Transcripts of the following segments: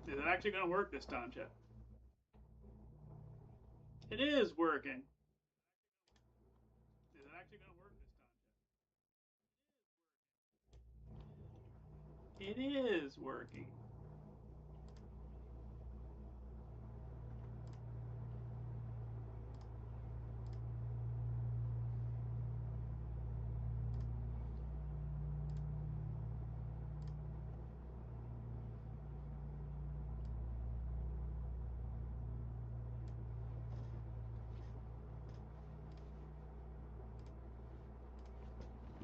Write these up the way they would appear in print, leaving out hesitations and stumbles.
Is it actually going to work this time, chat? It is working. Is it actually going to work this time, chat? It is working.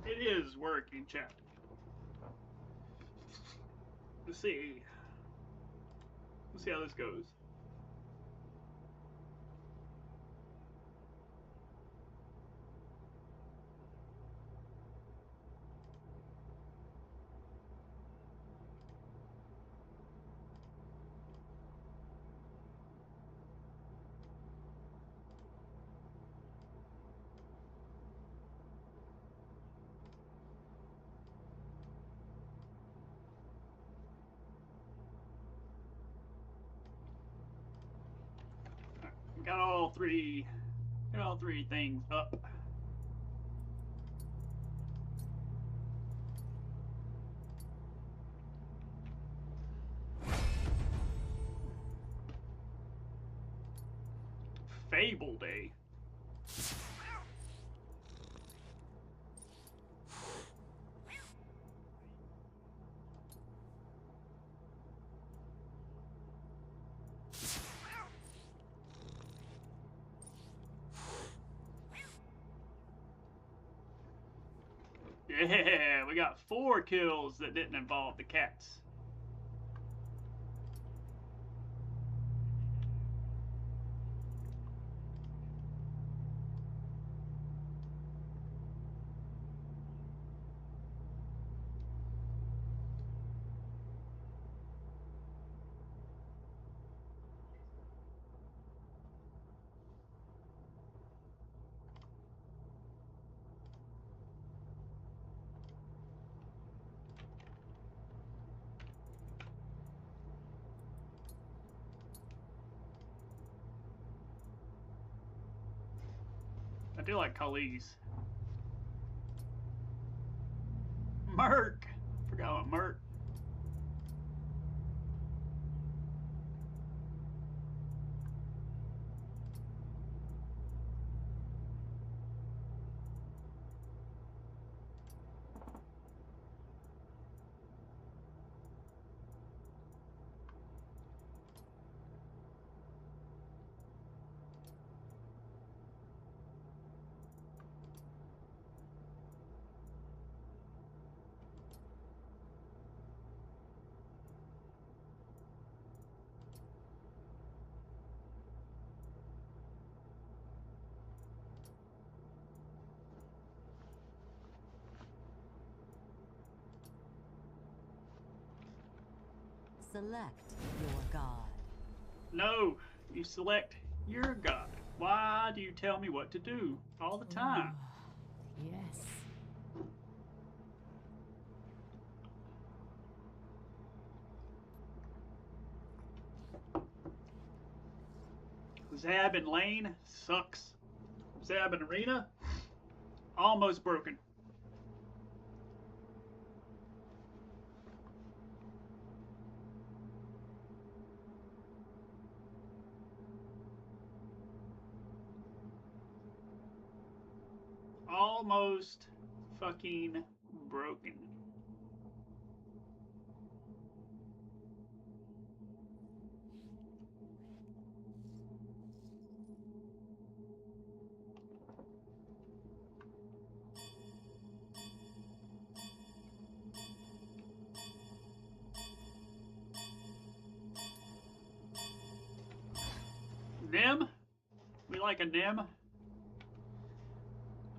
It is working, chat. Let's see. Let's see how this goes. Got all three things up. Fable Day. Yeah, we got 4 kills that didn't involve the cats. I do like Khalees. Merc! Forgot about Merc. Select your god. No, you select your god. Why do you tell me what to do all the time? Yes. Zab in lane sucks. Zab in arena, almost broken. Almost fucking broken. Nim? We like a Nim?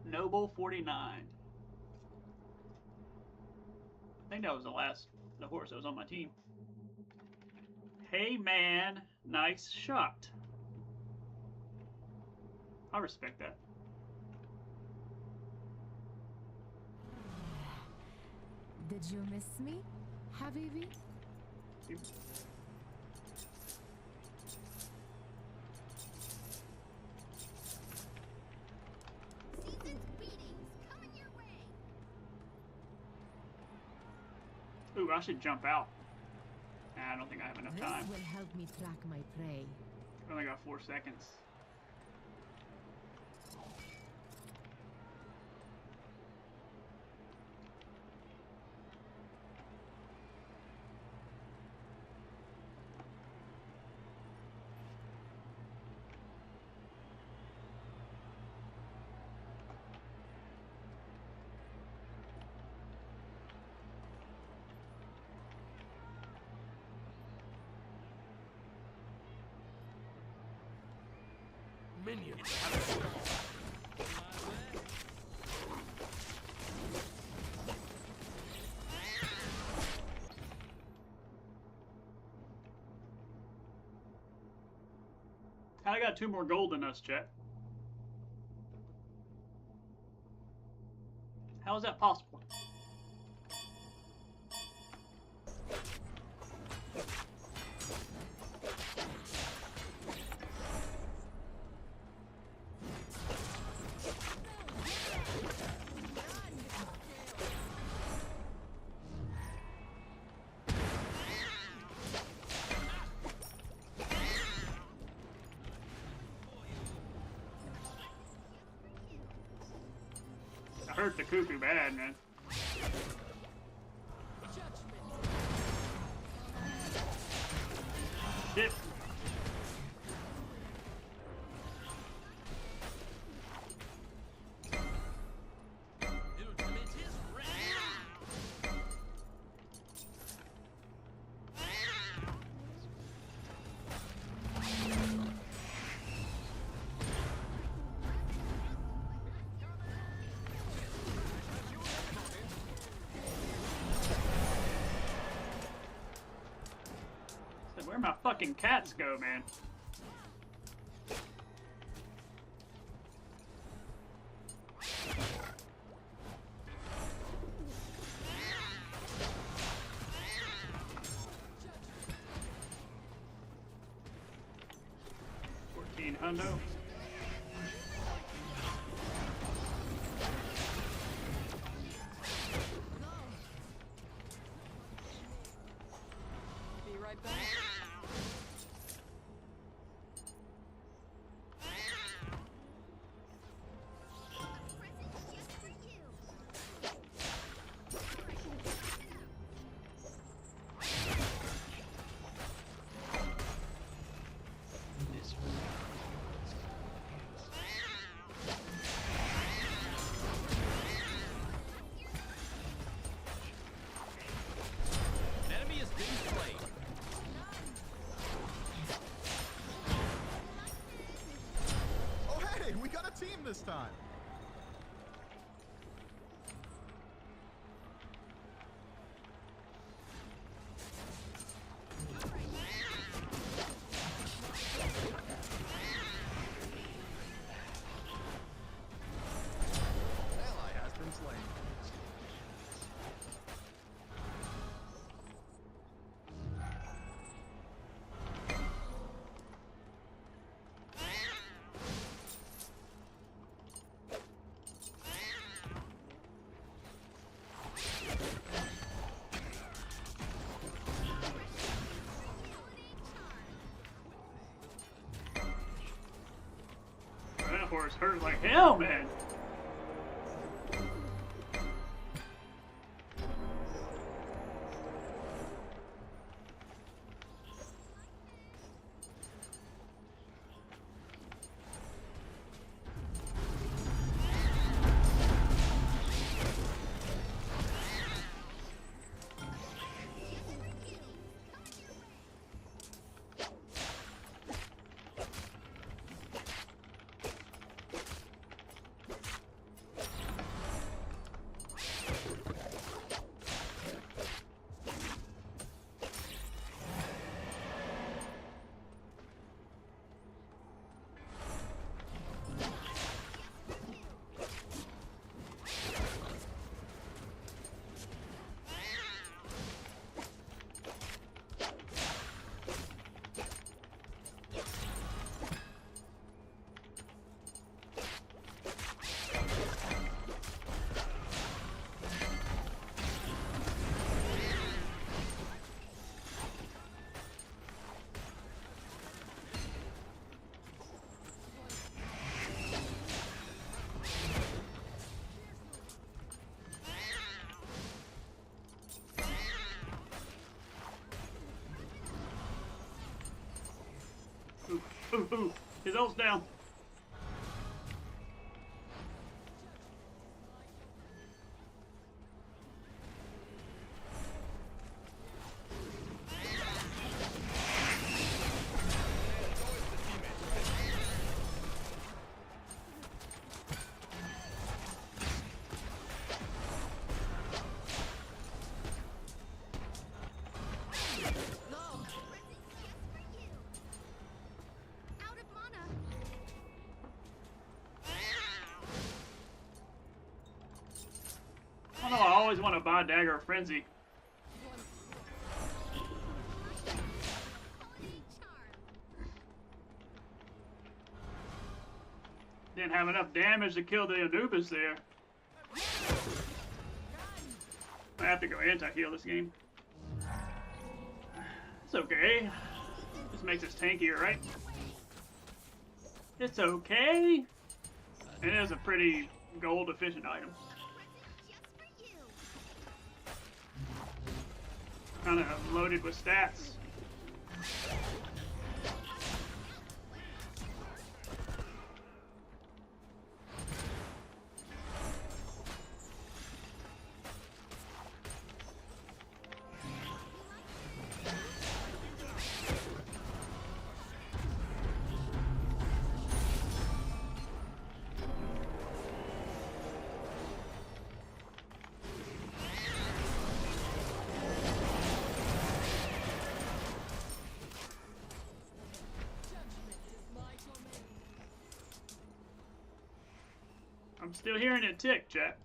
Noble 49. I think that was the horse that was on my team. Hey man, nice shot. I respect that. Did you miss me, Habibi? Ooh, I should jump out. Nah, I don't think I have enough This time. will help me track my prey. I only got 4 seconds. Minions. I got 2 more gold than us, Chet. How is that possible? I hurt the cuckoo bad, man. Shit. Where my fucking cats go, man? $1400. Be right back. Enemy is being slain. Oh hey, we got a team this time. Ally has been slain. That horse hurt like hell, man. Ooh, his ult's down. I don't know, I always want to buy Dagger Frenzy. Didn't have enough damage to kill the Anubis there. I have to go anti-heal this game. It's okay. This makes us tankier, right? It's okay. It is a pretty gold efficient item. Kind of loaded with stats. I'm still hearing it tick, chat.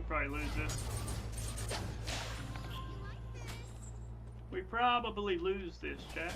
Probably lose this. We probably lose this, chat.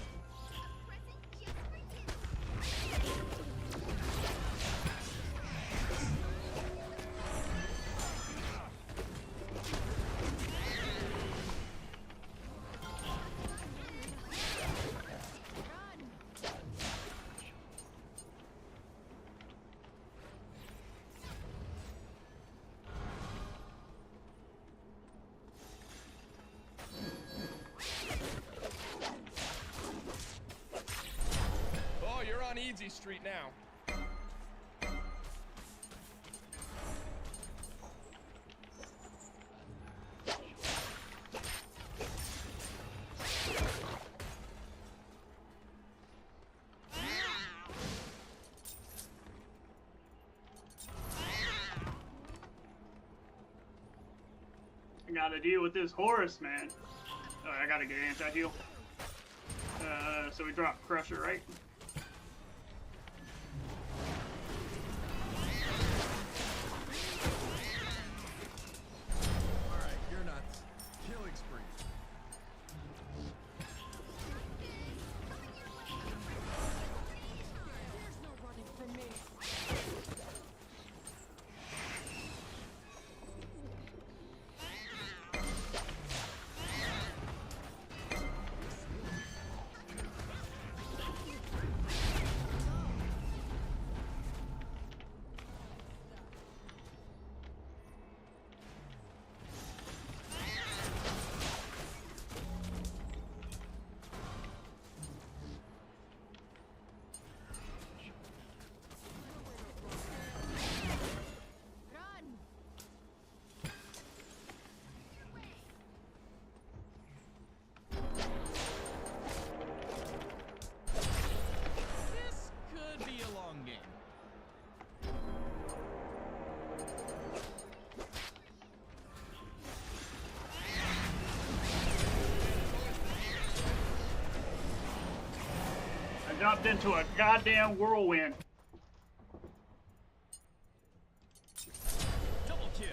Easy Street now. I gotta deal with this Horus, man. Oh, I gotta get anti-heal. So we drop Crusher, right? Jumped into a goddamn whirlwind. Double kill.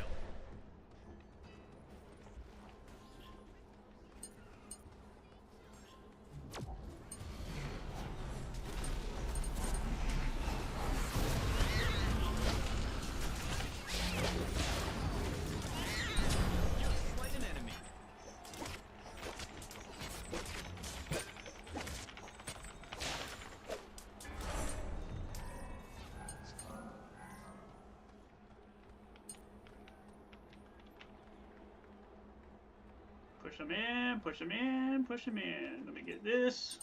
Push him in, push him in, push him in. Let me get this.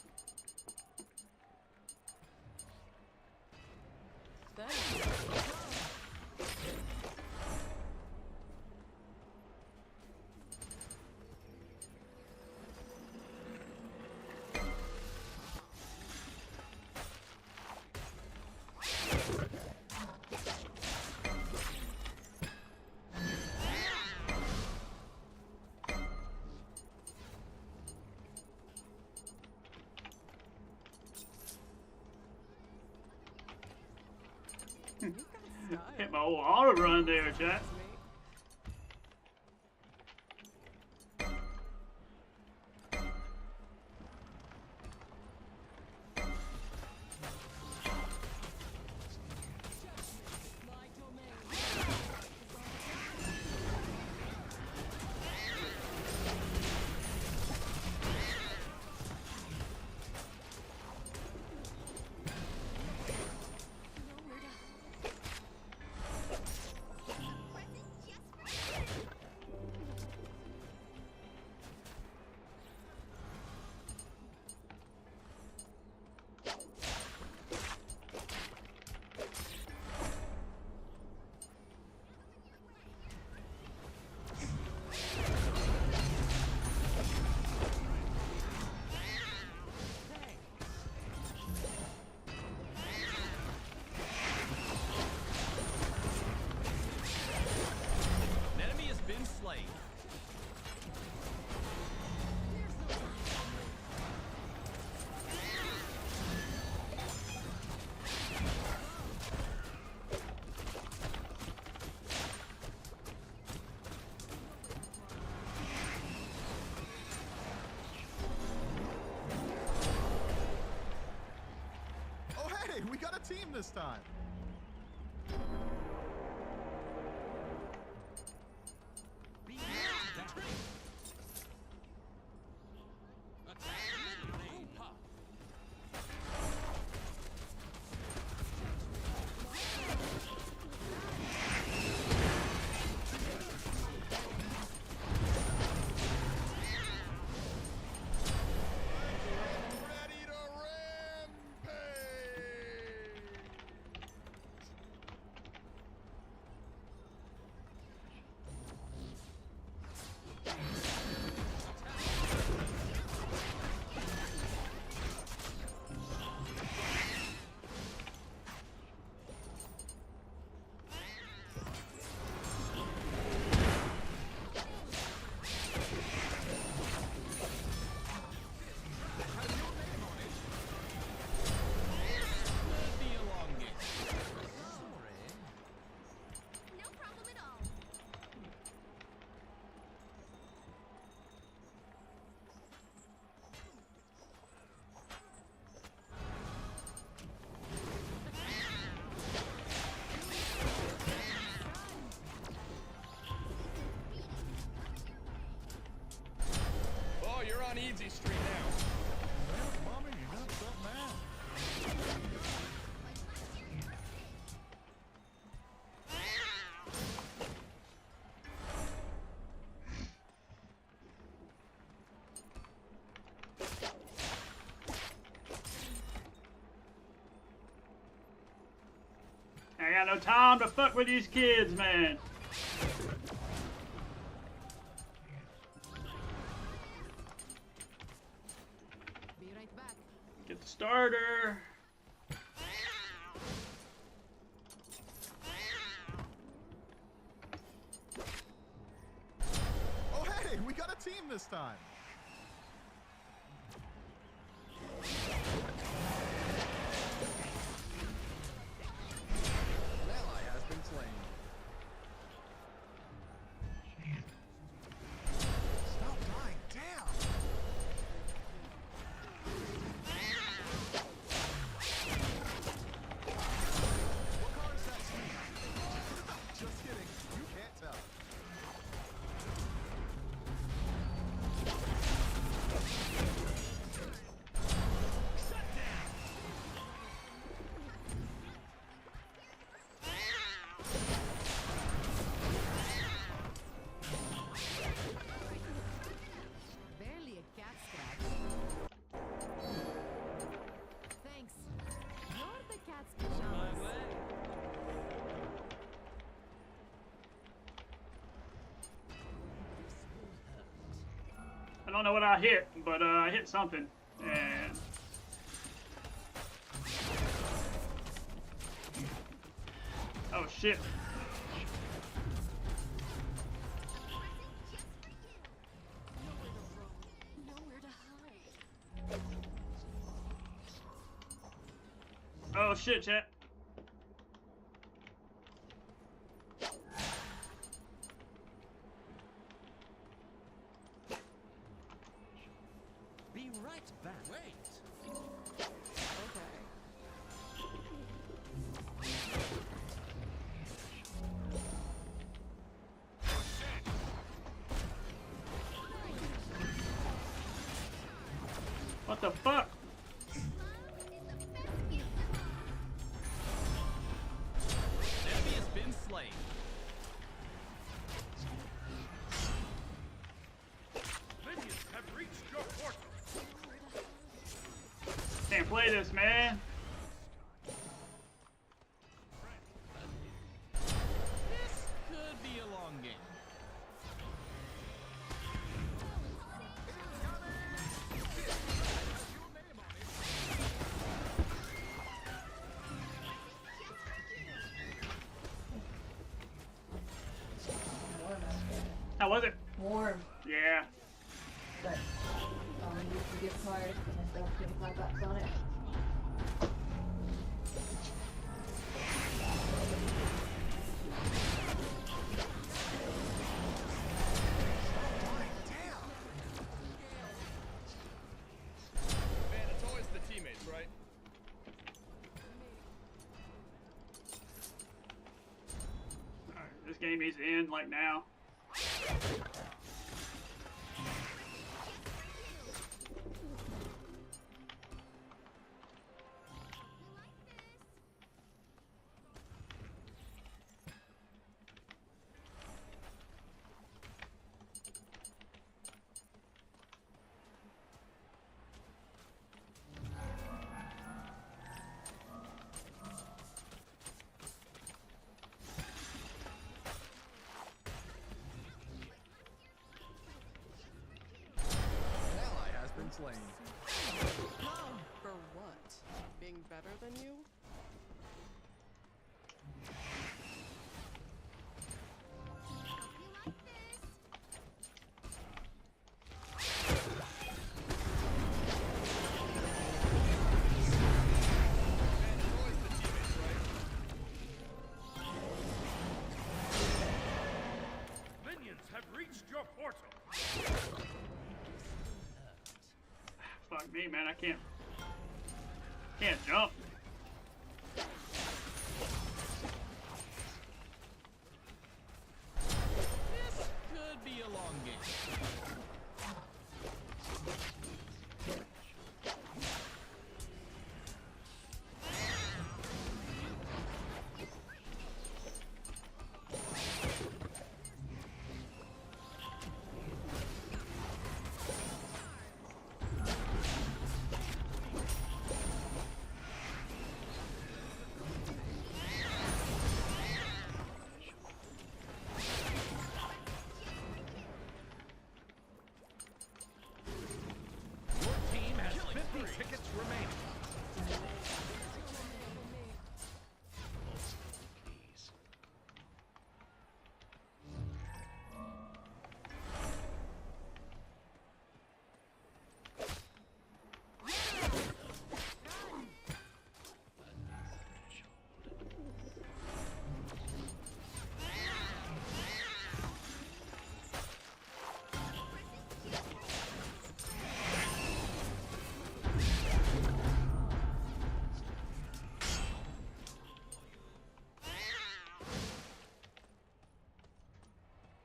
Hit my old auto run there, chat. We got a team this time. On easy street now. Well, Mommy, you got something out. I got no time to fuck with these kids, man. Get the starter. Oh, hey, we got a team this time. An ally has been slain. Stop dying, damn! What car is that, Skoot? Just kidding, you can't tell. don't know what I hit, but I hit something. And oh shit. Oh shit, chat. Be right back. Wait. What the fuck? Enemy has been slain. Minions have reached your portal. Can't play this, man. This could be a long game. How was it? Warm, Yeah. but you can gift card and I still have 25 bucks on it. Man, it's always the teammates, right? Alright, this game needs to end like now. An ally has been slain. For what? Being better than you? Man, it's always the teammates, right? Minions have reached your portal. Fuck me, man. I can't jump. This could be a long game. Your team has 50 tickets remaining.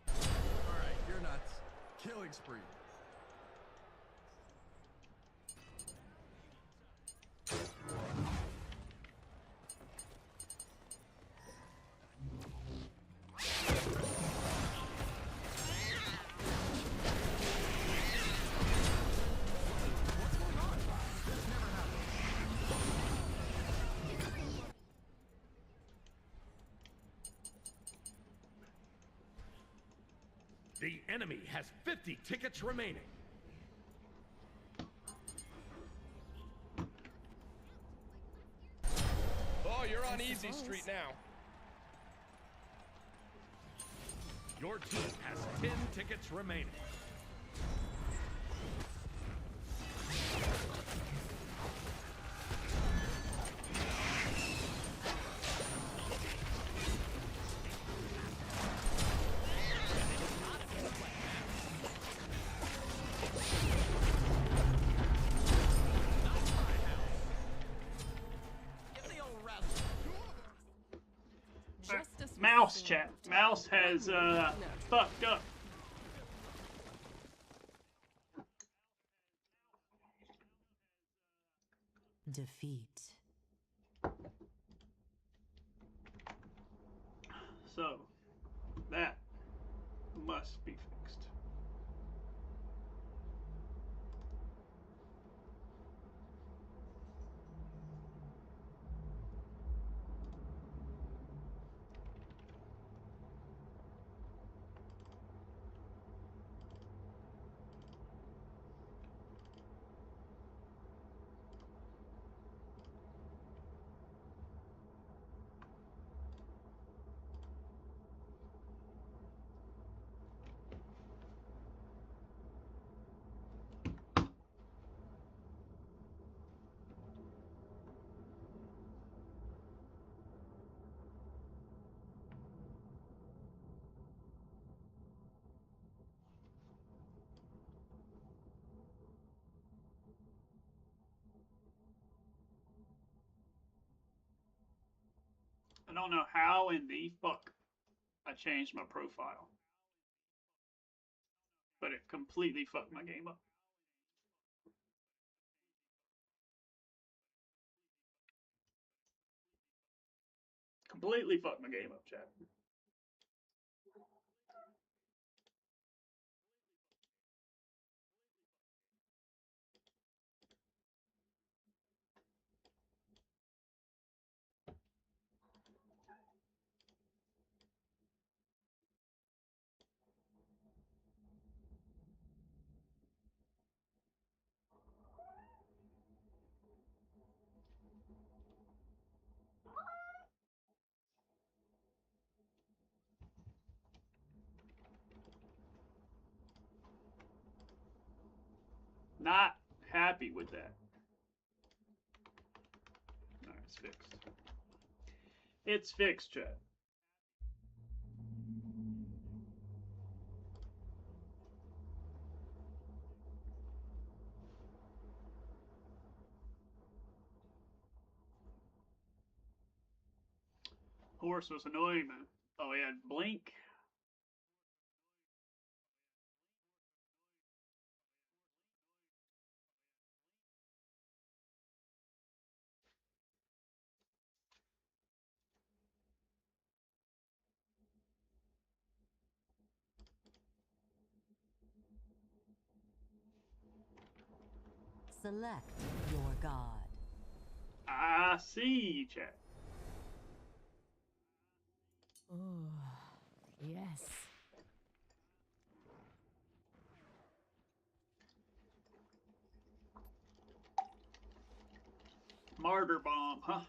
Alright, you're nuts. Killing spree. The enemy has 50 tickets remaining. on I easy suppose. street now. Your team has 10 tickets remaining. Justice was Mouse served. chat. Mouse has fucked up. Defeat. So that must be fixed. I don't know how in the fuck I changed my profile, but it completely fucked my game up. Completely fucked my game up, chat. Not happy with that. Alright, it's fixed. It's fixed, chat. Horse was annoying, man. Oh, he had blink. Select your god. I see, chat. Oh, yes. Martyr bomb, huh?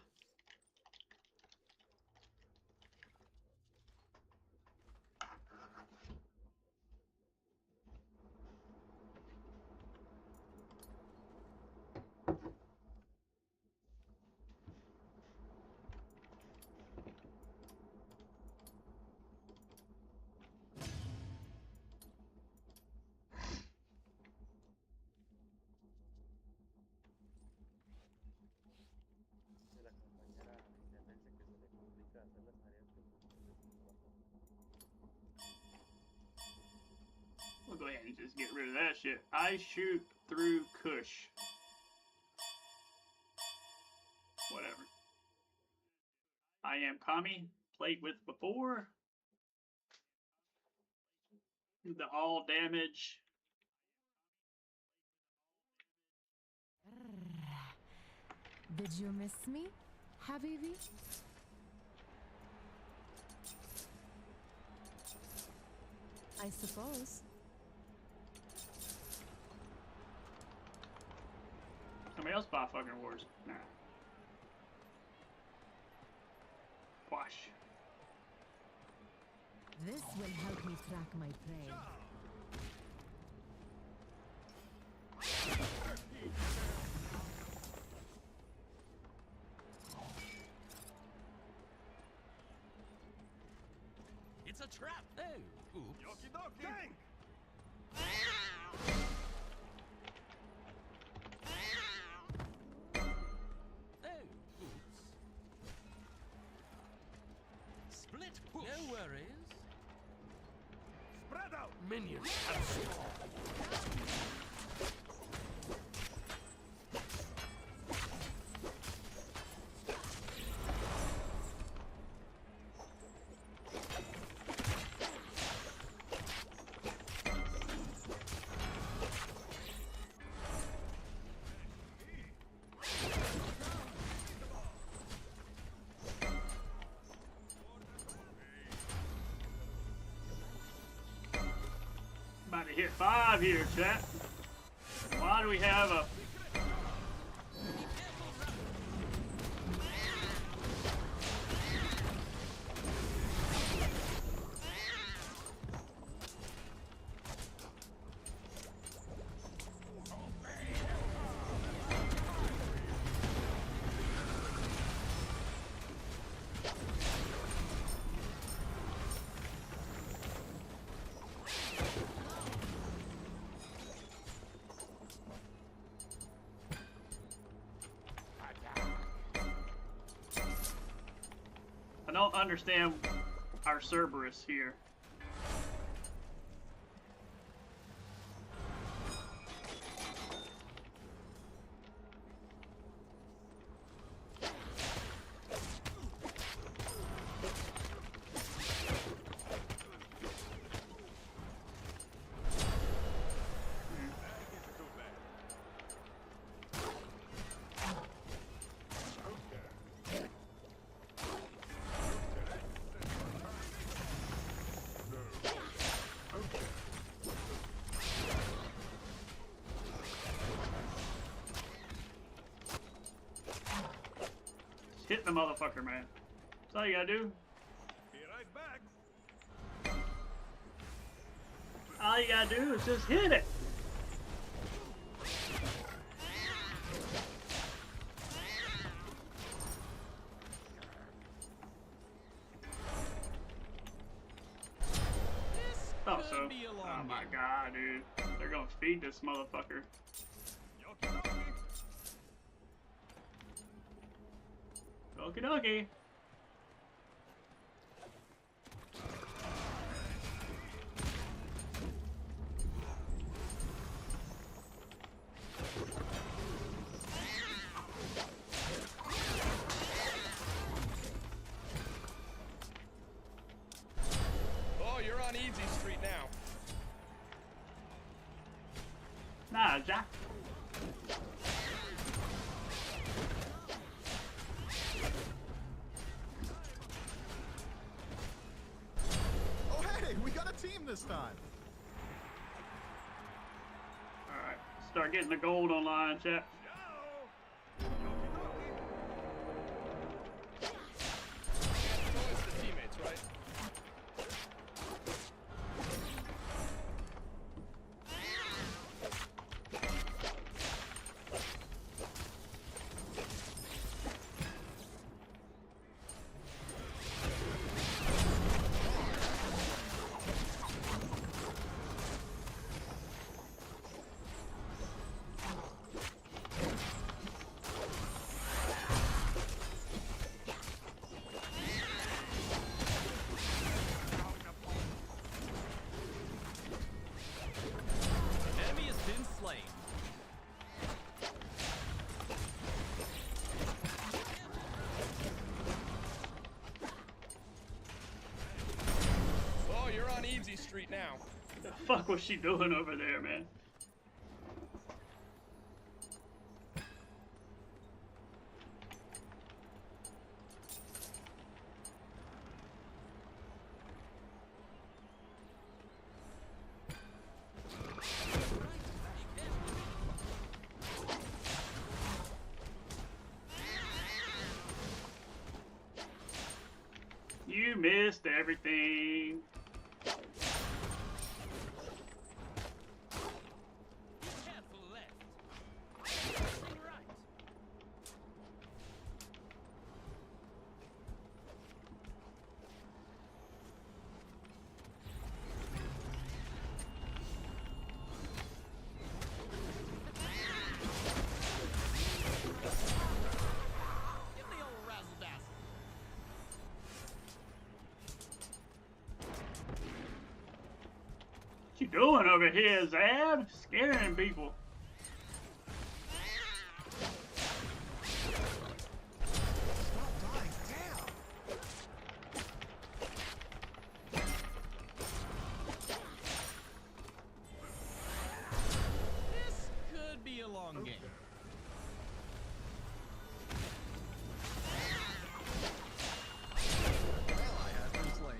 We'll go ahead and just get rid of that shit. I shoot through Kush. Whatever. I am Kami. Played with before. The all damage. Did you miss me, Habibi? I suppose. Somebody else buy fucking wars. Nah. This will help me track my prey. It's a trap. Oh, oops. Yoki doki. Oh, oops. Split push. No worries. Spread out. Minions have spawned. About to hit 5 here, chat. Why do we have a... I don't understand our Cerberus here. Hit the motherfucker, man. That's all you gotta do. Be right back. All you gotta do is just hit it. Oh, so. be a Oh long my game. god, dude. They're gonna feed this motherfucker. Yoki doki. Okie dokie. Oh, you're on easy street now. Nah, Jack. Oh hey, we got a team this time. Alright, start getting the gold online, chat. It's always the teammates, right? Enemy has been slain. Oh, you're on easy street now. The fuck was she doing over there, man? You missed everything. doing over here, Zab? Scaring people. Stop dying, damn! This could be a long game. Ally has been slain.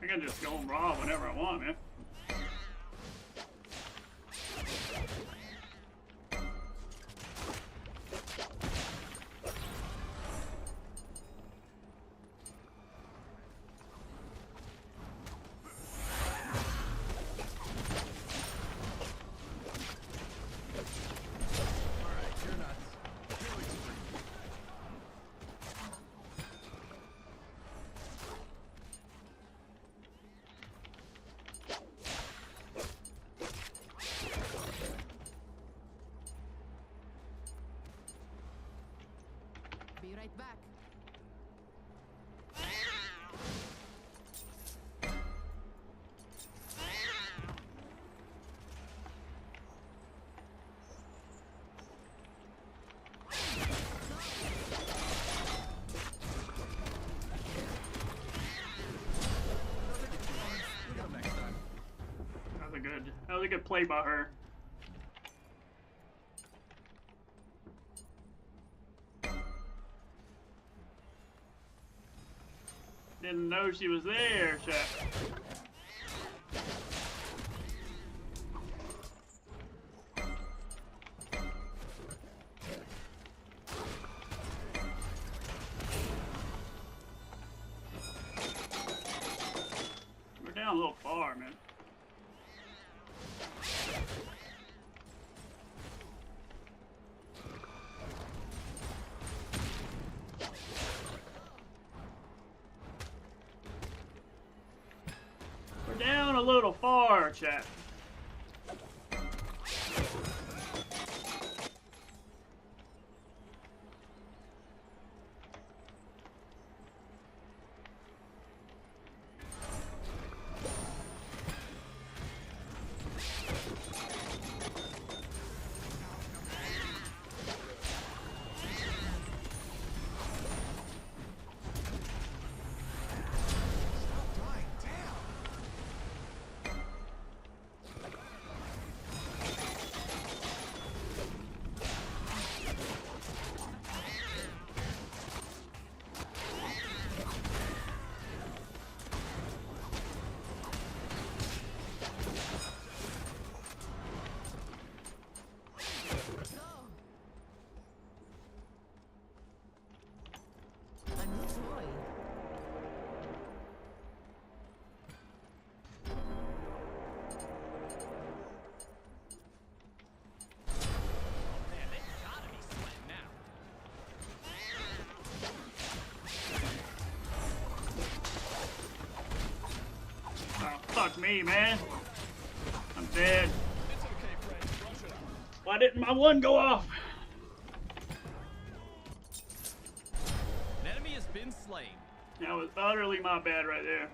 I can just go raw whenever I want, man. Alright, you're nuts. Killing spree. Be right back. We'll get him next time. That was a good play by her. Didn't know she was there, chat. We're down a little far, man. We're down a little far, chat. Stop dying, damn! A new toy. Man, they gotta be sweating now. Oh, fuck me, man. I'm dead. It's okay, friend. Brush it off. Why didn't my one go off? An enemy has been slain. That was utterly my bad right there.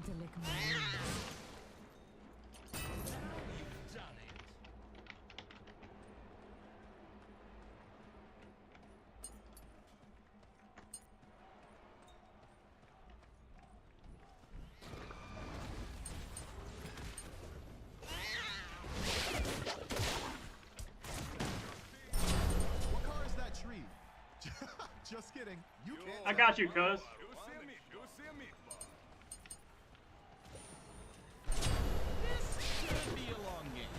to lick my wounds. You've done it. What car is that tree? Just kidding. You can't. I got you, cuz. You see me, you see me. This should be a long game.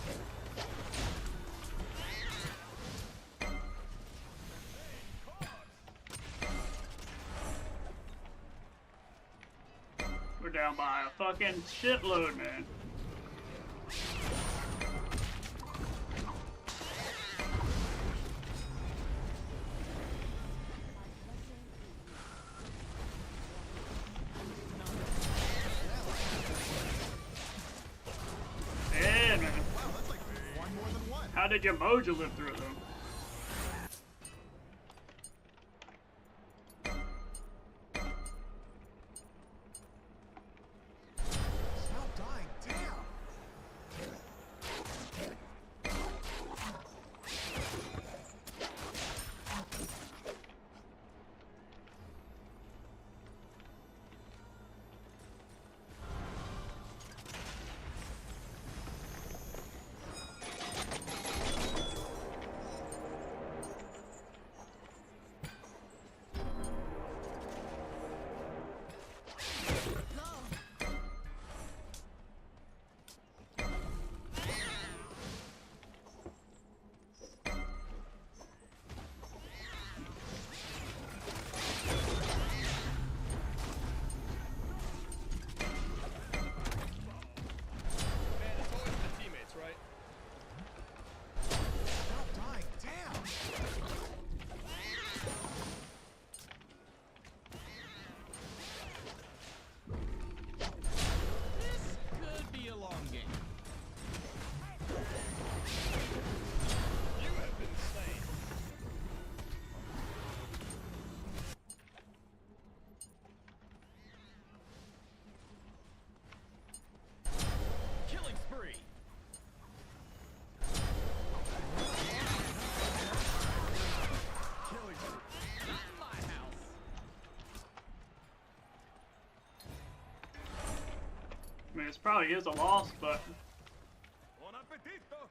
We're down by a fucking shitload, man. Yeah, man. Wow, that's like one more than one. How did your mojo live through them? Stop dying. Damn. Man, it's always the teammates, right? Stop dying. Damn. This could be a long game. You have been slain. Killing spree. Killing. Not in my house. I mean, this probably is a loss, but Buon appetito.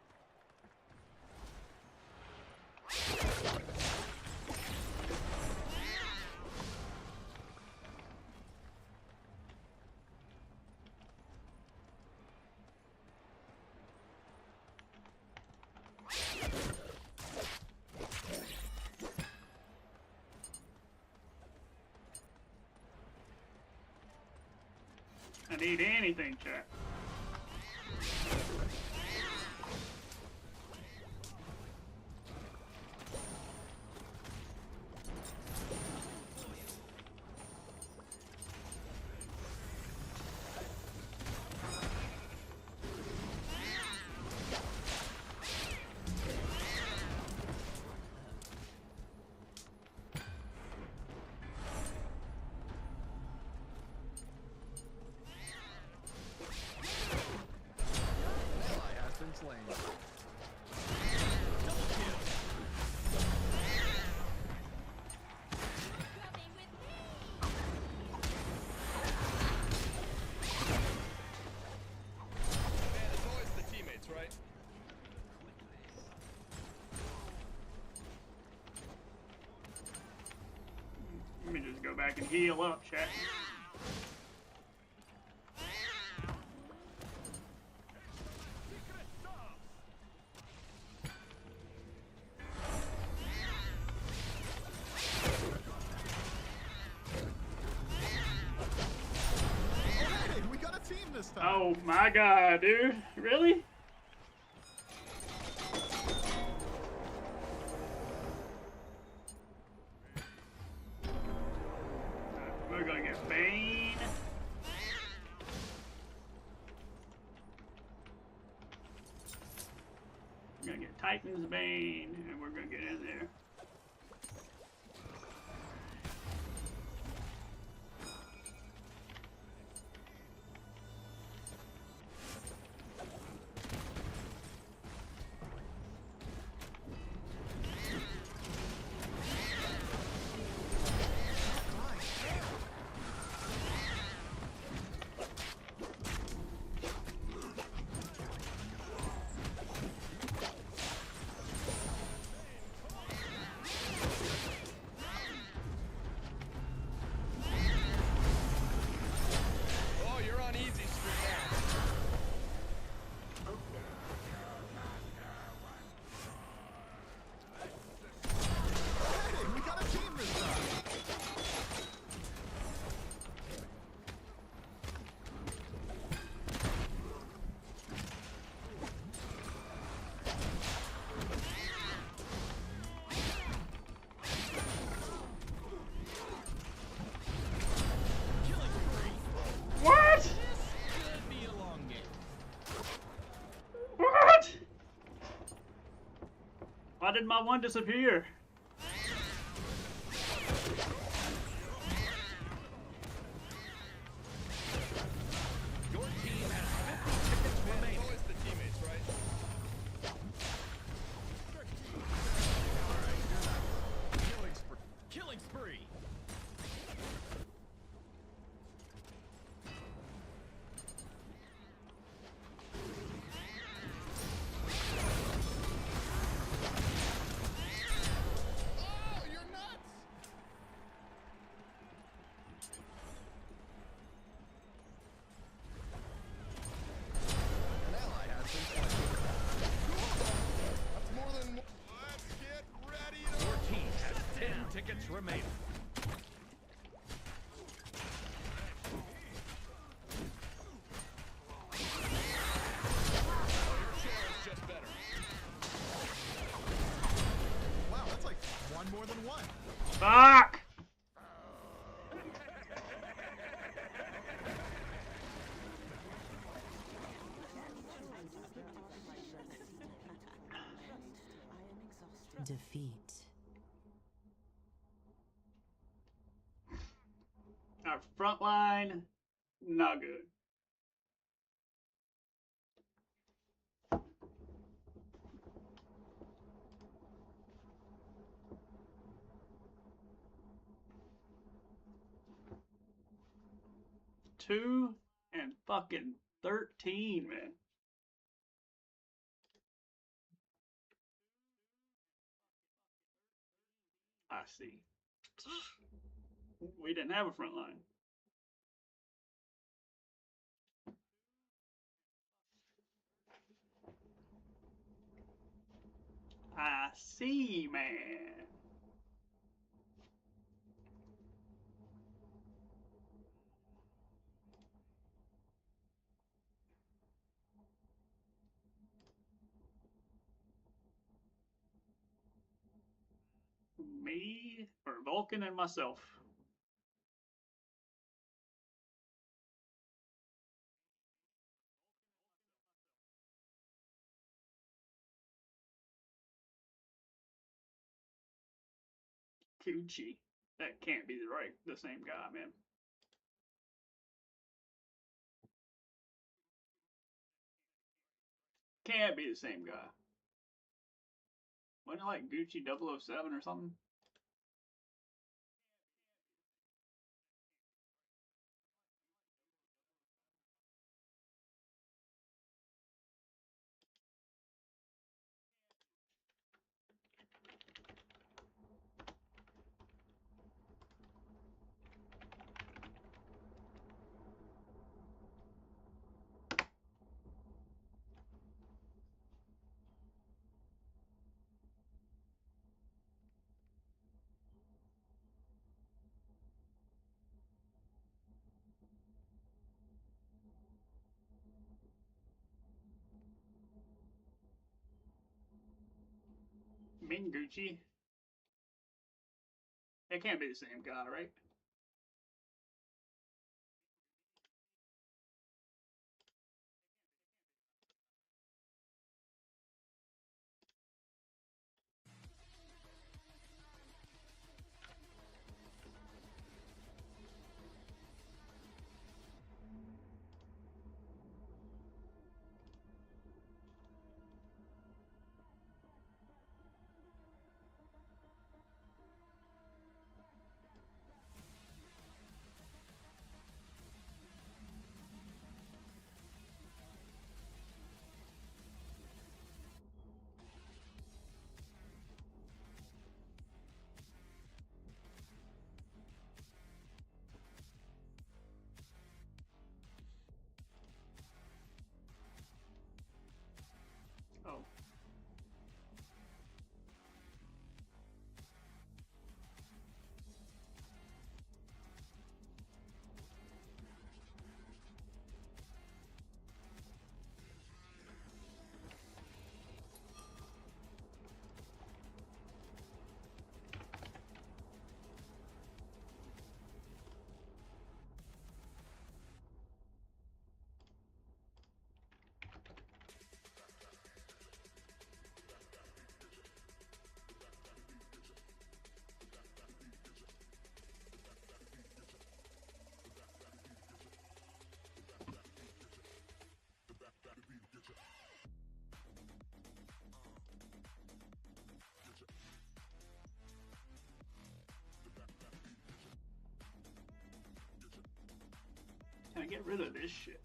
I need anything, chat. Ally has been slain. Man, it's always the teammates, right? Let me just go back and heal up, chat. Hey, we got a team this time. Oh my god, dude. Really? We're gonna get Bane. We're gonna get Titan's Bane, and we're gonna get in there. did my one disappear? Your team has 50 tickets Man, remaining. it's always the teammates, right? Killing spree. Oh, you're nuts! An ally has been slain. That's more than one. Let's get ready to... Your team has 10 tickets remaining. Your share is just better. Wow, that's like one more than one. Fuck! Defeat. Our front line, not good. Two and fucking 13, man. I see. We didn't have a front line. I see, man. Me, or Vulcan, and myself. Gucci. That can't be the same guy, man. Can't be the same guy. Wasn't it like Gucci 007 or something? Ming Gucci. It can't be the same guy, right? Can I get rid of this shit?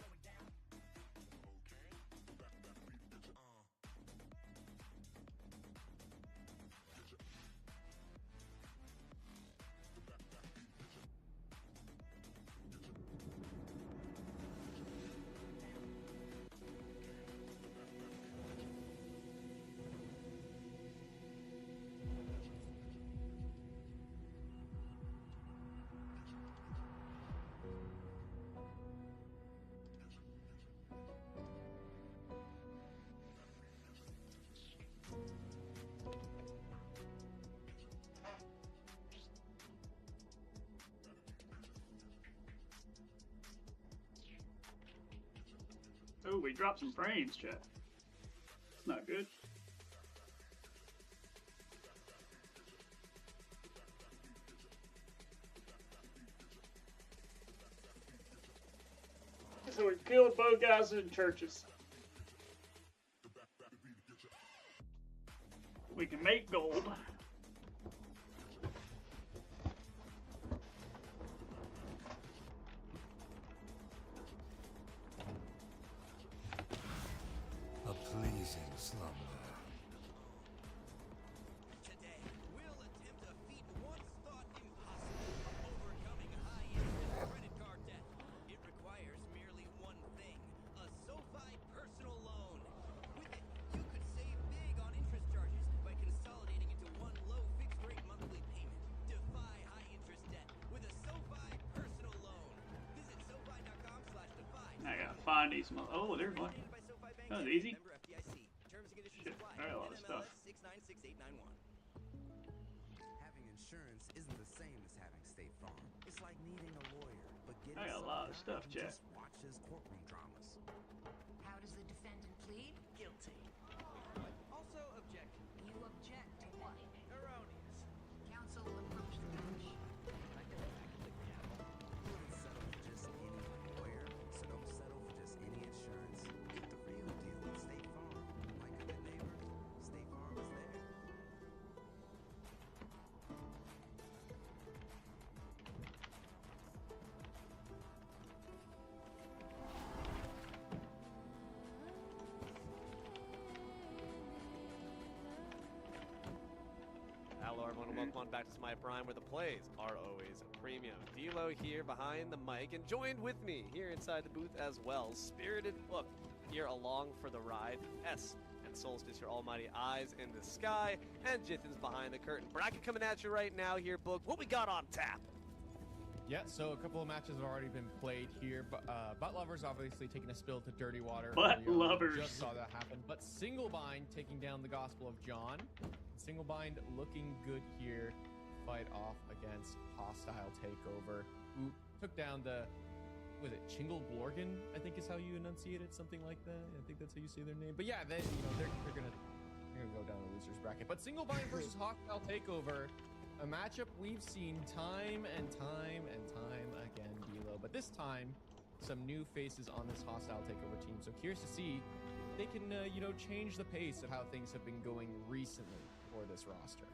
Oh, we dropped some frames, chat. It's not good. So we killed both guys in churches. We can make gold. A pleasing slumber. Today, we'll attempt to feat once thought impossible, overcoming high-interest credit card debt. It requires merely one thing, a SoFi personal loan. With it, you could save big on interest charges by consolidating into one low fixed-rate monthly payment. Defy high-interest debt with a SoFi personal loan. Visit SoFi.com/defy. I gotta find these. Oh, there's one. By SoFi Bank. That was easy. Member FDIC. Terms and conditions Shit, apply. I got a lot of stuff. NMLS 696891. Having insurance isn't the same as having State Farm. It's like needing a lawyer, but getting I got a lot of stuff, Jack. just watches courtroom dramas. How does the defendant plead? Guilty. Also object. You object to what? Erroneous. Counsel will approach the bench. You wouldn't settle for just any lawyer, so don't settle for just any insurance. Get the real deal with State Farm. Like a good neighbor, State Farm is there. Hello everyone and welcome on back to Smite Prime, where the plays are always premium. D'Lo here behind the mic, and joined with me here inside the booth as well, Spirited Book here along for the ride, S and Solstice, your almighty eyes in the sky, and Jithin's behind the curtain. Bracket coming at you right now here, Book. What we got on tap? Yeah, so a couple of matches have already been played here. But Butt Lovers obviously taking a spill to Dirty Water. Butt early on. Lovers. Just saw that happen. But Singlebind taking down the Gospel of John. Singlebind looking good here. Fight off against Hostile Takeover, who took down the, was it Chingle Blorgan? I think is how you enunciate it, something like that. I think that's how you say their name. But yeah, they're gonna go down the losers bracket. But Singlebind versus Hostile Takeover. A matchup we've seen time and time again, D'Lo. But this time, some new faces on this Hostile Takeover team. So curious to see if they can, change the pace of how things have been going recently for this roster.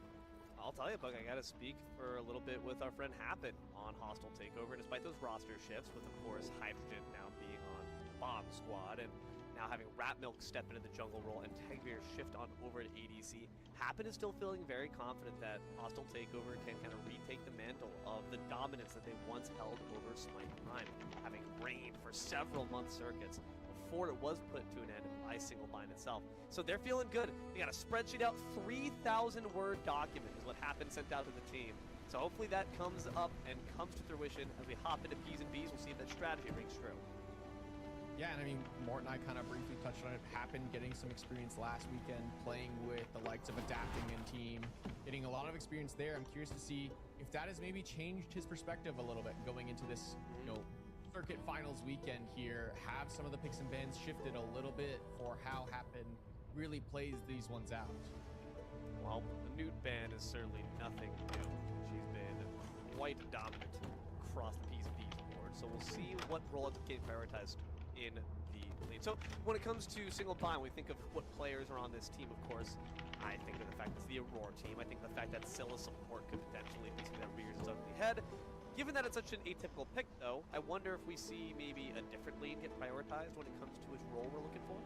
I'll tell you, Buck, I gotta speak for a little bit with our friend Happen on Hostile Takeover. Despite those roster shifts, with of course Hydrogen now being on Bomb Squad, and now having Rat Milk step into the jungle role and Tegbeer shift on over to ADC, Happen is still feeling very confident that Hostile Takeover can kind of retake the mantle of the dominance that they once held over Smite Prime, having reigned for several month circuits before it was put to an end by Singlebind itself. So they're feeling good. They got a spreadsheet out, 3,000-word document is what Happen sent out to the team. So hopefully that comes up and comes to fruition as we hop into P's and B's. We'll see if that strategy rings true. Yeah, and I mean, Mort and I kind of briefly touched on it. Happen getting some experience last weekend, playing with the likes of Adapting and team, getting a lot of experience there. I'm curious to see if that has maybe changed his perspective a little bit going into this, circuit finals weekend here. Have some of the picks and bans shifted a little bit for how Happen really plays these ones out? Well, the Newt ban is certainly nothing new. She's been quite dominant across the P's and B's board. So we'll see what role ends up getting prioritized in the lead. So when it comes to Singlebind, we think of what players are on this team, of course. I think of the fact that it's the Aurora team. I think the fact that Scylla support could potentially be something that rears its ugly head. Given that it's such an atypical pick, though, I wonder if we see maybe a different lane get prioritized when it comes to his role we're looking for.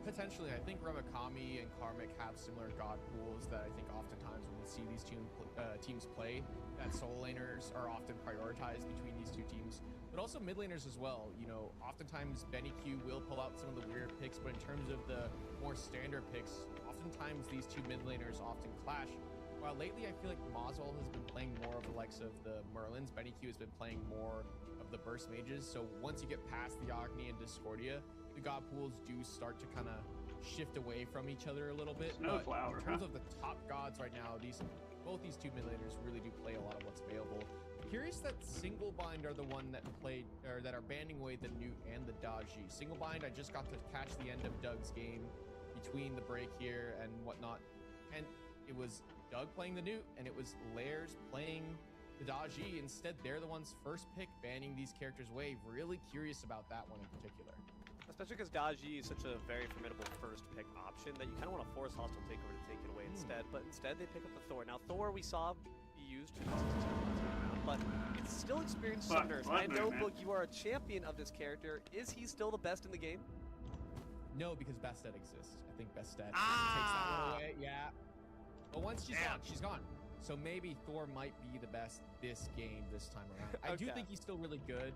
Potentially, I think Ramakami and Karmic have similar god pools that I think oftentimes when we see these teams play, that solo laners are often prioritized between these two teams, but also mid laners as well. You know, oftentimes Benny Q will pull out some of the weird picks, but in terms of the more standard picks, oftentimes these two mid laners often clash. While lately I feel like Mazel has been playing more of the likes of the Merlins, Benny Q has been playing more of the burst mages, so once you get past the Agni and Discordia, the god pools do start to kind of shift away from each other a little bit. Snowflower, in terms of the top gods right now, both these two mid laners really do play a lot of what's available. Curious that Singlebind are the one that played or that are banning away the Newt and the Daji. Singlebind, I just got to catch the end of Doug's game between the break here and whatnot, and it was Doug playing the Newt and it was Lairs playing the Daji. Instead, they're the ones first pick banning these characters away. Really curious about that one in particular. Especially because Daji is such a very formidable first pick option that you kind of want to force Hostile Takeover to take it away instead. But instead, they pick up the Thor. Now, Thor we saw be used to but it's still experienced Summoners. I know, Book, you are a champion of this character. Is he still the best in the game? No, because Bastet exists. I think Bastet takes that one away. Yeah. But once she's gone, she's gone. So maybe Thor might be the best this game this time around. I do think he's still really good.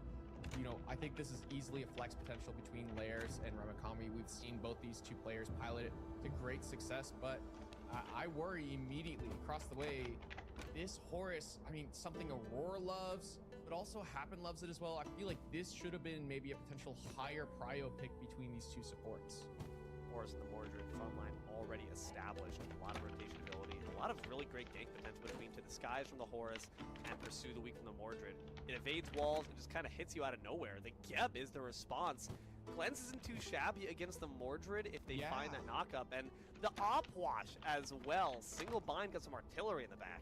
You know, I think this is easily a flex potential between Lairs and Ramakami. We've seen both these two players pilot it to great success, but I worry immediately across the way. This Horus, I mean, something Aurora loves, but also Happen loves it as well. I feel like this should have been maybe a potential higher prio pick between these two supports. Horus and the Mordred front line already established, a lot of rotation ability, and a lot of really great gank potential between To Disguise from the Horus and Pursue the Weak from the Mordred. It evades walls and just kind of hits you out of nowhere. The Geb is the response. Cleanse isn't too shabby against the Mordred if they find that knockup, and the Opwash as well. Singlebind got some artillery in the back.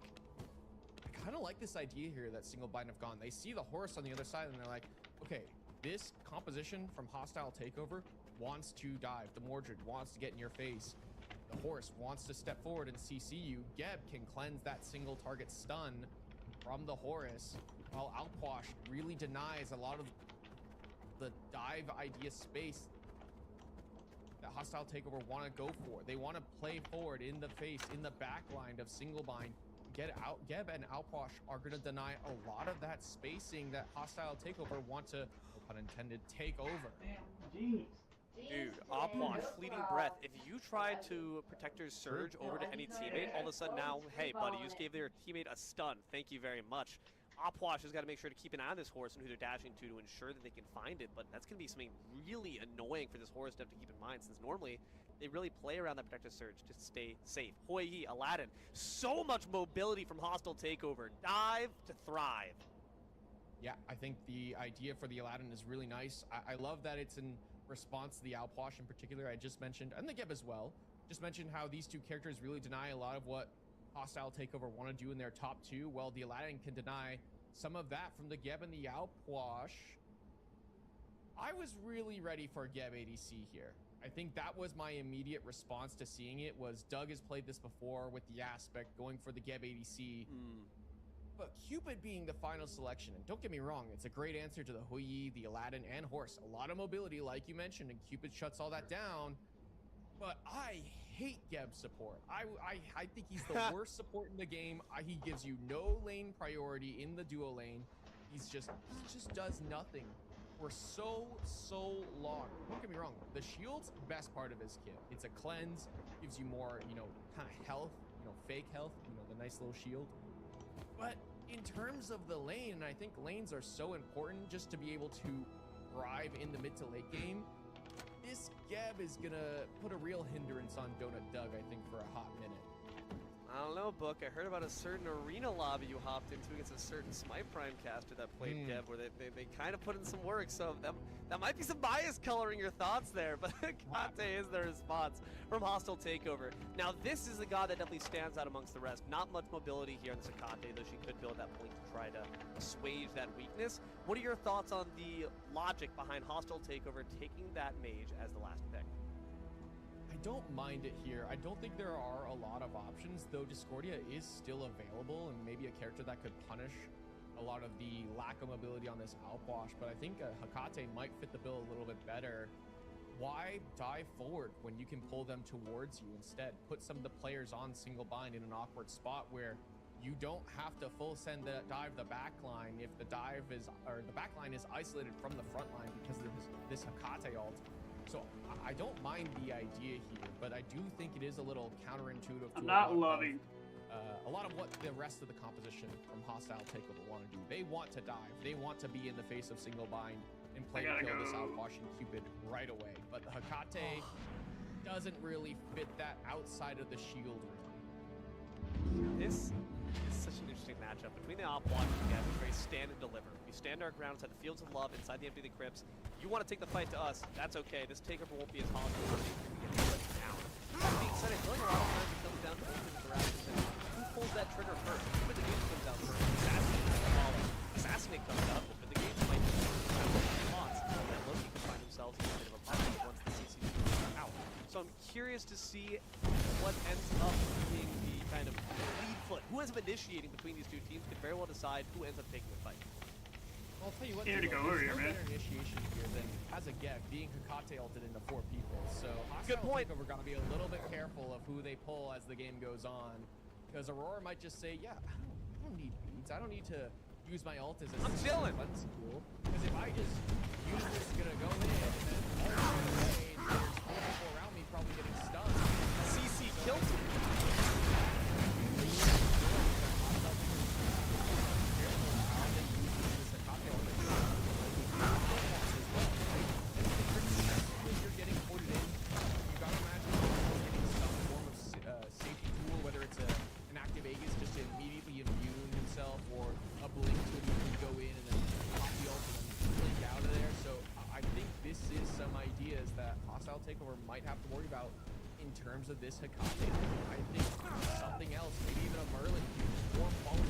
I kind of like this idea here that Singlebind have gone. They see the Horus on the other side and they're like, okay, this composition from Hostile Takeover wants to dive. The Mordred wants to get in your face. The Horus wants to step forward and CC you. Geb can cleanse that single target stun from the Horus, while Alpwash really denies a lot of the dive idea space that Hostile Takeover want to go for. They want to play forward in the face, in the back line of Singlebind. Get out. Geb and Alpwash are going to deny a lot of that spacing that Hostile Takeover want to, no pun intended, take over. Jeez. Dude, Opwash, Fleeting Breath. If you try to Protector's Surge over to any teammate, all of a sudden now, hey, buddy, you just gave their teammate a stun. Thank you very much. Opwash has got to make sure to keep an eye on this Horus and who they're dashing to ensure that they can find it, but that's going to be something really annoying for this Horus to have to keep in mind, since normally they really play around that Protector's Surge to stay safe. Hoi Yi, Aladdin, so much mobility from Hostile Takeover. Dive to thrive. Yeah, I think the idea for the Aladdin is really nice. I love that it's in response to the Alpwash in particular I just mentioned, and the Geb as well. Just mentioned how these two characters really deny a lot of what Hostile Takeover want to do in their top two. Well, the Aladdin can deny some of that from the Geb and the Alpwash. I was really ready for Geb ADC here. I think that was my immediate response to seeing it. Was Doug has played this before with the aspect going for the Geb ADC. But Cupid being the final selection, and don't get me wrong, it's a great answer to the Hoi Yi, the Aladdin, and Horse. A lot of mobility, like you mentioned, and Cupid shuts all that down. But I hate Geb's support. I think he's the worst support in the game. He gives you no lane priority in the duo lane. He just does nothing for so long. Don't get me wrong, the shield's best part of his kit. It's a cleanse, gives you more, you know, kind of health, you know, fake health, you know, the nice little shield. But in terms of the lane, and I think lanes are so important just to be able to thrive in the mid to late game, this Geb is gonna put a real hindrance on Donut Doug, I think, for a hot minute. I don't know, Book. I heard about a certain arena lobby you hopped into against a certain Smite Prime caster that played Geb, where they kind of put in some work. So that might be some bias coloring your thoughts there, but Kate is the response from Hostile Takeover. Now, this is a god that definitely stands out amongst the rest. Not much mobility here on Sakate, though she could build that point to try to assuage that weakness. What are your thoughts on the logic behind Hostile Takeover taking that mage as the last pick? I don't mind it here. I don't think there are a lot of options, though Discordia is still available and maybe a character that could punish a lot of the lack of mobility on this Outwash, but I think Hecate might fit the bill a little bit better. Why dive forward when you can pull them towards you instead? Put some of the players on single bind in an awkward spot where you don't have to full send the dive the back line if the dive is, or the back line is isolated from the front line because of this Hecate ult. So I don't mind the idea here, but I do think it is a little counterintuitive to I'm not loving. a lot of what the rest of the composition from Hostile Takeover want to do. They want to dive. They want to be in the face of single bind and play to kill this Outwash and Cupid right away. But the Hecate doesn't really fit that outside of the shield ring. This is such an interesting matchup between the Outwash and Gab. It's very stand and deliver. We stand our ground inside the Fields of Love, inside the Empty the Crypts. You want to take the fight to us, that's okay. This takeover won't be as hostile as we get put down. That being said, I feel like a lot of times it comes down to who pulls that trigger first. When the game comes out first, Assassinate comes up, but the game might be spots, and then Loki can find themselves in a bit of a problem once the CC comes out. So I'm curious to see what ends up being the kind of lead foot. Who ends up initiating between these two teams could very well decide who ends up taking the fight. I'll tell you what, Here to go over here, man. better initiation here than as a Gek being Hecate ulted into 4 people. So Good point. We're gonna be a little bit careful of who they pull as the game goes on, because Aurora might just say, yeah, I don't need beads. I don't need to use my ult as a chilling. tool. Because if I just use this, it's gonna go in and then ult right away, and there's 4 people around me probably getting stunned. CC killed him. Takeover might have to worry about in terms of this Hecate. I think something else, maybe even a Merlin or Fallen.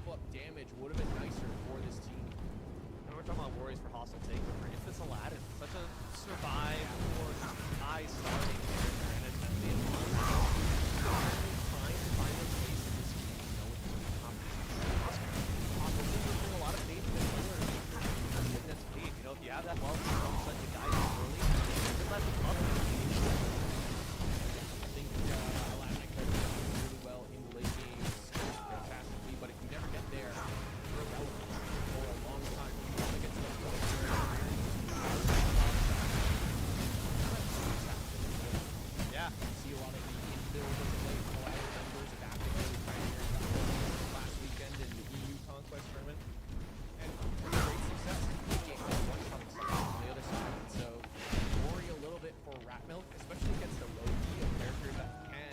But damage would have been nicer for this team. And we're talking about worries for Hostile Takeover. If it's Aladdin, such a survive or high starting character, and it's definitely trying to find a place in this game. You know, with the competition. Hostile Takeover bring a lot of faith in it. That's paid. You know, if you have that love, all of a sudden you die early, you're left with nothing. I think Aladdin could do really well in the late game, fantastically, but if you never get there, you're irrelevant for a long time. You want to get to the point where yeah, you see a lot of the inbuild of the late Aladdin members adapting to the Pioneer last weekend in the EU Conquest tournament, and pretty great success. On the other side, so worry a little bit for Rat Milk, especially against a Loki, a character that can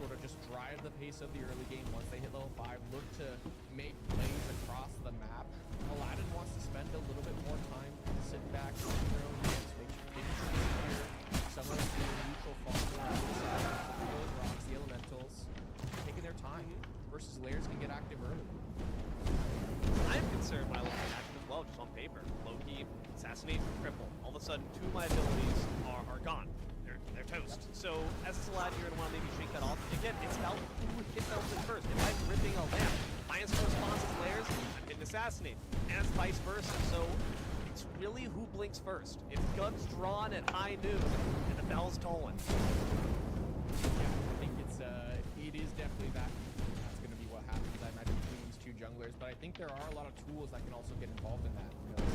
sort of just drive the pace of the early game once they hit level 5, look to make plays across the map. Aladdin wants to spend a little bit more time sitting back, on their own games, making sure here, someone in the neutral farm, the rocks, the elementals, taking their time versus layers can get active early. I'm concerned when I look at the matchup as well, just on paper. Loki, Assassinate, Cripple. All of a sudden, 2 of my abilities are gone. They're toast. So, as it's allowed, you're going to want to maybe shake that off. Again, it's about who hits Elton first. If I'm ripping a lamp, my instant response is layers, I'm hitting Assassinate. And vice versa. So, it's really who blinks first. It's guns drawn at high noon, and the bell's tolling. Yeah, I think it is definitely that. That's going to be what happens, I imagine, between these 2 junglers. But I think there are a lot of tools that can also get involved in that. You know,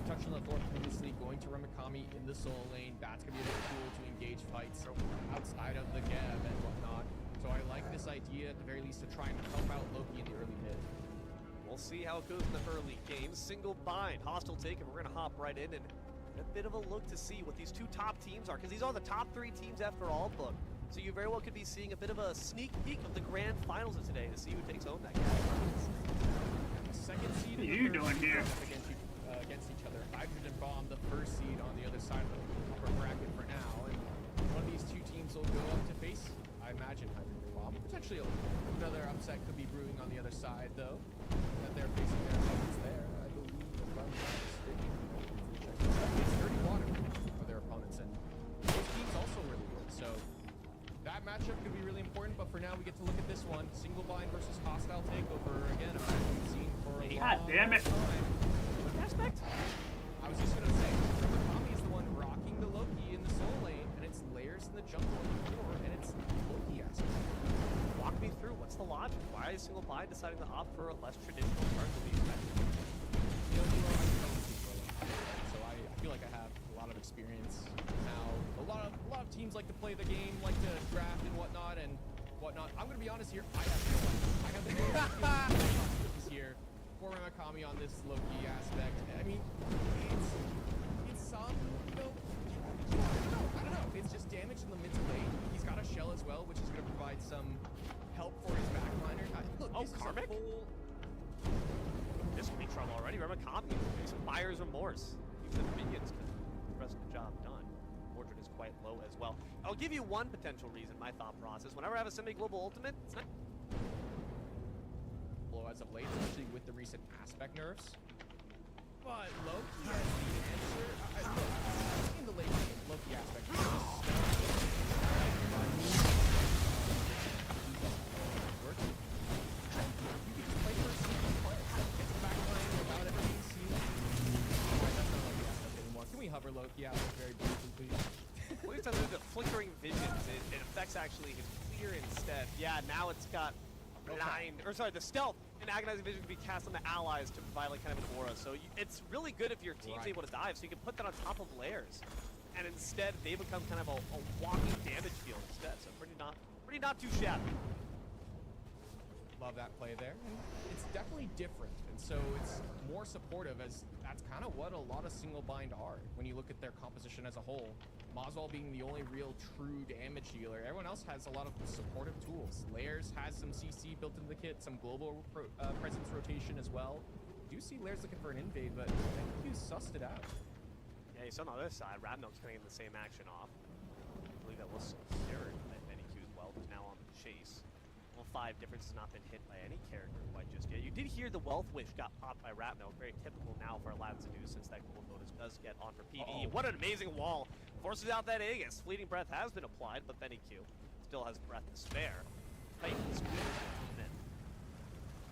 touched on the Thor previously, going to Ramikami in the solo lane. That's going to be a good tool to engage fights outside of the Geb and whatnot. So I like this idea, at the very least, to try and help out Loki in the early mid. We'll see how it goes in the early games. Single bind, Hostile Takeover. We're going to hop right in and a bit of a look to see what these 2 top teams are, because these are the top 3 teams after all, book. So you very well could be seeing a bit of a sneak peek of the grand finals of today to see who takes home that game. Second seed. What are you doing here? Against each other. Hydrogen Bomb, the first seed on the other side of the upper bracket for now, and one of these 2 teams will go up to face, I imagine, Hydrogen Bomb. Potentially another upset could be brewing on the other side, though, that they're facing their opponents there. I believe the run is 31 for their opponents, and those teams also really good. So that matchup could be really important, but for now we get to look at this one. Single bind versus hostile takeover. Again, a match we've seen for a God long damn it. time. Aspect? I was just gonna say, Ramakami is the one rocking the Loki in the soul lane, and it's layers in the jungle in the core, and it's Loki aspect. Walk me through. What's the logic? Why is Single Bind deciding to opt for a less traditional card to lead? You know, I've been playing this for a long time, so I feel like I have a lot of experience now. A lot of teams like to play the game, like to draft and whatnot. I'm gonna be honest here. I have no idea. I have the this year for Ramakami on this Loki aspect. I mean, it's some, you know, I don't know. It's just damage in the mid to late. He's got a shell as well, which is gonna provide some help for his backliner. Look, Oh, this is a Karmic? full. This could be trouble already. Ramakami, some buyer's remorse. Even the minions can press the job done. Mordred is quite low as well. I'll give you one potential reason, my thought process. Whenever I have a semi-global ultimate, it's not... Blow as of late, especially with the recent aspect nerfs. But Loki has the answer. In the late game, Loki aspect. Working. You can just play for a single player. Get the back line without ever being seen. Alright, that's not Loki aspect anymore. Can we hover Loki aspect very briefly, please? What he's done with the flickering visions, it affects actually his clear instead. Yeah, now it's got blind, or sorry, the stealth and agonizing vision can be cast on the allies to provide like kind of an aura. So it's really good if your team's able to dive, so you can put that on top of layers. And instead, they become kind of a walking damage field instead. So pretty not too shabby. Love that play there. And it's definitely different, and so it's more supportive, as that's kind of what a lot of single bind are when you look at their composition as a whole. Moswell being the only real true damage dealer. Everyone else has a lot of supportive tools. Layers has some CC built into the kit, some global presence rotation as well. You do see Layers looking for an invade, but I think you sussed it out. Yeah, you saw on the other side, Radmilk's getting the same action off. I believe that was secured at NEQ as well, who's now on the chase. Well, 5 difference has not been hit by any character quite just yet. You did hear the Wealth Wish got popped by Ratmilk, very typical now for Aladdin's news since that gold bonus does get on for PvE. What an amazing wall! Forces out that Aegis. Fleeting Breath has been applied, but NEQ still has breath to spare. Fight is good.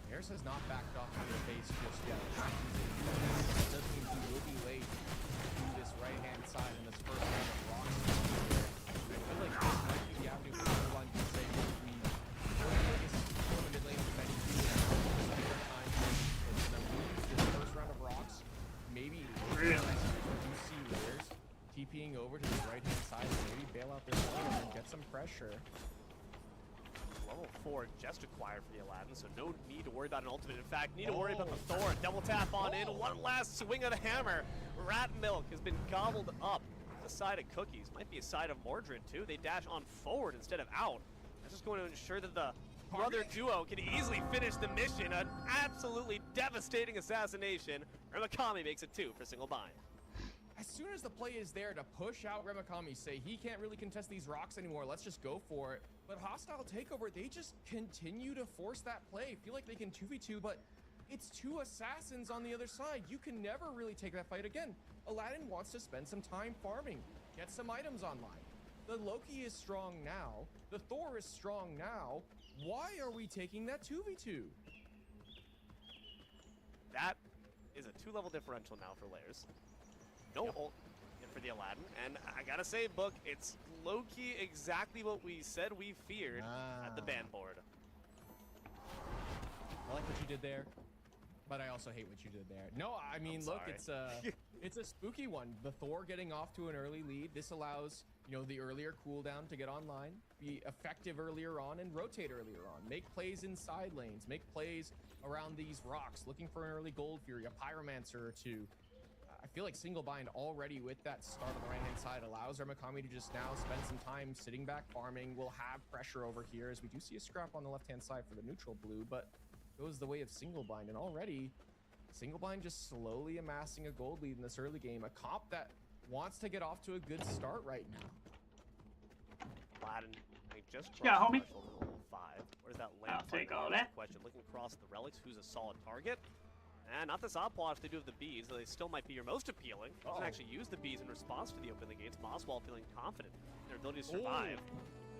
Harris has not backed off to the base just yet. It does mean he will be late to this right-hand side in this first round of rocks. I feel like this might be the avenue for everyone to say we go to Vegas, go to mid lane with many people, and some time it's going to lose this first round of rocks. Maybe Really? you see Layers TPing over to the right-hand side and maybe bail out their lane and get some pressure. Level 4 just acquired for the Aladdin, so no need to worry about an ultimate. In fact, need to worry about the Thor. Double tap on in. One last swing of the hammer. Ratmilk has been gobbled up. The side of Cookies. Might be a side of Mordred, too. They dash on forward instead of out. That's just going to ensure that the brother duo can easily finish the mission. An absolutely devastating assassination. Ramakami makes it 2 for single bind. As soon as the play is there to push out Ramakami, say he can't really contest these rocks anymore, let's just go for it. But Hostile Takeover, they just continue to force that play. Feel like they can 2v2, but it's 2 assassins on the other side. You can never really take that fight again. Aladdin wants to spend some time farming, get some items online. The Loki is strong now. The Thor is strong now. Why are we taking that 2v2? That is a 2-level differential now for Layers. No ult for the Aladdin, and I gotta say, Book, it's low-key exactly what we said we feared at the ban board. I like what you did there, but I also hate what you did there. No, I mean, look, it's a spooky one. The Thor getting off to an early lead. This allows, you know, the earlier cooldown to get online, be effective earlier on, and rotate earlier on. Make plays in side lanes, make plays around these rocks, looking for an early Gold Fury, a Pyromancer or 2. I feel like single bind already with that start on the right-hand side allows Ramakami to just now spend some time sitting back farming. We'll have pressure over here as we do see a scrap on the left-hand side for the neutral blue, but goes the way of single bind. And already, single bind just slowly amassing a gold lead in this early game. A comp that wants to get off to a good start right now. Aladdin, I just Yeah, crossed homie. the threshold to level 5. Where does that land? I'll take all That's that. the question. Looking across the relics, who's a solid target? And not this op watch they do have the bees, though they still might be your most appealing. You can Uh-oh. actually actually use the bees in response to the open the gates. Moswell feeling confident in their ability to survive. But Aladdin,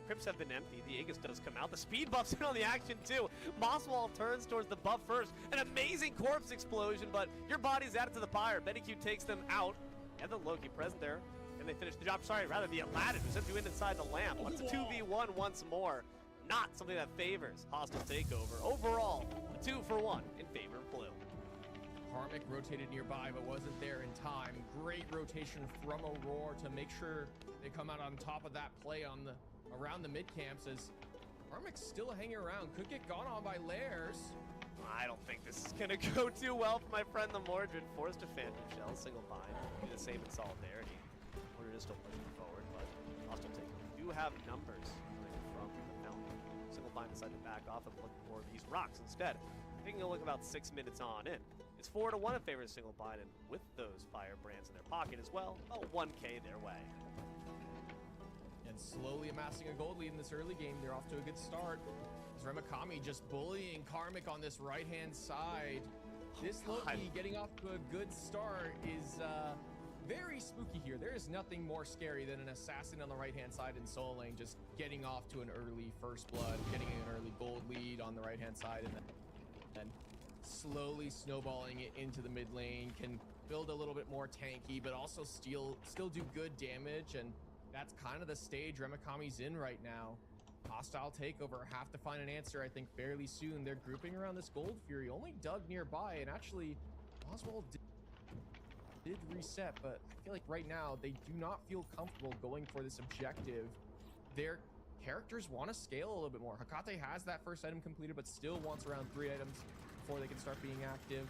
Crypts have been empty. The Aegis does come out. The speed buff's in on the action too. Mosswall turns towards the buff first. An amazing corpse explosion, but your body's added to the pyre. Benny-Q takes them out. And the Loki present there. And they finish the job. Sorry, rather the Aladdin who sent you in inside the lamp. But it's a 2v1 once more. Not something that favors hostile takeover. Overall, a 2-for-1 in favor of blue. Karmic rotated nearby but wasn't there in time. Great rotation from Aurora to make sure they come out on top of that play on the around the mid camps as Karmic's still hanging around. Could get gone on by Lairs. I don't think this is gonna go too well for my friend the Mordred. Forced to Phantom Shell, single bind. Do the same in solidarity. Mordred is still pushing forward, but hostile takeover. Do have numbers from the fountain. Single bind decided to back off and look for these rocks instead. Taking a look about 6 minutes on in. It's 4-1 in favor of single bind, and with those firebrands in their pocket as well, about 1K their way. And slowly amassing a gold lead in this early game. They're off to a good start. As Remakami just bullying Karmic on this right-hand side. This Loki getting off to a good start is very spooky here. There is nothing more scary than an assassin on the right-hand side in solo lane just getting off to an early first blood, getting an early gold lead on the right-hand side, and then slowly snowballing it into the mid lane. Can build a little bit more tanky, but also still do good damage, and that's kind of the stage Remakami's in right now. Hostile takeover, have to find an answer, I think, fairly soon. They're grouping around this Gold Fury, only dug nearby, and actually, Oswald did reset, but I feel like right now, they do not feel comfortable going for this objective. Their characters want to scale a little bit more. Hakate has that first item completed, but still wants around 3 items before they can start being active.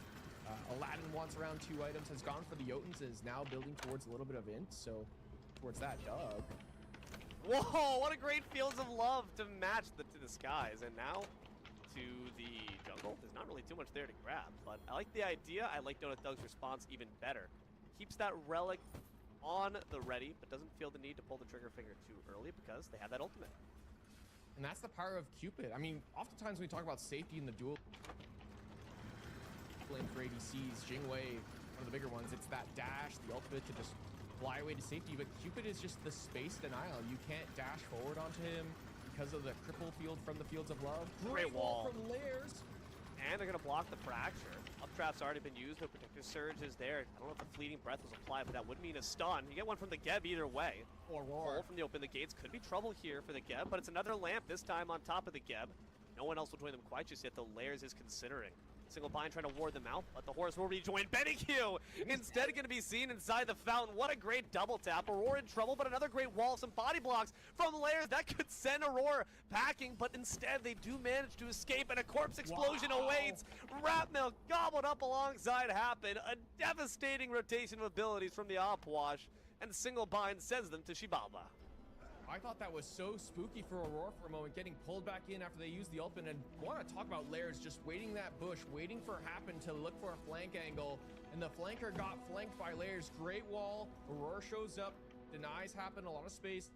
Aladdin wants around 2 items, has gone for the Jotuns, and is now building towards a little bit of int, so towards that Doug. Whoa, what a great Fields of Love to match to the skies. And now to the jungle. There's not really too much there to grab, but I like the idea. I like Donut Doug's response even better. Keeps that relic on the ready, but doesn't feel the need to pull the trigger finger too early because they have that ultimate. And that's the power of Cupid. I mean, oftentimes when we talk about safety in the duel lane for ADCs, Jingwei, one of the bigger ones, it's that dash, the ultimate to just fly away to safety, but Cupid is just the space denial. You can't dash forward onto him because of the cripple field from the Fields of Love. Great wall from Lairs. And they're gonna block the fracture. Updraft's already been used, the Protector Surge is there. I don't know if the Fleeting Breath was applied, but that would mean a stun. You get one from the Geb either way. Or Roar. Pull from the open, the gates could be trouble here for the Geb, but it's another lamp, this time on top of the Geb. No one else will join them quite just yet, though Lairs is considering. Single bind trying to ward them out, but the horse will rejoin. Benny-Q instead going to be seen inside the fountain. What a great double tap. Aurora in trouble, but another great wall, some body blocks from Lairs. That could send Aurora packing, but instead they do manage to escape, and a corpse explosion awaits. Rat Milk gobbled up alongside Happen. A devastating rotation of abilities from the Opwash, and single bind sends them to Shibaba. I thought that was so spooky for Aurora for a moment, getting pulled back in after they used the ultimate, and want to talk about Lairs just waiting that bush, waiting for Happen to look for a flank angle, and the flanker got flanked by Lairs. Great wall, Aurora shows up, denies Happen a lot of space,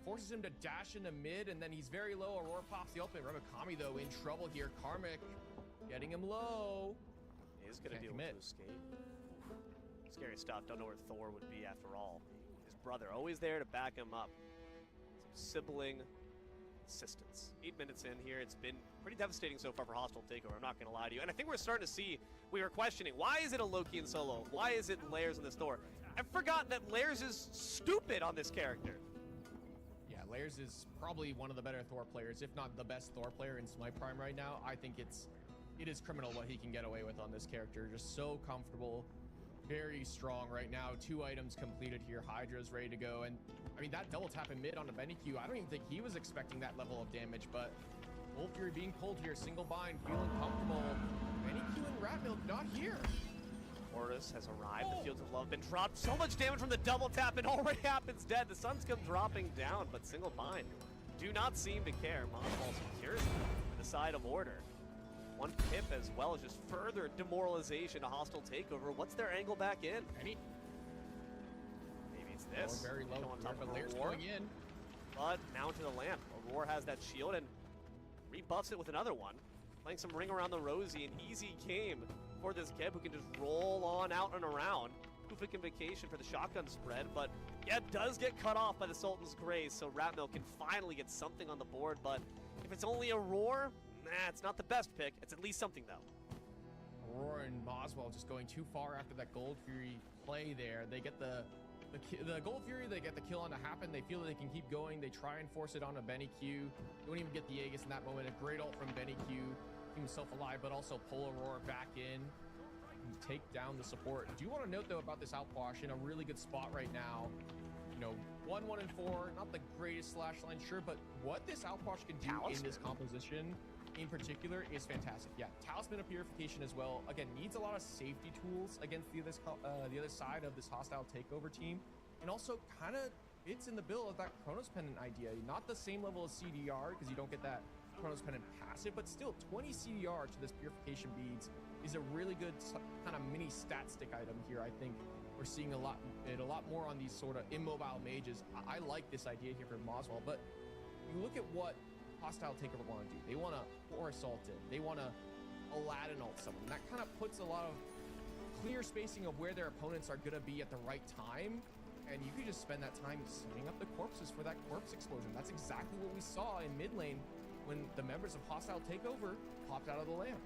forces him to dash into mid, and then he's very low. Aurora pops the ultimate. Remakami, though, in trouble here. Karmic getting him low. He's going to deal with the escape. Scary stuff. Don't know where Thor would be after all. His brother, always there to back him up. Sibling assistance. 8 minutes in here. It's been pretty devastating so far for Hostile Takeover. I'm not going to lie to you. And I think we're starting to see, we were questioning, why is it a Loki in solo? Why is it Lairs in this Thor? I've forgotten that Lairs is stupid on this character. Yeah, Lairs is probably one of the better Thor players, if not the best Thor player in Smite Prime right now. I think it is criminal what he can get away with on this character. Just so comfortable. Very strong right now. 2 items completed here. Hydra's ready to go. And I mean, that double tap in mid onto Benny-Q, I don't even think he was expecting that level of damage, but Wolf Fury being pulled here, single bind, feeling comfortable. Benny-Q and Rat Milk not here. Horus has arrived. The Fields of Love been dropped. So much damage from the double tap, and already Happens dead. The sun's come dropping down, but single bind do not seem to care. Mothball secures them to the side of order. 1 pip as well as just further demoralization, a hostile takeover. What's their angle back in? Maybe it's this. Very low, on top of Lairs Aurora. going in. But now to the lamp. Aurora has that shield and rebuffs it with another one. Playing some ring around the Rosie, an easy game for this Geb who can just roll on out and around. Ufik Invocation for the shotgun spread, but Yeah, it does get cut off by the Sultan's Grace, so Ratmill can finally get something on the board, but if it's only a Roar, nah, it's not the best pick. It's at least something, though. Aurora and Moswell just going too far after that Gold Fury play there. They get the Gold Fury, they get the kill on to happen. They feel that they can keep going. They try and force it on a Benny Q. Don't even get the Aegis in that moment. A great ult from Benny Q. Keep himself alive, but also pull Aurora back in and take down the support. I do want to note, though, about this Outwash in a really good spot right now. You know, 1, 1, and 4, not the greatest slash line, sure, but what this Outwash can do in this composition in particular is fantastic. Yeah, Talisman of Purification as well. Again, needs a lot of safety tools against the other side of this hostile takeover team, and also kind of fits in the bill of that Chronos Pendant idea. Not the same level as CDR because you don't get that Chronos Pendant passive, but still 20 CDR to this Purification Beads is a really good kind of mini stat stick item here. I think we're seeing a lot more on these sort of immobile mages. I like this idea here for Moswell, but you look at what hostile takeover want to do. They want to Force ult it. They want to Aladdin ult someone. That kind of puts a lot of clear spacing of where their opponents are going to be at the right time, and you could just spend that time setting up the corpses for that corpse explosion. That's exactly what we saw in mid lane when the members of hostile takeover popped out of the lamp.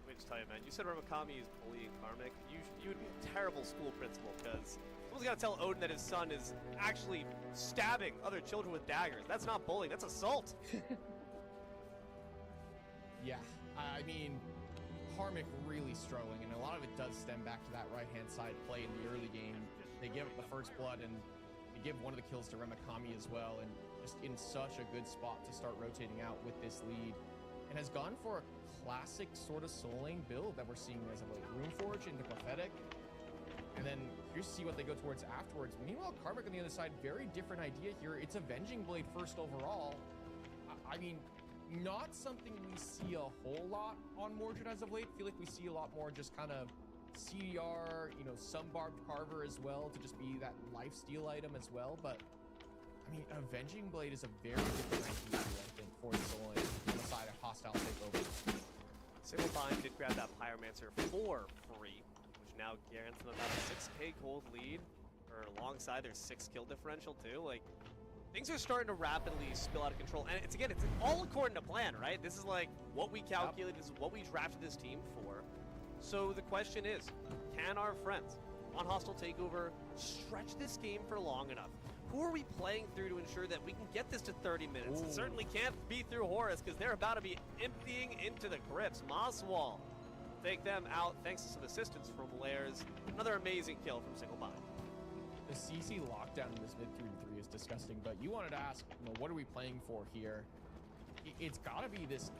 Let me just tell you, man, you said Ramakami is bullying Karmic. You would be a terrible school principal, because someone's got to tell Odin that his son is actually stabbing other children with daggers. That's not bullying, that's assault. Yeah, I mean, Karmic really struggling, and a lot of it does stem back to that right-hand side play in the early game. They give up the first blood, and they give one of the kills to Ramakami as well, and just in such a good spot to start rotating out with this lead, and has gone for a classic sort of soul lane build that we're seeing as of late. Runeforge into Prophetic, and then here's to see what they go towards afterwards. Meanwhile, Karmic on the other side, very different idea here. It's Avenging Blade first overall. I mean, not something we see a whole lot on Mordred as of late. I feel like we see a lot more just kind of CDR, you know, some Barbed Carver as well to just be that lifesteal item as well. But, I mean, Avenging Blade is a very different idea, I think, for the soul lane on the side of hostile takeover. Single Bind did grab that Pyromancer for free, which now guarantees them about a 6k gold lead, or alongside their 6 kill differential too. Like, things are starting to rapidly spill out of control, and it's all according to plan, right? This is like what we calculated, this is what we drafted this team for. So the question is, can our friends on Hostile Takeover stretch this game for long enough? Who are we playing through to ensure that we can get this to 30 minutes? It certainly can't be through Horus, because they're about to be emptying into the crypts. Moswell take them out thanks to some assistance from Lairs. Another amazing kill from Single Bind. The CC lockdown in this mid 3-3 is disgusting, but you wanted to ask, you know, what are we playing for here? It's got to be this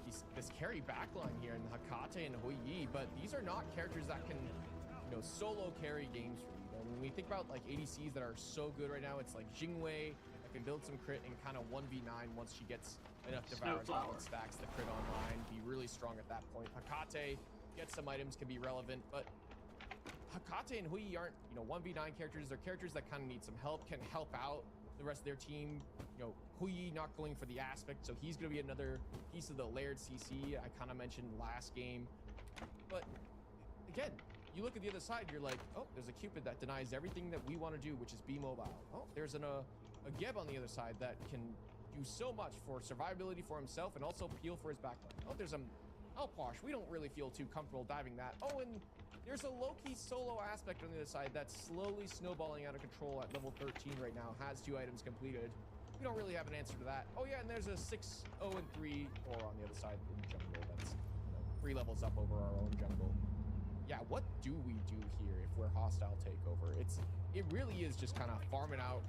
carry backline here in Hakate and Hui Yi, but these are not characters that can, you know, solo carry games for you. When we think about like ADCs that are so good right now, it's like Jingwei that can build some crit and kind of 1v9 once she gets enough Devour's and stacks the crit online, be really strong at that point. Hakate gets some items, can be relevant, but Hakate and Hui aren't, you know, 1v9 characters. They're characters that kind of need some help, can help out the rest of their team. You know, Hui not going for the aspect, so he's going to be another piece of the layered CC I kind of mentioned last game. But again, you look at the other side, you're like, oh, there's a Cupid that denies everything that we want to do, which is be mobile. Oh, there's a Geb on the other side that can do so much for survivability for himself and also peel for his backline. Oh, there's a Outwash. We don't really feel too comfortable diving that. Oh, and there's a low-key solo aspect on the other side that's slowly snowballing out of control at level 13 right now, has 2 items completed. We don't really have an answer to that. Oh yeah, and there's a 6-0-3 or on the other side in jungle that's, you know, 3 levels up over our own jungle. Yeah, what do we do here if we're hostile takeover? It really is just kind of farming out,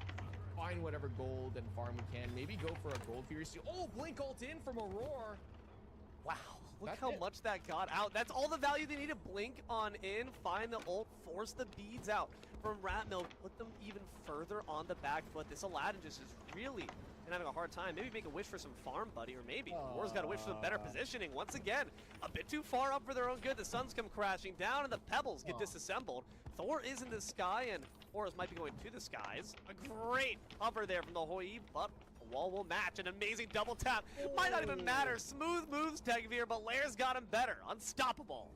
find whatever gold and farm we can. Maybe go for a gold Fury Seal. Oh, blink ult in from Aurora. Wow, look how much that got out. That's all the value they need to blink on in, find the ult, force the beads out from Ratmill, put them even further on the back foot. This Aladdin just is really having a hard time. Maybe make a wish for some farm, buddy, or maybe War's got to wish for some better positioning. Once again, a bit too far up for their own good. The suns come crashing down, and the pebbles get disassembled. Thor is in the sky, and Horus might be going to the skies. A great hover there from the Hoi, but a wall will match. An amazing double tap. Might not even matter. Smooth moves, Tegvir, but Lairs got him better. Unstoppable.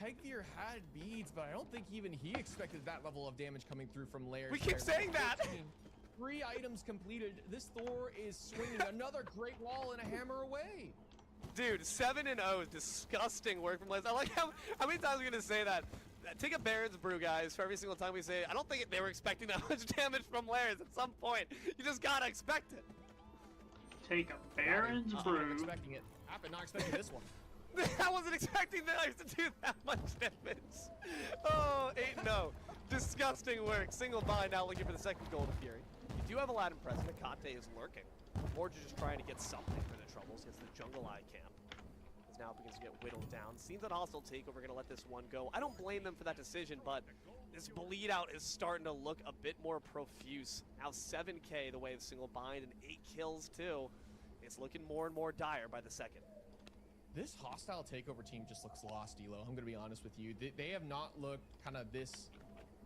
Tegvir had beads, but I don't think even he expected that level of damage coming through from Lairs. We keep saying that! 3 items completed. This Thor is swinging another great wall and a hammer away. Dude, 7-0 is disgusting work from Lairs. I like how many times we're gonna say that. Take a Baron's Brew, guys, for every single time we say it. I don't think they were expecting that much damage from Lairs at some point. You just gotta expect it. Take a Baron's I'm Brew. expecting it. I'm not expecting this one. I wasn't expecting the Lairs to do that much damage. Oh, 8-0. Disgusting work. Single bind now looking for the second Golden Fury. You do have Aladdin present. Akate is lurking. Forge is just trying to get something for the troubles. Gets the Jungle Eye camp. Is now begins to get whittled down. Seems that Hostile Takeover going to let this one go. I don't blame them for that decision, but this bleed out is starting to look a bit more profuse. Now 7K the way of single bind and 8 kills too. It's looking more and more dire by the second. This Hostile Takeover team just looks lost, Elo. I'm going to be honest with you. They have not looked kind of this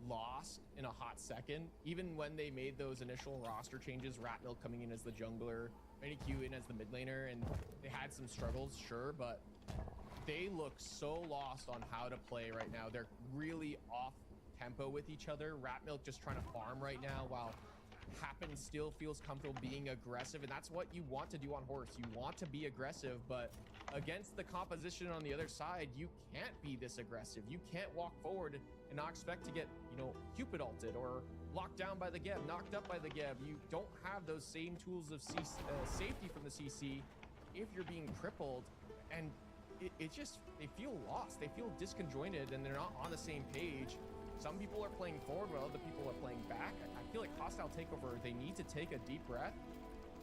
lost in a hot second. Even when they made those initial roster changes, Ratmilk coming in as the jungler, Q in as the mid laner, and they had some struggles, sure, but they look so lost on how to play right now. They're really off tempo with each other. Ratmilk just trying to farm right now while Happen still feels comfortable being aggressive, and that's what you want to do on Horse. You want to be aggressive, but against the composition on the other side, you can't be this aggressive. You can't walk forward and not expect to get, you know, Cupid ulted or locked down by the Geb, knocked up by the Geb. You don't have those same tools of safety from the CC if you're being crippled, and it just, they feel lost. They feel disconjointed, and they're not on the same page. Some people are playing forward while other people are playing back. I feel like Hostile Takeover, they need to take a deep breath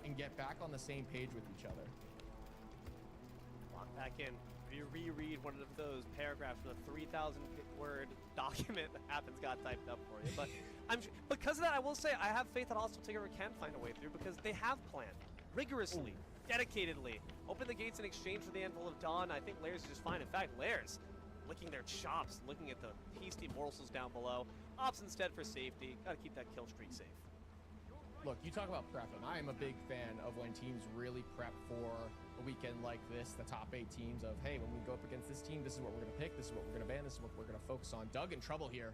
and get back on the same page with each other. Lock back in. You reread one of those paragraphs from the 3,000-word document that Happens got typed up for you. But because of that, I will say I have faith that Hostile Takeover can find a way through because they have planned rigorously, dedicatedly. Open the gates in exchange for the Anvil of Dawn. I think Lairs is just fine. In fact, Lairs licking their chops, looking at the pasty morsels down below. Opts instead for safety. Gotta keep that kill streak safe. Look, you talk about prepping. I am a big fan of when teams really prep for a weekend like this, the top 8 teams of, hey, when we go up against this team, this is what we're gonna pick, this is what we're gonna ban, this is what we're gonna focus on. Doug in trouble here.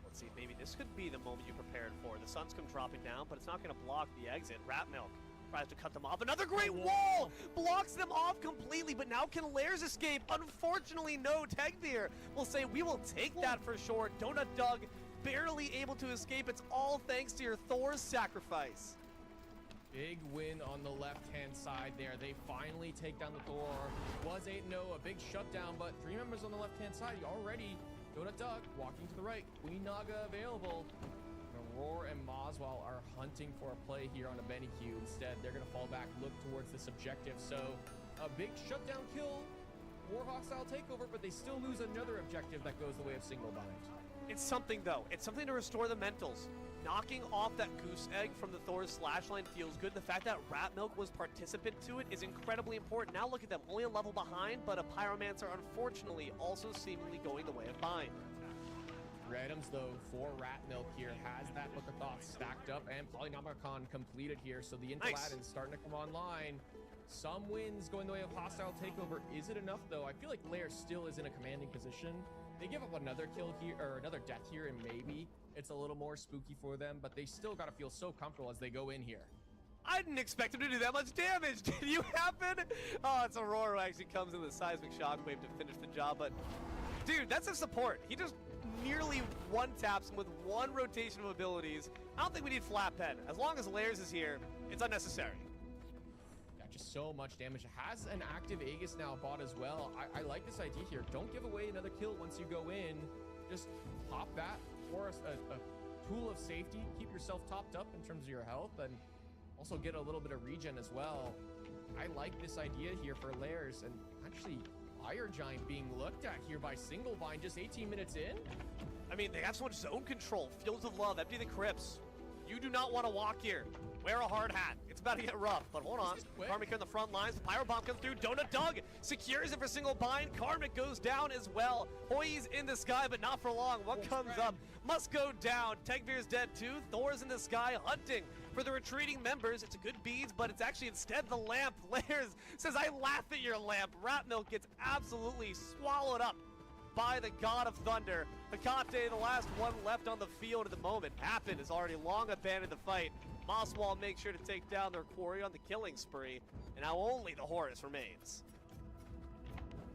Let's see, maybe this could be the moment you prepared for. The sun's come dropping down, but it's not gonna block the exit. Ratmilk tries to cut them off. Another great wall! Blocks them off completely, but now can Lairs escape? Unfortunately, no. Tegvir will say, we will take that for sure. Donut Doug barely able to escape. It's all thanks to your Thor's sacrifice. Big win on the left-hand side there. They finally take down the Thor. Was 8-0, a big shutdown, but 3 members on the left-hand side already. Donut Doug walking to the right. Queen Naga available. Roar and Moswell are hunting for a play here on a Benny Q. Instead, they're going to fall back, look towards this objective. So a big shutdown kill for Hostile Takeover, but they still lose another objective that goes the way of single bind. It's something, though. It's something to restore the mentals. Knocking off that goose egg from the Thor's slash line feels good. The fact that Ratmilk was participant to it is incredibly important. Now look at them, only a level behind, but a Pyromancer unfortunately also seemingly going the way of bind. Items though for Ratmilk here has that Book of Thoughts stacked up and Polynomicon completed here, so the Aladdin's starting to come online. Some wins going the way of Hostile Takeover. Is it enough though? I feel like Lairs still is in a commanding position. They give up another kill here, or another death here, and maybe it's a little more spooky for them, but they still gotta feel so comfortable as they go in here. I didn't expect him to do that much damage. Did you happen? Oh, it's Aurora who actually comes in the seismic shockwave to finish the job, but dude, that's a support. He just nearly one-taps him with one rotation of abilities. I don't think we need Flatpen. As long as Lairs is here, it's unnecessary. Yeah, just so much damage. It has an active Aegis now bought as well. I like this idea here. Don't give away another kill once you go in. Just pop that for a tool of safety. Keep yourself topped up in terms of your health, and also get a little bit of regen as well. I like this idea here for Lairs, and actually Fire Giant being looked at here by Single Bind just 18 minutes in. I mean, they have so much zone control. Fields of Love, empty the crypts. You do not want to walk here. Wear a hard hat. It's about to get rough, but hold on. Karmic in the front lines. The Pyro Bomb comes through. Donut Doug secures it for Single Bind. Karmic goes down as well. Hoi's in the sky, but not for long. What comes up must go down. Tegvir's dead too. Thor's in the sky hunting for the retreating members. It's a good beads, but it's actually instead the lamp. Lairs says, I laugh at your lamp. Ratmilk gets absolutely swallowed up by the God of Thunder. Hecate, the last one left on the field at the moment. Happen has already long abandoned the fight. Mosswall makes sure to take down their quarry on the killing spree, and now only the Horus remains.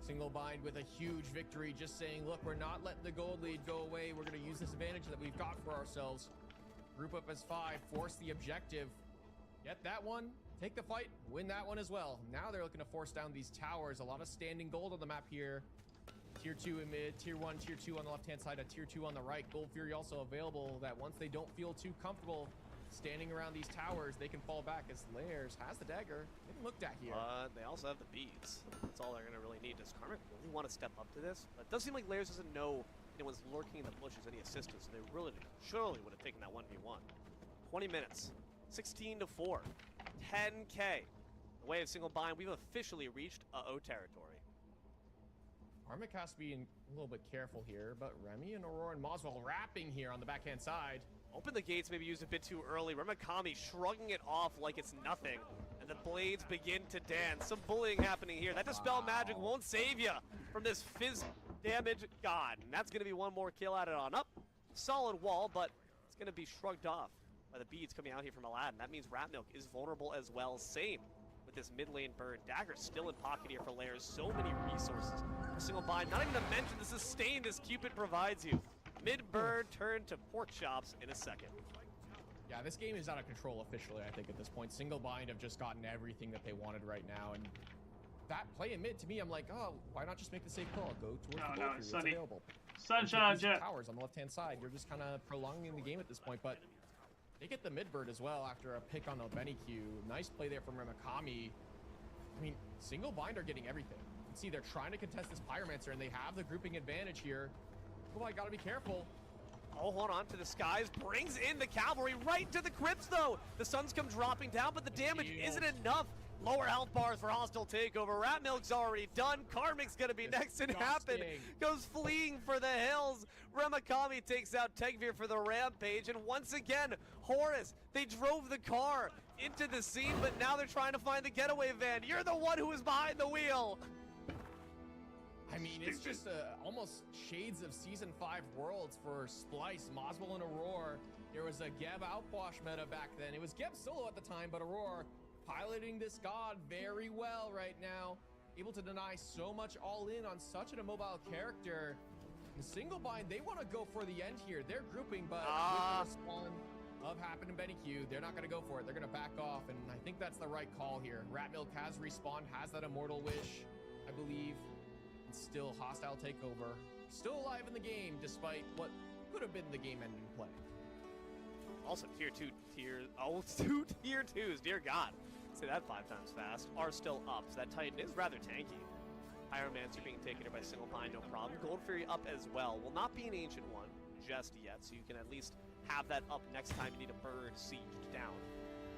Single bind with a huge victory, just saying, look, we're not letting the gold lead go away. We're going to use this advantage that we've got for ourselves. Group up as 5, force the objective. Get that one, take the fight, win that one as well. Now they're looking to force down these towers. A lot of standing gold on the map here. Tier 2 in mid, Tier 1, Tier 2 on the left-hand side, a Tier 2 on the right. Gold Fury also available that once they don't feel too comfortable standing around these towers, they can fall back as Lairs has the dagger. Getting looked at here. They also have the beads. That's all they're going to really need. Does Karmic really want to step up to this? It does seem like Lairs doesn't know anyone's lurking in the bushes, any assistance, so they really surely would have taken that 1v1. 20 minutes, 16 to 4, 10K. The way of single bind, we've officially reached uh-oh territory. Karmic has to be a little bit careful here, but Remy and Aurora and Moswell wrapping here on the backhand side. Open the gates, maybe used a bit too early. Remakami shrugging it off like it's nothing. And the blades begin to dance. Some bullying happening here. That Dispel Magic won't save you from this fizz damage. God, and that's going to be one more kill at it on up. Solid wall, but it's going to be shrugged off by the beads coming out here from Aladdin. That means Rat Milk is vulnerable as well. Same with this mid lane burn. Dagger's still in pocket here for Lairs. So many resources. A single bind, not even to mention the sustain this Cupid provides you. Mid-burn turn to pork chops in a second. Yeah, this game is out of control officially, I think, at this point. Single bind have just gotten everything that they wanted right now, and that play in mid, to me, I'm like, oh, why not just make the safe call? Go towards the gold it's available. Sunshine Jet. Towers on the left-hand side. You're just kind of prolonging the game at this point, but they get the mid-bird as well after a pick on the Benny Q. Nice play there from Remakami. I mean, single bind are getting everything. You can see they're trying to contest this Pyromancer, and they have the grouping advantage here. Oh, I gotta be careful. Oh, hold on to the skies. Brings in the cavalry right to the crypts, though. The suns come dropping down, but the damage isn't enough. Lower health bars for hostile takeover. Rat Milk's already done. Karmic's gonna be next, and Happen goes fleeing for the hills. Remakami takes out Tegvir for the rampage, and once again, Horus, they drove the car into the scene, but now they're trying to find the getaway van. You're the one who is behind the wheel. I mean, it's just almost shades of Season 5 Worlds for Splice, Moswell, and Aurora. There was a Geb outwash meta back then. It was Geb solo at the time, but Aurora piloting this god very well right now. Able to deny so much all in on such an immobile character. In single bind, they want to go for the end here. They're grouping, but with the respawn of Happen and Benny Q, they're not going to go for it. They're going to back off, and I think that's the right call here. Rat Milk has respawned, has that Immortal Wish, I believe. Still hostile takeover, still alive in the game despite what could have been the game-ending play. Also, two tier 2s, dear God, say that 5 times fast, are still up, so that Titan is rather tanky. Pyromancer being taken here by single bind, no problem. Gold Fury up as well. Will not be an ancient one just yet, so you can at least have that up next time you need a bird sieged down.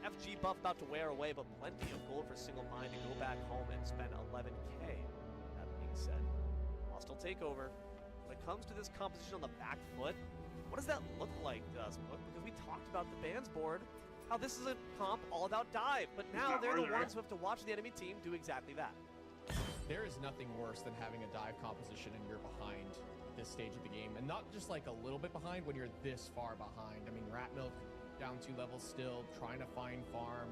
FG buff about to wear away, but plenty of gold for single bind to go back home and spend 11K. Said. Hostile takeover. When it comes to this composition on the back foot, what does that look like to us? Because we talked about the bans board, how this is a comp all about dive, but now they're the ones who have to watch the enemy team do exactly that. There is nothing worse than having a dive composition and you're behind at this stage of the game, and not just like a little bit behind when you're this far behind. I mean, Rat Milk down 2 levels still, trying to find farm.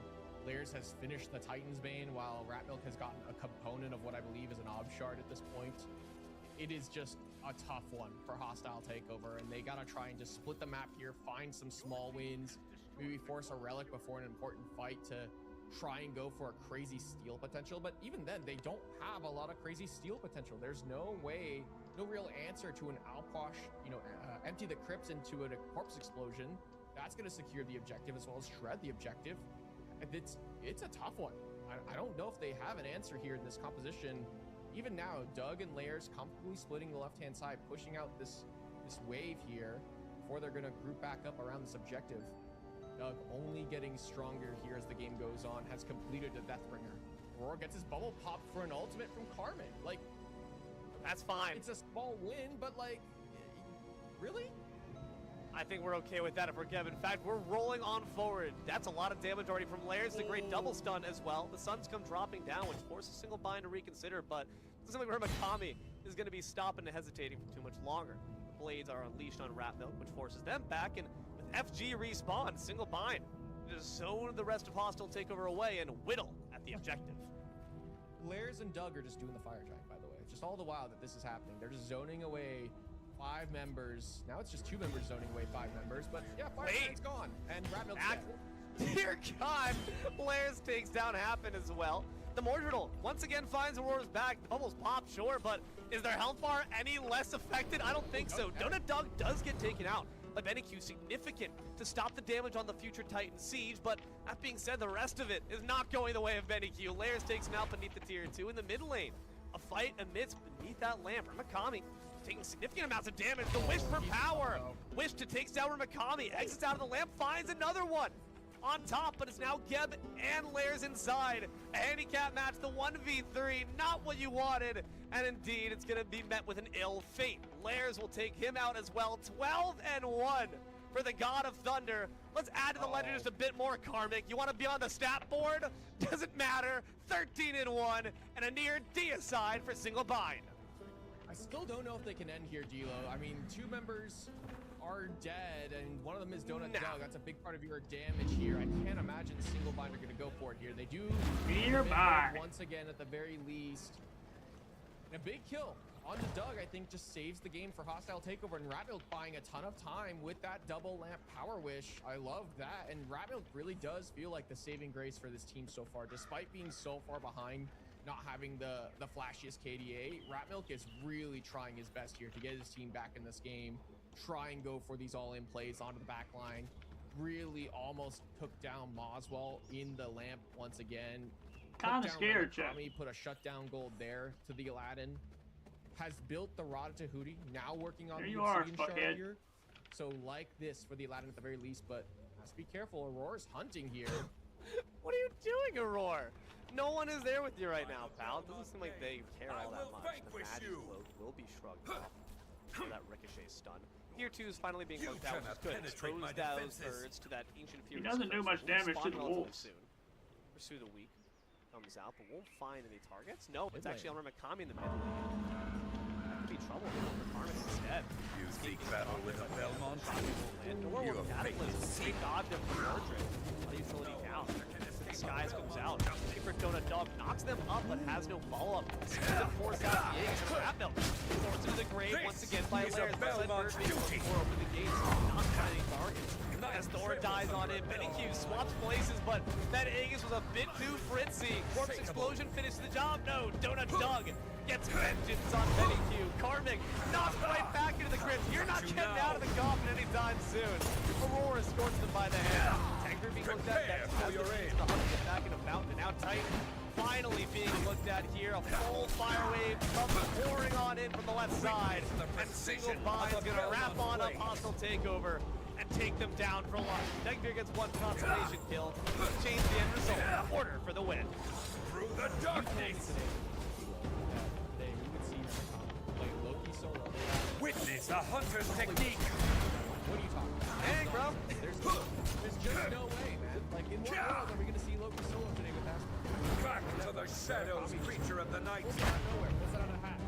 Lairs has finished the Titan's Bane, while Rat Milk has gotten a component of what I believe is an Ob Shard at this point. It is just a tough one for hostile takeover, and they gotta try and just split the map here, find some small wins, maybe force a relic before an important fight to try and go for a crazy steal potential. But even then, they don't have a lot of crazy steal potential. There's no way, no real answer to an Alposh, empty the crypts into a corpse explosion. That's gonna secure the objective as well as shred the objective. It's a tough one. I don't know if they have an answer here in this composition. Even now, Doug and Lairs comfortably splitting the left-hand side, pushing out this wave here before they're going to group back up around this objective. Doug only getting stronger here as the game goes on, has completed the Deathbringer. Aurora gets his bubble popped for an ultimate from Carmen. Like, that's fine. It's a small win, but like, really? I think we're okay with that if we're Geb. In fact, we're rolling on forward. That's a lot of damage already from Lairs. The great double stun as well. The suns come dropping down, which forces single bind to reconsider, but something like Remakami is going to be stopping and hesitating for too much longer. The blades are unleashed on Rat Milk, which forces them back, and with FG respawn, single bind, just zone the rest of hostile takeover away and whittle at the objective. Lairs and Doug are just doing the fire giant, by the way. Just all the while that this is happening, they're just zoning away 5 members. Now it's just 2 members zoning away 5 members, but yeah, fire giant's gone, and Rat Milk's dead. Dear God, Lairs takes down Happen as well. The Mordriddle once again finds Aurora's back. The bubbles pop, sure, but is their health bar any less affected? I don't think so. Donut Dog does get taken out by Benneq, significant to stop the damage on the future Titan Siege, but that being said, the rest of it is not going the way of Benneq. Lairs takes him out beneath the tier 2 in the mid lane. A fight amidst beneath that lamp. Ramakami taking significant amounts of damage. The wish for power. Wish to takes down Ramakami, exits out of the lamp, finds another one on top, but it's now Geb and Lairs inside. A handicap match, the 1v3, not what you wanted, and indeed it's gonna be met with an ill fate. Lairs will take him out as well. 12-1 for the God of Thunder. Let's add to the ledger just a bit more karmic. You want to be on the stat board? Doesn't matter. 13-1 and a near deicide for single bind. I still don't know if they can end here, D'Lo. I mean, 2 members are dead, and one of them is Donut Dog. That's a big part of your damage here. I can't imagine single bind are going to go for it here. They do nearby once again at the very least. And a big kill on the Doug, I think, just saves the game for hostile takeover, and Rat Milk buying a ton of time with that double lamp power wish. I love that, and Rat Milk really does feel like the saving grace for this team so far, despite being so far behind, not having the flashiest KDA. Rat Milk is really trying his best here to get his team back in this game, try and go for these all-in plays onto the back line. Really almost took down Moswell in the lamp once again. Kind of scared, Jeff. Put a shutdown gold there to the Aladdin. Has built the Ratatouille, now working on the Obsidian Shard here. So like this for the Aladdin at the very least, but has to be careful. Aurora's hunting here. What are you doing, Aurora? No one is there with you right now, pal. It doesn't seem like they care all that much. The magic cloak will be shrugged off for that ricochet stun. Tier 2 is finally being looked at, which is good. Expose those birds to that ancient fury. He doesn't do much damage to the wolves. Soon. Pursue the weak. Comes out, but won't find any targets. No, it's actually on Ramakami in the middle. That could be trouble for Karmic instead. You seek battle with a Belmont? You are Catalyst. They dodged him from Mordred. Utility down. Skies comes out. For Donut Dog knocks them up, but has no follow-up. The force out the eggs. Rat Milk forced into the grave once again by Lairs. Belmont's duty. Open the gates, not finding any targets. As Thor dies on him, Benneq swaps places, but that Aegis was a bit too fritzy. Corpse explosion finished the job. No, Donut Dog gets vengeance on Benneq. Karmic knocks right back into the grip. You're not getting out of the coffin anytime soon. Aurora escorts them by the hand. Tanker being looked at. That's the hunt to get back in a fountain. Now Titan finally being looked at here. A full fire wave comes pouring on in from the left side. And single bind is going to wrap on up hostile takeover and take them down for lunch. Degbeer gets 1 consolation kill. Change the end result. Order for the win. Through the darkness! Today we would see play Loki solo. Witness a hunter's technique! What are you talking about? Hey, bro! There's just no way, man. Like, in what world are we going to see Loki solo today with Asper? Back to the shadows, creature of the night! What's out of nowhere? What's out of the hat?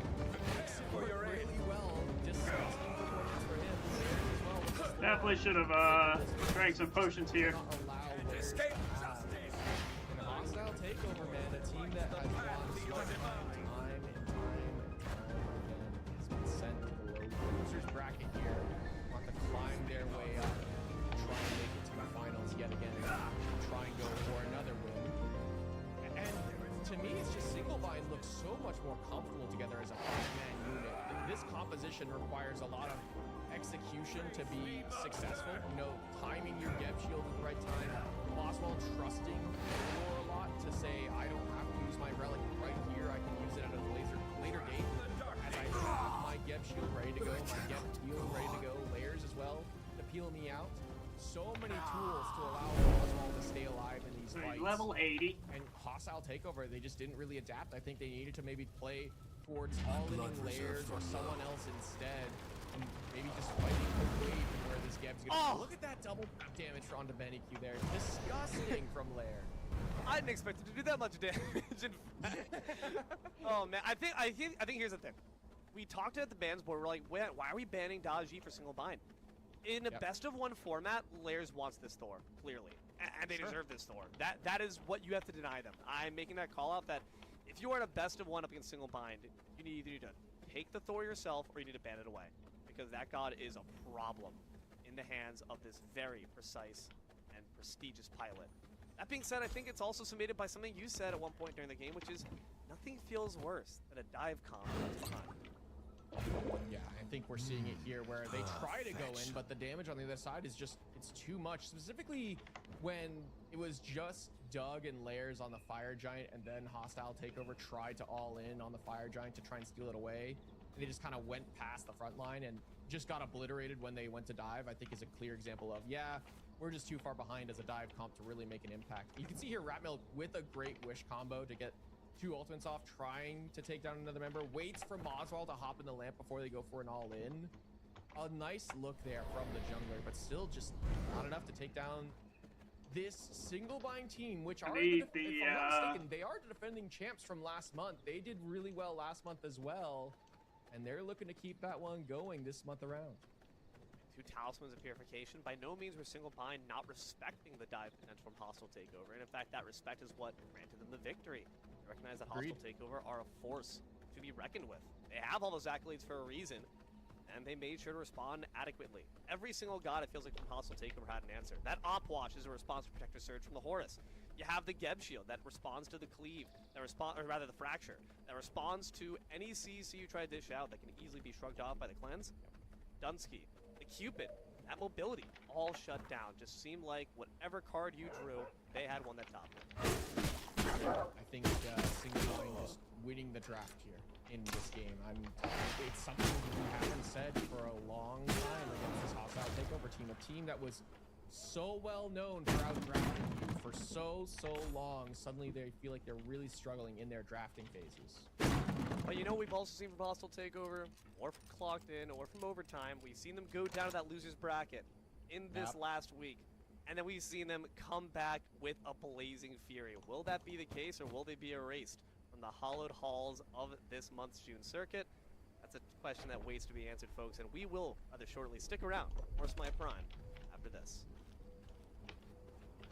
For your aid. Really well. Just 16 points for him. As well. Definitely should have drank some potions here. Escape justice! In a hostile takeover, man, a team that has gone so much time and again has been sent to the losers bracket here. Want to climb their way up, try and make it to the finals yet again, try and go for another win. And to me, it's just single bind looks so much more comfortable together as a 5-man unit. This composition requires a lot of execution to be successful. You know, timing your Geb shield at the right time. Boswell trusting for a lot to say, I don't have to use my relic right here. I can use it at a later date. As I have my Geb shield ready to go, my Geb heal ready to go, Lairs as well to peel me out. So many tools to allow Boswell to stay alive in these fights. Level 80. And hostile takeover, they just didn't really adapt. I think they needed to maybe play towards all-in Lairs or someone else instead. And maybe just fighting away from where this Geb's gonna look at that double damage onto Benneq there. Disgusting from Lair. I didn't expect it to do that much damage. Oh man, I think here's the thing. we talked at the bans board. We're like, why are we banning Daji for single bind? In a best of one format, Lairs wants this Thor, clearly. And they deserve this Thor. That is what you have to deny them. I'm making that call out that if you are in a best of one up against single bind, you need either to take the Thor yourself or you need to ban it away. Because that god is a problem in the hands of this very precise and prestigious pilot. That being said, I think it's also summated by something you said at one point during the game, which is nothing feels worse than a dive comp left behind. Yeah, I think we're seeing it here where they try to go in, but the damage on the other side is just, it's too much. Specifically when it was just Doug and Lairs on the Fire Giant, and then Hostile Takeover tried to all in on the Fire Giant to try and steal it away. And they just kind of went past the front line and just got obliterated when they went to dive. I think is a clear example of, yeah, we're just too far behind as a dive comp to really make an impact. You can see here Ratmilk with a great wish combo to get 2 ultimates off, trying to take down another member, waits for Moswell to hop in the lamp before they go for an all-in. A nice look there from the jungler, but still just not enough to take down this single bind team, which are, if I'm not mistaken, they are the defending champs from last month. They did really well last month as well, and they're looking to keep that one going this month around. 2 talismans of purification. By no means were single bind not respecting the dive potential from hostile takeover, and in fact that respect is what granted them the victory. They recognize that hostile takeover are a force to be reckoned with. They have all those accolades for a reason, and they made sure to respond adequately. Every single god, it feels like, from hostile takeover had an answer. That op wash is a response to Protector Surge from the Horus. You have the Geb shield that responds to the cleave, or rather the fracture, that responds to any CC you try to dish out that can easily be shrugged off by the cleanse. Dunsky, the Cupid, that mobility, all shut down. Just seemed like whatever card you drew, they had one that topped it. I think single bind is winning the draft here in this game. It's something we haven't said for a long time against this hostile takeover team, a team that was so well known for out-drafting you for so long. Suddenly they feel like they're really struggling in their drafting phases. But you know, we've also seen from hostile takeover, or from clocked in, or from overtime, we've seen them go down to that loser's bracket in this last week. And then we've seen them come back with a blazing fury. Will that be the case, or will they be erased from the hallowed halls of this month's June circuit? That's a question that waits to be answered, folks, and we will rather shortly stick around for Smite Prime after this.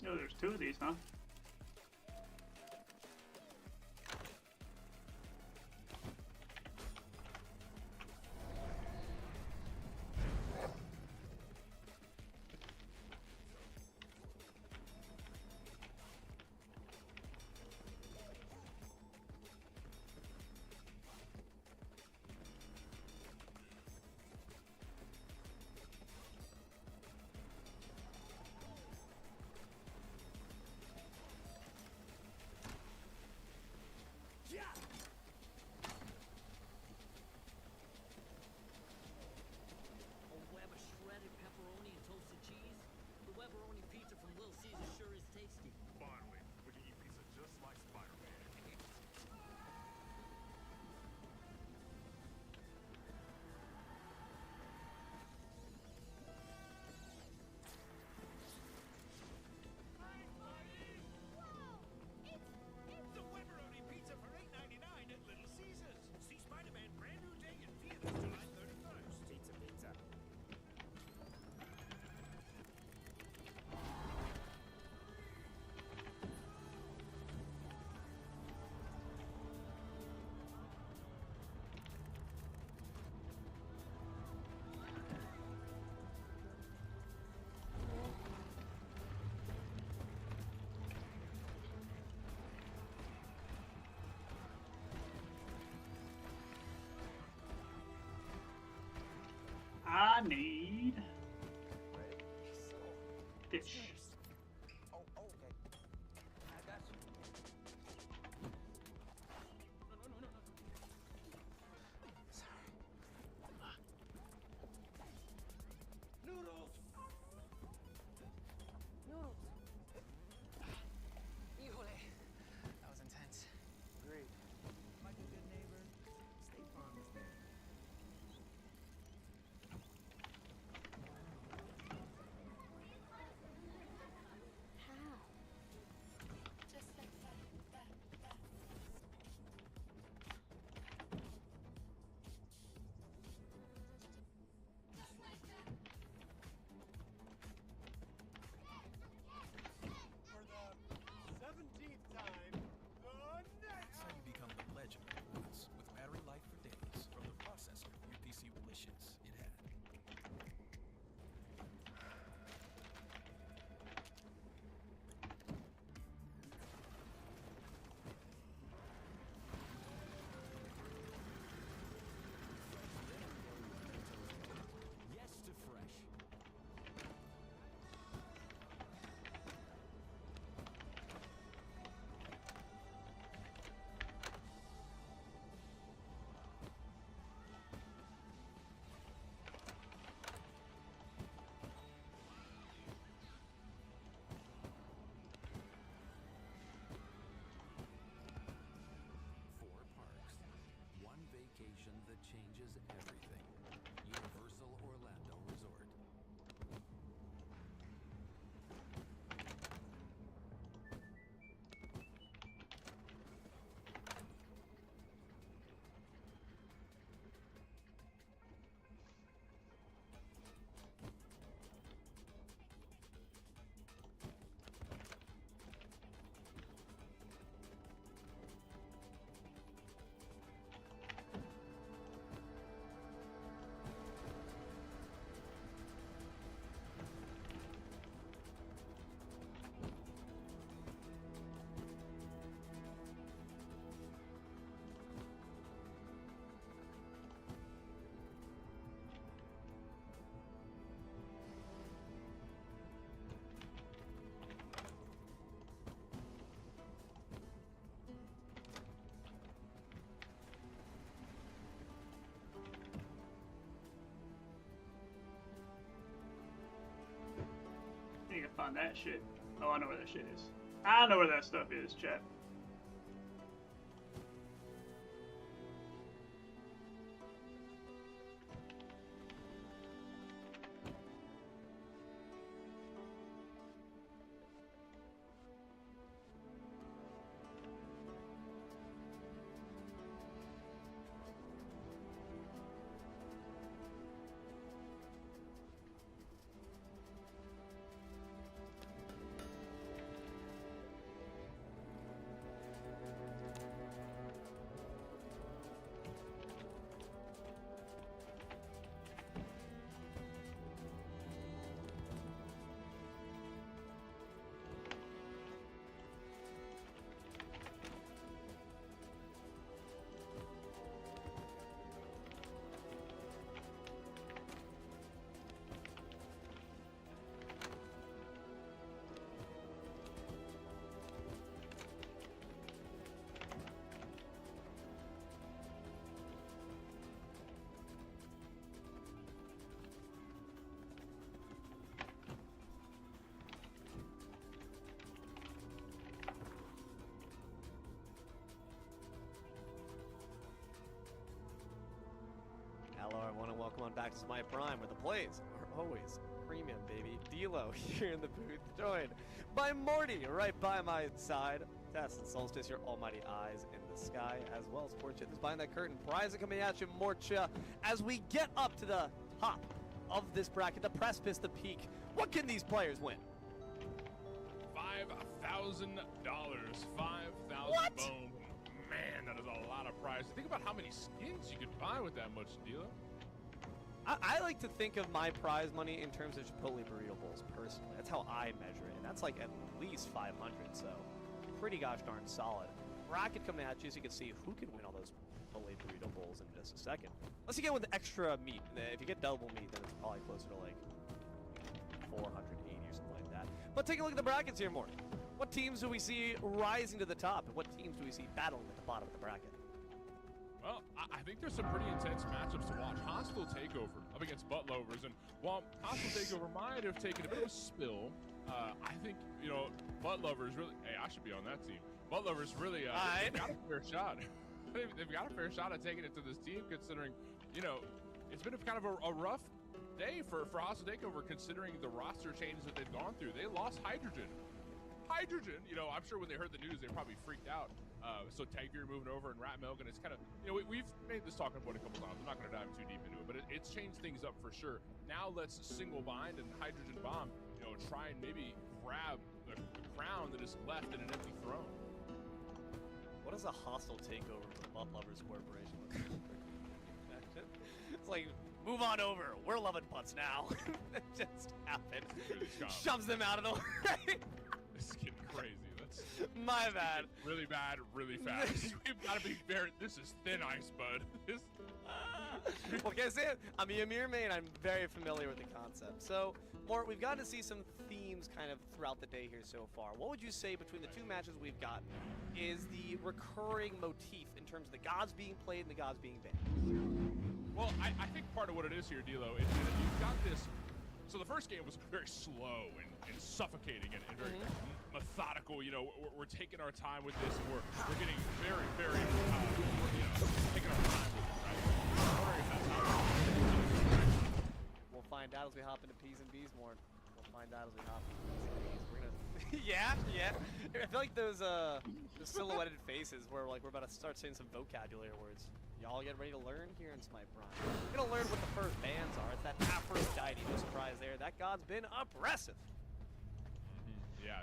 Oh, there's 2 of these, huh? A web of shredded pepperoni and toasted cheese? The Webberoni pizza from Little Caesar sure is tasty. Finally, we can eat pizza just like Spider-Man. The Webberoni pizza for $8.99 at Little Caesars. See Spider-Man brand new day in theaters July 31st. Pizza. I need fish. Oh, okay. I got you. Noodles! Noodles! Híjole. That was intense. Great. Like a good neighbor, State Farm is there. that shit. Oh, I know where that shit is. I know where that stuff is, chat. Hello, everyone, and welcome on back to Smite Prime, where the plays are always premium, baby. D'Lo here in the booth, joined by Morty right by my side. Tess and Solstice, your almighty eyes in the sky, as well as Portia is behind that curtain. Prize coming at you, Mortia, as we get up to the top of this bracket, the precipice, the peak. What can these players win? $5,000. 5,000 What? bones. Man, that is a lot of prizes. Think about how many skins you could buy with that much, D'Lo. I like to think of my prize money in terms of Chipotle burrito bowls, personally. That's how I measure it, and that's like at least 500, so pretty gosh darn solid. Bracket coming at you so you can see who can win all those Chipotle burrito bowls in just a second. Unless you get with the extra meat. If you get double meat, then it's probably closer to like 480 or something like that. But take a look at the brackets here more. What teams do we see rising to the top, and what teams do we see battling at the bottom of the bracket? Well, I think there's some pretty intense matchups to watch. Hostile Takeover up against Butt Lovers, and while Hostile Takeover might have taken a bit of a spill, I think, you know, Butt Lovers really, hey, I should be on that team. Butt Lovers really they've got a fair shot. They've got a fair shot at taking it to this team, considering, you know, it's been a kind of a rough day for Hostile Takeover, considering the roster changes that they've gone through. They lost Hydrogen, you know, I'm sure when they heard the news, they probably freaked out. So Taggear moving over and Rat Milk, and it's kind of, you know, we've made this talking point a couple times. I'm not going to dive too deep into it, but it's changed things up for sure. Now let's single bind and Hydrogen Bomb, you know, try and maybe grab the crown that is left in an empty throne. What does a hostile takeover for the Butt Lovers Corporation look like? It's like, move on over. We're loving butts now. It just happened. Shoves them out of the way. This is getting crazy. My bad. Really bad, really fast. We've got to be very. This is thin ice, bud. Well, guess it. I'm a Ymir main. I'm very familiar with the concept. So, Mort, we've gotten to see some themes kind of throughout the day here so far. What would you say between the two matches we've got is the recurring motif in terms of the gods being played and the gods being banned? Well, I think part of what it is here, D'Lo, is that you've got this. So the first game was very slow and suffocating and very methodical. You know, we're taking our time with this, and we're getting very, very, taking our time with it, right? We'll find out as we hop into P's and B's more. We'll find out as we hop into P's and B's. We're gonna, yeah. I feel like those silhouetted faces where like we're about to start saying some vocabulary words. Y'all get ready to learn here in Smite Prime. We're gonna learn what the first bans are. It's that Aphrodite, no surprise there. That god's been oppressive. Yeah,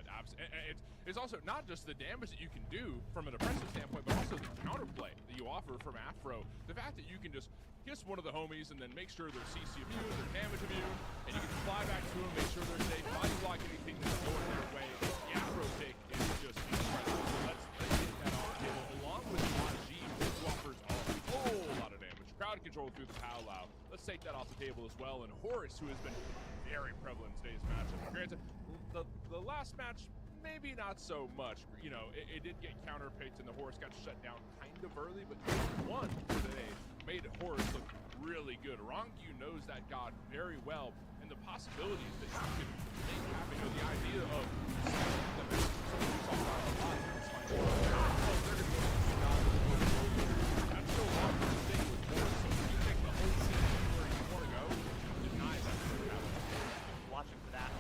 it's also not just the damage that you can do from an oppressive standpoint, but also the counterplay that you offer from Afro. The fact that you can just kiss one of the homies and then make sure they're CC immune, they're damage immune, and you can fly back to them, make sure they're safe, body block anything that's going their way. The Afro pick is just incredible. So let's get that on the table, along with Najee, who offers a whole lot of damage. Crowd control through the powwow. Let's take that off the table as well. And Horus, who has been very prevalent in today's matchup. Granted, the last match, maybe not so much. You know, it did get counterpicked and the Horus got shut down kind of early, but one today made Horus look really good. Rongyu knows that god very well, and the possibilities that you can make happen. You know, the idea of the match, something we talk about a lot in Smite. Oh, they're going to go to the god. That's no longer a thing with Boris. So if you take the whole scene where you want to go, deny that to happen. Watching for that.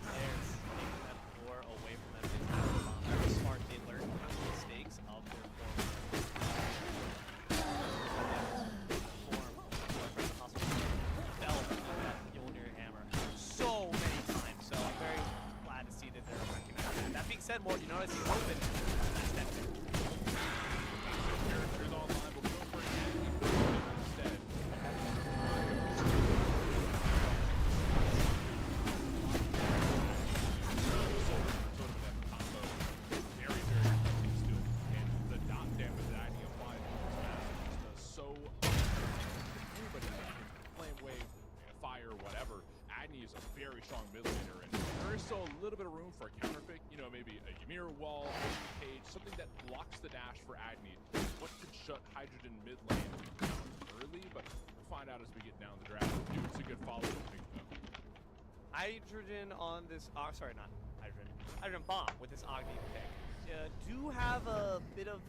There's taking that floor away from them. It's not a bomb. Very smart. They learn from the mistakes of their so many times. So I'm very glad to see that they're recognizing that. That being said, Mort, you notice he's open. Characters online will go for it instead. Very, very healthy still. And the dot damage that Agni applied to this mask does so anybody that can flame wave, fire, whatever. Agni is a very strong mid laner, and there is still a little bit of room for a counterpick. You know, maybe a Ymir wall, cage, something that blocks the dash for Agni. What could shut Hydrogen mid lane early, but we'll find out as we get down the draft. Dude's a good follow pick though. Hydrogen on this, sorry, not Hydrogen. Hydrogen Bomb with this Agni pick. Do have a bit of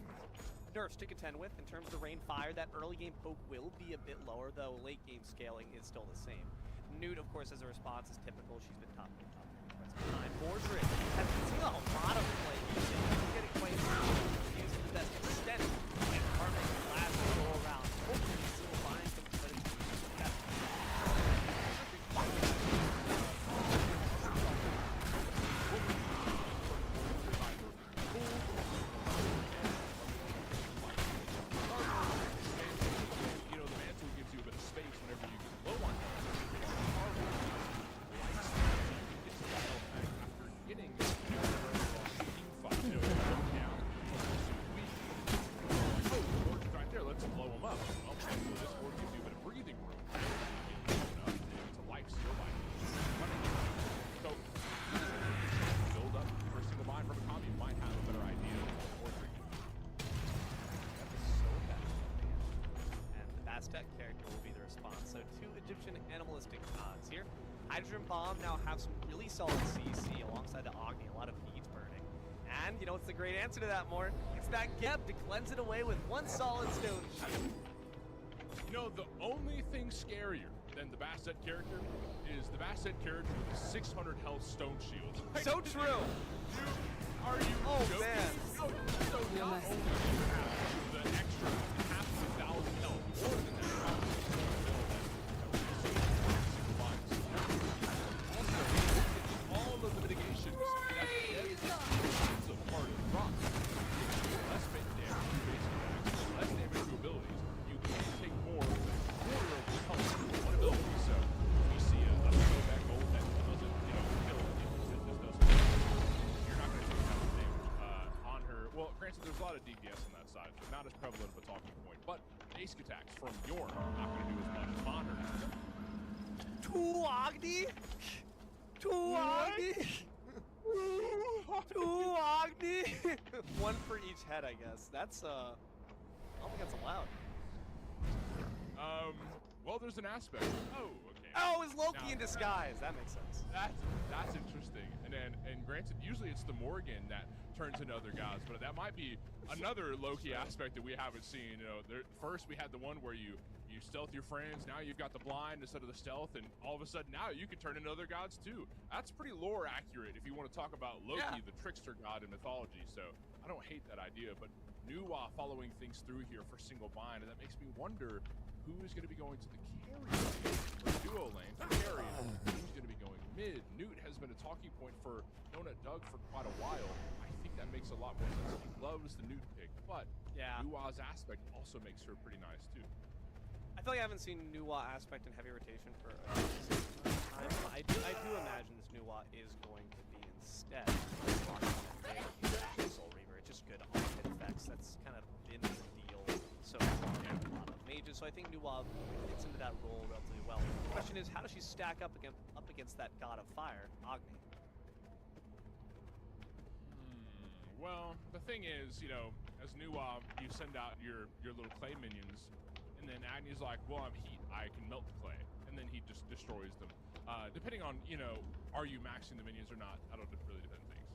nerfs to contend with in terms of the rain fire. That early game poke will be a bit lower, though late game scaling is still the same. Newt, of course, as a response is typical. She's been top for quite some time. Mordred has been seeing a lot of play using, getting quite used to the best extent, and Harmon last go around. Hopefully, still find some credit to that. You know, the mantle gives you a bit of space whenever you get low on it. Getting right there, let's blow him up. Well, this ward gives you a bit of breathing room. It's a life steal by so build up for a single mine from a comm, you might have a better idea of ordering it. That was so bad. And the Bastet character will be the response. So 2 Egyptian animalistic gods here. Hydrogen Bomb now have some really solid CC alongside the Agni, a lot of beads burning. And you know what's the great answer to that, Mort? It's that Geb to cleanse it away with one solid stone shield. You know, the only thing scarier than the Bastet character is the Bastet character with a 600 health stone shield. So true! Are you joking? Man. No, so not only do you have the extra half of 1,000 health, more than that, all of the mitigations that is a part of the rock. Less damage to basic attacks, less damage to abilities. You can take more than a quarter of your health with one ability. So we see a throwback gold that doesn't, kill anyone. It just doesn't. You're not going to take that much damage on her. Well, granted, there's a lot of DPS on that side, so not as prevalent of a talking point. But basic attacks from Yorn are not going to do as much on her. 2 Agni? 2 Agni? 2 Agni? 1 for each head, I guess. That's, I don't think that's allowed. Well, there's an aspect. Oh, okay. Oh, it's Loki Now, in disguise. That makes sense. That's interesting. And granted, usually it's the Morgan that turns into other gods, but that might be another Loki aspect that we haven't seen. First we had the one where you stealth your friends. Now you've got the blind instead of the stealth, and all of a sudden now you can turn into other gods too. That's pretty lore accurate if you want to talk about Loki, the trickster god in mythology. So I don't hate that idea, but Nuwa following things through here for single bind, and that makes me wonder who is going to be going to the carry lane, or duo lane for carry, and who's going to be going mid. Newt has been a talking point for Donut Doug for quite a while. I think that makes a lot more sense. He loves the Newt pick, but Nuwa's aspect also makes her pretty nice too. I feel like I haven't seen Nuwa aspect in heavy rotation for a time. I do imagine this Nuwa is going to be instead Soul Reaver. It's just good on-hit effects. That's kind of been the deal so far in a lot of mages. So I think Nuwa fits into that role relatively well. The question is, how does she stack up against that god of fire, Agni? Well, the thing is, as Nuwa, you send out your little clay minions, And then Agni's like, well, I'm heat. I can melt the clay. And then he just destroys them. Depending on, you know, are you maxing the minions or not? I don't really depend things.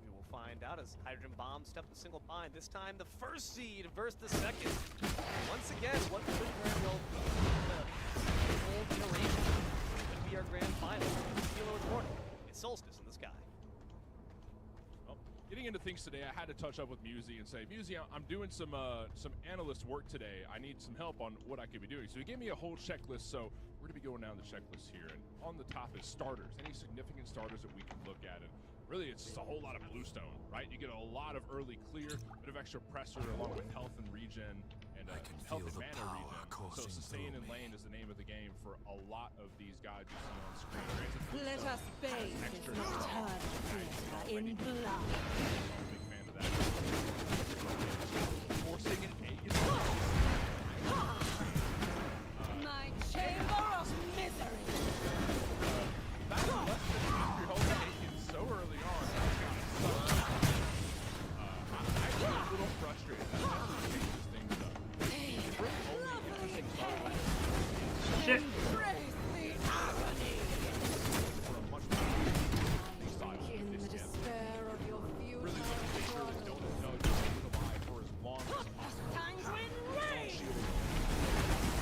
We will find out as Hydrogen Bomb step the single bind. This time the first seed versus the second. Once again, what could very well be the old iteration could be our grand final. Kilo and Morning. It's Solstice in the sky. Well, getting into things today, I had to touch up with Musi and say, Musi, I'm doing some analyst work today. I need some help on what I could be doing. So he gave me a whole checklist. So we're going to be going down the checklist here. And on the top is starters. Any significant starters that we can look at. And really, it's just a whole lot of bluestone, right? You get a lot of early clear, a bit of extra pressure along with health and regen, and health and mana regen. So sustain and lane is the name of the game for a lot of these guys you see on screen. Let us bathe this nocturnal theater in blood. Big fan of that. Forcing an egg is My chamber of misery. that's less than half your health taken so early on. I get a little frustrated. That actually changes things up. It's really only interesting Shit. Embrace the agony. for a much more style. In the despair of your futile Really want to make sure that struggle. don't know you stay alive for as long as possible. Sanguine rain.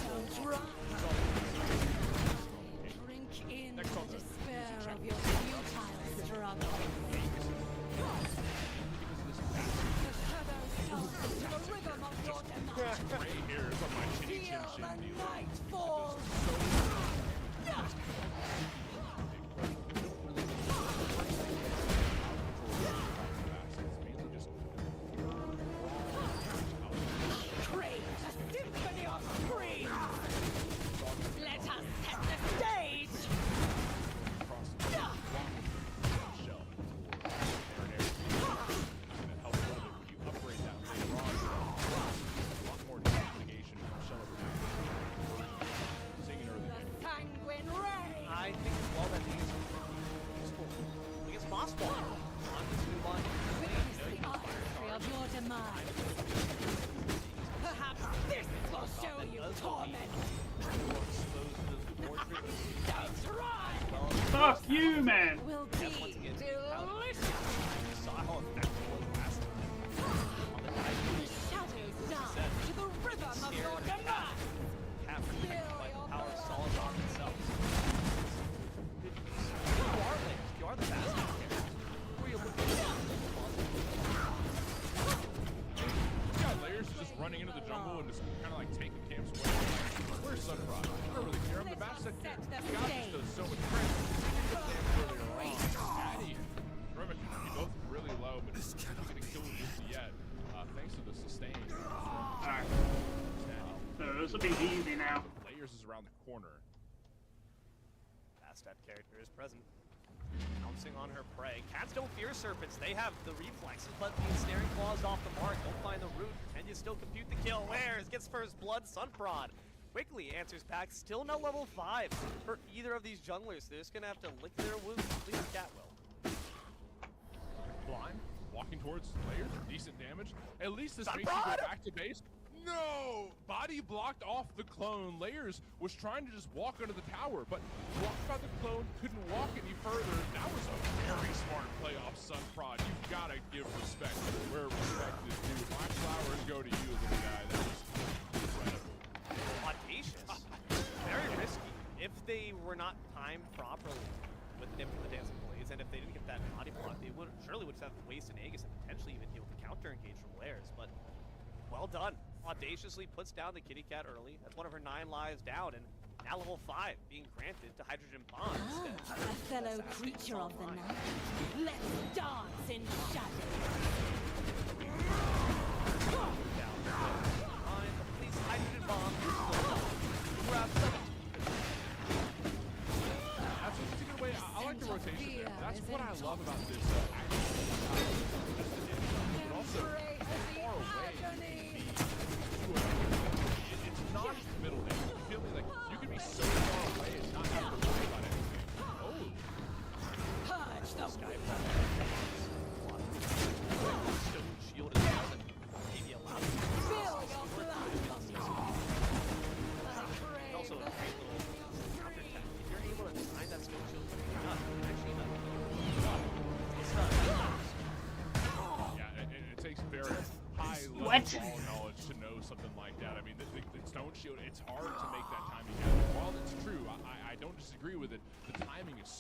Don't run. Drink in Next the on the despair music of your futile struggle. The shadows come to the rhythm of your demise. Gray hairs on my chinny chin Feel chin. the night fall. Crave the symphony of screams. Let us set the stage. The sanguine rain. I think as well that these against Mossball on this new one. Witness the artistry of your demise. Perhaps this will show you torment. Don't run. Fuck you, man. Will be delicious. Saw how effective it was last time. The shadows dance to the rhythm of your demise. Captured by the power of solid rock itself. You are late. You are the fastest character. Who are you looking at? You got layers just running into the jungle and just kind of like taking camps away. Where's Sunrod? I don't really care. I'm the best at Set the God just stage. does so much credit. Earlier on. Addy and Remick, you both really low, but just not getting killed with this yet. Thanks to the sustain. Alright. So this will be easy now. Layers is around the corner. Fast step character is present. Pouncing on her prey. Cats don't fear serpents. They have the reflexes, but the ensnaring claws off the mark. Don't find the root. Can you still compute the kill? Wares gets first blood. Sunprod quickly answers back. Still no level 5 for either of these junglers. They're just gonna have to lick their wounds. At least Cat will. Blind, walking towards layers, decent damage. At least this makes you go back to base. No! Body blocked off the clone. Layers was trying to just walk under the tower, but blocked by the clone, couldn't walk any further. That was a very smart play off Sunprod. You've got to give respect where respect is due. My flowers go to you, little guy. That was incredible. Audacious. Very risky. If they were not timed properly with the Dancing Blades, and if they didn't get that body block, they surely would have to waste an Aegis and potentially even deal with the counter engage from Layers, but well done. Audaciously puts down the kitty cat early. That's one of her 9 lives down, and now level 5 being granted to Hydrogen Bomb instead. A fellow creature of the night. Let's dance in shadow. Down. Fine, but please, Hydrogen Bomb is still up. Grab 7. That's a good way. I like the rotation there. That's what I love about this. But also, far away. It's not just the middle there. You feel me? Like, you can be so far away and not have to worry about anything. Oh. Purge the Stone shield is down, and maybe allows you to Feel your blood. What? Ball knowledge to know something like that. I mean, the Stone Shield, it's hard to make that timing happen. While it's true, I don't disagree with it. The timing is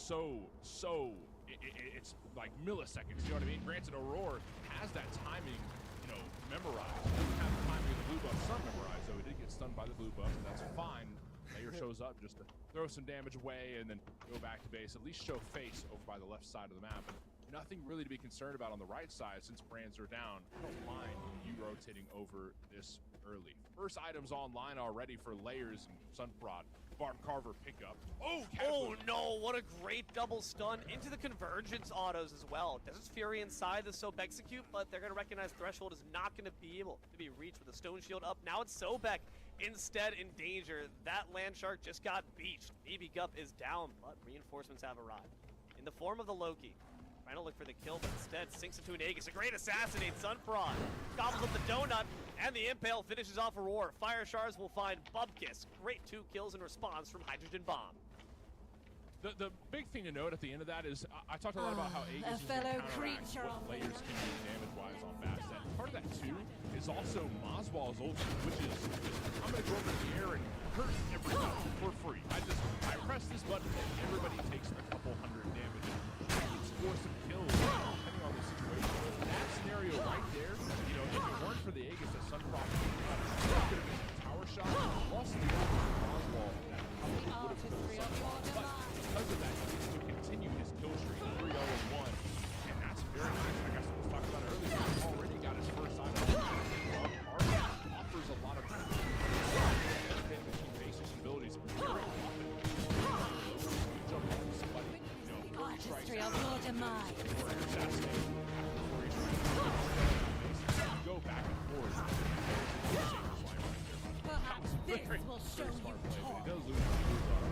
it's like milliseconds. You know what I mean? Granted, Aurora has that timing, you know, memorized. He doesn't have the timing of the blue buff sun memorized, so he did get stunned by the blue buff. That's fine. Layer shows up just to throw some damage away and then go back to base. At least show face over by the left side of the map. And nothing really to be concerned about on the right side since brands are down. I don't mind you rotating over this early. First items online already for Layers and Sunprod. Barb Carver pickup. Oh no, what a great double stun into the convergence autos as well. Desert Fury inside the Soap execute, but they're going to recognize Threshold is not going to be able to be reached with the Stone Shield up. Now it's Sobek instead in danger. That Land Shark just got beached. BB Gup is down, but reinforcements have arrived. In the form of the Loki. Trying to look for the kill, but instead sinks into an Aegis. A great assassinate, Sunfrog. Gobbles up the donut, and the Impale finishes off Aurora. Fire Shards will find Bubkiss. Great 2 kills in response from Hydrogen Bomb. The big thing to note at the end of that is I talked a lot about how Aegis is going to counteract what Layers can do damage-wise on Bastet. Part of that, too, is also Mazwal's ultimate, which is I'm going to go over the air and hurt everybody for free. I press this button and everybody takes a couple hundred damage. I can score some kills depending on the situation. That scenario right there, you know, if it weren't for the Aegis that Sunfrog could have been a tower shot, lost the Mazwal, that probably would have been something. But because of that, he needs to continue his kill streak, 3-0-1, and that's very nice. Like I was talking about earlier, he's already got his first item. Offers a lot of between basic abilities. Very often, jump on somebody, you know, Artistry of your demise. or assassinate. Go back and forth. Perhaps this will show you Smart play, but talk. he does lose his blue buff.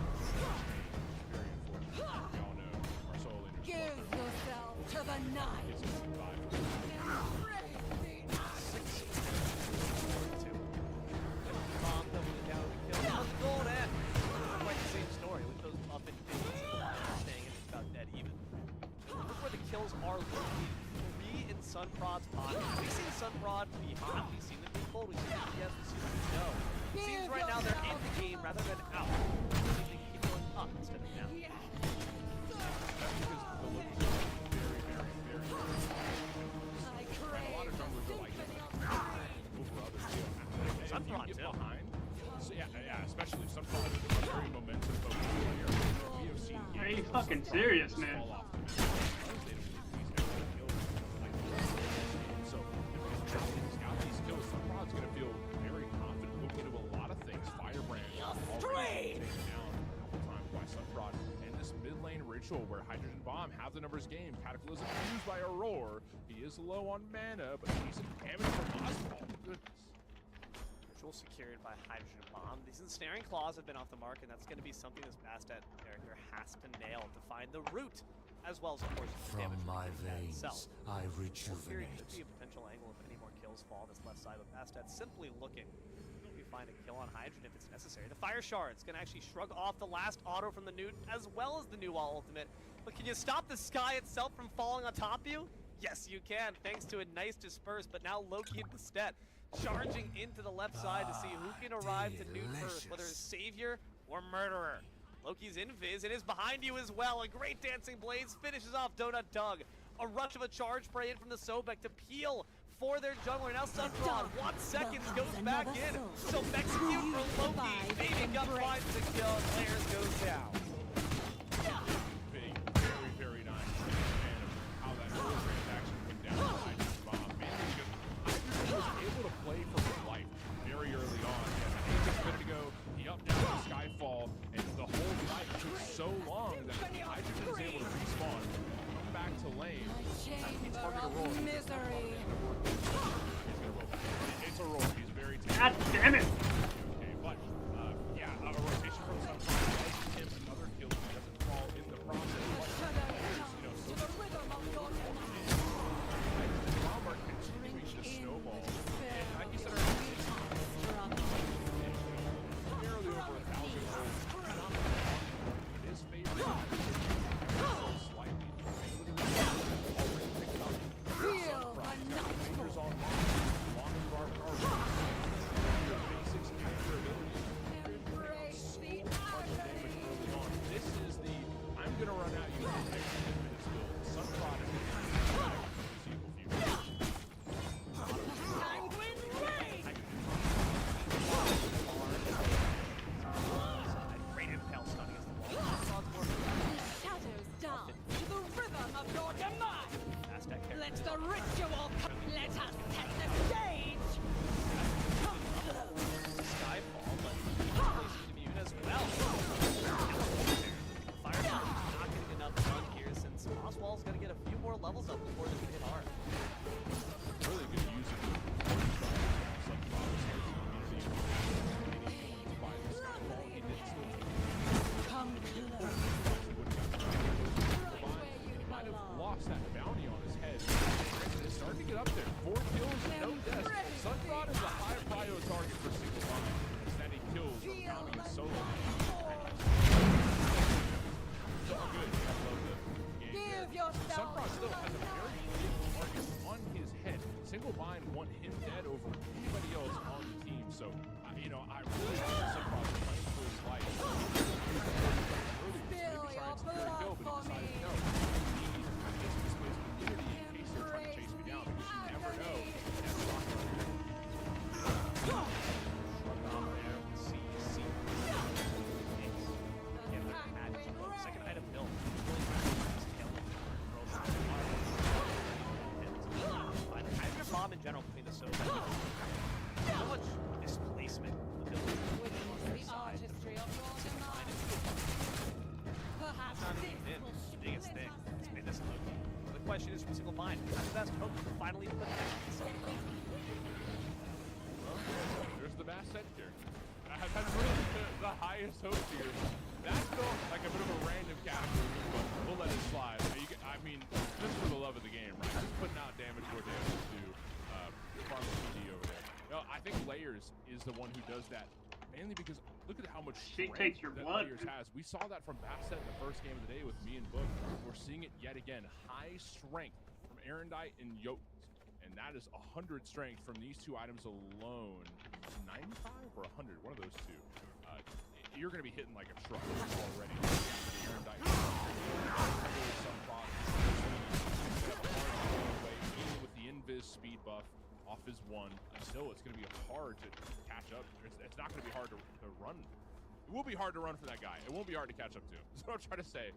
Very important. We all know Marcel Leader's Give yourself to the night. Gets him 5. Bomb doubling down on the kill. How's the gold end? Quite the same story with those buff and staying in about dead even. Look where the kills are located. 3 in Sunprod's pocket. We've seen Sunprod be hot, we've seen them be cold, we've seen them be yes, we've seen them be no. It seems right now they're in the game rather than out. They keep going up instead of down. That's because the look is very, very, very and a lot of junglers are like over others too. Sunprod if you too. get behind, so yeah, especially Sunprod is a very momentum focused player. We have seen Are you fucking serious, man? fall off the map. So if he's got these kills, Sunprod's gonna feel very confident looking into a lot of things. Firebrand already taken down a couple times by Sunprod. And this mid lane ritual where Hydrogen Bomb have the numbers game, Cataclysm used by Aurora. He is low on mana, but decent damage from Oswald. Goodness. Ritual secured by Hydrogen Bomb. These ensnaring claws have been off the mark, and that's going to be something this Bastet character has to nail to find the root, as well as, of course, the damage From my veins veins, I Here rejuvenate. could be a potential angle if any more kills fall this left side, but Bastet simply looking. We find a kill on Hydrogen if it's necessary. The Fire Shard's going to actually shrug off the last auto from the Newt, as well as the new wall ultimate. But can you stop the sky itself from falling on top of you? Yes, you can, thanks to a nice disperse, but now Loki and Bastet charging into the left side to see who can arrive to Newt first, whether it's Savior or Murderer. Loki's invis and is behind you as well. A great dancing blaze finishes off Donut Doug. A rush of a charge spray in from the Sobek to peel for their jungler. Now Sunfrog, 1 second, goes back in. So execute for Loki. Baby Gup finds the kill. Players goes down. Big, very, very nice. And how that whole transaction went down to Hydrogen Bomb. Mainly because Hydrogen was able to play for his life very early on. He had an Aegis ready to go. He up down to Skyfall, and the whole fight took so long that Hydrogen was able to respawn, come back to lane. It's hard to roll. Misery. He's gonna roll. It's a roll. He's very talented. God damn it! Okay, but yeah, a rotation from Sunfrog does him another kill. He doesn't fall in the process. Bomb are continuing to snowball. And like you said earlier, barely over 1,000 goals. His favorite slightly. Already picked up. Feel the nightfall. Fingers on long as our gonna run out you with the extra 10 minutes still. Sunprod and sequel future. Sanguine rain! Great impel stun against the wall. Sunprod's more Shadows dance to the rhythm of your demise! Aztec character. Let the ritual come! Let us set the stage! Skyfall, but he's immune as well. Fire not getting enough run here since Oswald's gonna get a few more levels up before they can hit hard. Really good use of Come close. He might have lost that bounty on his head. It's starting to get up there. 4 kills, no deaths. Sunprod is a high prio target for single line. Instead he kills from Kami and solo. So good. I love the game Give there. yourself Sunprod still has a very big target on his head. Single bind want him dead over anybody else on the team. So, you know, I really like Sunprod fighting for his life. Spill your blood for me. No. He needs to get some space community in case they're trying to chase me down because you never know. Second item built. Hydrogen bomb in general between the so much displacement. Witness the artistry of your demise. Perhaps Not this even will the biggest split thing. us It's made this look. The question is from single mind. That's the best hope to finally put that in something. There's the mass set here. That's really the highest hope here. That's still like a bit of a random category, but we'll let it slide. I mean, just for the love of the game, right? Just putting out damage where damage is due. Farm PD over there. No, I think Layers is the one who does that, mainly because look at how much She strength takes your that blood. Layers has. We saw that from Basset in the first game of the day with me and Book. We're seeing it yet again. High strength from Erendite and Yotes. And that is 100 strength from these two items alone. 95 or 100, one of those two. You're going to be hitting like a truck already. Erendite. With the invis speed buff off his one, still it's going to be hard to catch up. It's not going to be hard to run. It will be hard to run for that guy. It won't be hard to catch up to him. That's what I'm trying to say.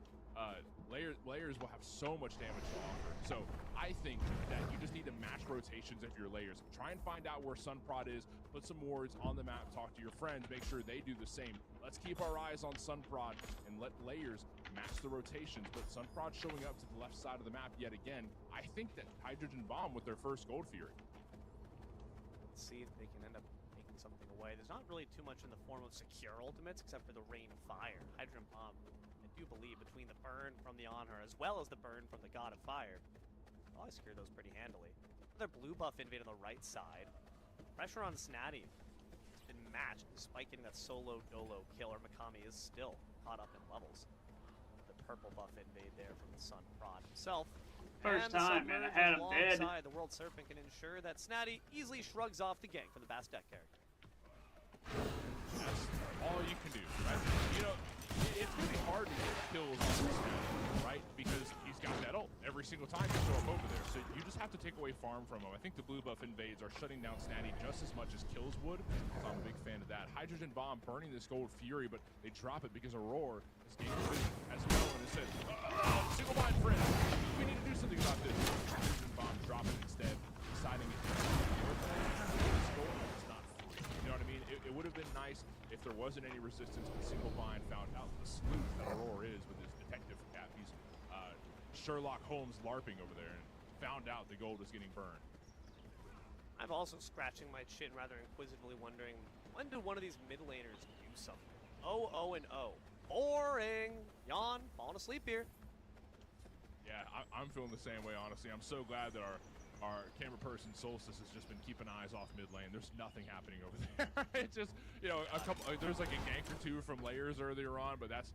Layers will have so much damage to offer. So I think that you just need to match rotations of your layers. Try and find out where Sunprod is, put some wards on the map, talk to your friends, make sure they do the same. Let's keep our eyes on Sunprod and let Layers match the rotations. But Sunprod showing up to the left side of the map yet again. I think that Hydrogen Bomb with their first Gold Fury. Let's see if they can end up taking something away. There's not really too much in the form of secure ultimates except for the Rain of Fire. Hydrogen Bomb, I do believe, between the burn from the On Her as well as the burn from the God of Fire, I'll secure those pretty handily. Another blue buff invade on the right side. Pressure on Snatty has been matched despite getting that solo dolo kill. Or Mikami is still caught up in levels. The purple buff invade there from the Sun Prod himself. First And the time, man, I Submerge had him dead. alongside the World Serpent can ensure that Snatty easily shrugs off the gank from the Bastet character. That's all you can do, right? You know, it's going to be hard to get kills on this guy, right? Because he's got that ult every single time you show up over there. So you just have to take away farm from him. I think the blue buff invades are shutting down Snatty just as much as kills would. So I'm a big fan of that. Hydrogen Bomb burning this Gold Fury, but they drop it because Aurora is gaining vision as well. And it said, single bind friend, we need to do something about this. Hydrogen Bomb drop it instead, deciding it's not. You know what I mean? It would have been nice if there wasn't any resistance, but Single Bind found out the sleuth that Aurora is with his detective cap. He's Sherlock Holmes LARPing over there and found out the gold was getting burned. I'm also scratching my chin rather inquisitively wondering, when do one of these mid laners do something? Oh, and oh. Boring! Yawn, falling asleep here. Yeah, I'm feeling the same way, honestly. I'm so glad that our camera person Solstice has just been keeping eyes off mid lane. There's nothing happening over there. It's just, you know, there's like a gank or two from Layers earlier on, but that's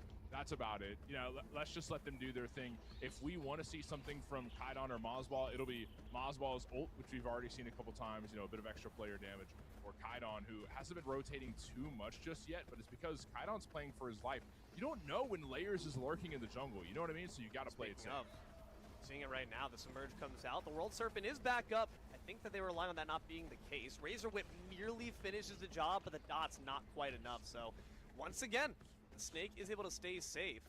about it. You know, let's just let them do their thing. If we want to see something from Kaidon or Mazball, it'll be Mazball's ult, which we've already seen a couple times, you know, a bit of extra player damage, or Kaidon, who hasn't been rotating too much just yet, but it's because Kaidon's playing for his life. you don't know when Layers is lurking in the jungle. You know what I mean? So you got to play it safe. Seeing it right now, the Submerge comes out. The World Serpent is back up. I think that they were relying on that not being the case. Razor Whip nearly finishes the job, but the dot's not quite enough. So once again, the Snake is able to stay safe.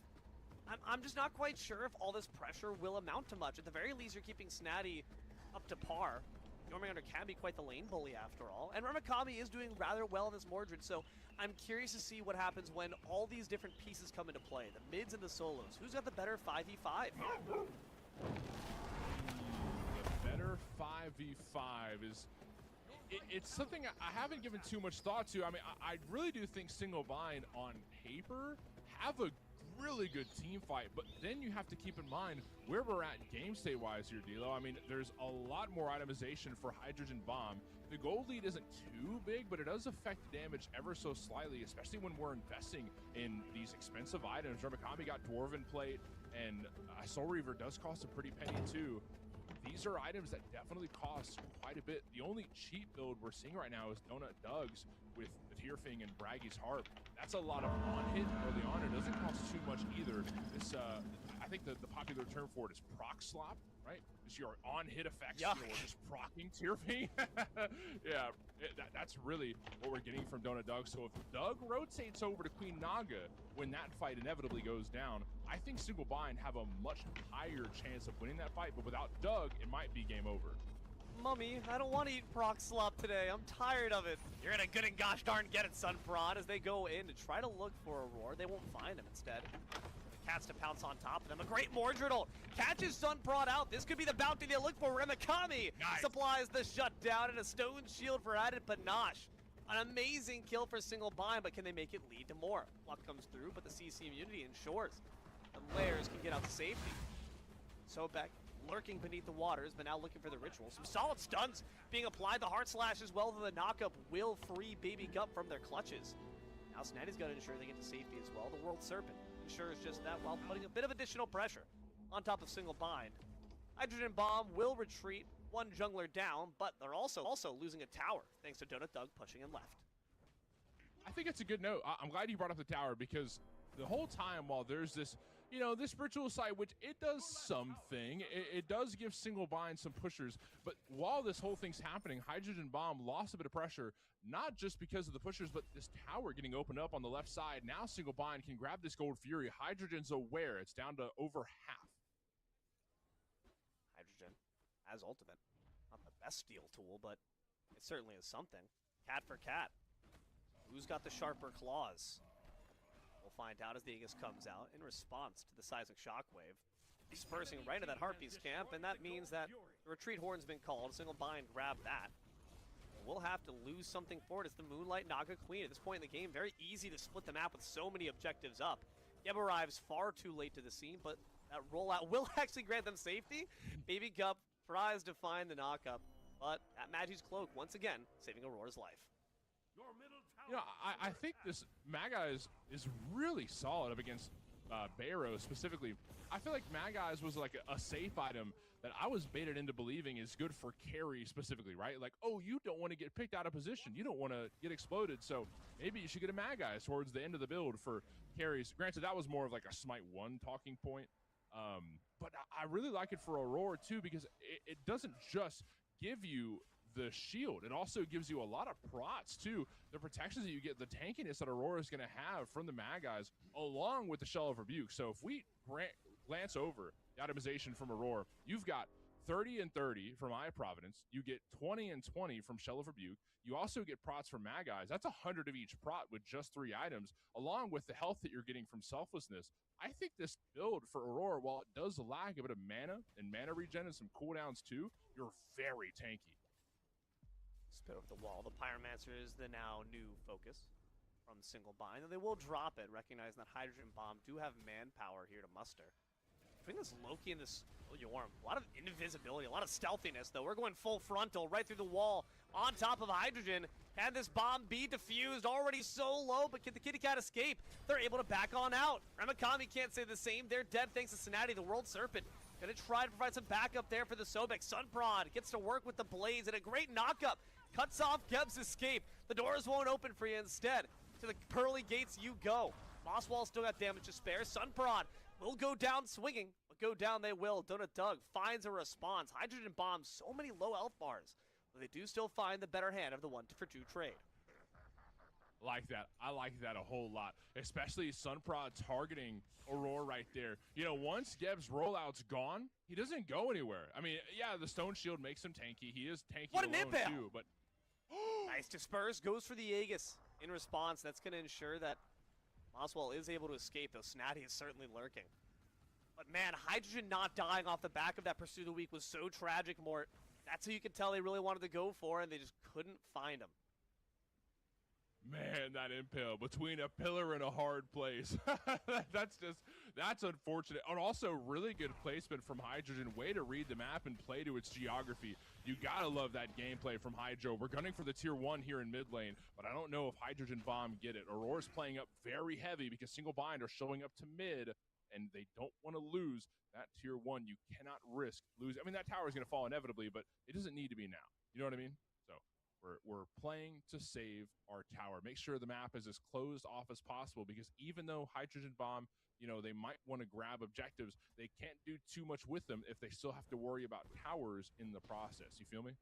I'm just not quite sure if all this pressure will amount to much. At the very least, you're keeping Snatty up to par. Jormungandr can be quite the lane bully after all. And Ramakami is doing rather well in this Mordred, so I'm curious to see what happens when all these different pieces come into play. The mids and the solos. Who's got the better 5v5? The better 5v5 is... It's something I haven't given too much thought to. I mean, I really do think single bind on paper have a really good team fight, but then you have to keep in mind where we're at game state wise here, D'Lo. I mean, there's a lot more itemization for Hydrogen Bomb. The gold lead isn't too big, but it does affect damage ever so slightly, especially when we're investing in these expensive items. Ramakami got Dwarven Plate, and Soul Reaver does cost a pretty penny too. These are items that definitely cost quite a bit. The only cheap build we're seeing right now is Donut Doug's with the Tearfing and Braggy's Harp. That's a lot of on-hit early on. It doesn't cost too much either. This, I think the popular term for it is proc slop, right? It's your on-hit effects, you know, just procking Tearfing. Yeah, that's really what we're getting from Donut Doug. So if Doug rotates over to Queen Naga when that fight inevitably goes down, I think Single Bind have a much higher chance of winning that fight, but without Doug, it might be game over. Mummy, I don't want to eat proc slop today. I'm tired of it. You're gonna good and gosh darn get it, Sunprod, as they go in to try to look for Aurora. They won't find him instead. The Cats to pounce on top of them. A great Mordred ult catches Sunprod out. This could be the bounty they look for. Ramakami supplies the shutdown and a stone shield for added panache. An amazing kill for Single Bind, but can they make it lead to more? Luck comes through, but the CC immunity ensures the Layers can get out to safety. Sobek lurking beneath the waters, but now looking for the ritual. Some solid stuns being applied. The Heart Slash as well, though the knockup will free Baby Gup from their clutches. Now Snatty's got to ensure they get to safety as well. The World Serpent ensures just that while putting a bit of additional pressure on top of Single Bind. Hydrogen Bomb will retreat, one jungler down, but they're also losing a tower, thanks to Donut Doug pushing him left. I think it's a good note. I'm glad you brought up the tower, because the whole time while there's this, you know, this ritual side, which it does something, it does give Single Bind some pushers, but while this whole thing's happening, Hydrogen Bomb lost a bit of pressure, not just because of the pushers, but this tower getting opened up on the left side. Now Single Bind can grab this Gold Fury. Hydrogen's aware. It's down to over half. Hydrogen as ultimate. Not the best steal tool, but it certainly is something. Cat for cat. Who's got the sharper claws? We'll find out as the Aegis comes out in response to the seismic shockwave. Dispersing right into that Harpies camp, and that means that the retreat horn's been called. Single Bind grabbed that. We'll have to lose something for it. It's the Moonlight Naga Queen. At this point in the game, very easy to split the map with so many objectives up. Yeb arrives far too late to the scene, but that rollout will actually grant them safety. Baby Gup tries to find the knockup, but that Magi's Cloak, once again, saving Aurora's life. You know, I think this Magi is really solid up against Bayro specifically. I feel like Magi's was like a safe item that I was baited into believing is good for carry specifically, right? Like, oh, you don't want to get picked out of position. You don't want to get exploded, so maybe you should get a Magi towards the end of the build for carries. Granted, that was more of like a Smite 1 talking point, but I really like it for Aurora too, because it doesn't just give you the shield, it also gives you a lot of prots too. The protections that you get, the tankiness that Aurora is going to have from the Magi's, along with the Shell of Rebuke. So if we glance over the itemization from Aurora, you've got 30 and 30 from Eye of Providence. You get 20 and 20 from Shell of Rebuke. You also get prots from Magi's. That's 100 of each prot with just 3 items, along with the health that you're getting from Selflessness. I think this build for Aurora, while it does lack a bit of mana and mana regen and some cooldowns too, you're very tanky. Spit over the wall. The Pyromancer is the now new focus from Single Bind, and they will drop it, recognizing that Hydrogen Bomb do have manpower here to muster. Between this Loki and this Yorm, a lot of invisibility, a lot of stealthiness, though. We're going full frontal right through the wall on top of Hydrogen. Can this bomb be defused? Already so low, but can the Kitty Cat escape? They're able to back on out. Ramakami can't say the same. They're dead thanks to Snatty, the World Serpent. Gonna try to provide some backup there for the Sobek. Sunprod gets to work with the Blaze, and a great knockup. Cuts off Geb's escape. The doors won't open for you. Instead, to the pearly gates you go. Mosswall still got damage to spare. Sunprod will go down swinging, but go down they will. Donut Doug finds a response. Hydrogen Bomb, so many low health bars, but they do still find the better hand of the 1-for-2 trade. Like that. I like that a whole lot, especially Sunprod targeting Aurora right there. You know, once Geb's rollout's gone, he doesn't go anywhere. I mean, yeah, the Stone Shield makes him tanky. He is tanky What an alone impale! too, but Nice disperse, goes for the Aegis. In response, that's going to ensure that Mosswall is able to escape, though Snatty is certainly lurking. But man, Hydrogen not dying off the back of that Pursuit of the Week was so tragic, Mort. That's who you could tell they really wanted to go for, and they just couldn't find him. man, that impale between a pillar and a hard place. that's unfortunate. And also really good placement from Hydrogen. Way to read the map and play to its geography. You gotta love that gameplay from Hydro. We're gunning for the tier 1 here in mid lane, but I don't know if Hydrogen Bomb get it. Aurora's playing up very heavy because Single Bind are showing up to mid, and they don't want to lose that tier 1. You cannot risk losing. I mean, that tower is going to fall inevitably, but it doesn't need to be now. You know what I mean? So we're playing to save our tower. Make sure the map is as closed off as possible, because even though Hydrogen Bomb, you know, they might want to grab objectives, they can't do too much with them if they still have to worry about towers in the process. You feel me?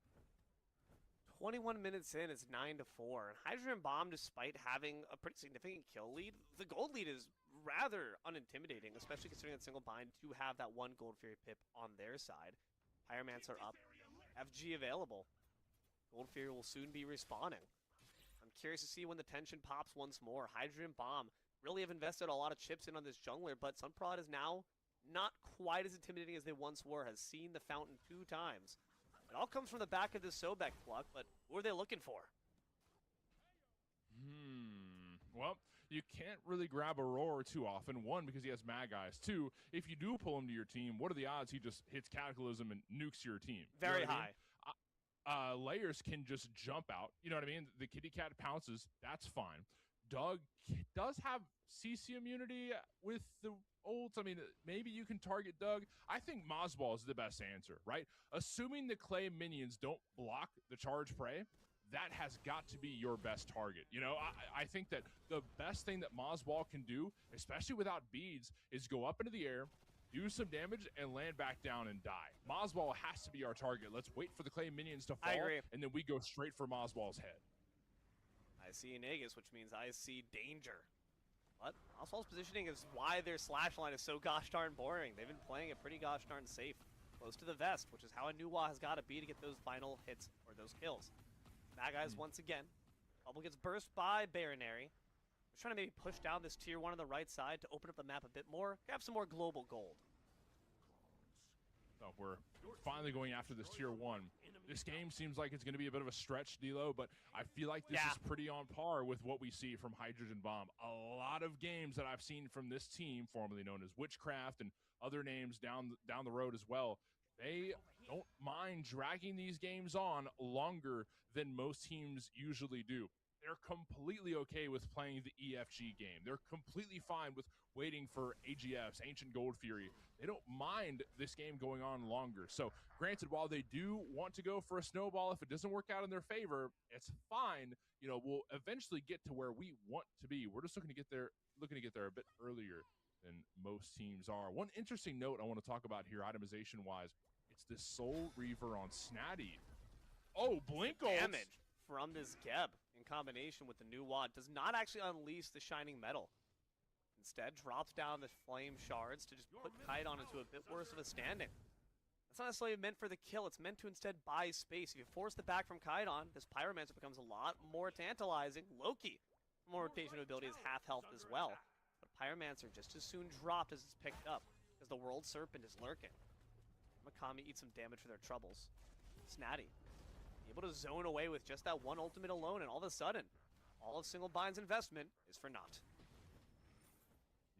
21 minutes in, it's 9-4. And Hydrogen Bomb, despite having a pretty significant kill lead, the gold lead is rather unintimidating, especially considering that Single Bind do have that one Gold Fury pip on their side. Pyromancer up, FG available. Gold Fury will soon be respawning. I'm curious to see when the tension pops once more. Hydrogen Bomb really have invested a lot of chips in on this jungler, but Sunprod is now not quite as intimidating as they once were, has seen the fountain 2 times. It all comes from the back of this Sobek pluck, but who are they looking for? Well, you can't really grab Aurora too often. 1, because he has Mad Eyes. 2, if you do pull him to your team, what are the odds he just hits Cataclysm and nukes your team? Very you know high. I mean? Layers can just jump out. You know what I mean? The kitty cat pounces. That's fine. Doug does have CC immunity with the ults. I mean, maybe you can target Doug. I think Mossball is the best answer, right? Assuming the clay minions don't block the charge prey, that has got to be your best target. You know, I think that the best thing that Mossball can do, especially without beads, is go up into the air, do some damage, and land back down and die. Mossball has to be our target. Let's wait for the clay minions to fall, I agree. and then we go straight for Mossball's head. I see an Aegis, which means I see danger. But Mossball's positioning is why their slash line is so gosh darn boring. They've been playing it pretty gosh darn safe, close to the vest, which is how a Nuwa has got to be to get those final hits or those kills. Mad Guys once again. Bubble gets burst by Baronary. We're trying to maybe push down this tier 1 on the right side to open up the map a bit more, grab some more global gold. So we're finally going after this tier 1. This game seems like it's going to be a bit of a stretch, D'Lo, but I feel like this is pretty on par with what we see from Hydrogen Bomb. A lot of games that I've seen from this team, formerly known as Witchcraft, and other names down the road as well, they don't mind dragging these games on longer than most teams usually do. They're completely okay with playing the EFG game. They're completely fine with waiting for AGFs, Ancient Gold Fury. They don't mind this game going on longer. So, granted, while they do want to go for a snowball, if it doesn't work out in their favor, it's fine. You know, we'll eventually get to where we want to be. We're just looking to get there a bit earlier than most teams are. One interesting note I want to talk about here, itemization-wise, it's this Soul Reaver on Snatty. Oh, blink ult. Damage from this Geb in combination with the new wad does not actually unleash the Shining Metal. Instead, drops down the Flame Shards to just put Kai'Don into a bit worse of a standing. That's not necessarily meant for the kill. It's meant to instead buy space. If you force the back from Kai'Don, this Pyromancer becomes a lot more tantalizing. Loki, more rotation ability, is half health as well. But Pyromancer just as soon dropped as it's picked up, because the World Serpent is lurking. Makami eats some damage for their troubles. Snatty, able to zone away with just that one ultimate alone, and all of a sudden, all of Single Bind's investment is for naught.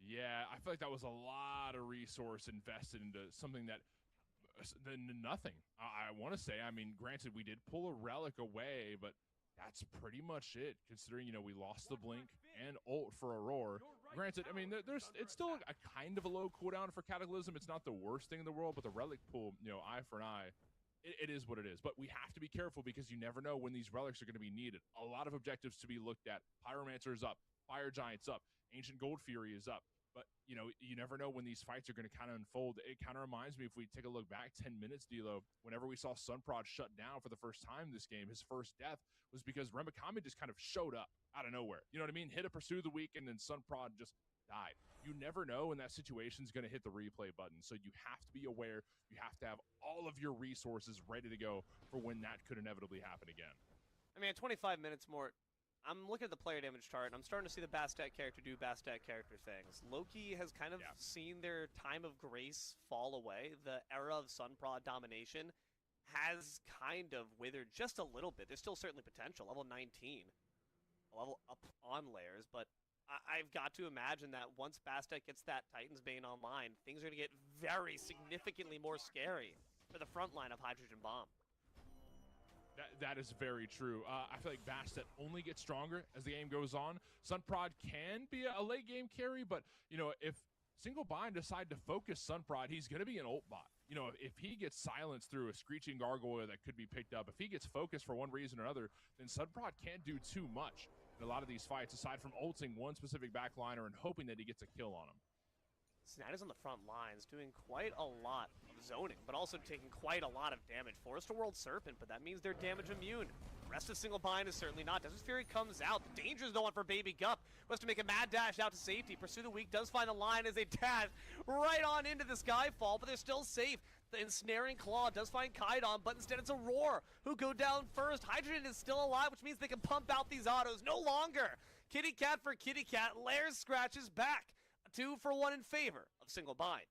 Yeah, I feel like that was a lot of resource invested into something that nothing. I want to say, I mean, granted, we did pull a relic away, but that's pretty much it, considering, you know, we lost the blink and ult for Aurora. Granted, I mean, it's still a kind of a low cooldown for Cataclysm. It's not the worst thing in the world, but the relic pool, you know, eye for an eye, it is what it is. But we have to be careful because you never know when these relics are going to be needed. A lot of objectives to be looked at. Pyromancer is up. Fire Giant's up. Ancient Gold Fury is up. But, you know, you never know when these fights are going to kind of unfold. It kind of reminds me, if we take a look back 10 minutes, D'Lo, whenever we saw Sunprod shut down for the first time this game, his first death was because Rembakami just kind of showed up out of nowhere. You know what I mean? Hit a Pursue the Weak, and then Sunprod just died. You never know when that situation's going to hit the replay button. So you have to be aware. You have to have all of your resources ready to go for when that could inevitably happen again. I mean, at 25 minutes more, I'm looking at the player damage chart, and I'm starting to see the Bastet character do Bastet character things. Loki has kind of seen their time of grace fall away. The era of Sunprod domination has kind of withered just a little bit. There's still certainly potential. Level 19, a level up on layers, but I've got to imagine that once Bastet gets that Titan's Bane online, things are going to get very significantly more scary for the front line of Hydrogen Bomb. That is very true. I feel like Bastet only gets stronger as the game goes on. Sunprod can be a late game carry, but, you know, if Single Bind decide to focus Sunprod, he's going to be an ult bot. You know, if he gets silenced through a Screeching Gargoyle that could be picked up, if he gets focused for one reason or another, then Sunprod can't do too much in a lot of these fights, aside from ulting one specific backliner and hoping that he gets a kill on him. Snide is on the front lines, doing quite a lot of zoning, but also taking quite a lot of damage. Forest to World Serpent, but that means they're damage immune. The rest of Single Bind is certainly not. Desert Fury comes out. The danger is the one for Baby Gup, who has to make a mad dash out to safety. Pursue the Weak does find the line as they dash right on into the Skyfall, but they're still safe. The Ensnaring Claw does find Kaidon, but instead it's Aurora who go down first. Hydrogen is still alive, which means they can pump out these autos no longer. Kitty Cat for Kitty Cat. Lairs scratches back. 2 for 1 in favor of Single Bind.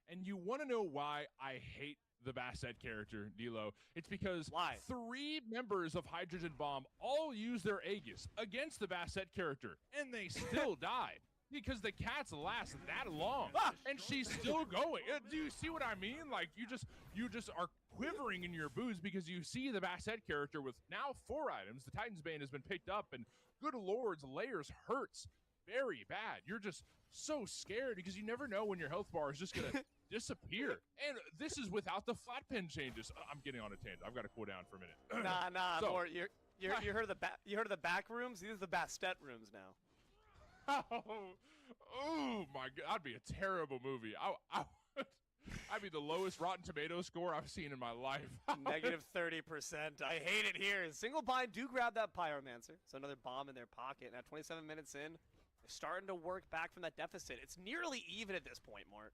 And you want to know why I hate the Bastet character, D'Lo? It's because 3 members of Hydrogen Bomb all use their Aegis against the Bastet character, and they still died. Because the cats last that long, and she's still going. Do you see what I mean? Like, you just are quivering in your boots because you see the Bastet character with now 4 items. The Titan's Bane has been picked up, and good lords, Lairs hurts very bad. You're just so scared because you never know when your health bar is just gonna disappear. And this is without the flat pen changes. I'm getting on a tangent. I've got to cool down for a minute. Nah. So, more. You heard of the back rooms? These are the Bastet rooms now. Oh my God, that'd be a terrible movie. I'd be the lowest Rotten Tomato score I've seen in my life. Negative 30%. I hate it here. Single Bind do grab that Pyromancer. So another bomb in their pocket. Now 27 minutes in, they're starting to work back from that deficit. It's nearly even at this point, Mort.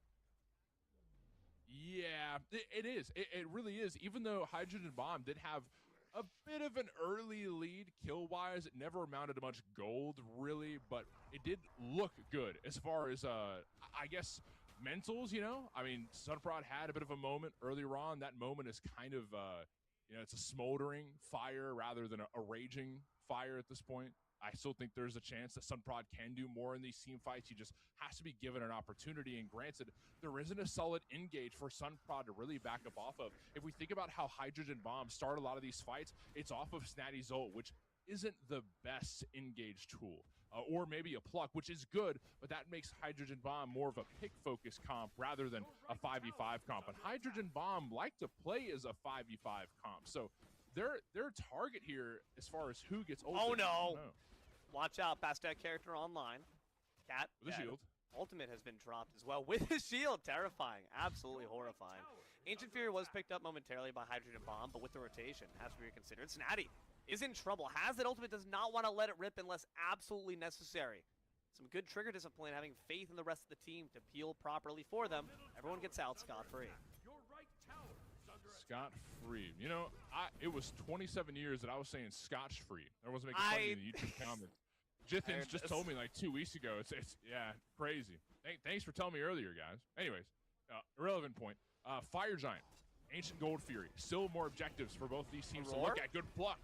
Yeah, it is. It really is. Even though Hydrogen Bomb did have a bit of an early lead kill-wise, it never amounted to much gold, really, but it did look good as far as, I guess, mentals, you know? I mean, Sunprod had a bit of a moment earlier on. That moment is kind of, you know, it's a smoldering fire rather than a raging fire at this point. I still think there's a chance that Sunprod can do more in these team fights. He just has to be given an opportunity. And granted, there isn't a solid engage for Sunprod to really back up off of. If we think about how Hydrogen Bomb start a lot of these fights, it's off of Snatty's ult, which isn't the best engage tool. Or maybe a pluck, which is good, but that makes Hydrogen Bomb more of a pick focus comp rather than a 5v5 comp. And Hydrogen Bomb like to play as a 5v5 comp. So their target here as far as who gets ulted. Oh no! Watch out, Bastet character online. Cat with a shield. Ultimate has been dropped as well with his shield. Terrifying, absolutely horrifying. Ancient Fury was picked up momentarily by Hydrogen Bomb, but with the rotation, has to be reconsidered. Snatty is in trouble. Has that ultimate, does not want to let it rip unless absolutely necessary. Some good trigger discipline, having faith in the rest of the team to peel properly for them. Everyone gets out scot-free. Scot-free. You know, it was 27 years that I was saying scotch-free. I wasn't making fun of me in the YouTube comments. Jithins just told me like 2 weeks ago. It's yeah, crazy. Thanks for telling me earlier, guys. Anyways, irrelevant point. Fire Giant, Ancient Gold Fury. Still more objectives for both these teams to look at. Good pluck.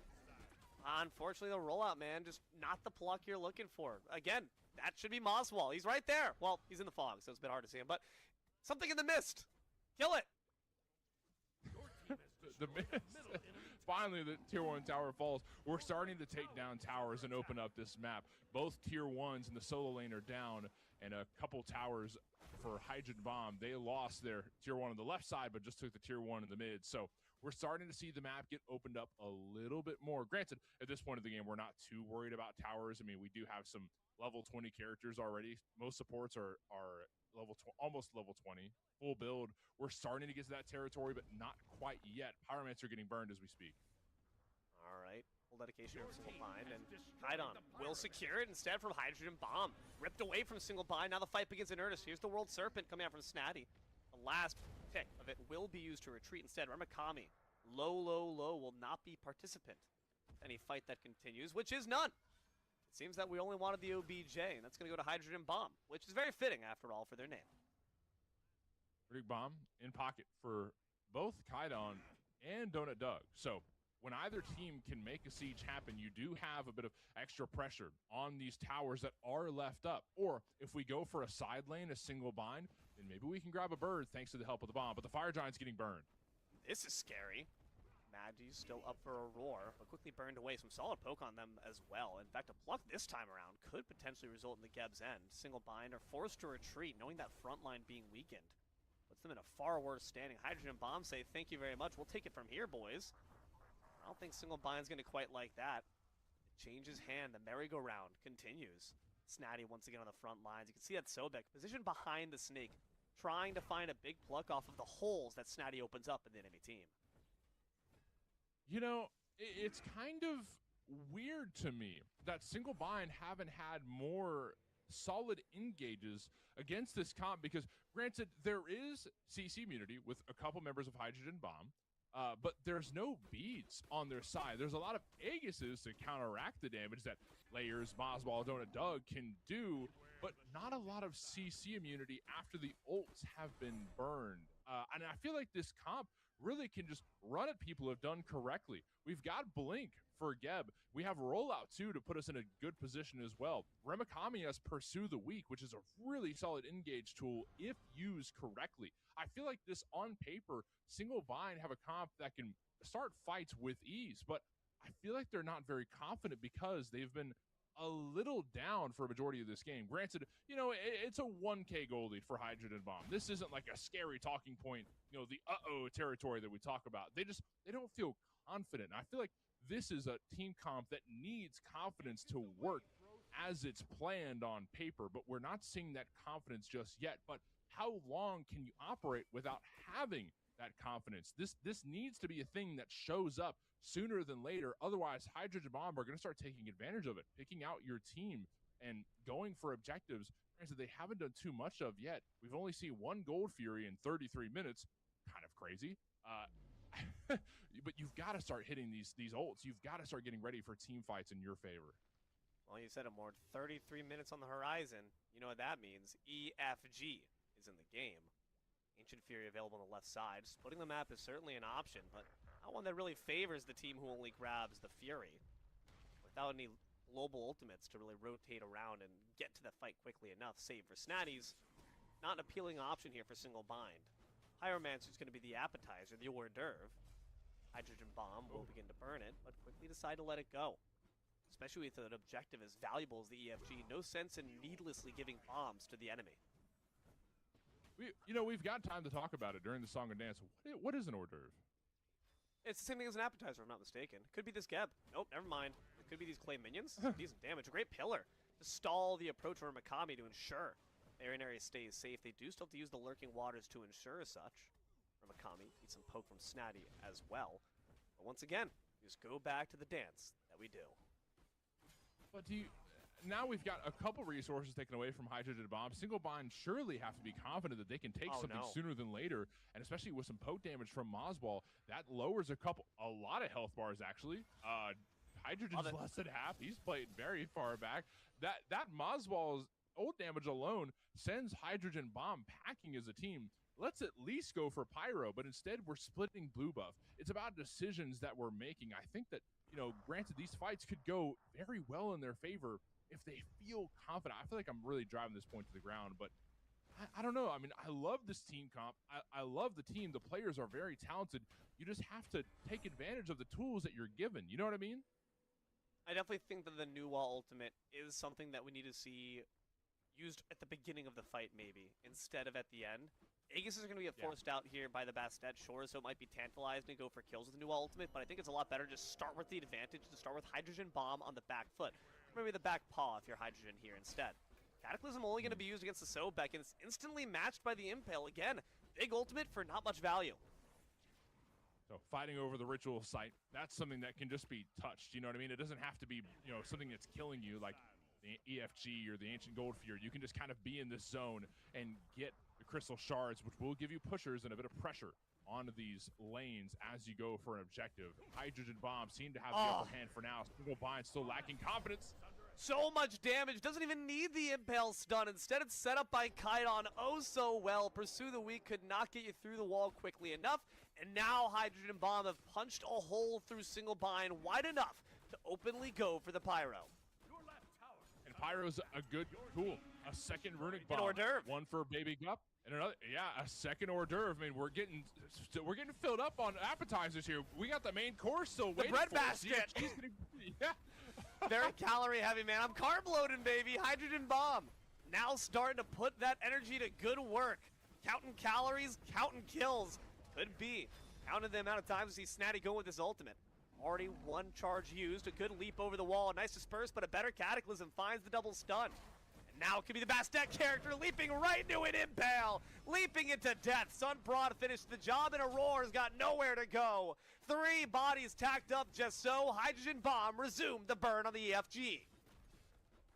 Unfortunately, the rollout, man, just not the pluck you're looking for. Again, that should be Mosswall. He's right there. Well, he's in the fog, so it's a bit hard to see him. But something in the mist. Kill it. The mist. Finally, the Tier 1 tower falls. We're starting to take down towers and open up this map. Both Tier 1s in the solo lane are down, and a couple towers for Hydrogen Bomb. They lost their tier 1 on the left side, but just took the tier 1 in the mid. So we're starting to see the map get opened up a little bit more. Granted, at this point of the game, we're not too worried about towers. I mean, we do have some level 20 characters already. Most supports are almost level 20. Full build. We're starting to get to that territory, but not quite yet. Pyromancer getting burned as we speak. All right. Full dedication from Single Bind, and Kaidon will secure it instead from Hydrogen Bomb. Ripped away from Single Bind. Now the fight begins in earnest. Here's the World Serpent coming out from Snatty. The last pick of it will be used to retreat instead. Ramakami, low, will not be participant. Any fight that continues, which is none. It seems that we only wanted the OBJ, and that's going to go to Hydrogen Bomb, which is very fitting, after all, for their name. Big Bomb in pocket for both Kaidon and Donut Doug. So when either team can make a siege happen, you do have a bit of extra pressure on these towers that are left up. Or if we go for a side lane, a single bind, then maybe we can grab a bird thanks to the help of the bomb. But the Fire Giant's getting burned. This is scary. Maggie's still up for a roar, but quickly burned away. Some solid poke on them as well. In fact, a pluck this time around could potentially result in the Geb's end. Single Bind are forced to retreat, knowing that front line being weakened. Puts them in a far worse standing. Hydrogen Bomb say, thank you very much. We'll take it from here, boys. I don't think Single Bind's going to quite like that. It changes hand. The merry-go-round continues. Snatty once again on the front lines. You can see that Sobek positioned behind the snake, trying to find a big pluck off of the holes that Snatty opens up in the enemy team. You know, it's kind of weird to me that Single Bind haven't had more solid engages against this comp because, granted, there is CC immunity with a couple members of Hydrogen Bomb, but there's no beads on their side. There's a lot of Aegises to counteract the damage that Layers, Mozball, Donut Doug can do, but not a lot of CC immunity after the ults have been burned. And I feel like this comp really can just run at people if done correctly. We've got Blink for Geb. We have Rollout, too, to put us in a good position as well. Remakami has Pursue the Weak, which is a really solid engage tool if used correctly. I feel like this, on paper, Single Bind have a comp that can start fights with ease, but I feel like they're not very confident because they've been a little down for a majority of this game. Granted, you know, it's a 1K goal lead for Hydrogen Bomb. This isn't like a scary talking point, you know, the uh-oh territory that we talk about. They don't feel confident. I feel like this is a team comp that needs confidence to work as it's planned on paper, but we're not seeing that confidence just yet. But how long can you operate without having that confidence? This needs to be a thing that shows up sooner than later. Otherwise, Hydrogen Bomb are going to start taking advantage of it, picking out your team and going for objectives. Granted, they haven't done too much of yet. We've only seen one Gold Fury in 33 minutes. Kind of crazy. But you've got to start hitting these ults. You've got to start getting ready for team fights in your favor. Well, you said it, more. 33 minutes on the horizon. You know what that means. EFG is in the game. Ancient Fury available on the left side. Splitting the map is certainly an option, but not one that really favors the team who only grabs the Fury. Without any global ultimates to really rotate around and get to the fight quickly enough, save for Snatties, not an appealing option here for Single Bind. Pyromancer's going to be the appetizer, the hors d'oeuvre. Hydrogen Bomb will begin to burn it, but quickly decide to let it go. Especially with an objective as valuable as the EFG, no sense in needlessly giving bombs to the enemy. We've got time to talk about it during the song and dance. What is an hors d'oeuvre? It's the same thing as an appetizer, if I'm not mistaken. Could be this Geb. Nope, never mind. It could be these clay minions. Decent damage. A great pillar to stall the approach from Mikami to ensure the area stays safe. They do still have to use the lurking waters to ensure such. Mikami needs some poke from Snatty as well. But once again, we just go back to the dance that we do. But now we've got a couple resources taken away from Hydrogen Bomb. Single Bind surely have to be confident that they can take something sooner than later, and especially with some poke damage from Mozball, that lowers a lot of health bars actually. Hydrogen's less than half. He's played very far back. That Mozball's ult damage alone sends Hydrogen Bomb packing as a team. Let's at least go for Pyro, but instead we're splitting blue buff. It's about decisions that we're making. I think that, granted, these fights could go very well in their favor if they feel confident. I feel like I'm really driving this point to the ground, but I don't know. I mean, I love this team comp. I love the team. The players are very talented. You just have to take advantage of the tools that you're given. You know what I mean? I definitely think that the new wall ultimate is something that we need to see used at the beginning of the fight, maybe, instead of at the end. Aegis is going to get forced out here by the Bastet, sure, so it might be tantalized and go for kills with the new ultimate, but I think it's a lot better to start with the advantage, to start with Hydrogen Bomb on the back foot. Maybe the back paw if you're Hydrogen here instead. Cataclysm only going to be used against the Sobek, and it's instantly matched by the Impale. Again, big ultimate for not much value. So fighting over the ritual site, that's something that can just be touched, you know what I mean? It doesn't have to be, you know, something that's killing you like the EFG or the Ancient Gold Fear. You can just kind of be in this zone and get the crystal shards, which will give you pushers and a bit of pressure onto these lanes as you go for an objective. Hydrogen Bomb seem to have the upper hand for now. Single Bind still lacking confidence. So much damage, doesn't even need the Impale stun. Instead, it's set up by Kaidan oh so well. Pursue the Weak could not get you through the wall quickly enough, and now Hydrogen Bomb have punched a hole through Single Bind wide enough to openly go for the Pyro. And Pyro's a good tool. A second Runic Bomb. An hors d'oeuvre. One for Baby Gup. And another, a second hors d'oeuvre. I mean, we're getting filled up on appetizers here. We got the main course still waiting bread for us. basket. Yeah. Very calorie heavy, man. I'm carb loading, baby. Hydrogen Bomb. Now starting to put that energy to good work. Counting calories, counting kills. Could be. Counting the amount of times we see Snatty go with his ultimate. Already one charge used. A good leap over the wall. A nice disperse, but a better Cataclysm finds the double stun. Now it could be the Bastet character leaping right into an Impale. Leaping into death. Sunprod finished the job and Aurora's got nowhere to go. 3 bodies tacked up just so. Hydrogen Bomb resumed the burn on the EFG.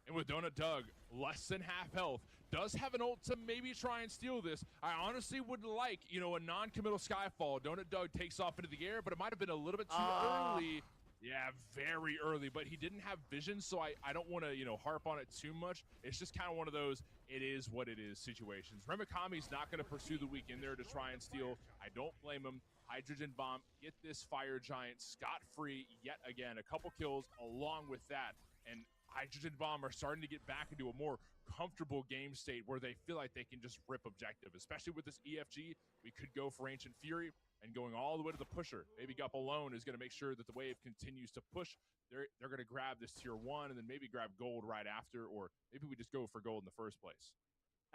And with Donut Doug, less than half health, does have an ult to maybe try and steal this. I honestly would like, you know, a non-committal Skyfall. Donut Doug takes off into the air, but it might have been a little bit too early. Yeah, very early, but he didn't have vision, so I don't want to, you know, harp on it too much. It's just kind of one of those it is what it is situations. Remikami's not going to pursue the Weak in there to try and steal. I don't blame him. Hydrogen Bomb, get this Fire Giant scot-free yet again. A couple kills along with that, and Hydrogen Bomb are starting to get back into a more comfortable game state where they feel like they can just rip objective, especially with this EFG. We could go for Ancient Fury. And going all the way to the pusher. Baby Gup alone is going to make sure that the wave continues to push. They're going to grab this tier 1 and then maybe grab gold right after, or maybe we just go for gold in the first place.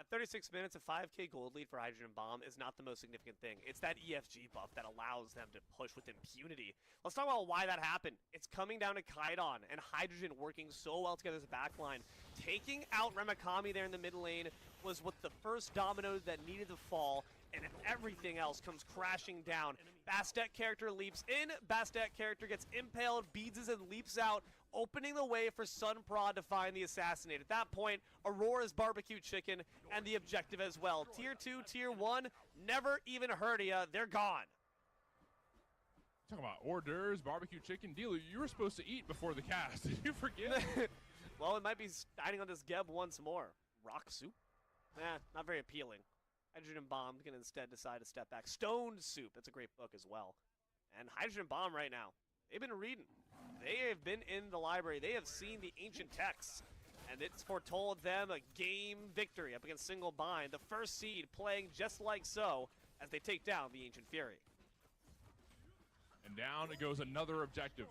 At 36 minutes, a 5k gold lead for Hydrogen Bomb is not the most significant thing. It's that EFG buff that allows them to push with impunity. Let's talk about why that happened. It's coming down to Kaidan and Hydrogen working so well together as a backline. Taking out Remikami there in the mid lane was what the first domino that needed to fall, and everything else comes crashing down. Bastet character leaps in, Bastet character gets impaled, beads and leaps out, opening the way for Sunprod to find the assassinate. At that point, Aurora's barbecue chicken and the objective as well. Tier 2, Tier 1, never even heard of ya, they're gone. Talking about hors d'oeuvres, barbecue chicken, dealer, you were supposed to eat before the cast. Did you forget? Well, it might be dining on this Geb once more. Rock soup? Not very appealing. Hydrogen Bomb can instead decide to step back. Stoned Soup, that's a great book as well. And Hydrogen Bomb right now, they've been reading. They have been in the library. They have seen the ancient texts. And it's foretold them a game victory up against Single Bind. The first seed playing just like so as they take down the Ancient Fury. And down it goes another objective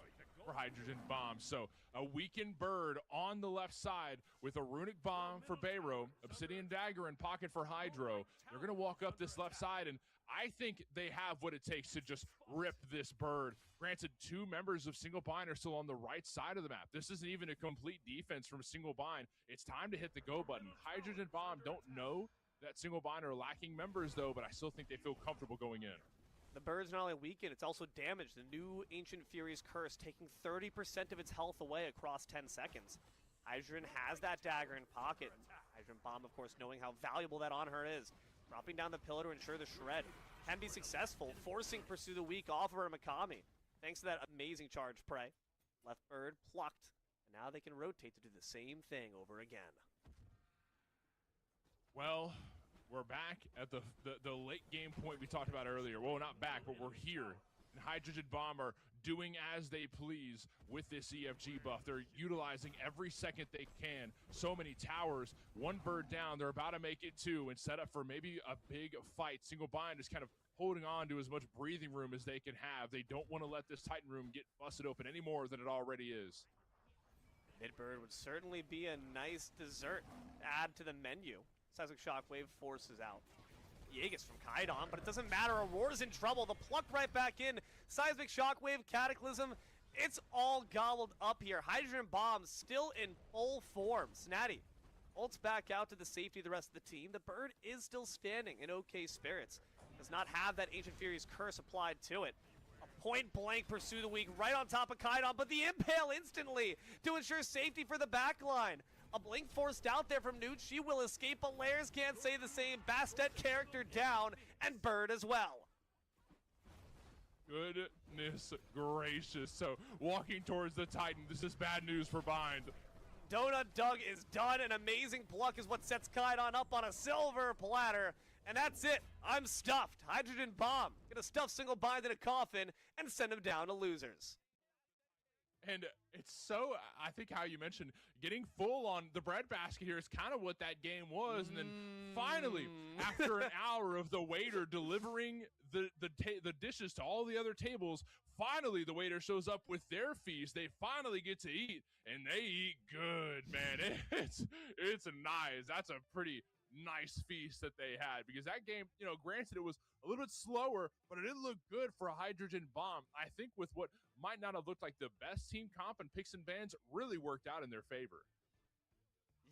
for Hydrogen Bomb. So a weakened bird on the left side with a Runic Bomb for Bayro, Obsidian Dagger in pocket for Hydro. They're going to walk up this left side, and I think they have what it takes to just rip this bird. Granted, 2 members of Single Bind are still on the right side of the map. This isn't even a complete defense from Single Bind. It's time to hit the go button. Hydrogen Bomb don't know that Single Bind are lacking members, though, but I still think they feel comfortable going in. The bird's not only weakened, it's also damaged. The new Ancient Fury's curse taking 30% of its health away across 10 seconds. Hydrogen has that dagger in pocket. Hydrogen Bomb, of course, knowing how valuable that on her is. Dropping down the pillar to ensure the shred can be successful, forcing Pursue the Weak off of her Mikami. Thanks to that amazing charge prey. Left bird plucked, and now they can rotate to do the same thing over again. Well, we're back at the late game point we talked about earlier. Well, not back, but we're here. And Hydrogen Bomb are doing as they please with this EFG buff. They're utilizing every second they can. So many towers, 1 bird down. They're about to make it 2 and set up for maybe a big fight. Single Bind is kind of holding on to as much breathing room as they can have. They don't want to let this Titan room get busted open any more than it already is. Midbird would certainly be a nice dessert to add to the menu. Seismic Shockwave forces out Jaeger from Kaidon, but it doesn't matter. Aurora's in trouble. The pluck right back in. Seismic Shockwave, Cataclysm, it's all gobbled up here. Hydrogen Bomb still in full form. Snatty ults back out to the safety of the rest of the team. The bird is still standing in okay spirits. Does not have that Ancient Fury's curse applied to it. A point-blank pursue of the week right on top of Kaidon, but the impale instantly to ensure safety for the backline. A blink forced out there from Newt. She will escape, but Lairs can't say the same. Bastet character down, and Bird as well. Goodness gracious. So, walking towards the Titan, this is bad news for Bind. Donut Doug is done. An amazing pluck is what sets Kaidon up on a silver platter. And that's it. I'm stuffed. Hydrogen Bomb. Gonna stuff Single Bind in a coffin and send him down to losers. And it's so, I think how you mentioned, getting full on the breadbasket here is kind of what that game was. And then finally, after an hour of the waiter delivering the dishes to all the other tables, finally the waiter shows up with their feast. They finally get to eat, and they eat good, man. It's nice. That's a pretty nice feast that they had, because that game, you know, granted it was a little bit slower, but it did look good for a Hydrogen Bomb. I think with what might not have looked like the best team comp, and picks and bans really worked out in their favor.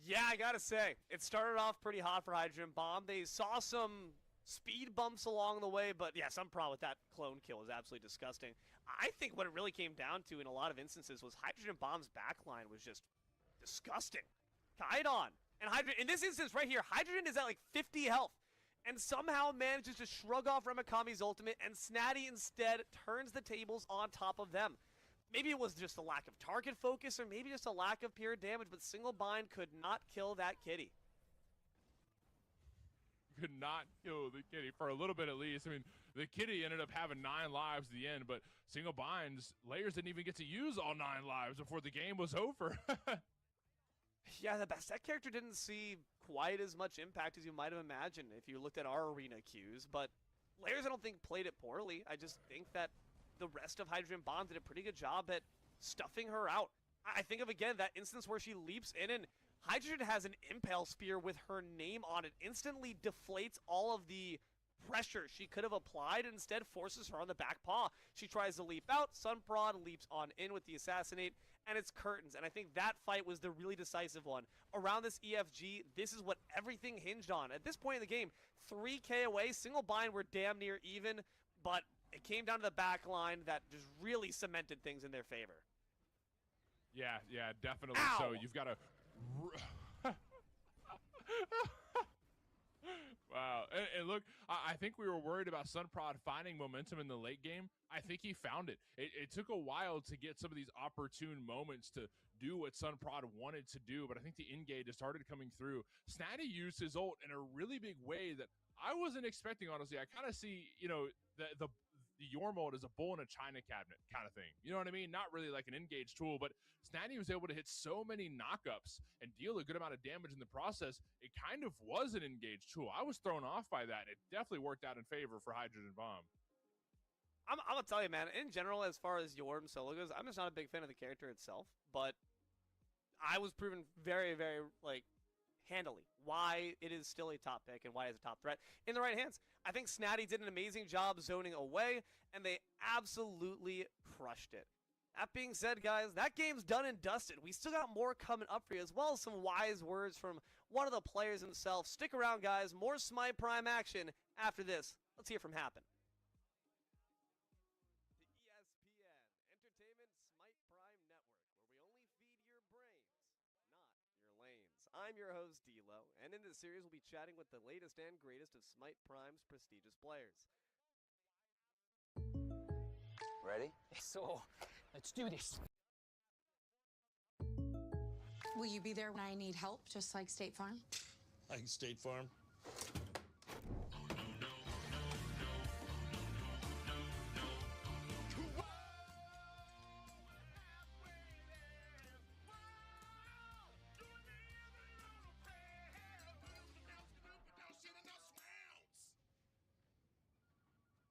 Yeah, I gotta say, it started off pretty hot for Hydrogen Bomb. They saw some speed bumps along the way, but yeah, some problem with that clone kill is absolutely disgusting. I think what it really came down to in a lot of instances was Hydrogen Bomb's backline was just disgusting. Kaidon and Hydrogen, in this instance right here, Hydrogen is at like 50 health and somehow manages to shrug off Ramakami's ultimate, and Snatty instead turns the tables on top of them. Maybe it was just a lack of target focus, or maybe just a lack of pure damage, but Single Bind could not kill that kitty. Could not kill the kitty for a little bit at least. I mean, the kitty ended up having 9 lives at the end, but Single Bind's Lairs didn't even get to use all 9 lives before the game was over. Yeah, the Bastet character didn't see quite as much impact as you might have imagined if you looked at our arena queues, but Lairs I don't think played it poorly. I just think that the rest of Hydrogen Bomb did a pretty good job at stuffing her out. I think of, again, that instance where she leaps in and Hydrogen has an impale spear with her name on it, instantly deflates all of the pressure she could have applied, and instead forces her on the back paw. She tries to leap out, Sunprod leaps on in with the assassinate, and it's curtains. And I think that fight was the really decisive one. Around this EFG, this is what everything hinged on. At this point in the game, 3K away, Single Bind were damn near even, but it came down to the back line that just really cemented things in their favor. Yeah, definitely. Ow! So you've got to... Wow. And look, I think we were worried about Sunprod finding momentum in the late game. I think he found it. It took a while to get some of these opportune moments to do what Sunprod wanted to do, but I think the engage has started coming through. Snatty used his ult in a really big way that I wasn't expecting, honestly. I kind of see, you know, the Yorm ult as a bull in a china cabinet kind of thing. You know what I mean? Not really like an engage tool, but Snatty was able to hit so many knockups and deal a good amount of damage in the process. It kind of was an engage tool. I was thrown off by that. It definitely worked out in favor for Hydrogen Bomb. I'm gonna tell you, man, in general, as far as Yorm solo goes, I'm just not a big fan of the character itself, but I was proven very, very, like, handily why it is still a top pick and why it's a top threat in the right hands. I think Snatty did an amazing job zoning away, and they absolutely crushed it. That being said, guys, that game's done and dusted. We still got more coming up for you, as well as some wise words from one of the players himself. Stick around, guys. More Smite Prime action after this. Let's hear from Happen. ESPN, Entertainment Smite Prime Network, where we only feed your brains, not your lanes. I'm your host, D-Lo, and in this series we'll be chatting with the latest and greatest of Smite Prime's prestigious players. Ready? So, let's do this. Will you be there when I need help, just like State Farm? Like State Farm?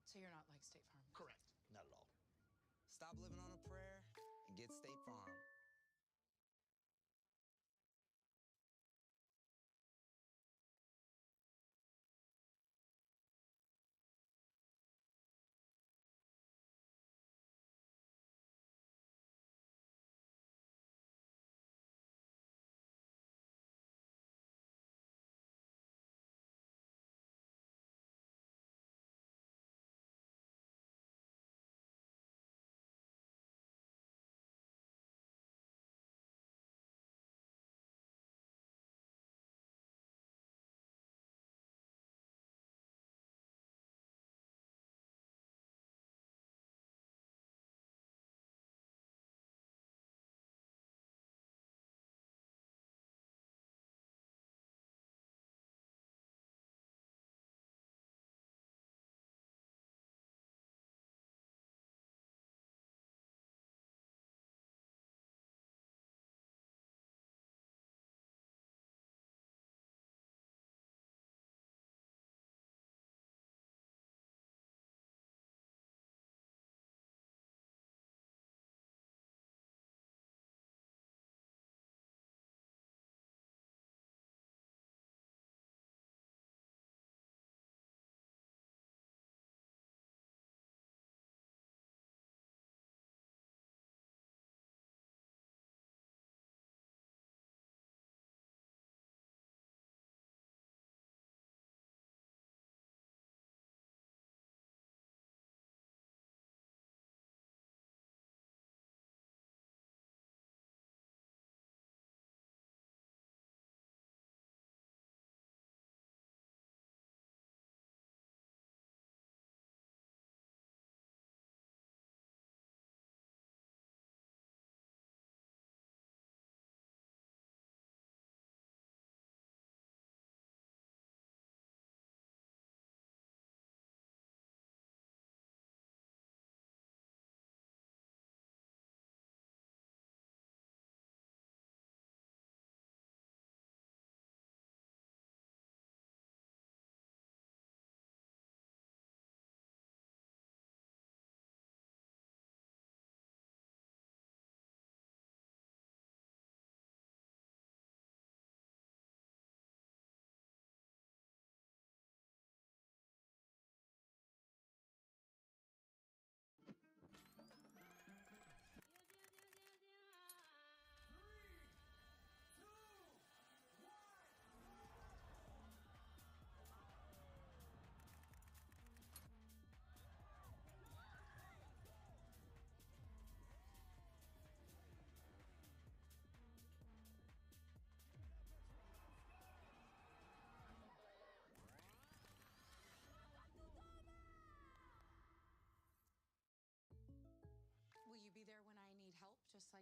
So you're not like State Farm? Correct. Not at all. Stop living on a prayer and get State Farm.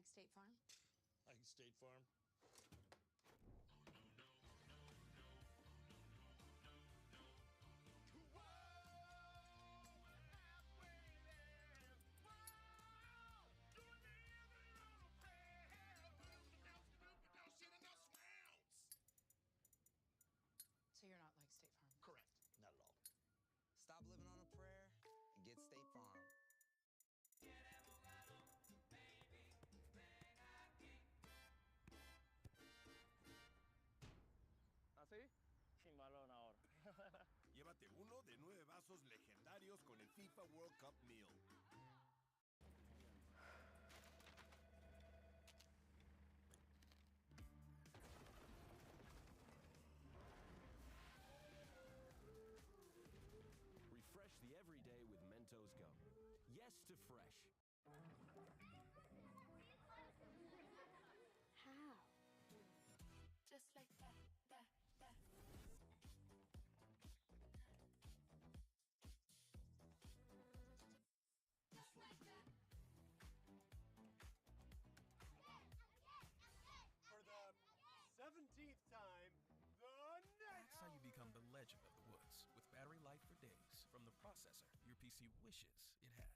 like State Farm? Like State Farm. So you're not like State Farm? Correct. Not at all. Stop living on a prayer and get State Farm. ¿Así? Sin balón ahora. Llévate uno de 9 vasos legendarios con el FIFA World Cup Meal. Refresh the everyday with Mentos Gum. Yes to fresh. How? Just like that, that. Just like that. For the 17th time, the That's how you become the legend of the woods, with battery life for days from the processor your PC wishes it had.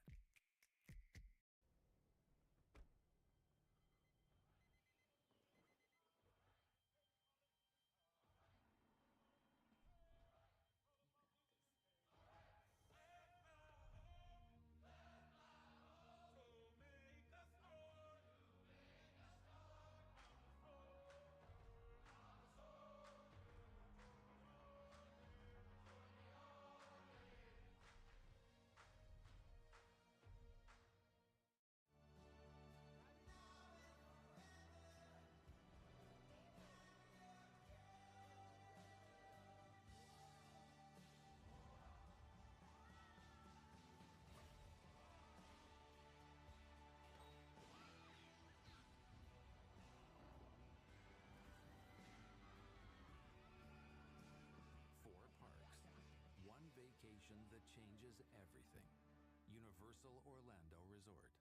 One vacation that changes everything. Universal Orlando Resort.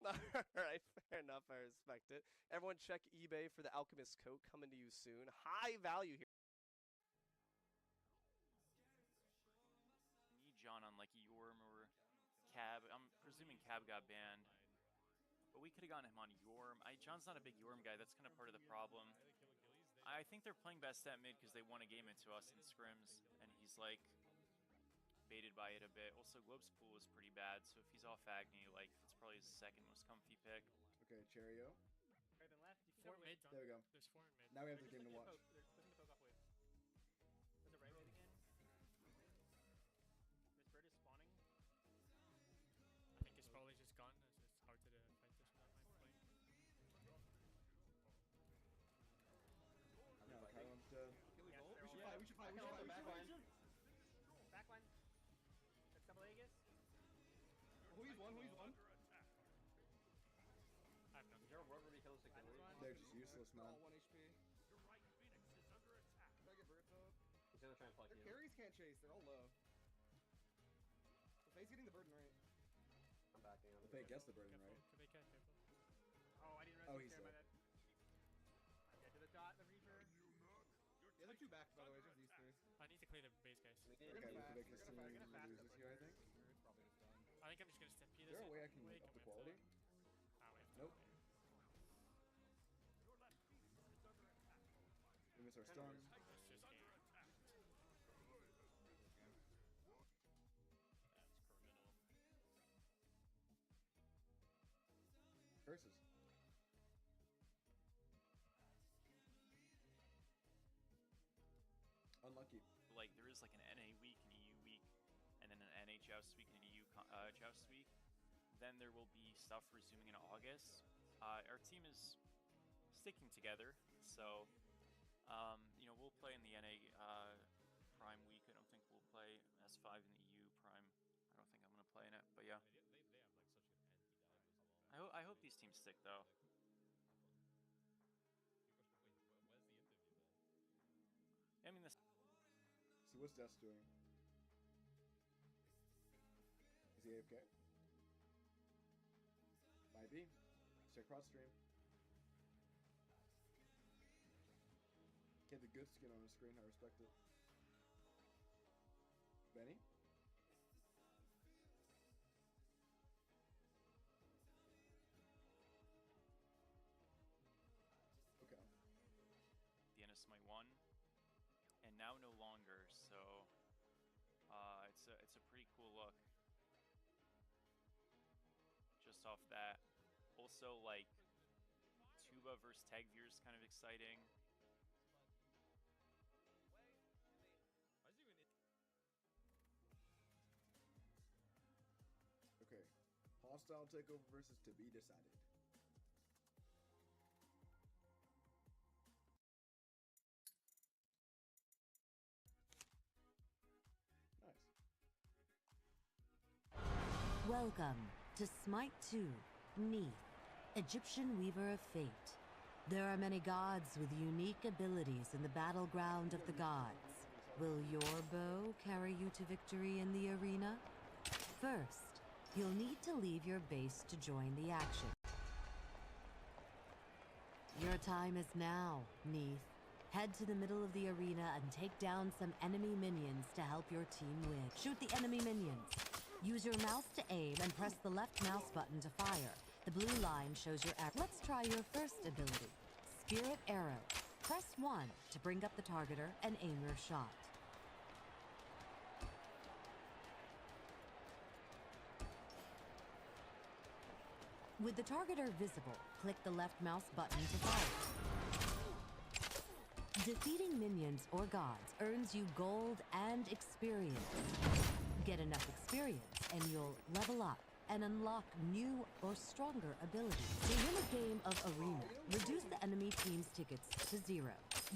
Alright, fair enough, I respect it. Everyone check eBay for the Alchemist coat coming to you soon. High value here. Need John on like Yorm or Cab. I'm presuming Cab got banned. But we could have gotten him on Yorm. John's not a big Yorm guy, that's kind of part of the problem. I think they're playing best at mid because they won a game into us in scrims, and he's like baited by it a bit. Also, Globe's pool is pretty bad, so if he's off Agni, like it's probably his second most comfy pick. Okay, Cheerio. Right and left. You Four mid. There we go. There's four in mid. Now we have the game to watch. They're pushing the poke off wave. There's a right wave again. This bird is spawning. I think it's probably just gone. It's hard to fight this without my play. No, I want to... Can we bolt? We should fight, we should fight, we should fight. Backline. Backline. That's double Aegis. Who's one? Who's one? I have nothing. You're a rogue They're just useless, man. All 1 HP. Try to get birds up. He's gonna try and fuck Their you. carries can't chase, they're all low. The Faye's getting the burden right. I'm backing on The Faye gets the burden, right? Careful. Oh, I didn't Oh, realize he's he was dead. there. Okay, to the dot, the Reaper. The other two back, by the way, just these three. I need to clear the base, guys. Okay, Quebec's team loses here, I think. Probably just done. I think I'm just gonna stampede Is this. there a way I can up the quality? Nope. We miss our stun. Curses. Unlucky. Like there is like an NA week, an EU week, and then an NA Joust week and an EU Joust week. Then there will be stuff resuming in August. Our team is sticking together, so you know, we'll play in the NA Prime week. I don't think we'll play S5 in the EU Prime. I don't think I'm gonna play in it, but yeah. They have like such an anti-dive as well. I hope these teams stick though. Wait, when's the interview then? I mean, this. So what's Death doing? Is he AFK? Might be. Check cross stream. Get the good skin on the screen, I respect it. Benny? Okay. The end of Smite 1, and now no longer, so it's a pretty cool look. Just off that. Also, like, Tuba versus Tagveer is kind of exciting. Okay. Hostile takeover versus to be decided. Nice. Welcome to Smite 2, Neath, Egyptian Weaver of Fate. There are many gods with unique abilities in the battleground of the gods. Will your bow carry you to victory in the arena? First, you'll need to leave your base to join the action. Your time is now, Neath. Head to the middle of the arena and take down some enemy minions to help your team win. Shoot the enemy minions. Use your mouse to aim and press the left mouse button to fire. The blue line shows your arrow. Let's try your first ability, Spirit Arrow. Press 1 to bring up the targeter and aim your shot. With the targeter visible, click the left mouse button to fire. Defeating minions or gods earns you gold and experience. Get enough experience and you'll level up and unlock new or stronger abilities. To win a game of Arena, reduce the enemy team's tickets to 0.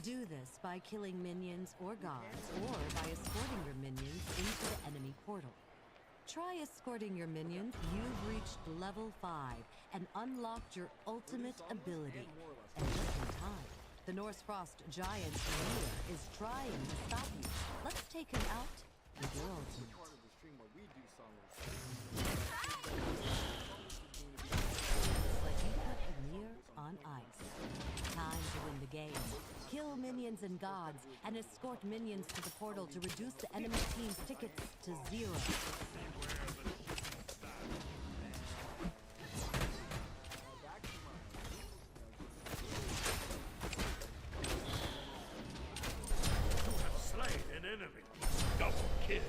Do this by killing minions or gods, or by escorting your minions into the enemy portal. Try escorting your minions. You've reached level 5 and unlocked your ultimate ability. And just in time. The Norse Frost giant Ymir is trying to stop you. Let's take him out with your ultimate. Part of the stream where we do songs. Like you put Ymir on ice. Time to win the game. Kill minions and gods and escort minions to the portal to reduce the enemy team's tickets to 0. Slain an enemy. Double kill.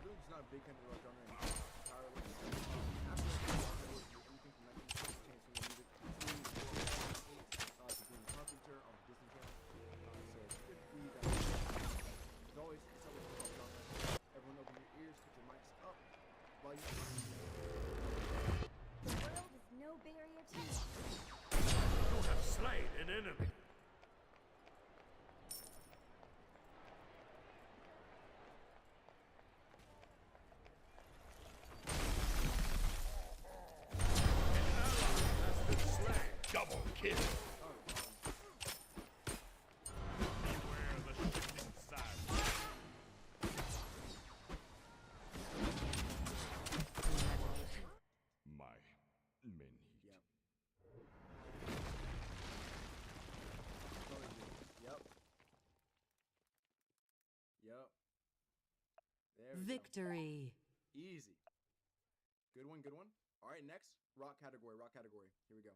Luke's not a big kind of rock genre entirely. After anything from 1960 changed from the music to being a carpenter on Disney Channel. So it's good to see that there's always something rock genre. Everyone open your ears, put your mics up while you The world is no barrier to you. You have slain an enemy. Victory. Easy. Good one, good one. All right, next, rock category, rock category. Here we go.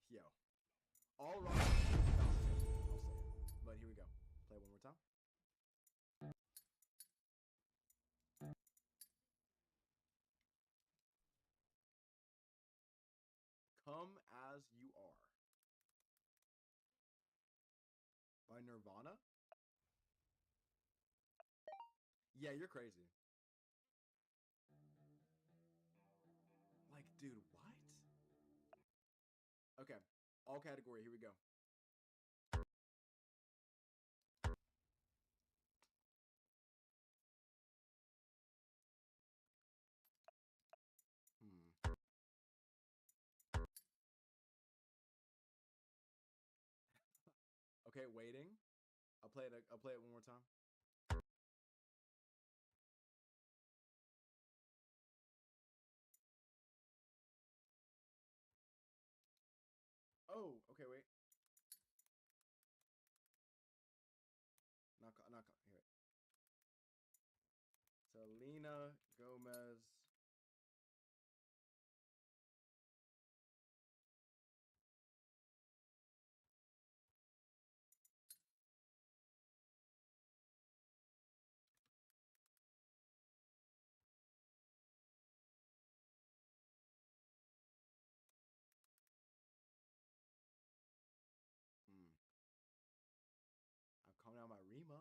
Yo. All rock. I'll say it. But here we go. Play it one more time. Come As You Are. By Nirvana? Yeah, you're crazy. Like, dude, what? Okay, all category, here we go. Okay, waiting. I'll play it one more time. Oh, okay, wait. Not here. Selena Gomez. I'm calling out my Rima.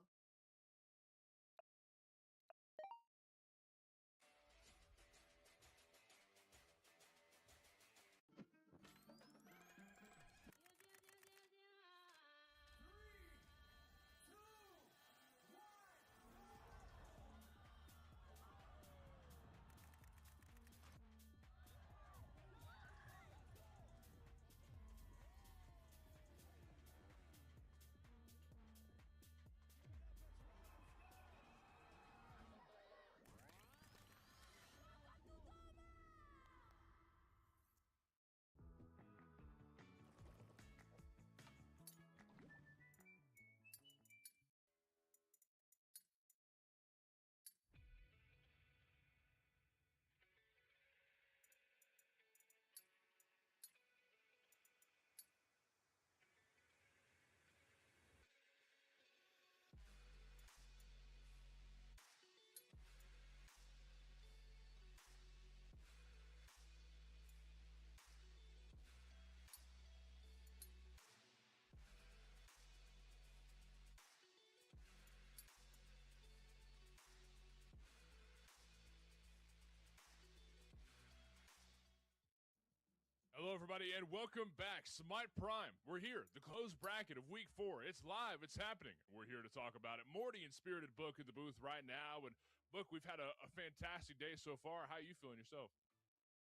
Hello, everybody, and welcome back. Smite Prime. We're here. The closed bracket of Week 4. It's live. It's happening. We're here to talk about it. Morty and Spirited Book in the booth right now. And, Book, we've had a fantastic day so far. How are you feeling yourself?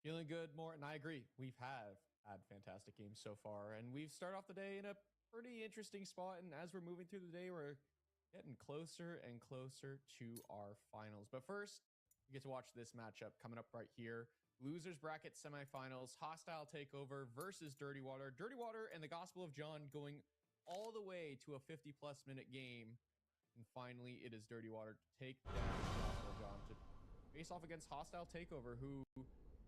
Feeling good, Morton. I agree. We've had fantastic games so far. And we've started off the day in a pretty interesting spot. And as we're moving through the day, we're getting closer and closer to our finals. But first, you get to watch this matchup coming up right here. Losers bracket semifinals, hostile takeover versus Dirty Water. Dirty Water and the Gospel of John going all the way to a 50-plus minute game. And finally, it is Dirty Water to take down the Gospel of John to face off against hostile takeover, who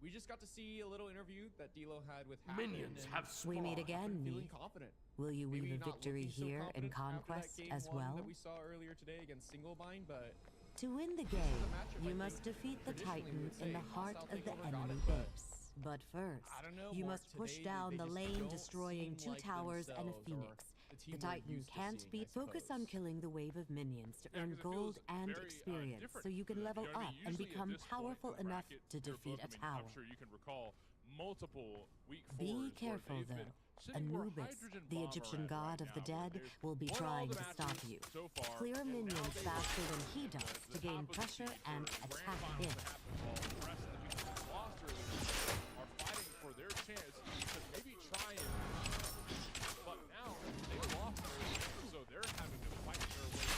we just got to see a little interview that D-Lo had with Minions have We meet again, feeling Me. confident. Will you Maybe weave a not victory looking so here in confident after that Conquest game as one well? that we saw earlier today against Singlebind, but To win the game, you must defeat the Titan in the heart of the enemy base. But first, you must push down the lane-destroying 2 towers and a phoenix. The Titan can't beat. Focus on killing the wave of minions to earn gold and experience, so you can level up and become powerful enough to defeat a tower. I'm sure you can recall multiple Week 4s. Be careful, though. Anubis, the Egyptian god of the dead, will be trying to stop you. Clear minions faster than he does to gain pressure and attack him. Are fighting for their chance to maybe try and, but now they lost their, so they're having to fight their way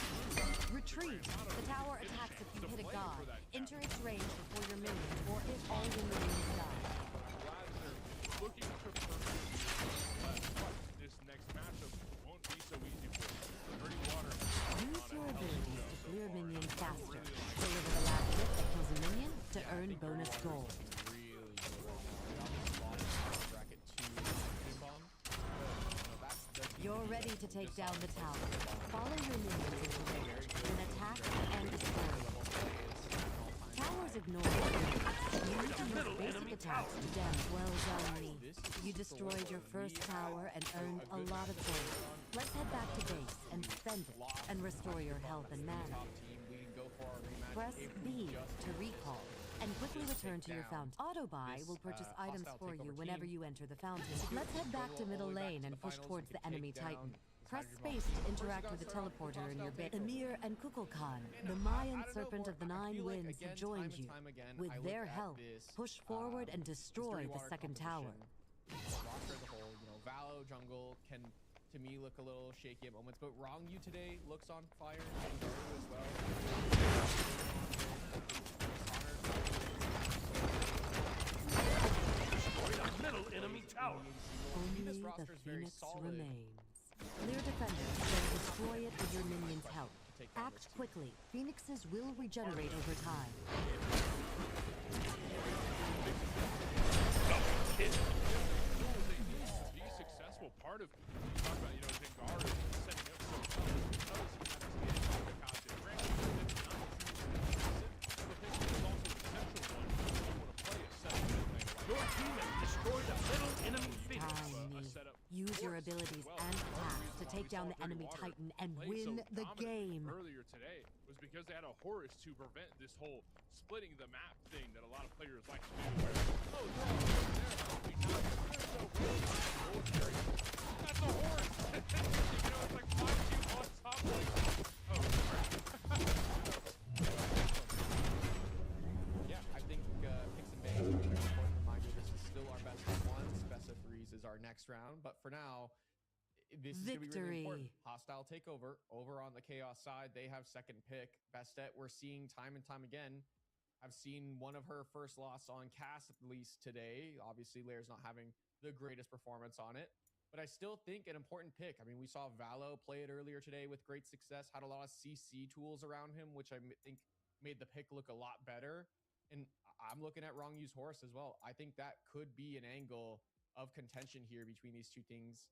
through. Retreat. The tower attacks if you hit a god. Enter its range before your minions, or if all your minions die. Looking to but this next matchup won't be so easy for them. Dirty Water. Use your abilities to ready to take down the tower. Follow your minions into range, then attack and destroy. Towers ignore you. You need to use basic attacks to damage. Well done, me. You destroyed your first tower and earned a lot of gold. Let's head back to base and spend it, and restore your health and mana. Press B to recall, and quickly return to your fountain. Auto-buy will purchase items for you whenever you enter the fountain. Let's head back to middle lane and push towards the enemy Titan. Press space to interact with the teleporter in your base. Emir and Kukulkan, the Mayan Serpent of the Nine Winds, have joined you. With their help, push forward and destroy the second tower. Roster as a whole, Valo jungle can, to me, look a little shaky at moments, but Wrong You today looks on fire and Daru as well. Destroyed a middle enemy tower. Only the Phoenix remains. Clear defenders, then destroy it with your minions' help. Act quickly. Phoenixes will regenerate over time. Be successful. Part of you talk about, Zengar setting up so well because he has to get the pick is also the central one. You want to play a setup like your team has destroyed a middle enemy Phoenix. Use your abilities and attacks to take down the enemy Titan and win the game. Earlier today was because they had a Horus to prevent this whole splitting the map thing that a lot of players like to do. Where, that's a Horus. It's like 5-2 on top lane. Yeah, I think Picks and Bangs is a very important reminder. This is still our best of ones. Best of threes is our next round, but for now, this is going to be really important. Hostile takeover over on the Chaos side. They have second pick. Bastet, we're seeing time and time again. I've seen one of her first loss on Cass at least today. Obviously, Lair's not having the greatest performance on it, but I still think an important pick. I mean, we saw Valo play it earlier today with great success, had a lot of CC tools around him, which I think made the pick look a lot better. And I'm looking at Wrong Use Horus as well. I think that could be an angle of contention here between these two teams.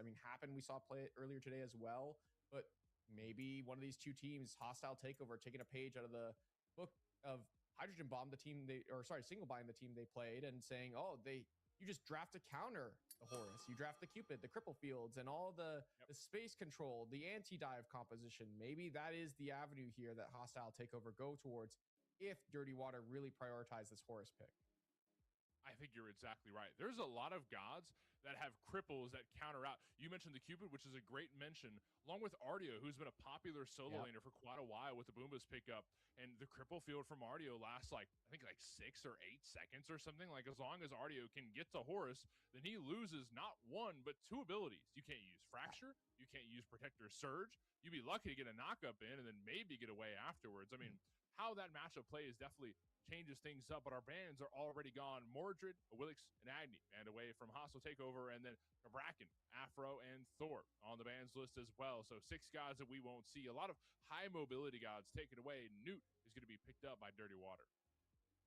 I mean, Happen we saw play it earlier today as well, but maybe one of these two teams, Hostile Takeover, taking a page out of the book of Hydrogen Bomb, the team Single Bind, the team they played, and saying, oh, you just draft a counter the Horus, you draft the Cupid, the Cripple Fields, and all the space control, the anti-dive composition. Maybe that is the avenue here that Hostile Takeover go towards if Dirty Water really prioritize this Horus pick. I think you're exactly right. There's a lot of gods that have cripples that counter out. You mentioned the Cupid, which is a great mention, along with Ardio, who's been a popular solo laner for quite a while with the Boomba's pickup. And the cripple field from Ardio lasts I think 6 or 8 seconds or something. Like, as long as Ardio can get to Horus, then he loses not one, but 2 abilities. You can't use Fracture. You can't use Protector Surge. You'd be lucky to get a knockup in and then maybe get away afterwards. I mean, how that matchup plays definitely changes things up, but our bans are already gone. Mordred, Willix, and Agni banned away from Hostile Takeover, and then Bracken, Afro, and Thor on the bans list as well. So 6 gods that we won't see. A lot of high mobility gods taken away. Newt is going to be picked up by Dirty Water.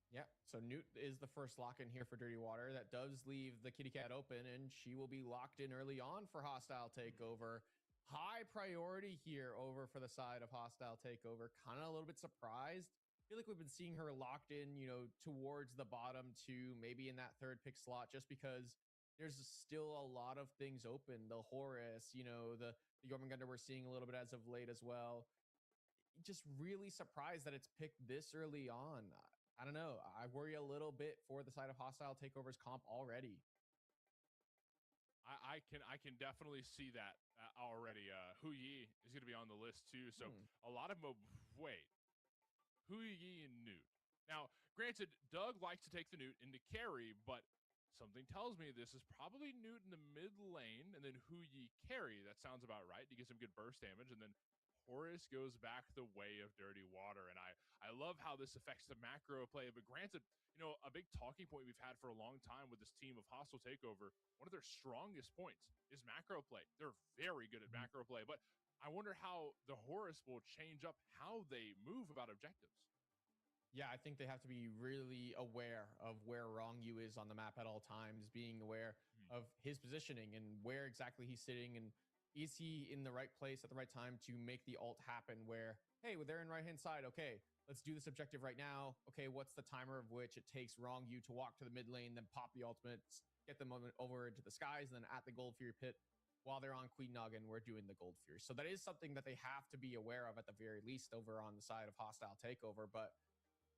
Yeah, so Newt is the first lock-in here for Dirty Water. That does leave the kitty cat open, and she will be locked in early on for Hostile Takeover. High priority here over for the side of Hostile Takeover. Kind of a little bit surprised. I feel like we've been seeing her locked in, towards the bottom 2, maybe in that third pick slot, just because there's still a lot of things open. The Horus, the Jormungandr we're seeing a little bit as of late as well. Just really surprised that it's picked this early on. I don't know. I worry a little bit for the side of Hostile Takeover's comp already. I can definitely see that already. Hu Yi is going to be on the list too. So a lot of Hu Yi and Newt. Now, granted, Doug likes to take the Newt into carry, but something tells me this is probably Newt in the mid lane and then Hu Yi carry. That sounds about right to get some good burst damage, and then Horus goes back the way of Dirty Water. And I love how this affects the macro play, but granted, a big talking point we've had for a long time with this team of Hostile Takeover, one of their strongest points is macro play. They're very good at macro play, but I wonder how the Horus will change up how they move about objectives. Yeah, I think they have to be really aware of where Wrong You is on the map at all times, being aware of his positioning and where exactly he's sitting and is he in the right place at the right time to make the ult happen where, hey, well, they're in right-hand side. Okay, let's do this objective right now. Okay, what's the timer of which it takes Wrong You to walk to the mid lane, then pop the ultimates, get them over into the skies, and then at the Gold Fury pit while they're on Queen Noggin, we're doing the Gold Fury. So that is something that they have to be aware of at the very least over on the side of Hostile Takeover. But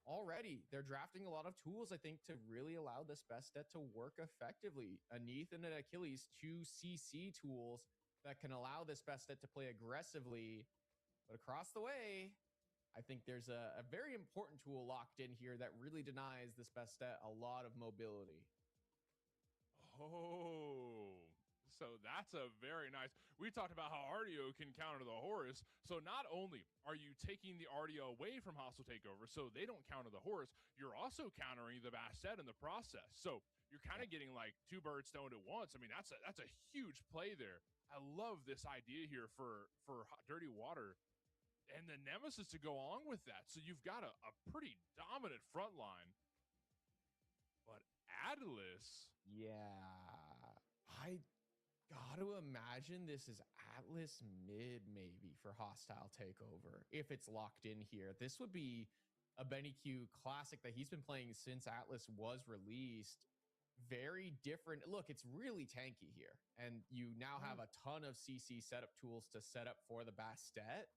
already they're drafting a lot of tools, I think, to really allow this best set to work effectively. A Neath and an Achilles, 2 CC tools that can allow this best set to play aggressively. But across the way, I think there's a very important tool locked in here that really denies this best set a lot of mobility. Oh, so that's a very nice. We talked about how Ardio can counter the Horus. So not only are you taking the Ardio away from Hostile Takeover so they don't counter the Horus, you're also countering the Bastet in the process. So you're kind of getting like 2 birds stoned at once. I mean, that's a huge play there. I love this idea here for Dirty Water and the Nemesis to go along with that. So you've got a pretty dominant front line. But Atlas, yeah, I gotta imagine this is Atlas mid maybe for Hostile Takeover. If it's locked in here, this would be a Benny Q classic that he's been playing since Atlas was released. Very different. Look, it's really tanky here. And you now have a ton of CC setup tools to set up for the Bastet.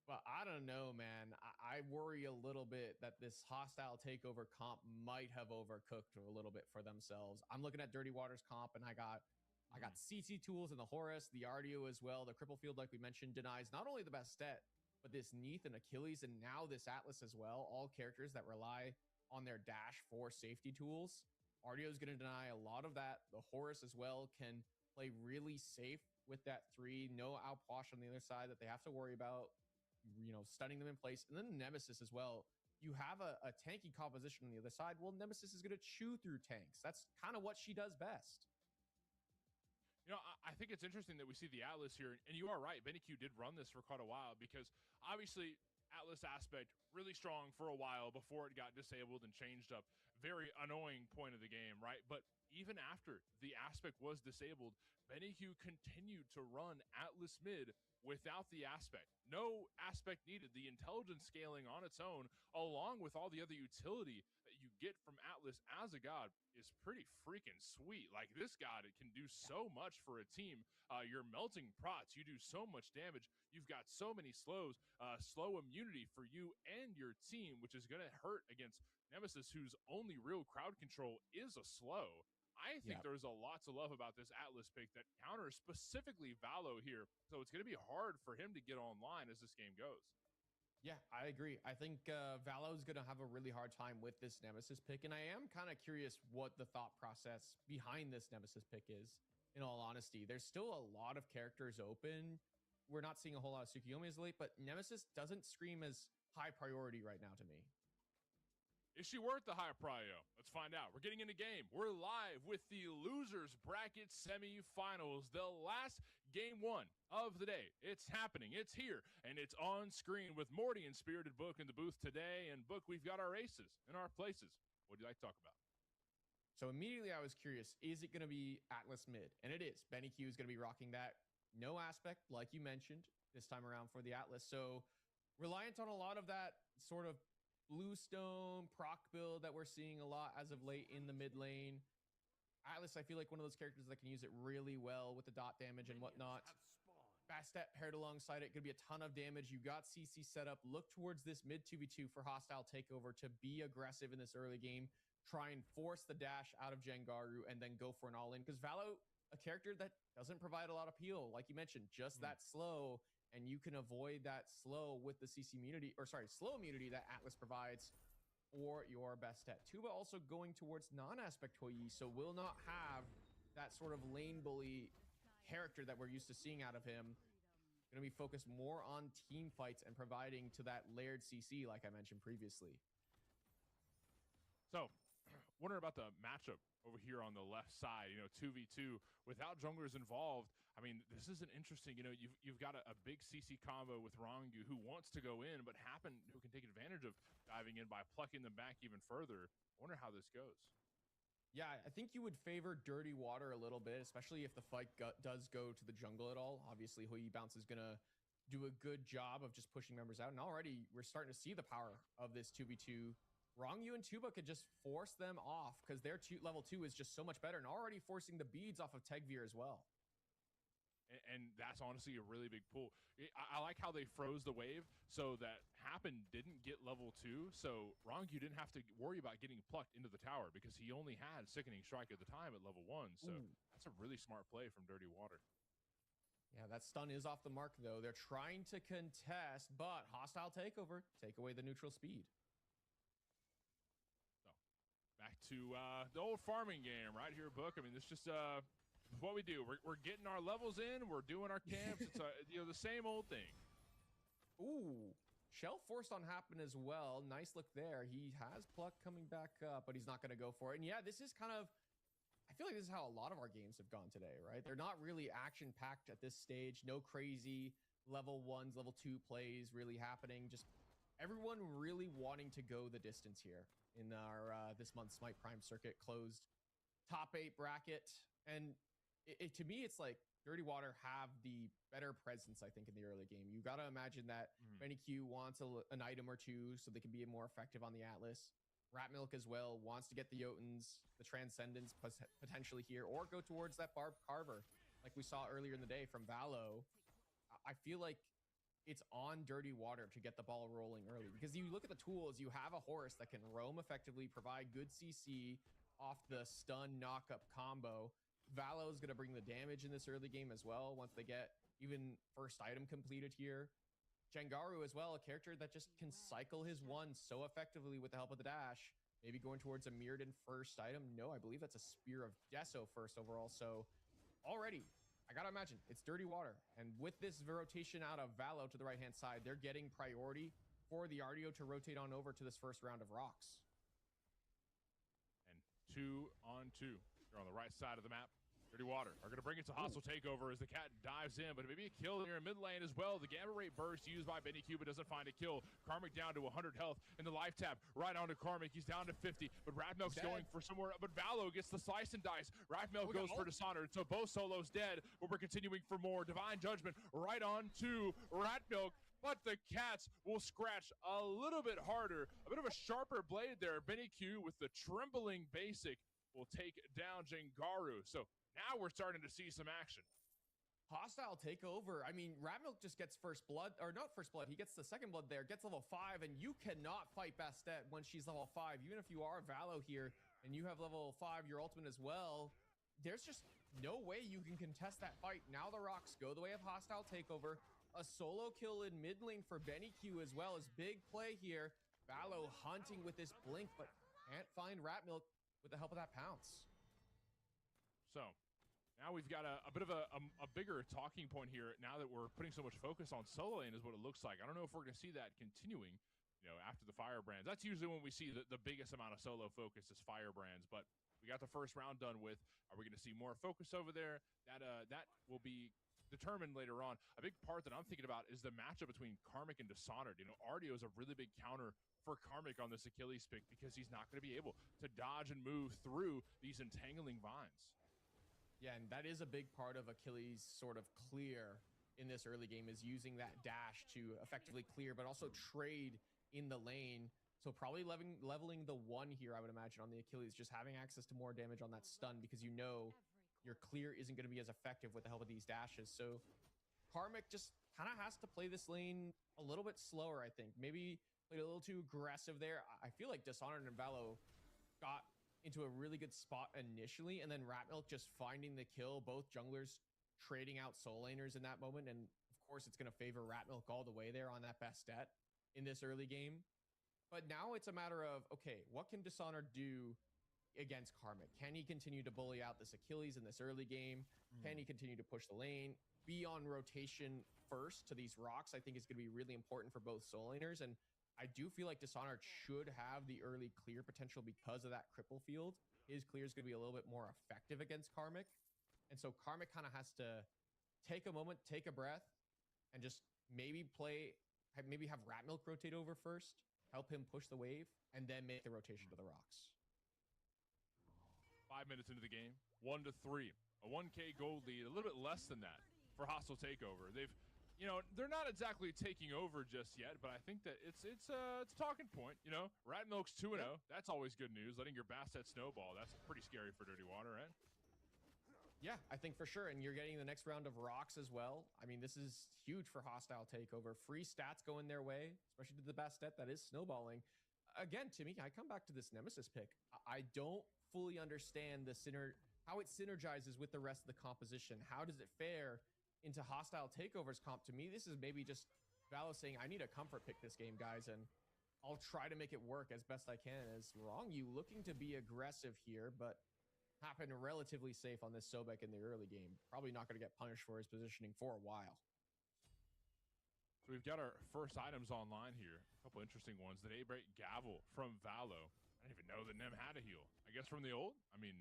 But I don't know, man. I worry a little bit that this Hostile Takeover comp might have overcooked a little bit for themselves. I'm looking at Dirty Waters comp, and I got CC tools in the Horus, the Ardio as well. The Cripple Field, like we mentioned, denies not only the Bastet, but this Neath and Achilles, and now this Atlas as well. All characters that rely on their dash for safety tools. Ardio is going to deny a lot of that. The Horus as well can play really safe with that 3. No outwash on the other side that they have to worry about, you know, stunning them in place. And then the Nemesis as well. You have a tanky composition on the other side. Well, Nemesis is going to chew through tanks. That's kind of what she does best. You know, I think it's interesting that we see the Atlas here, and you are right. Benny Q did run this for quite a while because obviously Atlas aspect really strong for a while before it got disabled and changed up. Very annoying point of the game, right? But even after the aspect was disabled, Benny Q continued to run Atlas mid without the aspect. No aspect needed. The intelligence scaling on its own, along with all the other utility that you get from Atlas as a god, is pretty freaking sweet. Like, this god, it can do so much for a team. You're melting prots. You do so much damage. You've got so many slows, slow immunity for you and your team, which is going to hurt against Nemesis, whose only real crowd control is a slow. I think there's a lot to love about this Atlas pick that counters specifically Valo here. So it's going to be hard for him to get online as this game goes. Yeah, I agree. I think Valo's going to have a really hard time with this Nemesis pick. And I am kind of curious what the thought process behind this Nemesis pick is, in all honesty. There's still a lot of characters open. We're not seeing a whole lot of Tsukiyomi as late, but Nemesis doesn't scream as high priority right now to me. Is she worth the high prio? Let's find out. We're getting in the game. We're live with the losers bracket semifinals, the last game 1 of the day. It's happening. It's here, and it's on screen with Morty and Spirited Book in the booth today. And Book, we've got our aces in our places. What do you like to talk about? So immediately I was curious, is it going to be Atlas mid? And it is. Benny Q is going to be rocking that. No aspect, like you mentioned, this time around for the Atlas. So reliant on a lot of that sort of Bluestone proc build that we're seeing a lot as of late in the mid lane. Atlas, I feel like one of those characters that can use it really well with the dot damage and whatnot. Bastet paired alongside it could be a ton of damage. You got CC set up. Look towards this mid 2v2 for Hostile Takeover to be aggressive in this early game. Try and force the dash out of Jengaru and then go for an all-in. Because Valo, a character that doesn't provide a lot of peel. Like you mentioned, just that slow. And you can avoid that slow with the CC immunity, or sorry, slow immunity that Atlas provides for your Bastet. Tuba also going towards non-aspect Hoi, so will not have that sort of lane bully character that we're used to seeing out of him. Going to be focused more on team fights and providing to that layered CC, like I mentioned previously. So, wondering about the matchup over here on the left side, you know, 2v2 without junglers involved. I mean, this is an interesting, you know, you've got a big CC combo with Rongu who wants to go in, but who can take advantage of diving in by plucking them back even further. I wonder how this goes. Yeah, I think you would favor Dirty Water a little bit, especially if the fight does go to the jungle at all. Obviously, Hui Bounce is going to do a good job of just pushing members out. And already we're starting to see the power of this 2v2. Rongyu and Tuba could just force them off because their level 2 is just so much better, and already forcing the beads off of Tegvir as well. And that's honestly a really big pull. I like how they froze the wave so that Happen didn't get level 2, so Rongyu didn't have to worry about getting plucked into the tower because he only had Sickening Strike at the time at level 1. So that's a really smart play from Dirty Water. Yeah, that stun is off the mark, though. They're trying to contest, but hostile takeover. Take away the neutral speed. So back to the old farming game right here, Book. I mean, it's just what we do. We're getting our levels in. We're doing our camps. It's the same old thing. Ooh, Shell forced on Happen as well. Nice look there. He has Pluck coming back up, but he's not going to go for it. And yeah, this is kind of, I feel like this is how a lot of our games have gone today, right? They're not really action-packed at this stage. No crazy level 1s, level 2 plays really happening. Just everyone really wanting to go the distance here in our this month's Smite Prime Circuit closed top 8 bracket. And to me, it's like Dirty Water have the better presence, I think, in the early game. You got to imagine that Benny Q wants an item or two so they can be more effective on the Atlas. Rat Milk as well wants to get the Jotuns, the Transcendence potentially here, or go towards that Barbed Carver like we saw earlier in the day from Valo. I feel like it's on Dirty Water to get the ball rolling early because you look at the tools, you have a horse that can roam effectively, provide good CC off the stun knock-up combo. Valo is going to bring the damage in this early game as well once they get even first item completed here. Jengaru as well, a character that just can cycle his one so effectively with the help of the dash. Maybe going towards a Mirrodin first item. No, I believe that's a Spear of Deso first overall. So already, I got to imagine, it's Dirty Water. And with this rotation out of Valo to the right-hand side, they're getting priority for the RDO to rotate on over to this first round of rocks. And 2-on-2. They're on the right side of the map. Dirty Water are going to bring it to hostile takeover as the cat dives in, but maybe a kill here in mid lane as well. The gamma ray burst used by Benny Q, but doesn't find a kill. Karmic down to 100 health in the life tab. Right onto Karmic. He's down to 50, but Radmilk's going for somewhere. But Valo gets the slice and dice. Radmilk goes for Dishonored, so both solos dead, but we're continuing for more. Divine Judgment right on to Radmilk. But the cats will scratch a little bit harder. A bit of a sharper blade there. Benny Q with the trembling basic will take down Jengaru. So now we're starting to see some action. Hostile takeover. I mean, Radmilk just gets first blood, or not first blood. He gets the second blood there, gets level 5, and you cannot fight Bastet when she's level 5. Even if you are Valo here and you have level 5, your ultimate as well, there's just no way you can contest that fight. Now the rocks go the way of hostile takeover. A solo kill in mid lane for Benny Q as well as big play here. Valo hunting with this blink, but can't find Radmilk with the help of that pounce. So now we've got a bit of a bigger talking point here now that we're putting so much focus on solo lane is what it looks like. I don't know if we're going to see that continuing, after the Firebrands. That's usually when we see the biggest amount of solo focus is Firebrands, but we got the first round done with. Are we going to see more focus over there? That will be determined later on. A big part that I'm thinking about is the matchup between Karmic and Dishonored. Ardio is a really big counter for Karmic on this Achilles pick because he's not going to be able to dodge and move through these entangling vines. Yeah, and that is a big part of Achilles' sort of clear in this early game is using that dash to effectively clear, but also trade in the lane. So probably leveling the 1 here, I would imagine, on the Achilles, just having access to more damage on that stun because your clear isn't going to be as effective with the help of these dashes. So Karmic just kind of has to play this lane a little bit slower, I think. Maybe played a little too aggressive there. I feel like Dishonored and Valo got into a really good spot initially, and then Radmilk just finding the kill, both junglers trading out soul laners in that moment. And of course, it's going to favor Radmilk all the way there on that Bastet in this early game. But now it's a matter of, okay, what can Dishonored do against Karmic? Can he continue to bully out this Achilles in this early game? Can he continue to push the lane? Be on rotation first to these rocks, I think is going to be really important for both soul laners. And I do feel like Dishonored should have the early clear potential because of that cripple field. His clear is going to be a little bit more effective against Karmic. And so Karmic kind of has to take a moment, take a breath, and just maybe have Radmilk rotate over first, help him push the wave, and then make the rotation to the rocks. 5 minutes into the game, 1-3, a 1K gold lead, a little bit less than that for Hostile Takeover. They've, they're not exactly taking over just yet, but I think that it's a talking point. Rat Milk's 2-0. Yep. That's always good news. Letting your Bastet snowball. That's pretty scary for Dirty Water, right? Yeah, I think for sure. And you're getting the next round of rocks as well. I mean, this is huge for Hostile Takeover. Free stats going their way, especially to the Bastet that is snowballing. Again, Timmy, I come back to this Nemesis pick. I don't fully understand how it synergizes with the rest of the composition. How does it fare into Hostile Takeover's comp? To me, this is maybe just Valo saying, I need a comfort pick this game, guys, and I'll try to make it work as best I can. As Rongu looking to be aggressive here, but Happen relatively safe on this Sobek in the early game. Probably not going to get punished for his positioning for a while. So we've got our first items online here. A couple interesting ones. The Daybreak Gavel from Valo. I didn't even know that Nem had a heal. I guess from the old? I mean...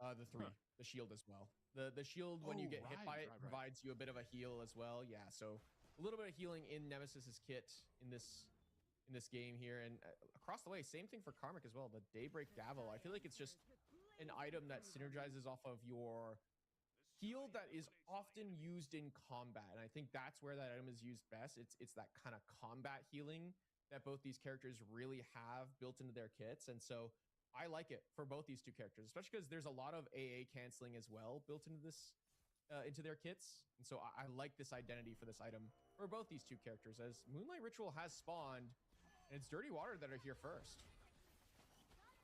the 3. The shield as well. The shield, when you get hit by it, provides you a bit of a heal as well. Yeah, so a little bit of healing in Nemesis's kit in this game here. And across the way, same thing for Karmic as well. The Daybreak Gavel. I feel like it's just an item that synergizes off of your heal that is often used in combat, and I think that's where that item is used best. It's that kind of combat healing that both these characters really have built into their kits, and so I like it for both these two characters, especially because there's a lot of AA canceling as well built into this into their kits, and so I like this identity for this item for both these two characters, as Moonlight Ritual has spawned, and it's Dirty Water that are here first.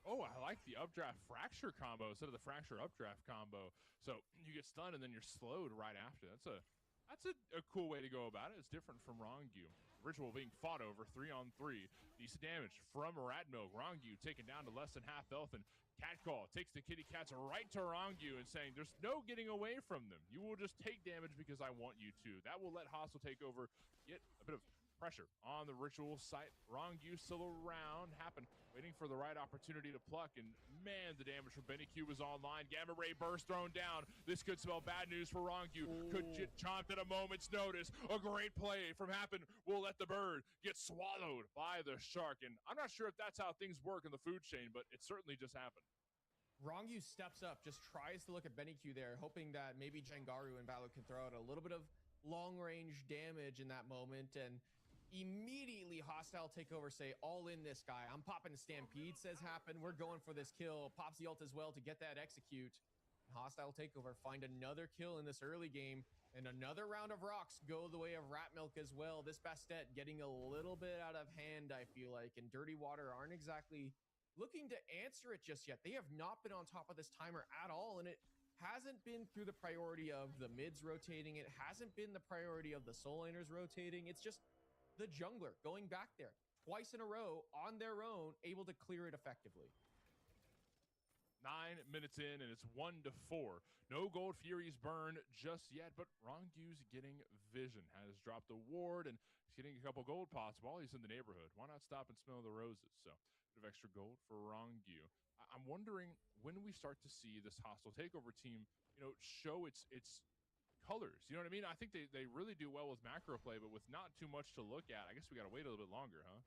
Oh, I like the updraft fracture combo instead of the fracture updraft combo. So you get stunned and then you're slowed right after. That's a cool way to go about it. It's different from Rongu. Ritual being fought over 3-on-3. Decent damage from Ratmilk. Rongu taken down to less than half health, and Catcall takes the kitty cats right to Rongu and saying there's no getting away from them. You will just take damage because I want you to. That will let Hostile Takeover get a bit of pressure on the Ritual site. Rongu still around, Happen waiting for the right opportunity to pluck, and man, the damage from Benny Q was online. Gamma Ray Burst thrown down. This could spell bad news for Rongu. Could get chomped at a moment's notice. A great play from Happen will let the bird get swallowed by the shark, and I'm not sure if that's how things work in the food chain, but it certainly just happened. Rongu steps up, just tries to look at Benny Q there, hoping that maybe Jengaru and Valo can throw out a little bit of long-range damage in that moment, and immediately Hostile Takeover say, all in this guy. I'm popping Stampede, says Happen. We're going for this kill. Pops the ult as well to get that execute. Hostile Takeover find another kill in this early game, and another round of rocks go the way of Ratmilk as well. This Bastet getting a little bit out of hand, I feel like, and Dirty Water aren't exactly looking to answer it just yet. They have not been on top of this timer at all, and it hasn't been through the priority of the mids rotating. It hasn't been the priority of the soul laners rotating. It's just the jungler going back there twice in a row on their own, able to clear it effectively. 9 minutes in, and it's 1-4. No Gold Furies burn just yet, but Rongu's getting vision. Has dropped a ward, and he's getting a couple gold pots while he's in the neighborhood. Why not stop and smell the roses? So, a bit of extra gold for Rongu. I'm wondering when we start to see this Hostile Takeover team, show its colors. You know what I mean? I think they really do well with macro play, but with not too much to look at, I guess we got to wait a little bit longer, huh?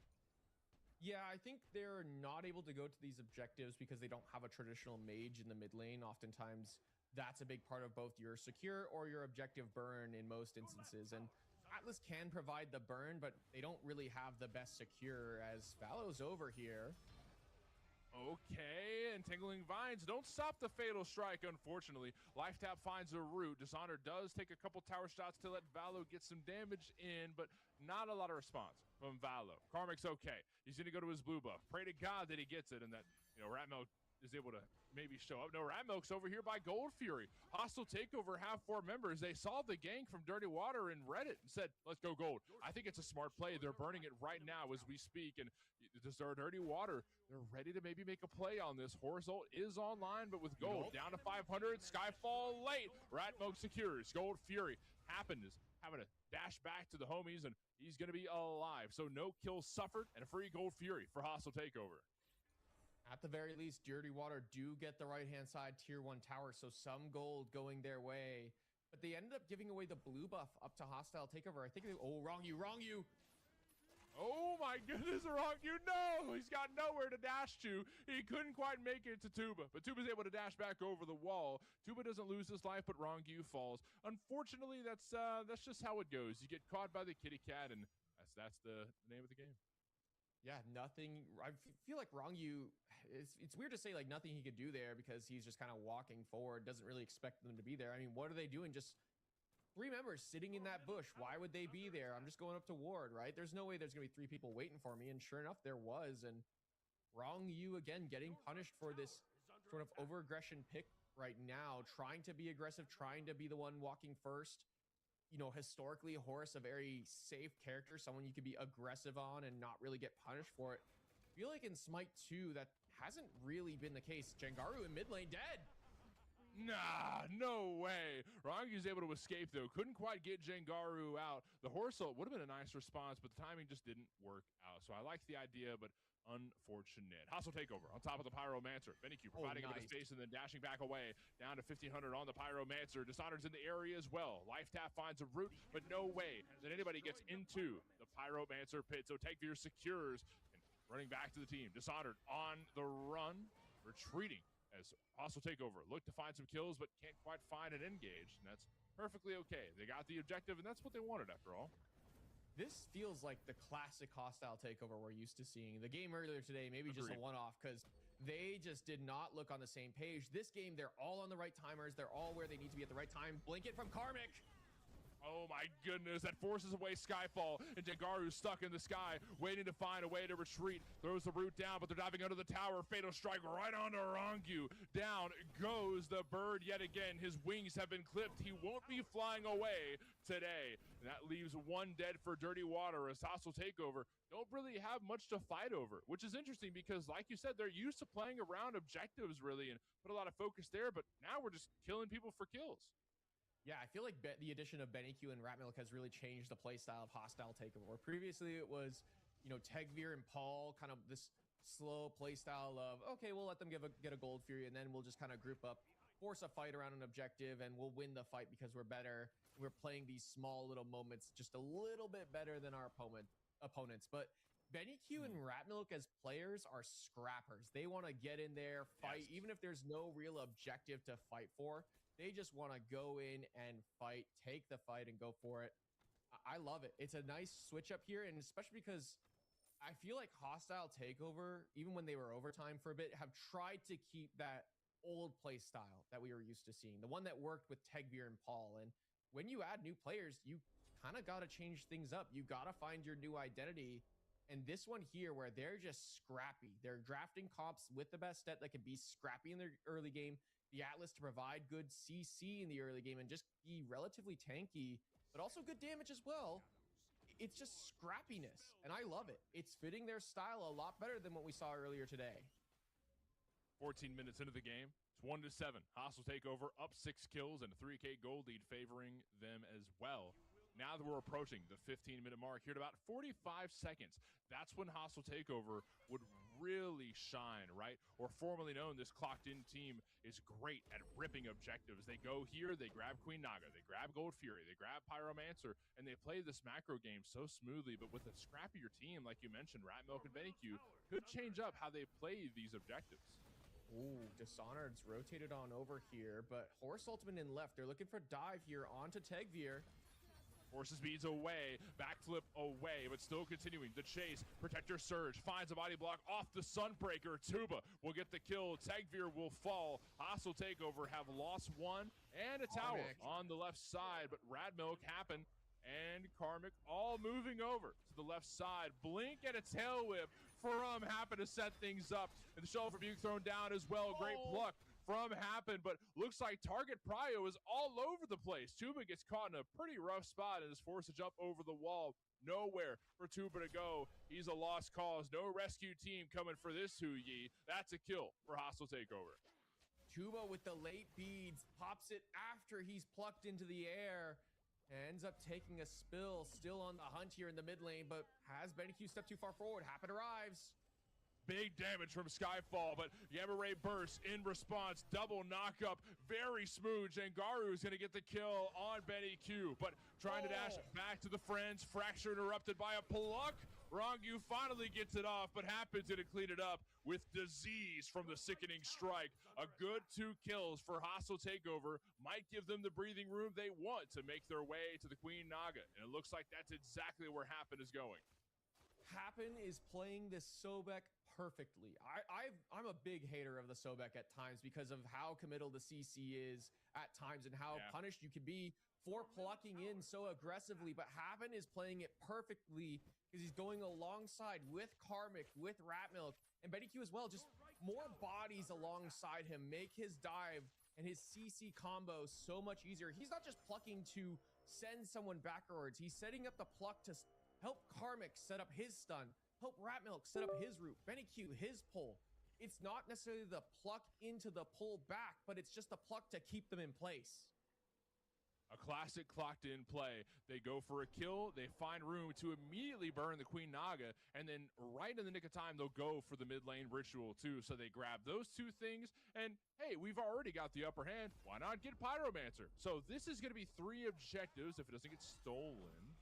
Yeah, I think they're not able to go to these objectives because they don't have a traditional mage in the mid lane. Oftentimes, that's a big part of both your secure or your objective burn in most instances. And Atlas can provide the burn, but they don't really have the best secure, as Valo's over here. Okay, Entangling Vines don't stop the Fatal Strike, unfortunately. Life Tap finds a root. Dishonor does take a couple tower shots to let Valo get some damage in, but not a lot of response from Valo. Karmic's okay. He's going to go to his blue buff. Pray to God that he gets it and that, Ratmilk is able to maybe show up. No, Ratmilk's over here by Gold Fury. Hostile Takeover have 4 members. They saw the gank from Dirty Water in Reddit and said, let's go gold. I think it's a smart play. They're burning it right now as we speak, and this are Dirty Water. They're ready to maybe make a play on this. Horse ult is online, but with gold down to 500. Skyfall late. Ratmilk secures. Gold Fury Happen is having to dash back to the homies, and he's going to be alive. So no kills suffered and a free Gold Fury for Hostile Takeover. At the very least, Dirty Water do get the right-hand side tier 1 tower, so some gold going their way. But they ended up giving away the blue buff up to Hostile Takeover. I think they... Oh, wrong you. Oh my goodness, Rongu, no! He's got nowhere to dash to. He couldn't quite make it to Tuba, but Tuba's able to dash back over the wall. Tuba doesn't lose his life, but Rongu falls. Unfortunately, that's just how it goes. You get caught by the kitty cat, and that's the name of the game. Yeah, nothing. I feel like Rongu, it's weird to say like nothing he could do there because he's just kind of walking forward, doesn't really expect them to be there. I mean, what are they doing? Just 3 members sitting in that bush. Why would they be there? I'm just going up to ward, right? There's no way there's going to be 3 people waiting for me. And sure enough, there was. And Rongu, again, getting punished for this sort of over-aggression pick right now, trying to be aggressive, trying to be the one walking first. You know, historically, Horus, a very safe character, someone you could be aggressive on and not really get punished for it. I feel like in Smite 2, that hasn't really been the case. Jengaru in mid lane dead. Nah, no way. Rongu's able to escape, though. Couldn't quite get Jengaru out. The horse ult would have been a nice response, but the timing just didn't work out. So I like the idea, but unfortunate. Hostile takeover on top of the Pyromancer. BennyQ providing a bit of space and then dashing back away. Down to 1,500 on the Pyromancer. Dishonored's in the area as well. Life Tap finds a route, but no way that anybody gets into the Pyromancer pit. So Tekvir secures and running back to the team. Dishonored on the run, retreating as Hostile Takeover look to find some kills, but can't quite find an engage, and that's perfectly okay. They got the objective, and that's what they wanted after all. This feels like the classic Hostile Takeover we're used to seeing. The game earlier today, maybe just a one-off, because they just did not look on the same page. This game, they're all on the right timers. They're all where they need to be at the right time. Blink it from Karmic. Oh my goodness, that forces away Skyfall, and Jengaru's stuck in the sky, waiting to find a way to retreat. Throws the root down, but they're diving under the tower. Fatal strike right onto Rongu. Down goes the bird yet again. His wings have been clipped. He won't be flying away today. And that leaves one dead for Dirty Water as Hostile Takeover don't really have much to fight over, which is interesting because, like you said, they're used to playing around objectives really and put a lot of focus there, but now we're just killing people for kills. Yeah, I feel like the addition of BennyQ and Ratmilk has really changed the playstyle of Hostile Takeover. Previously, it was, you know, Tekvir and Paul, kind of this slow playstyle of, okay, we'll let them get a Gold Fury, and then we'll just kind of group up, force a fight around an objective, and we'll win the fight because we're better. We're playing these small little moments just a little bit better than our opponents. But BennyQ and Ratmilk as players are scrappers. They want to get in there, fight, even if there's no real objective to fight for. They just want to go in and fight, take the fight, and go for it. I love it. It's a nice switch up here, and especially because I feel like Hostile Takeover, even when they were overtime for a bit, have tried to keep that old play style that we were used to seeing, the one that worked with Tekvir and Paul. And when you add new players, you kind of got to change things up. You got to find your new identity. And this one here, where they're just scrappy, they're drafting comps with the best stat that can be scrappy in their early game, the Atlas to provide good CC in the early game and just be relatively tanky, but also good damage as well. It's just scrappiness, and I love it. It's fitting their style a lot better than what we saw earlier today. 14 minutes into the game, it's 1-7. Hostile Takeover up 6 kills and a 3K gold lead favoring them as well. Now that we're approaching the 15-minute mark here at about 45 seconds, that's when Hostile Takeover would really shine, right? Or formerly known, this clocked-in team is great at ripping objectives. They go here, they grab Queen Naga, they grab Gold Fury, they grab Pyromancer, and they play this macro game so smoothly. But with a scrappier team, like you mentioned, Ratmilk and BennyQ, could change up how they play these objectives. Ooh, Dishonored's rotated on over here, but Horse Ultimate in left. They're looking for dive here onto Tekvir. Forces beads away, backflip away, but still continuing the chase. Protector Surge finds a body block off the Sunbreaker. Tuba will get the kill. Tekvir will fall. Hostile Takeover have lost one and a tower on the left side, but Ratmilk happened and Karmic all moving over to the left side. Blink and a tail whip from Happen to set things up. And the Shell of Rebuke thrown down as well. Great pluck from Happen, but looks like target Prio is all over the place. Tuba gets caught in a pretty rough spot and is forced to jump over the wall. Nowhere for Tuba to go. He's a lost cause. No rescue team coming for this Huyi. That's a kill for Hostile Takeover. Tuba with the late beads pops it after he's plucked into the air. Ends up taking a spill, still on the hunt here in the mid lane, but has BennyQ stepped too far forward? Happen arrives. Big damage from Skyfall, but Gamma Ray bursts in response. Double knockup. very smooth. Jangaru is going to get the kill on Benny Q, but trying to dash back to the friends. Fracture interrupted by a pluck. Rongu finally gets it off, but happens to clean it up with disease from the sickening strike. A good 2 kills for Hostile Takeover might give them the breathing room they want to make their way to the Queen Naga, and it looks like that's exactly where Happen is going. Happen is playing this Sobek perfectly. I'm a big hater of the Sobek at times because of how committal the CC is at times and how punished you can be for plucking in so aggressively, but Happen is playing it perfectly because he's going alongside with Karmic, with Ratmilk, and Betty Q as well. Just more bodies alongside him make his dive and his CC combo so much easier. He's not just plucking to send someone backwards. He's setting up the pluck to help Karmic set up his stun, help Ratmilk set up his route, Benny Q his pull. It's not necessarily the pluck into the pull back, but it's just the pluck to keep them in place. A classic clocked in play. They go for a kill. They find room to immediately burn the Queen Naga. And then right in the nick of time, they'll go for the mid lane ritual too. So they grab those 2 things. And hey, we've already got the upper hand. Why not get Pyromancer? So this is going to be 3 objectives if it doesn't get stolen.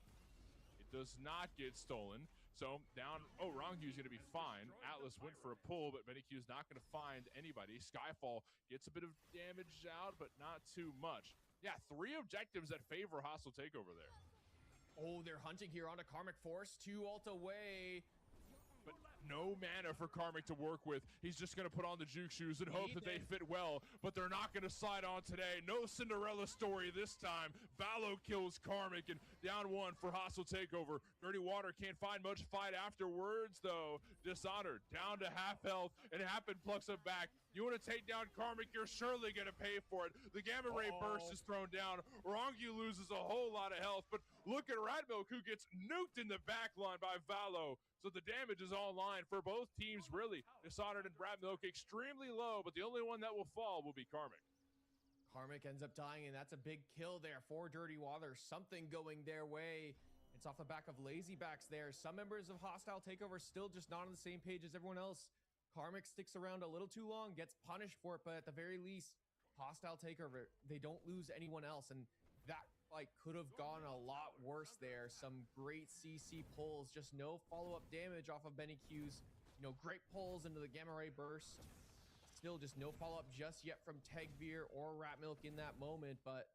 It does not get stolen. So down, Rongu's going to be fine. Atlas went for a pull, but Benny Q's not going to find anybody. Skyfall gets a bit of damage out, but not too much. Yeah, 3 objectives that favor Hostile Takeover there. Oh, they're hunting here on a Karmic Force. 2 ult away. But no mana for Karmic to work with. He's just going to put on the juke shoes and hope that they fit well, but they're not going to slide on today. No Cinderella story this time. Valo kills Karmic, and down 1 for Hostile Takeover. Dirty Water can't find much fight afterwards, though. Dishonored down to half health, and Happen plucks him back. You want to take down Karmic, you're surely going to pay for it. The Gamma Ray burst is thrown down. Rongu loses a whole lot of health, but look at Ratmilk, who gets nuked in the back line by Valo. So the damage is online for both teams, really. Dishonored and Ratmilk extremely low, but the only one that will fall will be Karmic. Karmic ends up dying, and that's a big kill there for Dirty Water. Something going their way. It's off the back of Lazy Backs there. Some members of Hostile Takeover still just not on the same page as everyone else. Karmic sticks around a little too long, gets punished for it, but at the very least, Hostile Takeover, they don't lose anyone else, and that fight could have gone a lot worse there. Some great CC pulls, just no follow-up damage off of Benny Q's, great pulls into the Gamma Ray burst. Still just no follow-up just yet from Tegveer or Ratmilk in that moment, but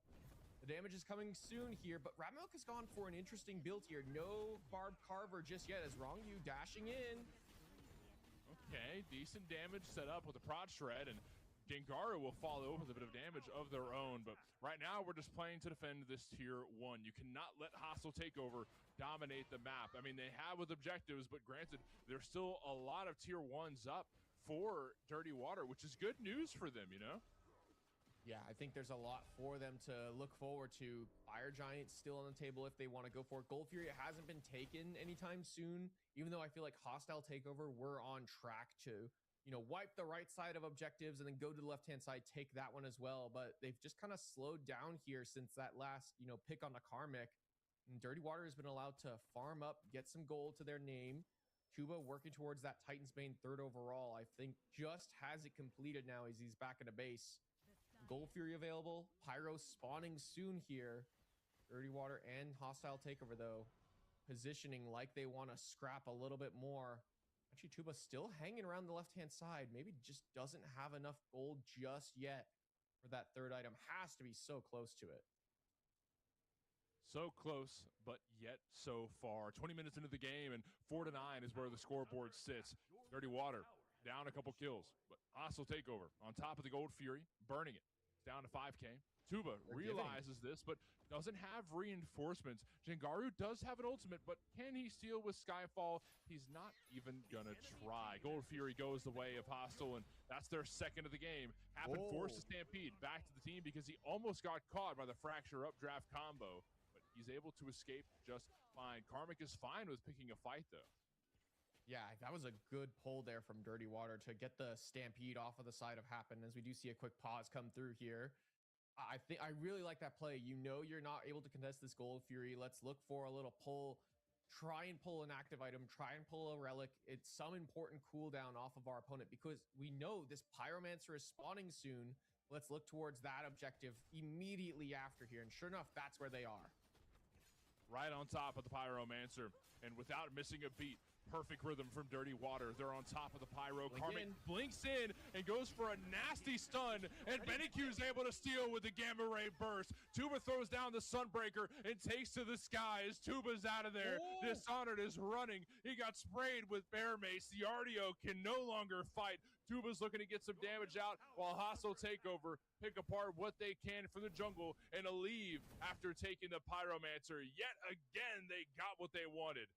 the damage is coming soon here. But Ratmilk has gone for an interesting build here. No Barb Carver just yet as Rongu dashing in. Okay, decent damage set up with the Prod Shred, and Gengaru will follow with a bit of damage of their own, but right now we're just playing to defend this tier 1. You cannot let Hostile Takeover dominate the map. I mean, they have with objectives, but granted, there's still a lot of tier 1s up for Dirty Water, which is good news for them, Yeah, I think there's a lot for them to look forward to. Fire Giant still on the table if they want to go for it. Gold Fury hasn't been taken anytime soon, even though I feel like Hostile Takeover were on track to, wipe the right side of objectives and then go to the left-hand side, take that one as well. But they've just kind of slowed down here since that last, pick on the Karmic. And Dirty Water has been allowed to farm up, get some gold to their name. Tuba working towards that Titan's Bane 3rd overall, I think just has it completed now as he's back in a base. Gold Fury available. Pyro spawning soon here. Dirty Water and Hostile Takeover, though, positioning like they want to scrap a little bit more. Actually, Tuba still hanging around the left-hand side. Maybe just doesn't have enough gold just yet for that 3rd item. Has to be so close to it. So close, but yet so far. 20 minutes into the game, and 4-9 is where the scoreboard sits. Dirty Water down a couple kills, but Hostile Takeover on top of the Gold Fury, burning it. It's down to 5K. Tuba realizes this, but doesn't have reinforcements. Jangaru does have an ultimate, but can he steal with Skyfall? He's not even gonna try. Gold Fury goes the way of Hostile, and that's their 2nd of the game. Happen forced to stampede back to the team because he almost got caught by the Fracture Updraft combo, but he's able to escape just fine. Karmic is fine with picking a fight, though. Yeah, that was a good pull there from Dirty Water to get the stampede off of the side of Happen, as we do see a quick pause come through here. I really like that play. You're not able to contest this Gold Fury. Let's look for a little pull. Try and pull an active item. Try and pull a relic. It's some important cooldown off of our opponent because we know this Pyromancer is spawning soon. Let's look towards that objective immediately after here. And sure enough, that's where they are. Right on top of the Pyromancer, and without missing a beat, perfect rhythm from Dirty Water. They're on top of the Pyro. Karmic blinks in and goes for a nasty stun, and Bennyq's able to steal with the Gamma Ray Burst. Tuba throws down the Sunbreaker and takes to the sky as Tuba's out of there. Dishonored is running. He got sprayed with Bear Mace. The Artio can no longer fight. Tuba's looking to get some damage out while Hostile Takeover pick apart what they can from the jungle and a leave after taking the Pyromancer. Yet again, they got what they wanted.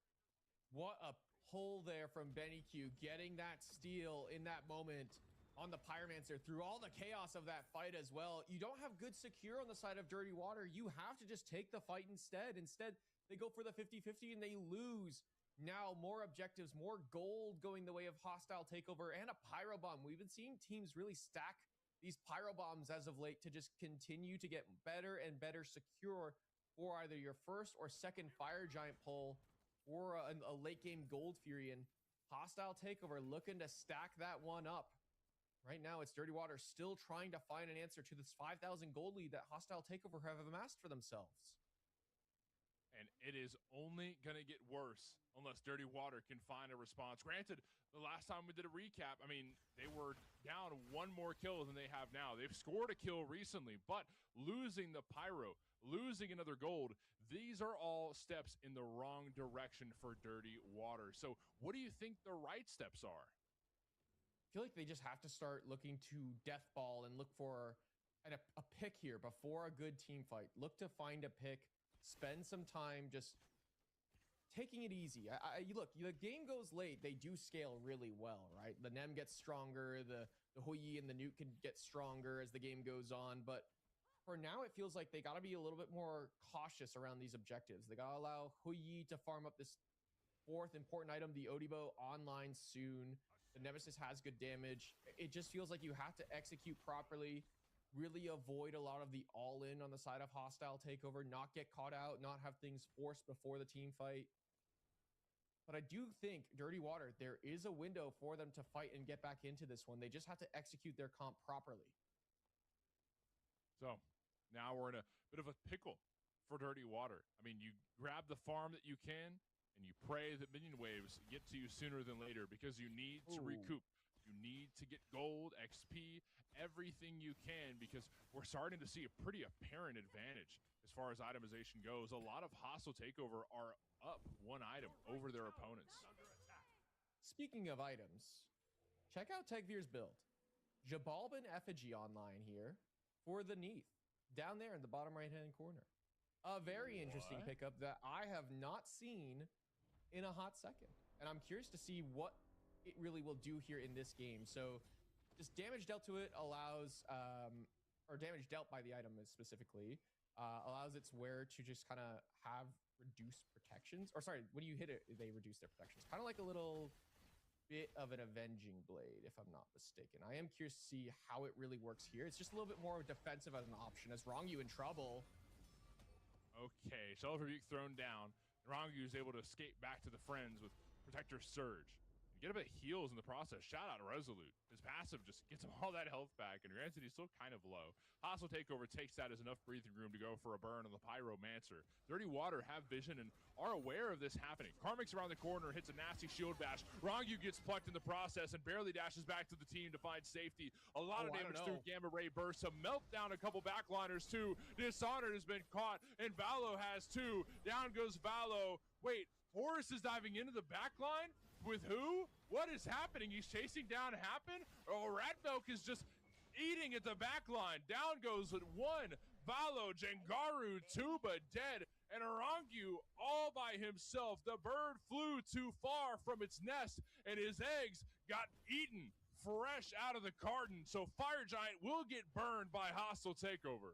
What a pull there from Bennyq, getting that steal in that moment on the Pyromancer through all the chaos of that fight as well. You don't have good secure on the side of Dirty Water. You have to just take the fight instead. Instead, they go for the 50-50 and they lose. Now more objectives, more gold going the way of Hostile Takeover and a Pyro Bomb. We've been seeing teams really stack these Pyro Bombs as of late to just continue to get better and better secure for either your first or second Fire Giant pull or a late game Gold Fury. And Hostile Takeover looking to stack that one up. Right now, it's Dirty Water still trying to find an answer to this 5,000 gold lead that Hostile Takeover have amassed for themselves. And it is only going to get worse unless Dirty Water can find a response. Granted, the last time we did a recap, I mean, they were down one more kill than they have now. They've scored a kill recently, but losing the Pyro, losing another gold, these are all steps in the wrong direction for Dirty Water. So what do you think the right steps are? I feel like they just have to start looking to deathball and look for a pick here before a good team fight. Look to find a pick. Spend some time just taking it easy. Look, the game goes late. They do scale really well, right? The Nem gets stronger. The Huyi and the Nuke can get stronger as the game goes on. But for now, it feels like they got to be a little bit more cautious around these objectives. They got to allow Huyi to farm up this fourth important item, the Odibo, online soon. The Nemesis has good damage. It just feels like you have to execute properly. Really avoid a lot of the all-in on the side of Hostile Takeover, not get caught out, not have things forced before the team fight. But I do think Dirty Water, there is a window for them to fight and get back into this one. They just have to execute their comp properly. So now we're in a bit of a pickle for Dirty Water. I mean, you grab the farm that you can, and you pray that minion waves get to you sooner than later because you need to recoup. You need to get gold, XP, everything you can, because we're starting to see a pretty apparent advantage as far as itemization goes. A lot of Hostile Takeover are up one item over their opponents. Speaking of items, check out Tegvir's build. Jabalban Effigy online here for the Neath, down there in the bottom right-hand corner. A very interesting pickup that I have not seen in a hot second. And I'm curious to see what it really will do here in this game. So just damage dealt to it allows, or damage dealt by the item specifically, allows its wearer to just kind of have reduced protections. Or sorry, when you hit it, they reduce their protections. Kind of like a little bit of an avenging blade, if I'm not mistaken. I am curious to see how it really works here. It's just a little bit more defensive as an option. As Rongyu in trouble. Okay, Shell of Rebuke thrown down. Rongyu is able to escape back to the friends with Protector Surge. Get a bit of heals in the process. Shout out to Resolute. His passive just gets him all that health back, and granted, he's still kind of low. Hostile Takeover takes that as enough breathing room to go for a burn on the Pyromancer. Dirty Water have vision and are aware of this happening. Karmic's around the corner, hits a nasty shield bash. Rongyu gets plucked in the process and barely dashes back to the team to find safety. A lot of damage through Gamma Ray Burst. A meltdown, a couple backliners too. Dishonored has been caught, and Valo has too. Down goes Valo. Wait, Horus is diving into the backline? With who? What is happening? He's chasing down Happen? Oh, Ratmilk is just eating at the back line. Down goes with one. Valo, Jengaru, Tuba dead, and Rongyu all by himself. The bird flew too far from its nest, and his eggs got eaten fresh out of the carton. So Fire Giant will get burned by Hostile Takeover.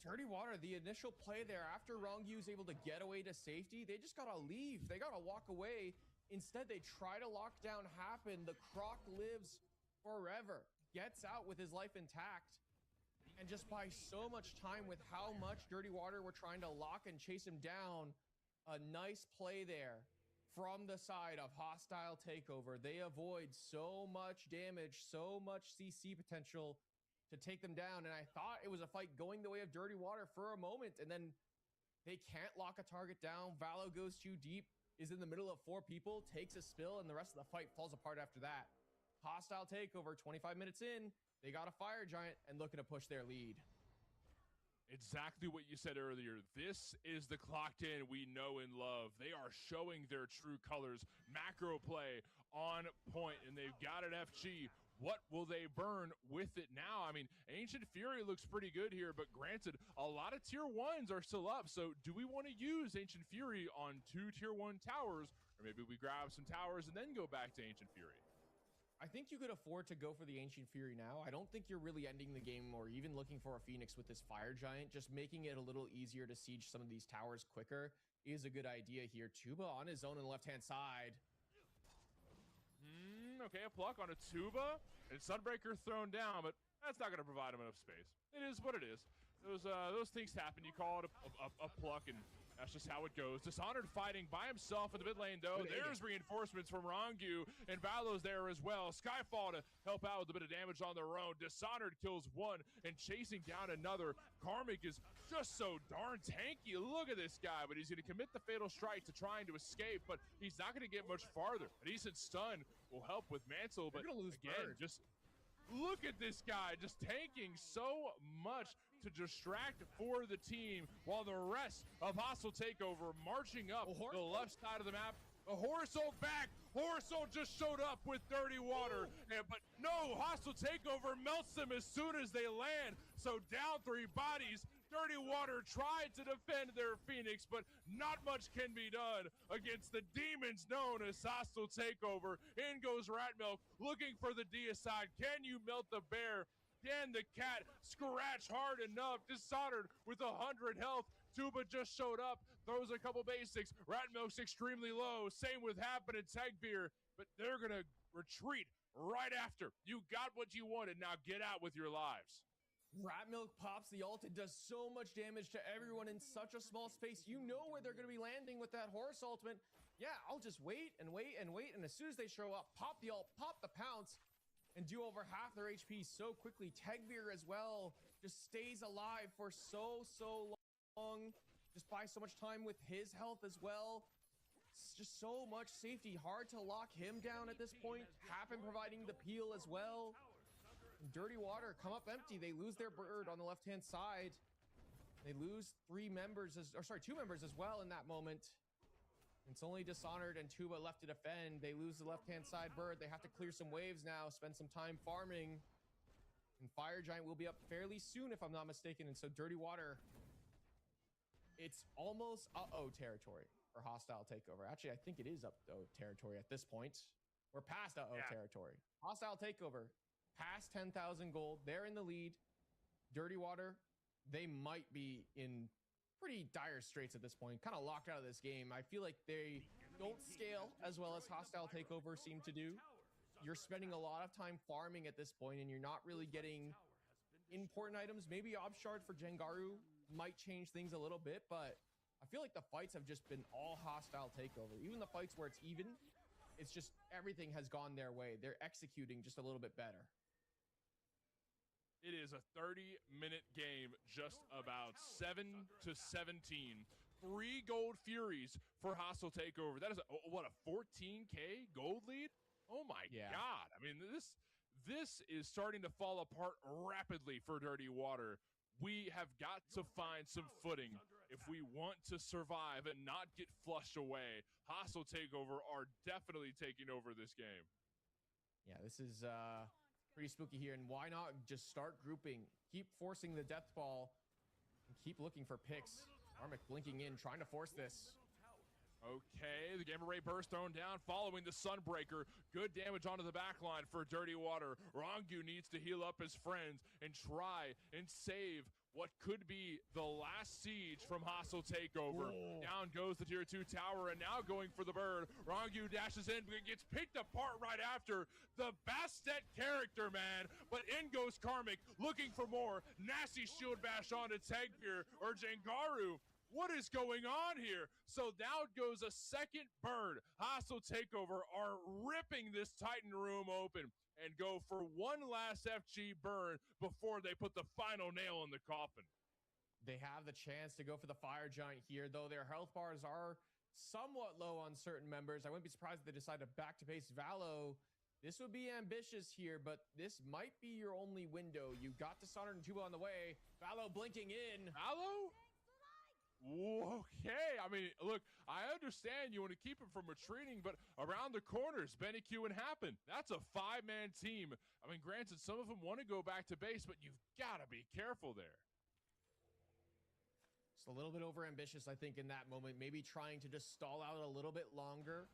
Dirty Water, the initial play there, after Rongyu is able to get away to safety, they just gotta leave. They gotta walk away. Instead, they try to lock down Happen. The Croc lives forever, gets out with his life intact, and just buys so much time with how much Dirty Water were trying to lock and chase him down. A nice play there from the side of Hostile Takeover. They avoid so much damage, so much CC potential to take them down. And I thought it was a fight going the way of Dirty Water for a moment. And then they can't lock a target down. Valo goes too deep, is in the middle of 4 people, takes a spill, and the rest of the fight falls apart after that. Hostile takeover, 25 minutes in. They got a Fire Giant and looking to push their lead. Exactly what you said earlier. This is the clocked in we know and love. They are showing their true colors. Macro play on point, and they've got an FG. What will they burn with it now? I mean, Ancient Fury looks pretty good here, but granted, a lot of tier 1s are still up. So do we want to use Ancient Fury on 2 tier 1 towers? Or maybe we grab some towers and then go back to Ancient Fury? I think you could afford to go for the Ancient Fury now. I don't think you're really ending the game or even looking for a Phoenix with this Fire Giant. Just making it a little easier to siege some of these towers quicker is a good idea here. Tuba on his own on the left-hand side. Okay, a pluck on a Tuba, and Sunbreaker thrown down, but that's not going to provide him enough space. It is what it is. Those things happen. You call it a pluck, and that's just how it goes. Dishonored fighting by himself in the mid lane, though. There's reinforcements from Rangu, and Valo's there as well. Skyfall to help out with a bit of damage on their own. Dishonored kills 1 and chasing down another. Karmic is just so darn tanky. Look at this guy, but he's going to commit the fatal strike to trying to escape, but he's not going to get much farther. A decent stun will help with Mantle, but again, just look at this guy just tanking so much to distract for the team while the rest of Hostile Takeover marching up the left side of the map. A Horsoul back. Horsoul just showed up with Dirty Water, but no, Hostile Takeover melts them as soon as they land. So down 3 bodies. Dirty Water tried to defend their Phoenix, but not much can be done against the demons known as Hostile Takeover. In goes Ratmilk looking for the deicide. Can you melt the bear? Can the cat scratch hard enough? Dishonored with 100 health. Tuba just showed up, throws a couple basics. Ratmilk's extremely low. Same with Happen and Tagbeer, but they're going to retreat right after. You got what you wanted. Now get out with your lives. Ratmilk pops the ult. It does so much damage to everyone in such a small space. You know where they're going to be landing with that Horse ultimate. Yeah, I'll just wait and wait and wait. And as soon as they show up, pop the ult, pop the pounce, and do over half their HP so quickly. Tagbeer as well just stays alive for so long. Just buys so much time with his health as well. It's just so much safety. Hard to lock him down at this point. Happen providing the peel as well. Dirty Water come up empty. They lose their bird on the left-hand side. They lose 2 members as well in that moment. It's only Dishonored and Tuba left to defend. They lose the left-hand side bird. They have to clear some waves now, spend some time farming. And Fire Giant will be up fairly soon, if I'm not mistaken. And so Dirty Water, it's almost uh-oh territory for Hostile Takeover. Actually, I think it is uh-oh territory at this point. We're past uh-oh territory. Hostile Takeover, past 10,000 gold. They're in the lead. Dirty Water, they might be in pretty dire straits at this point, kind of locked out of this game. I feel like they don't scale as well as Hostile Takeover seem to do. You're spending a lot of time farming at this point, and you're not really getting important items. Maybe Obshard for Jengaru might change things a little bit, but I feel like the fights have just been all Hostile Takeover. Even the fights where it's even, it's just everything has gone their way. They're executing just a little bit better. It is a 30-minute game, just about 7 to 17. 3 gold Furies for Hostile Takeover. That is, what, a 14K gold lead? Oh my God. I mean, this is starting to fall apart rapidly for Dirty Water. We have got to find some footing if we want to survive and not get flushed away. Hostile Takeover are definitely taking over this game. Yeah, this is pretty spooky here, and why not just start grouping, keep forcing the death ball, and keep looking for picks. Karmic blinking in, trying to force this. Okay, the Gamma Ray Burst thrown down following the Sunbreaker. Good damage onto the backline for Dirty Water. Rangu needs to heal up his friends and try and save what could be the last siege from Hostile Takeover. Whoa. Down goes the tier 2 tower, and now going for the bird. Rangu dashes in, but gets picked apart right after. The Bastet character, man. But in goes Karmic, looking for more. Nasty shield bash onto Tagbeer, or Jengaru. What is going on here? So down goes a second bird. Hostile Takeover are ripping this Titan room open and go for one last FG burn before they put the final nail in the coffin. They have the chance to go for the Fire Giant here, though their health bars are somewhat low on certain members. I wouldn't be surprised if they decide to back to base Valo. This would be ambitious here, but this might be your only window. You got Dishonored and Tuba on the way. Valo blinking in. Valo? Okay, I mean, look, I understand you want to keep him from retreating, but around the corners, Benny Q and Happen, that's a 5-man team. I mean, granted, some of them want to go back to base, but you've got to be careful there. It's a little bit overambitious, I think, in that moment. Maybe trying to just stall out a little bit longer.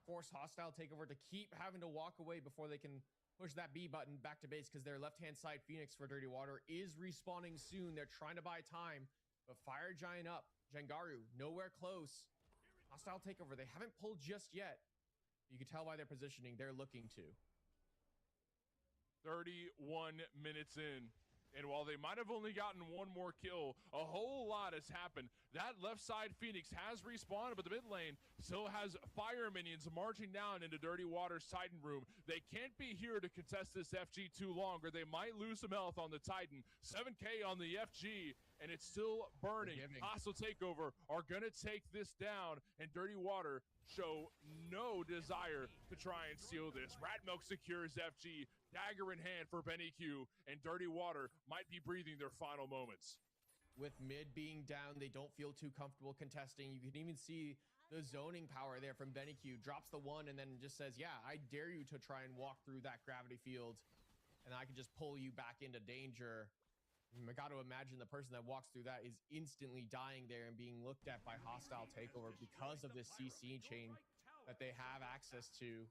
Force Hostile Takeover to keep having to walk away before they can push that B button back to base, because their left-hand side Phoenix for Dirty Water is respawning soon. They're trying to buy time. But Fire Giant up. Jengaru, nowhere close. Hostile Takeover, they haven't pulled just yet. You can tell by their positioning, they're looking to. 31 minutes in. And while they might have only gotten one more kill, a whole lot has happened. That left side Phoenix has respawned, but the mid lane still has fire minions marching down into Dirty Water's Titan room. They can't be here to contest this FG too long, or they might lose some health on the Titan. 7K on the FG, and it's still burning. Hostile Takeover are going to take this down, and Dirty Water show no desire to try and steal this. Rat Milk secures FG, dagger in hand for Benny Q, and Dirty Water might be breathing their final moments. With mid being down, they don't feel too comfortable contesting. You can even see the zoning power there from Benny Q. Drops the 1 and then just says, yeah, I dare you to try and walk through that gravity field, and I can just pull you back into danger. I got to imagine the person that walks through that is instantly dying there and being looked at by Hostile Takeover because of this CC chain that they have access to.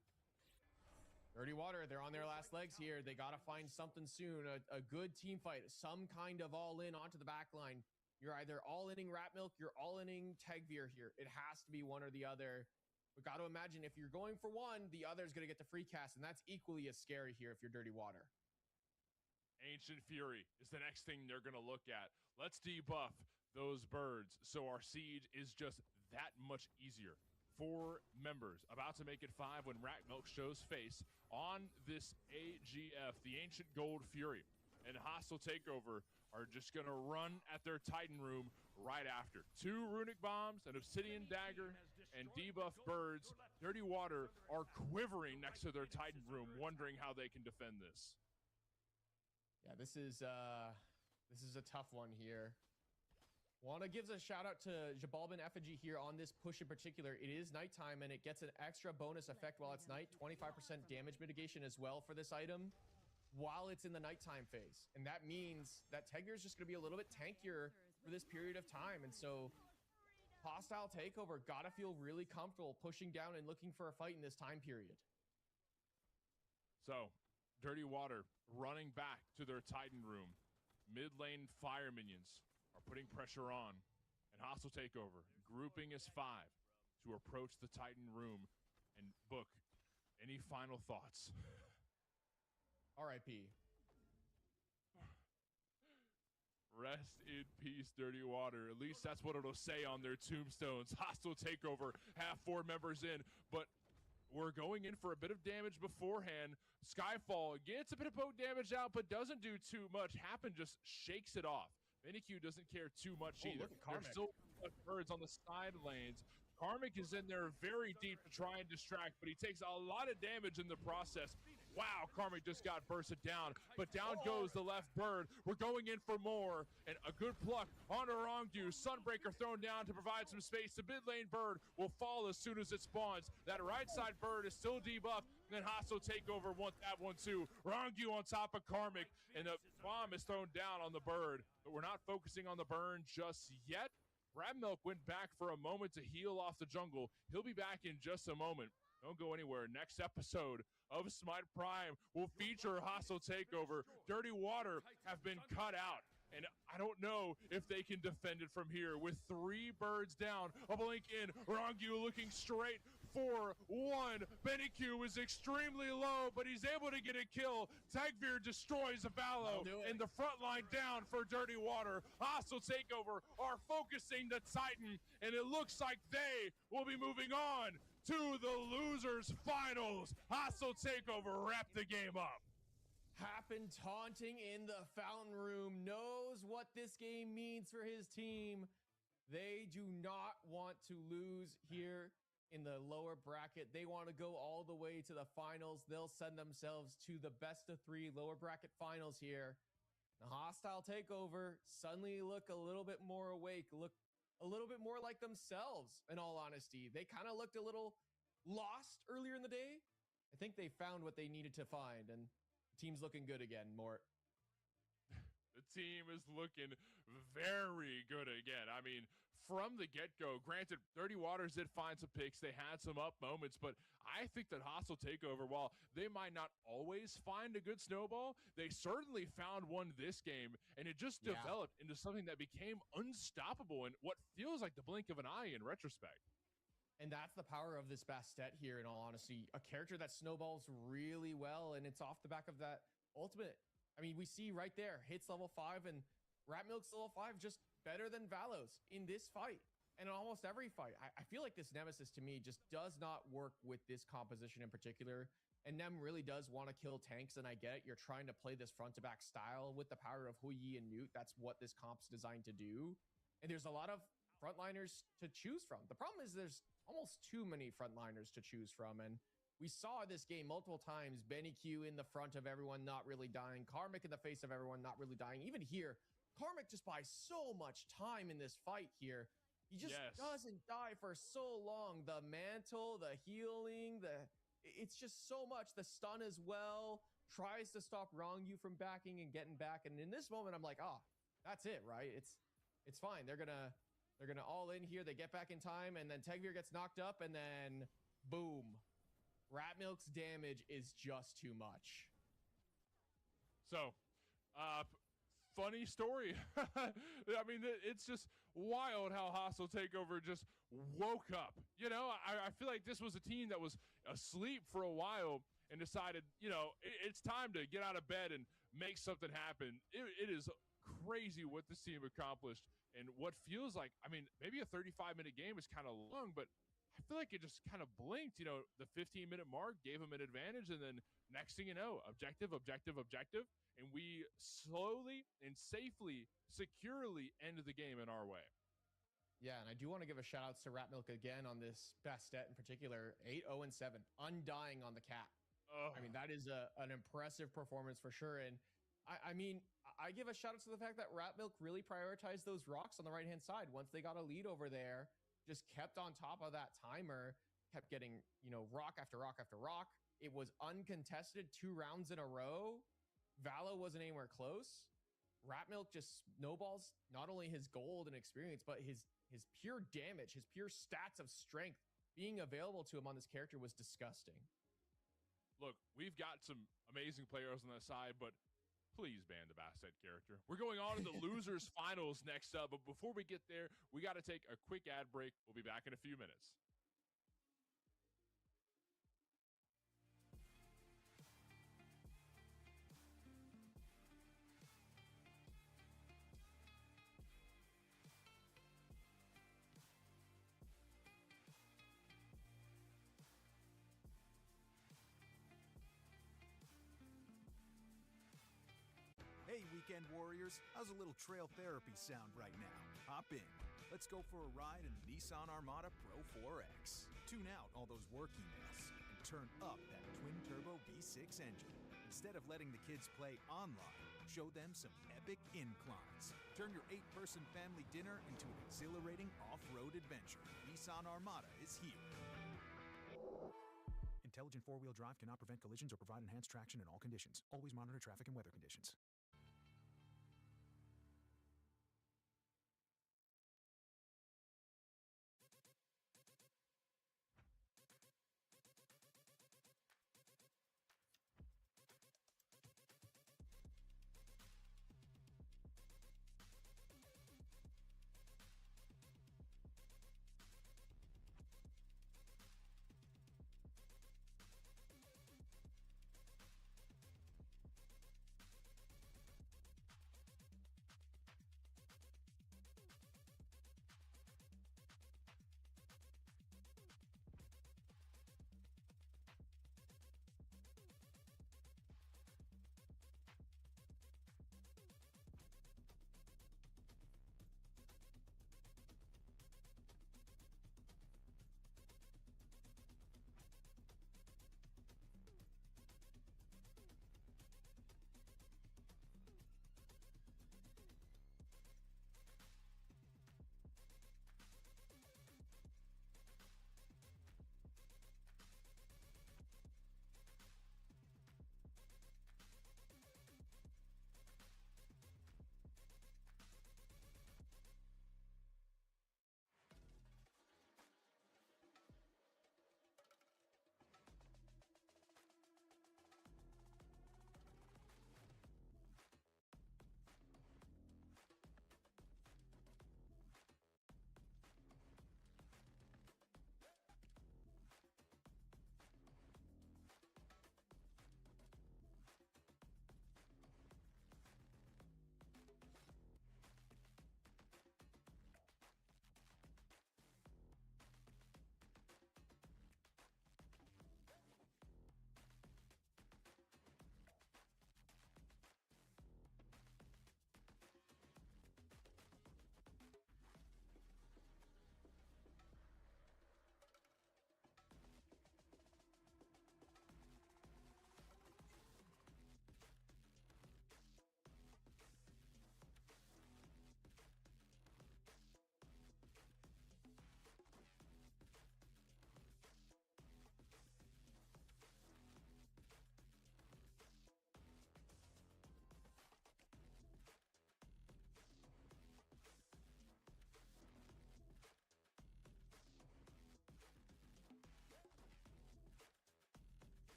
Dirty Water, they're on their last legs here. They got to find something soon. A good team fight, some kind of all-in onto the back line. You're either all-inning Rat Milk, you're all-inning Tegveer here. It has to be one or the other. But got to imagine if you're going for one, the other's going to get the free cast, and that's equally as scary here if you're Dirty Water. Ancient Fury is the next thing they're going to look at. Let's debuff those birds so our siege is just that much easier. 4 members about to make it 5 when Rat Milk shows face on this AGF, the Ancient Gold Fury. And Hostile Takeover are just going to run at their Titan room right after. 2 Runic Bombs, an Obsidian Dagger, and debuff birds. Dirty Water are quivering next to their Titan room, wondering how they can defend this. Yeah, this is a tough one here. Wanna gives a shout out to Jabalban Effigy here on this push in particular. It is nighttime and it gets an extra bonus effect while it's night. 25% damage mitigation as well for this item while it's in the nighttime phase. And that means that Tegveer is just gonna be a little bit tankier for this period of time. And so Hostile Takeover gotta feel really comfortable pushing down and looking for a fight in this time period. So Dirty Water running back to their Titan room. Mid lane fire minions are putting pressure on, and Hostile Takeover grouping as 5 to approach the Titan room. And Book, any final thoughts? R.I.P. Rest in peace, Dirty Water. At least that's what it'll say on their tombstones. Hostile Takeover have 4 members in, but we're going in for a bit of damage beforehand. Skyfall gets a bit of poke damage out, but doesn't do too much. Happen just shakes it off. Benny-Q doesn't care too much either. There's still birds on the side lanes. Karmic is in there very deep to try and distract, but he takes a lot of damage in the process. Wow, Karmic just got bursted down, but down goes the left bird. We're going in for more, and a good pluck on Orangdu. Sunbreaker thrown down to provide some space. The mid lane bird will fall as soon as it spawns. That right side bird is still debuffed, and then Hostile Takeover want that one too. Orangdu on top of Karmic, and the bomb is thrown down on the bird, but we're not focusing on the burn just yet. Rat Milk went back for a moment to heal off the jungle. He'll be back in just a moment. Don't go anywhere. Next episode of Smite Prime will feature Hostile Takeover. Dirty Water have been cut out, and I don't know if they can defend it from here. With 3 birds down, a blink in, Rangu looking straight 4-1. Benny Q is extremely low, but he's able to get a kill. Tagveer destroys Valo, and the front line down for Dirty Water. Hostile Takeover are focusing the Titan, and it looks like they will be moving on to the losers finals. Hostile Takeover wrap the game up. Happen taunting in the fountain room knows what this game means for his team. They do not want to lose here in the lower bracket. They want to go all the way to the finals. They'll send themselves to the best of 3 lower bracket finals here. The Hostile Takeover suddenly look a little bit more awake, look a little bit more like themselves, in all honesty. They kind of looked a little lost earlier in the day. I think they found what they needed to find, and the team's looking good again, Mort. The team is looking very good again. I mean, from the get-go, granted, Dirty Waters did find some picks. They had some up moments, but I think that Hostile Takeover, while they might not always find a good snowball, they certainly found one this game, and it just developed into something that became unstoppable in what feels like the blink of an eye in retrospect. And that's the power of this Bastet here, in all honesty. A character that snowballs really well, and it's off the back of that ultimate. I mean, we see right there, hits level 5, and Ratmilk's level 5 just better than Valo's in this fight. And in almost every fight. I feel like this Nemesis, to me, just does not work with this composition in particular. And Nem really does want to kill tanks, and I get it. You're trying to play this front-to-back style with the power of Huyi and Newt. That's what this comp's designed to do. And there's a lot of frontliners to choose from. The problem is there's almost too many frontliners to choose from, and we saw this game multiple times. Benny Q in the front of everyone not really dying, Karmic in the face of everyone not really dying. Even here, Karmic just buys so much time in this fight here. He just doesn't die for so long. The mantle, the healing, it's just so much. The stun as well, tries to stop Wrong You from backing and getting back. And in this moment, I'm like, that's it, right? It's fine. They're gonna all in here. They get back in time, and then Tagveer gets knocked up, and then boom. Ratmilk's damage is just too much. So, funny story. I mean, it's just wild how Hostile Takeover just woke up. You know, I feel like this was a team that was asleep for a while and decided, you know, it's time to get out of bed and make something happen. It is crazy what this team accomplished, and what feels like, I mean, maybe a 35-minute game is kind of long, but I feel like it just kind of blinked. You know, the 15-minute mark gave them an advantage, and then next thing you know, objective, and we slowly and safely, securely end the game in our way. Yeah, and I do want to give a shout out to Ratmilk again on this Bastet in particular. 8-0-7, undying on the cap. I mean, that is an impressive performance for sure. And I mean, I give a shout out to the fact that Ratmilk really prioritized those rocks on the right-hand side. Once they got a lead over there, just kept on top of that timer, kept getting, you know, rock after rock after rock. It was uncontested 2 rounds in a row. Valo wasn't anywhere close. Ratmilk just snowballs not only his gold and experience, but his pure damage, his pure stats of strength being available to him on this character was disgusting. Look, we've got some amazing players on that side, but please ban the Bastet character. We're going on to the losers finals next up, but before we get there, we got to take a quick ad break. We'll be back in a few minutes. Hey, Weekend Warriors, how's a little trail therapy sound right now? Hop in. Let's go for a ride in the Nissan Armada Pro 4X. Tune out all those work emails and turn up that twin-turbo V6 engine. Instead of letting the kids play online, show them some epic inclines. Turn your 8-person family dinner into an exhilarating off-road adventure. Nissan Armada is here. Intelligent 4-wheel drive cannot prevent collisions or provide enhanced traction in all conditions. Always monitor traffic and weather conditions.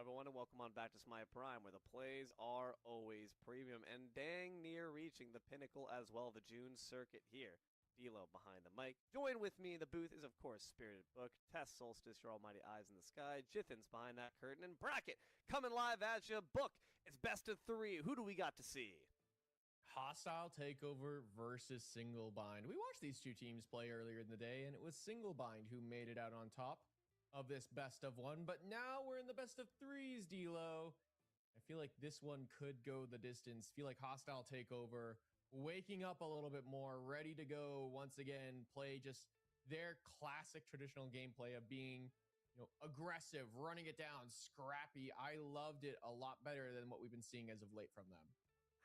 everyone, and welcome on back to Smite Prime, where the plays are always premium and dang near reaching the pinnacle as well, the June circuit here. D'Lo behind the mic. Join with me in the booth is, of course, Spirited Book, Tess Solstice, your almighty eyes in the sky, Jithin's behind that curtain, and Bracket coming live at you. Book, it's best of 3. Who do we got to see? Hostile Takeover versus Single Bind. We watched these two teams play earlier in the day, and it was Single Bind who made it out on top of this best of 1, but now we're in the best of 3s, D'Lo. I feel like this one could go the distance. Feel like Hostile Takeover waking up a little bit more, ready to go once again, play just their classic traditional gameplay of being, aggressive, running it down, scrappy. I loved it a lot better than what we've been seeing as of late from them.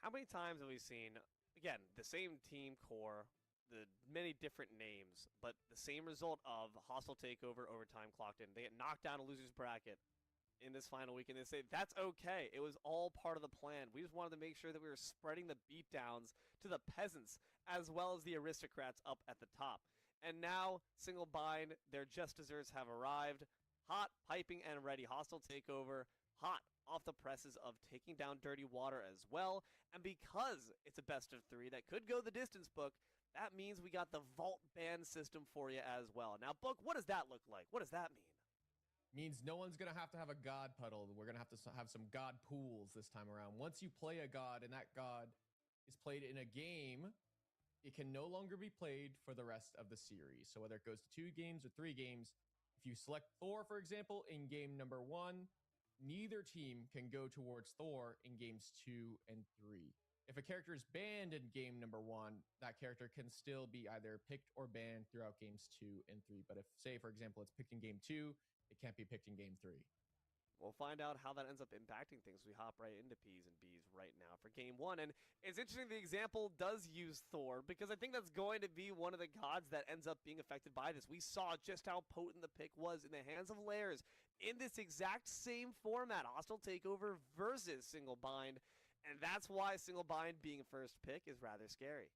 How many times have we seen, again, the same team core, the many different names, but the same result of Hostile Takeover overtime clocked in? They get knocked down a loser's bracket in this final week, and they say, that's okay. It was all part of the plan. We just wanted to make sure that we were spreading the beatdowns to the peasants as well as the aristocrats up at the top. And now, Single Bind, their just desserts have arrived. Hot, piping, and ready. Hostile Takeover, hot off the presses of taking down Dirty Water as well. And because it's a best of 3 that could go the distance, Book, that means we got the vault ban system for you as well. Now, Book, what does that look like? What does that mean? Means no one's going to have a god puddle. We're going to have some god pools this time around. Once you play a god and that god is played in a game, it can no longer be played for the rest of the series. So whether it goes to 2 games or 3 games, if you select Thor, for example, in game number 1, neither team can go towards Thor in games 2 and 3. If a character is banned in game number 1, that character can still be either picked or banned throughout games 2 and 3. But if, say, for example, it's picked in game 2, it can't be picked in game 3. We'll find out how that ends up impacting things. We hop right into P's and B's right now for game 1. And it's interesting the example does use Thor, because I think that's going to be one of the gods that ends up being affected by this. We saw just how potent the pick was in the hands of Lairs in this exact same format, Hostile Takeover versus Single Bind. And that's why Single Bind being first pick is rather scary.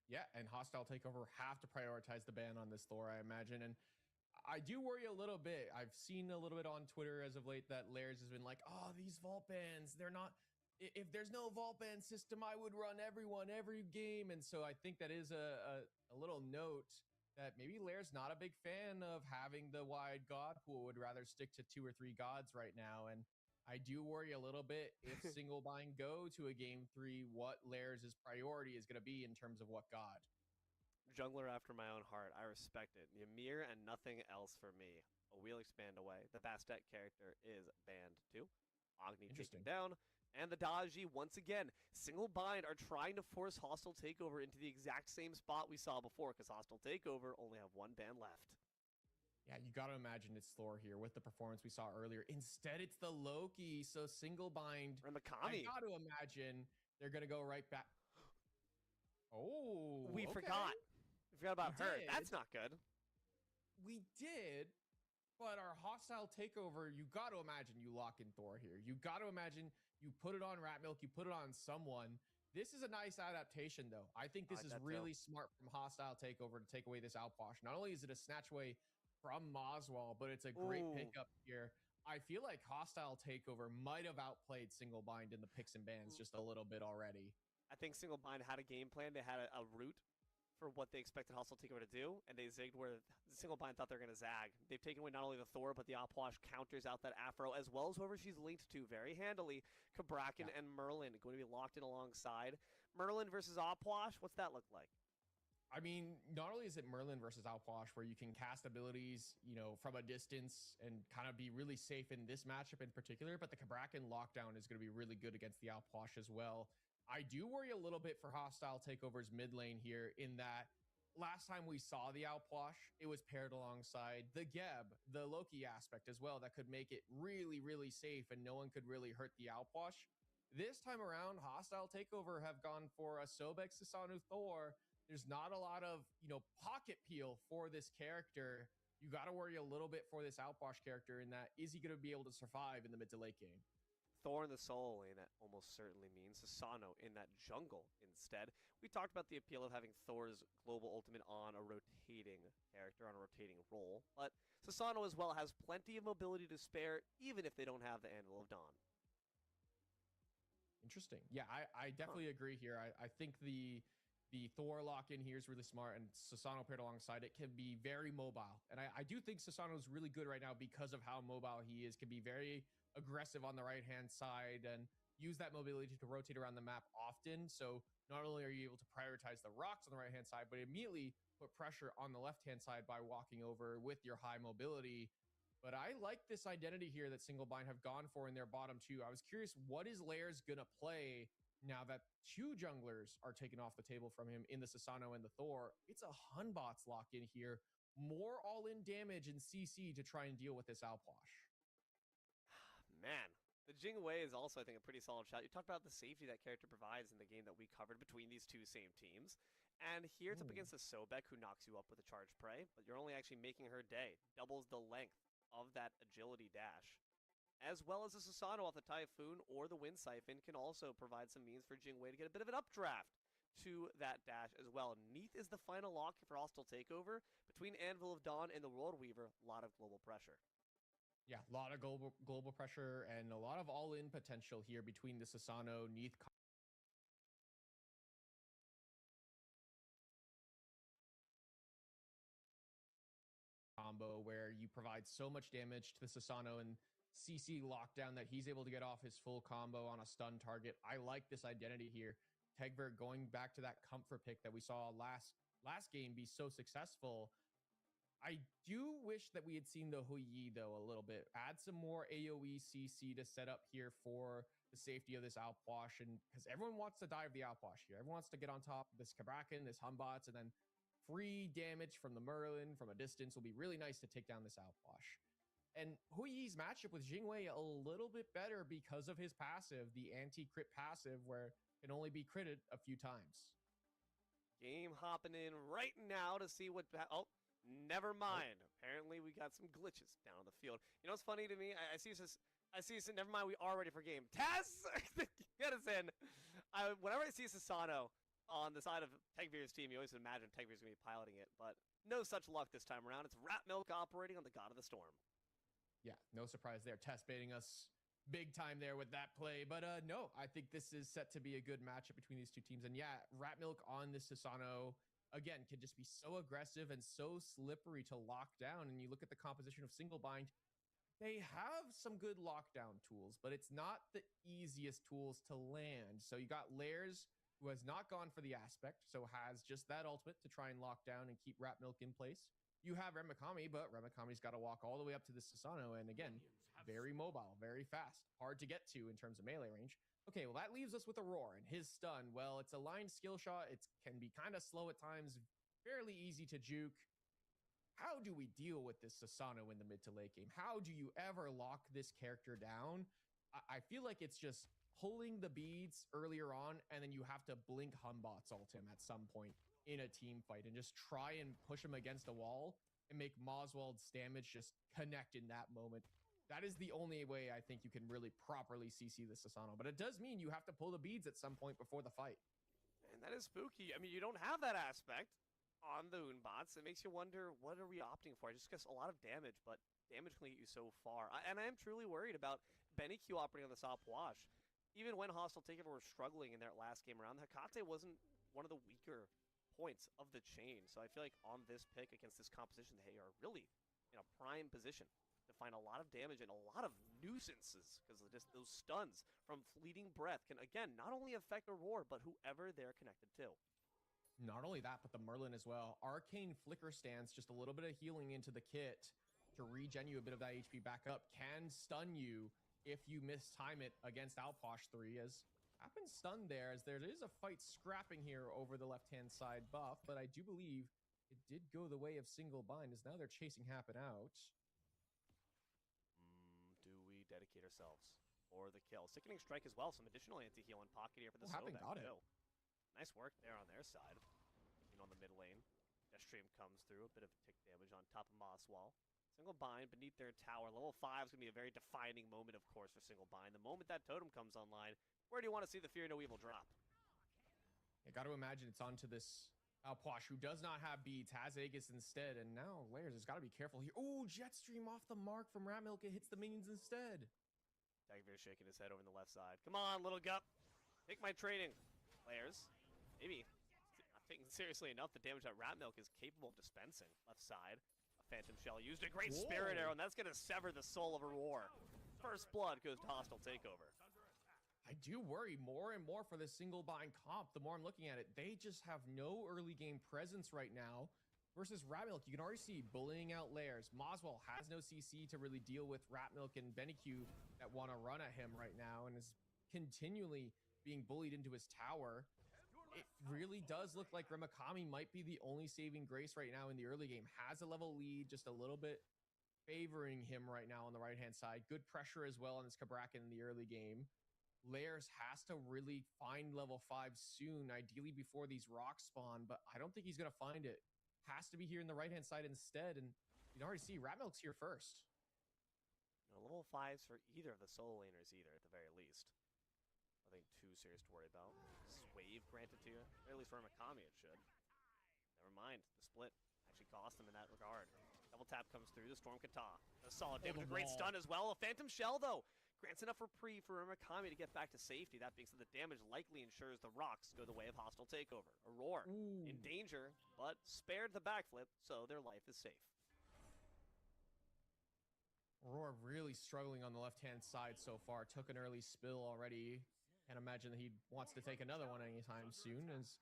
Yeah, and Hostile Takeover have to prioritize the ban on this Thor, I imagine. And I do worry a little bit. I've seen a little bit on Twitter as of late that Lairs has been like, oh, these vault bans, they're not, if there's no vault ban system, I would run everyone every game. And so I think that is a little note that maybe Lairs not a big fan of having the wide god pool, would rather stick to 2 or 3 gods right now. And I do worry a little bit if Single Bind go to a game 3, what Lairs' priority is going to be in terms of what god. Jungler after my own heart. I respect it. Ymir and nothing else for me. A wheel expand away. The Bastet character is banned too. Agni taken down. And the Daji, once again, Single Bind are trying to force Hostile Takeover into the exact same spot we saw before, because Hostile Takeover only have 1 ban left. Yeah, you got to imagine it's Thor here with the performance we saw earlier. Instead, it's the Loki. So Single Bind. And the Kami. I got to imagine they're going to go right back. Oh, we okay. forgot. We forgot about her. Did. That's not good. We did, but our Hostile Takeover, you got to imagine you lock in Thor here. You got to imagine you put it on Rat Milk, you put it on someone. This is a nice adaptation, though. I think this is really smart from Hostile Takeover to take away this outwash. Not only is it a snatch away from Moswell, but it's a great pickup here. I feel like Hostile Takeover might have outplayed Single Bind in the picks and bans just a little bit already. I think Single Bind had a game plan. They had a route for what they expected Hostile Takeover to do, and they zigged where Single Bind thought they were going to zag. They've taken away not only the Thor, but the Opwash counters out that Afro, as well as whoever she's linked to very handily, Kabrakan and Merlin, going to be locked in alongside. Merlin versus Opwash, what's that look like? I mean, not only is it Merlin versus Outwash, where you can cast abilities, from a distance and kind of be really safe in this matchup in particular, but the Kabrakan lockdown is going to be really good against the Outwash as well. I do worry a little bit for Hostile Takeover's mid lane here in that last time we saw the Outwash, it was paired alongside the Geb, the Loki aspect as well, that could make it really, really safe and no one could really hurt the Outwash. This time around, Hostile Takeover have gone for a Sobek Sasanu Thor. There's not a lot of, pocket peel for this character. You got to worry a little bit for this Outwash character in that, is he going to be able to survive in the mid to late game? Thor in the solo lane, that almost certainly means Susano in that jungle instead. We talked about the appeal of having Thor's global ultimate on a rotating character, on a rotating role, but Susano as well has plenty of mobility to spare, even if they don't have the Anvil of Dawn. Interesting. Yeah, I definitely agree here. I think the Thor lock-in here is really smart, and Susano paired alongside it can be very mobile. And I do think Susano is really good right now because of how mobile he is, can be very aggressive on the right-hand side and use that mobility to rotate around the map often. So not only are you able to prioritize the rocks on the right-hand side, but immediately put pressure on the left-hand side by walking over with your high mobility. But I like this identity here that Singlebind have gone for in their bottom two. I was curious, what is Lairs gonna play now that two junglers are taken off the table from him in the Susano and the Thor? It's a Hunbots lock in here. More all-in damage and CC to try and deal with this Outwash. Man, the Jingwei is also, I think, a pretty solid shot. You talked about the safety that character provides in the game that we covered between these two same teams. And here it's up against a Sobek who knocks you up with a charge prey, but you're only actually making her day. Doubles the length of that agility dash. As well as the Susano off the Typhoon or the Wind Siphon can also provide some means for Jingwei to get a bit of an updraft to that dash as well. Neath is the final lock for Hostile Takeover. Between Anvil of Dawn and the World Weaver, a lot of global pressure. Yeah, a lot of global pressure and a lot of all-in potential here between the Susano, Neath combo where you provide so much damage to the Susano and CC lockdown that he's able to get off his full combo on a stun target. I like this identity here. Tegvert going back to that comfort pick that we saw last game be so successful. I do wish that we had seen the Hui Yi, though, a little bit. Add some more AoE CC to set up here for the safety of this Outwash, and because everyone wants to dive the Outwash here. Everyone wants to get on top of this Kabrakan, this Hunbots, and then free damage from the Merlin from a distance will be really nice to take down this Outwash. And Hui Yi's matchup with Jingwei a little bit better because of his passive, the anti-crit passive, where it can only be critted a few times. Game hopping in right now to see what... Oh, never mind. Apparently we got some glitches down on the field. You know what's funny to me? I see this. Never mind, we are ready for game. Taz! Get us in. Whenever I see Susano on the side of Tegvir's team, you always imagine Tegvir's going to be piloting it, but no such luck this time around. It's Rat Milk operating on the God of the Storm. Yeah, no surprise there. Test baiting us big time there with that play. But no, I think this is set to be a good matchup between these two teams. And yeah, Rat Milk on this Susano, again, can just be so aggressive and so slippery to lock down. And you look at the composition of Singlebind, they have some good lockdown tools, but it's not the easiest tools to land. So you got Lairs, who has not gone for the aspect, so has just that ultimate to try and lock down and keep Rat Milk in place. You have Remikami, but Remikami's got to walk all the way up to the Susano, and again, very mobile, very fast, hard to get to in terms of melee range. Okay, well, that leaves us with Aurora and his stun. Well, it's a line skill shot. It can be kind of slow at times, fairly easy to juke. How do we deal with this Susano in the mid to late game? How do you ever lock this character down? I feel like it's just pulling the beads earlier on, and then you have to blink Hunbots ult him at some point in a team fight and just try and push him against a wall and make Moswald's damage just connect in that moment. That is the only way I think you can really properly CC the Susano. But it does mean you have to pull the beads at some point before the fight. And that is spooky. I mean, you don't have that aspect on the Unbots. It makes you wonder, what are we opting for? I just guess a lot of damage, but damage can get you so far. And I am truly worried about Benny Q operating on the Outwash. Even when Hostile Takeover were struggling in their last game around, Hekate wasn't one of the weaker points of the chain. So I feel like on this pick against this composition, they are really in a prime position to find a lot of damage and a lot of nuisances, because just those stuns from Fleeting Breath can, again, not only affect Aurora, but whoever they're connected to. Not only that, but the Merlin as well. Arcane Flicker stance, just a little bit of healing into the kit to regen you a bit of that HP back up, can stun you if you mistime it against Outwash 3, as happens stunned there, as there is a fight scrapping here over the left-hand side buff, but I do believe it did go the way of Singlebind, as now they're chasing Happen out. Do we dedicate ourselves for the kill? Sickening Strike as well, some additional anti-heal in pocket here for the Happen got it. Nice work there on their side. On the mid lane, Death Stream comes through, a bit of tick damage on top of Mosswall. Single Bind beneath their tower. Level 5 is going to be a very defining moment, of course, for Single Bind. The moment that totem comes online, where do you want to see the Fear No Evil drop? I got to imagine it's onto this Alposh, who does not have beads, has Aegis instead, and now Layers has got to be careful here. Oh, Jetstream off the mark from Ratmilk. It hits the minions instead. Dagobah shaking his head over on the left side. Come on, little gup. Take my trading. Layers, maybe not taking seriously enough the damage that Ratmilk is capable of dispensing. Left side, a Phantom Shell used a great Spirit Arrow, and that's going to sever the soul of Aurora. First blood goes to Hostile Takeover. I do worry more and more for this single bind comp. The more I'm looking at it, they just have no early game presence right now. Versus Ratmilk, you can already see bullying out Layers. Moswell has no CC to really deal with Ratmilk and Beniq that want to run at him right now and is continually being bullied into his tower. It really does look like Remakami might be the only saving grace right now in the early game. Has a level lead, just a little bit favoring him right now on the right-hand side. Good pressure as well on this Kabrakan in the early game. Layers has to really find level 5 soon, ideally before these rocks spawn, but I don't think he's going to find it. Has to be here in the right-hand side instead, and you can already see Ratmilk's here first. No level 5s for either of the solo laners either, at the very least. Nothing too serious to worry about. Swave granted to you, or at least for Mikami it should. Never mind, the split actually cost him in that regard. Double tap comes through, the Storm Kata. A solid damage, a great stun as well. A Phantom Shell, though, grants enough reprieve for Mikami to get back to safety. That being said, the damage likely ensures the rocks go the way of Hostile Takeover. Aurora in danger, but spared the backflip, so their life is safe. Aurora really struggling on the left-hand side so far. Took an early spill already. Can't imagine that he wants to take another one anytime soon, as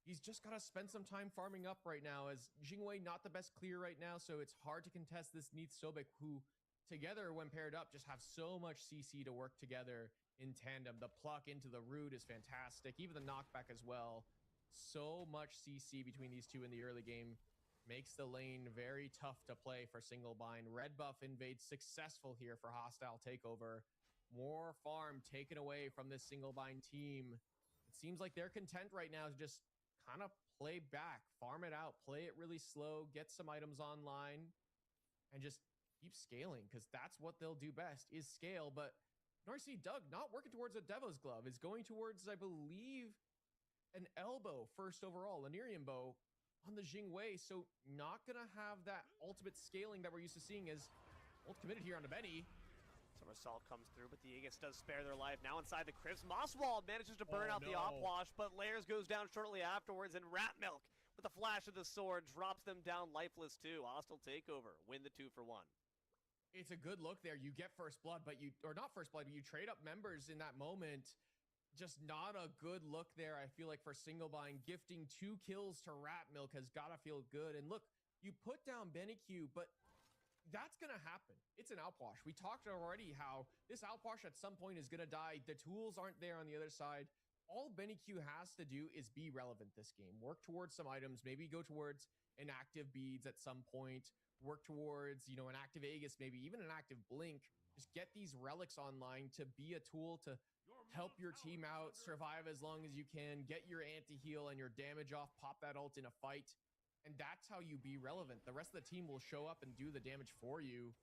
he's just got to spend some time farming up right now, as Jingwei not the best clear right now, so it's hard to contest this Neath Sobek, who together when paired up just have so much CC to work together in tandem. The pluck into the root is fantastic, even the knockback as well. So much CC between these two in the early game makes the lane very tough to play for single bind. Red buff invade successful here for Hostile Takeover. More farm taken away from this single bind team. It seems like they're content right now to just kind of play back, farm it out, play it really slow, get some items online, and just keep scaling, because that's what they'll do best, is scale. But Narcy Doug not working towards a Devo's Glove, is going towards, I believe, an elbow first overall, Lanirian bow on the Jingwei, so not gonna have that ultimate scaling that we're used to seeing, as ult committed here on the Benny. Somersault comes through, but the Aegis does spare their life. Now inside the crypts, Mosswald manages to burn out the Opwash, but Layers goes down shortly afterwards, and Ratmilk, with a flash of the sword, drops them down lifeless too. Hostile Takeover, win the 2-for-1. It's a good look there. You get first blood, but you, or not first blood, but you trade up members in that moment. Just not a good look there, I feel like, for single bind. Gifting 2 kills to Ratmilk has got to feel good. And look, you put down Beniq, but that's going to happen. It's an Outwash. We talked already how this Outwash at some point is going to die. The tools aren't there on the other side. All Beniq has to do is be relevant this game. Work towards some items, maybe go towards an active beads at some point. Work towards, you know, an active Aegis, maybe even an active Blink. Just get these relics online to be a tool to help your team out, survive as long as you can, get your anti-heal and your damage off, pop that ult in a fight. And that's how you be relevant. The rest of the team will show up and do the damage for you.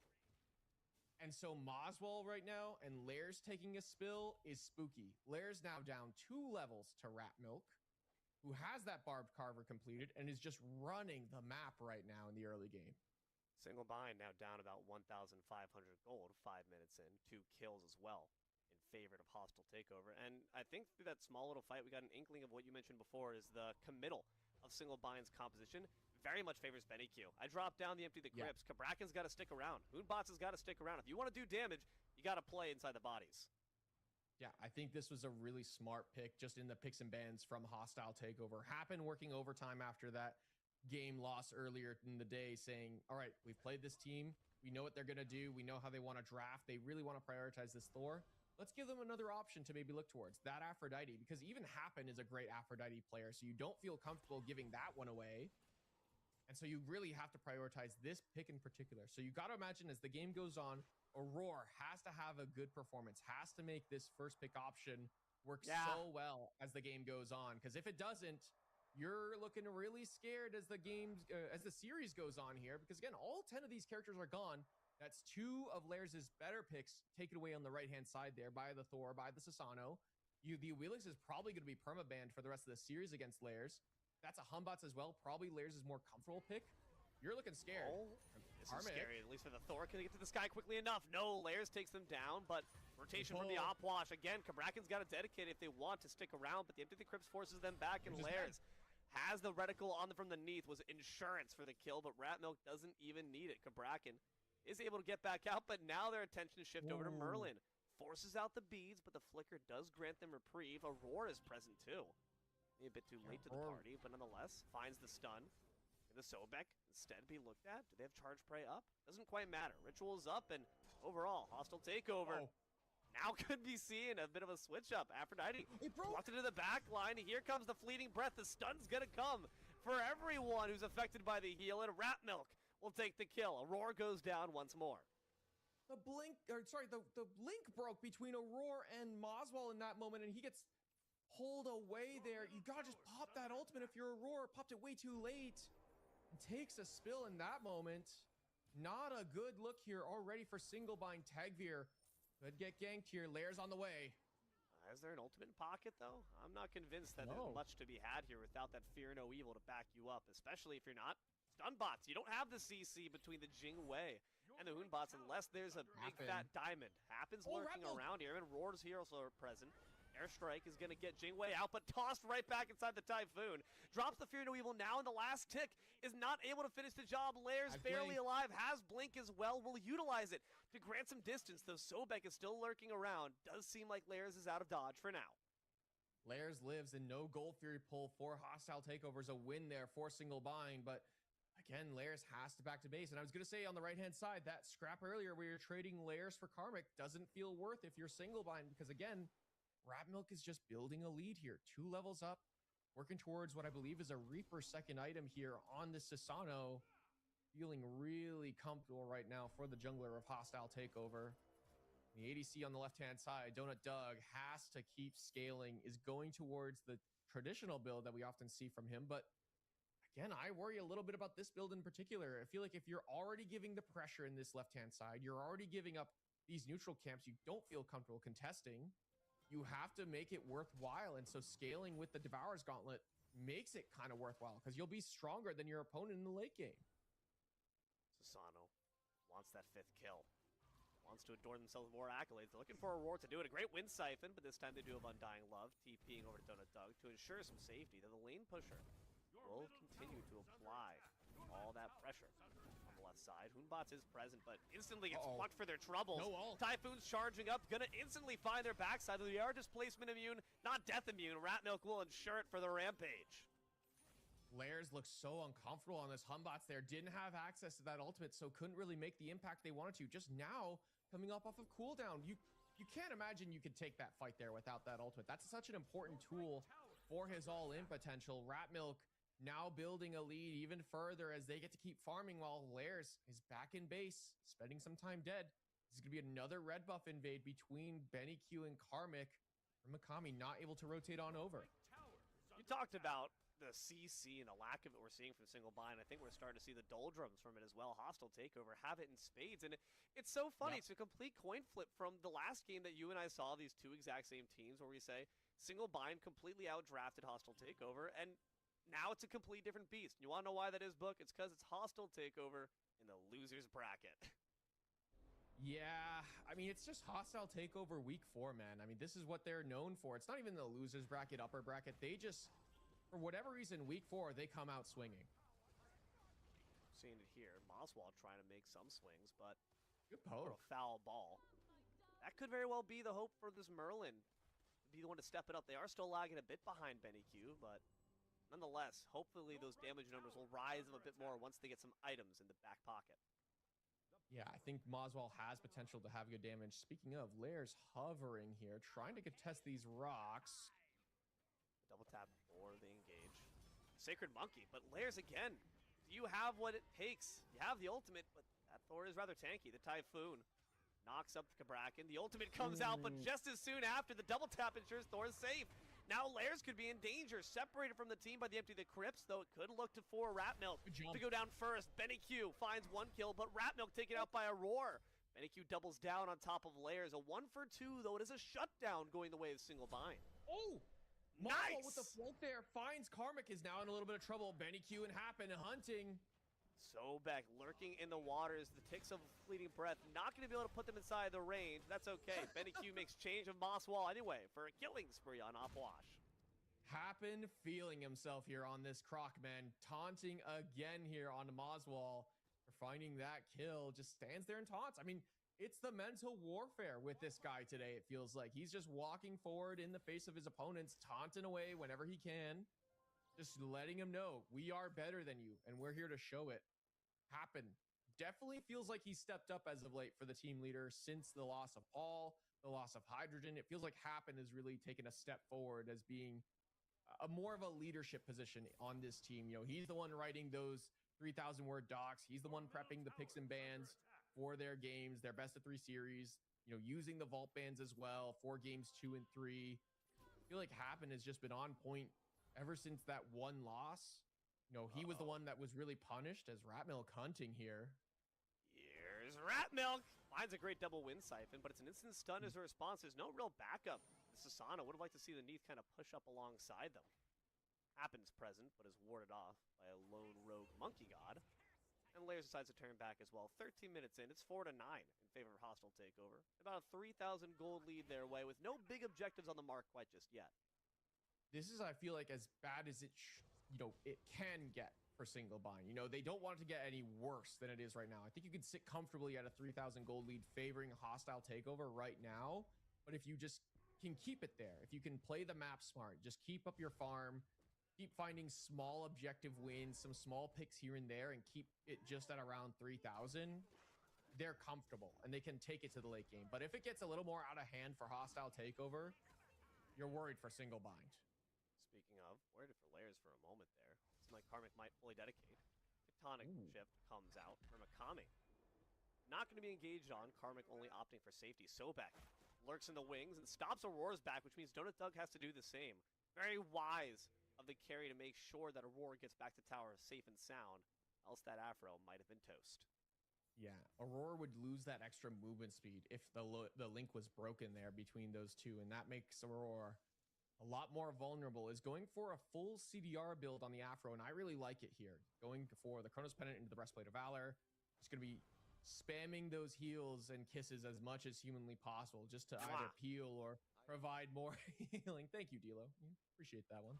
And so Moswell right now and Layers taking a spill is spooky. Layers now down 2 levels to Ratmilk, who has that Barbed Carver completed and is just running the map right now in the early game. Single bind now down about 1,500 gold, 5 minutes in, 2 kills as well in favor of Hostile Takeover. And I think through that small little fight, we got an inkling of what you mentioned before, is the committal of single bind's composition very much favors Beniq. I dropped down the Empty the Crypts. Yeah. Kabrakan's got to stick around. Moonbots has got to stick around. If you want to do damage, you got to play inside the bodies. Yeah, I think this was a really smart pick just in the picks and bans from Hostile Takeover. Happen working overtime after that game loss earlier in the day, saying, all right, we've played this team. We know what they're going to do. We know how they want to draft. They really want to prioritize this Thor. Let's give them another option to maybe look towards. That Aphrodite, because even Happen is a great Aphrodite player, so you don't feel comfortable giving that one away. And so you really have to prioritize this pick in particular. So you got to imagine as the game goes on, Aurora has to have a good performance, has to make this first pick option work so well as the game goes on. Because if it doesn't, you're looking really scared as the series goes on here, because again, all 10 of these characters are gone. That's 2 of Lairs' better picks taken away on the right-hand side there by the Thor, by the Susano. The Wheelix is probably going to be permabanned for the rest of the series against Lairs. That's a Humbots as well. Probably Lairs' more comfortable pick. You're looking scared. Oh, this is scary, at least for the Thor. Can they get to the sky quickly enough? No, Lairs takes them down, but rotation from the Opwash. Again, Kabrakan's got to dedicate if they want to stick around, but the Empty the Crypts forces them back, and Lairs has the reticle on them from beneath, was insurance for the kill, but Ratmilk doesn't even need it. Kabrakan is able to get back out, but now their attention shift over to Merlin. Forces out the beads, but the flicker does grant them reprieve. Aurora is present too. Maybe a bit too late to the party, but nonetheless, finds the stun. And the Sobek instead be looked at. Do they have charge prey up? Doesn't quite matter. Ritual is up, and overall, hostile takeover. Now could be seeing a bit of a switch up. Aphrodite walked into the back line. Here comes the fleeting breath. The stun's gonna come for everyone who's affected by the heal, and Ratmilk will take the kill. Aurora goes down once more. The link broke between Aurora and Moswell in that moment, and he gets pulled away there. You gotta just pop that ultimate if you're Aurora. Popped it way too late. And takes a spill in that moment. Not a good look here already for single bind. Tagveer could get ganked here. Lairs on the way. Is there an ultimate in pocket, though? I'm not convinced that there's much to be had here without that Fear No Evil to back you up, especially if you're not stun bots. You don't have the CC between the Jing Wei and the Hoonbots unless there's a big fat diamond. Happens lurking around here, and Roar's here also are present. Airstrike is going to get Jing Wei out, but tossed right back inside the Typhoon. Drops the Fear No Evil now, and the last tick is not able to finish the job. Lairs barely alive, has Blink as well, will utilize it to grant some distance, though Sobek is still lurking around. Does seem like Lairs is out of dodge for now. Lairs lives, and no Gold Fury pull for hostile takeovers. A win there for single bind, but again, Lairs has to back to base. And I was going to say on the right-hand side, that scrap earlier where you're trading Lairs for Karmic doesn't feel worth if you're single bind, because again, Ratmilk is just building a lead here. 2 levels up, working towards what I believe is a Reaper second item here on the Susano. Feeling really comfortable right now for the jungler of hostile takeover. The ADC on the left-hand side, Donut Doug, has to keep scaling, is going towards the traditional build that we often see from him, but again, I worry a little bit about this build in particular. I feel like if you're already giving the pressure in this left-hand side, you're already giving up these neutral camps you don't feel comfortable contesting, you have to make it worthwhile. And so scaling with the Devourer's Gauntlet makes it kind of worthwhile, because you'll be stronger than your opponent in the late game. Susano wants that 5th kill. Wants to adorn themselves with more accolades. They're looking for Aurora to do it. A great win siphon, but this time they do have Undying Love, TPing over to Donut Doug to ensure some safety. Then the lane pusher will continue to apply all that pressure on the left side. Hoonbots is present, but instantly gets plucked for their troubles. Typhoon's charging up, gonna instantly find their backside. They are displacement immune, not death immune. Ratmilk will ensure it for the rampage. Lairs looks so uncomfortable on this Humbots there. Didn't have access to that ultimate, so couldn't really make the impact they wanted to. Just now, coming up off of cooldown. You can't imagine you could take that fight there without that ultimate. That's such an important tool for his all-in potential. Ratmilk now building a lead even further as they get to keep farming while Lairs is back in base, spending some time dead. This is going to be another red buff invade between Benny Q and Karmic. Mikami not able to rotate on over. You talked about the CC and a lack of it we're seeing from single bind. I think we're starting to see the doldrums from it as well. Hostile takeover have it in spades, and it's so funny. It's a complete coin flip from the last game that you and I saw, these 2 exact same teams, where we say single bind completely outdrafted hostile takeover, and now it's a complete different beast. You want to know why that is, Book? It's because it's hostile takeover in the losers bracket. Yeah, I mean, it's just hostile takeover week 4, man. I mean, this is what they're known for. It's not even the losers bracket, upper bracket. They just, for whatever reason, week 4, they come out swinging. Seeing it here. Moswald trying to make some swings, but good poke. A foul ball. That could very well be the hope for this Merlin. Be the one to step it up. They are still lagging a bit behind Benny Q, but nonetheless, hopefully those damage numbers will rise a bit more once they get some items in the back pocket. Yeah, I think Moswell has potential to have good damage. Speaking of, Lairs hovering here, trying to contest these rocks. Double tap or they engage. Sacred Monkey, but Lairs again. Do you have what it takes? You have the ultimate, but that Thor is rather tanky. The Typhoon knocks up the Kabrakan. The ultimate comes out, but just as soon after, the double tap ensures Thor is safe. Now Lairs could be in danger, separated from the team by the empty of the crypts, though it could look to for Rat Milk to go down first. Benny Q finds 1 kill, but Rat Milk taken out by Aurora. Benny Q doubles down on top of Lairs. A 1 for 2, though it is a shutdown going the way of Single Bind. Oh! Nice! With the float there, finds Karmic, is now in a little bit of trouble. Benny Q and Happen hunting. Sobek lurking in the waters, the ticks of fleeting breath, not going to be able to put them inside the range. That's okay. Benny Q makes change of Moss Wall anyway for a killing spree on Opwash. Happen feeling himself here on this Croc, man. Taunting again here on the Moswall for finding that kill. Just stands there and taunts. I mean, it's the mental warfare with this guy today, it feels like. He's just walking forward in the face of his opponents, taunting away whenever he can. Just letting him know, we are better than you, and we're here to show it. Happen. Definitely feels like he stepped up as of late for the team leader since the loss of Paul, the loss of Hydrogen. It feels like Happen has really taken a step forward as being a more of a leadership position on this team. You know, he's the one writing those 3,000 word docs. He's the one prepping the picks and bans for their games, their best of 3 series, you know, using the vault bans as well for games 2 and 3. I feel like Happen has just been on point ever since that 1 loss. You know, he was the one that was really punished as Rat Milk hunting here. Here's Rat Milk. Finds a great double win siphon, but it's an instant stun as a response. There's no real backup. Sasana would have liked to see the Neath kind of push up alongside them. Happens present, but is warded off by a lone rogue monkey god. And Lairs decides to turn back as well. 13 minutes in, it's 4-9 in favor of Hostile Takeover. About a 3,000 gold lead their way with no big objectives on the mark quite just yet. This is, I feel like, as bad as it it can get for Single Bind. You know, they don't want it to get any worse than it is right now. I think you can sit comfortably at a 3,000 gold lead favoring Hostile Takeover right now. But if you just can keep it there, if you can play the map smart, just keep up your farm, keep finding small objective wins, some small picks here and there, and keep it just at around 3,000, they're comfortable and they can take it to the late game. But if it gets a little more out of hand for Hostile Takeover, you're worried for Single Bind. Speaking of, worried for Lairs for a moment there. Seems like Karmic might fully dedicate. Tectonic shift comes out from Akami. Not going to be engaged on. Karmic only opting for safety. Sobek lurks in the wings and stops Aurora's back, which means Donut Doug has to do the same. Very wise of the carry to make sure that Aurora gets back to tower safe and sound, else that Afro might have been toast. Yeah, Aurora would lose that extra movement speed if the link was broken there between those two, and that makes Aurora a lot more vulnerable. Is going for a full CDR build on the Afro, and I really like it here. Going for the Chronos Pendant into the Breastplate of Valor. Just going to be spamming those heals and kisses as much as humanly possible, just to either peel or provide more healing. Thank you, Dilo. Appreciate that one.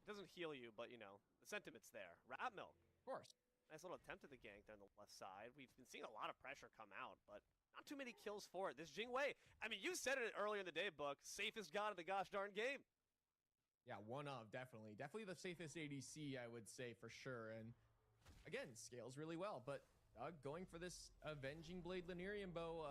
It doesn't heal you, but, you know, the sentiment's there. Rat Milk. Of course. Nice little attempt at the gank there on the left side. We've been seeing a lot of pressure come out, but not too many kills for it. This Jingwei, I mean, you said it earlier in the day, Book. Safest god of the gosh darn game. Yeah, one of, definitely. Definitely the safest ADC, I would say, for sure. And, again, scales really well. But going for this Avenging Blade Lenirium bow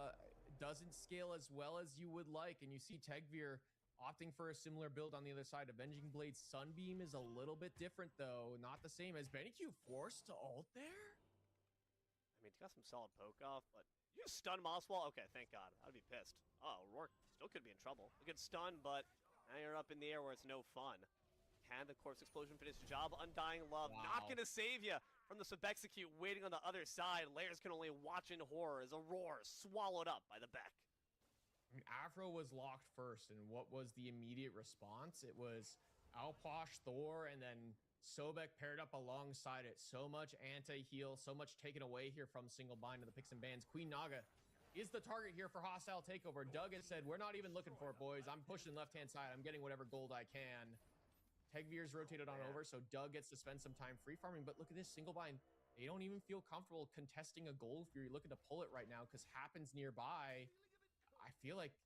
doesn't scale as well as you would like. And you see Tegvir opting for a similar build on the other side. Avenging Blade Sunbeam is a little bit different, though. Not the same as Benny Q forced to ult there? I mean, he got some solid poke off, but you stun Mosswall? Okay, thank God. I'd be pissed. Oh, Rourke still could be in trouble. A good stun, but now you're up in the air where it's no fun. Can the Corpse Explosion finish the job? Undying Love not going to save you from the Subexecute waiting on the other side. Lairs can only watch in horror as Aurora swallowed up by the Beck. I mean, Afro was locked first, and what was the immediate response? It was Alposh, Thor, and then Sobek paired up alongside it. So much anti-heal, so much taken away here from Single Bind to the picks and bans. Queen Naga is the target here for Hostile Takeover. Doug has said, we're not even looking for it, boys. I'm pushing left-hand side. I'm getting whatever gold I can. Tegvir's rotated on over, so Doug gets to spend some time free farming. But look at this, Single Bind. They don't even feel comfortable contesting a Gold Fury, looking to pull it right now because Happens nearby. I feel like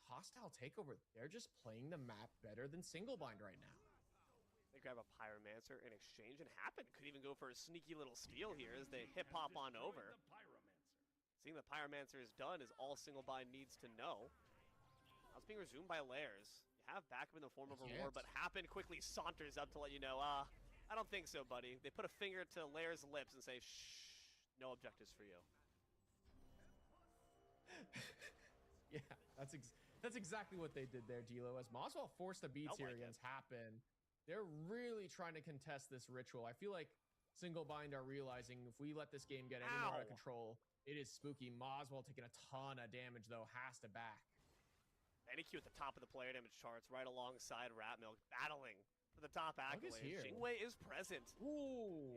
Hostile Takeover, they're just playing the map better than Single Bind right now. They grab a Pyromancer in exchange, and Happen could even go for a sneaky little steal here as they hip-hop on over. Seeing the Pyromancer is done is all Single Bind needs to know. Now it's being resumed by Lairs. You have backup in the form of Aurora, but Happen quickly saunters up to let you know, I don't think so, buddy. They put a finger to Lairs' lips and say, shh, no objectives for you. Yeah, That's exactly what they did there, D'Lo. As Moswell forced the beats here against Happen, they're really trying to contest this ritual. I feel like Single Bind are realizing if we let this game get any more out of control, it is spooky. Moswell taking a ton of damage, though, has to back. NQ at the top of the player damage charts, right alongside Ratmilk, battling for the top accolades. Jingwei is present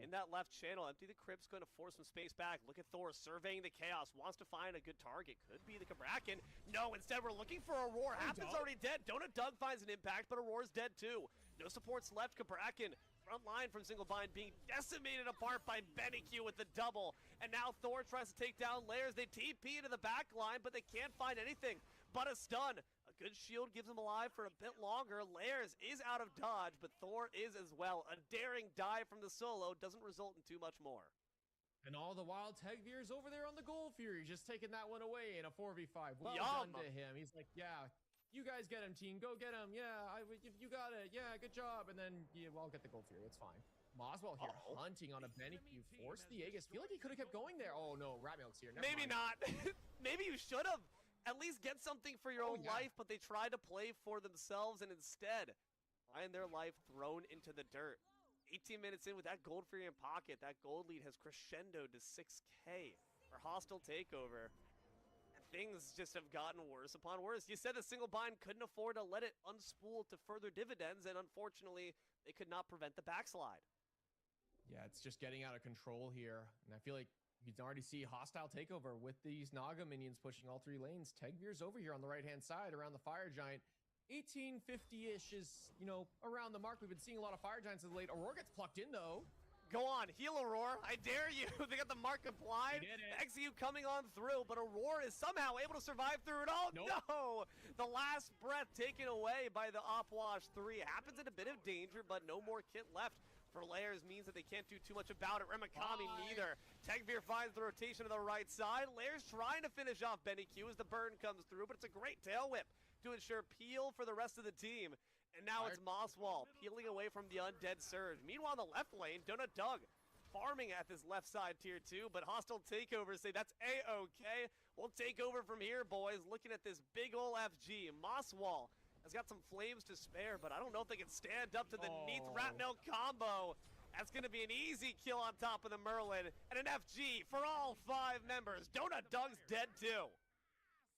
in that left channel. Empty the Crypt's going to force some space back. Look at Thor surveying the chaos, wants to find a good target. Could be the Kabrakan. No, instead we're looking for Aurora. Happen's already dead. Donut Doug finds an impact, but Aurora's dead too. No supports left. Kabrakan front line from Single Bind being decimated apart by BennyQ with the double. And now Thor tries to take down Layers. They TP into the back line, but they can't find anything but a stun. A good shield gives him alive for a bit longer. Layers is out of dodge, but Thor is as well. A daring dive from the solo doesn't result in too much more. And all the while, Tegvir's over there on the Gold Fury, just taking that one away in a 4v5. Well done to him. He's like, yeah, you guys get him, team. Go get him. Yeah, you got it. Yeah, good job. And then, yeah, well, I'll get the Gold Fury. It's fine. Moswell here hunting on a BennyQ. Forced the Aegis. Feel like he could have kept going there. Oh, no. Ratmilk's here. Maybe not. Maybe you should have. At least get something for your own life, but they tried to play for themselves and instead find their life thrown into the dirt. 18 minutes in with that Gold Fury in pocket, that gold lead has crescendoed to 6K for Hostile Takeover. Things just have gotten worse upon worse. You said the Single Bind couldn't afford to let it unspool to further dividends, and unfortunately, they could not prevent the backslide. Yeah, it's just getting out of control here, and I feel like you can already see Hostile Takeover with these Naga minions pushing all three lanes. Tegvir's over here on the right-hand side around the Fire Giant. 1850-ish is, you know, around the mark. We've been seeing a lot of Fire Giants of late. Aurora gets plucked in, though. Go on, heal Aurora. I dare you. They got the mark applied. XU coming on through, but Aurora is somehow able to survive through it all. No! The last breath taken away by the Opwash 3. Happens in a bit of danger, but no more kit left for Layers means that they can't do too much about it. Remakami neither. Tegvir finds the rotation to the right side. Layers trying to finish off BennyQ as the burn comes through, but it's a great tail whip to ensure peel for the rest of the team. And now it's Moswell peeling away from the Undead Surge. Meanwhile, in the left lane, Donut Doug farming at this left side tier 2, but Hostile Takeover say that's A-okay. We'll take over from here, boys. Looking at this big ol' FG. Moswell has got some flames to spare, but I don't know if they can stand up to the Neath Ratmilk combo. That's going to be an easy kill on top of the Merlin, and an FG for all 5 members. Donut Doug's dead too.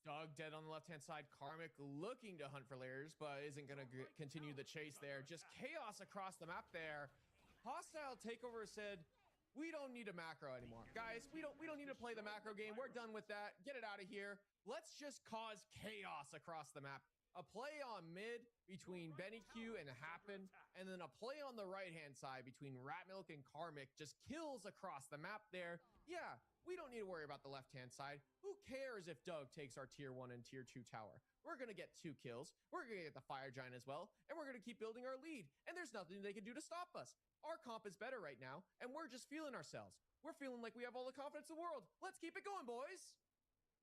Doug dead on the left-hand side. Karmic looking to hunt for Layers, but isn't going to continue the chase there. Just chaos across the map there. Hostile Takeover said, we don't need a macro anymore. Guys, we don't need to play the macro game. We're done with that. Get it out of here. Let's just cause chaos across the map. A play on mid between BennyQ and Happen, and then a play on the right-hand side between Ratmilk and Karmic just kills across the map there. Yeah, we don't need to worry about the left-hand side. Who cares if Doug takes our tier 1 and tier 2 tower? We're going to get 2 kills. We're going to get the Fire Giant as well, and we're going to keep building our lead, and there's nothing they can do to stop us. Our comp is better right now, and we're just feeling ourselves. We're feeling like we have all the confidence in the world. Let's keep it going, boys.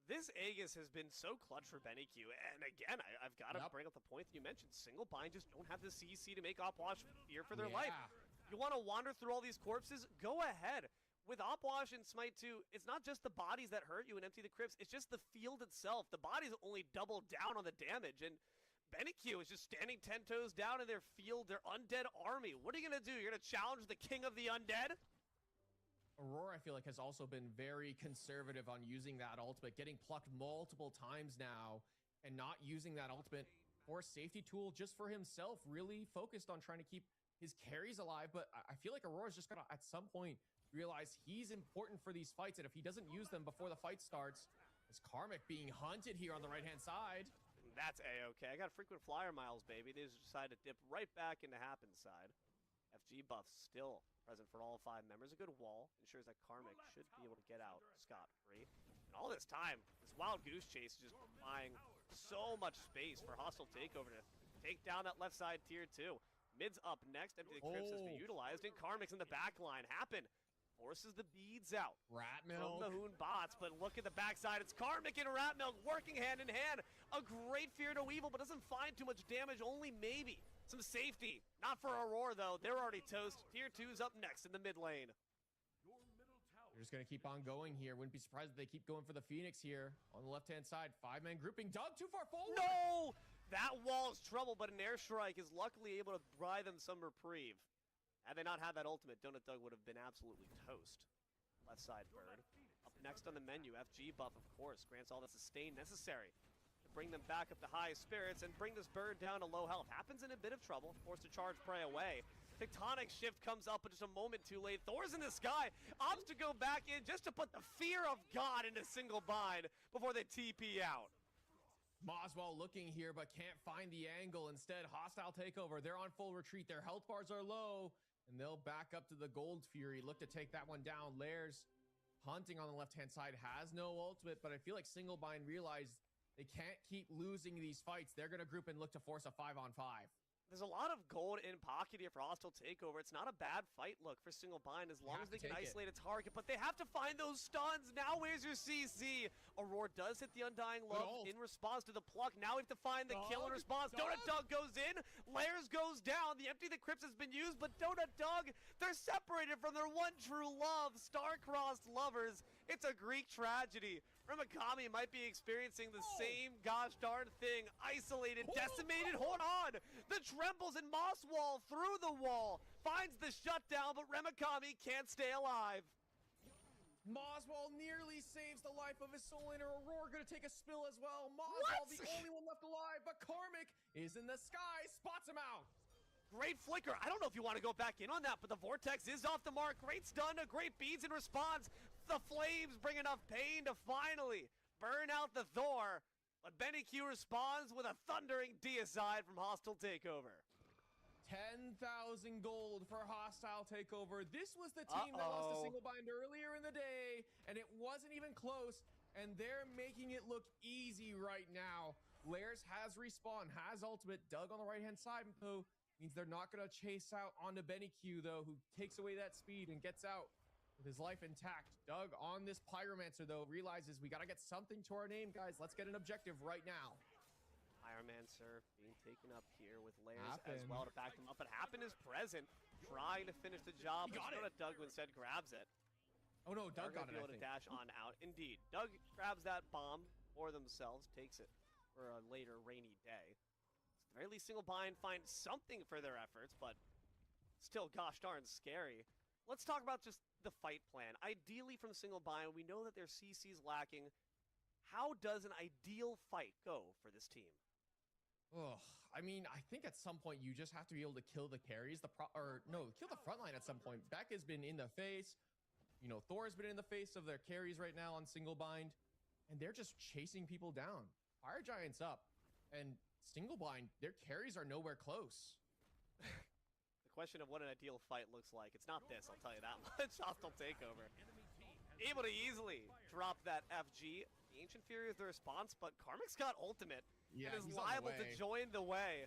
This Aegis has been so clutch for BennyQ, and again, I've got to bring up the point that you mentioned. Single Bind just don't have the CC to make Opwash fear for their life. You want to wander through all these corpses? Go ahead. With Opwash and Smite 2, it's not just the bodies that hurt you and empty the crypts, it's just the field itself. The bodies only double down on the damage, and BennyQ is just standing 10 toes down in their field, their undead army. What are you going to do? You're going to challenge the king of the undead? Aurora, I feel like, has also been very conservative on using that ultimate, getting plucked multiple times now, and not using that ultimate for a safety tool just for himself, really focused on trying to keep his carries alive. But I feel like Aurora's just got to, at some point, realize he's important for these fights, and if he doesn't use them before the fight starts, is Karmic being hunted here on the right-hand side. That's A-okay. I got frequent flyer miles, baby. They just decided to dip right back into Happen's side. FG buffs still present for all 5 members. A good wall ensures that Karmic should be able to get out scot-free. And all this time, this wild goose chase is just buying so much space for Hostile Takeover to take down that left side tier 2. Mid's up next. Empty the Crypts has been utilized, and Karmic's in the back line. Happen forces the beads out from the Hoon bots, but look at the backside. It's Karmic and Ratmilk working hand in hand. A great fear no evil, but doesn't find too much damage, only maybe some safety. Not for Aurora, though. They're already toast. Tier 2's up next in the mid lane. They're just going to keep on going here. Wouldn't be surprised if they keep going for the Phoenix here on the left-hand side. 5-man grouping. Doug too far forward. No! That wall's trouble, but an airstrike is luckily able to buy them some reprieve. Had they not had that ultimate, Donut Doug would have been absolutely toast. Left side bird. Up next on the menu, FG buff, of course, grants all the sustain necessary to bring them back up to high spirits and bring this bird down to low health. Happens in a bit of trouble, forced to charge prey away. Tectonic shift comes up, but just a moment too late. Thor's in the sky, opts to go back in just to put the fear of God into single bind before they TP out. Moswell looking here, but can't find the angle. Instead, hostile takeover. They're on full retreat. Their health bars are low, and they'll back up to the Gold Fury. Look to take that one down. Lairs hunting on the left-hand side, has no ultimate, but I feel like single bind realized they can't keep losing these fights. They're going to group and look to force a 5-on-5. There's a lot of gold in pocket here for hostile takeover. It's not a bad fight look for single bind as long as they can isolate a target, but they have to find those stuns. Now where's your CC? Aurora does hit the Undying Love in response to the pluck. Now we have to find the kill in response. Donut Doug goes in, Lairs goes down. The Empty the Crypts has been used, but Donut Doug, they're separated from their one true love, star-crossed lovers. It's a Greek tragedy. Remigami might be experiencing the same gosh darn thing. Isolated, decimated, hold on! The Trembles and Mosswall through the wall. Finds the shutdown, but Remigami can't stay alive. Moswell nearly saves the life of his soul inner. Aurora gonna take a spill as well. Moswell, the only one left alive, but Karmic is in the sky, spots him out. Great flicker. I don't know if you want to go back in on that, but the Vortex is off the mark. Great stun, a great beads in response. The flames bring enough pain to finally burn out the Thor, but Benny Q responds with a thundering deicide from Hostile Takeover. 10,000 gold for Hostile Takeover. This was the team that lost to single bind earlier in the day, and it wasn't even close, and they're making it look easy right now. Lairs has respawn, has ultimate. Doug on the right-hand side, though, means they're not going to chase out onto Benny Q, though, who takes away that speed and gets out with his life intact. Doug on this Pyromancer, though, realizes we got to get something to our name, guys. Let's get an objective right now. Pyromancer being taken up here with Lairs as well to back them up, but Happen is present, trying to finish the job. But Doug instead grabs it. Oh no, Doug got it, I able to dash on out. Indeed, Doug grabs that bomb for themselves, takes it for a later rainy day. At the very least, single bind finds something for their efforts, but still gosh darn scary. Let's talk about just the fight plan. Ideally from single bind, we know that their CC's lacking. How does an ideal fight go for this team? Ugh, I mean, I think at some point you just have to be able to kill the carries, kill the front line at some point. Beck has been in the face. You know, Thor has been in the face of their carries right now on single bind, and they're just chasing people down. Fire Giant's up, and single bind, their carries are nowhere close. The question of what an ideal fight looks like, it's not this, I'll tell you that much. Hostile Takeover. Able to easily drop that FG. The Ancient Fury is the response, but Karmic's got ultimate and is liable to join the way.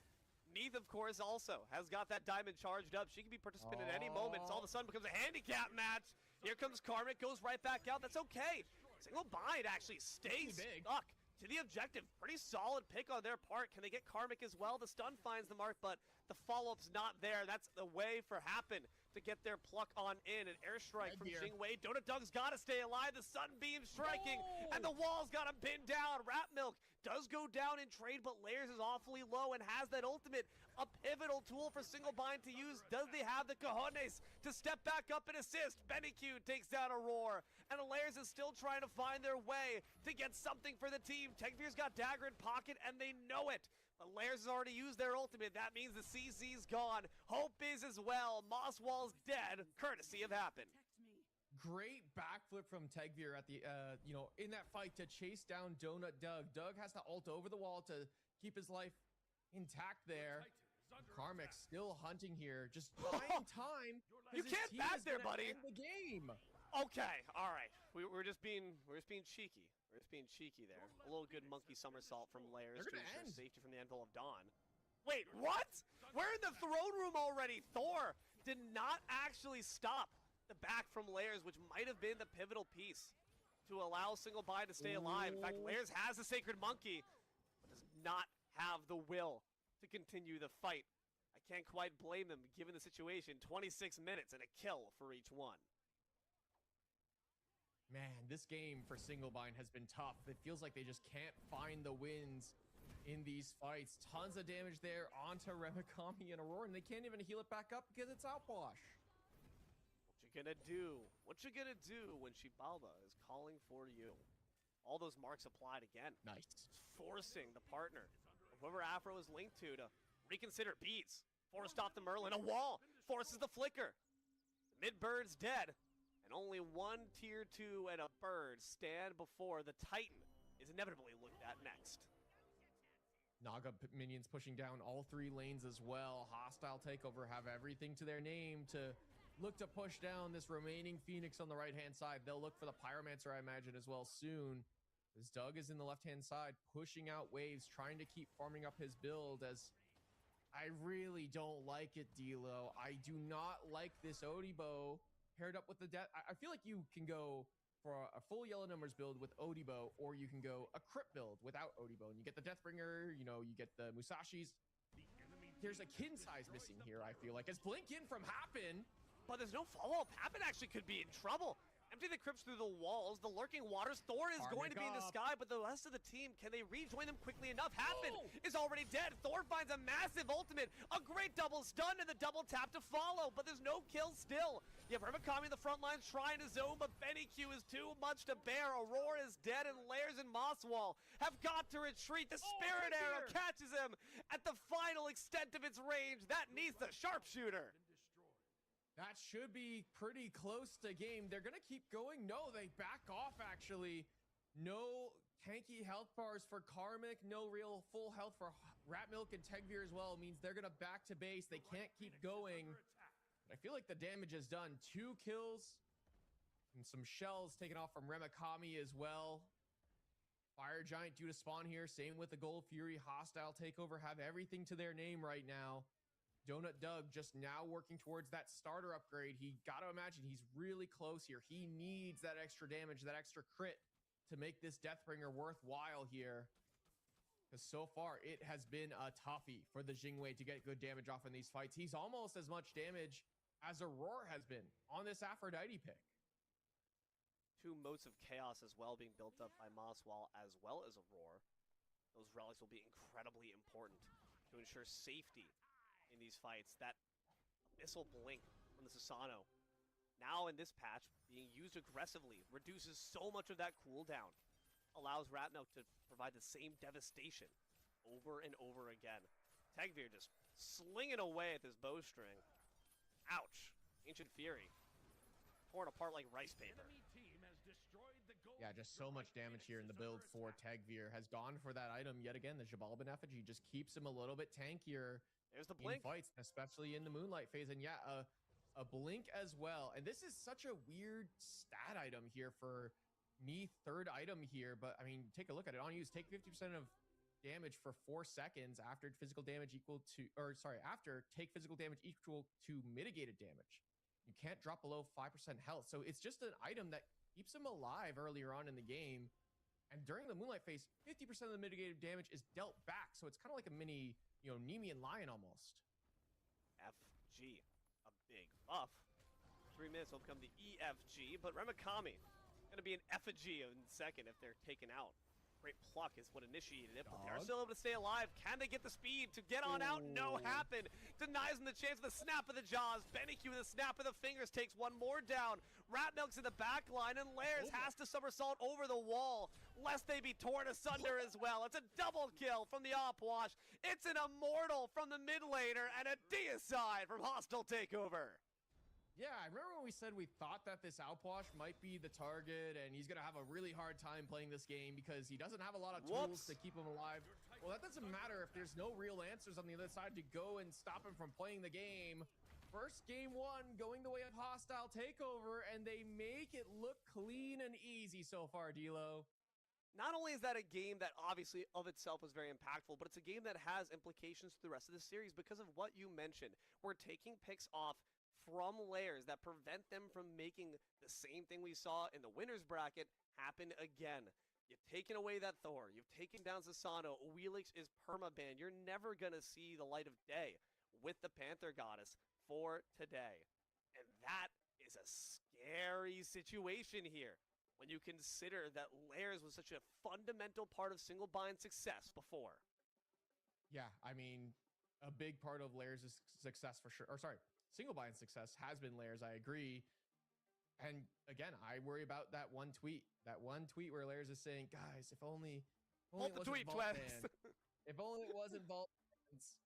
Neith, of course, also has got that diamond charged up. She can be participant at any moment. It's all of a sudden becomes a handicap match. Here comes Karmic, goes right back out. That's okay. Single bind actually stays stuck to the objective. Pretty solid pick on their part. Can they get Karmic as well? The stun finds the mark, but the follow-up's not there. That's the way for Happen to get their pluck on in. An airstrike from Jingwei. Donut Doug's got to stay alive. The sunbeam striking, and the wall's got him pinned down. Rat Milk does go down in trade, but Lairs is awfully low and has that ultimate. A pivotal tool for single bind to use. Does they have the cojones to step back up and assist? Benny Q takes down a roar, and Lairs is still trying to find their way to get something for the team. Tegvir's got dagger in pocket, and they know it. But Lairs has already used their ultimate. That means the CC's gone. Hope is as well. Mosswall's dead, courtesy of Happen. Great backflip from Tegvir at the, in that fight to chase down Donut Doug. Doug has to ult over the wall to keep his life intact there. Karmic still hunting here, just buying time. You can't back there, buddy. End the game. Okay, all right. We're just being cheeky. We're just being cheeky there. A little good monkey somersault from Lairs to ensure safety from the Anvil of Dawn. Wait, what? We're in the throne room already. Thor did not actually stop the back from Lairs, which might have been the pivotal piece to allow single bind to stay alive. In fact, Lairs has the Sacred Monkey, but does not have the will to continue the fight. I can't quite blame them given the situation. 26 minutes and a kill for each one. Man, this game for Singlebind has been tough. It feels like they just can't find the wins in these fights. Tons of damage there onto Remikami and Aurora, and they can't even heal it back up because it's outwash. What you gonna do? What you gonna do when Shibalba is calling for you? All those marks applied again. Nice. Forcing the partner, whoever Afro is linked to reconsider beats. Forced off the Merlin, a wall, forces the flicker. The mid-bird's dead, and only one tier 2 and a bird stand before the Titan is inevitably looked at next. Naga minions pushing down all 3 lanes as well. Hostile Takeover have everything to their name to look to push down this remaining Phoenix on the right-hand side. They'll look for the Pyromancer, I imagine, as well soon. As Doug is in the left-hand side, pushing out waves, trying to keep farming up his build. As I really don't like it, D'Lo. I do not like this Odibo paired up with the death. I feel like you can go for a full yellow numbers build with Odibo, or you can go a crit build without Odibo, and you get the Deathbringer, you know, you get the Musashis. There's a kin size missing here, I feel like. As Blink in from Happen. But there's no follow-up. Happen actually could be in trouble. Empty the crypts through the walls, the lurking waters. Thor is going to be in the sky, but the rest of the team, can they rejoin them quickly enough? Happen is already dead. Thor finds a massive ultimate, a great double stun, and the double tap to follow, but there's no kill still. You have Remikami in the front lines trying to zone, but Benny Q is too much to bear. Aurora is dead, and Lairs and Mosswall have got to retreat. The Spirit Arrow catches him at the final extent of its range. That needs the sharpshooter. That should be pretty close to game. They're going to keep going. No, they back off, actually. No tanky health bars for Karmic. No real full health for Ratmilk and Tegveer as well. It means they're going to back to base. They can't keep going. But I feel like the damage is done. 2 kills and some shells taken off from Remikami as well. Fire Giant due to spawn here. Same with the Gold Fury. Hostile Takeover have everything to their name right now. Donut Doug just now working towards that starter upgrade. He got to imagine he's really close here. He needs that extra damage, that extra crit to make this Deathbringer worthwhile here. Because so far, it has been a toughie for the Jingwei to get good damage off in these fights. He's almost as much damage as Aurora has been on this Aphrodite pick. 2 motes of chaos as well being built up by Mosswall as well as Aurora. Those relics will be incredibly important to ensure safety in these fights. That Abyssal Blink from the Susano, now in this patch, being used aggressively, reduces so much of that cooldown. Allows Ratmilk to provide the same devastation over and over again. Tegveer just slinging away at this bowstring. Ouch. Ancient Fury. Torn apart like rice paper. Yeah, just so much damage here in the build for Tegveer. Has gone for that item yet again, the Jabalban effigy. Just keeps him a little bit tankier. There's the blink. In fights, especially in the Moonlight phase. And yeah, a blink as well. And this is such a weird stat item here for me, 3rd item here. But I mean, take a look at it. On use, take 50% of damage for 4 seconds after physical damage equal to, or sorry, after take physical damage equal to mitigated damage. You can't drop below 5% health. So it's just an item that keeps him alive earlier on in the game. And during the Moonlight phase, 50% of the mitigated damage is dealt back. So it's kind of like a mini, you know, Nemean Lion almost. FG, a big buff. 3 minutes will become the EFG, but Remikami gonna be an effigy in second if they're taken out. Great pluck is what initiated it, but they are still able to stay alive. Can they get the speed to get on out? No, Happen denies them the chance with a snap of the jaws. Benny-Q with a snap of the fingers takes one more down. Ratmilk's in the back line, and Lairs has to somersault over the wall, lest they be torn asunder as well. It's a double kill from the Opwash. It's an Immortal from the mid laner, and a deicide from Hostile Takeover. Yeah, I remember when we said we thought that this Outwash might be the target, and he's going to have a really hard time playing this game because he doesn't have a lot of tools to keep him alive. Well, that doesn't matter if there's no real answers on the other side to go and stop him from playing the game. First game 1 going the way of Hostile Takeover, and they make it look clean and easy so far, D'Lo. Not only is that a game that obviously of itself was very impactful, but it's a game that has implications to the rest of the series because of what you mentioned. We're taking picks off from Lairs that prevent them from making the same thing we saw in the winner's bracket happen again. You've taken away that Thor. You've taken down Sasano. Wheelix is permabanned. You're never going to see the light of day with the Panther Goddess for today. And that is a scary situation here. when you consider that Layers was such a fundamental part of single bind success before. Yeah, I mean, a big part of Layers' success for sure. Or sorry, single bind success has been Layers, I agree. And again, I worry about that one tweet. That one tweet where Layers is saying, guys, if only Hold the tweet, Vault Band. If only it wasn't Vault Bands,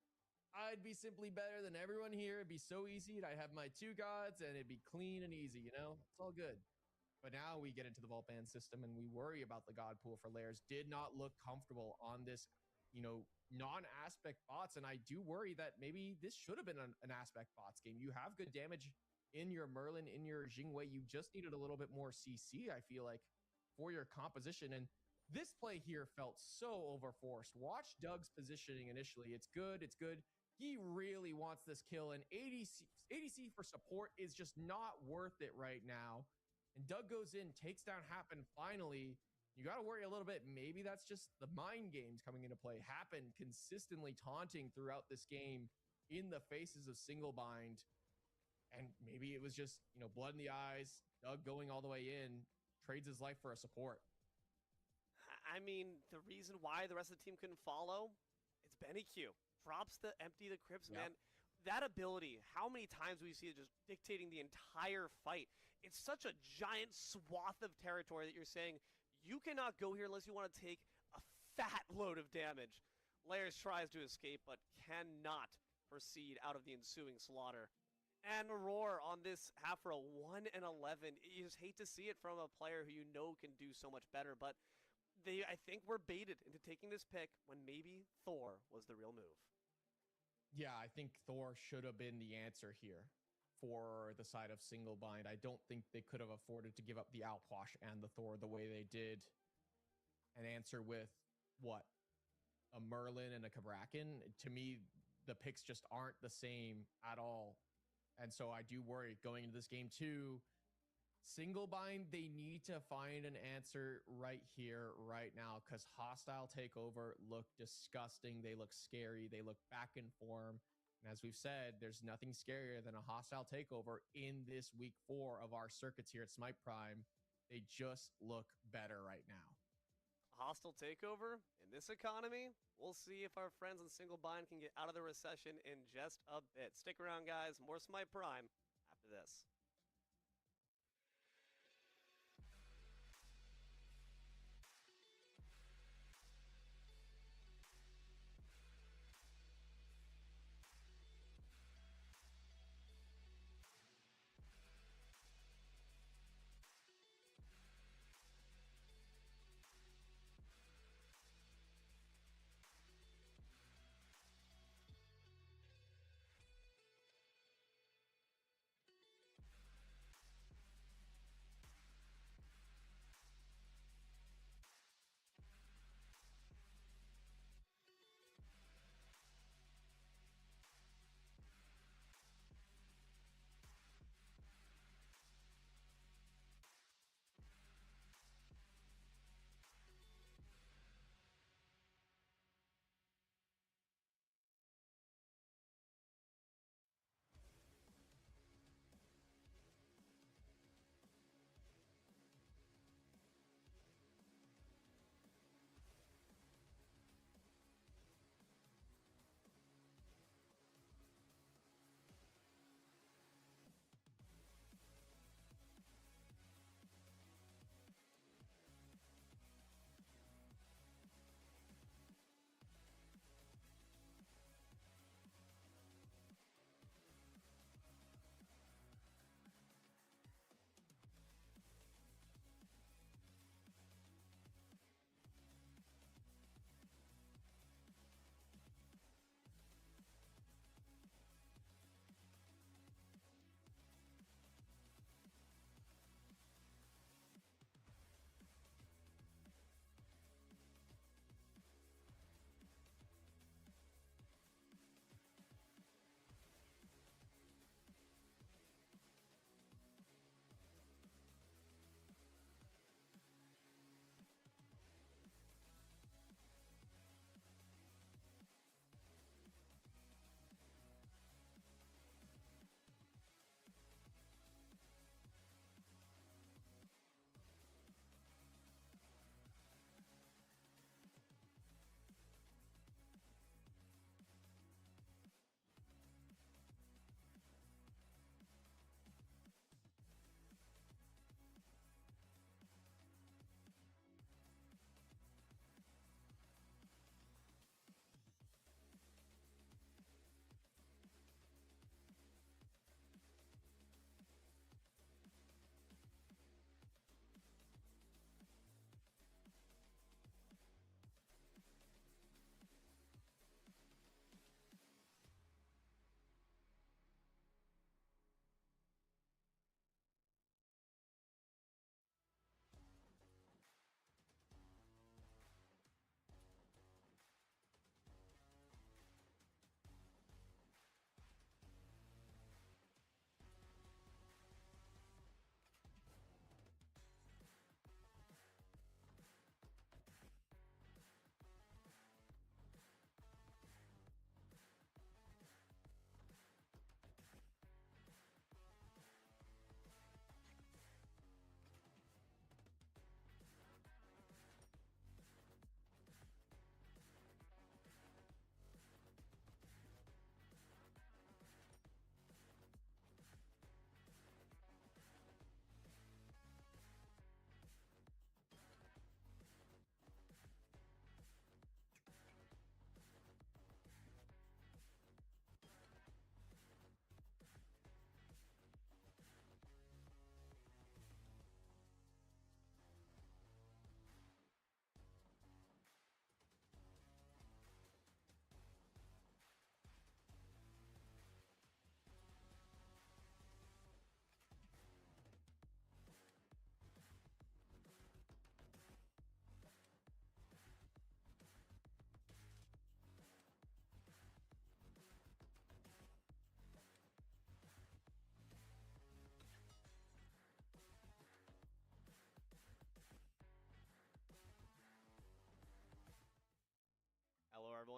I'd be simply better than everyone here. It'd be so easy. I'd have my 2 gods and it'd be clean and easy, you know? It's all good. But now we get into the Vault Band system and we worry about the God pool for Layers. Did not look comfortable on this, you know, non-aspect bots. And I do worry that maybe this should have been an aspect bots game. You have good damage in your Merlin, in your Jingwei. You just needed a little bit more CC, I feel like, for your composition. And this play here felt so overforced. Watch Doug's positioning initially. It's good. It's good. He really wants this kill. And ADC for support is just not worth it right now. And Doug goes in, takes down Happen finally. You got to worry a little bit. Maybe that's just the mind games coming into play. Happen consistently taunting throughout this game in the faces of single bind. And maybe it was just, you know, blood in the eyes. Doug going all the way in, trades his life for a support. I mean, the reason why the rest of the team couldn't follow, it's Benny Q. Drops the empty the crypts, man. That ability, how many times we see it just dictating the entire fight? It's such a giant swath of territory that you're saying, you cannot go here unless you want to take a fat load of damage. Layers tries to escape, but cannot proceed out of the ensuing slaughter. And Roar on this half row, 1-11. You just hate to see it from a player who you know can do so much better, but I think we're baited into taking this pick when maybe Thor was the real move. Yeah, I think Thor should have been the answer here for the side of single bind. I don't think they could have afforded to give up the Outwash and the Thor the way they did and answer with, what, a Merlin and a Kabrakan. To me, the picks just aren't the same at all. And so I do worry going into this game too. Single bind, they need to find an answer right here, right now, because hostile takeover look disgusting. They look scary. They look back in form. And as we've said, there's nothing scarier than a hostile takeover in this week 4 of our circuits here at Smite Prime. They just look better right now. Hostile takeover in this economy? We'll see if our friends in single bind can get out of the recession in just a bit. Stick around, guys. More Smite Prime after this.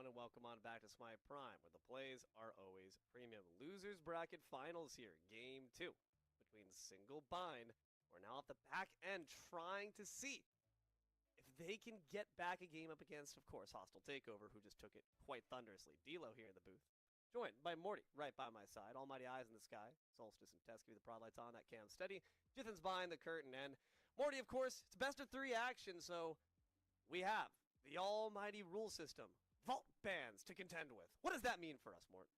everyone, and welcome on back to Smite Prime, where the plays are always premium. Losers bracket finals here, game 2 between Single Bind. We're now at the back end trying to see if they can get back a game up against, of course, Hostile Takeover, who just took it quite thunderously. D'Lo here in the booth, joined by Morty right by my side. Almighty Eyes in the sky. Solstice and Test give you the prod lights on. That cam steady. Jithan's behind the curtain. And Morty, of course, it's best of 3 action, so we have the almighty rule system. Vault bans to contend with. What does that mean for us, Mort?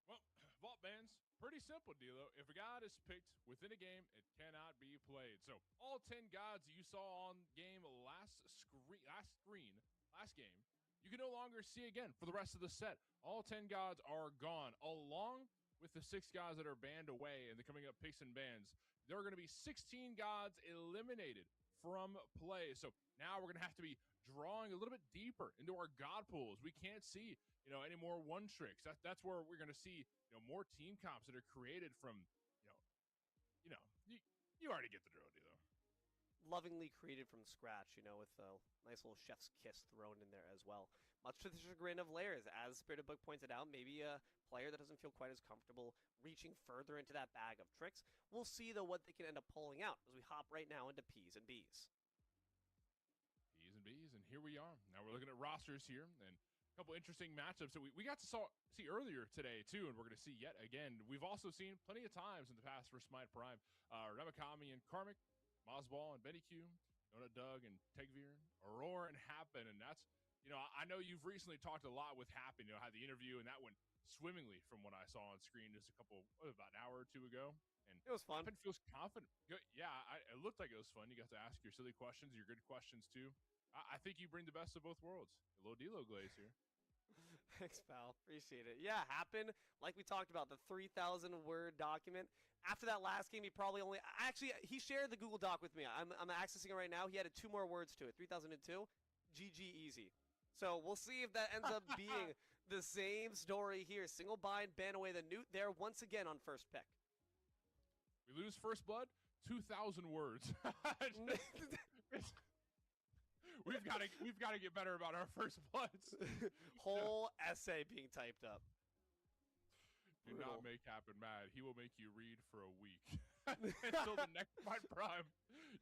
Well, vault bans, pretty simple, D'Lo. If a god is picked within a game, it cannot be played. So all 10 gods you saw on game last game, you can no longer see again for the rest of the set. All 10 gods are gone, along with the 6 gods that are banned away in the coming up picks and bans. There are going to be 16 gods eliminated from play. So now we're going to have to be drawing a little bit deeper into our god pools. We can't see, any more one tricks. That's where we're going to see, more team comps that are created from, you already get the drill, D'Lo. Lovingly created from scratch, with a nice little chef's kiss thrown in there as well. Much to the chagrin of layers, as Spirit of Book pointed out, maybe a player that doesn't feel quite as comfortable reaching further into that bag of tricks. We'll see, though, what they can end up pulling out as we hop right now into P's and B's. P's and B's, and here we are. Now we're looking at rosters here, and a couple interesting matchups that we got to see earlier today, too, and we're going to see yet again. We've also seen plenty of times in the past for Smite Prime. Remakami and Karmic, Mozball and Benny Q, Donut Doug and Tegvir, Aurora and Happen, and that's, I know you've recently talked a lot with Happen, had the interview, and that went swimmingly from what I saw on screen just about an hour or 2 ago. And it was fun. Happen feels confident. Yeah, it looked like it was fun. You got to ask your silly questions, your good questions too. I think you bring the best of both worlds. A little D'Lo glaze here. Thanks, pal. Appreciate it. Yeah, Happen, like we talked about, the 3,000-word document. After that last game, he probably only... Actually, he shared the Google Doc with me. I'm accessing it right now. He added 2 more words to it. 3002. GG easy. So we'll see if that ends up being the same story here. Single Bind, ban away the Newt there once again on first pick. We lose first blood, 2,000 words. We've got to get better about our first bloods. Whole essay being typed up. Do not make Happen mad. He will make you read for a week. Until the next Smite Prime,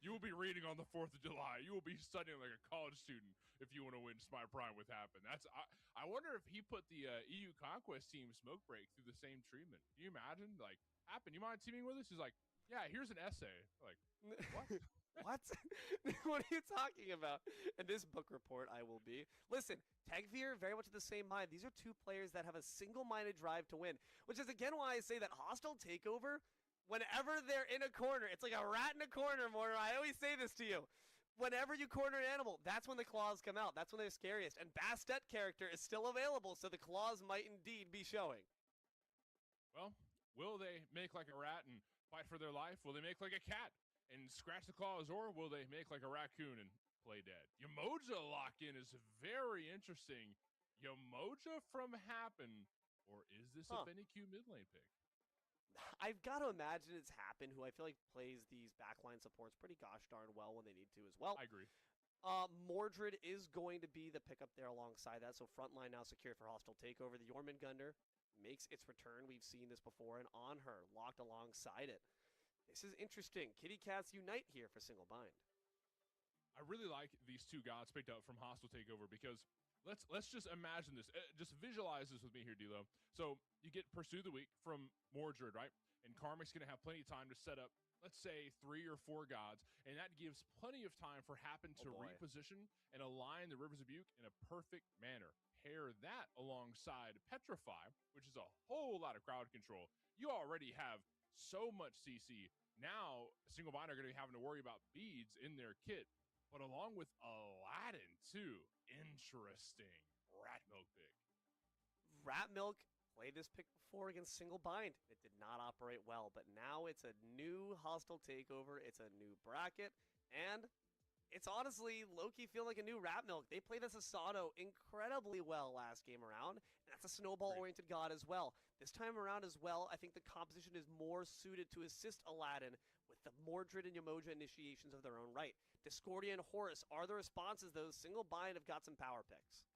you will be reading on the 4th of July. You will be studying like a college student if you want to win Smite Prime with Happen. I wonder if he put the EU Conquest team Smoke Break through the same treatment. Can you imagine? Like, Happen, you mind teaming with us? He's like, yeah, here's an essay. Like, what? What? What are you talking about? In this book report, I will be. Listen, Tegvir, very much of the same mind. These are 2 players that have a single-minded drive to win, which is, again, why I say that Hostile Takeover, whenever they're in a corner, it's like a rat in a corner, Mortar. I always say this to you. Whenever you corner an animal, that's when the claws come out. That's when they're scariest. And Bastet character is still available, so the claws might indeed be showing. Well, will they make like a rat and fight for their life? Will they make like a cat and scratch the claws, or will they make like a raccoon and play dead? Yamoja lock-in is very interesting. Yamoja from Happen, or is this a Benny Q mid lane pick? I've got to imagine it's Happen, who I feel like plays these backline supports pretty gosh darn well when they need to as well. I agree. Mordred is going to be the pickup there alongside that, so frontline now secure for Hostile Takeover. The Jormungandr makes its return. We've seen this before, and on her, locked alongside it. This is interesting. Kitty Cats unite here for Single Bind. I really like these 2 gods picked up from Hostile Takeover because let's just imagine this. Just visualize this with me here, D'Lo. So you get Pursue the Weak from Mordred, right? And Karmic's going to have plenty of time to set up, let's say, 3 or 4 gods, and that gives plenty of time for Happen to reposition and align the Rivers of Buke in a perfect manner. Pair that alongside Petrify, which is a whole lot of crowd control. You already have so much CC. Now, Single Bind are going to be having to worry about beads in their kit, but along with Aladdin, too. Interesting. Rat Milk pick. Rat Milk played this pick before against Single Bind. It did not operate well, but now it's a new Hostile Takeover. It's a new bracket, and it's honestly low-key feeling like a new Rat Milk. They played this Asado incredibly well last game around, and that's a snowball-oriented god as well. This time around as well, I think the composition is more suited to assist Aladdin with the Mordred and Yamoja initiations of their own right. Discordia and Horus are the responses, though. Single Bind have got some power picks.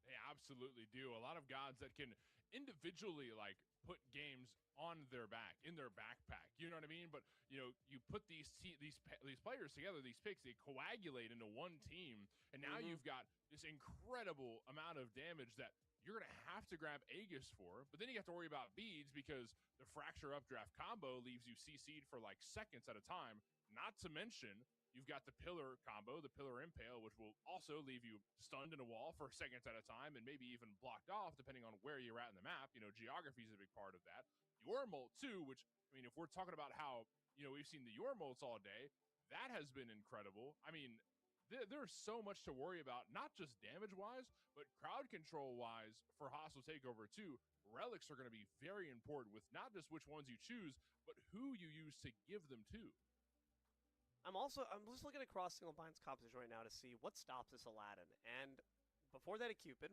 They absolutely do. A lot of gods that can individually like put games on their back, in their backpack. You know what I mean? But you know, you put these players together, these picks, they coagulate into one team, and now you've got this incredible amount of damage that you're going to have to grab Aegis for, but then you have to worry about beads because the fracture updraft combo leaves you CC'd for like seconds at a time, not to mention you've got the pillar combo, the pillar impale, which will also leave you stunned in a wall for seconds at a time and maybe even blocked off depending on where you're at in the map. You know, geography is a big part of that. Your molt too, which, I mean, if we're talking about how, you know, we've seen the your molts all day, that has been incredible. I mean, there's so much to worry about, not just damage-wise, but crowd control-wise for Hostile Takeover 2. Relics are going to be very important with not just which ones you choose, but who you use to give them to. I'm just looking across Single Bind's composition right now to see what stops this Aladdin. And before that, a Cupid.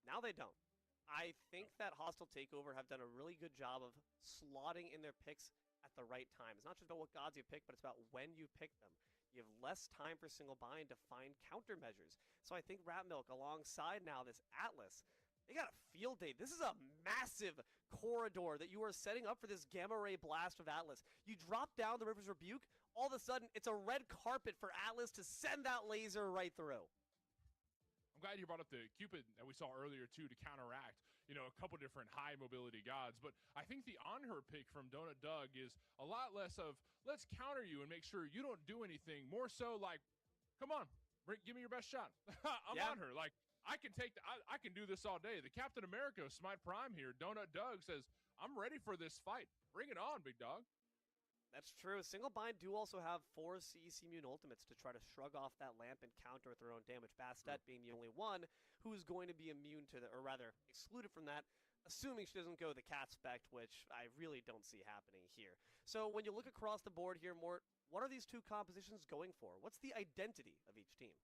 Now they don't. I think that Hostile Takeover have done a really good job of slotting in their picks at the right time. It's not just about what gods you pick, but it's about when you pick them. You have less time for Single Bind to find countermeasures. So I think Rat Milk, alongside now this Atlas, they got a field day. This is a massive corridor that you are setting up for this Gamma Ray Blast of Atlas. You drop down the River's Rebuke, all of a sudden, it's a red carpet for Atlas to send that laser right through. I'm glad you brought up the Cupid that we saw earlier, too, to counteract, you know, a couple different high mobility gods. But I think the on her pick from Donut Doug is a lot less of, let's counter you and make sure you don't do anything. More so like, come on, give me your best shot. I'm on her. Like, I can do this all day. The Captain America of Smite Prime here, Donut Doug, says, I'm ready for this fight. Bring it on, big dog. That's true. Single Bind do also have 4 CEC immune ultimates to try to shrug off that lamp and counter with their own damage. Bastet being the only one who's going to be immune to or rather excluded from that, assuming she doesn't go the cat spec, which I really don't see happening here. So when you look across the board here, Mort, what are these two compositions going for? What's the identity of each team?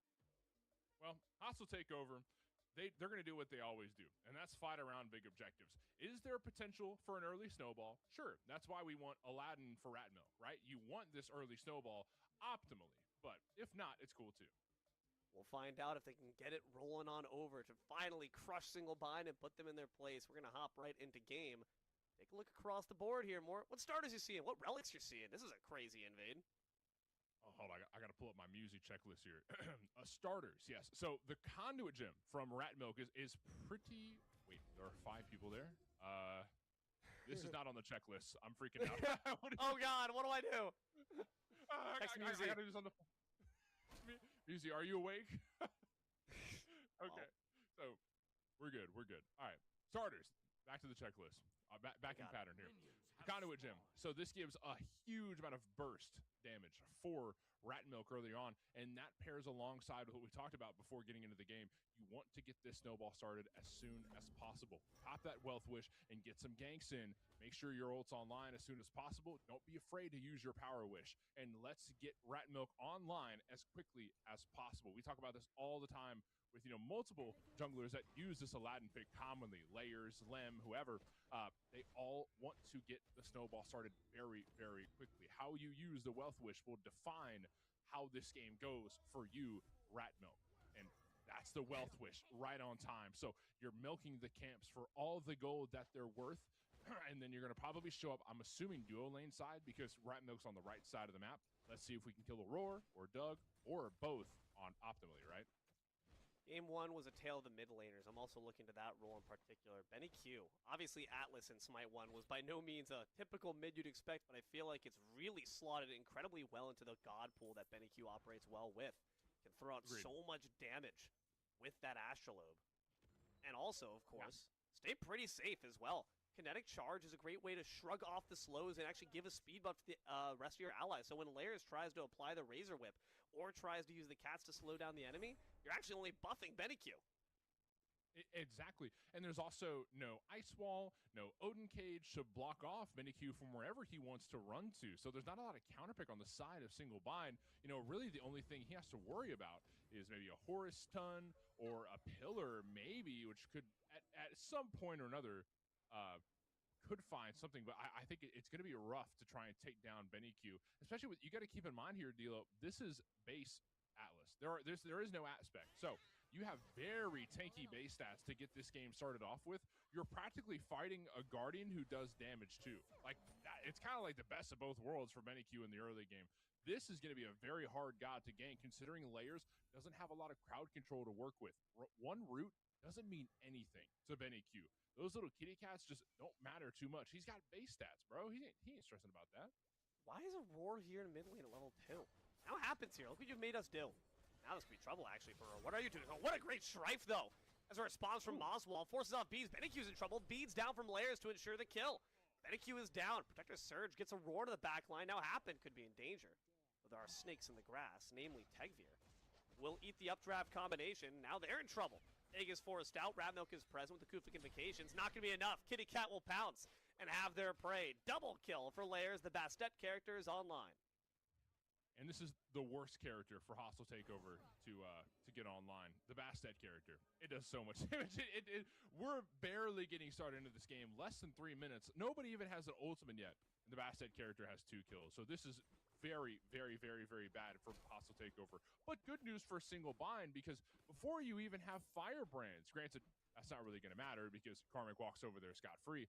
Well, Hostile Takeover, they're going to do what they always do, and that's fight around big objectives. Is there potential for an early snowball? Sure. That's why we want Aladdin for Rat Milk, right? You want this early snowball optimally, but if not, it's cool too. We'll find out if they can get it rolling on over to finally crush Single Bind and put them in their place. We're going to hop right into game. Take a look across the board here, Mort. What starters you seeing? What relics you're seeing? This is a crazy invade. Oh, hold on. I got to pull up my music checklist here. Starters, yes. So the Conduit Gem from Rat Milk is pretty... Wait, there are 5 people there? This is not on the checklist. I'm freaking out. Oh, God. What do I do? I got to do something. Muzi, are you awake? Okay. So we're good. We're good. All right. Starters. Back to the checklist. Back in pattern here. Conduit Gem. So this gives a huge amount of burst damage for Rat Milk early on, and that pairs alongside with what we talked about before getting into the game. You want to get this snowball started as soon as possible. Pop that Wealth Wish and get some ganks in. Make sure your ult's online as soon as possible. Don't be afraid to use your Power Wish, and let's get Rat Milk online as quickly as possible. We talk about this all the time with, you know, multiple junglers that use this Aladdin pick commonly, Layers, Lem, whoever. They all want to get the snowball started very, very quickly. How you use the Wealth Wish will define how this game goes for you, Rat Milk. And that's the Wealth Wish right on time. So you're milking the camps for all the gold that they're worth, and then you're going to probably show up, I'm assuming, duo lane side because Rat Milk's on the right side of the map. Let's see if we can kill Aurora or Doug or both on optimally, right? Game 1 was a tale of the mid laners. I'm also looking to that role in particular. Benny Q. Obviously, Atlas in Smite 1 was by no means a typical mid you'd expect, but I feel like it's really slotted incredibly well into the god pool that Benny Q operates well with. Can throw out so much damage with that Astrolabe. And also, of course, stay pretty safe as well. Kinetic Charge is a great way to shrug off the slows and actually give a speed buff to the rest of your allies. So when Layers tries to apply the Razor Whip or tries to use the cats to slow down the enemy, you're actually only buffing Benny Q. Exactly. And there's also no Ice Wall, no Odin Cage to block off Benny Q from wherever he wants to run to. So there's not a lot of counterpick on the side of Single Bind. You know, really the only thing he has to worry about is maybe a Horus Stun or a Pillar maybe, which could at some point or another could find something, but I think it's going to be rough to try and take down Benny Q, especially with, you got to keep in mind here, Dilo, this is base Atlas. There is no aspect. So you have very tanky base stats to get this game started off with. You're practically fighting a Guardian who does damage too. Like, it's kind of like the best of both worlds for Benekyu in the early game. This is going to be a very hard god to gank, considering Layers doesn't have a lot of crowd control to work with. One root doesn't mean anything to Benekyu. Those little kitty cats just don't matter too much. He's got base stats, bro. He ain't stressing about that. Why is a Roar here in mid lane at level 2? Now what happens here? Look what you've made us do. Now this could be trouble, actually, for Roar. What are you doing? Oh, what a great strife, though. As a response from Moswall, forces off Beads. Benekyu's in trouble. Beads down from Layers to ensure the kill. Benekyu is down. Protector Surge gets a Roar to the back line. Now Happen could be in danger. But there are snakes in the grass, namely Tegvir. Will eat the updraft combination. Now they're in trouble. Egg is forced out. Ratmilk is present with the Kufik Invocations. Not going to be enough. Kitty Cat will pounce and have their prey. Double kill for Layers. The Bastet character is online. And this is the worst character for Hostile Takeover to get online. The Bastet character. It does so much damage. We're barely getting started into this game. Less than 3 minutes. Nobody even has an ultimate yet. And the Bastet character has 2 kills. So this is very, very, very, very bad for Hostile Takeover. But good news for Single Bind, because before you even have Firebrands, granted, that's not really going to matter because Karmic walks over there scot-free.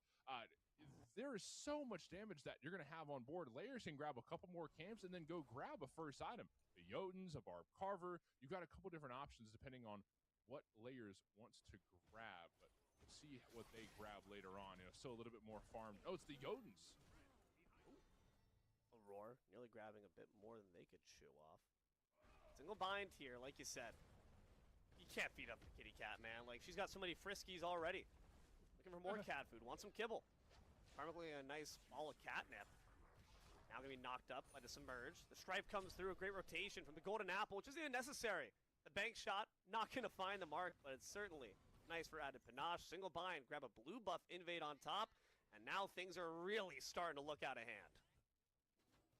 There is so much damage that you're going to have on board. Layers can grab a couple more camps and then go grab a first item. The Jotuns, a Barb Carver. You've got a couple different options depending on what Layers wants to grab. But we'll see what they grab later on. You know, still a little bit more farmed. Oh, it's the Jotuns. Roar, nearly grabbing a bit more than they could chew off. Single bind here, like you said. You can't feed up the kitty cat, man. Like, she's got so many friskies already. Looking for more cat food, want some kibble. Probably a nice ball of catnip. Now gonna be knocked up by the Submerge. The Stripe comes through, a great rotation from the Golden Apple, which isn't even necessary. The bank shot, not gonna find the mark, but it's certainly nice for added panache. Single bind, grab a blue buff invade on top, and now things are really starting to look out of hand.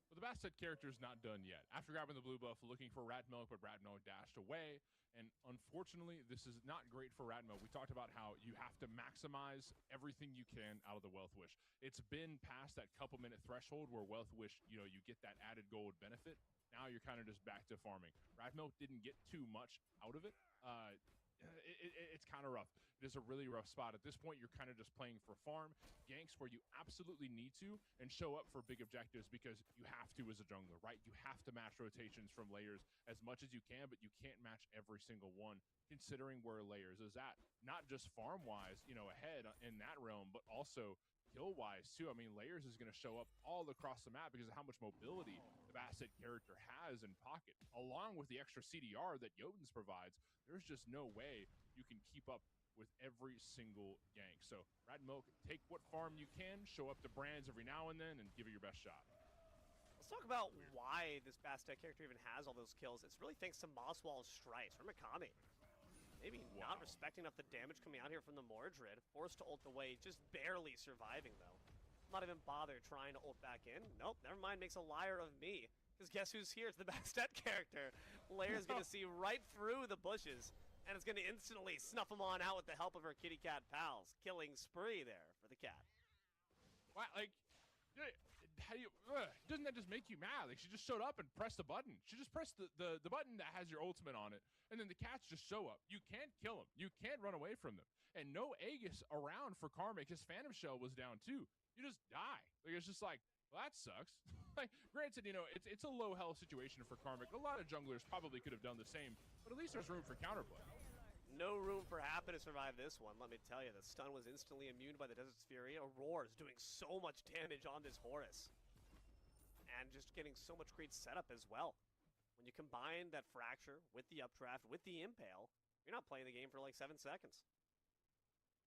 Well, the Bastet character is not done yet. After grabbing the blue buff, looking for Ratmilk, but Ratmilk dashed away. And unfortunately, this is not great for Ratmilk. We talked about how you have to maximize everything you can out of the Wealth Wish. It's been past that couple-minute threshold where Wealth Wish, you know, you get that added gold benefit. Now you're kind of just back to farming. Ratmilk didn't get too much out of it. It's kind of rough. It is a really rough spot. At this point, you're kind of just playing for farm, ganks where you absolutely need to, and show up for big objectives because you have to as a jungler, right? You have to match rotations from Layers as much as you can, but you can't match every single one, considering where Layers is at. Not just farm-wise, you know, ahead in that realm, but also kill-wise, too. I mean, Layers is going to show up all across the map because of how much mobility the Bastet character has in pocket. Along with the extra CDR that Jotuns provides, there's just no way you can keep up with every single gank. So, Ratmilk, take what farm you can, show up to Brands every now and then, and give it your best shot. Let's talk about why this Bastet character even has all those kills. It's really thanks to Moswall's strikes from Mikami. Maybe not respecting enough the damage coming out here from the Mordred. Forced to ult away, just barely surviving, though. Not even bother trying to ult back in. Nope, never mind, makes a liar of me. Because guess who's here? It's the Bastet character. Layer's going to see right through the bushes, and it's going to instantly snuff him on out with the help of her kitty cat pals. Killing spree there for the cat. Wow, like, how do you, doesn't that just make you mad? Like, she just showed up and pressed the button. She just pressed the button that has your ultimate on it, and then the cats just show up. You can't kill them. You can't run away from them. And no Aegis around for Karmic. His Phantom Shell was down, too. You just die. Like, it's just like, well, that sucks. Like, granted, you know, it's a low health situation for Karmic. A lot of junglers probably could have done the same, but at least there's room for counterplay. No room for Happen to survive this one, let me tell you. The stun was instantly immune by the Desert's Fury. Aurora is doing so much damage on this Horus. And just getting so much great setup as well. When you combine that Fracture with the Updraft, with the Impale, you're not playing the game for like 7 seconds.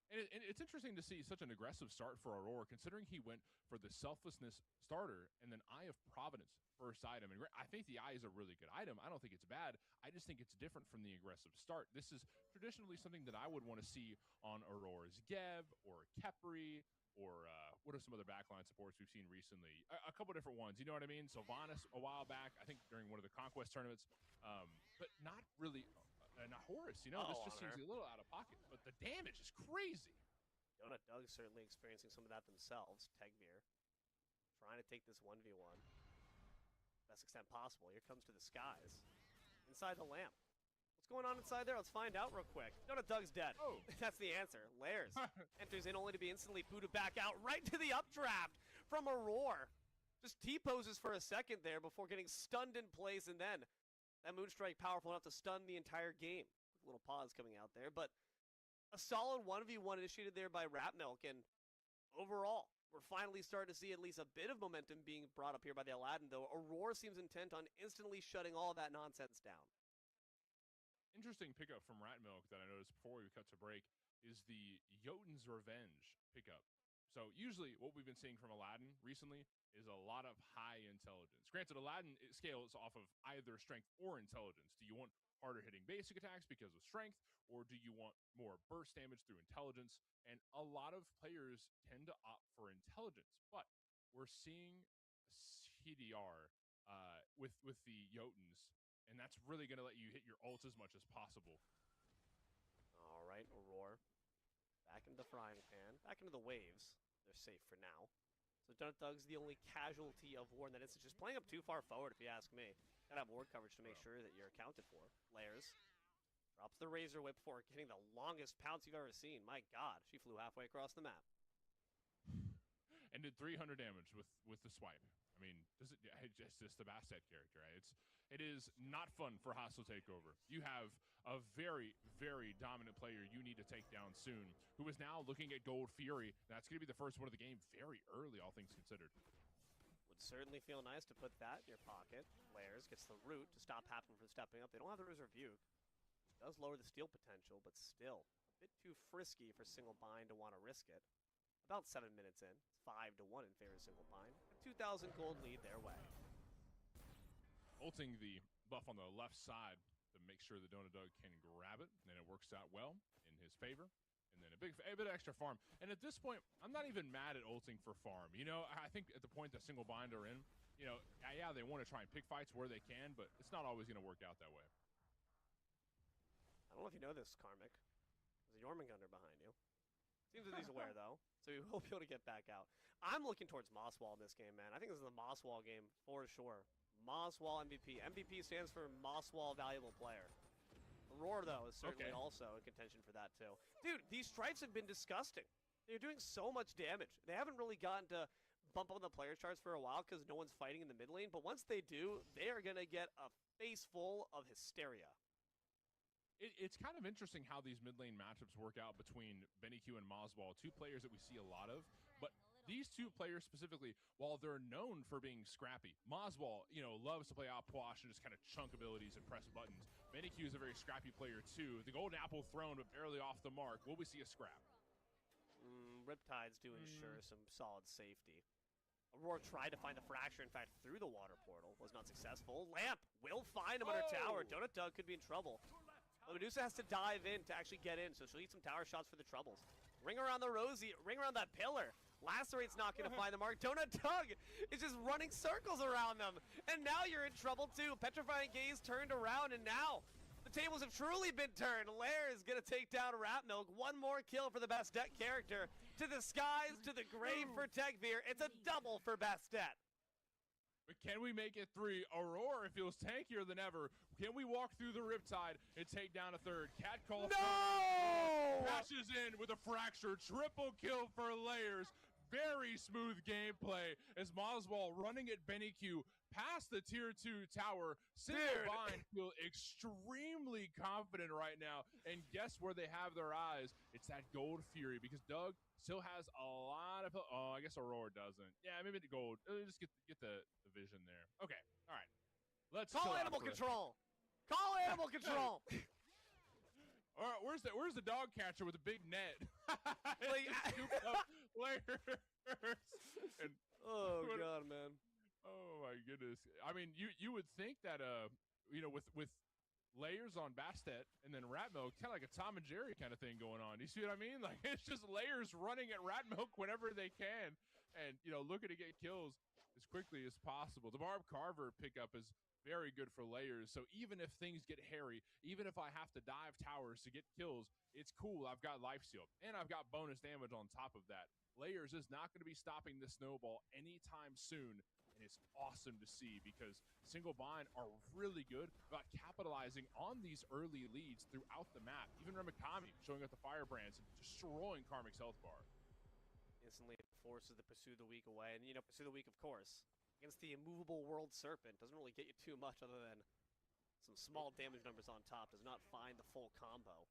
And it's interesting to see such an aggressive start for Aurora, considering he went for the Selflessness starter and then Eye of Providence first item. And I think the Eye is a really good item. I don't think it's bad. I just think it's different from the aggressive start. This is traditionally something that I would want to see on Aurora's Geb or Khepri or what are some other backline supports we've seen recently? A couple different ones, you know what I mean? Sylvanas a while back, I think during one of the Conquest tournaments, but not really... not Horus, you know, this just seems a little out of pocket, but the damage is crazy. Yona Doug certainly experiencing some of that themselves. Tegvir trying to take this 1v1 best extent possible. Here comes to the skies. Inside the lamp. What's going on inside there? Let's find out real quick. Donut Doug's dead. Oh. That's the answer. Lairs enters in only to be instantly booted back out right to the updraft from Aurora. Just T-poses for a second there before getting stunned in place, and then that Moonstrike powerful enough to stun the entire game. A little pause coming out there, but a solid 1v1 initiated there by Rapmilk, and overall, we're finally starting to see at least a bit of momentum being brought up here by the Aladdin, though Aurora seems intent on instantly shutting all that nonsense down. Interesting pickup from Ratmilk that I noticed before we cut to break is the Jotun's Revenge pickup. So usually what we've been seeing from Aladdin recently is a lot of high intelligence. Granted, Aladdin scales off of either strength or intelligence. Do you want harder hitting basic attacks because of strength, or do you want more burst damage through intelligence? And a lot of players tend to opt for intelligence, but we're seeing CDR with the Jotuns, and that's really going to let you hit your ult as much as possible. All right, Aurora. Back into the frying pan. Back into the waves. They're safe for now. So Donut Doug's the only casualty of war in that instance. Just playing up too far forward, if you ask me. Gotta have ward coverage to make sure that you're accounted for. Lairs drops the Razor Whip before getting the longest pounce you've ever seen. My God, she flew halfway across the map. And did 300 damage with the swipe. I mean, it's just the Bastet character, right? It is not fun for Hostile Takeover. You have a very, very dominant player you need to take down soon, who is now looking at Gold Fury. That's going to be the first one of the game very early, all things considered. Would certainly feel nice to put that in your pocket. Lairs gets the root to stop Happen from stepping up. They don't have the Razor Rebuke. Does lower the steal potential, but still a bit too frisky for Single Bind to want to risk it. About 7 minutes in, it's 5-1 in favor of Single Bind. A 2,000 gold lead their way. Ulting the buff on the left side to make sure the Donut Doug can grab it, and it works out well in his favor. And then a bit of extra farm. And at this point, I'm not even mad at ulting for farm. You know, I think at the point that Single Bind are in, you know, yeah, they want to try and pick fights where they can, but it's not always going to work out that way. I don't know if you know this, Karmic. There's a Jormungandr behind you. Seems that he's aware, though, so we will be able to get back out. I'm looking towards Mosswall in this game, man. I think this is the Mosswall game for sure. Mosswall MVP. MVP stands for Mosswall Valuable Player. Aurora, though, is certainly also in contention for that, too. Dude, these stripes have been disgusting. They're doing so much damage. They haven't really gotten to bump up on the player charts for a while because no one's fighting in the mid lane, but once they do, they are going to get a face full of hysteria. It's kind of interesting how these mid lane matchups work out between BennyQ and Mosswall, two players that we see a lot of, but these two players specifically, while they're known for being scrappy, Mosswall, you know, loves to play outposh and just kind of chunk abilities and press buttons. BennyQ is a very scrappy player too. The golden apple thrown, but barely off the mark. Will we see a scrap? Riptides do ensure some solid safety. Aurora tried to find the fracture, in fact, through the water portal. Was not successful. Lamp will find him under tower. Donut Doug could be in trouble. But Medusa has to dive in to actually get in, so she'll eat some tower shots for the troubles. Ring around the Rosie, ring around that pillar. Lacerate's not going to find the mark. Donut Doug is just running circles around them. And now you're in trouble too. Petrifying Gaze turned around, and now the tables have truly been turned. Lair is going to take down Rapmilk. One more kill for the Bastet character. To the skies, to the grave for Tegveer. It's a double for Bastet. But can we make it 3? Aurora feels tankier than ever. Can we walk through the Riptide and take down a third? Catcall crashes in with a fracture. Triple kill for Lairs. Very smooth gameplay as Mosswall running at BennyQ past the tier 2 tower. Single Bind feel extremely confident right now. And guess where they have their eyes? It's that Gold Fury, because Doug still has a lot of... Oh, I guess Aurora doesn't. Yeah, maybe the gold. Just get the vision there. Okay, all right. Let's call animal control. Call animal control. All right, where's the dog catcher with the big net? And oh God, man. Oh my goodness. I mean, you would think that you know, with Lairs on Bastet and then Ratmilk, kind of like a Tom and Jerry kind of thing going on. You see what I mean? Like, it's just Lairs running at Ratmilk whenever they can, and you know, looking to get kills as quickly as possible. The Barb Carver pickup is very good for layers. So even if things get hairy, even if I have to dive towers to get kills, it's cool. I've got life steal, and I've got bonus damage on top of that. Layers is not going to be stopping the snowball anytime soon, and it's awesome to see because single bind are really good about capitalizing on these early leads throughout the map. Even Remikami showing up the firebrands and destroying Karmic's health bar. Instantly forces the Pursue the Weak away, and Pursue the Weak, of course, against the immovable World Serpent, doesn't really get you too much other than some small damage numbers on top, does not find the full combo.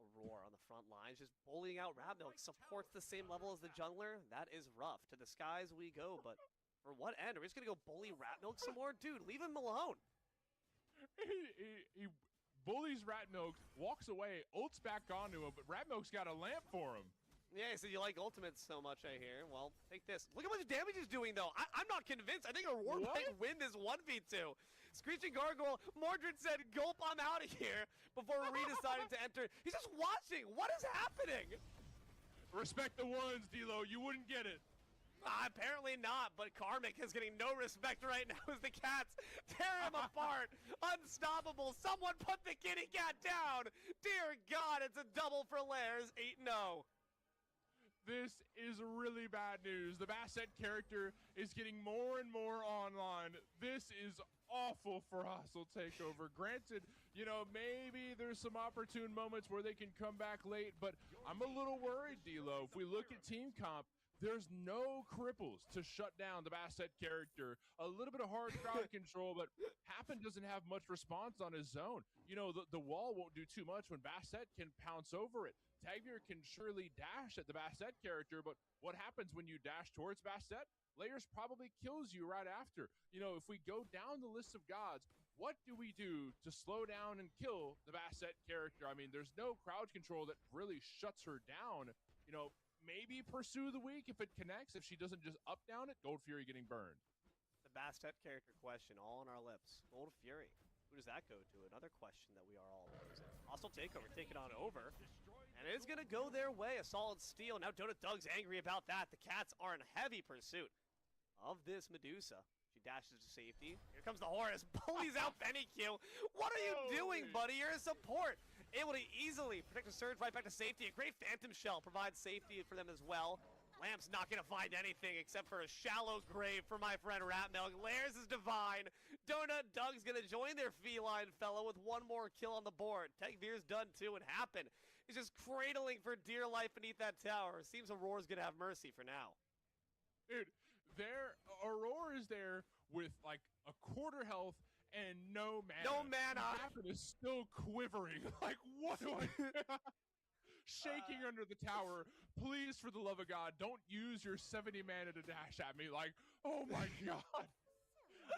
Aurora on the front lines, just bullying out Ratmilk, supports the same level as the jungler. That is rough. To the skies we go, but for what end? Are we just gonna go bully Ratmilk some more? Dude, leave him alone. He bullies Ratmilk, walks away, ults back onto him, but Ratmilk's got a lamp for him. Yeah, so you like ultimates so much, I hear. Well, take this. Look how much damage he's doing, though. I'm not convinced. I think Aurora might win this 1v2. Screeching Gargoyle, Mordred said, gulp, I'm out of here, before Ree decided to enter. He's just watching. What is happening? Respect the ones, D-Lo. You wouldn't get it. Apparently not, but Karmic is getting no respect right now as the cats tear him apart. Unstoppable. Someone put the kitty cat down. Dear God, it's a double for Lairs, 8-0. This is really bad news. The Basset character is getting more and more online. This is awful for Hostile Takeover. Granted, maybe there's some opportune moments where they can come back late, but I'm a little worried, D-Lo. If we look at team comp, there's no cripples to shut down the Basset character. A little bit of hard crowd control, but Happen doesn't have much response on his zone. The wall won't do too much when Basset can pounce over it. Tagbeer can surely dash at the Basset character, but what happens when you dash towards Basset? Layers probably kills you right after. If we go down the list of gods, what do we do to slow down and kill the Basset character? I mean, there's no crowd control that really shuts her down. Maybe Pursue the Weak if it connects, if she doesn't just up down it. Gold Fury getting burned. The Bastet character question all on our lips. Gold Fury. Who does that go to? Another question that we are all posing. Hostile Takeover, take it on over. And it's going to go their way. A solid steal. Now Dota Doug's angry about that. The cats are in heavy pursuit of this Medusa. She dashes to safety. Here comes the Horus. Bullies out BennyQ. What are you doing, buddy? You're a support. Able to easily protect the surge right back to safety. A great Phantom Shell provides safety for them as well. Lamp's not going to find anything except for a shallow grave for my friend Ratmilk. Lairs is divine. Donut Doug's going to join their feline fellow with one more kill on the board. Tagbeer's done too, and Happen is just cradling for dear life beneath that tower. Seems Aurora's going to have mercy for now. Dude, Aurora is there with like a quarter health and no mana. No mana. Happen is still quivering. Like, what do I shaking under the tower. Please, for the love of God, don't use your 70 mana to dash at me. Like, oh my God.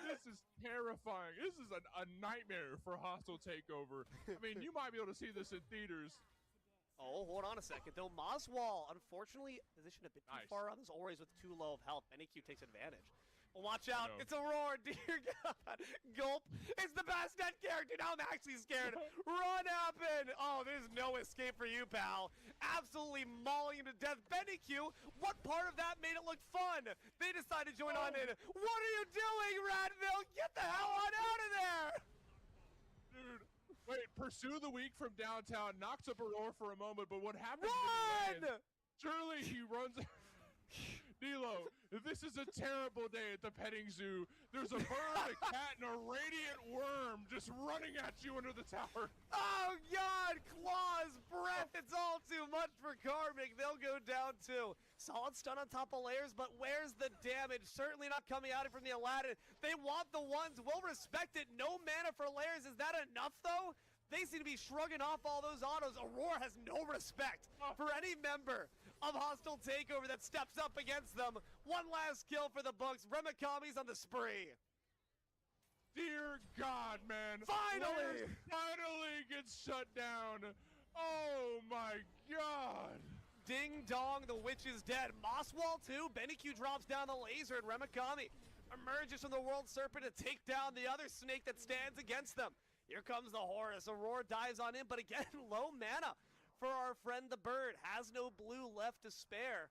This is terrifying. This is a nightmare for Hostile Takeover. I mean, you might be able to see this in theaters. Oh, hold on a second, though. Moswall, unfortunately, positioned a bit too far on this Ori's with too low of health. BennyQ takes advantage. Watch out, it's Aurora, dear God. Gulp, it's the Bastet character. Now I'm actually scared. Run, Happen. Oh, there's no escape for you, pal. Absolutely mauling him to death. BennyQ, what part of that made it look fun? They decided to join on in. What are you doing, Ratmilk? Get the hell on out of there. Dude, wait, Pursue the Weak from downtown knocks up Aurora for a moment, but what happens when he lands? Surely he runs... D-Lo, this is a terrible day at the petting zoo. There's a bird, a cat, and a radiant worm just running at you under the tower. Oh, God! Claws, breath, it's all too much for Karmic. They'll go down, too. Solid stun on top of Lairs, but where's the damage? Certainly not coming out from the Aladdin. They want the ones. We'll respect it. No mana for Lairs. Is that enough, though? They seem to be shrugging off all those autos. Aurora has no respect for any member of Hostile Takeover that steps up against them. One last kill for the Bucks. Remikami's on the spree. Dear God, man. Finally! Finally gets shut down. Oh, my God. Ding dong, the witch is dead. Mosswall, too. BennyQ drops down the laser, and Remikami emerges from the World Serpent to take down the other snake that stands against them. Here comes the Horus. Aurora dives on in, but again, low mana for our friend the bird. Has no blue left to spare.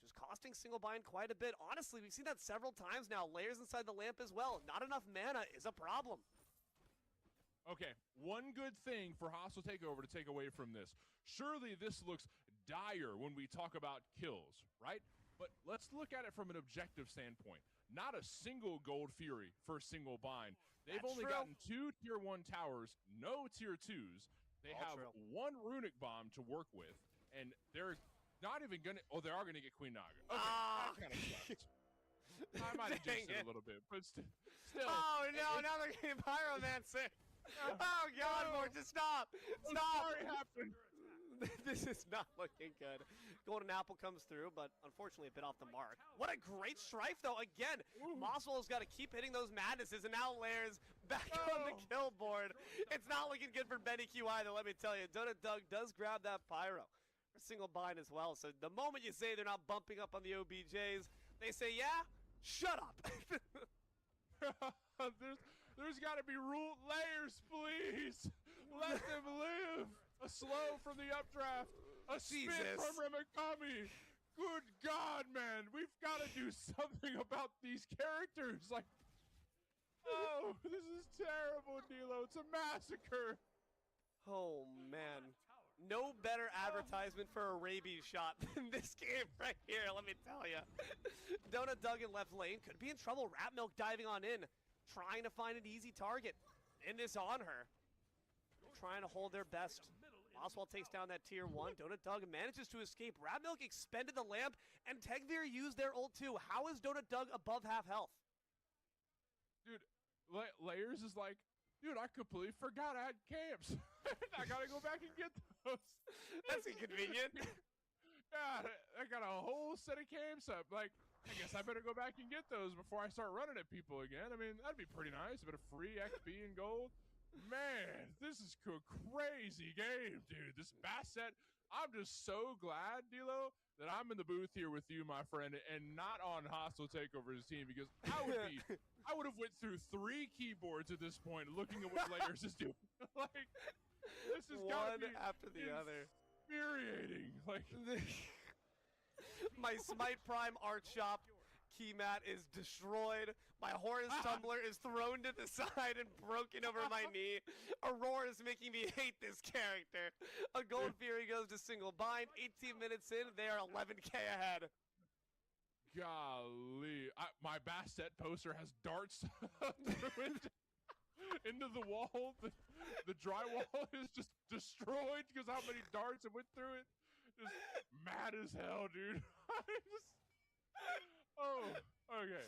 just costing single bind quite a bit. Honestly, we've seen that several times now. Layers inside the lamp as well. Not enough mana is a problem. Okay, one good thing for Hostile Takeover to take away from this. Surely this looks dire when we talk about kills, right? But let's look at it from an objective standpoint. Not a single Gold Fury for single bind. They've only gotten 2 tier 1 towers, no tier 2s. They have 1 runic bomb to work with, and they're not even gonna. Oh, they are gonna get Queen Naga. Okay, that kind of sucks. I might have jinxed it a little bit, but still. Oh no! Now they're getting Pyromancer. Oh God, Morton, stop! Stop! Sorry, happened. This is not looking good. Golden Apple comes through, but unfortunately a bit off the mark. What a great strife, though. Again, Mosswell's got to keep hitting those madnesses, and now Lairs back on the kill board. It's not looking good for Benny Q either, let me tell you. Donut Doug does grab that Pyro for single bind as well. So the moment you say they're not bumping up on the OBJs, they say, yeah, shut up. There's got to be layers, please. Let them live. A slow from the updraft. A spin from Remikami. Good God, man. We've got to do something about these characters. Like, oh, this is terrible, Dilo. It's a massacre. Oh, man. No better advertisement for a rabies shot than this game right here, let me tell you. Donut Doug in left lane could be in trouble. Rat Milk diving on in, trying to find an easy target. In this on her. Trying to hold their best. Oswald takes down that tier 1. Donut Doug manages to escape. Rat Milk expended the lamp, and Tegvir used their ult too. How is Donut Doug above half health? Dude, Layers is like, dude, I completely forgot I had camps. I gotta go back and get those. That's inconvenient. Yeah, I got a whole set of camps up. Like, I guess I better go back and get those before I start running at people again. I mean, that'd be pretty nice. A bit of free XP and gold. Man, this is a crazy game, dude. This Basset, I'm just so glad, Dilo, that I'm in the booth here with you, my friend, and not on Hostile Takeover's team, because I would have went through 3 keyboards at this point looking at what Layers is doing. Like, this is one after the other. Infuriating. Like, my Smite Prime art shop key mat is destroyed. My Horus tumbler is thrown to the side and broken over my knee. Aurora is making me hate this character. A Gold Fury goes to single bind. 18 minutes in, they are 11k ahead. Golly. My Basset poster has darts into the wall. The drywall is just destroyed because how many darts it went through it. Just mad as hell, dude. Oh, okay.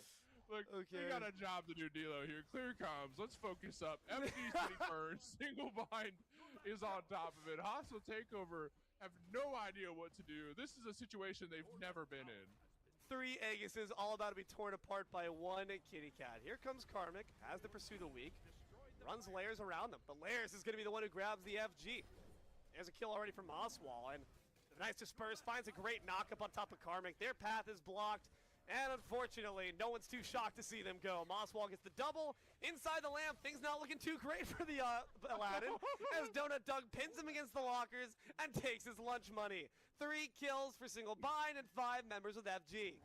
Look, we got a job to do, Dilo, here. Clear comms. Let's focus up. FD's getting burned. Single bind is on top of it. Hostile Takeover have no idea what to do. This is a situation they've never been in. 3 Aegises all about to be torn apart by 1 kitty cat. Here comes Karmic, has the Pursuit of the Weak, runs Layers around them, but Layers is going to be the one who grabs the FG. There's a kill already from Oswald, and the nice disperse finds a great knock-up on top of Karmic. Their path is blocked. And unfortunately, no one's too shocked to see them go. Mosswall gets the double. Inside the lamp, things not looking too great for the Aladdin, as Donut Doug pins him against the lockers and takes his lunch money. 3 kills for single bind and 5 members with FG.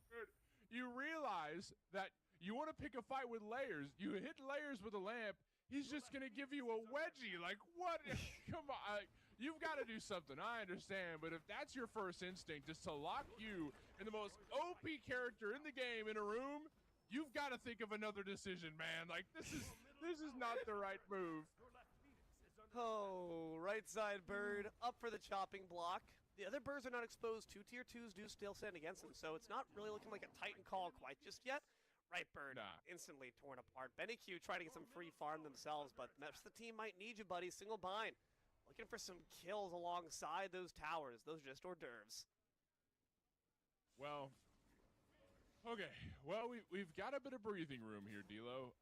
Dude, you realize that you want to pick a fight with Layers. You hit Layers with a lamp, he's just going to give you a wedgie. Like, what? Come on. You've got to do something, I understand, but if that's your first instinct, is to lock you and the most OP character in the game in a room, you've got to think of another decision, man. Like, this is not the right move. Oh, right side bird up for the chopping block. The other birds are not exposed. 2 tier 2s do still stand against them, so it's not really looking like a Titan call quite just yet. Right bird instantly torn apart. Benny Q trying to get some free farm themselves, but the rest of the team might need you, buddy. Single bind. Looking for some kills alongside those towers. Those are just hors d'oeuvres. Well, okay. Well, we've got a bit of breathing room here, Dilo.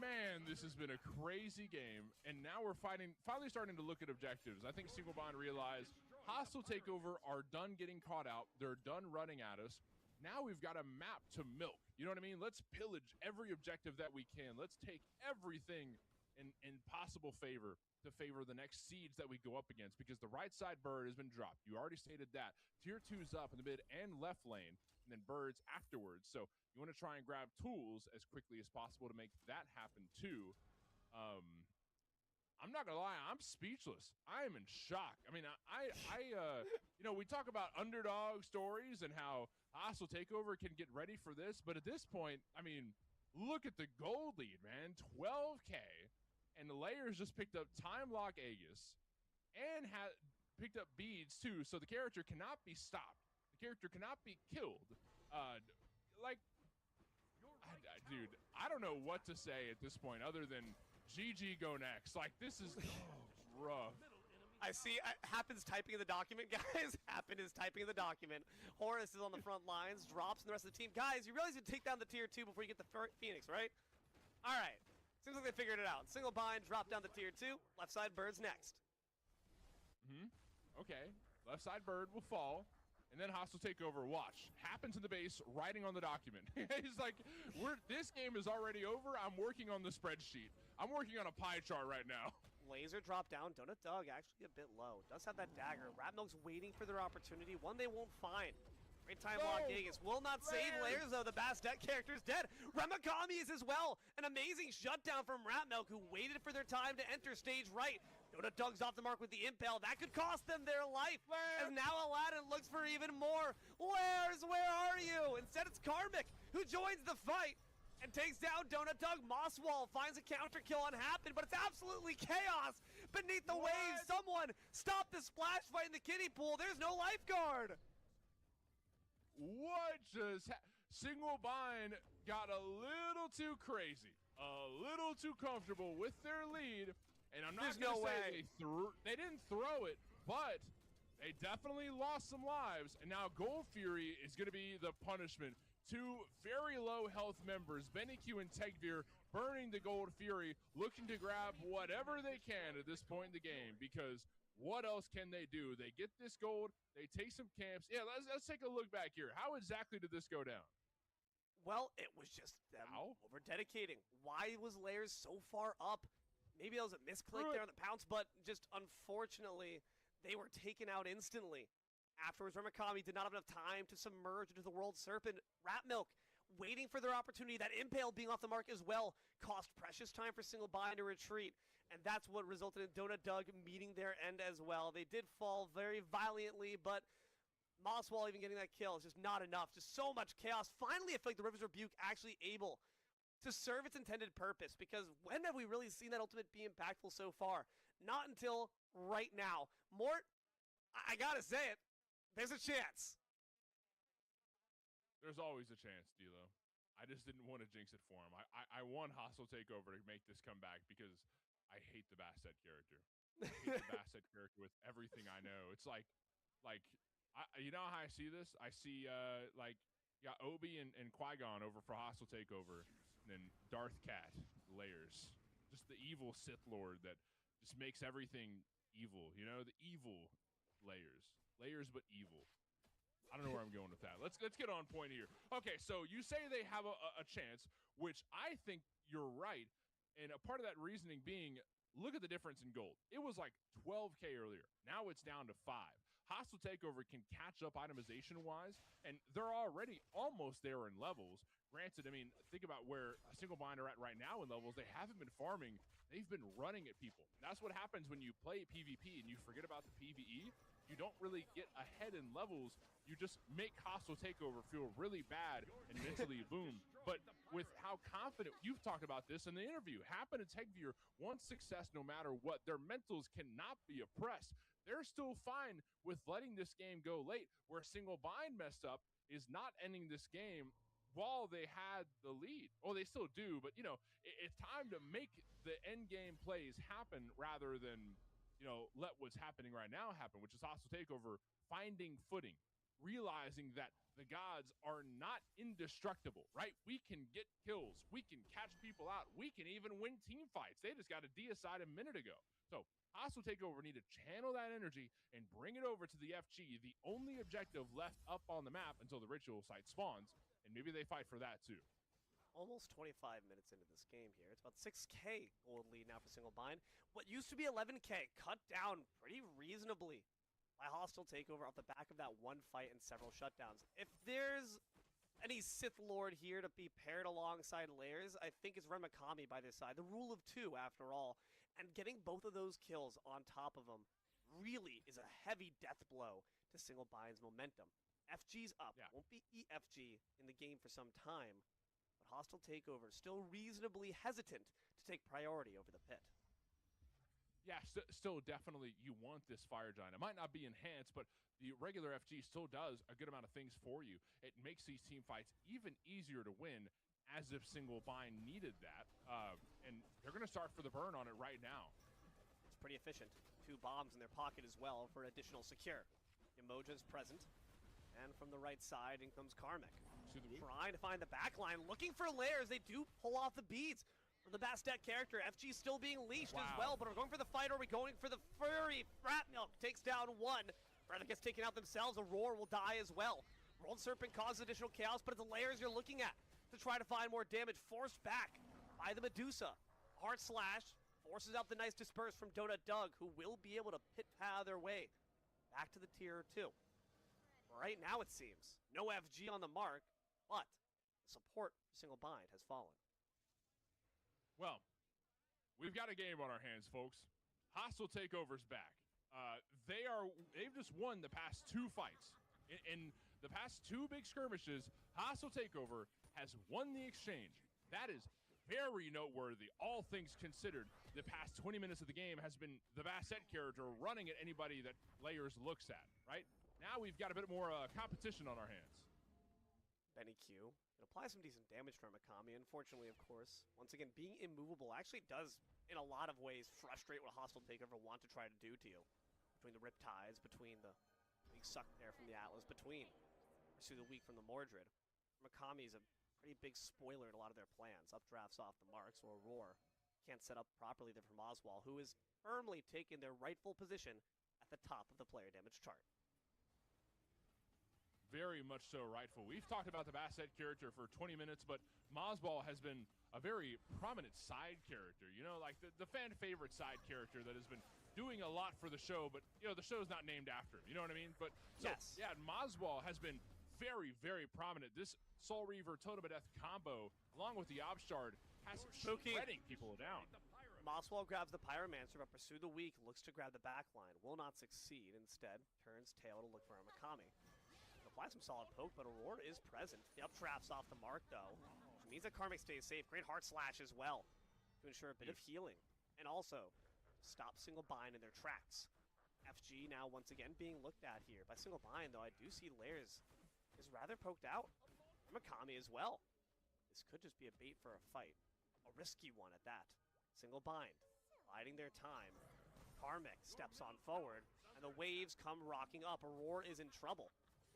Man, this has been a crazy game, and now we're finally starting to look at objectives. I think Single Bond realized Hostile Takeover are done getting caught out. They're done running at us. Now we've got a map to milk. You know what I mean? Let's pillage every objective that we can. Let's take everything in possible favor to favor the next seeds that we go up against, because the right side bird has been dropped. You already stated that. Tier 2's up in the mid and left lane, and then birds afterwards. So you want to try and grab tools as quickly as possible to make that happen too. I'm not gonna lie, I'm speechless. I am in shock. I mean, you know, we talk about underdog stories and how Hostile Takeover can get ready for this, but at this point, I mean, look at the gold lead, man. 12K, and the Layers just picked up Time Lock Aegis and had picked up beads too, so the character cannot be stopped. The character cannot be killed. Dude, I don't know what to say at this point other than GG go next. Like, this is rough. I see Happens typing in the document, guys. Happen is typing in the document. Horus is on the front lines, drops and the rest of the team. Guys, you realize you take down the tier 2 before you get the Phoenix, right? All right. Seems like they figured it out. Single bind, drop down the tier 2. Left side birds next. Okay. Left side bird will fall. And then Hostile Takeover, watch. Happens in the base, writing on the document. He's like, this game is already over. I'm working on the spreadsheet. I'm working on a pie chart right now. Laser drop down. Donut Dog actually a bit low. Does have that dagger. Ratmilk's waiting for their opportunity. One they won't find. Great time lock Aegis will not save Layers, though. The Bastet character's dead. Ramakami is as well. An amazing shutdown from Ratmilk, who waited for their time to enter stage right. Donut Dog's off the mark with the impale. That could cost them their life. And now Aladdin looks for even more. Layers, where are you? Instead, it's Karmic, who joins the fight and takes down Donut Dog. Mosswall finds a counter kill on Happen, but it's absolutely chaos beneath the waves. Someone stop the splash fight in the kiddie pool. There's no lifeguard. What just Single Bind got a little too crazy, a little too comfortable with their lead, and I'm not going to say they didn't throw it, but they definitely lost some lives, and now Gold Fury is going to be the punishment. Two very low health members, Benny Q and Tegvir, burning the Gold Fury, looking to grab whatever they can at this point in the game, because what else can they do? They get this gold, they take some camps. Yeah, let's take a look back here. How exactly did this go down? Well, it was just them over-dedicating. Why was Layers so far up? Maybe it was a misclick there on the pounce, but just unfortunately, they were taken out instantly. Afterwards, Ramakami did not have enough time to submerge into the World Serpent. Ratmilk waiting for their opportunity. That impale being off the mark as well cost precious time for Single Bind to retreat. And that's what resulted in Donut Dog meeting their end as well. They did fall very violently, but Mosswall even getting that kill is just not enough. Just so much chaos. Finally, I feel like the River's Rebuke actually able to serve its intended purpose, because when have we really seen that ultimate be impactful so far? Not until right now. Mort, I gotta say it, there's a chance. There's always a chance, D'Lo. I just didn't want to jinx it for him. I want Hostile Takeover to make this comeback because I hate the Bastet character. I hate the Bastet character with everything I know. It's like you know how I see this? I see Obi and Qui-Gon over for Hostile Takeover, and then Darth Cat, Layers. Just the evil Sith Lord that just makes everything evil, you know? The evil Layers. Layers but evil. I don't know where I'm going with that. Let's get on point here. Okay, so you say they have a chance, which I think you're right. And a part of that reasoning being, look at the difference in gold. It was like 12K earlier. Now it's down to 5. Hostile Takeover can catch up itemization-wise, and they're already almost there in levels. Granted, I mean, think about where Single Bind are at right now in levels. They haven't been farming. They've been running at people. That's what happens when you play PvP and you forget about the PvE. You don't really get ahead in levels. You just make Hostile Takeover feel really bad and mentally boom. But with how confident, you've talked about this in the interview, Happen and Tegvir want success no matter what. Their mentals cannot be oppressed. They're still fine with letting this game go late. Where Single Bind messed up is not ending this game while they had the lead. Well, they still do, but, you know, it's time to make the end game plays happen rather than, you know, let what's happening right now happen, which is Hostile Takeover finding footing, realizing that the gods are not indestructible, right? We can get kills. We can catch people out. We can even win team fights. They just got a deicide a minute ago. So Hostile Takeover need to channel that energy and bring it over to the FG, the only objective left up on the map until the ritual site spawns, and maybe they fight for that too. almost 25 minutes into this game here. It's about 6K gold lead now for Single Bind. What used to be 11K cut down pretty reasonably by Hostile Takeover off the back of that one fight and several shutdowns. If there's any Sith Lord here to be paired alongside Layers, I think it's Remakami by this side. The rule of two, after all. And getting both of those kills on top of him really is a heavy death blow to Single Bind's momentum. FG's up. Yeah. Won't be EFG in the game for some time. But Hostile Takeover still reasonably hesitant to take priority over the pit. Yeah, still definitely you want this Fire Giant. It might not be enhanced, but the regular FG still does a good amount of things for you. It makes these team fights even easier to win, as if Single Bind needed that. And they're going to start for the burn on it right now. It's pretty efficient. 2 bombs in their pocket as well for additional secure. Emoja's present. And from the right side, in comes Karmic. Trying to find the back line, looking for Layers. They do pull off the beads. For the Bastet character, FG still being leashed as well, but are we going for the fight or are we going for the Fury? Ratmilk takes down 1. Brother gets taken out themselves. Aurora will die as well. World Serpent causes additional chaos, but it's the Layers you're looking at to try to find more damage. Forced back by the Medusa. Heart Slash forces out the nice disperse from Donut Doug, who will be able to pit-pad their way back to the tier 2. Right now, it seems, no FG on the mark, but the support for Single Bind has fallen. Well, we've got a game on our hands, folks. Hostile Takeover's back. They've just won the past 2 fights. In the past 2 big skirmishes, Hostile Takeover has won the exchange. That is very noteworthy, all things considered. The past 20 minutes of the game has been the Bastet character running at anybody that Layers looks at, right? Now we've got a bit more competition on our hands. Benny Q can apply some decent damage for Mikami. Unfortunately, of course, once again, being immovable actually does, in a lot of ways, frustrate what Hostile Takeover want to try to do to you. Between the Riptides, between the big suck there from the Atlas, between Pursue the Weak from the Mordred. Mikami is a pretty big spoiler in a lot of their plans. Updrafts off the marks, or Roar can't set up properly there from Oswald, who is firmly taking their rightful position at the top of the player damage chart. Very much so rightful. We've talked about the Bastet character for 20 minutes, but Mozball has been a very prominent side character. You know, like the fan favorite side character that has been doing a lot for the show, but, you know, the show's not named after him. You know what I mean? But, so, yes. Yeah, Mozball has been very, very prominent. This Soul Reaver Totem of Death combo, along with the Obshard, has shredding people down. Moswell grabs the Pyromancer, but Pursue the Weak looks to grab the backline. Will not succeed. Instead, turns tail to look for Mikami. Apply some solid poke, but Aurora is present. The updraft's off the mark, though, which means that Karmic stays safe. Great Heart Slash as well to ensure a bit of healing. And also, stop Single Bind in their tracks. FG now once again being looked at here. By Single Bind, though, I do see Layers is rather poked out. Mikami as well. This could just be a bait for a fight. A risky one at that. Single Bind, biding their time. Karmic steps on forward, and the waves come rocking up. Aurora is in trouble.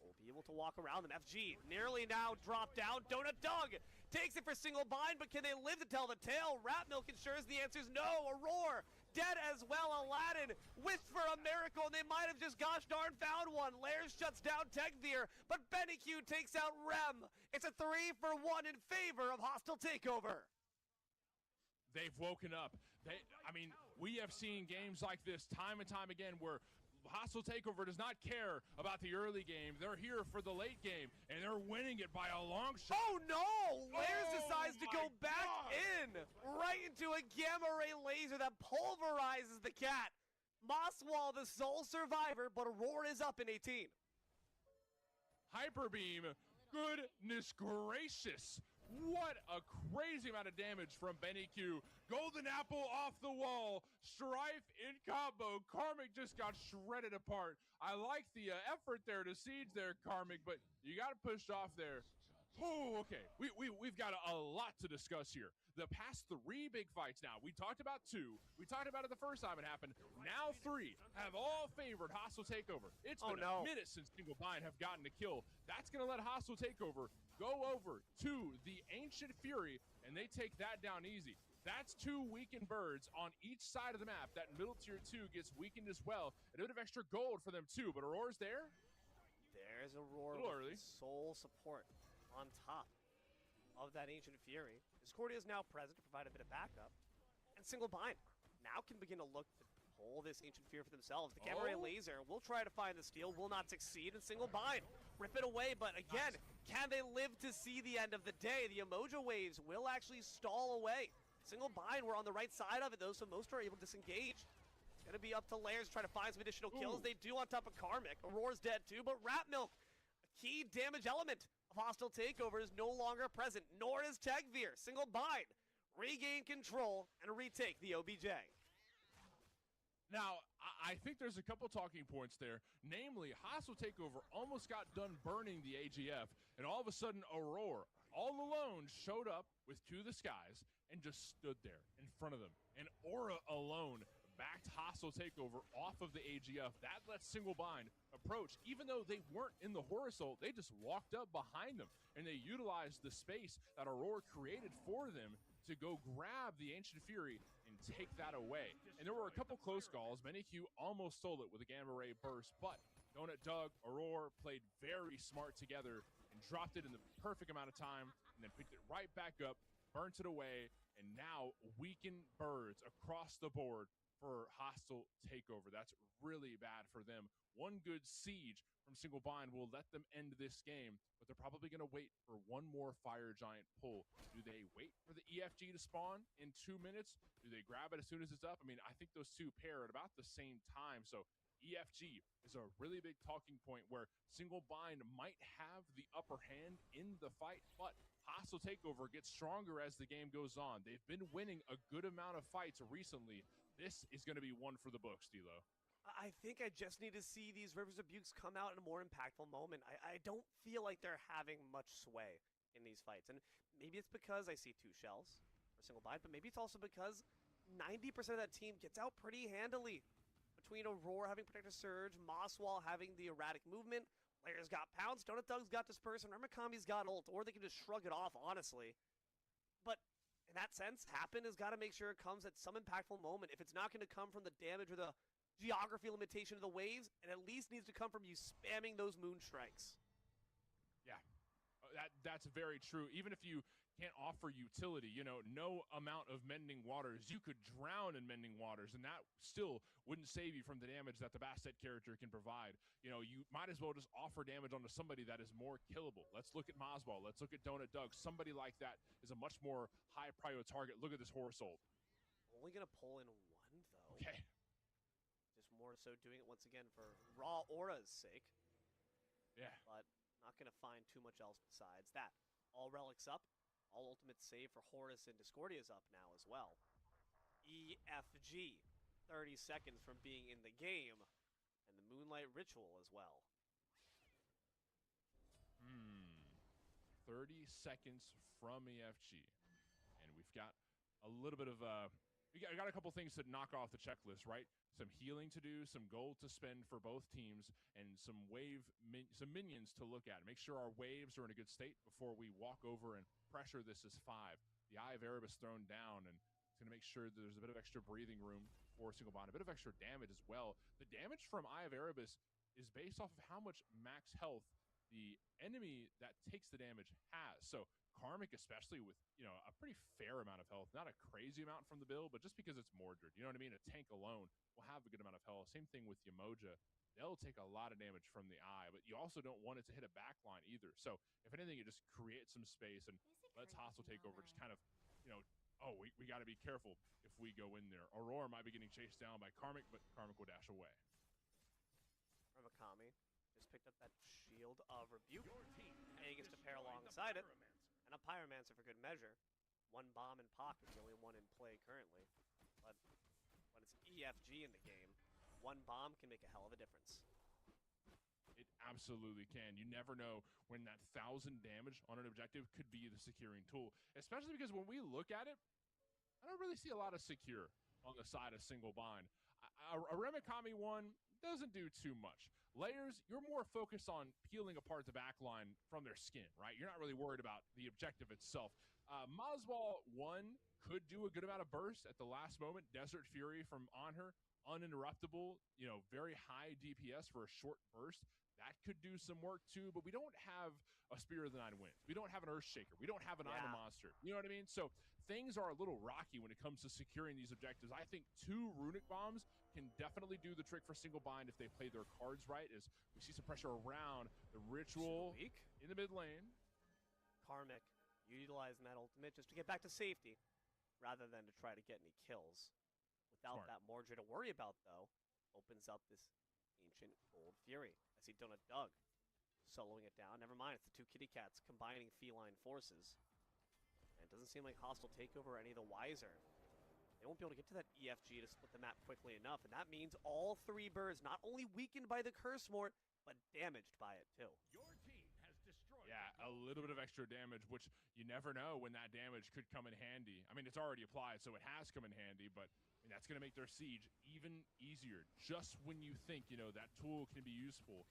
Will be able to walk around them. FG nearly now dropped down. Donut Doug takes it for Single Bind, but can they live to tell the tale? Ratmilk ensures the answer is no. Aurora dead as well. Aladdin wished for a miracle, and they might have just gosh darn found one. Layers shuts down Techveer, but Benny Q takes out Rem. It's a 3-for-1 in favor of Hostile Takeover. They've woken up. We have seen games like this time and time again where Hostile Takeover does not care about the early game. They're here for the late game, and they're winning it by a long shot. Oh, no! Layers decides to go back in, right into a gamma ray laser that pulverizes the cat. Moswall, the sole survivor, but Aurora is up in 18. Hyper Beam, goodness gracious. What a crazy amount of damage from Benny Q. Golden Apple off the wall. Strife in combo. Karmic just got shredded apart. I like the effort there to siege there, Karmic, but you got to push off there. Oh, okay. We've got a lot to discuss here. The past 3 big fights now. We talked about 2. We talked about it the first time it happened. Now 3 have all favored Hostile Takeover. It's been a minute since Single Bind have gotten a kill. That's going to let Hostile Takeover go over to the Ancient Fury, and they take that down easy. That's 2 weakened birds on each side of the map. That middle tier 2 gets weakened as well. A bit of extra gold for them too, but Aurora's there. There's Aurora with soul support on top. of that Ancient Fury. Discordia is now present to provide a bit of backup. And Single Bind now can begin to look to pull this Ancient Fury for themselves. The Gamma Ray Laser will try to find the steal, will not succeed, and Single Bind rip it away, but again, can they live to see the end of the day? The Emojo waves will actually stall away. Single Bind were on the right side of it, though, so most are able to disengage. It's going to be up to Layers to try to find some additional kills. They do on top of Karmic. Aurora's dead too, but Rat Milk, a key damage element of Hostile Takeover, is no longer present, nor is Tegveer. Single Bind regain control and retake the OBJ. Now, I think there's a couple talking points there. Namely, Hostile Takeover almost got done burning the AGF, and all of a sudden, Aurora, all alone, showed up with To the Skies and just stood there in front of them. And Aura alone backed Hostile Takeover off of the AGF. That lets Single Bind approach. Even though they weren't in the horizontal, they just walked up behind them, and they utilized the space that Aurora created for them to go grab the Ancient Fury and take that away. And there were a couple close calls. Q almost stole it with a Gamma Ray burst, but Donut Doug, Aurora played very smart together and dropped it in the perfect amount of time, and then picked it right back up, burnt it away, and now weakened birds across the board for Hostile Takeover. That's really bad for them. One good siege from Single Bind will let them end this game, but they're probably going to wait for one more Fire Giant pull. Do they wait for the EFG to spawn in 2 minutes? Do they grab it as soon as it's up? I mean, I think those two pair at about the same time, so EFG is a really big talking point where Single Bind might have the upper hand in the fight, but Hostile Takeover gets stronger as the game goes on. They've been winning a good amount of fights recently. This is going to be one for the books, D'Lo. I think I just need to see these Rivers of Bukes come out in a more impactful moment. I don't feel like they're having much sway in these fights. And maybe it's because I see 2 shells for Single Bind, but maybe it's also because 90% of that team gets out pretty handily. Between Aurora having Protector Surge, Mosswall having the erratic movement, Layers got Pounce, Donut Doug's got Disperse, and Ramakami's got Ult, or they can just shrug it off, honestly. But in that sense, Happen has got to make sure it comes at some impactful moment. If it's not going to come from the damage or the geography limitation of the waves, it at least needs to come from you spamming those moon strikes. Yeah, that's very true. Even if you can't offer utility, you know, no amount of Mending Waters, you could drown in Mending Waters, and that still wouldn't save you from the damage that the Bastet character can provide. You know, you might as well just offer damage onto somebody that is more killable. Let's look at Mosball. Let's look at Donut Doug. Somebody like that is a much more high priority target. Look at this Horse Ult. Only going to pull in 1, though. Okay. Just more so doing it once again for raw aura's sake. Yeah. But not going to find too much else besides that. All relics up. All ultimate save for Horus and Discordia's up now as well. EFG, 30 seconds from being in the game, and the Moonlight Ritual as well. 30 seconds from EFG. And we've got a little bit of we got a couple things to knock off the checklist, right? Some healing to do, some gold to spend for both teams, and some some minions to look at. Make sure our waves are in a good state before we walk over and pressure this as 5. The Eye of Erebus thrown down, and it's going to make sure that there's a bit of extra breathing room for Single Bind, a bit of extra damage as well. The damage from Eye of Erebus is based off of how much max health the enemy that takes the damage has. So Karmic, especially with, you know, a pretty fair amount of health, not a crazy amount from the build, but just because it's Mordred, you know what I mean? A tank alone will have a good amount of health. Same thing with Yamoja. They'll take a lot of damage from the Eye, but you also don't want it to hit a backline either. So if anything, it just creates some space and lets Hostile Takeover just kind of, you know, oh, we got to be careful if we go in there. Aurora might be getting chased down by Karmic, but Karmic will dash away. Ramakami just picked up that Shield of Rebuke, and he gets to pair alongside it. And a Pyromancer for good measure. 1 bomb in pocket, the only one in play currently. But when it's EFG in the game, 1 bomb can make a hell of a difference. It absolutely can. You never know when that 1,000 damage on an objective could be the securing tool. Especially because when we look at it, I don't really see a lot of secure on the side of Single Bind. A Remikami one doesn't do too much. Layers, you're more focused on peeling apart the backline from their skin, right? You're not really worried about the objective itself. Mosball 1 could do a good amount of burst at the last moment. Desert Fury from on her uninterruptible, very high DPS for a short burst, that could do some work too, but we don't have a Spear of the Nine Winds. We don't have an Earthshaker. We don't have an Idol Monster. You know what I mean? So things are a little rocky when it comes to securing these objectives. I think 2 Runic Bombs can definitely do the trick for single bind if they play their cards right, as we see some pressure around the Ritual in the mid lane. Karmic utilizing that ultimate just to get back to safety rather than to try to get any kills. Without that Mordred to worry about, though, opens up this Ancient Gold Fury. I see Donut Doug soloing it down. Never mind, it's the 2 kitty cats combining feline forces. And it doesn't seem like Hostile Takeover any of the wiser. They won't be able to get to that EFG to split the map quickly enough, and that means all 3 birds not only weakened by the Curse Mort, but damaged by it too. Yeah, a little bit of extra damage, which you never know when that damage could come in handy. I mean, it's already applied, so it has come in handy, but that's going to make their siege even easier. Just when you think, that tool can be useful,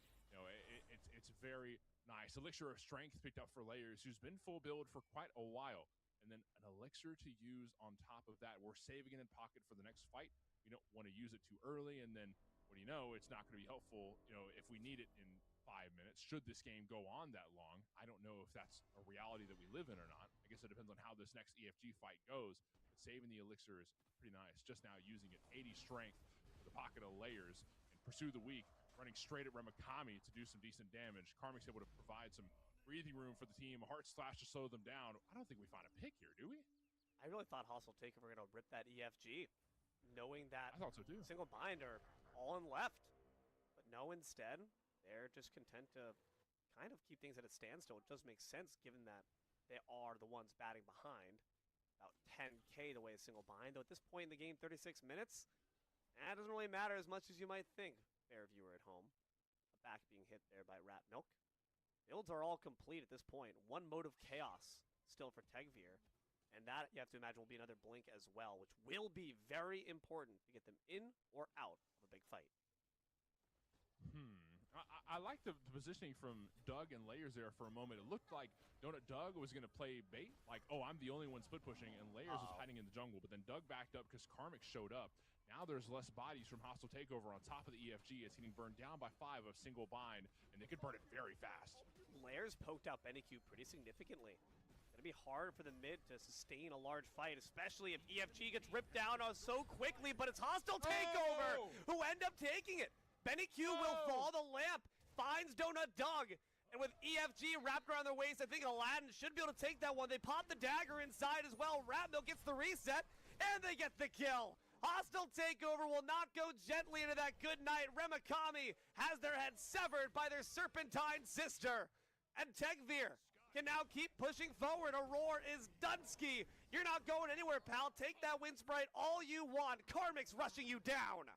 it's very nice. Elixir of Strength picked up for Layers, who's been full build for quite a while. And then an Elixir to use on top of that. We're saving it in pocket for the next fight. We don't want to use it too early, and then, what do you know, it's not going to be helpful, if we need it in 5 minutes, should this game go on that long. I don't know if that's a reality that we live in or not. I guess it depends on how this next EFG fight goes. But saving the Elixir is pretty nice. Just now using it. 80 strength for the pocket of Layers. And Pursue the Weak, running straight at Remakami to do some decent damage. Karmic's able to provide some breathing room for the team. A Heart Slash to slow them down. I don't think we find a pick here, do we? I really thought Hostile Takeover were going to rip that EFG, knowing that I thought so too. Single Bind are all in left. But no, instead, they're just content to kind of keep things at a standstill. It does make sense given that they are the ones batting behind. About 10k the way of Single Bind, though at this point in the game, 36 minutes, that doesn't really matter as much as you might think, fair viewer at home. A back being hit there by Rat Milk. Builds are all complete at this point. 1 Mode of Chaos still for Tegvir. And that, you have to imagine, will be another Blink as well, which will be very important to get them in or out of a big fight. I like the positioning from Doug and Layers there for a moment. It looked like Donut Doug was going to play bait, like, oh, I'm the only one split pushing, and Layers was hiding in the jungle. But then Doug backed up because Karmic showed up. Now there's less bodies from Hostile Takeover on top of the EFG. It's getting burned down by 5 of Single Bind, and they could burn it very fast. Layers poked out Benny-Q pretty significantly. It's going to be hard for the mid to sustain a large fight, especially if EFG gets ripped down so quickly, but it's Hostile Takeover who end up taking it. Benny-Q will fall the lamp, finds Donut Doug, and with EFG wrapped around their waist, I think Aladdin should be able to take that one. They pop the dagger inside as well. Ratmill gets the reset, and they get the kill. Hostile Takeover will not go gently into that good night. Remakami has their head severed by their Serpentine sister. And Tegvir can now keep pushing forward. Aurora is Dunsky. You're not going anywhere, pal. Take that Wind Sprite all you want. Karmic's rushing you down.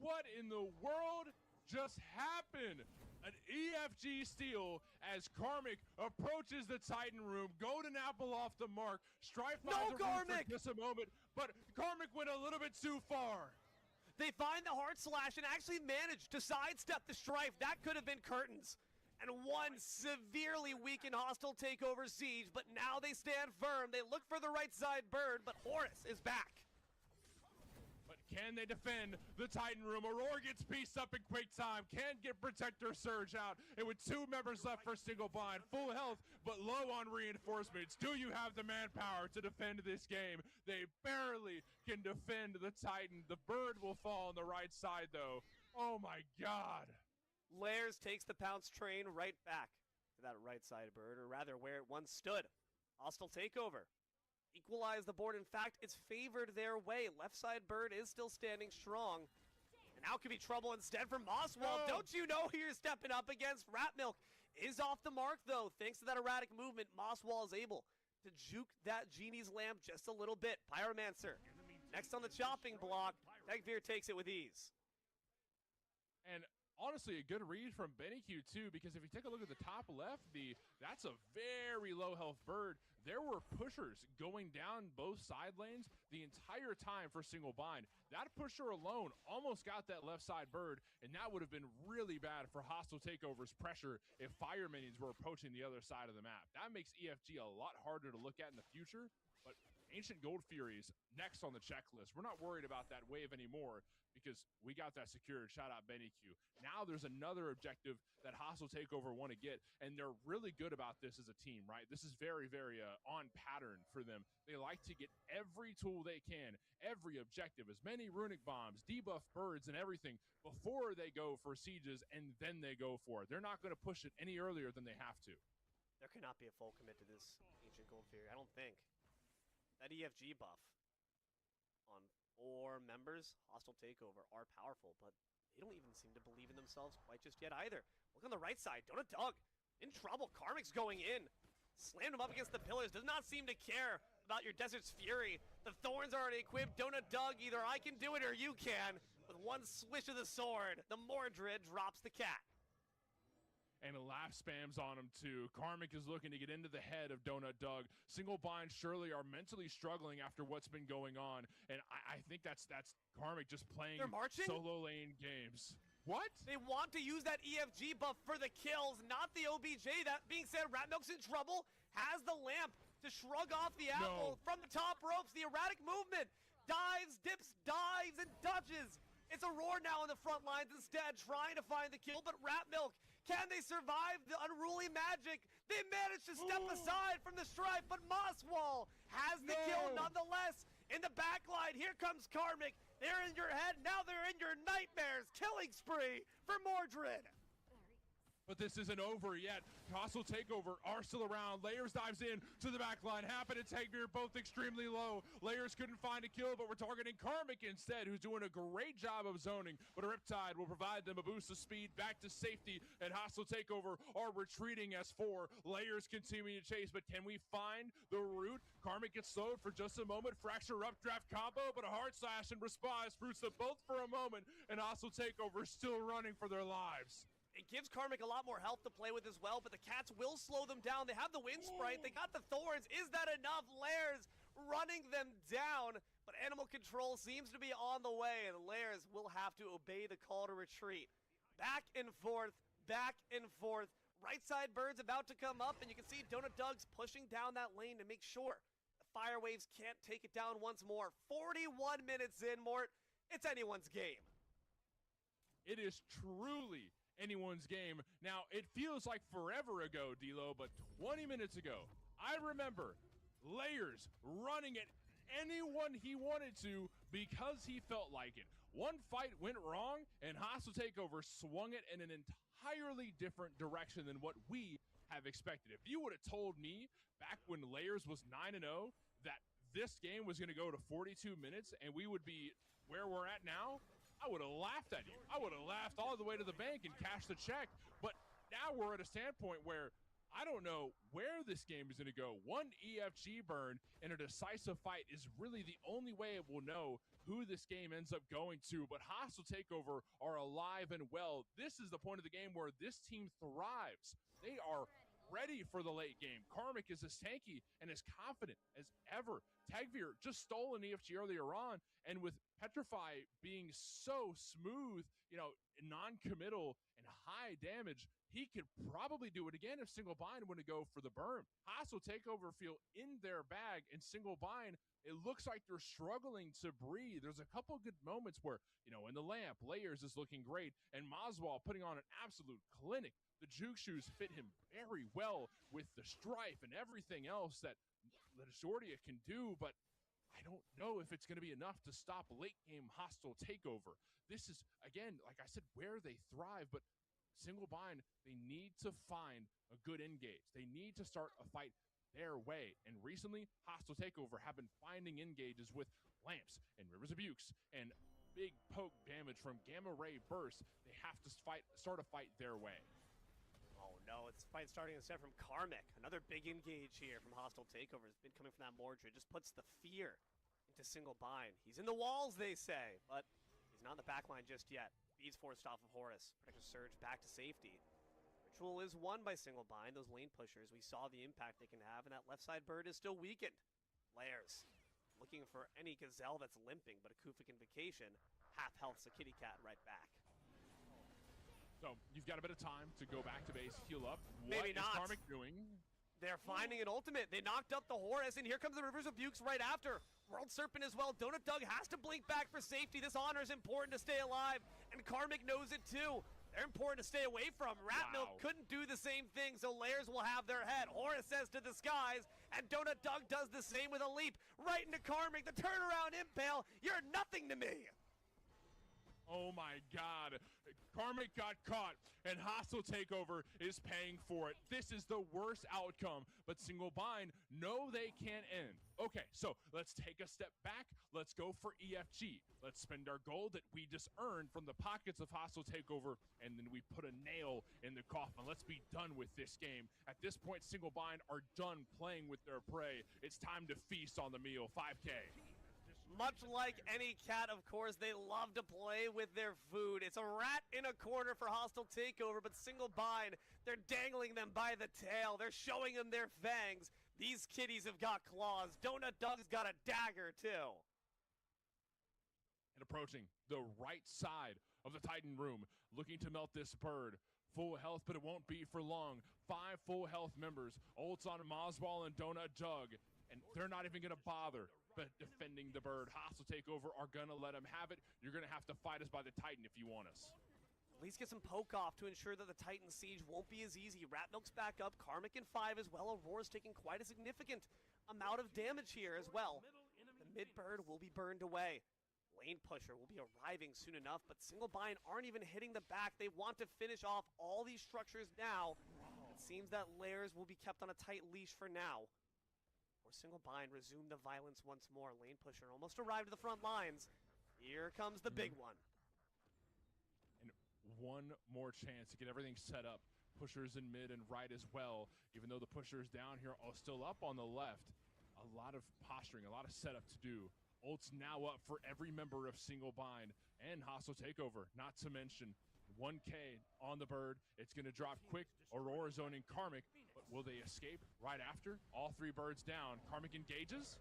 What in the world just happened? An EFG steal as Karmic approaches the Titan room. Golden Apple off the mark. Strife finds for just a moment, but Karmic went a little bit too far. They find the Heart Slash and actually managed to sidestep the Strife. That could have been curtains. And one severely weakened Hostile Takeover siege, but now they stand firm. They look for the right side bird, but Horus is back. Can they defend the Titan room? Aurora gets pieced up in quick time. Can't get Protector Surge out. And with 2 members left for Single Bind, full health, but low on reinforcements. Do you have the manpower to defend this game? They barely can defend the Titan. The bird will fall on the right side, though. Oh my god. Layers takes the Pounce train right back to that right side bird, or rather where it once stood. Hostile Takeover. Equalize the board. In fact, it's favored their way. Left side bird is still standing strong. And now could be trouble instead for Mosswall. No. Don't you know who you're stepping up against? Rat Milk is off the mark, though. Thanks to that erratic movement, Mosswall is able to juke that Genie's lamp just a little bit. Pyromancer next on the chopping block. Tegvir takes it with ease. And honestly, a good read from Benny-Q too, because if you take a look at the top left, that's a very low health bird. There were pushers going down both side lanes the entire time for Single Bind. That pusher alone almost got that left side bird, and that would have been really bad for Hostile Takeover's pressure if Fire Minions were approaching the other side of the map. That makes EFG a lot harder to look at in the future, but Ancient Gold Furies next on the checklist. We're not worried about that wave anymore because we got that secured. Shout out Benny Q. Now there's another objective that Hostile Takeover want to get, and they're really good about this as a team, right? This is very, very on pattern for them. They like to get every tool they can, every objective, as many runic bombs, debuff birds, and everything before they go for sieges, and then they go for it. They're not going to push it any earlier than they have to. There cannot be a full commit to this Ancient Gold Fury, I don't think. That EFG buff on 4 members, Hostile Takeover, are powerful, but they don't even seem to believe in themselves quite just yet either. Look on the right side, Donut Dog in trouble. Karmic's going in. Slammed him up against the pillars, does not seem to care about your Desert's Fury. The Thorns are already equipped. Donut Dog, either I can do it or you can. With one swish of the sword, the Mordred drops the cat. And a laugh spams on him too. Karmic is looking to get into the head of Donut Doug. Single Bind surely are mentally struggling after what's been going on. And I think that's Karmic just playing solo lane games. What? They want to use that EFG buff for the kills, not the OBJ. That being said, Ratmilk's in trouble. Has the lamp to shrug off the apple from the top ropes. The erratic movement. Dives, dips, dives, and dodges. It's a roar now in the front lines instead, trying to find the kill, but Ratmilk, can they survive the unruly magic? They managed to step aside from the strife, but Mosswall has the kill nonetheless. In the backline, here comes Karmic. They're in your head, now they're in your nightmares. Killing spree for Mordred. But this isn't over yet. Hostile Takeover are still around. Layers dives in to the back line. Happen and Tagbeer both extremely low. Layers couldn't find a kill, but we're targeting Karmic instead, who's doing a great job of zoning. But a Riptide will provide them a boost of speed back to safety, and Hostile Takeover are retreating as 4. Layers continue to chase, but can we find the route? Karmic gets slowed for just a moment. Fracture updraft combo, but a hard slash and response fruits them both for a moment, and Hostile Takeover still running for their lives. It gives Karmic a lot more health to play with as well, but the Cats will slow them down. They have the wind sprite, they got the Thorns. Is that enough? Lairs running them down, but Animal Control seems to be on the way, and Lairs will have to obey the call to retreat. Back and forth, back and forth. Right side bird's about to come up, and you can see Donut Doug's pushing down that lane to make sure the Fire Waves can't take it down once more. 41 minutes in, Mort. It's anyone's game. It is truly anyone's game. Now, it feels like forever ago, D-Lo, but 20 minutes ago, I remember Layers running at anyone he wanted to because he felt like it. One fight went wrong, and Hostile Takeover swung it in an entirely different direction than what we have expected. If you would have told me back when Layers was 9-0 that this game was going to go to 42 minutes and we would be where we're at now, I would have laughed at you. I would have laughed all the way to the bank and cashed the check. But now we're at a standpoint where I don't know where this game is going to go. One EFG burn in a decisive fight is really the only way it will know who this game ends up going to. But Hostile Takeover are alive and well. This is the point of the game where this team thrives. They are ready for the late game. Karmic is as tanky and as confident as ever. Tagveer just stole an EFG earlier on, and with Petrify being so smooth, you know, non-committal and high damage, he could probably do it again if Single Bind were to go for the burn. Hostile Takeover feel in their bag, and Single Bind, it looks like they're struggling to breathe. There's a couple good moments where, you know, in the lamp, Layers is looking great, and Moswall putting on an absolute clinic. The juke shoes fit him very well with the strife and everything else that Jordia can do, but I don't know if it's going to be enough to stop late game Hostile Takeover. This is, again, like I said, where they thrive, but Single Bind, they need to find a good engage. They need to start a fight their way. And recently, Hostile Takeover have been finding engages with lamps and Rivers of Bukes and big poke damage from Gamma Ray Burst. They have to start a fight their way. Oh no, it's fight starting instead from Karmic. Another big engage here from Hostile Takeover. It's been coming from that Mordred. Just puts the fear into Single Bind. He's in the walls, they say, but he's not in the backline just yet. Beats forced off of Horus. Protector Surge back to safety. Ritual is won by Single Bind. Those lane pushers, we saw the impact they can have, and that left side bird is still weakened. Layers looking for any gazelle that's limping, but a Kufik Invocation. Half health's a kitty cat right back. So you've got a bit of time to go back to base, heal up. Maybe what not. Is Karmic doing? They're finding an ultimate. They knocked up the Horus, and here comes the Rivers of Bukes right after. World Serpent as well. Donut Doug has to blink back for safety. This honor is important to stay alive, and Karmic knows it too. They're important to stay away from. Ratmilk couldn't do the same thing, so Layers will have their head. Horus says to the skies, and Donut Doug does the same with a leap right into Karmic. The turnaround impale. You're nothing to me. Oh my God. Karmic got caught, and Hostile Takeover is paying for it. This is the worst outcome, but Single Bind know they can't end. Okay, so let's take a step back. Let's go for EFG. Let's spend our gold that we just earned from the pockets of Hostile Takeover, and then we put a nail in the coffin. Let's be done with this game. At this point, Single Bind are done playing with their prey. It's time to feast on the meal. 5K. Much like any cat, of course, they love to play with their food. It's a rat in a corner for Hostile Takeover, but Single Bind, they're dangling them by the tail. They're showing them their fangs. These kitties have got claws. Donut Doug's got a dagger, too. And approaching the right side of the Titan room, looking to melt this bird. Full health, but it won't be for long. 5 full health members. Ults on Mossball and Donut Doug. And they're not even going to bother but defending the bird. Hostile Takeover are going to let them have it. You're going to have to fight us by the Titan if you want us. At least get some poke off to ensure that the Titan siege won't be as easy. Ratmilk's back up, Karmic in 5 as well. Aurora's taking quite a significant amount of damage here as well. The mid bird will be burned away. Lane Pusher will be arriving soon enough, but Single Bind aren't even hitting the back. They want to finish off all these structures now. It seems that Layers will be kept on a tight leash for now. Or Single Bind resume the violence once more. Lane Pusher almost arrived at the front lines. Here comes the big one. And one more chance to get everything set up. Pushers in mid and right as well. Even though the pushers down here are still up on the left. A lot of posturing, a lot of setup to do. Ult's now up for every member of Single Bind and Hostile Takeover. Not to mention 1K on the bird. It's going to drop quick. Aurora zoning Karmic. But will they escape right after? All 3 birds down. Karmic engages.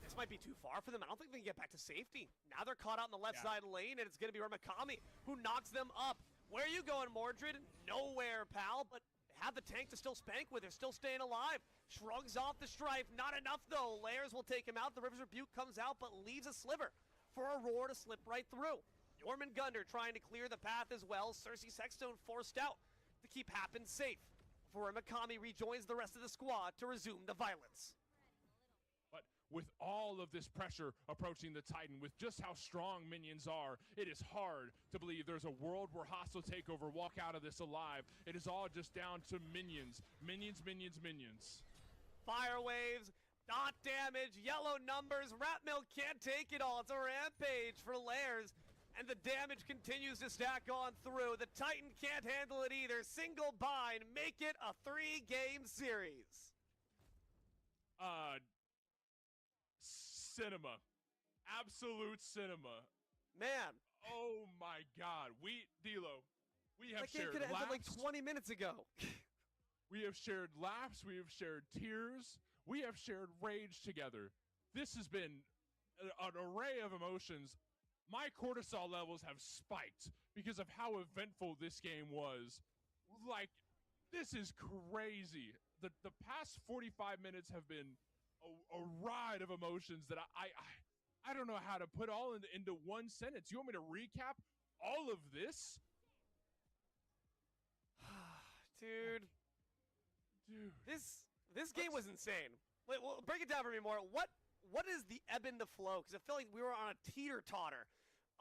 This might be too far for them. I don't think they can get back to safety. Now they're caught out in the left side lane, and it's going to be Ramakami who knocks them up. Where are you going, Mordred? Nowhere, pal, but have the tank to still spank with. They're still staying alive. Shrugs off the strife. Not enough, though. Layers will take him out. The Rivers Rebuke comes out, but leaves a sliver for Aurora to slip right through. Jormungandr trying to clear the path as well. Cersei Sexstone forced out to keep Happen safe before Mikami rejoins the rest of the squad to resume the violence. But with all of this pressure approaching the Titan, with just how strong minions are, it is hard to believe there's a world where Hostile Takeover walk out of this alive. It is all just down to minions. Minions, minions, minions. Fire waves, dot damage, yellow numbers. Ratmilk can't take it all. It's a rampage for Layers. And the damage continues to stack on through. The Titan can't handle it either. Single Bind, make it a 3-game series. Cinema. Absolute cinema. Man. Oh my God. D-Lo, we have that game shared could have ended laughs. like 20 minutes ago. We have shared laughs. We have shared tears. We have shared rage together. This has been an array of emotions. My cortisol levels have spiked because of how eventful this game was. Like, this is crazy. The past 45 minutes have been a ride of emotions that I don't know how to put all into one sentence. You want me to recap all of this? Dude. This game was insane. Wait, well, break it down for me more. What is the ebb and the flow? Because I feel like we were on a teeter-totter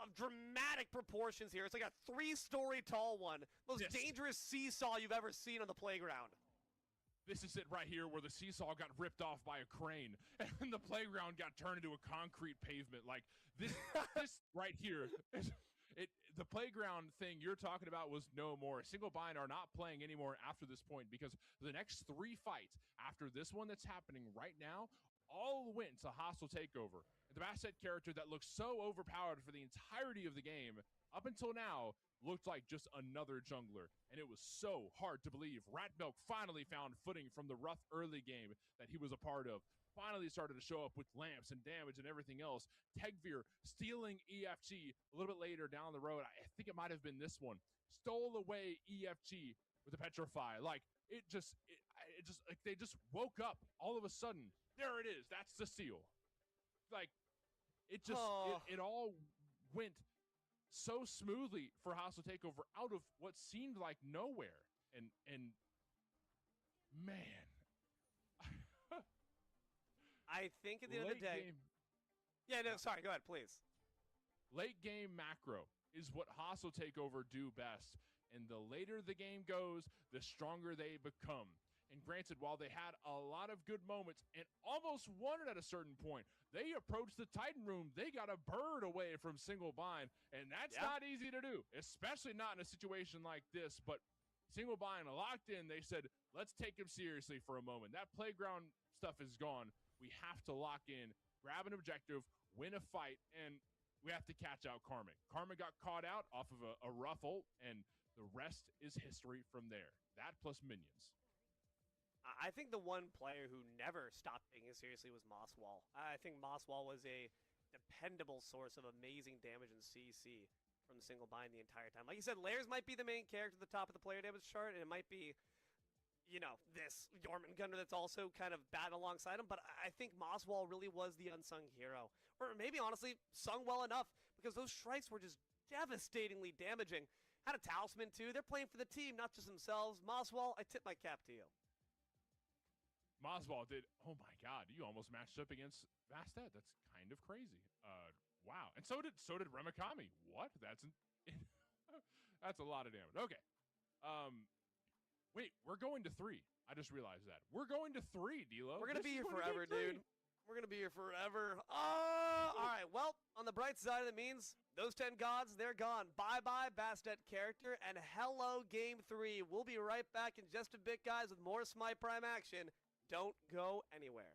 of dramatic proportions here. It's like a 3-story tall one. Most dangerous seesaw you've ever seen on the playground. This is it right here where the seesaw got ripped off by a crane and the playground got turned into a concrete pavement. Like, this right here, the playground thing you're talking about was no more. Single Bind are not playing anymore after this point because the next 3 fights after this one that's happening right now all went to Hostile Takeover. The Basset character that looks so overpowered for the entirety of the game up until now looked like just another jungler, and it was so hard to believe. Ratmilk finally found footing from the rough early game that he was a part of. Finally started to show up with lamps and damage and everything else. Tegvir stealing EFG a little bit later down the road. I think it might have been this one. Stole away EFG with the Petrify. Like, it just like they just woke up all of a sudden. There it is. That's the seal. Like it just it all went so smoothly for Hostile Takeover out of what seemed like nowhere. And man, I think at the end of the day. Yeah, no, sorry. Go ahead, please. Late game macro is what Hostile Takeover do best. And the later the game goes, the stronger they become. And granted, while they had a lot of good moments and almost won it at a certain point, they approached the Titan room. They got a bird away from single bind, and that's not easy to do, especially not in a situation like this. But single bind locked in, they said, let's take him seriously for a moment. That playground stuff is gone. We have to lock in, grab an objective, win a fight, and we have to catch out Karma. Karma got caught out off of a rough ult, and the rest is history from there. That plus minions. I think the one player who never stopped taking it seriously was Mosswall. I think Mosswall was a dependable source of amazing damage in CC from the single bind the entire time. Like you said, Lairs might be the main character at the top of the player damage chart, and it might be, you know, this Jormungandr that's also kind of batting alongside him, but I think Mosswall really was the unsung hero. Or maybe, honestly, sung well enough, because those strikes were just devastatingly damaging. Had a talisman, too. They're playing for the team, not just themselves. Mosswall, I tip my cap to you. Mosswall did, oh my god, you almost matched up against Vastet. That's kind of crazy. Wow. And so did Remakami. What? That's that's a lot of damage. Okay. Wait, we're going to 3. I just realized that. We're going to 3, D'Lo. We're going to be here forever, dude. We're going to be here forever. All right. Well, on the bright side, that means those 10 gods, they're gone. Bye-bye, Bastet character, and hello, Game 3. We'll be right back in just a bit, guys, with more Smite Prime action. Don't go anywhere.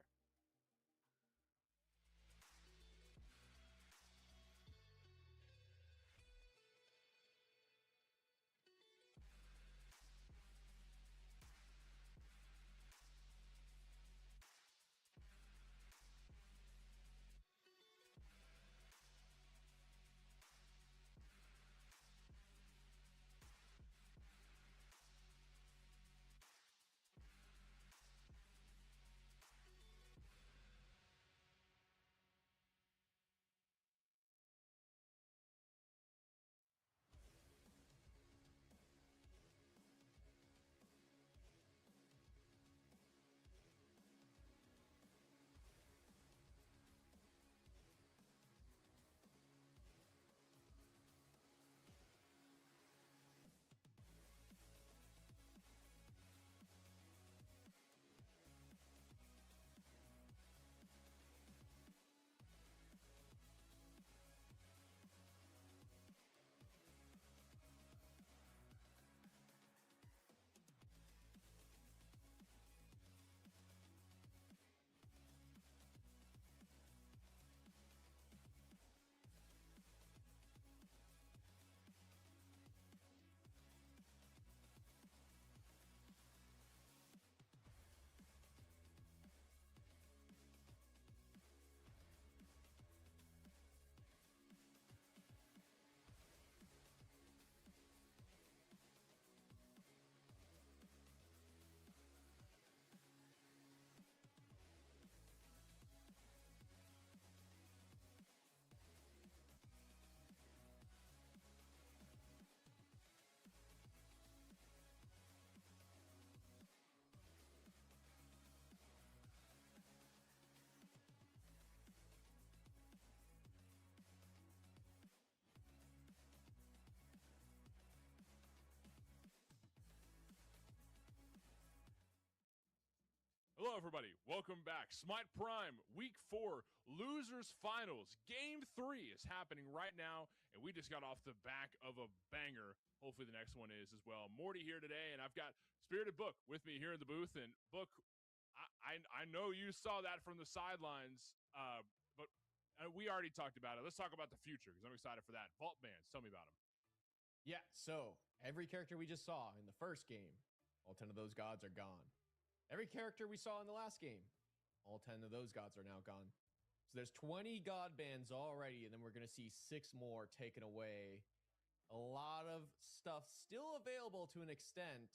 Hello, everybody. Welcome back. Smite Prime, Week 4, Losers Finals. Game 3 is happening right now, and we just got off the back of a banger. Hopefully the next one is as well. Morty here today, and I've got Spirited Book with me here in the booth. And Book, I know you saw that from the sidelines, but we already talked about it. Let's talk about the future, because I'm excited for that. Vault Bands, tell me about them. Yeah, so every character we just saw in the first game, all 10 of those gods are gone. Every character we saw in the last game, all 10 of those gods are now gone. So there's 20 god bands already, and then we're going to see 6 more taken away. A lot of stuff still available to an extent,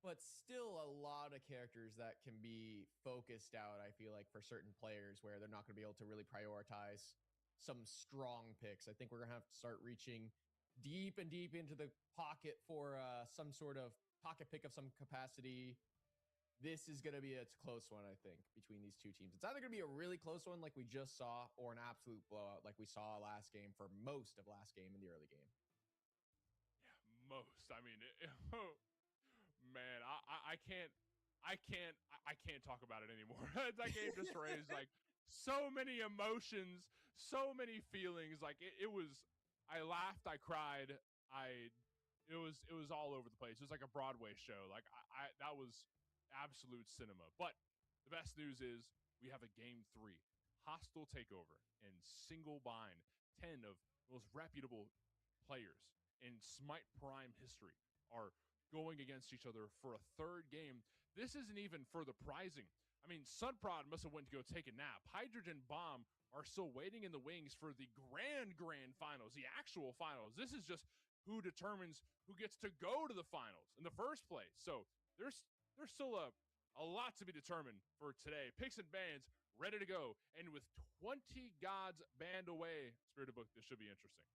but still a lot of characters that can be focused out, I feel like, for certain players where they're not going to be able to really prioritize some strong picks. I think we're going to have to start reaching deep and deep into the pocket for some sort of pocket pick of some capacity. This is going to be a close one, I think, between these two teams. It's either going to be a really close one like we just saw or an absolute blowout like we saw last game for most of last game in the early game. Yeah, most. I mean, man, I can't talk about it anymore. That game just raised like so many emotions, so many feelings. Like it was, I laughed, I cried, it was all over the place. It was like a Broadway show. Like that was absolute cinema. But the best news is we have a game 3, hostile takeover and single bind. 10 of the most reputable players in Smite Prime history are going against each other for a third game. This isn't even for the prizing. I mean, Sunprod must have went to go take a nap. Hydrogen Bomb are still waiting in the wings for the grand finals, the actual finals. This is just who determines who gets to go to the finals in the first place. So there's still a lot to be determined for today. Picks and bans ready to go. And with 20 gods banned away, Spirited Book, this should be interesting.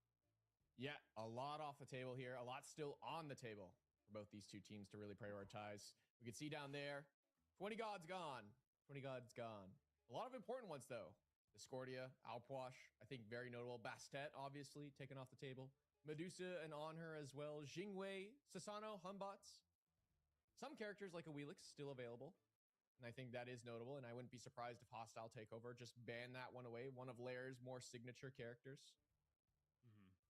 Yeah, a lot off the table here. A lot still on the table for both these two teams to really prioritize. We can see down there, 20 gods gone. 20 gods gone. A lot of important ones, though. Discordia, Alpwash, I think very notable. Bastet, obviously, taken off the table. Medusa and On Her as well. Jingwei, Sasano, Humbots. Some characters like a Wheelix still available. And I think that is notable. And I wouldn't be surprised if Hostile Takeover just banned that one away. One of Lair's more signature characters.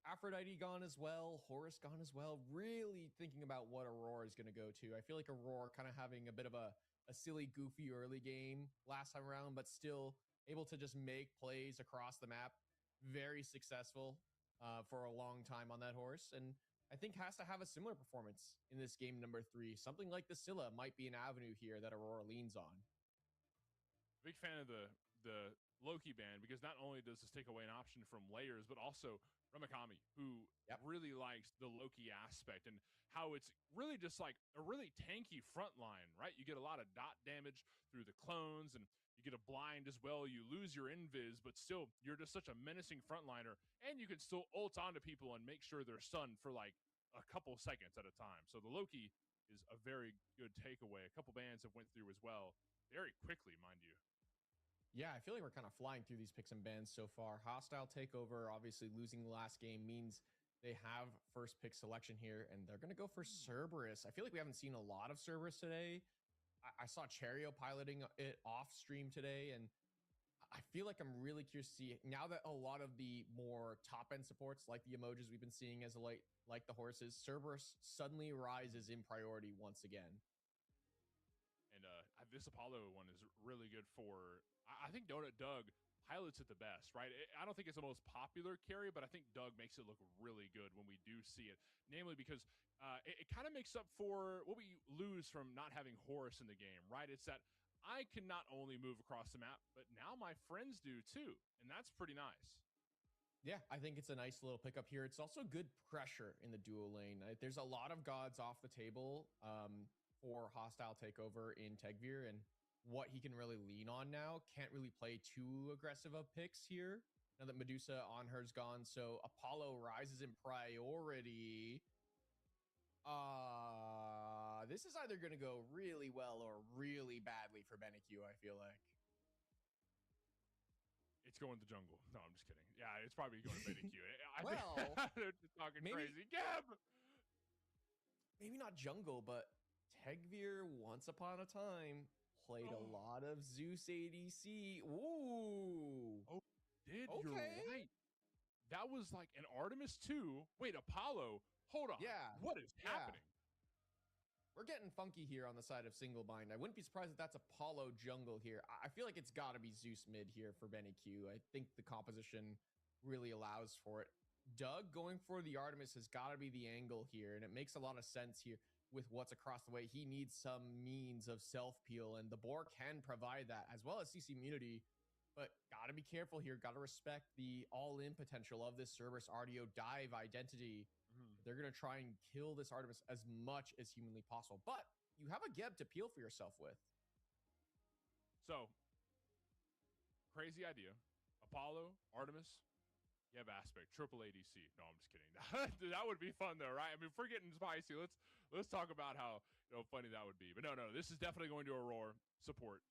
Aphrodite gone as well. Horus gone as well. Really thinking about what Aurora is going to go to. I feel like Aurora kind of having a bit of a silly, goofy early game last time around, but still able to just make plays across the map. Very successful for a long time on that horse. And I think has to have a similar performance in this game number 3. Something like the Scylla might be an avenue here that Aurora leans on. Big fan of the Loki ban, because not only does this take away an option from Layers, but also Ramakami, who really likes the Loki aspect and how it's really just like a really tanky front line, right? You get a lot of dot damage through the clones, and you get a blind as well. You lose your invis, but still, you're just such a menacing frontliner, and you can still ult onto people and make sure they're stunned for like a couple seconds at a time. So the Loki is a very good takeaway. A couple bans have went through as well, very quickly, mind you. Yeah, I feel like we're kind of flying through these picks and bans so far. Hostile Takeover, obviously losing the last game means they have first pick selection here, and they're going to go for Cerberus. I feel like we haven't seen a lot of Cerberus today. I saw Cherio piloting it off stream today, and I feel like I'm really curious to see, now that a lot of the more top-end supports, like the emojis we've been seeing as like the horses, Cerberus suddenly rises in priority once again. And this Apollo one is really good for... I think Donut Doug pilots it the best, right? I don't think it's the most popular carry, but I think Doug makes it look really good when we do see it. Namely because it kind of makes up for what we lose from not having Horus in the game, right? It's that I can not only move across the map, but now my friends do too. And that's pretty nice. Yeah, I think it's a nice little pickup here. It's also good pressure in the duo lane. There's a lot of gods off the table for Hostile Takeover in Tegvir, and what he can really lean on now. Can't really play too aggressive of picks here now that Medusa on her's gone. So Apollo rises in priority. This is either going to go really well or really badly for BenQ, I feel like. It's going to the jungle. No, I'm just kidding. Yeah, it's probably going to BenQ. Well, they're just talking crazy. Gab! Maybe not jungle, but Tegvir once upon a time played a lot of Zeus ADC. Ooh. Oh, you're right. That was like an Artemis 2. Wait, Apollo. Hold on. Yeah. What is happening? We're getting funky here on the side of single bind. I wouldn't be surprised if that's Apollo jungle here. I feel like it's got to be Zeus mid here for BenQ. I think the composition really allows for it. Doug going for the Artemis has got to be the angle here, and it makes a lot of sense here with what's across the way. He needs some means of self-peel, and the Boar can provide that, as well as CC immunity. But got to be careful here. Got to respect the all-in potential of this Cerberus RDO dive identity. They're going to try and kill this Artemis as much as humanly possible. But you have a Geb to peel for yourself with. So, crazy idea. Apollo, Artemis, Geb aspect, triple ADC. No, I'm just kidding. That would be fun though, right? I mean, if we're getting spicy, let's talk about how funny that would be. But no, this is definitely going to Aurora support.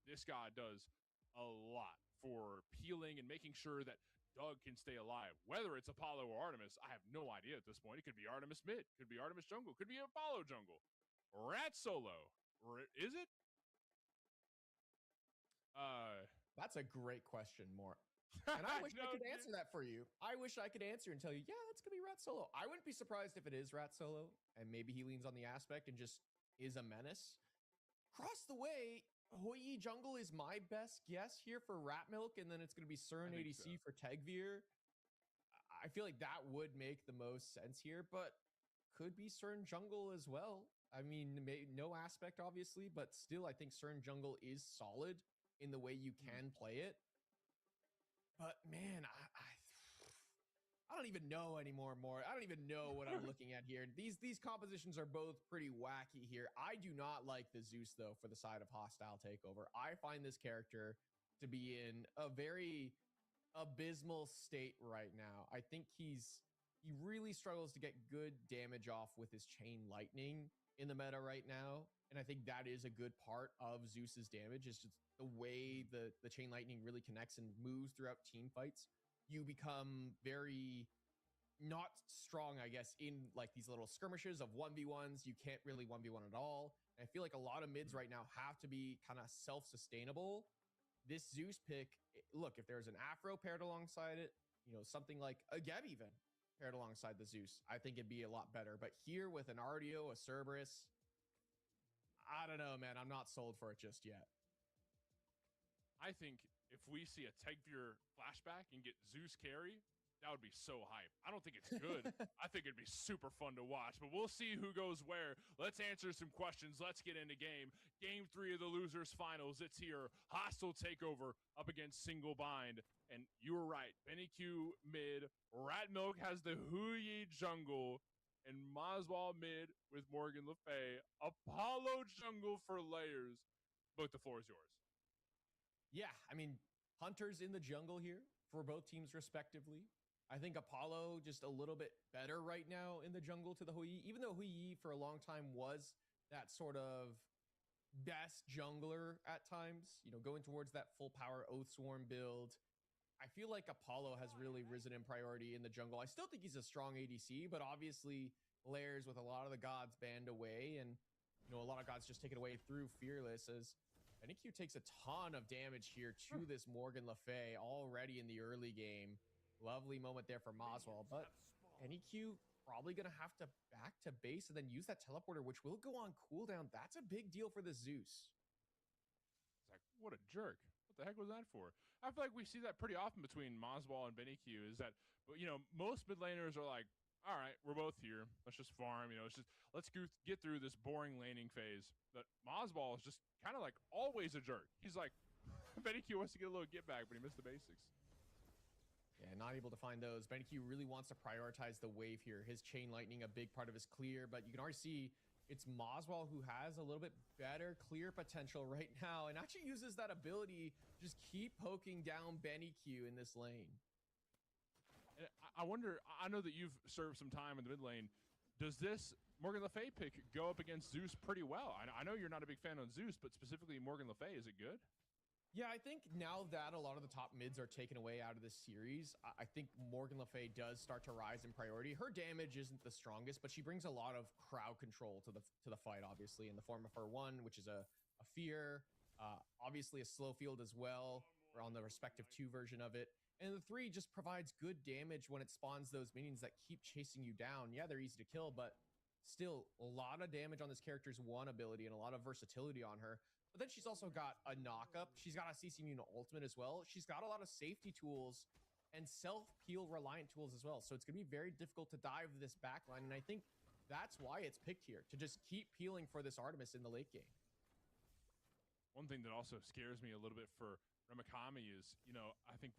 This guy does a lot for peeling and making sure that Doug can stay alive. Whether it's Apollo or Artemis, I have no idea at this point. It could be Artemis mid, could be Artemis jungle, could be Apollo jungle. Rat solo. Is it? That's a great question, Mort. And I wish I could answer that for you. I wish I could answer and tell you, yeah, that's gonna be Rat Solo. I wouldn't be surprised if it is Rat Solo, and maybe he leans on the aspect and just is a menace. Cross the way, Hoi Yi jungle is my best guess here for Rat Milk, and then it's gonna be Cern ADC for Tegveer. I feel like that would make the most sense here, but could be Cern jungle as well. I mean, no aspect obviously, but still, I think Cern jungle is solid in the way you can play it. But man, I don't even know anymore. I don't even know what I'm looking at here. These compositions are both pretty wacky here. I do not like the Zeus though for the side of Hostile Takeover. I find this character to be in a very abysmal state right now. I think he really struggles to get good damage off with his chain lightning in the meta right now. And I think that is a good part of Zeus's damage, is just the way the chain lightning really connects and moves throughout team fights. You become very not strong, I guess, in like these little skirmishes of 1v1s. You can't really 1v1 at all. And I feel like a lot of mids right now have to be kind of self-sustainable. This Zeus pick, look, if there's an Afro paired alongside it, something like a Geb even paired alongside the Zeus, I think it'd be a lot better. But here with an Artio, a Cerberus, I don't know, man. I'm not sold for it just yet. I think if we see a Tegveer flashback and get Zeus carry, that would be so hype. I don't think it's good. I think it'd be super fun to watch, but we'll see who goes where. Let's answer some questions. Let's get into game. Game 3 of the Losers Finals. It's here. Hostile Takeover up against Single Bind. And you were right. Benny Q mid. Rat Milk has the Huyi jungle. And Maswal mid with Morgan Le Fay. Apollo jungle for layers. Both the floor is yours. Yeah, I mean, Hunter's in the jungle here for both teams respectively. I think Apollo just a little bit better right now in the jungle to the Hoi Yi, even though Hoi Yi for a long time was that sort of best jungler at times, going towards that full power Oathsworn build. I feel like Apollo has really risen in priority in the jungle. I still think he's a strong ADC, but obviously layers with a lot of the gods banned away, and a lot of gods just taken away through Fearless, as NQ takes a ton of damage here to this Morgan Le Fay already in the early game. Lovely moment there for Maswal, but NQ probably going to have to back to base and then use that teleporter, which will go on cooldown. That's a big deal for the Zeus. It's like, what a jerk. What the heck was that for? I feel like we see that pretty often between Maswal and Benny Q, is that, most mid laners are like, all right, we're both here. Let's just farm. Let's get through this boring laning phase. But Maswal is just kind of like always a jerk. He's like, Benny Q wants to get a little get back, but he missed the basics. Yeah, not able to find those. Benny Q really wants to prioritize the wave here. His chain lightning, a big part of his clear, but you can already see it's Maswal who has a little bit better clear potential right now and actually uses that ability, just keep poking down Benny Q in this lane. And I wonder, I know that you've served some time in the mid lane. Does this Morgan Le Fay pick go up against Zeus pretty well? I know you're not a big fan on Zeus, but specifically Morgan Le Fay, is it good? Yeah, I think now that a lot of the top mids are taken away out of this series, I think Morgan Le Fay does start to rise in priority. Her damage isn't the strongest, but she brings a lot of crowd control to the fight, obviously, in the form of her 1, which is a fear, obviously a slow field as well, or on the respective 2 version of it. And the 3 just provides good damage when it spawns those minions that keep chasing you down. Yeah, they're easy to kill, but still a lot of damage on this character's 1 ability and a lot of versatility on her. But then she's also got a knock-up. She's got a CC Immune ultimate as well. She's got a lot of safety tools and self-peel reliant tools as well. So it's going to be very difficult to dive this backline. And I think that's why it's picked here, to just keep peeling for this Artemis in the late game. One thing that also scares me a little bit for Ramakami is, I think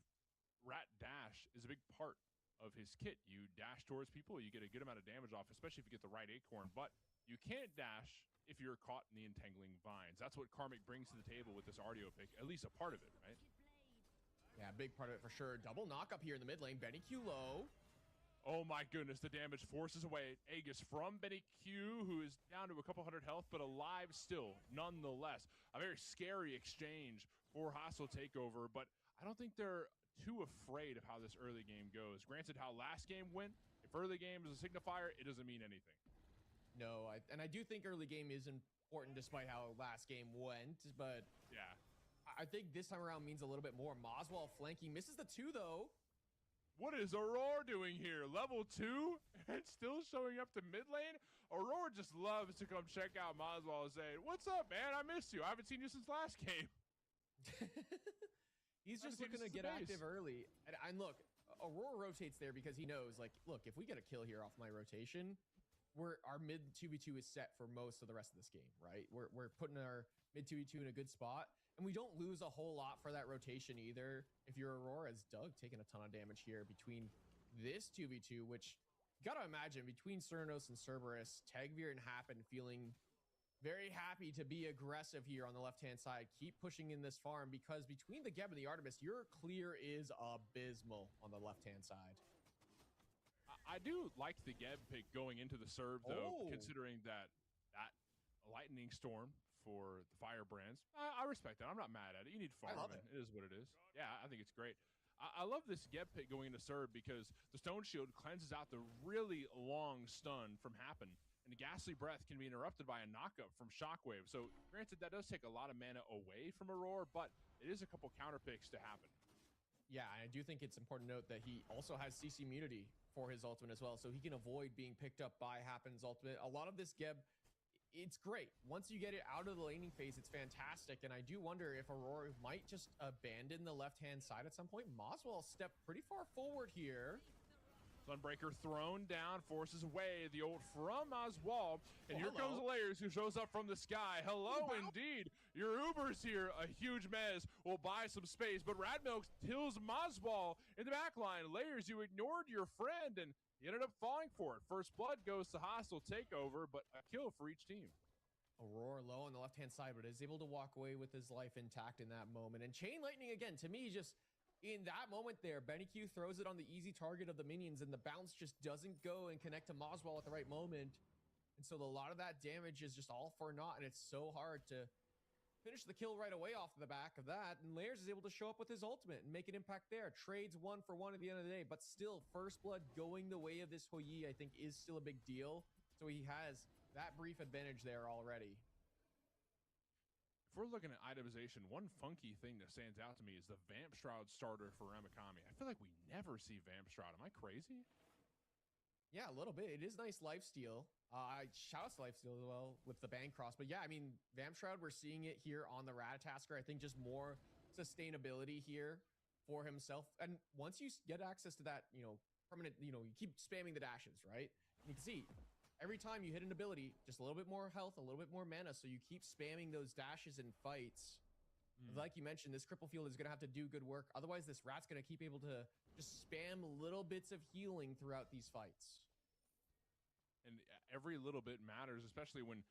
Rat Dash is a big part of his kit. You dash towards people, you get a good amount of damage off, especially if you get the right acorn, but you can't dash if you're caught in the entangling vines. That's what Karmic brings to the table with this RDO pick, at least a part of it, right? Yeah, big part of it for sure. Double knock up here in the mid lane. Benny Q low. Oh my goodness, the damage forces away Aegis from Benny Q, who is down to a couple hundred health, but alive still, nonetheless. A very scary exchange for hostile takeover, but I don't think they're too afraid of how this early game goes. Granted, how last game went, if early game is a signifier, it doesn't mean anything. No, and I do think early game is important despite how last game went, but yeah, I think this time around means a little bit more. Moswell flanking, misses the 2 though. What is Aurora doing here? Level 2 and still showing up to mid lane? Aurora just loves to come check out Moswell and say, "What's up, man? I missed you. I haven't seen you since last game." He's just looking to get active early. And look, Aurora rotates there because he knows, like, look, if we get a kill here off my rotation, our mid 2v2 is set for most of the rest of this game, right? We're putting our mid 2v2 in a good spot. And we don't lose a whole lot for that rotation either. If you're Aurora, as Doug taking a ton of damage here between this 2v2, which you gotta imagine between Cernos and Cerberus, Tagveer and Happen feeling very happy to be aggressive here on the left-hand side. Keep pushing in this farm because between the Geb and the Artemis, your clear is abysmal on the left-hand side. I do like the Geb pick going into the serve, though, considering that lightning storm for the Firebrands. I respect that. I'm not mad at it. You need farm. I love it. It is what it is. Yeah, I think it's great. I love this Geb pick going into serve because the Stone Shield cleanses out the really long stun from Happen, and the Ghastly Breath can be interrupted by a knockup from Shockwave. So, granted, that does take a lot of mana away from Aurora, but it is a couple counter picks to Happen. Yeah, and I do think it's important to note that he also has CC immunity for his ultimate as well, so he can avoid being picked up by Happen's ultimate. A lot of this Geb, it's great. Once you get it out of the laning phase, it's fantastic. And I do wonder if Aurora might just abandon the left-hand side at some point. Moswell stepped pretty far forward here. Sunbreaker thrown down, forces away the ult from Oswald. And here comes Layers, who shows up from the sky. Hello, indeed. Your Uber's here. A huge mez will buy some space, but Radmilk kills Moswell in the back line. Layers, you ignored your friend, and he ended up falling for it. First blood goes to hostile takeover, but a kill for each team. Aurora low on the left-hand side, but is able to walk away with his life intact in that moment. And Chain Lightning, again, to me, just in that moment there, Benny Q throws it on the easy target of the minions, and the bounce just doesn't go and connect to Moswell at the right moment. And so a lot of that damage is just all for naught, and it's so hard to finish the kill right away off the back of that. And Layers is able to show up with his ultimate and make an impact there. Trades 1 for 1 at the end of the day, but still, first blood going the way of this Hou Yi, I think, is still a big deal. So he has that brief advantage there already. If we're looking at itemization, one funky thing that stands out to me is the Vamp Shroud starter for Ramakami. I feel like we never see Vamp Shroud. Am I crazy? Yeah, a little bit. It is nice lifesteal. Shout out to lifesteal as well with the Bang Cross. But yeah, I mean, Vamp Shroud, we're seeing it here on the Ratatasker. I think just more sustainability here for himself. And once you get access to that, permanent, you keep spamming the dashes, right? And you can see every time you hit an ability, just a little bit more health, a little bit more mana, so you keep spamming those dashes in fights. Like you mentioned, this cripple field is going to have to do good work. Otherwise, this Rat's going to keep able to just spam little bits of healing throughout these fights. And every little bit matters, especially when,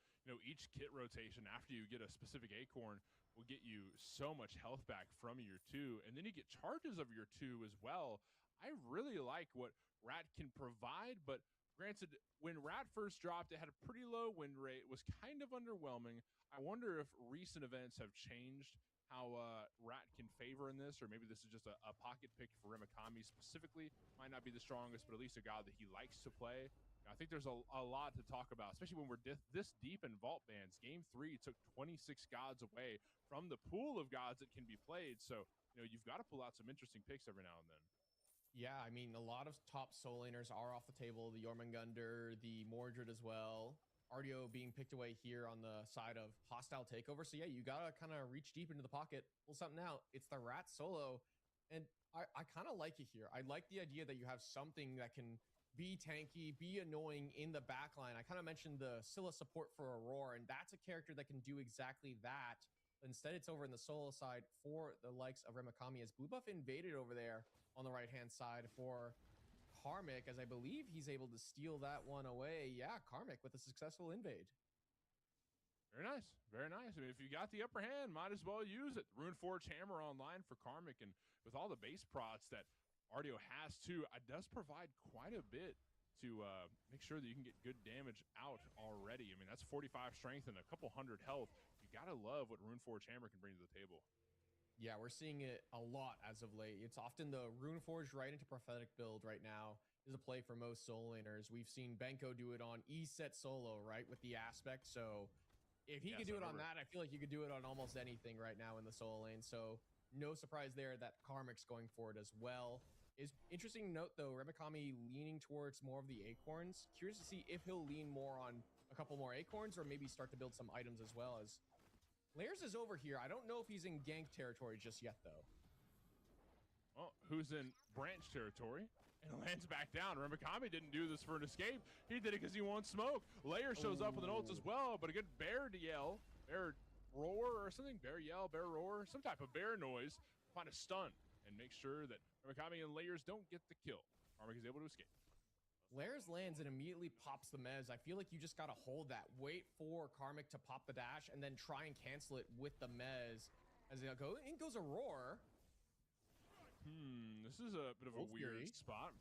each kit rotation after you get a specific acorn will get you so much health back from your 2, and then you get charges of your 2 as well. I really like what Rat can provide, but granted, when Rat first dropped, it had a pretty low win rate, was kind of underwhelming. I wonder if recent events have changed how Rat can favor in this, or maybe this is just a pocket pick for Ramakami specifically. Might not be the strongest, but at least a god that he likes to play. I think there's a lot to talk about, especially when we're this deep in vault bans. Game 3 took 26 gods away from the pool of gods that can be played. So, you've got to pull out some interesting picks every now and then. Yeah, I mean, a lot of top soul laners are off the table. The Jormungandr, the Mordred as well. RDO being picked away here on the side of hostile takeover. So yeah, you got to kind of reach deep into the pocket, pull something out. It's the Rat solo. And I kind of like it here. I like the idea that you have something that can be tanky, be annoying in the backline. I kind of mentioned the Scylla support for Aurora, and that's a character that can do exactly that. Instead, it's over in the solo side for the likes of Ramakami as Blue Buff invaded over there on the right-hand side for Karmic, as I believe he's able to steal that one away. Yeah, Karmic with a successful invade. Very nice. Very nice. I mean, if you got the upper hand, might as well use it. Rune Forge Hammer online for Karmic, and with all the base prots that Artio has too, it does provide quite a bit to make sure that you can get good damage out already. I mean, that's 45 strength and a couple hundred health. You gotta love what Rune Forge Hammer can bring to the table. Yeah, we're seeing it a lot as of late. It's often the Rune Forge right into Prophetic build right now is a play for most solo laners. We've seen Benko do it on E-set solo, right, with the aspect. So if he could do it on that, I feel like you could do it on almost anything right now in the solo lane. So no surprise there that Karmic's going for it as well. Is interesting to note, though, Remikami leaning towards more of the Acorns. Curious to see if he'll lean more on a couple more Acorns or maybe start to build some items as well. As Layers is over here. I don't know if he's in gank territory just yet, though. Well, who's in branch territory and lands back down. Remikami didn't do this for an escape. He did it because he wants smoke. Layer shows up with an ult as well, but a good bear to yell. Bear roar or something. Bear yell, bear roar. Some type of bear noise. Find a stun and make sure that Remikami and Layers don't get the kill. Karmic is able to escape. Layers lands and immediately pops the mez. I feel like you just got to hold that. Wait for Karmic to pop the dash and then try and cancel it with the mez. As it go, in goes a roar. This is a bit of a weird spot.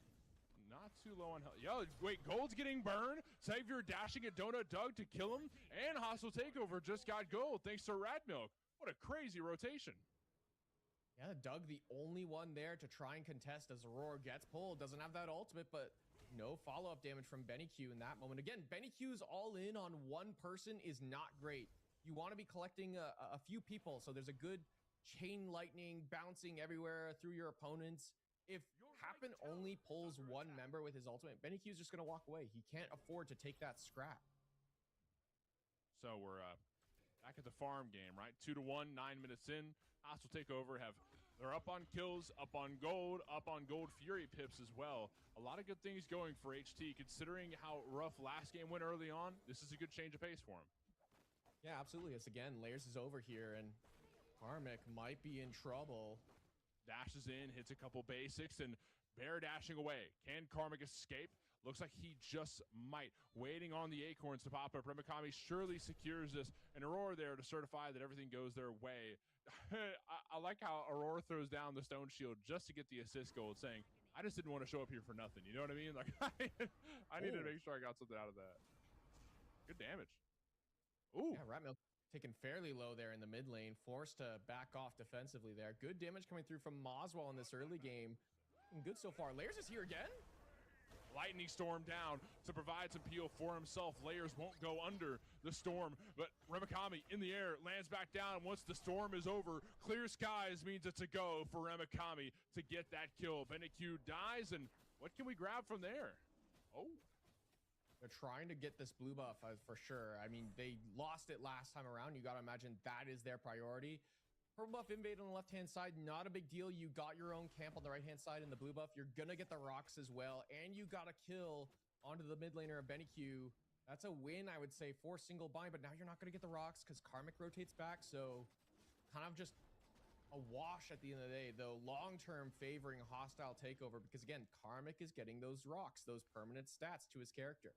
Not too low on health. Yo, wait, Gold's getting burned. Savior dashing at Donut Doug to kill him. And Hostile Takeover just got Gold thanks to Rat Milk. What a crazy rotation. Yeah, Doug, the only one there to try and contest as Aurora gets pulled. Doesn't have that ultimate, but no follow-up damage from Benny Q in that moment. Again, Benny Q's all in on one person is not great. You want to be collecting a few people, so there's a good chain lightning bouncing everywhere through your opponents. If Happen only pulls one member with his ultimate, Benny Q's just going to walk away. He can't afford to take that scrap. So we're back at the farm game, right? 2-1, 9 minutes in. Hostile Takeover they're up on kills, up on gold Fury pips as well. A lot of good things going for HT, considering how rough last game went early on. This is a good change of pace for him. Yeah, absolutely. It's again, Layers is over here, and Karmic might be in trouble. Dashes in, hits a couple basics, and bear dashing away. Can Karmic escape? Looks like he just might. Waiting on the Acorns to pop up. Remikami surely secures this. And Aurora there to certify that everything goes their way. I like how Aurora throws down the stone shield just to get the assist gold, saying, I just didn't want to show up here for nothing. You know what I mean? Like, I needed to make sure I got something out of that. Good damage. Ooh. Yeah, Rat Milk taken fairly low there in the mid lane. Forced to back off defensively there. Good damage coming through from Moswell in this early game. And good so far. Layers is here again. Lightning storm down to provide some peel for himself. Layers won't go under the storm, but Remikami in the air lands back down. Once the storm is over, clear skies means it's a go for Remikami to get that kill. Benekyu dies, and what can we grab from there? Oh. They're trying to get this blue buff for sure. I mean, they lost it last time around. You got to imagine that is their priority. Purple buff invade on the left-hand side, not a big deal. You got your own camp on the right-hand side in the blue buff. You're going to get the rocks as well, and you got a kill onto the mid laner of Benekyu. That's a win, I would say, for single bind, but now you're not going to get the rocks because Karmic rotates back, so kind of just a wash at the end of the day, though long-term favoring Hostile Takeover because, again, Karmic is getting those rocks, those permanent stats to his character.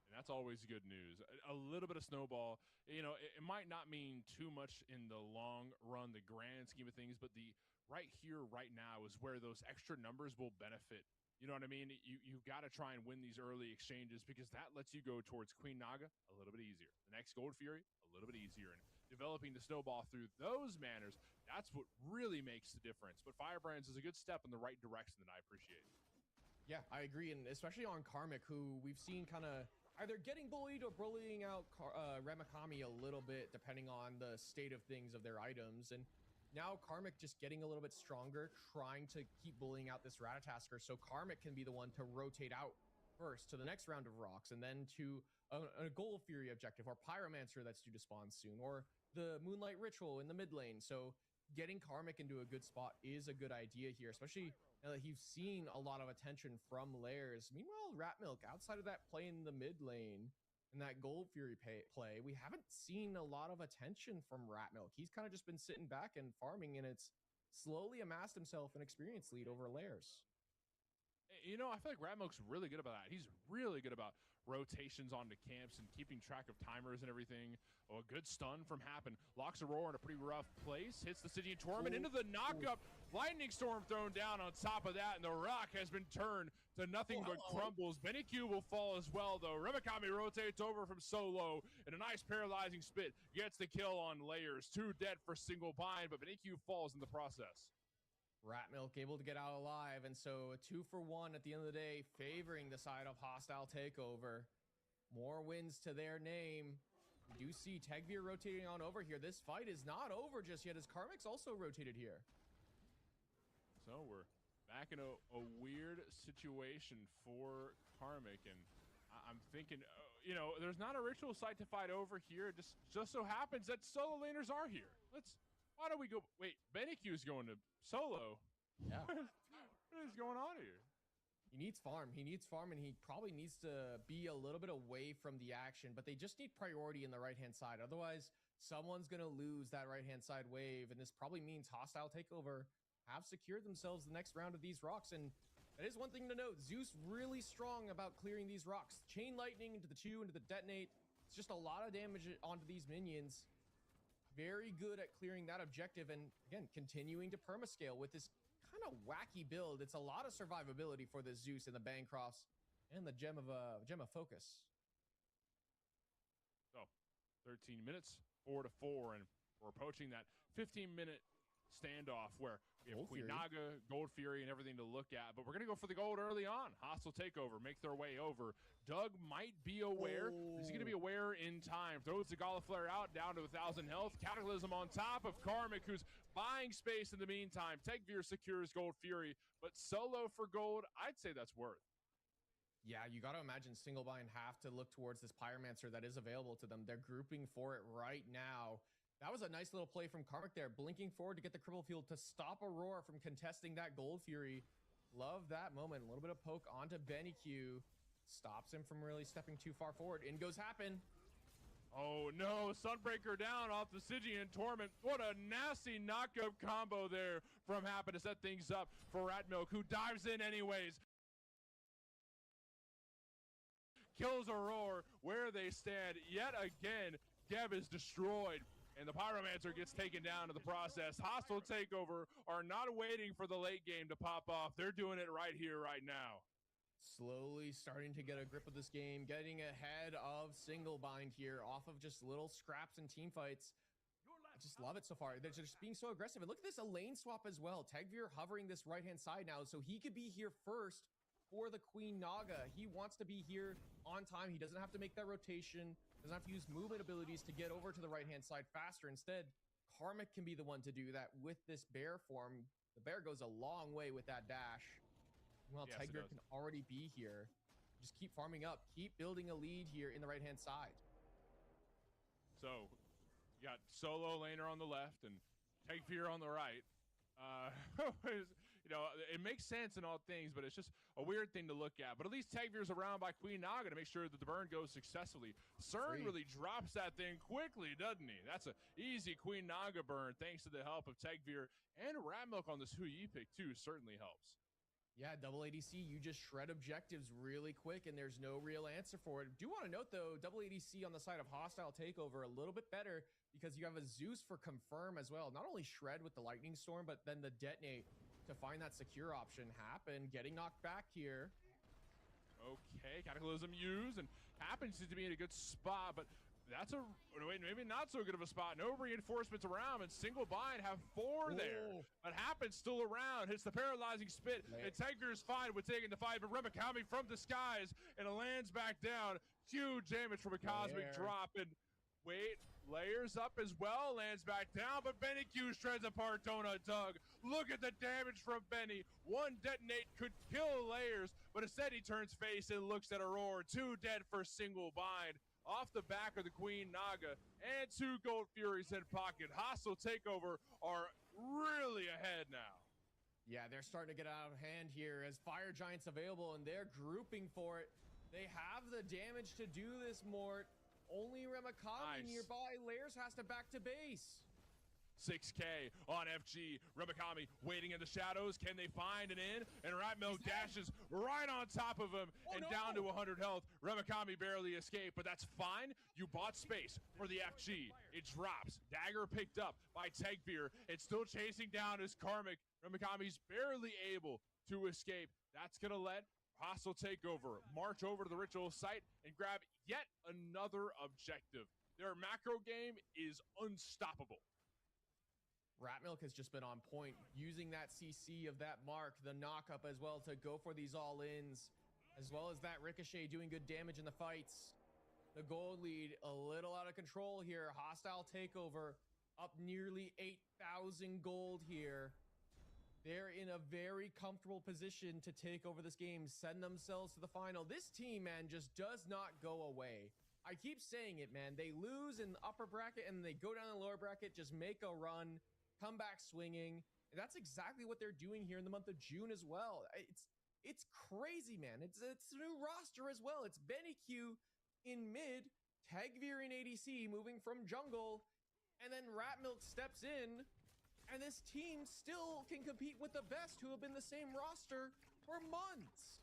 And that's always good news. A little bit of snowball, you know, it might not mean too much in the long run, the grand scheme of things, but the right here, right now is where those extra numbers will benefit. You know what I mean? You've got to try and win these early exchanges because that lets you go towards Queen Naga a little bit easier. The next Gold Fury, a little bit easier. And developing the snowball through those manners, that's what really makes the difference. But Firebrands is a good step in the right direction that I appreciate. Yeah, I agree. And especially on Karmic, who we've seen kind of either getting bullied or bullying out Remikami a little bit, depending on the state of things of their items. And now Karmic just getting a little bit stronger, trying to keep bullying out this Ratatasker, so Karmic can be the one to rotate out first to the next round of rocks, and then to a Gold Fury objective, or Pyromancer that's due to spawn soon, or the Moonlight Ritual in the mid lane. So getting Karmic into a good spot is a good idea here, especially now that he's seen a lot of attention from Layers. Meanwhile, Rat Milk, outside of that play in the mid lane and that Gold Fury play, we haven't seen a lot of attention from Rat Milk. He's kind of just been sitting back and farming, and it's slowly amassed himself an experience lead over Layers. You know, I feel like Ratmilk's really good about that. He's really good about rotations onto camps and keeping track of timers and everything. Oh, a good stun from Happen. Locks Aurora in a pretty rough place. Hits the Stygian Torment into the knockup. Lightning Storm thrown down on top of that, and the rock has been turned to nothing but crumbles. Benny Q will fall as well, though. Remikami rotates over from Solo, and a nice paralyzing spit gets the kill on Layers. 2 dead for single bind, but Benny Q falls in the process. Ratmilk able to get out alive, and so a 2-for-1 at the end of the day, favoring the side of Hostile Takeover. More wins to their name. We do see Tegvir rotating on over here. This fight is not over just yet, as Karmic's also rotated here. So we're back in a weird situation for Karmic, and I'm thinking, you know, there's not a ritual site to fight over here. It just so happens that solo laners are here. Why don't we go? Wait, Benny Q is going to solo. Yeah. What is going on here? He needs farm. He needs farm, and he probably needs to be a little bit away from the action, but they just need priority in the right-hand side. Otherwise, someone's going to lose that right-hand side wave, and this probably means Hostile Takeover have secured themselves the next round of these rocks. And that is one thing to note. Zeus really strong about clearing these rocks. Chain Lightning into the 2, into the Detonate. It's just a lot of damage onto these minions. Very good at clearing that objective, and again, continuing to permascale with this kind of wacky build. It's a lot of survivability for the Zeus and the Bancrofts and the Gem of Focus. So, 13 minutes, 4-4, and we're approaching that 15-minute standoff where we have Queen Naga, Gold Fury, and everything to look at. But we're going to go for the gold early on. Hostile Takeover, make their way over. Doug might be aware. He's going to be aware in time. Throws the Gala Flare out, down to 1,000 health. Cataclysm on top of Karmic, who's buying space in the meantime. Tegvir secures Gold Fury, but solo for gold, I'd say that's worth. Yeah, you got to imagine Single Bind have to look towards this Pyromancer that is available to them. They're grouping for it right now. That was a nice little play from Karmic there, blinking forward to get the Cripple Field to stop Aurora from contesting that Gold Fury. Love that moment. A little bit of poke onto Benny Q. Stops him from really stepping too far forward. In goes Happen. Oh no, Sunbreaker down off the Stygian Torment. What a nasty knockup combo there from Happen to set things up for Ratmilk, who dives in anyways. Kills Aurora where they stand. Yet again, Geb is destroyed, and the Pyromancer gets taken down in the process. Hostile Takeover are not waiting for the late game to pop off. They're doing it right here, right now. Slowly starting to get a grip of this game, getting ahead of Single Bind here off of just little scraps and team fights. I just love it so far. They're just being so aggressive. And look at this, a lane swap as well. Tegvir hovering this right-hand side now, so he could be here first for the Queen Naga. He wants to be here on time. He doesn't have to make that rotation, doesn't have to use movement abilities to get over to the right-hand side faster. Instead, Karmic can be the one to do that with this bear form. The bear goes a long way with that dash. Well, yes, Tegvir can already be here. Just keep farming up. Keep building a lead here in the right-hand side. So, you got solo laner on the left and Tegvir on the right. You know, it makes sense in all things, but it's just a weird thing to look at. But at least Tegvir's around by Queen Naga to make sure that the burn goes successfully. CERN really drops that thing quickly, doesn't he? That's an easy Queen Naga burn thanks to the help of Tegvir, and Ratmilk on this Hu Yi pick too certainly helps. Yeah, double ADC, you just shred objectives really quick, and there's no real answer for it. Do want to note, though, double ADC on the side of Hostile Takeover a little bit better because you have a Zeus for confirm as well. Not only shred with the Lightning Storm, but then the Detonate to find that secure option. Happen, getting knocked back here. Okay, Cataclysm used, and Happen seems to be in a good spot, but that's a maybe not so good of a spot. No reinforcements around, and Single Bind have 4 there. But Happens still around, hits the paralyzing spit, and Tegvir's fine with taking the fight, but Remikami from the skies, and it lands back down. Huge damage from a cosmic drop, and wait, Layers up as well, lands back down, but Benny Q shreds apart Donut Doug. Look at the damage from Benny. 1 Detonate could kill Layers, but instead he turns face and looks at Aurora. 2 dead for Single Bind. Off the back of the Queen Naga, and 2 Gold Furies in pocket. Hostile Takeover are really ahead now. Yeah, they're starting to get out of hand here as Fire Giant's available, and they're grouping for it. They have the damage to do this, Mort. Only Remikami nearby. Layers has to back to base. 6K on FG. Remikami waiting in the shadows. Can they find an in? And Ratmilk dashes right on top of him down to 100 health. Remikami barely escaped, but that's fine. You bought space for the FG. It drops. Dagger picked up by Tegveer. It's still chasing down his Karmic. Remikami's barely able to escape. That's going to let Hostile Takeover march over to the ritual site and grab yet another objective. Their macro game is unstoppable. Ratmilk has just been on point, using that CC of that mark, the knock-up as well to go for these all-ins, as well as that Ricochet doing good damage in the fights. The gold lead a little out of control here. Hostile Takeover up nearly 8,000 gold here. They're in a very comfortable position to take over this game, send themselves to the final. This team, man, just does not go away. I keep saying it, man. They lose in the upper bracket and they go down in the lower bracket, just make a run, come back swinging. And that's exactly what they're doing here in the month of June as well. It's crazy, man. It's a new roster as well. It's Benny Q in mid, Tegveer in ADC moving from jungle, and then Ratmilk steps in, and this team still can compete with the best who have been the same roster for months.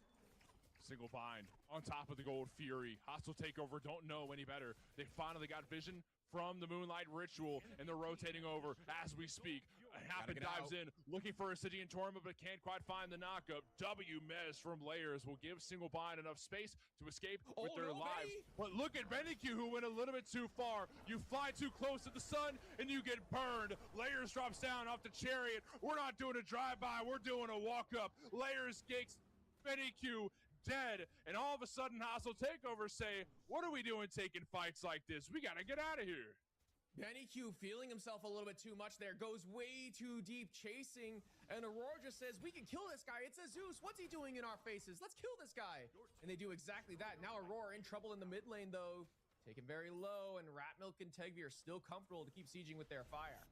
Single bind on top of the Gold Fury. Hostile Takeover don't know any better. They finally got vision from the Moonlight Ritual, and they're rotating over as we speak. Happen dives in, looking for a Stygian Torment, but can't quite find the knockup. W Mez from Layers will give Single Bind enough space to escape with their lives. But look at Benny-Q, who went a little bit too far. You fly too close to the sun, and you get burned. Layers drops down off the chariot. We're not doing a drive-by, we're doing a walk-up. Layers kicks Benny-Q dead, and all of a sudden Hostile Takeover say, what are we doing taking fights like this? We gotta get out of here. Benny Q feeling himself a little bit too much there, goes way too deep chasing, and Aurora just says, we can kill this guy. It's a Zeus. What's he doing in our faces? Let's kill this guy. And they do exactly that. Now Aurora in trouble in the mid lane, though, taken very low, and Ratmilk and Tegveer are still comfortable to keep sieging with their fire.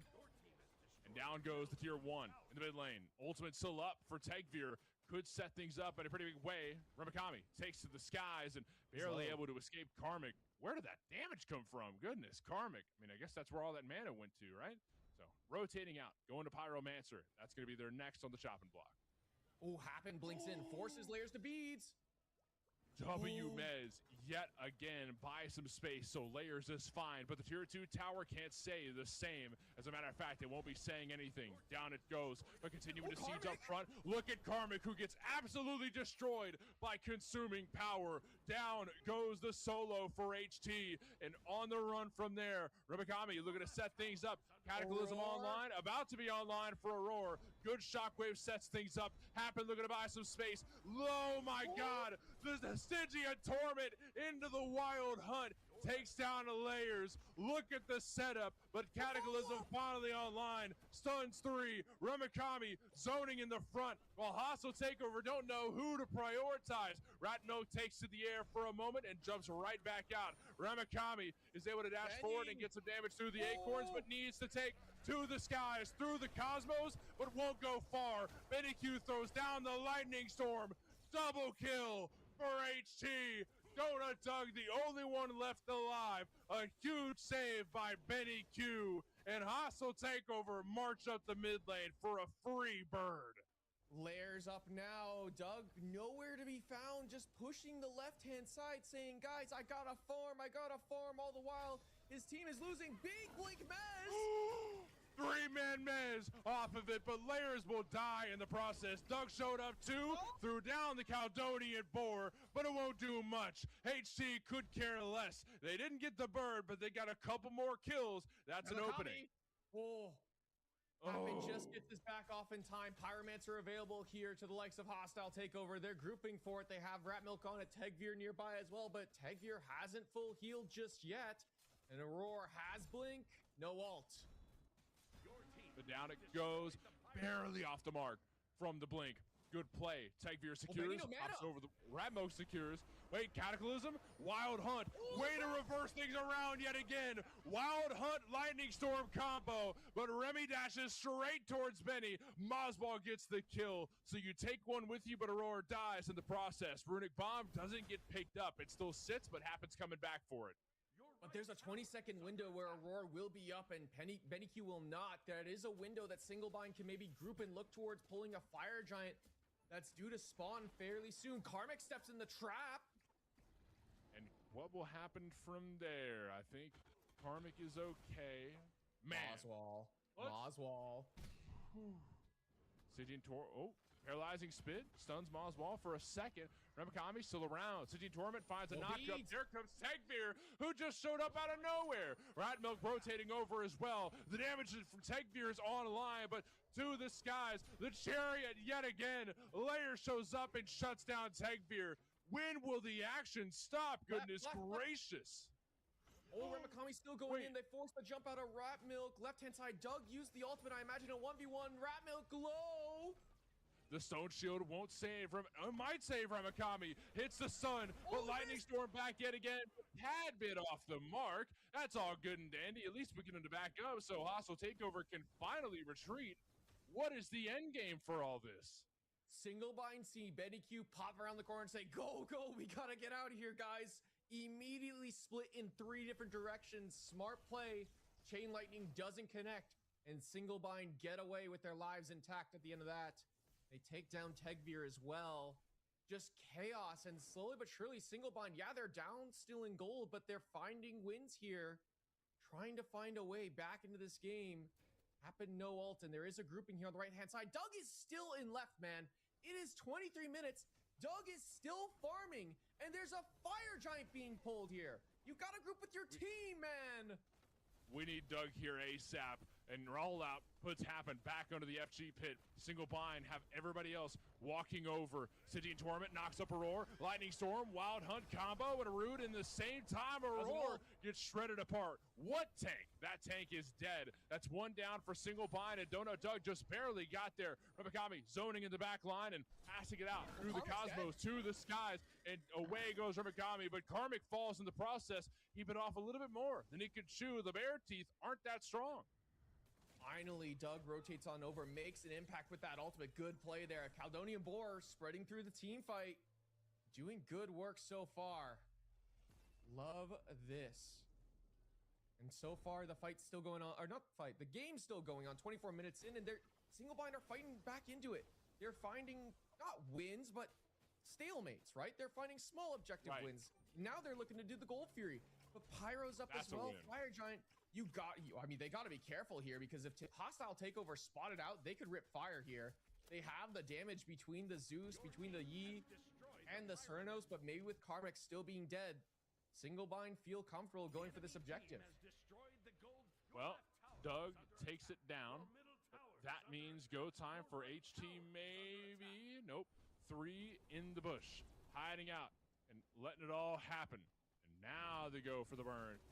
And down goes the tier 1 in the mid lane. Ultimate still up for Tegveer. Could set things up in a pretty big way. Remikami takes to the skies and barely able to escape Karmic. Where did that damage come from? Goodness, Karmic. I mean, I guess that's where all that mana went to, right? So, rotating out, going to Pyromancer. That's going to be their next on the chopping block. Oh, Happen blinks in, forces Layers to beads. W Mez yet again buy some space, so Layers is fine, but the tier 2 tower can't say the same. As a matter of fact, it won't be saying anything. Down it goes, but continuing to siege up front. Look at Karmic, who gets absolutely destroyed by consuming power. Down goes the solo for HT, and on the run from there, Remikami looking to set things up. Cataclysm online, about to be online for Aurora. Good shockwave sets things up. Happen looking to buy some space. Oh my God, the Stygian Torment into the Wild Hunt. Takes down the Layers. Look at the setup, but Cataclysm finally online. Stuns 3. Remikami zoning in the front, while Hostile Takeover don't know who to prioritize. Ratmilk takes to the air for a moment and jumps right back out. Remikami is able to dash forward and get some damage through the acorns, but needs to take to the skies, through the cosmos, but won't go far. Benny Q throws down the lightning storm. Double kill for HT. Donut Doug, the only one left alive. A huge save by Benny Q. And Hostile Takeover march up the mid lane for a free bird. Layers up now. Doug nowhere to be found, just pushing the left-hand side, saying, guys, I got a farm. All the while, his team is losing. Big Blink Mez. 3-man Mez off of it, but Layers will die in the process. Doug showed up too, threw down the Caledonian Boar, but it won't do much. HC could care less. They didn't get the bird, but they got a couple more kills. That's an opening. Happen just gets this back off in time. Pyromancer available here to the likes of Hostile Takeover. They're grouping for it. They have Ratmilk on it. Tegveer nearby as well, but Tegveer hasn't full healed just yet. And Aurora has Blink, no ult. But down it goes, barely off the mark from the Blink. Good play. Tegveer secures, hops over the Ratmilk secures. Wait, Cataclysm, Wild Hunt. Way to reverse things around yet again. Wild Hunt, Lightning Storm combo, but Remy dashes straight towards Benny. Mozball gets the kill. So you take one with you, but Aurora dies in the process. Runic Bomb doesn't get picked up. It still sits, but Happens coming back for it. But there's a 20-second window where Aurora will be up and BennyQ will not. That is a window that Singlebind can maybe group and look towards pulling a Fire Giant that's due to spawn fairly soon. Karmic steps in the trap. And what will happen from there? I think Karmic is okay. Man. Moswall. Sigin Tor. Oh, paralyzing spit. Stuns Moswall for a second. Remikami still around. Sigin Torment finds a knockup. There comes Tegvir, who just showed up out of nowhere. Ratmilk rotating over as well. The damage from Tegvir is online, but to the skies, the chariot yet again. Lair shows up and shuts down Tegvir. When will the action stop? Goodness gracious. Oh, Remikami still going in. They forced the jump out of Ratmilk. Left-hand side, Doug used the ultimate. I imagine a 1v1. Ratmilk low. The Stone Shield won't save. Might save Remikami. Hits the sun, but Lightning Storm back yet again. Tad bit off the mark. That's all good and dandy. At least we get him to back up so Hostile Takeover can finally retreat. What is the end game for all this? Singlebind see BennyQ pop around the corner and say, go, we gotta get out of here, guys. Immediately split in 3 different directions. Smart play. Chain Lightning doesn't connect. And Singlebind get away with their lives intact at the end of that. They take down Tegvir as well. Just chaos, and slowly but surely Singlebind, yeah, they're down still in gold, but they're finding wins here. Trying to find a way back into this game. Happen no ult, and there is a grouping here on the right-hand side. Doug is still in left, man. It is 23 minutes. Doug is still farming, and there's a Fire Giant being pulled here. You gotta group with your team, man. We need Doug here ASAP. And rollout puts Happen back under the FG pit. Singlebind have everybody else walking over. Sigin Torment knocks up Aurora. Lightning Storm, Wild Hunt combo, and a Root in the same time. Aurora gets shredded apart. What tank? That tank is dead. That's 1 down for Singlebind, and Donut Doug just barely got there. Remikami zoning in the back line and passing it out through the cosmos to the skies, and away goes Remikami, but Karmic falls in the process. He bit off a little bit more than he could chew. The bear teeth aren't that strong. Finally, Doug rotates on over, makes an impact with that ultimate. Good play there. Caledonian Boar spreading through the team fight. Doing good work so far. Love this. And so far, the fight's still going on. Or not the fight, the game's still going on 24 minutes in, and they're Singlebind are fighting back into it. They're finding, not wins, but stalemates, right? They're finding small objective wins. Now they're looking to do the Gold Fury. But Pyro's up as well. Fire Giant. They got to be careful here, because if Hostile Takeover spotted out, they could rip fire here. They have the damage between the Zeus, between the Yi, and the Cernos, but maybe with Karmic still being dead, Singlebind feel comfortable going for this objective. Well, Doug takes it down. That means go time for HT maybe. Nope. 3 in the bush, hiding out and letting it all happen. And now they go for the burn.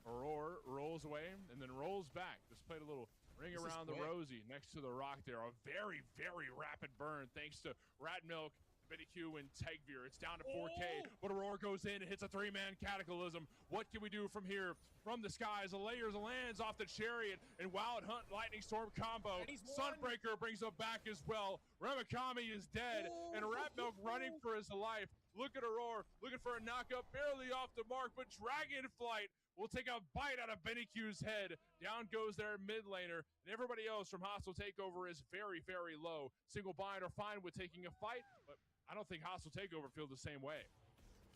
Aurora rolls away and then rolls back. Just played a little ring around the rosy next to the rock there. A very, very rapid burn thanks to Ratmilk, BennyQ, and Tegvir. It's down to 4K, but Aurora goes in and hits a 3-man cataclysm. What can we do from here? From the skies, a layers lands off the chariot, and Wild Hunt Lightning Storm combo. Sunbreaker brings him back as well. Remikami is dead, and Ratmilk running for his life. Look at Aurora, looking for a knockup, barely off the mark, but Dragonflight will take a bite out of BennyQ's head. Down goes their mid laner, and everybody else from Hostile Takeover is very, very low. Singlebind are fine with taking a fight, but I don't think Hostile Takeover feel the same way.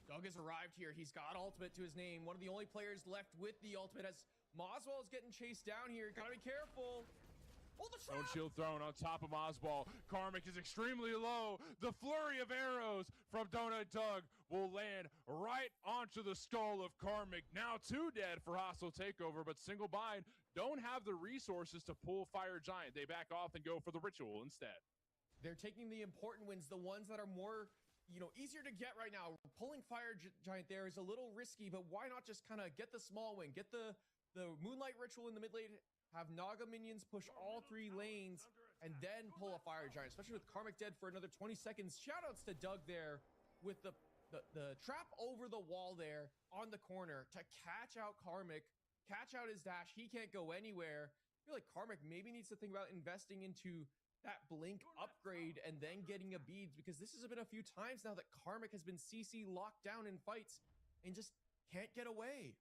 Doug has arrived here. He's got ultimate to his name. One of the only players left with the ultimate as Moswell is getting chased down here. Gotta be careful. Oh, the trap! Stone Shield thrown on top of Moswell. Karmic is extremely low. The flurry of arrows from Donut Doug will land right onto the skull of Karmic. Now 2 dead for Hostile Takeover, but Singlebind don't have the resources to pull Fire Giant. They back off and go for the ritual instead. They're taking the important wins, the ones that are more, easier to get right now. Pulling Fire Giant there is a little risky, but why not just kind of get the small win, get the Moonlight Ritual in the mid lane, have Naga minions push all 3 lanes, and then pull a Fire Giant, especially with Karmic dead for another 20 seconds. Shoutouts to Doug there with the trap over the wall there on the corner to catch out Karmic, catch out his dash. He can't go anywhere. I feel like Karmic maybe needs to think about investing into that blink upgrade and then getting a beads, because this has been a few times now that Karmic has been CC locked down in fights and just can't get away.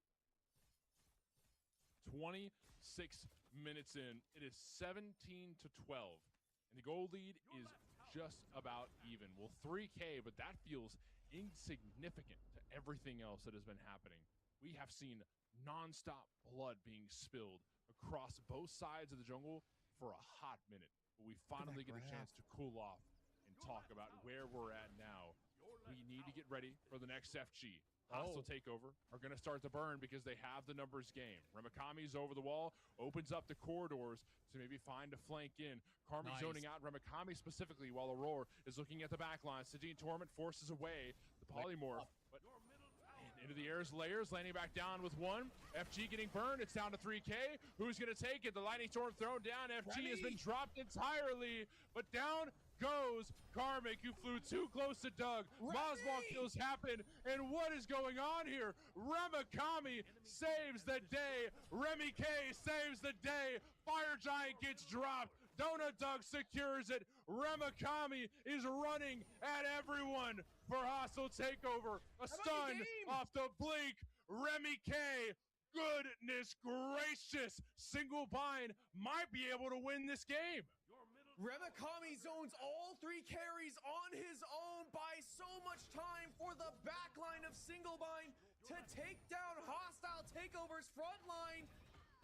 26 minutes in. It is 17 to 12, and the goal lead is just about even. Well, 3K, but that feels insignificant to everything else that has been happening. We have seen nonstop blood being spilled across both sides of the jungle for a hot minute, but we finally get a chance to cool off and talk about where we're at now. We need to get ready for the next FG. Hostile Takeover are going to start the burn because they have the numbers game. Remakami's over the wall, opens up the corridors to maybe find a flank in. Karmi zoning out Remakami specifically while Aurora is looking at the back line. Sajin Torment forces away the polymorph, but into the air's layers, landing back down with one. FG getting burned. It's down to 3K. Who's going to take it? The lightning storm thrown down. FG has been dropped entirely, but down goes Karmic, who flew too close to Doug. Mosball kills happen, and what is going on here? Remakami saves the day. Remy K saves the day. Fire Giant gets dropped. Donut Doug secures it. Remakami is running at everyone for Hostile Takeover. A stun off the blink. Remy K, goodness gracious. Single bind might be able to win this game. Remakami zones all 3 carries on his own, buys so much time for the backline of Singlebind to take down Hostile Takeover's front line.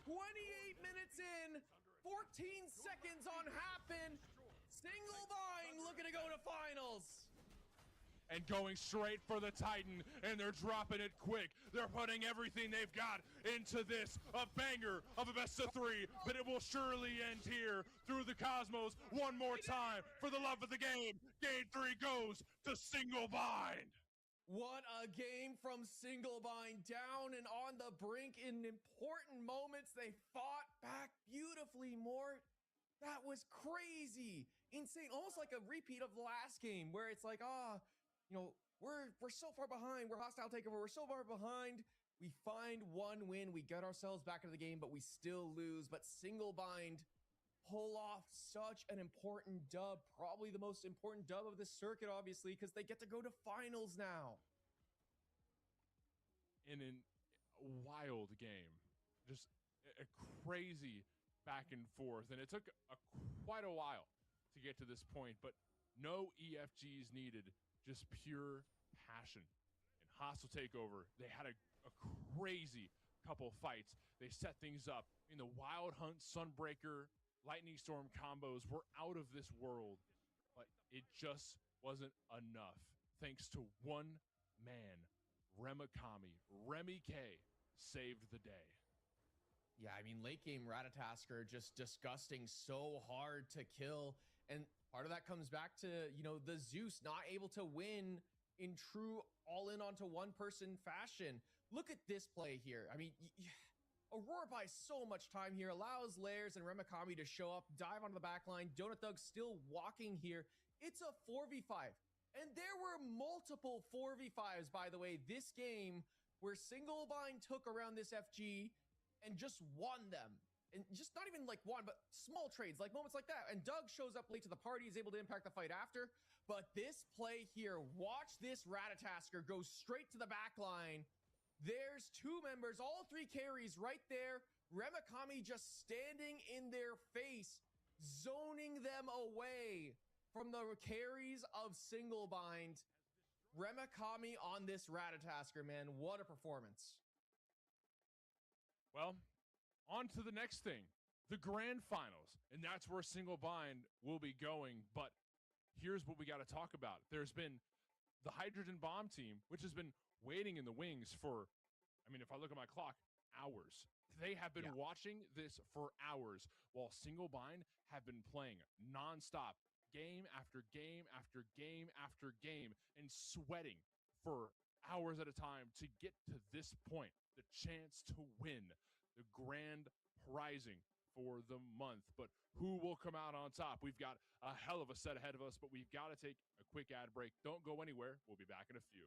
28 minutes in, 14 seconds on Happen. Singlebind looking to go to finals. And going straight for the Titan, and they're dropping it quick. They're putting everything they've got into this, a banger of a best of 3, but it will surely end here through the Cosmos one more time for the love of the game. Game 3 goes to Singlebind. What a game from Singlebind, down and on the brink in important moments. They fought back beautifully, Mort. That was crazy, insane, almost like a repeat of the last game where it's like, you know, we're so far behind. We're Hostile Takeover. We're so far behind. We find one win. We get ourselves back into the game, but we still lose. But Singlebind pull off such an important dub, probably the most important dub of this circuit, obviously, because they get to go to finals now. In a wild game, just a crazy back and forth, and it took quite a while to get to this point, but no EFGs needed. Just pure passion. And Hostile Takeover, they had a crazy couple fights. They set things up. I mean, the Wild Hunt, Sunbreaker, Lightning Storm combos were out of this world, but it just wasn't enough. Thanks to one man, Remakami. Remy K saved the day. Yeah, I mean, late game Ratatasker just disgusting, so hard to kill. And part of that comes back to, you know, the Zeus not able to win in true all-in onto one-person fashion. Look at this play here. I mean, Aurora buys so much time here, allows Lairs and Remakami to show up, dive onto the back line. Donut Thug still walking here. It's a 4v5. And there were multiple 4v5s, by the way, this game where Singlebind took around this FG and just won them. And just not even like one, but small trades, like moments like that. And Doug shows up late to the party, is able to impact the fight after. But this play here, watch this Ratatasker go straight to the back line. There's 2 members, all 3 carries right there. Remakami just standing in their face, zoning them away from the carries of Singlebind. Remakami on this Ratatasker, man. What a performance. Well, on to the next thing, the grand finals. And that's where Singlebind will be going. But here's what we got to talk about. There's been the Hydrogen Bomb team, which has been waiting in the wings for, I mean, if I look at my clock, hours. They have been watching this for hours while Singlebind have been playing nonstop, game after game after game after game, and sweating for hours at a time to get to this point, the chance to win the grand prizing for the month. But who will come out on top? We've got a hell of a set ahead of us, but we've got to take a quick ad break. Don't go anywhere. We'll be back in a few.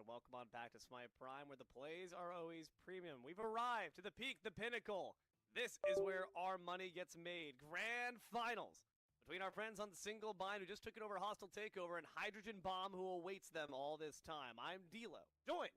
welcome on back to Smite Prime, where the plays are always premium. We've arrived to the peak, the pinnacle. This is where our money gets made. Grand Finals between our friends on the single bind who just took it over Hostile Takeover and Hydrogen Bomb who awaits them all this time. I'm D'Lo, joined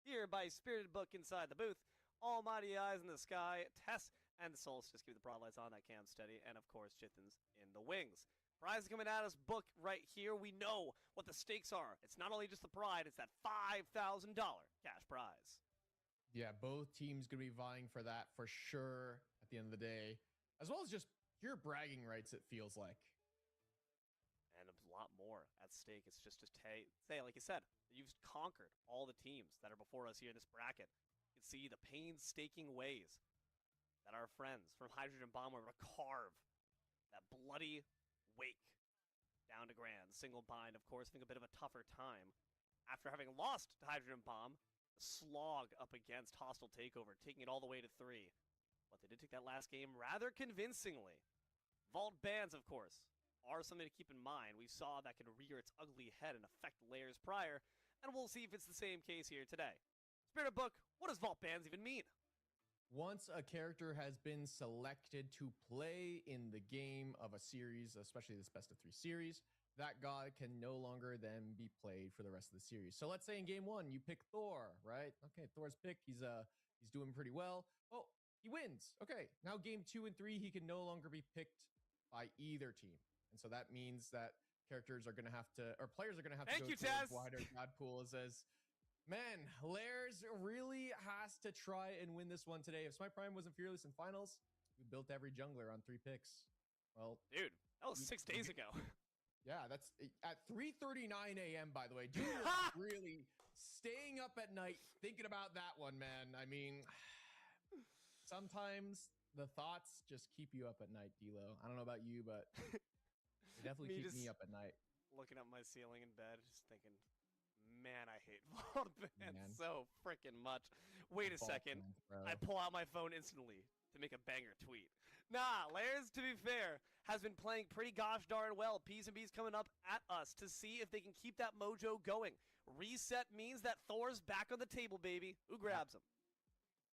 here by Spirited Book inside the booth, Almighty Eyes in the Sky, Tess and the Solstice, keep the broadlights on, that cam steady, and of course Chithin's in the wings. Prize coming at us, Book, right here. We know what the stakes are. It's not only just the pride, it's that $5,000 cash prize. Yeah, both teams going to be vying for that for sure at the end of the day, as well as just pure bragging rights, it feels like. And a lot more at stake. It's just to say, like you said, you've conquered all the teams that are before us here in this bracket. You can see the painstaking ways that our friends from Hydrogen Bomb were able to carve that bloody wake down to Grand. Single bind, of course, having a bit of a tougher time. After having lost to Hydrogen Bomb, the slog up against Hostile Takeover, taking it all the way to 3. But they did take that last game rather convincingly. Vault bans, of course, are something to keep in mind. We saw that can rear its ugly head and affect layers prior, and we'll see if it's the same case here today. Spirit Book, what does Vault bans even mean? Once a character has been selected to play in the game of a series, especially this best of 3 series, that god can no longer then be played for the rest of the series. So let's say in game 1 you pick Thor, right? Okay, Thor's picked. He's doing pretty well. Oh, he wins. Okay, now game 2 and 3 he can no longer be picked by either team, and so that means that characters are going to have to, or players are going to have to go to a wider god pool. As man, Lairs really has to try and win this one today. If Smite Prime wasn't fearless in finals, we built every jungler on 3 picks. Well, dude, that was 6 days ago. Yeah, that's at 3:39 a.m. by the way. Dude, really staying up at night thinking about that one, man. I mean, sometimes the thoughts just keep you up at night, D'Lo. I don't know about you, but they definitely keep me up at night. Looking at my ceiling in bed, just thinking, man, I hate Vault bans so freaking much. Wait a second. I pull out my phone instantly to make a banger tweet. Nah, Lairs, to be fair, has been playing pretty gosh darn well. P's and B's coming up at us to see if they can keep that mojo going. Reset means that Thor's back on the table, baby. Who grabs him?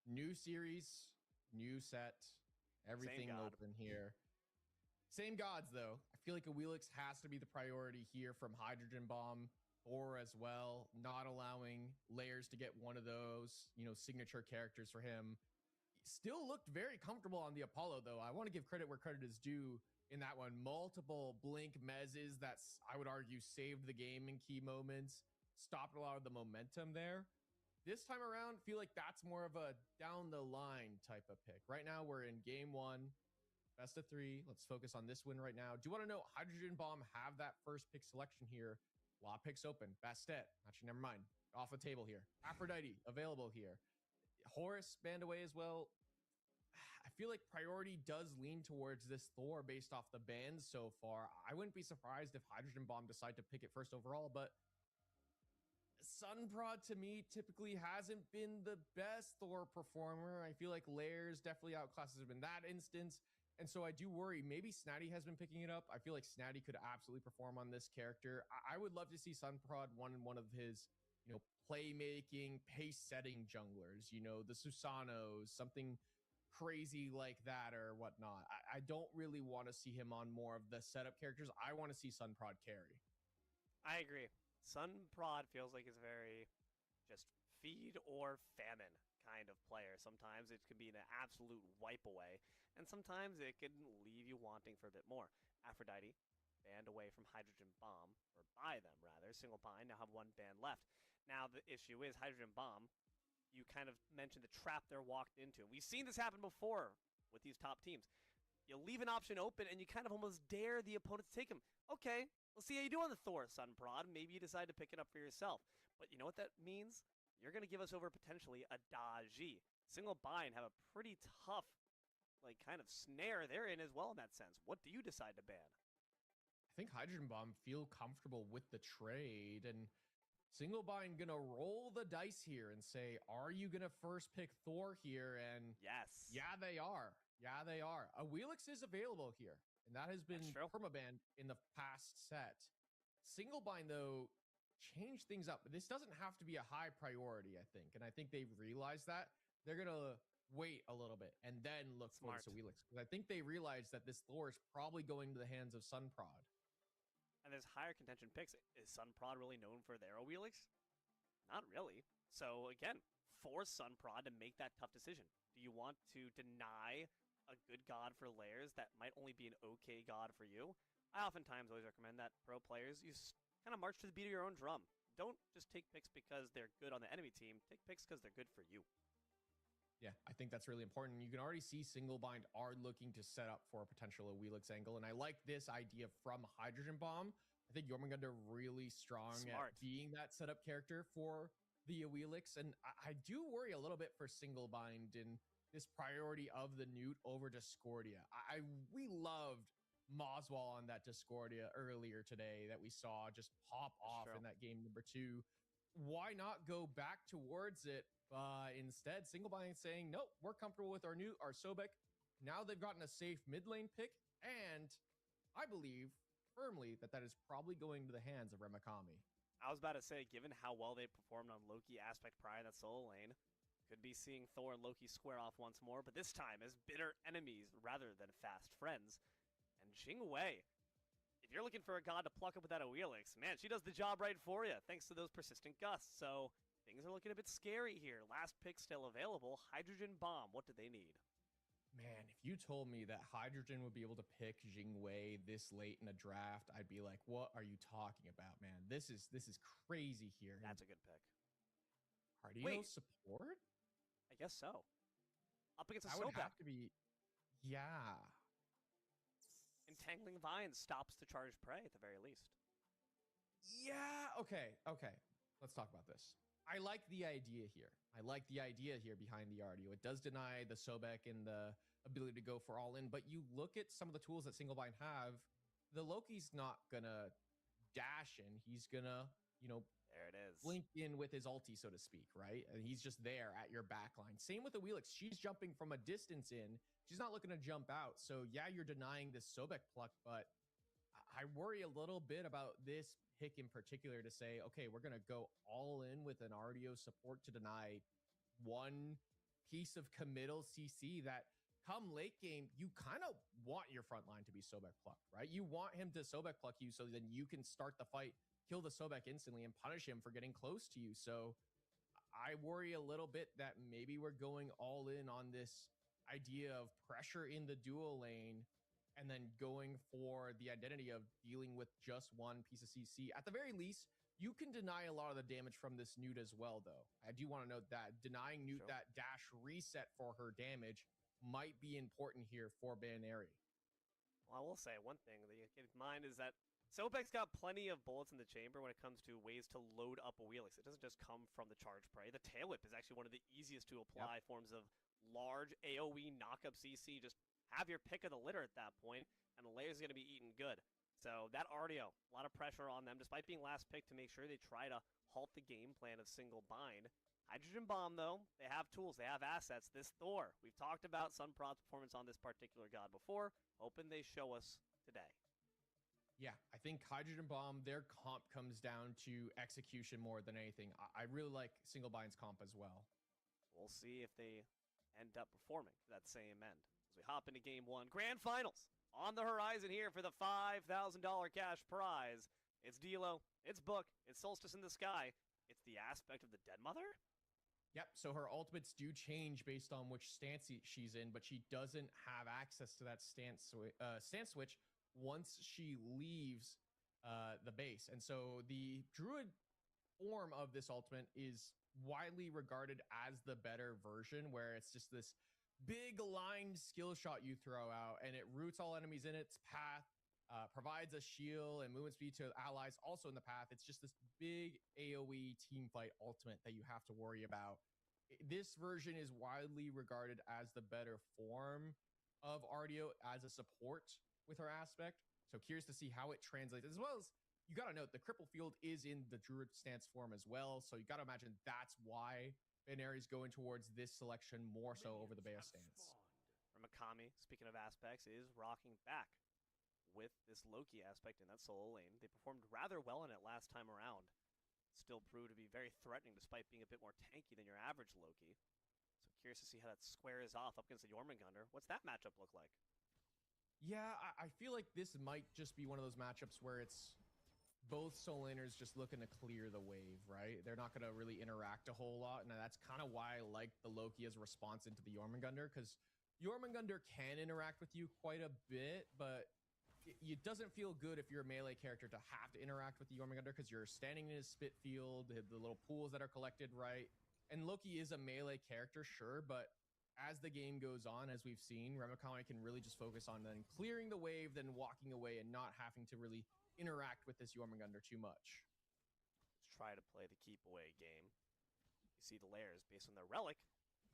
New series, new set, everything open here. Same gods, though. I feel like a Wheelix has to be the priority here from Hydrogen Bomb. Thor as well, not allowing Lairs to get one of those, signature characters for him. Still looked very comfortable on the Apollo, though. I want to give credit where credit is due in that one. Multiple blink mezzes that's, I would argue, saved the game in key moments, stopped a lot of the momentum there. This time around, feel like that's more of a down the line type of pick. Right now, we're in game 1, best of 3. Let's focus on this win right now. Do you want to know, Hydrogen Bomb have that first pick selection here? A lot of picks open. Bastet, actually, never mind. Off the table here. Aphrodite, available here. Horus, banned away as well. I feel like priority does lean towards this Thor based off the bans so far. I wouldn't be surprised if Hydrogen Bomb decide to pick it first overall, but Sunprod to me typically hasn't been the best Thor performer. I feel like Lairs definitely outclasses him in that instance. And so I do worry, maybe Snatty has been picking it up. I feel like Snatty could absolutely perform on this character. I would love to see Sunprod one of his, playmaking, pace-setting junglers, the Susanos, something crazy like that or whatnot. I don't really want to see him on more of the setup characters. I want to see Sunprod carry. I agree. Sunprod feels like it's very just feed or famine kind of player. Sometimes it can be an absolute wipe away, and sometimes it can leave you wanting for a bit more. Aphrodite, banned away from Hydrogen Bomb, or by them rather. Single Pine now have 1 ban left. Now the issue is Hydrogen Bomb, you kind of mentioned the trap they're walked into. We've seen this happen before with these top teams. You leave an option open and you kind of almost dare the opponent to take him. Okay, let's see how you do on the Thor, Sunprod. Maybe you decide to pick it up for yourself. But you know what that means? You're going to give us over potentially a Daji. Single Bind have a pretty tough, kind of snare they're in as well in that sense. What do you decide to ban? I think Hydrogen Bomb feel comfortable with the trade, and Single Bind gonna roll the dice here and say, are you gonna first pick Thor here? And yes. Yeah, they are. Yeah, they are. A Wheelix is available here, and that has been permabanned in the past set. Single Bind, though, change things up. This doesn't have to be a high priority, I think. And I think they've realized that. They're going to wait a little bit and then look for this Awilix. Because I think they realized that this lore is probably going to the hands of Sunprod. And there's higher contention picks. Is Sunprod really known for their Awilix? Not really. So again, force Sunprod to make that tough decision. Do you want to deny a good god for layers that might only be an okay god for you? I oftentimes always recommend that pro players, you kind of march to the beat of your own drum. Don't just take picks because they're good on the enemy team. Take picks because they're good for you. Yeah, I think that's really important. You can already see Singlebind are looking to set up for a potential Awilix angle, and I like this idea from Hydrogen Bomb. I think Jormungandr really strong at being that setup character for the Awilix, and I do worry a little bit for Singlebind in this priority of the Newt over Discordia. We loved Moswall on that Discordia earlier today that we saw just pop off in that game number 2. Why not go back towards it? Instead, Singlebind saying, nope, we're comfortable with our Sobek. Now they've gotten a safe mid lane pick, and I believe firmly that is probably going to the hands of Remakami. I was about to say, given how well they performed on Loki Aspect Pride in that solo lane, could be seeing Thor and Loki square off once more, but this time as bitter enemies rather than fast friends. And Jingwei, if you're looking for a god to pluck up with that Awilix, man, she does the job right for you, thanks to those persistent gusts. So things are looking a bit scary here. Last pick still available. Hydrogen Bomb. What do they need? Man, if you told me that Hydrogen would be able to pick Jingwei this late in a draft, I'd be like, what are you talking about, man? This is crazy here. That's a good pick. Cardio support? I guess so. Up against a Sobek. Would Sobek. have to be, yeah. Entangling Vines stops the charged prey at the very least. Yeah, okay. Let's talk about this. I like the idea here. Behind the RDO. It does deny the Sobek and the ability to go for all in, but you look at some of the tools that Singlebind have, the Loki's not gonna dash in. He's gonna, there it is. blink in with his ulti, so to speak, right? And he's just there at your backline. Same with the Awilix. She's jumping from a distance in. She's not looking to jump out. So yeah, you're denying this Sobek pluck, but I worry a little bit about this pick in particular to say, okay, we're going to go all in with an RDO support to deny one piece of committal CC that come late game, you kind of want your front line to be Sobek plucked, right? You want him to Sobek pluck you so then you can start the fight, kill the Sobek instantly, and punish him for getting close to you. So I worry a little bit that maybe we're going all in on this idea of pressure in the dual lane and then going for the identity of dealing with just one piece of CC. At the very least, you can deny a lot of the damage from this Newt as well, though. I do want to note that denying Newt that dash reset for her damage might be important here for Baneri. Well, I will say one thing that you keep in mind is that Sobek's got plenty of bullets in the chamber when it comes to ways to load up a Awilix. It doesn't just come from the charge prey. The tail whip is actually one of the easiest to apply forms of large AoE knock-up CC. Just have your pick of the litter at that point, and the layer's going to be eaten good. So that RDO, a lot of pressure on them, despite being last pick to make sure they try to halt the game plan of Singlebind. Hydrogen Bomb, though, they have tools, they have assets. This Thor, we've talked about Sunprod's performance on this particular god before. Hoping they show us today. Yeah, I think Hydrogen Bomb, their comp comes down to execution more than anything. I really like Singlebind's comp as well. We'll see if they end up performing to that same end. As we hop into Game 1, Grand Finals on the horizon here for the $5,000 cash prize. It's Dilo, it's Book, it's Solstice in the Sky, it's the aspect of the Dead Mother? Yep, so her ultimates do change based on which stance she's in, but she doesn't have access to that stance switch once she leaves the base. And so the Druid form of this ultimate is widely regarded as the better version, where it's just this big aligned skill shot you throw out, and it roots all enemies in its path, provides a shield and movement speed to allies also in the path. It's just this big AoE team fight ultimate that you have to worry about. This version is widely regarded as the better form of RDO as a support with her aspect. So curious to see how it translates, as well as you got to note the cripple field is in the Druid stance form as well. So you got to imagine that's why Baneri's going towards this selection more so over the Bayo stance. Ramakami, speaking of aspects, is rocking back with this Loki aspect in that solo lane. They performed rather well in it last time around. still prove to be very threatening despite being a bit more tanky than your average Loki. So curious to see how that squares off up against the Jormungandr. What's that matchup look like? Yeah, I feel like this might just be one of those matchups where it's both soul laners just looking to clear the wave, right? They're not going to really interact a whole lot, and that's kind of why I like the Loki as a response into the Jormungandr, because Jormungandr can interact with you quite a bit, but it doesn't feel good if you're a melee character to have to interact with the Jormungandr because you're standing in his spit field, the little pools that are collected, right? And Loki is a melee character, sure, but as the game goes on, as we've seen, Ramakami can really just focus on then clearing the wave, then walking away and not having to really interact with this Jormungandr too much. Let's try to play the keep away game. You see the layers based on their relic,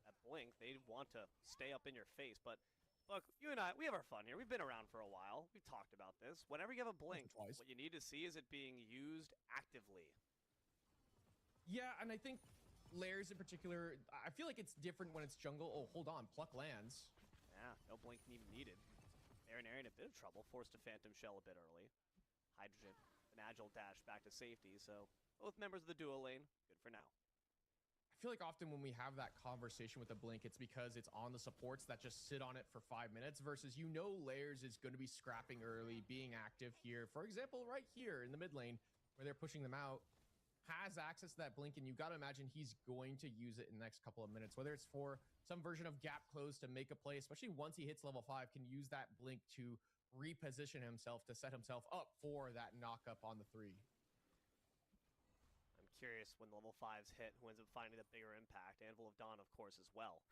that blink, they want to stay up in your face, but look, you and I, we have our fun here. We've been around for a while. We've talked about this. Whenever you have a blink, what you need to see is it being used actively. Yeah, and I think layers in particular, I feel like it's different when it's jungle. Oh, hold on, pluck lands. Yeah, no blink even needed. Aaron in a bit of trouble, forced to Phantom Shell a bit early. Hydrogen, an agile dash back to safety, so both members of the duo lane, good for now. I feel like often when we have that conversation with the blink, it's because it's on the supports that just sit on it for 5 minutes versus layers is going to be scrapping early, being active here. For example, right here in the mid lane where they're pushing them out, has access to that blink, and you got to imagine he's going to use it in the next couple of minutes, whether it's for some version of gap close to make a play, especially once he hits level 5, can use that blink to reposition himself to set himself up for that knock up on the 3. I'm curious when level 5s hit, who ends up finding the bigger impact. Anvil of Dawn, of course, as well.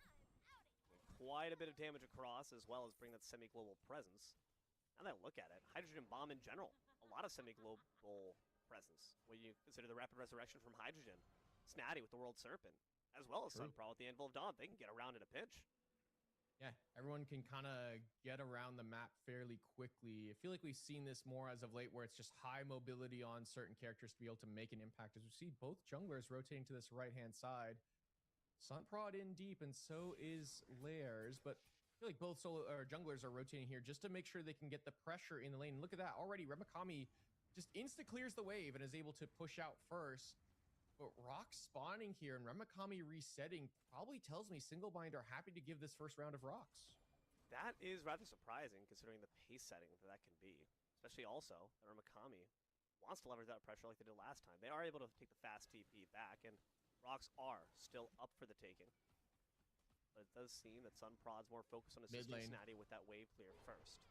Quite a bit of damage across, as well as bring that semi-global presence. Now that I look at it, Hydrogen Bomb in general, a lot of semi-global presence. When you consider the rapid resurrection from Hydrogen, Snatty with the World Serpent, as well as Sunpraw with the Anvil of Dawn, they can get around in a pinch. Yeah, everyone can kind of get around the map fairly quickly. I feel like we've seen this more as of late where it's just high mobility on certain characters to be able to make an impact. As we see both junglers rotating to this right-hand side. Sunprod in deep, and so is Lairs, but I feel like both junglers are rotating here just to make sure they can get the pressure in the lane. Look at that, already Ramakami just insta-clears the wave and is able to push out first. But Rox spawning here and Ramakami resetting probably tells me Singlebind are happy to give this first round of Rox. That is rather surprising considering the pace setting that can be. Especially also that Ramakami wants to leverage that pressure like they did last time. They are able to take the fast TP back, and Rox are still up for the taking. But it does seem that Sunprod's more focused on assisting Snatty with that wave clear first.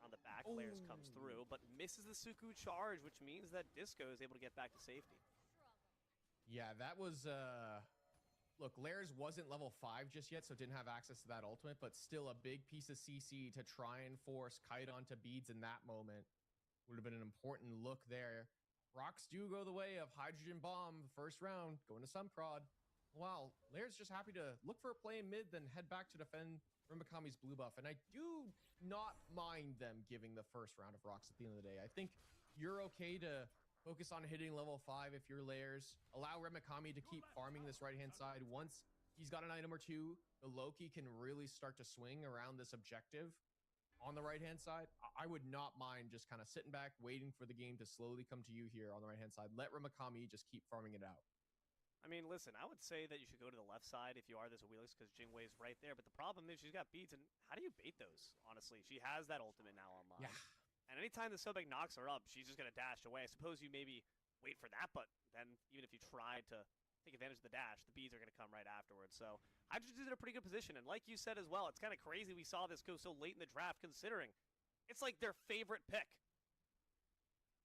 On the back, Lairs comes through, but misses the Suku charge, which means that Disco is able to get back to safety. Yeah, that was, look, Lairs wasn't level 5 just yet, so didn't have access to that ultimate, but still a big piece of CC to try and force Kite onto beads in that moment. Would have been an important look there. Rox do go the way of Hydrogen Bomb, first round, going to Sunprod. Wow, Lairs just happy to look for a play in mid, then head back to defend Ramakami's blue buff, and I do not mind them giving the first round of Rox at the end of the day. I think you're okay to focus on hitting level 5 if you're Lairs. Allow Ramakami to keep farming this right-hand side. Once he's got an item or two, the Loki can really start to swing around this objective on the right-hand side. I would not mind just kind of sitting back, waiting for the game to slowly come to you here on the right-hand side. Let Ramakami just keep farming it out. I mean, listen, I would say that you should go to the left side if you are this Wheelix, because Jingwei's right there, but the problem is she's got beads, and how do you bait those, honestly? She has that ultimate now online. Yeah. And anytime the Sobek knocks her up, she's just going to dash away. I suppose you maybe wait for that, but then even if you try to take advantage of the dash, the beads are going to come right afterwards. So Hydrogen's in a pretty good position, and like you said as well, it's kind of crazy we saw this go so late in the draft, considering it's like their favorite pick.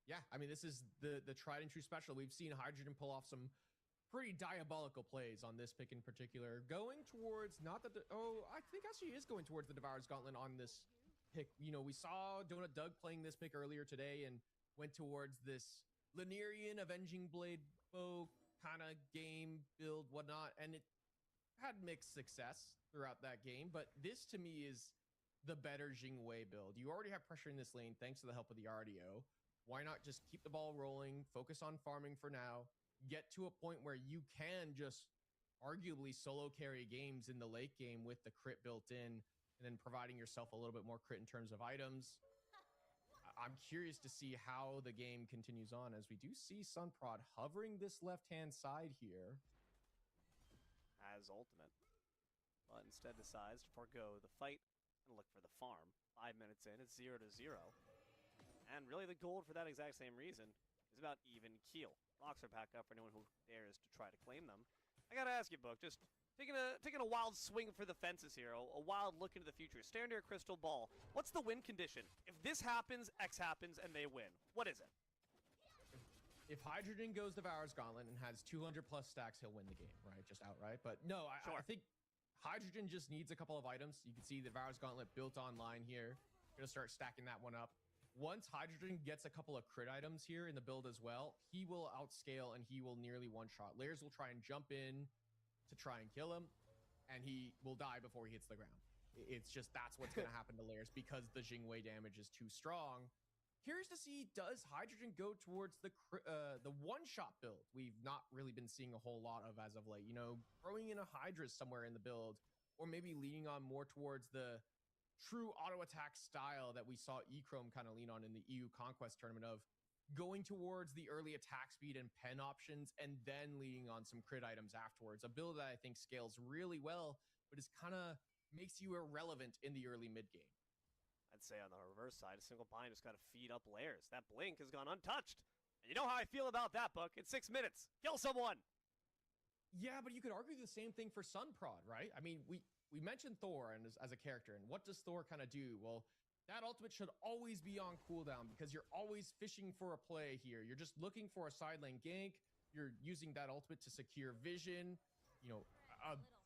Yeah, I mean, this is the tried and true special. We've seen Hydrogen pull off some pretty diabolical plays on this pick in particular. Going towards, not that, I think actually is going towards the Devourer's Gauntlet on this pick. You know, we saw Donut Doug playing this pick earlier today and went towards this Linearian Avenging Blade bow kind of game build, whatnot, and it had mixed success throughout that game, but this to me is the better Jingwei build. You already have pressure in this lane thanks to the help of the RDO. Why not just keep the ball rolling, focus on farming for now, get to a point where you can just arguably solo carry games in the late game with the crit built in, and then providing yourself a little bit more crit in terms of items. I'm curious to see how the game continues on, as we do see Sunprod hovering this left-hand side here. As ultimate, but instead decides to forego the fight and look for the farm. 5 minutes in, it's 0-0. And really the gold for that exact same reason is about even keel. Rocks are back up for anyone who dares to try to claim them. I gotta ask you, Book, just taking a wild swing for the fences here, a wild look into the future. Stare into your crystal ball. What's the win condition? If this happens, X happens, and they win. What is it? If Hydrogen goes Devourer's Gauntlet and has 200 plus stacks, he'll win the game, right? Just outright. But no, I think Hydrogen just needs a couple of items. You can see the Devourer's Gauntlet built online here. Gonna start stacking that one up. Once Hydrogen gets a couple of crit items here in the build as well, he will outscale and he will nearly one-shot. Layers will try and jump in to try and kill him, and he will die before he hits the ground. It's just, that's what's going to happen to Layers because the Jingwei damage is too strong. Curious to see, does Hydrogen go towards the one-shot build? We've not really been seeing a whole lot of as of late. You know, throwing in a Hydra somewhere in the build, or maybe leaning on more towards the true auto attack style that we saw Echrome kind of lean on in the EU Conquest tournament, of going towards the early attack speed and pen options and then leaning on some crit items afterwards. A build that I think scales really well, but is kind of makes you irrelevant in the early mid game. I'd say on the reverse side, a single bind just got to feed up Layers. That blink has gone untouched. And you know how I feel about that, Book. It's 6 minutes. Kill someone. Yeah, but you could argue the same thing for Sunprod, right? I mean, we mentioned Thor and as a character, and what does Thor kind of do? Well, that ultimate should always be on cooldown because you're always fishing for a play here. You're just looking for a side lane gank. You're using that ultimate to secure vision, you know,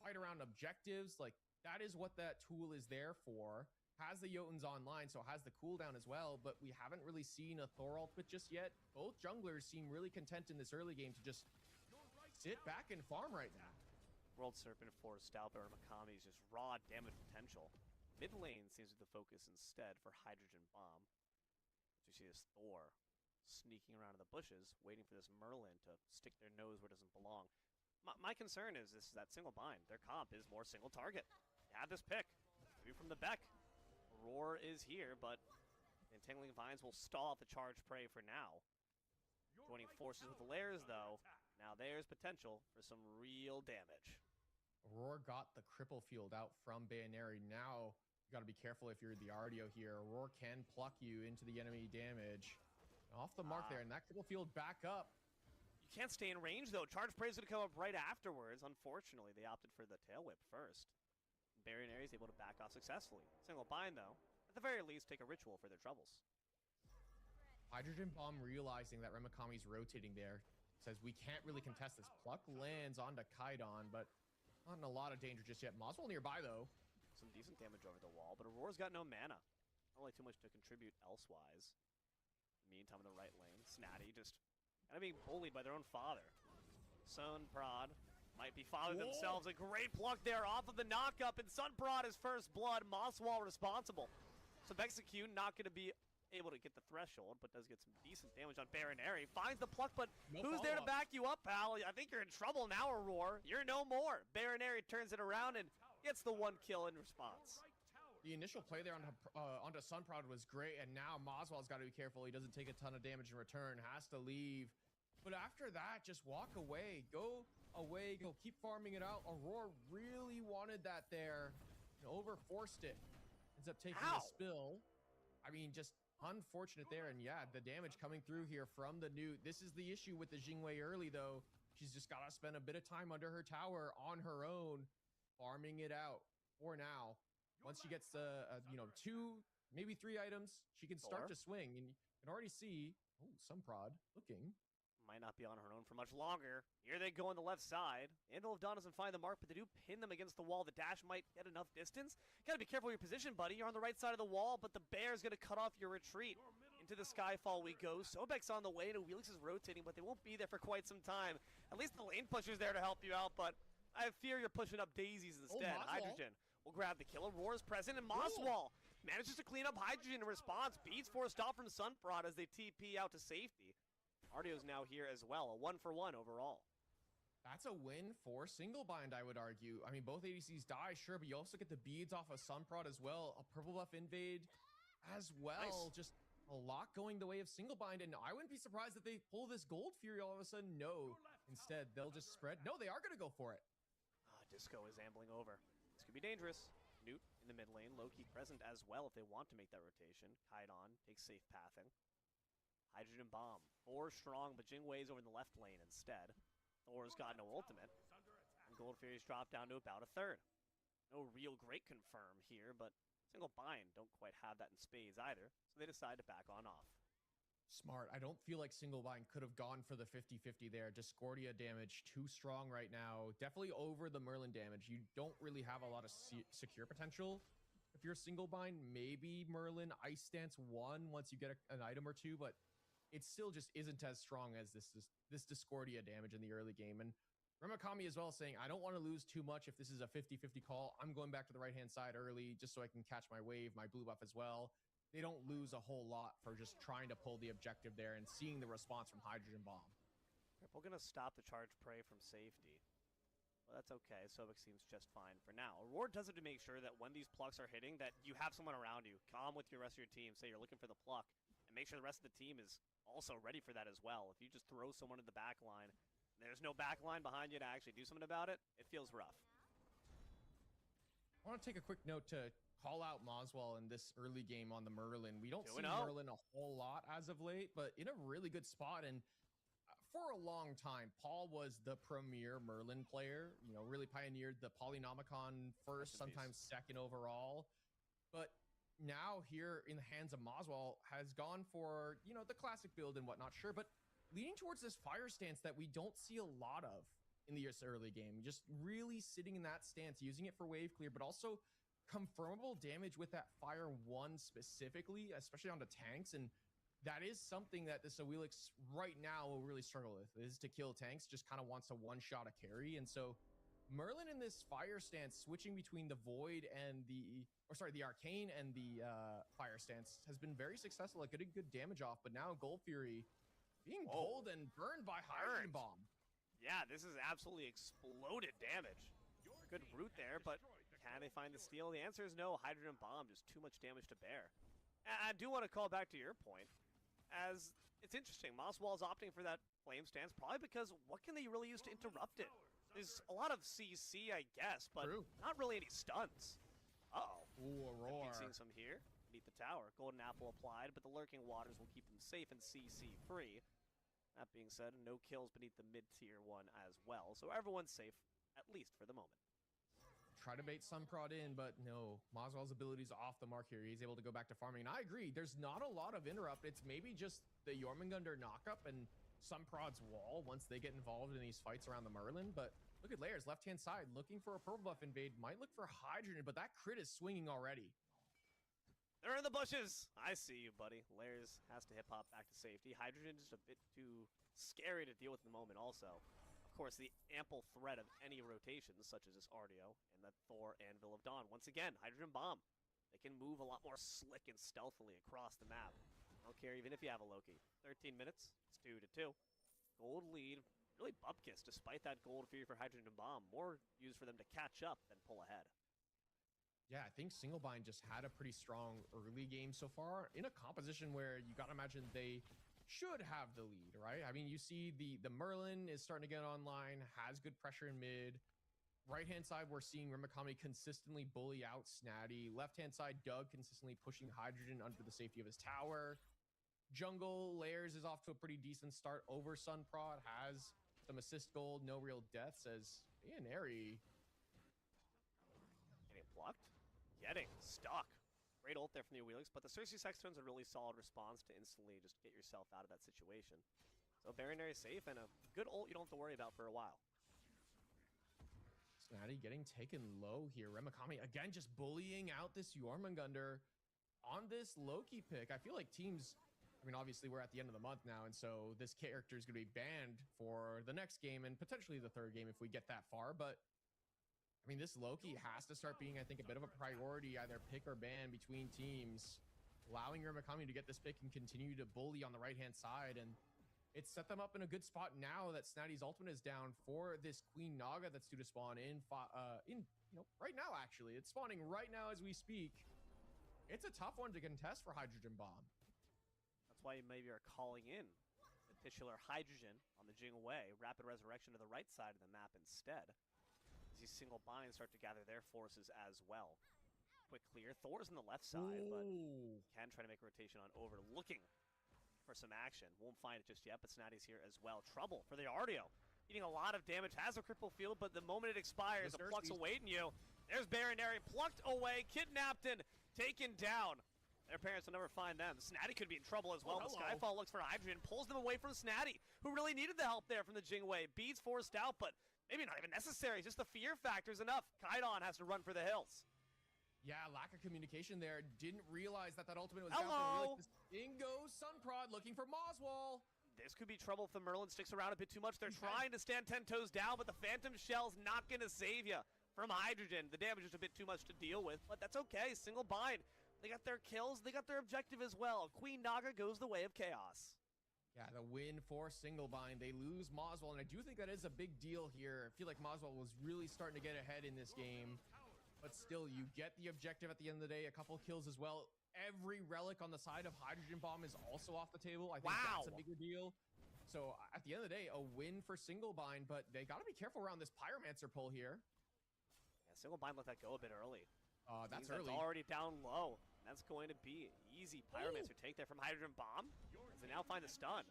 fight around objectives. Like, that is what that tool is there for. Has the Jotuns online, so has the cooldown as well, but we haven't really seen a Thor ultimate just yet. Both junglers seem really content in this early game to just sit back and farm right now. World Serpent for Stalber and Makami's just raw damage potential. Mid lane seems to be the focus instead for Hydrogen Bomb. As we see this Thor sneaking around in the bushes, waiting for this Merlin to stick their nose where it doesn't belong. My concern is this is that single bind. Their comp is more single target. They have this pick. Maybe from the Beck. Roar is here, but the Entangling Vines will stall off the charged prey for now. Joining forces with the Layers, though, now there's potential for some real damage. Aurora got the cripple field out from Bayaneri. Now, you got to be careful if you're the Ardio here. Aurora can pluck you into the enemy damage. Off the mark there, and that cripple field back up. You can't stay in range, though. Charge Prey is going to come up right afterwards. Unfortunately, they opted for the Tail Whip first. Bayaneri is able to back off successfully. Single bind, though. At the very least, take a ritual for their troubles. Hydrogen Bomb realizing that Remakami's rotating there says we can't really contest this. Pluck lands onto Kaidon, but not in a lot of danger just yet. Moswell nearby, though. Some decent damage over the wall, but Aurora's got no mana. Not really too much to contribute elsewise. In the meantime, in the right lane, Snatty just kind of being bullied by their own father. Sunprod might be fathering themselves. A great pluck there off of the knock-up, and Sunprod is first blood. Mosswall responsible. So Vexecute not going to be able to get the threshold, but does get some decent damage on Bayaneri. Finds the pluck, but who's there to back you up, pal? I think you're in trouble now, Aurora. You're no more. Bayaneri turns it around and gets the 1 kill in response. The initial play there onto Sunprod was great, and now Moswell's got to be careful. He doesn't take a ton of damage in return, has to leave. But after that, just walk away. Go away. Go keep farming it out. Aurora really wanted that there. Overforced it. Ends up taking the spill. I mean, just unfortunate there. And yeah, the damage coming through here from the new. This is the issue with the Jingwei early, though. She's just got to spend a bit of time under her tower on her own, farming it out for now. Once she gets the, 2, maybe 3 items, she can start to swing. And you can already see, Sunprod looking. Might not be on her own for much longer. Here they go on the left side. Andal of Dawn doesn't find the mark, but they do pin them against the wall. The dash might get enough distance. Gotta be careful of your position, buddy. You're on the right side of the wall, but the bear's gonna cut off your retreat. Into the Skyfall we go. Sobek's on the way, and Wheelix is rotating, but they won't be there for quite some time. At least the lane pusher's there to help you out, but I fear you're pushing up daisies instead. Hydrogen will grab the kill. Roar's present, and Mosswall manages to clean up Hydrogen in response. Beats forced off from Sunprod as they TP out to safety. Ardio's now here as well, a 1-for-1 overall. That's a win for single bind, I would argue. I mean, both ADCs die, sure, but you also get the beads off of Sunprod as well. A purple buff invade as well. Nice. Just a a lot going the way of single bind, and I wouldn't be surprised if they pull this Gold Fury all of a sudden. No, instead they'll just spread. No, they are going to go for it. Disco is ambling over. This could be dangerous. Newt in the mid lane, low-key present as well if they want to make that rotation. Kaidon takes safe pathing. Hydrogen Bomb, 4 strong, but Jingwei's over in the left lane instead. Thor's got no ultimate, and Gold Fury's dropped down to about a third. No real great confirm here, but single bind don't quite have that in spades either, so they decide to back on off. Smart. I don't feel like single bind could have gone for the 50-50 there. Discordia damage too strong right now. Definitely over the Merlin damage. You don't really have a lot of secure potential. If you're single bind, maybe Merlin Ice Stance 1 once you get an item or two, but it still just isn't as strong as this Discordia damage in the early game. And Remakami as well saying, I don't want to lose too much if this is a 50-50 call. I'm going back to the right-hand side early just so I can catch my wave, my blue buff as well. They don't lose a whole lot for just trying to pull the objective there and seeing the response from Hydrogen Bomb. We're going to stop the charge prey from safety. Well, that's okay. Sobek seems just fine for now. Aurora does it to make sure that when these plucks are hitting, that you have someone around you. Calm with your rest of your team. Say you're looking for the pluck, and make sure the rest of the team is also ready for that as well. If you just throw someone in the back line, there's no back line behind you to actually do something about it, it feels rough. I want to take a quick note to call out Moswell in this early game on the Merlin. We don't see Merlin a whole lot as of late, but in a really good spot. And for a long time, Paul was the premier Merlin player, you know, really pioneered the Polynomicon first, sometimes second overall. But now here in the hands of Moswell has gone for, you know, the classic build and whatnot, sure, but leaning towards this fire stance that we don't see a lot of in the early game. Just really sitting in that stance, using it for wave clear, but also confirmable damage with that fire 1 specifically, especially onto tanks. And that is something that the Sawilix right now will really struggle with, is to kill tanks, just kind of wants to one-shot a carry. And so Merlin in this fire stance, switching between the Void and the Arcane and the fire stance, has been very successful at getting good damage off. But now Gold Fury being pulled and burned by Hydrogen Bomb. Yeah, this is absolutely exploded damage. Good root there, but can they find the steal? The answer is no. Hydrogen Bomb, just too much damage to bear. And I do want to call back to your point, as it's interesting. Moswell's opting for that flame stance, probably because what can they really use to interrupt it? There's a lot of CC, I guess, but not really any stuns. Uh-oh. Ooh, a roar. Seeing some here beneath the tower. Golden Apple applied, but the Lurking Waters will keep them safe and CC free. That being said, no kills beneath the mid-tier 1 as well, so everyone's safe, at least for the moment. Try to bait Sunprod in, but no. Moswell's abilities off the mark here. He's able to go back to farming. And I agree, there's not a lot of interrupt. It's maybe just the Jormungandr knockup and Sunprod's wall once they get involved in these fights around the Merlin. But look at Layers, left-hand side, looking for a purple buff invade. Might look for Hydrogen, but that crit is swinging already. They're in the bushes. I see you, buddy. Layers has to hip-hop back to safety. Hydrogen just a bit too scary to deal with in the moment also. Of course, the ample threat of any rotations, such as this Ardio and the Thor Anvil of Dawn. Once again, Hydrogen Bomb. They can move a lot more slick and stealthily across the map. I don't care even if you have a Loki. 13 minutes, it's 2-2. Gold lead, really bupkis despite that gold Fury for Hydrogen Bomb. More used for them to catch up than pull ahead. Yeah, I think Singlebind just had a pretty strong early game so far in a composition where you gotta imagine they should have the lead, right? I mean, you see the Merlin is starting to get online, has good pressure in mid. Right-hand side, we're seeing Remakami consistently bully out Snatty. Left-hand side, Doug consistently pushing Hydrogen under the safety of his tower. Jungle, Layers is off to a pretty decent start over Sunprod, has some assist gold, no real deaths as Ianari getting plucked, getting stuck. Great ult there from the Wheelix, but the Cersei Sexton's a really solid response to instantly just get yourself out of that situation. So Baronary safe and a good ult you don't have to worry about for a while. Snatty getting taken low here. Remakami again just bullying out this Jormungandr on this Loki pick. I feel like teams, I mean, obviously we're at the end of the month now, and so this character is going to be banned for the next game and potentially the third game if we get that far, but I mean, this Loki has to start being, I think, a bit of a priority, either pick or ban between teams, allowing Remakami to get this pick and continue to bully on the right-hand side. And it's set them up in a good spot now that Snatty's ultimate is down for this Queen Naga that's due to spawn right now, actually. It's spawning right now as we speak. It's a tough one to contest for Hydrogen Bomb. That's why you maybe are calling in the titular Hydrogen on the Jing Wei. Rapid Resurrection to the right side of the map instead. As these single binds start to gather their forces as well. Quick clear. Thor's on the left side, but can try to make a rotation on over, looking for some action. Won't find it just yet, but Snatty's here as well. Trouble for the Artio. Eating a lot of damage, has a cripple field, but the moment it expires, the pluck's awaiting you. There's Baronary plucked away, kidnapped and taken down. Their parents will never find them. Snatty could be in trouble as well. But Skyfall looks for Hydrogen, pulls them away from Snatty, who really needed the help there from the Jing Wei. Beats forced out, but maybe not even necessary. Just the fear factor is enough. Kaidon has to run for the hills. Yeah, lack of communication there. Didn't realize that ultimate was down. In goes Sunprod looking for Moswall. This could be trouble if the Merlin sticks around a bit too much. They're trying to stand 10 toes down, but the Phantom Shell's not going to save you from Hydrogen. The damage is a bit too much to deal with, but that's okay. Single bind. They got their kills. They got their objective as well. Queen Naga goes the way of chaos. Yeah, the win for single bind. They lose Moswell, and I do think that is a big deal here. I feel like Moswell was really starting to get ahead in this game, but still, you get the objective at the end of the day. A couple kills as well. Every relic on the side of Hydrogen Bomb is also off the table. I think that's a bigger deal. So at the end of the day, a win for single bind, but they got to be careful around this Pyromancer pull here. Yeah, single bind let that go a bit early. That's early. That's already down low. That's going to be easy. Pyromancer take there from Hydrogen Bomb as they now find the stun.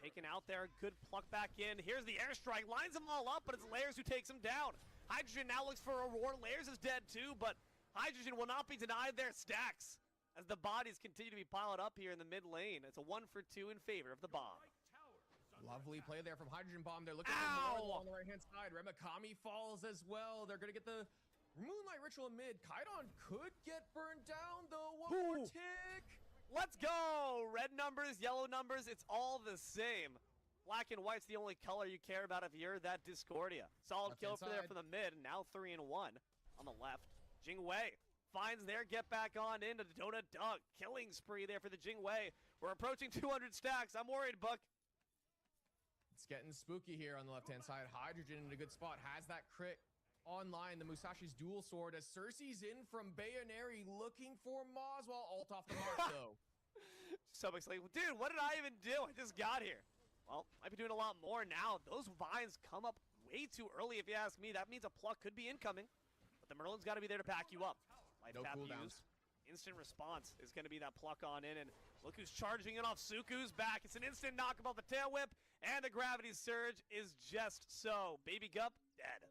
Taken out there, good pluck back in. Here's the airstrike, lines them all up, but it's Layers who takes him down. Hydrogen now looks for Aurora. Layers is dead too, but Hydrogen will not be denied their stacks as the bodies continue to be piled up here in the mid lane. It's a 1 for 2 in favor of the bomb. Lovely play there from Hydrogen Bomb. They're looking for more on the right-hand side. Remakami falls as well. They're going to get the Moonlight Ritual mid. Kaidon could get burned down, though. One more tick. Let's go. Red numbers, yellow numbers, it's all the same. Black and white's the only color you care about if you're that Discordia. Solid kill for there from the mid, and now 3 and 1 on the left. Jing Wei finds their get back on into Dota Doug. Killing spree there for the Jing Wei. We're approaching 200 stacks. I'm worried, Buck. It's getting spooky here on the left-hand side. Hydrogen in a good spot. Has that crit online. The Musashi's dual sword as Cersei's in from Bayaneri looking for Moswell. Ult off the mark, though. So excited. Dude, what did I even do? I just got here. Well, might be doing a lot more now. Those vines come up way too early, if you ask me. That means a pluck could be incoming. But the Merlin's got to be there to back you up. Life tap used. Instant response is going to be that pluck on in. And look who's charging it off Suku's back. It's an instant knock above the tail whip. And the gravity surge is just so. Baby Gup, dead.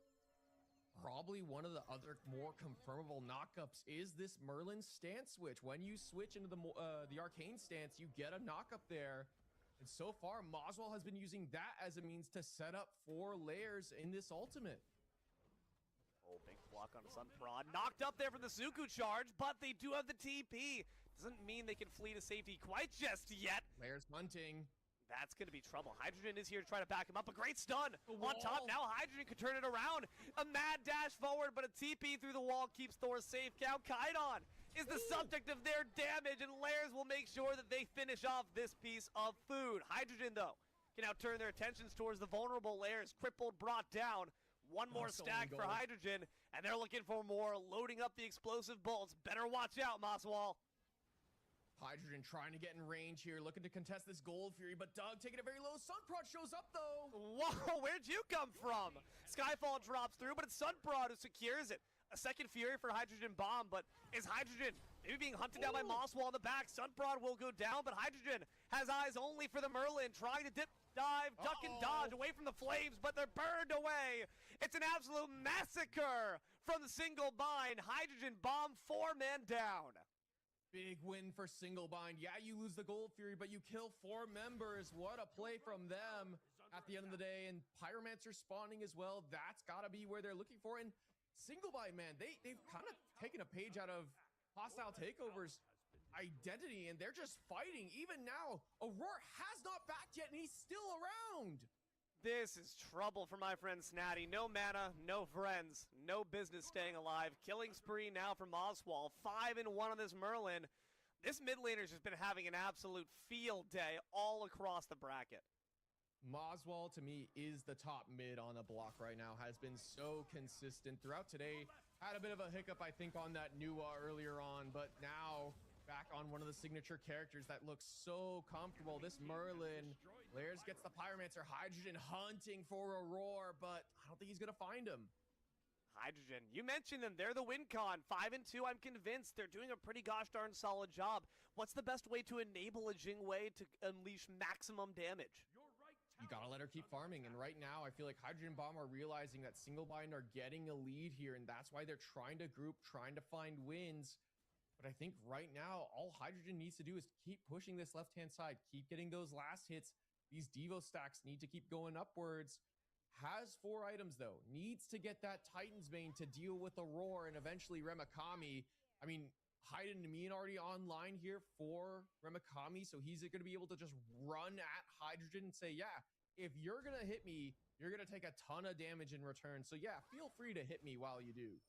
Probably one of the other more confirmable knockups is this Merlin stance switch. When you switch into the arcane stance, you get a knockup there. And so far, Moswell has been using that as a means to set up 4 layers in this ultimate. Oh, big block on Sunprod. Knocked up there from the Suku charge, but they do have the TP. Doesn't mean they can flee to safety quite just yet. Layers hunting. That's going to be trouble. Hydrogen is here to try to back him up. A great stun on top. Now Hydrogen could turn it around. A mad dash forward, but a TP through the wall keeps Thor safe. Now Kaidon is the subject of their damage, and Layers will make sure that they finish off this piece of food. Hydrogen, though, can now turn their attentions towards the vulnerable Layers. Crippled, brought down. One more stack for Hydrogen, and they're looking for more, loading up the explosive bolts. Better watch out, Moswall. Hydrogen trying to get in range here, looking to contest this Gold Fury, but Doug taking it very low. Sunprod shows up, though. Whoa, where'd you come from? Skyfall drops through, but it's Sunprod who secures it. A second Fury for Hydrogen Bomb, but is Hydrogen maybe being hunted down by Moswall in the back? Sunprod will go down, but Hydrogen has eyes only for the Merlin, trying to dip, dive, duck, and dodge away from the flames, but they're burned away. It's an absolute massacre from the single bind. Hydrogen Bomb, 4 men down. Big win for single bind. Yeah, you lose the Gold Fury, but you kill 4 members. What a play from them at the end of the day. And Pyromancer spawning as well. That's got to be where they're looking for. And single bind, man, they've kind of taken a page out of Hostile Takeover's identity, and they're just fighting. Even now, Aurora has not backed yet, and he's still around. This is trouble for my friend Snatty. No mana, no friends, no business staying alive. Killing spree now from Oswald. 5 and 1 on this Merlin. This mid laner's just been having an absolute field day all across the bracket. Moswell, to me, is the top mid on the block right now. Has been so consistent throughout today. Had a bit of a hiccup, I think, on that Nuwa earlier on, but now back on one of the signature characters that looks so comfortable. This Merlin. Lairs gets the Pyromancer. Hydrogen hunting for Aurora, but I don't think he's going to find him. Hydrogen, you mentioned them. They're the win con. 5-2, I'm convinced. They're doing a pretty gosh darn solid job. What's the best way to enable a Jingwei to unleash maximum damage? You gotta let her keep farming, and right now I feel like Hydrogen Bomb are realizing that Single Bind are getting a lead here, and that's why they're trying to group, trying to find wins. But I think right now all Hydrogen needs to do is keep pushing this left-hand side, keep getting those last hits. These Devo stacks need to keep going upwards. Has 4 items though, needs to get that Titan's Bane to deal with Aurora and eventually Remakami. I mean, Hyden and Mean already online here for Remakami, so he's going to be able to just run at Hydrogen and say, yeah, if you're going to hit me, you're going to take a ton of damage in return. So yeah, feel free to hit me while you do.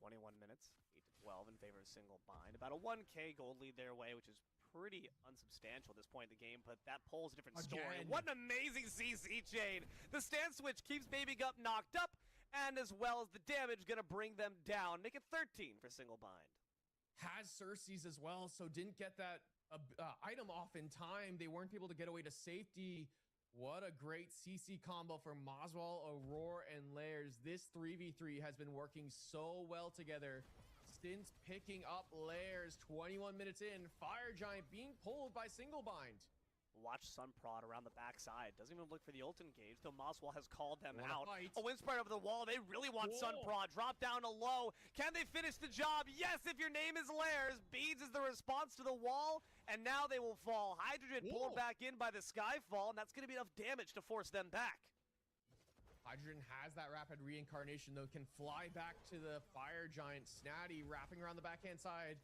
21 minutes, 8-12 in favor of Single Bind. About a 1K gold lead their way, which is pretty unsubstantial at this point in the game, but that polls a different story. What an amazing CC chain! The stand switch keeps Baby Gup knocked up, and as well as the damage going to bring them down. Make it 13 for Single Bind. Has Cersei's as well, so didn't get that item off in time. They weren't able to get away to safety. What a great CC combo for Moswell, Aurora, and Lairs. This 3v3 has been working so well together. Stints picking up Lairs, 21 minutes in. Fire Giant being pulled by Single Bind. Watch Sunprod around the backside. Doesn't even look for the ult engage, though Moswell has called them out. A wind sprite over the wall. They really want Sunprod. Drop down to low. Can they finish the job? Yes, if your name is Lairs. Beads is the response to the wall, and now they will fall. Hydrogen pulled back in by the Skyfall, and that's going to be enough damage to force them back. Hydrogen has that rapid reincarnation, though, can fly back to the Fire Giant. Snatty wrapping around the backhand side.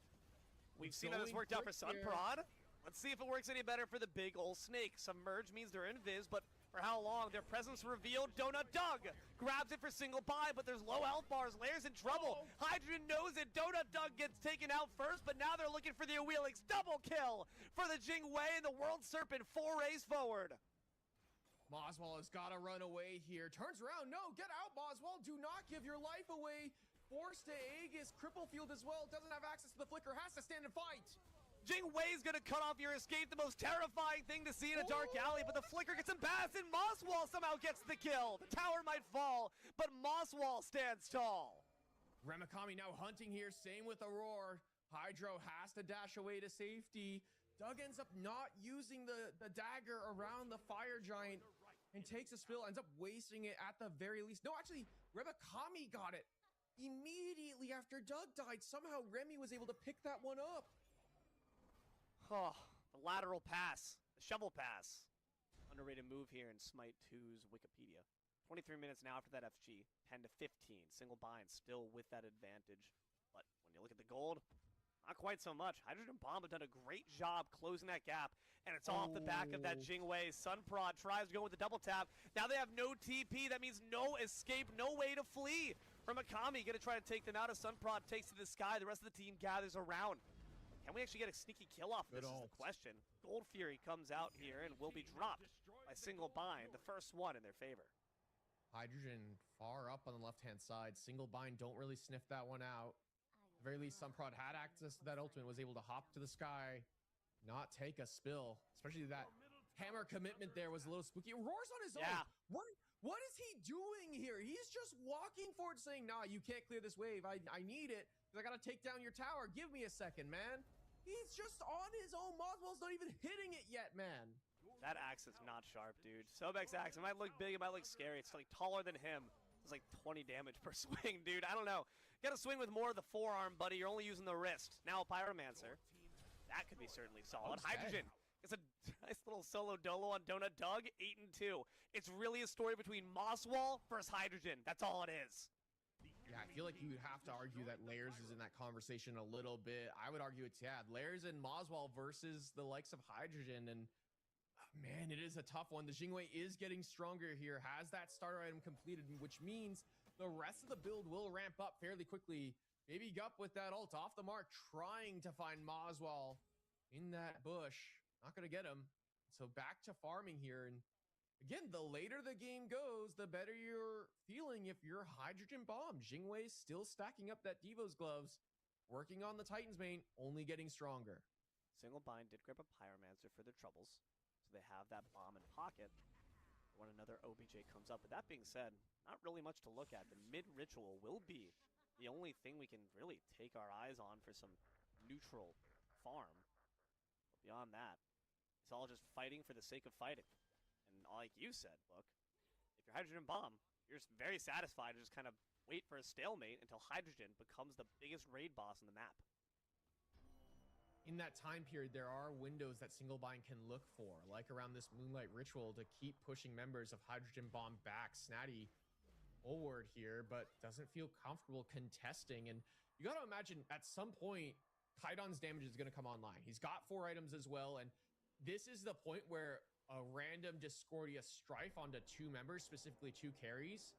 We've seen how this worked out for Sunprod. Let's see if it works any better for the big ol' snake. Submerge means they're invis, but for how long? Their presence revealed. Donut Doug grabs it for Single Bind, but there's low health bars. Lairs in trouble. Hydrogen knows it. Donut Doug gets taken out first, but now they're looking for the Awheelix. Double kill for the Jingwei, and the World Serpent forays forward. Moswell has got to run away here. Turns around. No, get out, Moswell. Do not give your life away. Forced to Aegis. Cripplefield as well. Doesn't have access to the flicker. Has to stand and fight. Jingwei's gonna cut off your escape, the most terrifying thing to see in a dark alley, but the flicker gets him past, and Mosswall somehow gets the kill. The tower might fall, but Mosswall stands tall. Remakami now hunting here, same with Aurora. Hydro has to dash away to safety. Doug ends up not using the dagger around the Fire Giant and takes a spill, ends up wasting it at the very least. No, actually, Remakami got it. Immediately after Doug died, somehow Remy was able to pick that one up. Oh, the lateral pass, the shovel pass. Underrated move here in Smite 2's Wikipedia. 23 minutes now after that FG, 10 to 15. Single Bind still with that advantage. But when you look at the gold, not quite so much. Hydrogen Bomb have done a great job closing that gap, and it's off the back of that Jingwei. Sunprod tries to go with the double tap. Now they have no TP. That means no escape, no way to flee. Remakami gonna try to take them out as Sunprod takes to the sky. The rest of the team gathers around. Can we actually get a sneaky kill off? This is the question. Gold Fury comes out here and will be dropped by Single Bind, the first one in their favor. Hydrogen far up on the left-hand side. Single Bind don't really sniff that one out. At the very least, Sunprod had access to that ultimate, was able to hop to the sky, not take a spill. Especially that hammer commitment there was a little spooky. Roar's on his own. What is he doing here? He's just walking forward saying, nah, you can't clear this wave. I need it because I got to take down your tower. Give me a second, man. He's just on his own. Moswell's not even hitting it yet, man. That axe is not sharp, dude. Sobek's axe, it might look big, it might look scary. It's like taller than him. It's like 20 damage per swing, dude. I don't know. You gotta swing with more of the forearm, buddy. You're only using the wrist. Now a Pyromancer. That could be certainly solid. Hydrogen. It's a nice little solo dolo on Donut Doug. 8-2. It's really a story between Mosswall versus Hydrogen. That's all it is. Yeah, I feel like you would have to argue that Lairs is in that conversation a little bit. I would argue it's, Lairs and Moswell versus the likes of Hydrogen. And, man, it is a tough one. The Jingwei is getting stronger here, has that starter item completed, which means the rest of the build will ramp up fairly quickly. Baby Gup with that ult off the mark, trying to find Moswell in that bush. Not going to get him. So back to farming here. And again, the later the game goes, the better you're feeling if you're Hydrogen Bomb. Jingwei's still stacking up that Devo's gloves. working on the Titan's main, only getting stronger. Single Bind did grab a Pyromancer for their troubles, so they have that bomb in pocket when another OBJ comes up. But that being said, not really much to look at. The mid-ritual will be the only thing we can really take our eyes on for some neutral farm. But beyond that, it's all just fighting for the sake of fighting. And like you said, Book, if you're Hydrogen Bomb, you're just very satisfied to just kind of wait for a stalemate until Hydrogen becomes the biggest raid boss on the map. In that time period, there are windows that Single Bind can look for, like around this Moonlight Ritual, to keep pushing members of Hydrogen Bomb back. Snatty forward here, but doesn't feel comfortable contesting. And you got to imagine at some point, Kaidon's damage is going to come online. He's got 4 items as well, and this is the point where a random Discordia Strife onto 2 members, specifically 2 carries,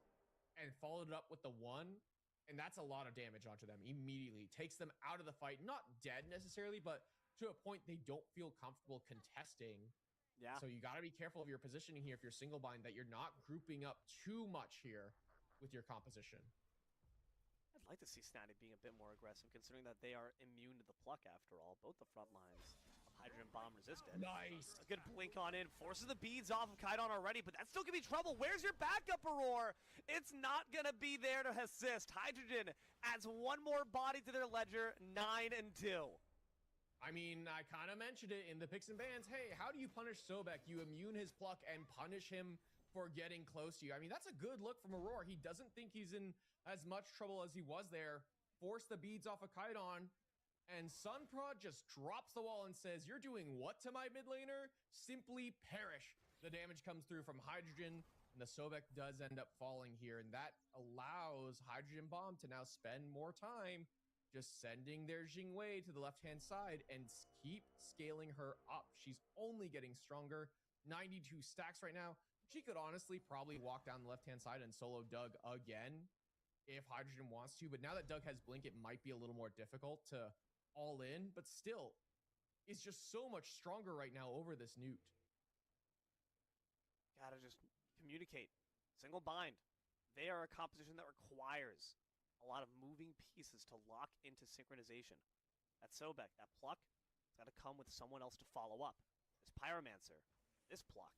and followed it up with the 1. And that's a lot of damage onto them immediately. Takes them out of the fight. Not dead necessarily, but to a point they don't feel comfortable contesting. Yeah. So you got to be careful of your positioning here if you're Single Bind, that you're not grouping up too much here with your composition. I'd like to see Snatty being a bit more aggressive, considering that they are immune to the pluck after all. Both the front lines of Hydrogen Bomb resisted. Nice. A good blink on in. Forces the beads off of Kaidon already, but that's still going to be trouble. Where's your backup, Aurora? It's not going to be there to assist. Hydrogen adds 1 more body to their ledger, 9-2. I mean, I kind of mentioned it in the picks and bans. Hey, how do you punish Sobek? You immune his pluck and punish him for getting close to you. I mean, that's a good look from Aurora. He doesn't think he's in as much trouble as he was there. Force the beads off of Kaidon. And Sunprod just drops the wall and says, you're doing what to my mid laner? Simply perish. The damage comes through from Hydrogen, and the Sobek does end up falling here. And that allows Hydrogen Bomb to now spend more time just sending their Jingwei to the left-hand side and keep scaling her up. She's only getting stronger. 92 stacks right now. She could honestly probably walk down the left-hand side and solo Doug again if Hydrogen wants to. But now that Doug has Blink, it might be a little more difficult to all in, but still is just so much stronger right now over this Newt. Gotta just communicate. Single Bind. They are a composition that requires a lot of moving pieces to lock into synchronization. That Sobek, that pluck, it's gotta come with someone else to follow up. This Pyromancer, this pluck,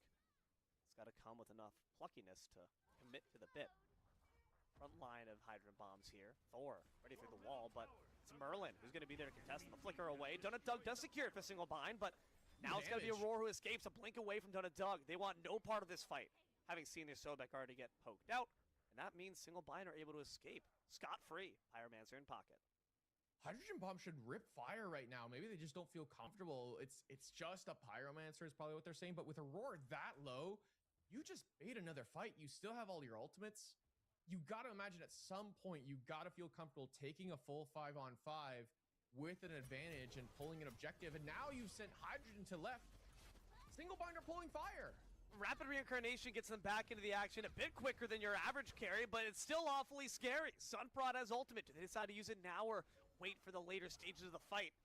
it's gotta come with enough pluckiness to commit to the bit. Front line of Hydrogen Bombs here. Thor ready through the wall, but it's Merlin who's going to be there to contest the flicker away. Donut Doug does secure it for Single Bind, but now it's going to be Aurora who escapes a blink away from Donut Doug. They want no part of this fight, having seen their Sobek already get poked out, and that means Single Bind are able to escape scot-free. Pyromancer in pocket. Hydrogen Bomb should rip fire right now. Maybe they just don't feel comfortable. It's just a Pyromancer is probably what they're saying, but with Aurora that low, you just bait another fight. You still have all your ultimates. You got to imagine at some point, you got to feel comfortable taking a full 5-on-5 with an advantage and pulling an objective. And now you've sent Hydrogen to left. Single Bind are pulling fire. Rapid Reincarnation gets them back into the action a bit quicker than your average carry, but it's still awfully scary. Sunprod has ultimate. Do they decide to use it now or wait for the later stages of the fight?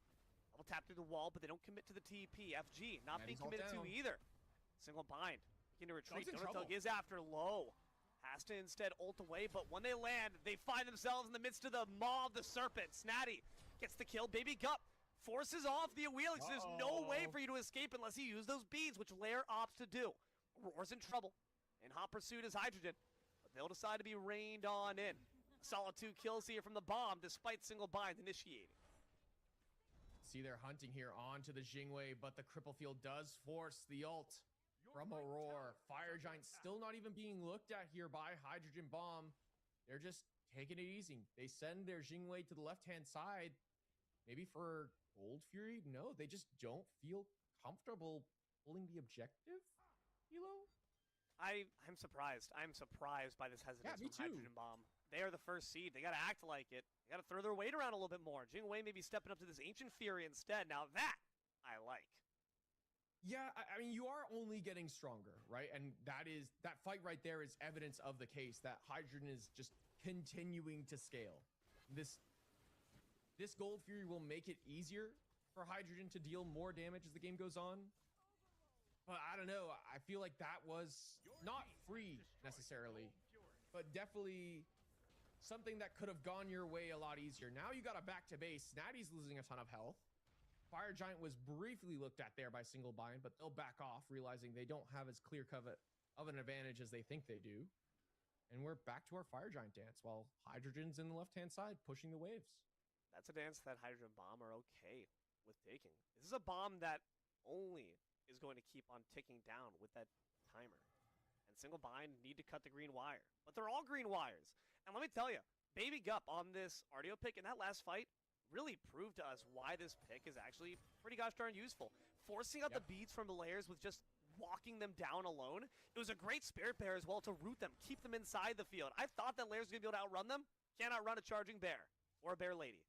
Double tap through the wall, but they don't commit to the TP. FG not being committed to either. Single Bind begin to retreat. Donut Doug is after low. Has to instead ult away, but when they land, they find themselves in the midst of the maw of the serpent. Snatty gets the kill. Baby Gup forces off the Awheelix. There's no way for you to escape unless you use those beads, which Lair opts to do. Roar's in trouble. In hot pursuit is Hydrogen, but they'll decide to be reined on in. Solid 2 kills here from the bomb, despite Single Bind initiating. See, they're hunting here onto the Jingwei, but the Cripple Field does force the ult from Aurora. Fire Giant still not even being looked at here by Hydrogen Bomb. They're just taking it easy. They send their Jingwei to the left-hand side. Maybe for Gold Fury? No, they just don't feel comfortable pulling the objective, Hilo? I'm surprised. I'm surprised by this hesitance from Hydrogen Bomb. They are the first seed. They got to act like it. They got to throw their weight around a little bit more. Jingwei may be stepping up to this Ancient Fury instead. Now that I like. Yeah, I mean, you are only getting stronger, right? And that fight right there is evidence of the case that Hydrogen is just continuing to scale. This Gold Fury will make it easier for Hydrogen to deal more damage as the game goes on. But I don't know. I feel like that was not free necessarily, but definitely something that could have gone your way a lot easier. Now you got a back to base. Snatty's losing a ton of health. Fire Giant was briefly looked at there by single bind, but they'll back off, realizing they don't have as clear cut of an advantage as they think they do. And we're back to our Fire Giant dance while Hydrogen's in the left-hand side pushing the waves. That's a dance that Hydrogen Bomb are okay with taking. This is a bomb that only is going to keep on ticking down with that timer. And single bind need to cut the green wire. But they're all green wires. And let me tell you, Baby Gup on this RDO pick in that last fight really proved to us why this pick is actually pretty gosh darn useful. Forcing out the beads from the layers with just walking them down alone. It was a great spirit bear as well to root them, keep them inside the field. I thought that layers were going to be able to outrun them. Can't outrun a charging bear or a bear lady.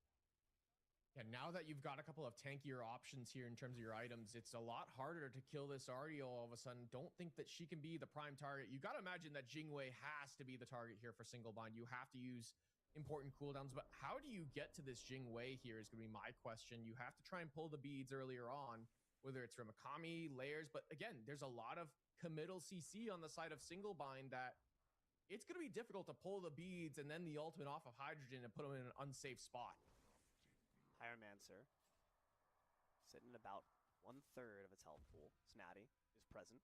Yeah, now that you've got a couple of tankier options here in terms of your items, it's a lot harder to kill this RDO all of a sudden. Don't think that she can be the prime target. You got to imagine that Jingwei has to be the target here for single bind. You have to use important cooldowns, but how do you get to this Jingwei here is going to be my question. You have to try and pull the beads earlier on, whether it's from Akami, layers, but again, there's a lot of committal CC on the side of single bind that it's going to be difficult to pull the beads and then the ultimate off of Hydrogen and put them in an unsafe spot. Pyromancer, sitting at about 1/3 of its health pool. Snatty is present,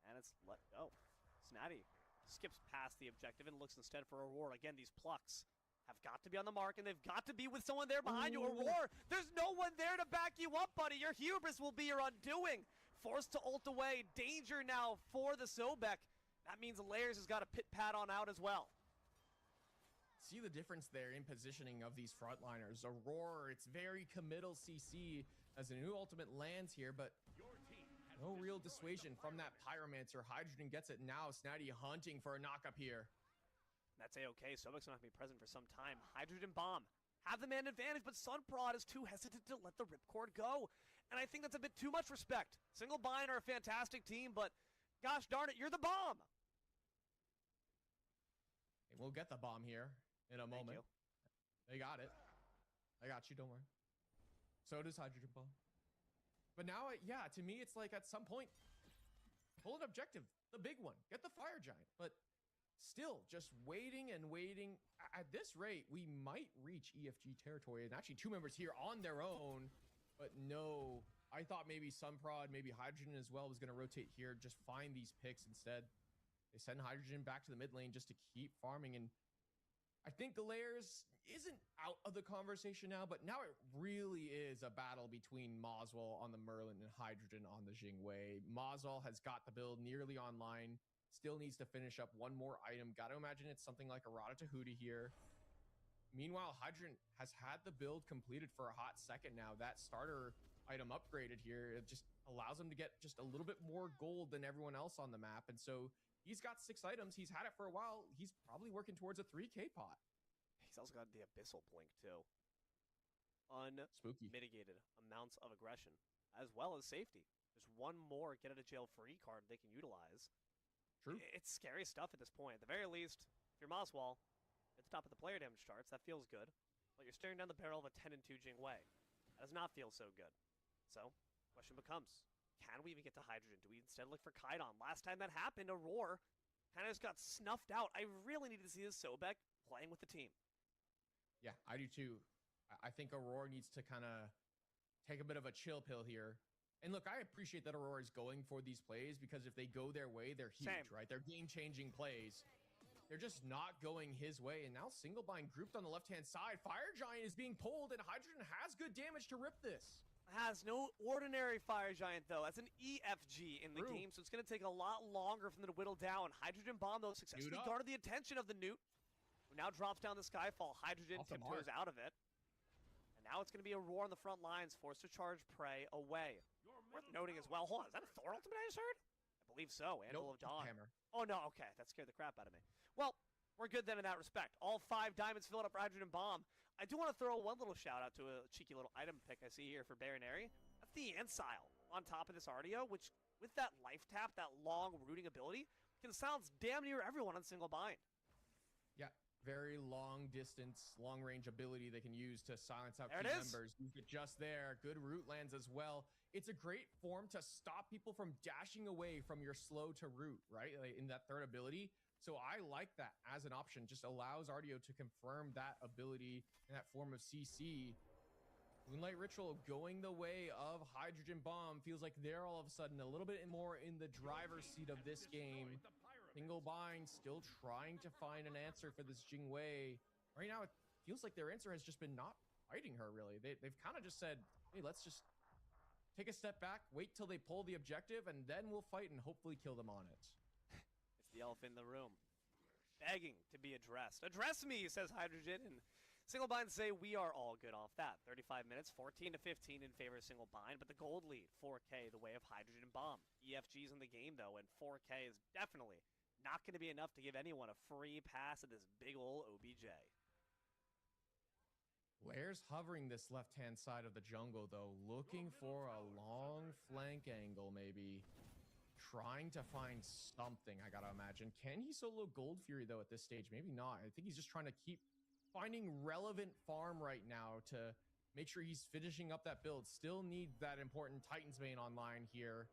and it's let go. Snatty skips past the objective and looks instead for Aurora. Again, these plucks have got to be on the mark, and they've got to be with someone there behind you. Aurora, there's no one there to back you up, buddy. Your hubris will be your undoing. Forced to ult away. Danger now for the Sobek. That means Layers has got to pit-pat on out as well. See the difference there in positioning of these frontliners. Aurora, it's very committal CC as a new ultimate lands here, but no real dissuasion from that Pyromancer. Hydrogen gets it now. Snatty hunting for a knock-up here. That's A-okay. Sobek's not going to be present for some time. Hydrogen Bomb have the man advantage, but Sunprod is too hesitant to let the ripcord go. And I think that's a bit too much respect. Single Bind are a fantastic team, but gosh darn it, you're the bomb. And we'll get the bomb here in a moment. They got it. I got you, don't worry. So does Hydrogen Bomb. But now, yeah, to me, it's like at some point, pull an objective, the big one, get the Fire Giant. But still, just waiting and waiting. At this rate, we might reach EFG territory. And actually, two members here on their own. But no, I thought maybe Sunprod, maybe Hydrogen as well was going to rotate here, just find these picks instead. They send Hydrogen back to the mid lane just to keep farming. And I think the Layers isn't out of the conversation now, but now it really is a battle between Moswell on the Merlin and Hydrogen on the Jingwei. Moswell has got the build nearly online. Still needs to finish up one more item. Got to imagine it's something like a Rada Tahuti here. Meanwhile, Hydrogen has had the build completed for a hot second now. That starter item upgraded here. It just allows him to get just a little bit more gold than everyone else on the map. And so he's got 6 items. He's had it for a while. He's probably working towards a 3K pot. He's also got the Abyssal Blink, too. Unmitigated amounts of aggression, as well as safety. There's one more get-out-of-jail-free card they can utilize. True. It's scary stuff at this point. At the very least, if you're Moswell, at the top of the player damage charts, that feels good. But you're staring down the barrel of a 10-2 Jingwei. That does not feel so good. So, question becomes, can we even get to Hydrogen? Do we instead look for Kaidon? Last time that happened, Aurora kind of just got snuffed out. I really need to see this Sobek playing with the team. Yeah, I do too. I think Aurora needs to kind of take a bit of a chill pill here. And look, I appreciate that Aurora is going for these plays because if they go their way, they're huge, right? They're game-changing plays. They're just not going his way. And now Single Bind grouped on the left-hand side. Fire Giant is being pulled, and Hydrogen has good damage to rip this. Has no ordinary Fire Giant, though. That's an EFG in the game, so it's going to take a lot longer for them to whittle down. Hydrogen Bomb, though, successfully guarded the attention of the Newt, who now drops down the Skyfall. Hydrogen tiptoes out of it. And now it's going to be Aurora on the front lines, forced to charge prey away. Worth noting as well. Hold on, is that a Thor ultimate I just heard? I believe so. Anvil of Dawn. Hammer. Oh, no, okay. That scared the crap out of me. Well, we're good then in that respect. All 5 diamonds filled up for Hydrogen Bomb. I do want to throw one little shout out to a cheeky little item pick I see here for Baronary. That's the Ansile on top of this RDO, which with that life tap, that long rooting ability, can silence damn near everyone on Single Bind. Yeah, very long distance, long range ability they can use to silence out key members. Use it just there. Good root lands as well. It's a great form to stop people from dashing away from your slow to root, right? Like in that third ability. So I like that as an option. Just allows RDO to confirm that ability in that form of CC. Moonlight Ritual going the way of Hydrogen Bomb. Feels like they're all of a sudden a little bit more in the driver's seat of this game. Single Bind still trying to find an answer for this Jingwei. Right now, it feels like their answer has just been not fighting her, really. They've kind of just said, hey, let's just take a step back, wait till they pull the objective, and then we'll fight and hopefully kill them on it. It's the elephant in the room, begging to be addressed. Address me, says Hydrogen, and Single Bind say we are all good off that. 35 minutes, 14 to 15 in favor of Single Bind, but the gold lead, 4K, the way of Hydrogen Bomb. EFG's in the game, though, and 4K is definitely not going to be enough to give anyone a free pass at this big ol' OBJ. Lair's hovering this left-hand side of the jungle, though, looking for a long flank angle, maybe. Trying to find something, I gotta imagine. Can he solo Gold Fury, though, at this stage? Maybe not. I think he's just trying to keep finding relevant farm right now to make sure he's finishing up that build. Still need that important Titan's Bane online here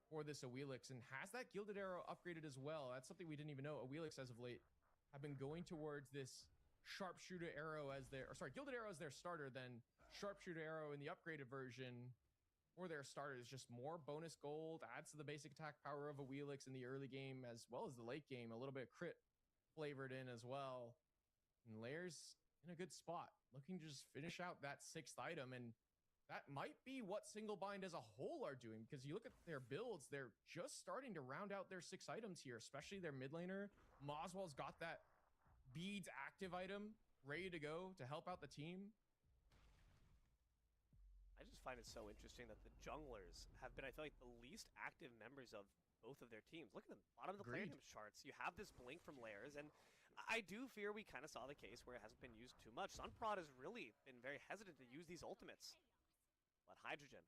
for this Awilix, and has that Gilded Arrow upgraded as well. That's something we didn't even know. Awilix, as of late, have been going towards this Sharpshooter Arrow as their, or sorry, Gilded Arrow as their starter, then Sharpshooter Arrow in the upgraded version for their starter is just more bonus gold, adds to the basic attack power of Awilix in the early game as well as the late game, a little bit crit flavored in as well. And Lair's in a good spot, looking to just finish out that 6th item, and that might be what Single Bind as a whole are doing, because you look at their builds, they're just starting to round out their 6 items here, especially their mid laner. Moswell's got that Beads active item ready to go to help out the team. I just find it so interesting that the junglers have been, I feel like, the least active members of both of their teams. Look at them, bottom of the player names charts. You have this blink from Lairs, and I do fear we kind of saw the case where it hasn't been used too much. Sunprod has really been very hesitant to use these ultimates. But Hydrogen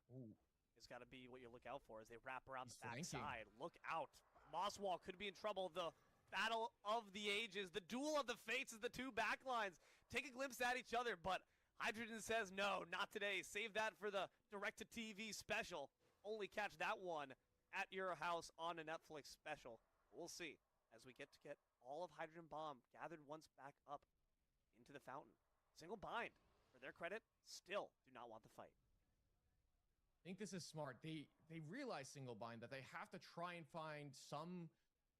has got to be what you look out for as they wrap around the backside. Look out. Mosswall could be in trouble. The battle of the ages, the duel of the fates as the two backlines take a glimpse at each other, but Hydrogen says, no, not today. Save that for the direct-to-TV special. Only catch that one at your house on a Netflix special. We'll see as we get all of Hydrogen Bomb gathered once back up into the fountain. Single Bind, for their credit, still do not want the fight. I think this is smart. They realize Single Bind that they have to try and find some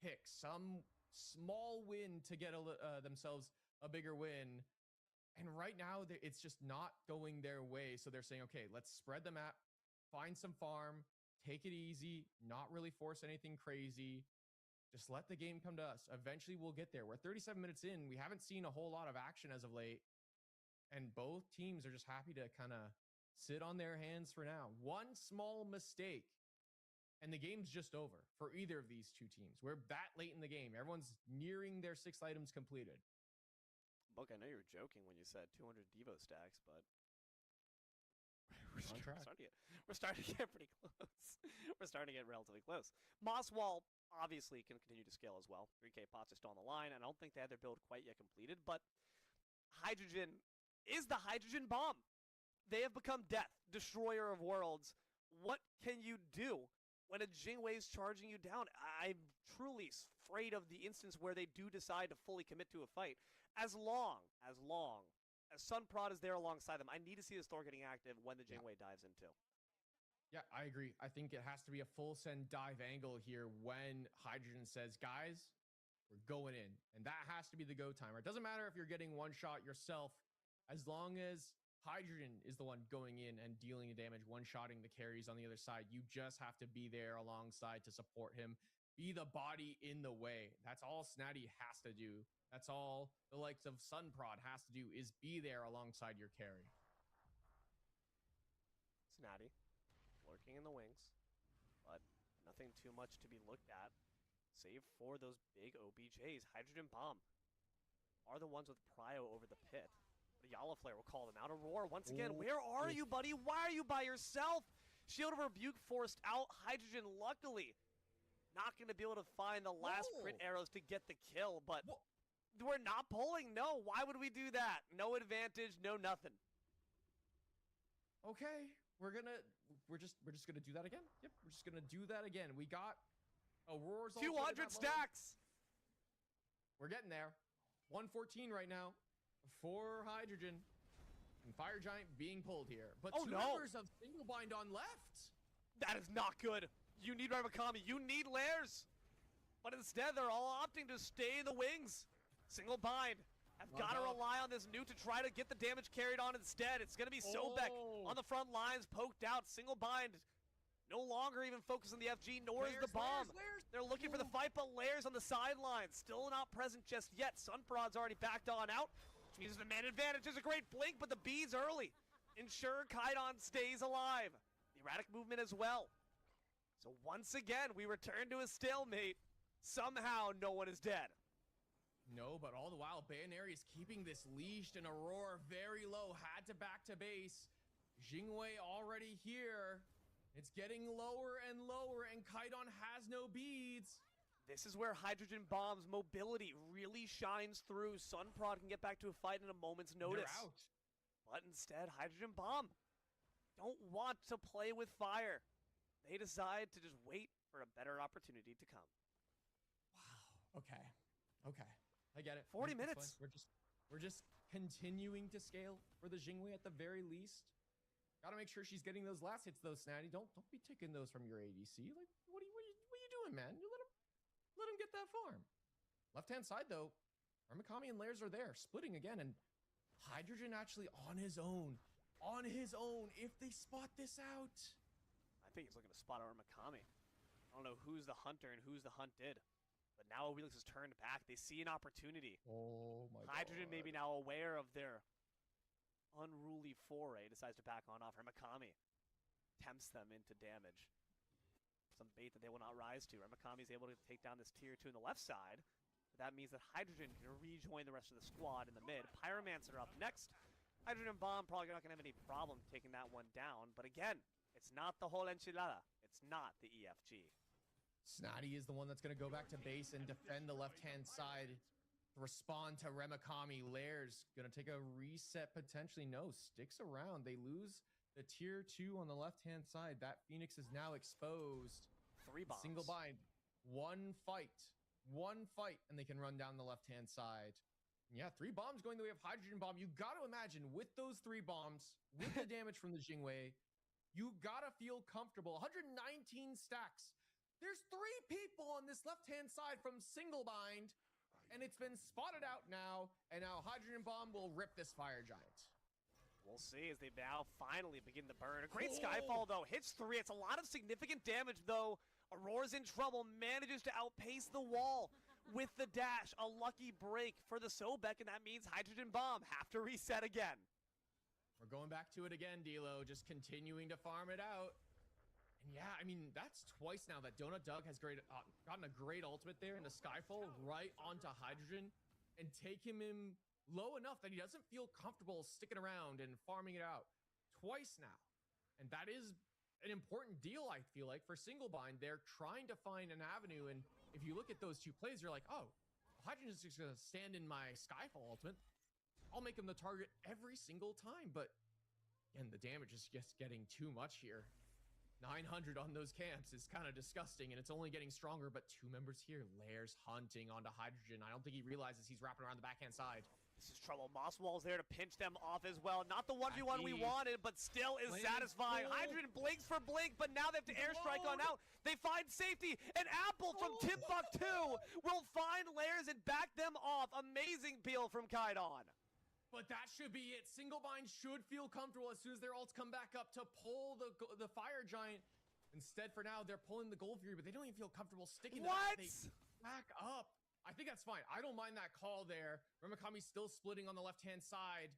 pick, some small win to get themselves a bigger win. And right now, it's just not going their way. So they're saying, okay, let's spread the map, find some farm, take it easy, not really force anything crazy. Just let the game come to us. Eventually, we'll get there. We're 37 minutes in. We haven't seen a whole lot of action as of late. And both teams are just happy to kind of sit on their hands for now. One small mistake, and the game's just over for either of these two teams. We're that late in the game. Everyone's nearing their 6 items completed. Book, I know you were joking when you said 200 Devo stacks, but we're starting to get pretty close. We're starting to get relatively close. Mosswall obviously can continue to scale as well. 3K pots are still on the line, and I don't think they have their build quite yet completed, but Hydrogen is the Hydrogen Bomb. They have become death, destroyer of worlds. What can you do when a Jingwei's charging you down? I'm truly afraid of the instance where they do decide to fully commit to a fight. As long as Sunprod is there alongside them, I need to see this Thor getting active when the Jingwei dives in too. Yeah, I agree. I think it has to be a full send dive angle here when Hydrogen says, guys, we're going in. And that has to be the go timer. It doesn't matter if you're getting one shot yourself, as long as Hydrogen is the one going in and dealing the damage, one-shotting the carries on the other side. You just have to be there alongside to support him. Be the body in the way. That's all Snatty has to do. That's all the likes of Sunprod has to do, is be there alongside your carry. Snatty, lurking in the wings, but nothing too much to be looked at, save for those big OBJs. Hydrogen Bomb are the ones with prio over the pit. Yala Flare will call them out. Aurora, once again, where are you, buddy? Why are you by yourself? Shield of Rebuke forced out. Hydrogen, luckily, not going to be able to find the last crit arrows to get the kill, but we're not pulling. No, why would we do that? No advantage, no nothing. Okay, we're just gonna do that again. Yep, we're just gonna do that again. We got Aurora's 200 stacks. we're getting there. 114 right now for Hydrogen. And Fire Giant being pulled here. But two members of Single Bind on left. That is not good. You need Ramakami. You need Lairs. But instead, they're all opting to stay in the wings. Single Bind have got to rely on this Newt to try to get the damage carried on instead. It's going to be Sobek on the front lines, poked out. Single Bind no longer even focused on the FG, nor is the bomb. They're looking for the fight, but Lairs on the sidelines. Still not present just yet. Sunprod's already backed on out, which means the man advantage is a great blink, but the bees early ensure Kaidon stays alive. The erratic movement as well. So once again, we return to a stalemate. Somehow, no one is dead. No, but all the while, Bayonary is keeping this leashed, and Aurora very low, had to back to base. Jingwei already here. It's getting lower and lower, and Kaidon has no beads. This is where Hydrogen Bomb's mobility really shines through. Sunprod can get back to a fight in a moment's notice. They're out. But instead, Hydrogen Bomb don't want to play with fire. They decide to just wait for a better opportunity to come. Wow. Okay. I get it. 40 minutes. We're just continuing to scale for the Jingwei at the very least. Gotta make sure she's getting those last hits, though, Snatty. Don't be taking those from your ADC. Like, what are you doing, man? You let him get that farm. Left-hand side, though, Ramakami and Lairs are there, splitting again, and Hydrogen actually on his own. If they spot this out. I think he's looking to spot Ramakami. I don't know who's the hunter and who's the hunted. But now Wheelix has turned back. They see an opportunity. Oh, my Hydrogen God. maybe now aware of their unruly foray, decides to back on off. Ramakami tempts them into damage. Some bait that they will not rise to. Ramakami is able to take down this tier 2 on the left side. But that means that Hydrogen can rejoin the rest of the squad in the mid. Pyromancer up next. Hydrogen Bomb probably not going to have any problem taking that one down. But again, it's not the whole enchilada. It's not the EFG. Snotty is the one that's going to go back to base and defend the left-hand side. Respond to Ramakami. Lairs going to take a reset potentially. No, sticks around. They lose the tier 2 on the left-hand side. That Phoenix is now exposed. 3 bombs. Single bind. One fight, and they can run down the left-hand side. Yeah, 3 bombs going the way of Hydrogen Bomb. You got to imagine, with those 3 bombs, with the damage from the Jingwei, you got to feel comfortable. 119 stacks. There's 3 people on this left-hand side from Single Bind, and it's been spotted out now, and now Hydrogen Bomb will rip this Fire Giant. We'll see as they now finally begin to burn. A great Skyfall, though. Hits 3. It's a lot of significant damage, though. Aurora's in trouble. Manages to outpace the wall with the dash. A lucky break for the Sobek, and that means Hydrogen Bomb have to reset again. We're going back to it again, D'Lo. Just continuing to farm it out. And yeah, I mean, that's twice now that Donut Doug has gotten a great ultimate there in the Skyfall right onto Hydrogen and take him in low enough that he doesn't feel comfortable sticking around and farming it out twice now. And that is an important deal, I feel like, for Single Bind. They're trying to find an avenue, and if you look at those 2 plays, you're like, oh, Hydrogen's just going to stand in my Skyfall ultimate. I'll make him the target every single time, but again, the damage is just getting too much here. 900 on those camps is kind of disgusting, and it's only getting stronger, but 2 members here. Lairs hunting onto Hydrogen. I don't think he realizes he's wrapping around the backhand side. This is trouble. Mosswall's there to pinch them off as well. Not the 1v1 we wanted, but still is satisfying. Hydrogen blinks for blink, but now they have to airstrike on out. They find safety. An apple from Timbuktu will find Lairs and back them off. Amazing peel from Kaidon. But that should be it. Single Bind should feel comfortable as soon as their ults come back up to pull the Fire Giant. Instead, for now, they're pulling the Gold Fury, but they don't even feel comfortable sticking to that. They back up. I think that's fine. I don't mind that call there. Ramakami's still splitting on the left-hand side.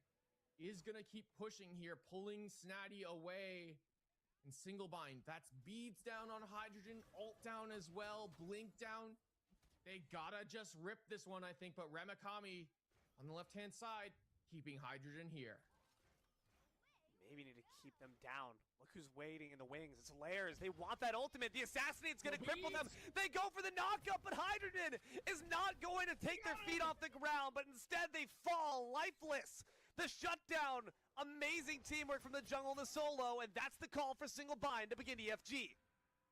Is going to keep pushing here, pulling Snatty away. And Single Bind, that's beads down on Hydrogen, ult down as well, blink down. They gotta just rip this one, I think, but Ramakami on the left-hand side, keeping Hydrogen here. Maybe need to keep them down. Look who's waiting in the wings. It's Lairs. They want that ultimate. The Assassinate's going to cripple them. They go for the knockup, but Hydrogen is not going to take their feet off the ground, but instead they fall lifeless. The shutdown. Amazing teamwork from the jungle and the solo, and that's the call for Single Bind to begin EFG.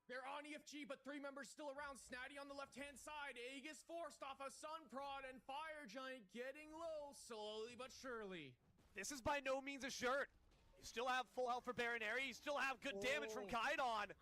They're on EFG, but 3 members still around. Snatty on the left-hand side. Aegis forced off a Sun Prod, and Fire Giant getting low, slowly but surely. This is by no means assured. You still have full health for Baronary. You still have good damage from Kaidon.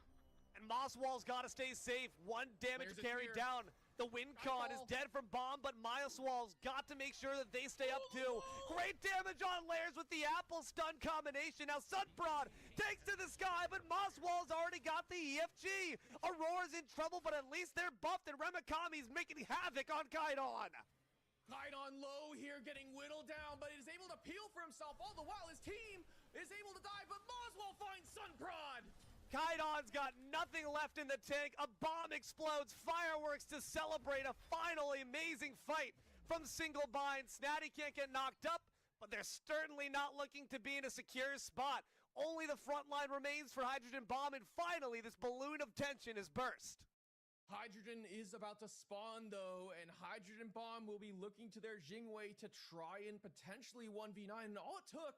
And Mosswall's got to stay safe. 1 damage carried down. The Wincon is dead from Bomb, but Mosswall's got to make sure that they stay up too. Great damage on Layers with the Apple stun combination. Now Sunprod takes to the sky, but Mosswall's already got the EFG. Aurora's in trouble, but at least they're buffed, and Remakami's making havoc on Kaidon. Kaidon low here, getting whittled down, but is able to peel for himself. All the while his team is able to die, but Mosswall finds Sunprod. Kaidon's got nothing left in the tank. A bomb explodes. Fireworks to celebrate a finally amazing fight from Single Bind. Snatty can't get knocked up, but they're certainly not looking to be in a secure spot. Only the front line remains for Hydrogen Bomb, and finally this balloon of tension is burst. Hydrogen is about to spawn, though, and Hydrogen Bomb will be looking to their Jingwei to try and potentially 1v9. And all it took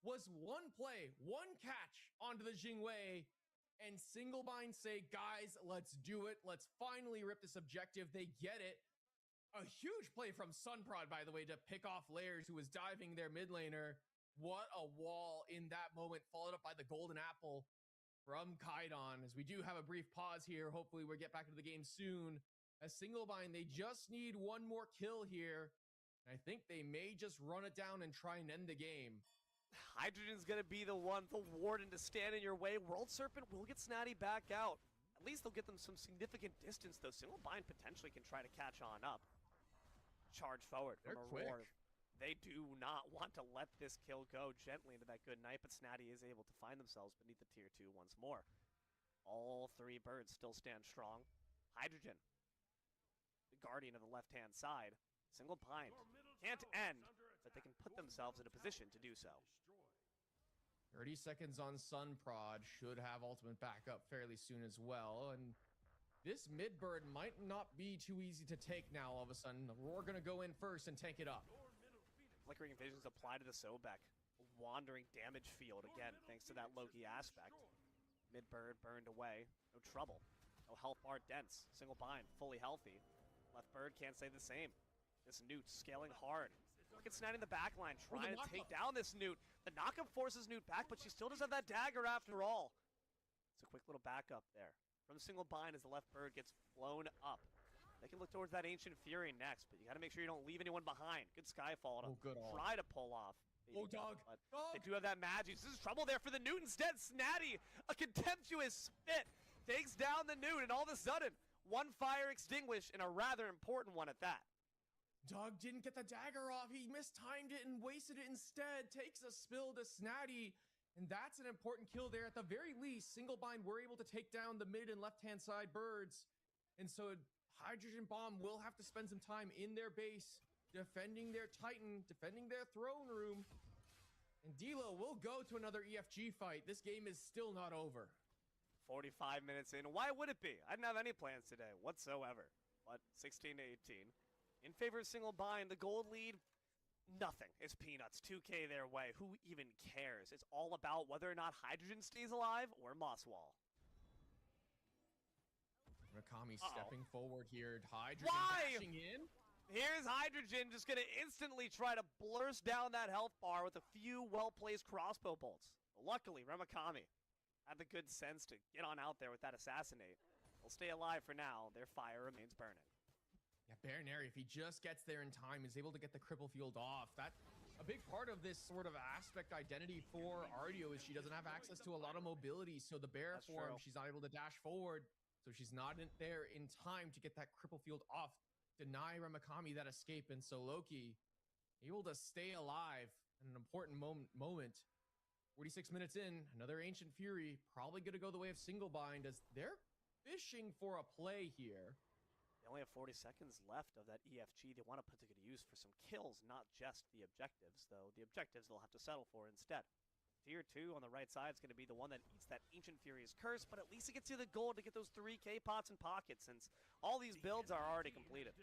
was 1 play, 1 catch onto the Jingwei, and Single Bind say, guys, let's do it. Let's finally rip this objective. They get it. A huge play from Sunprod, by the way, to pick off Layers, who was diving their mid laner. What a wall in that moment, followed up by the golden apple from Kaidon. As we do have a brief pause here, hopefully we'll get back into the game soon. As Single Bind, they just need 1 more kill here. And I think they may just run it down and try and end the game. Hydrogen's gonna be the one, the warden, to stand in your way. World Serpent will get Snatty back out. At least they'll get them some significant distance, though. Single Bind potentially can try to catch on up. Charge forward from Aurora. They do not want to let this kill go gently into that good night, but Snatty is able to find themselves beneath the tier 2 once more. All 3 birds still stand strong. Hydrogen, the guardian of the left-hand side. Single Bind can't end, but they can put themselves in a position to do so. 30 seconds on Sunprod, should have ultimate backup fairly soon as well, and this mid bird might not be too easy to take now all of a sudden. We're gonna go in first and tank it up. Flickering Visions apply to the Sobek. Wandering damage field again, thanks to that Loki aspect. Mid bird burned away, no trouble. No health bar dense, Single Bind fully healthy. Left bird can't say the same. This Newt scaling hard. Look at Snatty in the back line, trying to take down this Newt. The knockup forces Newt back, but she still does have that dagger after all. It's a quick little backup there from Single Bind as the left bird gets flown up. They can look towards that Ancient Fury next, but you got to make sure you don't leave anyone behind. Good Skyfall to try to pull off. They do have that magic. This is trouble there for the Newt instead. Snatty, a contemptuous spit, takes down the Newt, and all of a sudden, 1 fire extinguished, and a rather important one at that. Doug didn't get the dagger off. He mistimed it and wasted it instead. Takes a spill to Snatty, and that's an important kill there. At the very least, Single Bind were able to take down the mid and left-hand side birds. And so Hydrogen Bomb will have to spend some time in their base, defending their Titan, defending their throne room. And D'Lo will go to another EFG fight. This game is still not over. 45 minutes in. Why would it be? I didn't have any plans today whatsoever. But 16 to 18. In favor of Single Bind, the gold lead, nothing. It's peanuts. 2K their way. Who even cares? It's all about whether or not Hydrogen stays alive or Mosswall. Rakami stepping forward here. Hydrogen dashing in. Here's Hydrogen just going to instantly try to blurst down that health bar with a few well-placed crossbow bolts. Luckily, Remakami had the good sense to get on out there with that assassinate. They'll stay alive for now. Their fire remains burning. Yeah, Baronary, if he just gets there in time, is able to get the cripple field off. That's a big part of this sort of aspect identity for Ardio is she doesn't have access to a lot of mobility. So the bear form, she's not able to dash forward. So she's not there in time to get that cripple field off. Deny Remakami that escape. And so Loki able to stay alive in an important moment. 46 minutes in, another Ancient Fury, probably going to go the way of Single Bind as they're fishing for a play here. They only have 40 seconds left of that EFG. They want to put to good use for some kills, not just the objectives, though. The objectives they'll have to settle for instead. Tier 2 on the right side is going to be the one that eats that Ancient Fury's curse, but at least it gets you the gold to get those 3K pots and pockets, since all these builds are already completed.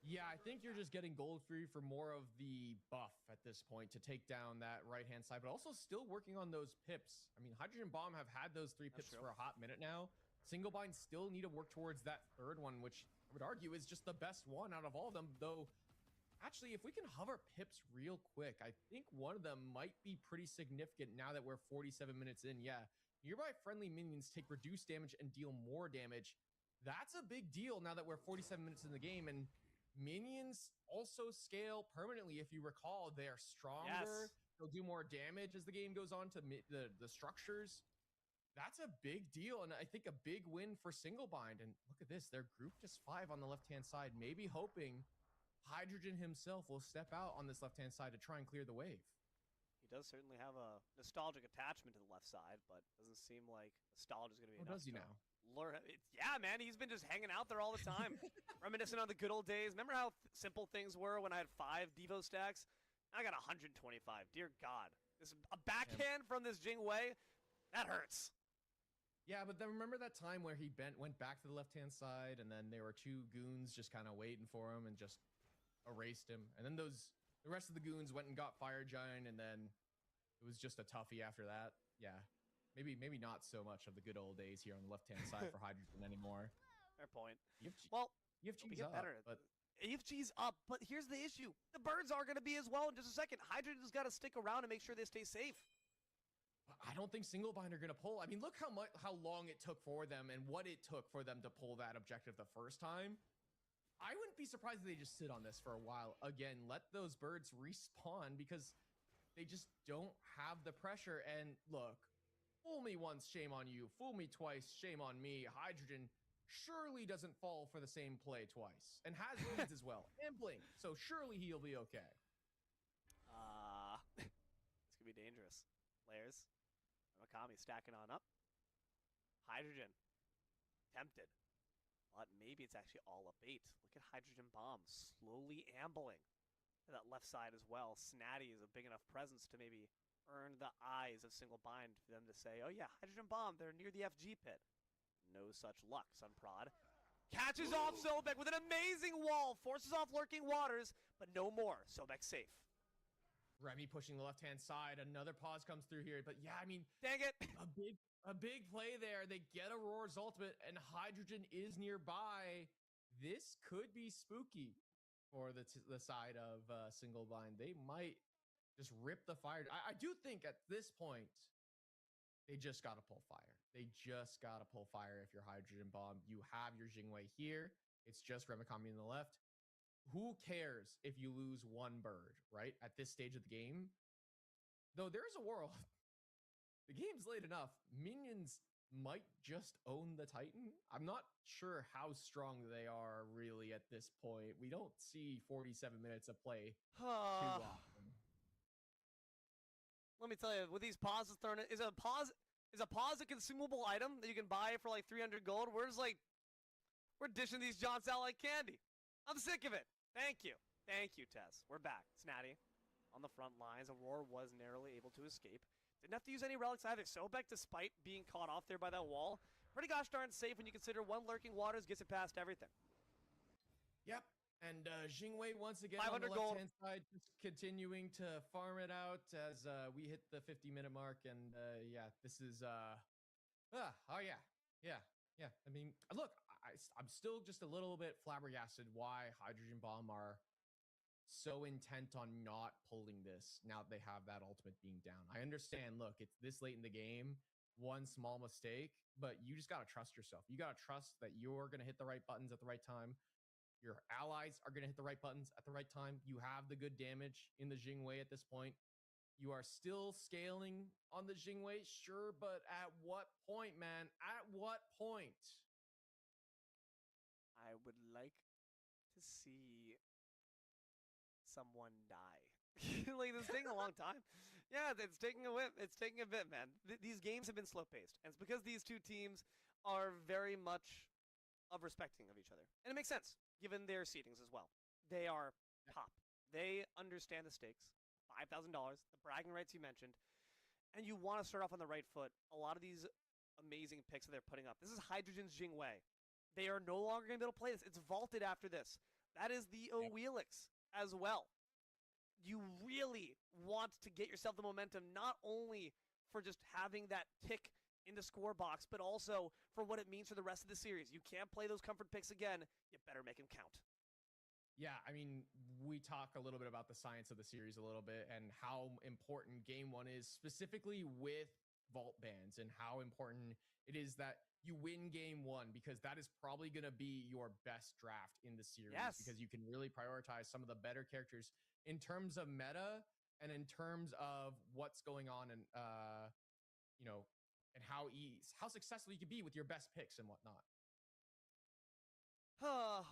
Yeah, I think you're just getting gold free for more of the buff at this point to take down that right-hand side, but also still working on those pips. I mean, Hydrogen Bomb have had those 3 pips for a hot minute now. Single Bind still need to work towards that third one, which I would argue is just the best one out of all of them, though. Actually, if we can hover pips real quick, I think one of them might be pretty significant now that we're 47 minutes in. Yeah, nearby friendly minions take reduced damage and deal more damage. That's a big deal now that we're 47 minutes in the game, and minions also scale permanently. If you recall, they're stronger. Yes. They'll do more damage as the game goes on to the structures. That's a big deal, and I think a big win for Single Bind. And look at this, they're grouped just 5 on the left-hand side, maybe hoping Hydrogen himself will step out on this left-hand side to try and clear the wave. He does certainly have a nostalgic attachment to the left side, but doesn't seem like nostalgia is going to be enough. Does he now? Yeah, man, he's been just hanging out there all the time. Reminiscent on the good old days. Remember how simple things were when I had 5 Devo stacks? I got 125. Dear God. A backhand from this Jing Wei? That hurts. Yeah, but then remember that time where he went back to the left-hand side, and then there were 2 goons just kind of waiting for him and just erased him. And then the rest of the goons went and got Fire Giant, and then it was just a toughie after that. Yeah. Maybe not so much of the good old days here on the left-hand side for Hydrogen anymore. Fair point. Well, EFG's up, but EFG's up, but here's the issue. The birds are going to be as well in just a second. Hydrogen's got to stick around and make sure they stay safe. I don't think Single Bind are going to pull. I mean, look how long it took for them and what it took for them to pull that objective the first time. I wouldn't be surprised if they just sit on this for a while. Again, let those birds respawn because they just don't have the pressure. And look, fool me once, shame on you. Fool me twice, shame on me. Hydrogen surely doesn't fall for the same play twice and has leads as well. And Blink, so surely he'll be okay. This could be dangerous. Layers. Okami stacking on up. Hydrogen. Tempted. But maybe it's actually all a bait. Look at Hydrogen Bomb slowly ambling to that left side as well. Snatty is a big enough presence to maybe earn the eyes of Single Bind for them to say, oh yeah, Hydrogen Bomb, they're near the FG pit. No such luck. Sunprod catches off Sobek with an amazing wall, forces off Lurking Waters, but no more. Sobek safe. Remy pushing the left-hand side. Another pause comes through here. But yeah, I mean, dang it. A big play there. They get Aurora's ultimate, and Hydrogen is nearby. This could be spooky for the side of Single Bind. They might just rip the fire. I do think at this point, they just got to pull fire. They just got to pull fire if you're Hydrogen Bomb. You have your Jingwei here. It's just Remikami on the left. Who cares if you lose 1 bird, right? At this stage of the game. Though there's a world. The game's late enough. Minions might just own the Titan. I'm not sure how strong they are really at this point. We don't see 47 minutes of play too often. Let me tell you, with these pauses thrown in, is a pause a consumable item that you can buy for like 300 gold? We're dishing these Johns out like candy. I'm sick of it. Thank you. Thank you, Tess. We're back. Snatty on the front lines. Aurora was narrowly able to escape. Didn't have to use any relics either. Sobek, despite being caught off there by that wall, pretty gosh darn safe when you consider 1 Lurking Waters gets it past everything. Yep. And Jingwei once again 500 on the left-hand side, just continuing to farm it out as we hit the 50-minute mark. And yeah, this is oh yeah. I mean, look, I'm still just a little bit flabbergasted why Hydrogen Bomb are so intent on not pulling this now that they have that ultimate being down. I understand, look, it's this late in the game, 1 small mistake, but you just got to trust yourself. You got to trust that you're going to hit the right buttons at the right time. Your allies are going to hit the right buttons at the right time. You have the good damage in the Jingwei at this point. You are still scaling on the Jingwei, sure, but at what point, man? At what point? I would like to see someone die. Like, this taking a long time. Yeah, it's taking a whip. It's taking a bit, man. These games have been slow-paced, and it's because these 2 teams are very much of respecting of each other. And it makes sense, given their seedings as well. They are top. They understand the stakes. $5,000, the bragging rights you mentioned, and you want to start off on the right foot. A lot of these amazing picks that they're putting up. This is Hydrogen's Jingwei. They are no longer going to be able to play this. It's vaulted after this. That is the Oweelix as well. You really want to get yourself the momentum, not only for just having that tick in the score box, but also for what it means for the rest of the series. You can't play those comfort picks again. You better make them count. Yeah, I mean, we talk a little bit about the science of the series a little bit and how important game one is, specifically with vault bans, and how important it is that you win game one, because that is probably going to be your best draft in the series. Yes. Because you can really prioritize some of the better characters in terms of meta and in terms of what's going on and, you know, and how successful you can be with your best picks and whatnot.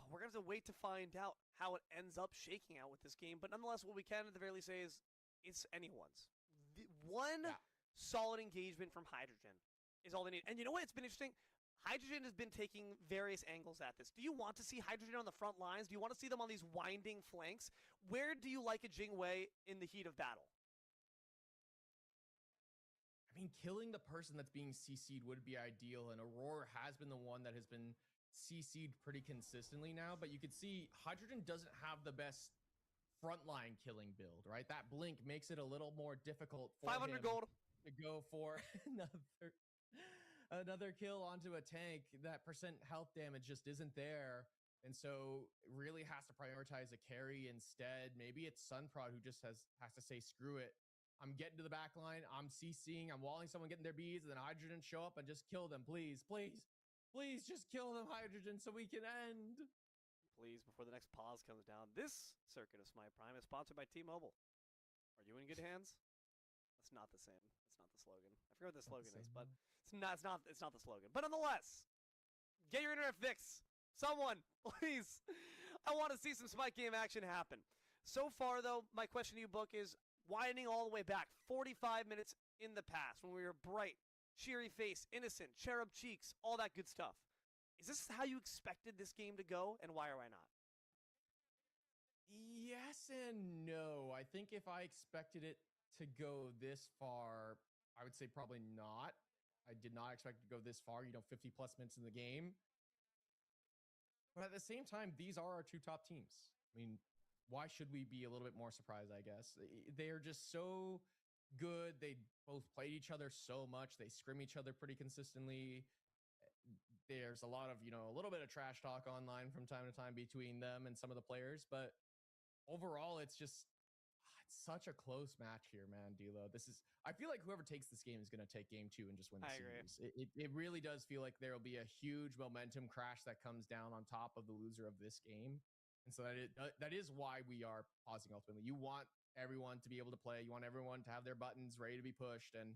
We're going to have to wait to find out how it ends up shaking out with this game. But nonetheless, what we can at the very least say is it's anyone's. One solid engagement from Hydrogen is all they need. And you know what? It's been interesting. Hydrogen has been taking various angles at this. Do you want to see Hydrogen on the front lines? Do you want to see them on these winding flanks? Where do you like a Jingwei in the heat of battle? I mean, killing the person that's being CC'd would be ideal, and Aurora has been the one that has been CC'd pretty consistently now, but you could see Hydrogen doesn't have the best frontline killing build, right? That blink makes it a little more difficult for 500 him gold to go for another kill onto a tank. That percent health damage just isn't there, and so really has to prioritize a carry instead. Maybe it's Sunprod who just has to say, screw it. I'm getting to the back line. I'm CCing. I'm walling someone getting their beads, and then Hydrogen show up and just kill them. Please, please, please just kill them, Hydrogen, so we can end. Please, before the next pause comes down. This circuit of Smite Prime is sponsored by T-Mobile. Are you in good hands? That's not the same. That's not the slogan. I forget what the slogan is, but it's not the slogan. But nonetheless, get your internet fix. Someone, please. I want to see some Smite game action happen. So far, though, my question to you, Book, is winding all the way back 45 minutes in the past when we were bright, cheery face, innocent, cherub cheeks, all that good stuff. Is this how you expected this game to go, and why or why not? Yes and no. I think if I expected it to go this far, I would say probably not. I did not expect it to go this far, 50 plus minutes in the game. But at the same time, these are our two top teams. I mean, why should we be a little bit more surprised, I guess? They are just so good. They both played each other so much. They scrim each other pretty consistently. There's a lot of, a little bit of trash talk online from time to time between them and some of the players. But overall, it's such a close match here, man, D'Lo. I feel like whoever takes this game is going to take game 2 and just win the series. It really does feel like there will be a huge momentum crash that comes down on top of the loser of this game. And so that is why we are pausing ultimately. You want everyone to be able to play. You want everyone to have their buttons ready to be pushed. And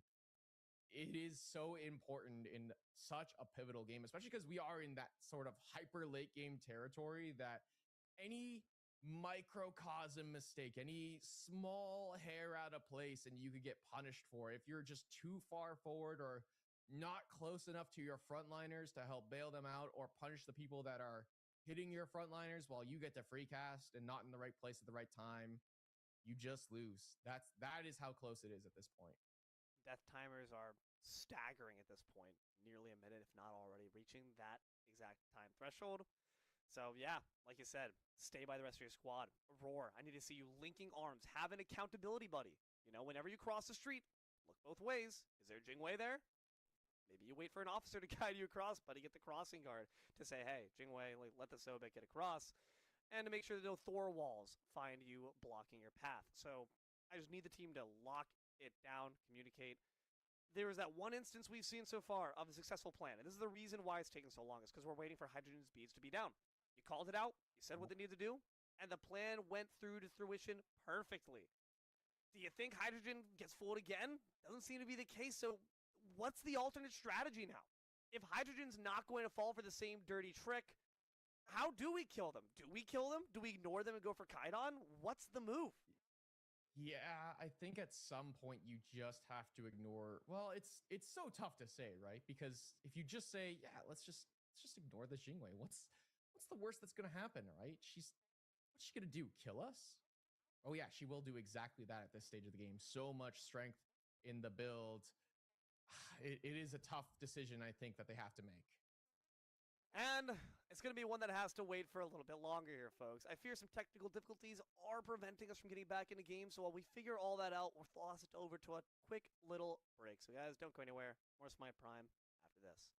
it is so important in such a pivotal game, especially because we are in that sort of hyper late game territory that any microcosm mistake, any small hair out of place, and you could get punished for it. If you're just too far forward or not close enough to your frontliners to help bail them out or punish the people that are hitting your frontliners while you get to free cast and not in the right place at the right time, you just lose. That is how close it is at this point. Death timers are staggering at this point, nearly a minute, if not already reaching that exact time threshold. So yeah, like you said, stay by the rest of your squad. Roar, I need to see you linking arms, have an accountability buddy. Whenever you cross the street, look both ways. Is there Jingwei there? Maybe you wait for an officer to guide you across, buddy. Get the crossing guard to say, hey, Jingwei, let the Sobek get across. And to make sure that no Thor walls find you blocking your path. So I just need the team to lock it down, communicate. There was that one instance we've seen so far of a successful plan. And this is the reason why it's taking so long, is because we're waiting for Hydrogen's beads to be down. You called it out. You said what they need to do. And the plan went through to fruition perfectly. Do you think Hydrogen gets fooled again? Doesn't seem to be the case. So what's the alternate strategy now? If Hydrogen's not going to fall for the same dirty trick, how do we kill them? Do we kill them? Do we ignore them and go for Kaidon? What's the move? Yeah, I think at some point you just have to ignore. Well, it's so tough to say, right? Because if you just say, yeah, let's just ignore the Jingwei. What's the worst that's gonna happen, right? What's she gonna do? Kill us? Oh yeah, she will do exactly that at this stage of the game. So much strength in the build. It is a tough decision, I think, that they have to make. And it's going to be one that has to wait for a little bit longer here, folks. I fear some technical difficulties are preventing us from getting back into games, so while we figure all that out, we'll toss it over to a quick little break. So guys, don't go anywhere. More Smite Prime after this.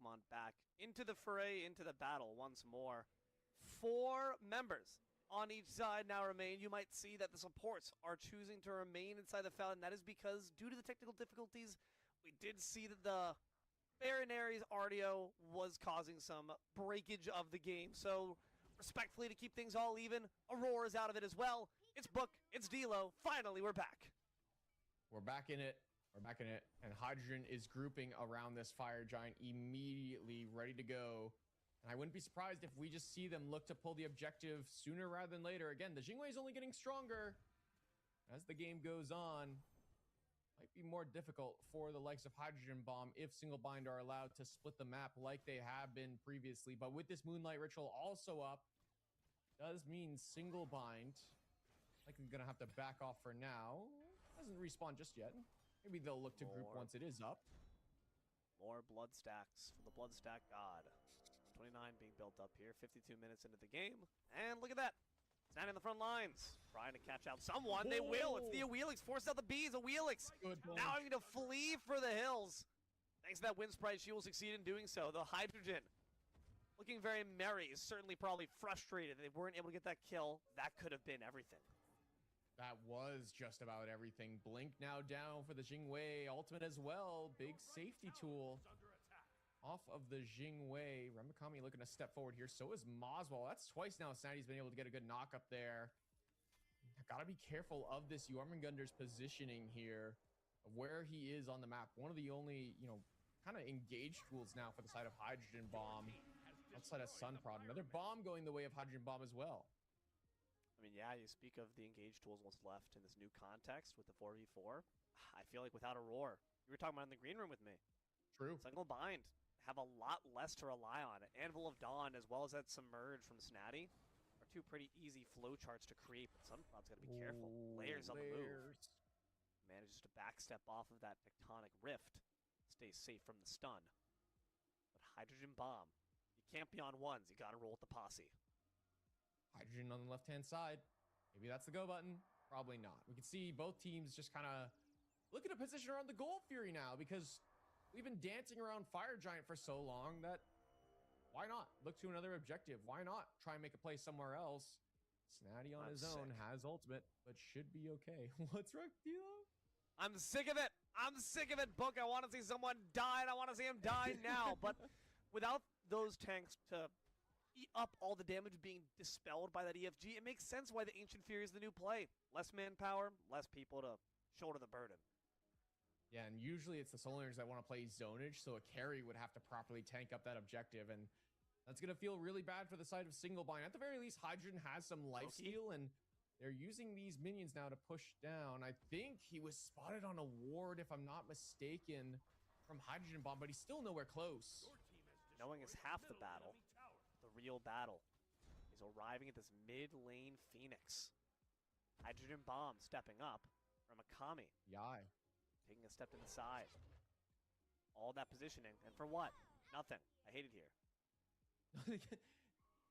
come on back into the fray, into the battle once more. 4 members on each side now remain. You might see that the supports are choosing to remain inside the fountain. That is because, due to the technical difficulties, we did see that the Baronary's RDO was causing some breakage of the game. So, respectfully, to keep things all even, Aurora's out of it as well. It's Book, it's D'Lo. Finally, we're back. We're back in it. We're back in it. And Hydrogen is grouping around this Fire Giant immediately, ready to go. And I wouldn't be surprised if we just see them look to pull the objective sooner rather than later. Again, the Jingwei is only getting stronger as the game goes on. Might be more difficult for the likes of Hydrogen Bomb if Single Bind are allowed to split the map like they have been previously. But with this Moonlight Ritual also up, does mean Single Bind likely going to have to back off for now. Doesn't respawn just yet. Maybe they'll look to group once it is up. More blood stacks for the blood stack god. 29 being built up here, 52 minutes into the game. And look at that. Standing in the front lines, trying to catch out someone. They will. It's the Awheelix. Forced out the bees. Awheelix now having to flee for the hills. Thanks to that wind sprite, she will succeed in doing so. The Hydrogen looking very merry, is certainly probably frustrated they weren't able to get that kill. That could have been everything. That was just about everything. Blink now down for the Jingwei. Ultimate as well. Big safety tool off of the Jingwei. Remikami looking to step forward here. So is Moswell. That's twice now Snidey's been able to get a good knock up there. Gotta be careful of this Jormungandr's positioning here, of where he is on the map. One of the only, kind of engaged tools now for the side of Hydrogen Bomb outside of Sunprod. Another bomb going the way of Hydrogen Bomb as well. I mean, yeah, you speak of the engaged tools what's left in this new context with the 4v4. I feel like without a roar, you were talking about in the green room with me. True. Single Bind have a lot less to rely on. Anvil of Dawn, as well as that Submerge from Snatty, are 2 pretty easy flow charts to create, but Sunprod's got to be careful. Layers on the move. Manages to backstep off of that Tectonic Rift. Stays safe from the stun. But Hydrogen Bomb, you can't be on ones. You got to roll with the posse. Hydrogen on the left-hand side. Maybe that's the go button. Probably not. We can see both teams just kind of looking to position around the Gold Fury now, because we've been dancing around Fire Giant for so long that why not look to another objective? Why not try and make a play somewhere else? Snatty on his own has ultimate, but should be okay. What's wrong, D'Lo? I'm sick of it. I'm sick of it, Book. I want to see someone die, and I want to see him die now. But without those tanks to eat up all the damage being dispelled by that EFG, it makes sense why the Ancient Fury is the new play. Less manpower, less people to shoulder the burden. Yeah, and usually it's the solo laners that want to play zonage, so a carry would have to properly tank up that objective, and that's going to feel really bad for the side of Single Bind. At the very least, Hydrogen has some lifesteal, and they're using these minions now to push down. I think he was spotted on a ward, if I'm not mistaken, from Hydrogen Bomb, but he's still nowhere close. Knowing is half the battle. The real battle is arriving at this mid-lane Phoenix. Hydrogen Bomb stepping up from Akami. Yai. Taking a step to the side. All that positioning, and for what? Nothing. I hate it here.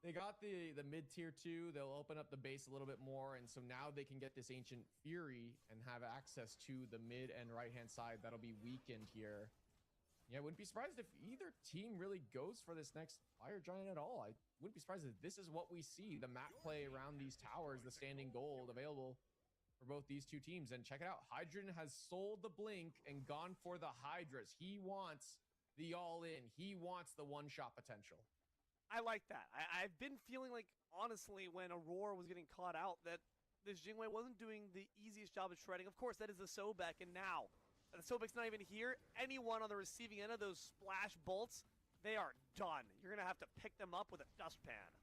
They got the mid-tier 2. They'll open up the base a little bit more, and so now they can get this Ancient Fury and have access to the mid and right-hand side. That'll be weakened here. Yeah, I wouldn't be surprised if either team really goes for this next Fire Giant at all. I wouldn't be surprised if this is what we see. The map play around these towers, the standing gold available for both these two teams. And check it out. Hydrogen has sold the Blink and gone for the Hydras. He wants the all-in. He wants the one-shot potential. I like that. I've been feeling like, honestly, when Aurora was getting caught out, that this Jingwei wasn't doing the easiest job of shredding. Of course, that is the Sobek, and now the Sobek's not even here. Anyone on the receiving end of those splash bolts, they are done. You're going to have to pick them up with a dustpan.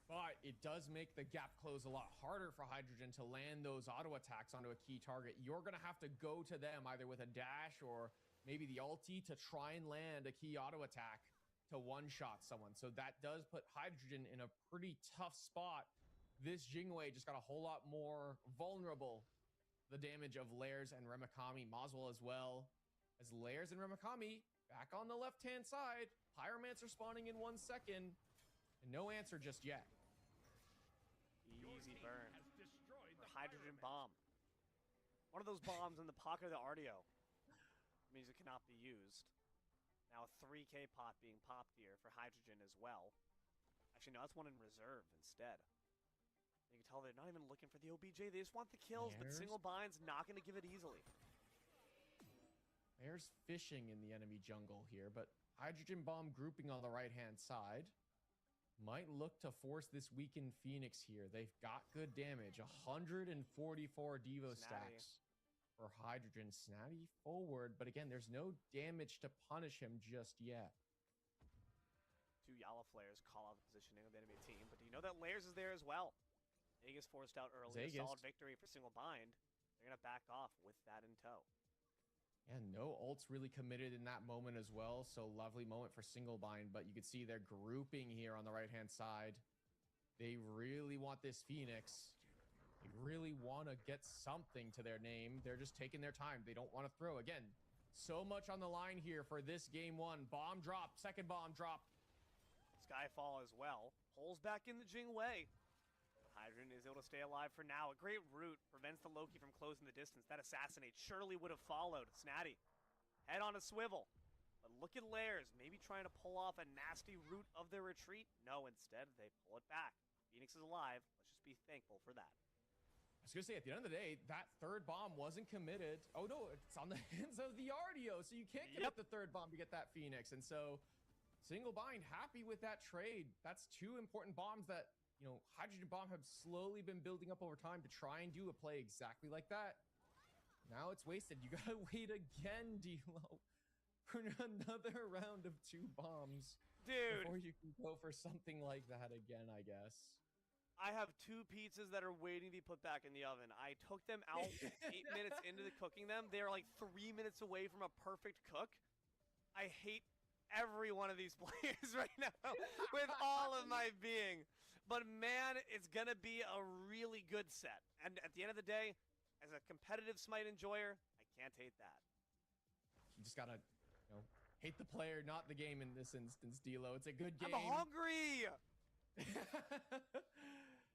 But it does make the gap close a lot harder for Hydrogen to land those auto attacks onto a key target. You're going to have to go to them either with a dash or maybe the ulti to try and land a key auto attack to one-shot someone. So that does put Hydrogen in a pretty tough spot. This Jingwei just got a whole lot more vulnerable. The damage of Lairs and Remikami, Moswell as well. As Lairs and Remikami back on the left-hand side. Pyromancer spawning in 1 second. And no answer just yet. Easy burn. For Hydrogen Bomb. One of those bombs in the pocket of the RDO means it cannot be used. Now a 3K pot being popped here for Hydrogen as well. Actually, no, that's one in reserve instead. You can tell they're not even looking for the OBJ. They just want the kills, but single bind's not going to give it easily. There's fishing in the enemy jungle here, but Hydrogen Bomb grouping on the right-hand side might look to force this weakened Phoenix here. They've got good damage, 144 Devo stacks for Hydrogen. Snatty forward, but again, there's no damage to punish him just yet. 2 Yala flares call out the positioning of the enemy team, but do you know that Layers is there as well? Aegis forced out early, a solid victory for single bind. They're going to back off with that in tow. And no ults really committed in that moment as well, so lovely moment for single bind, but you can see they're grouping here on the right-hand side. They really want this Phoenix. They really want to get something to their name. They're just taking their time. They don't want to throw. Again, so much on the line here for this game one. Bomb drop, second bomb drop. Skyfall as well. Pulls back in the Jing Wei. Hydrogen is able to stay alive for now. A great route prevents the Loki from closing the distance. That assassinate surely would have followed. Snatty, head on a swivel. But look at Layers, maybe trying to pull off a nasty route of their retreat. No, instead, they pull it back. Phoenix is alive. Let's just be thankful for that. I was going to say, at the end of the day, that third bomb wasn't committed. Oh, no, it's on the hands of the RDO, so you can't commit the third bomb to get that Phoenix. And so, single bind happy with that trade. That's 2 important bombs that, you know, Hydrogen Bomb have slowly been building up over time to try and do a play exactly like that. Now it's wasted. You gotta wait again, D-Lo, for another round of 2 bombs. Dude. Before you can go for something like that again, I guess. I have 2 pizzas that are waiting to be put back in the oven. I took them out 8 minutes into cooking them. They're like 3 minutes away from a perfect cook. I hate every one of these players right now with all of my being. But man, it's going to be a really good set. And at the end of the day, as a competitive Smite enjoyer, I can't hate that. You just got to, you know, hate the player, not the game in this instance, D-Lo. It's a good game. I'm hungry!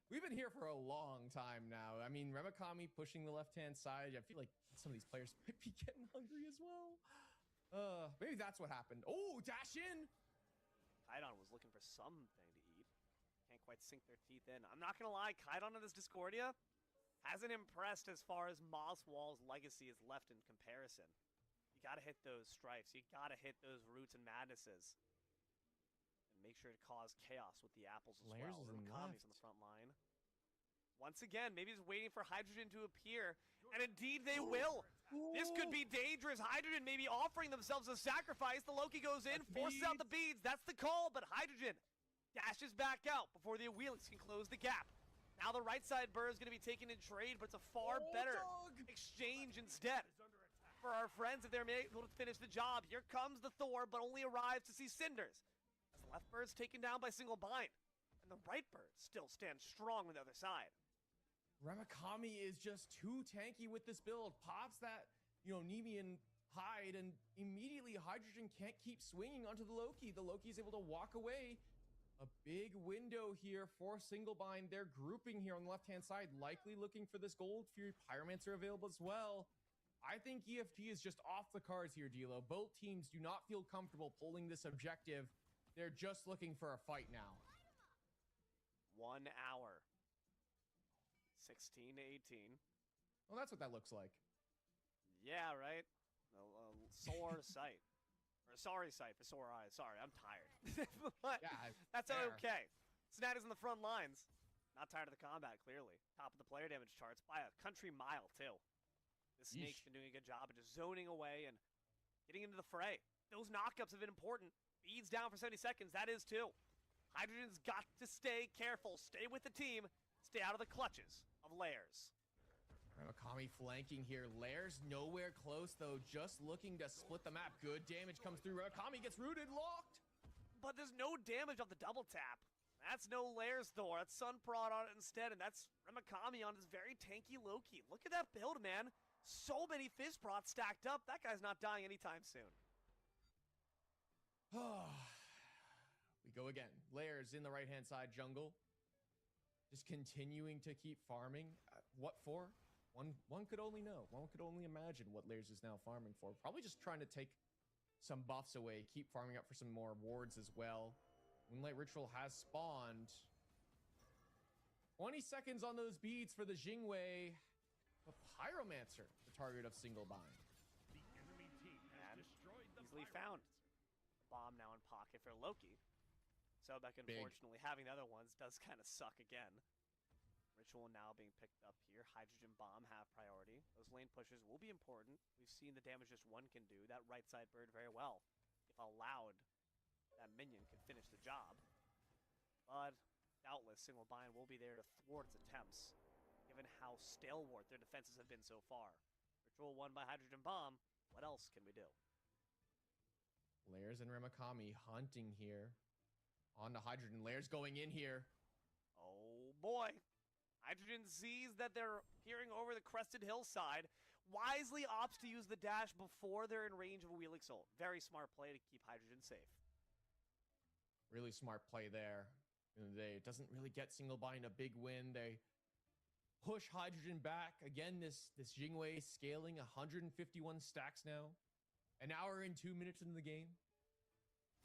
We've been here for a long time now. I mean, Remakami pushing the left-hand side. I feel like some of these players might be getting hungry as well. Maybe that's what happened. Oh, dash in! Kydon was looking for something to eat. Can't quite sink their teeth in. I'm not gonna lie, Kydon in this Discordia hasn't impressed as far as Moss Wall's legacy is left in comparison. You gotta hit those strifes. You gotta hit those roots and madnesses. And make sure to cause chaos with the apples as well. Remakami's on the front line. Once again, maybe he's waiting for Hydrogen to appear. And indeed they will. This could be dangerous. Hydrogen maybe offering themselves a sacrifice. The Loki goes in, forces out the beads. That's the call, but Hydrogen dashes back out before the Wheelix can close the gap. Now the right side burr is going to be taken in trade, but it's a far better exchange instead. For our friends, if they're able to finish the job, here comes the Thor, but only arrives to see Cinders. As the left bird's taken down by single bind, and the right bird still stands strong on the other side. Remakami is just too tanky with this build. Pops that, you know, Nemean hide, and immediately Hydrogen can't keep swinging onto the Loki. The Loki's able to walk away. A big window here for single bind. They're grouping here on the left-hand side, likely looking for this Gold Fury. Pyromancer available as well. I think EFT is just off the cards here, D-Lo. Both teams do not feel comfortable pulling this objective. They're just looking for a fight now. 1 hour. 16 to 18. Well, that's what that looks like. Yeah, right? Sore sight. Or sorry sight for sore eyes. Sorry, I'm tired. But yeah, that's okay. Snat is in the front lines. Not tired of the combat, clearly. Top of the player damage charts by a country mile, too. The Snake's been doing a good job of just zoning away and getting into the fray. Those knockups have been important. Beads down for 70 seconds, that is too. Hydrogen's got to stay careful. Stay with the team. Stay out of the clutches of Layers. Remakami flanking here. Layers nowhere close, though. Just looking to split the map. Good damage comes through. Remakami gets rooted, locked. But there's no damage off the double tap. That's no Layers Thor. That's Sunprod on it instead, and that's Remakami on his very tanky Loki. Look at that build, man. So many fizz prots stacked up. That guy's not dying anytime soon. We go again. Layers in the right-hand side jungle. Just continuing to keep farming. What for? One could only know. One could only imagine what Layers is now farming for. Probably just trying to take some buffs away. Keep farming up for some more wards as well. Moonlight Ritual has spawned. 20 seconds on those beads for the Jingwei. The Pyromancer, the target of single bind. The enemy team has destroyed the Easily Pyro. found. Bomb now in pocket for Loki. Sobek, Big. unfortunately, having the other ones does kind of suck again. Ritual now being picked up here. Hydrogen Bomb half priority. Those lane pushes will be important. We've seen the damage just one can do. That right side bird very well. If allowed, that minion could finish the job. But doubtless, single bind will be there to thwart its attempts, given how stalwart their defenses have been so far. Ritual won by Hydrogen Bomb. What else can we do? Lairs and Remakami hunting here. On to Hydrogen. Lairs going in here. Oh boy. Hydrogen sees that they're peering over the crested hillside. Wisely opts to use the dash before they're in range of a Wheeling Soul. Very smart play to keep Hydrogen safe. Really smart play there. It doesn't really get single bind a big win. They push Hydrogen back. Again, this Jingwei scaling 151 stacks now. An hour and 2 minutes into the game.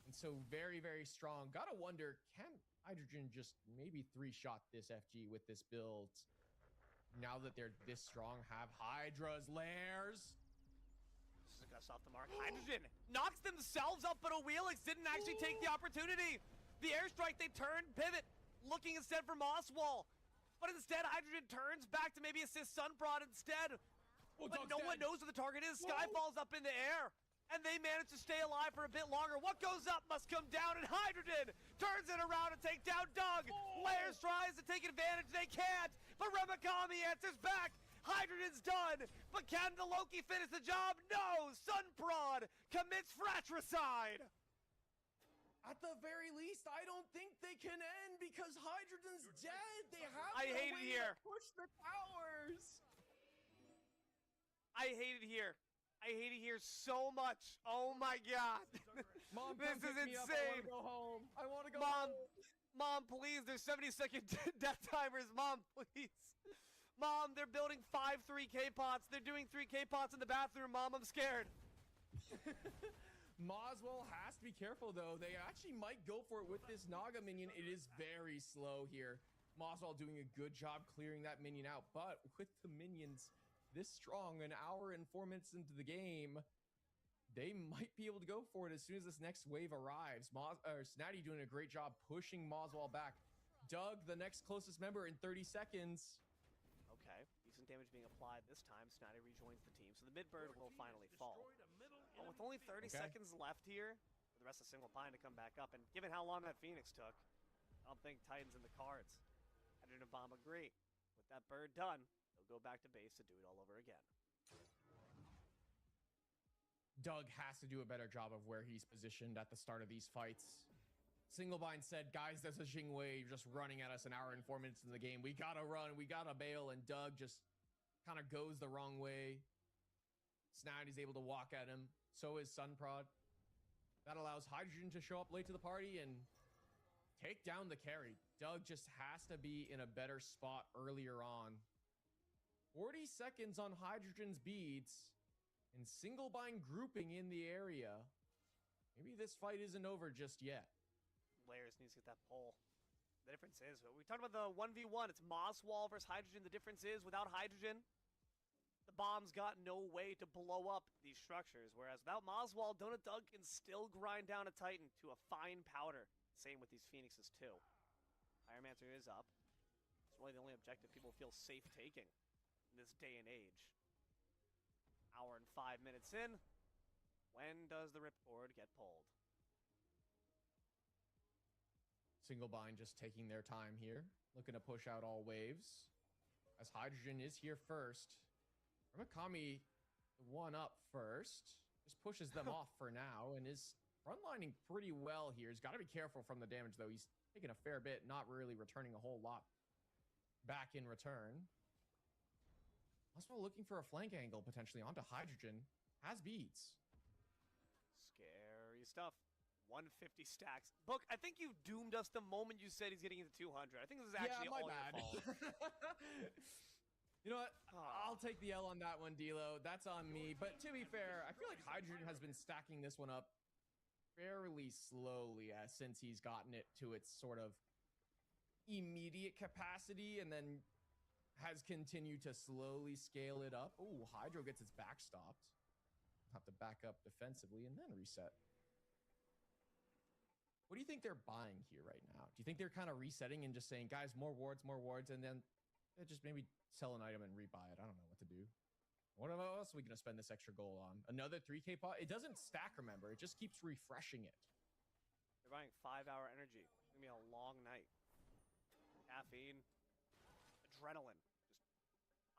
And so very, very strong. Gotta wonder, can Hydrogen just maybe 3-shot this FG with this build? Now that they're this strong, have Hydra's Lairs. This is Gus off the mark. Hydrogen knocks themselves up, but O'Wheelix didn't actually take the opportunity. The airstrike, they turn, pivot, looking instead for Mosswall. But instead, Hydrogen turns back to maybe assist Sunprod instead. Oh, but no one knows where the target is. Sky falls up in the air. And they manage to stay alive for a bit longer. What goes up must come down, and Hydrogen turns it around to take down Doug. Lairs tries to take advantage. They can't. But Remakami answers back. Hydrogen's done. But can the Loki finish the job? No. Sunprod commits fratricide. At the very least, I don't think they can end because Hydrogen's dead. They have I hate it here. Push the towers. I hate it here. I hate it here so much. Oh my god. Mom, this is insane. I want to go home. I want to go home. Mom, please. There's 70-second death timers. Mom, please. Mom, they're building 5 3K pots. They're doing 3K pots in the bathroom. Mom, I'm scared. Moswell has to be careful, though. They actually might go for it with this Naga minion. It is very slow here. Moswell doing a good job clearing that minion out, but with the minions this strong, an hour and 4 minutes into the game, they might be able to go for it as soon as this next wave arrives. Snatty doing a great job pushing Moswell back. Doug, the next closest member, in 30 seconds. Okay, decent damage being applied this time. Snatty rejoins the team, so the mid-bird will finally fall. But with only 30 seconds left here, for the rest of Single Pine to come back up, and given how long that Phoenix took, I don't think Titan's in the cards. Hydrogen Bomb agree. With that bird done, they'll go back to base to do it all over again. Doug has to do a better job of where he's positioned at the start of these fights. Singlebind said, guys, there's a Jingwei just running at us an hour and 4 minutes into the game. We gotta run, we gotta bail, and Doug just kind of goes the wrong way. Snatty's able to walk at him. So is Sunprod. That allows Hydrogen to show up late to the party and take down the carry. Doug just has to be in a better spot earlier on. 40 seconds on Hydrogen's beads and Singlebind grouping in the area. Maybe this fight isn't over just yet. Lairs needs to get that pull. The difference is, we talked about the 1v1. It's Mosswall versus Hydrogen. The difference is, without Hydrogen, the bomb's got no way to blow up these structures. Whereas without Mosswall, Donut Doug can still grind down a Titan to a fine powder. Same with these Phoenixes too. Pyromancer is up. It's really the only objective people feel safe taking in this day and age. Hour and 5 minutes in. When does the ripcord get pulled? Singlebind just taking their time here, looking to push out all waves. As Hydrogen is here first. Ramakami, the one up first, just pushes them off for now and is frontlining pretty well here. He's got to be careful from the damage, though. He's taking a fair bit, not really returning a whole lot back in return. Also looking for a flank angle, potentially, onto Hydrogen. Has beads. Scary stuff. 150 stacks. Book, I think you doomed us the moment you said he's getting into 200. I think this is actually all your fault. You know what? I'll take the L on that one, D'Lo. That's on me. But to be fair, I feel like Hydrogen has been stacking this one up fairly slowly since he's gotten it to its sort of immediate capacity and then has continued to slowly scale it up. Oh, Hydro gets its back stopped. Have to back up defensively and then reset. What do you think they're buying here right now? Do you think they're kind of resetting and just saying, guys, more wards, and then they just maybe sell an item and rebuy it? I don't know what to do. What else are we going to spend this extra gold on? Another 3K pot? It doesn't stack, remember. It just keeps refreshing it. They're buying 5-hour energy. It's going to be a long night. Caffeine, adrenaline, just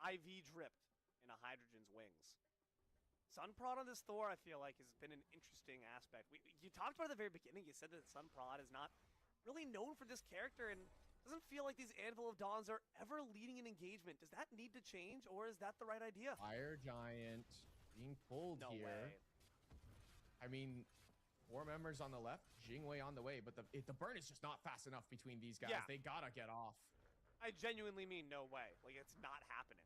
IV dripped in a Hydrogen's wings. Sunprod on this Thor, I feel like, has been an interesting aspect. You talked about it at the very beginning. You said that Sunprod is not really known for this character, and doesn't feel like these Anvil of Dawns are ever leading an engagement. Does that need to change, or is that the right idea? Fire Giant being pulled no here. Way. I mean, 4 members on the left, Jingwei on the way, but the burn is just not fast enough between these guys. Yeah. They gotta get off. I genuinely mean no way. Like, it's not happening.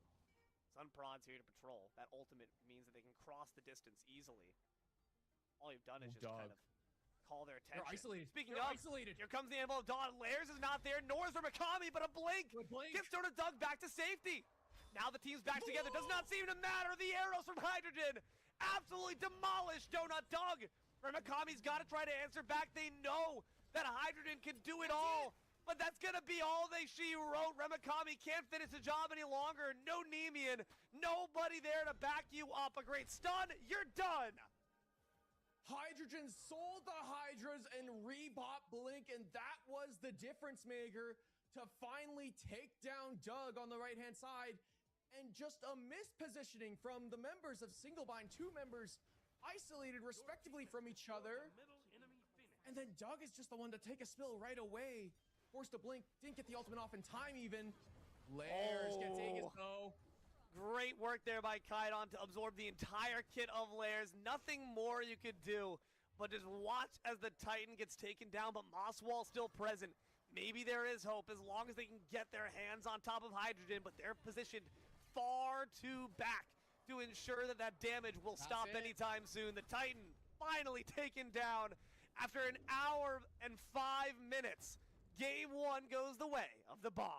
Sunprod's here to patrol. That ultimate means that they can cross the distance easily. All you've done is just kind of call their attention. They're isolated. Speaking of, isolated. Here comes the Anvil of Dawn. Lairs is not there, nor is Ramakami, but a blink gets Donut Dug back to safety. Now the team's back together. Does not seem to matter. The arrows from Hydrogen absolutely demolished Donut Dug. Ramakami's got to try to answer back. They know that Hydrogen can do it all. But that's going to be all she wrote. Ramakami can't finish the job any longer. No Nemean. Nobody there to back you up. A great stun. You're done. Hydrogen sold the Hydras and rebought Blink, and that was the difference maker to finally take down Doug on the right-hand side. And just a mispositioning from the members of Singlebind. 2 members isolated respectively from each other. And then Doug is just the one to take a spill right away. Forced to blink, didn't get the ultimate off in time even. Lairs gets Aegis though. Great work there by Kaidon to absorb the entire kit of Lairs. Nothing more you could do, but just watch as the Titan gets taken down, but Mosswall still present. Maybe there is hope as long as they can get their hands on top of Hydrogen, but they're positioned far too back to ensure that that damage will stop anytime soon. The Titan finally taken down after an hour and 5 minutes. Game 1 goes the way of the bomb.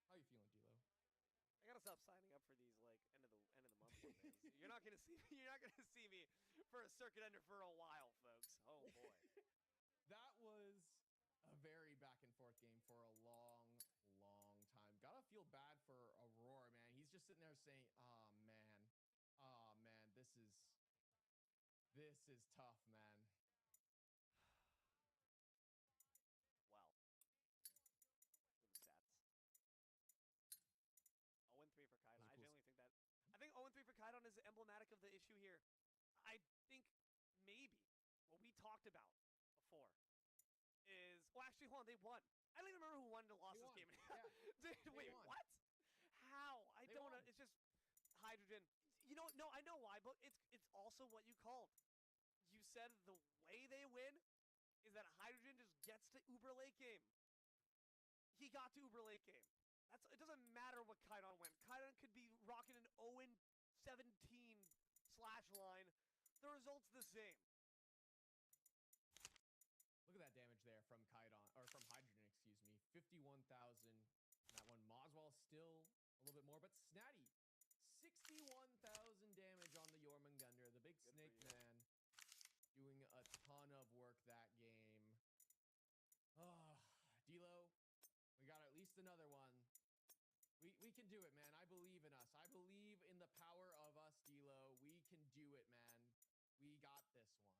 How you feeling, D'Lo? I gotta stop signing up for these like end of the month things. You're not gonna see me for a circuit ender for a while, folks. Oh boy. That was a very back and forth game for a long time. Gotta feel bad for Aurora, man. He's just sitting there saying, this is tough, man. Well, the stats. 0-3 for Kaidon. I genuinely think that. I think 0-3 for Kaidon is emblematic of the issue here. I think maybe what we talked about before is. Well, actually, hold on. They won. I don't even remember who won or lost this game. Yeah. Wait, what? How? I don't know. It's just Hydrogen. You know, no, I know why, but it's also what you called. You said the way they win is that Hydrogen just gets to Uber late game. He got to Uber late game. It doesn't matter what Kaidon went. Kaidon could be rocking an 0-17 slash line. The result's the same. Look at that damage there from Kaidon, or from Hydrogen, excuse me. 51,000. That one, Moswell still a little bit more, but Snatty, 61,000 damage on the Jormungandr, the big snake man, doing a ton of work that game. D'Lo, we got at least another one. We can do it, man. I believe in us. I believe in the power of us, D'Lo. We can do it, man. We got this one.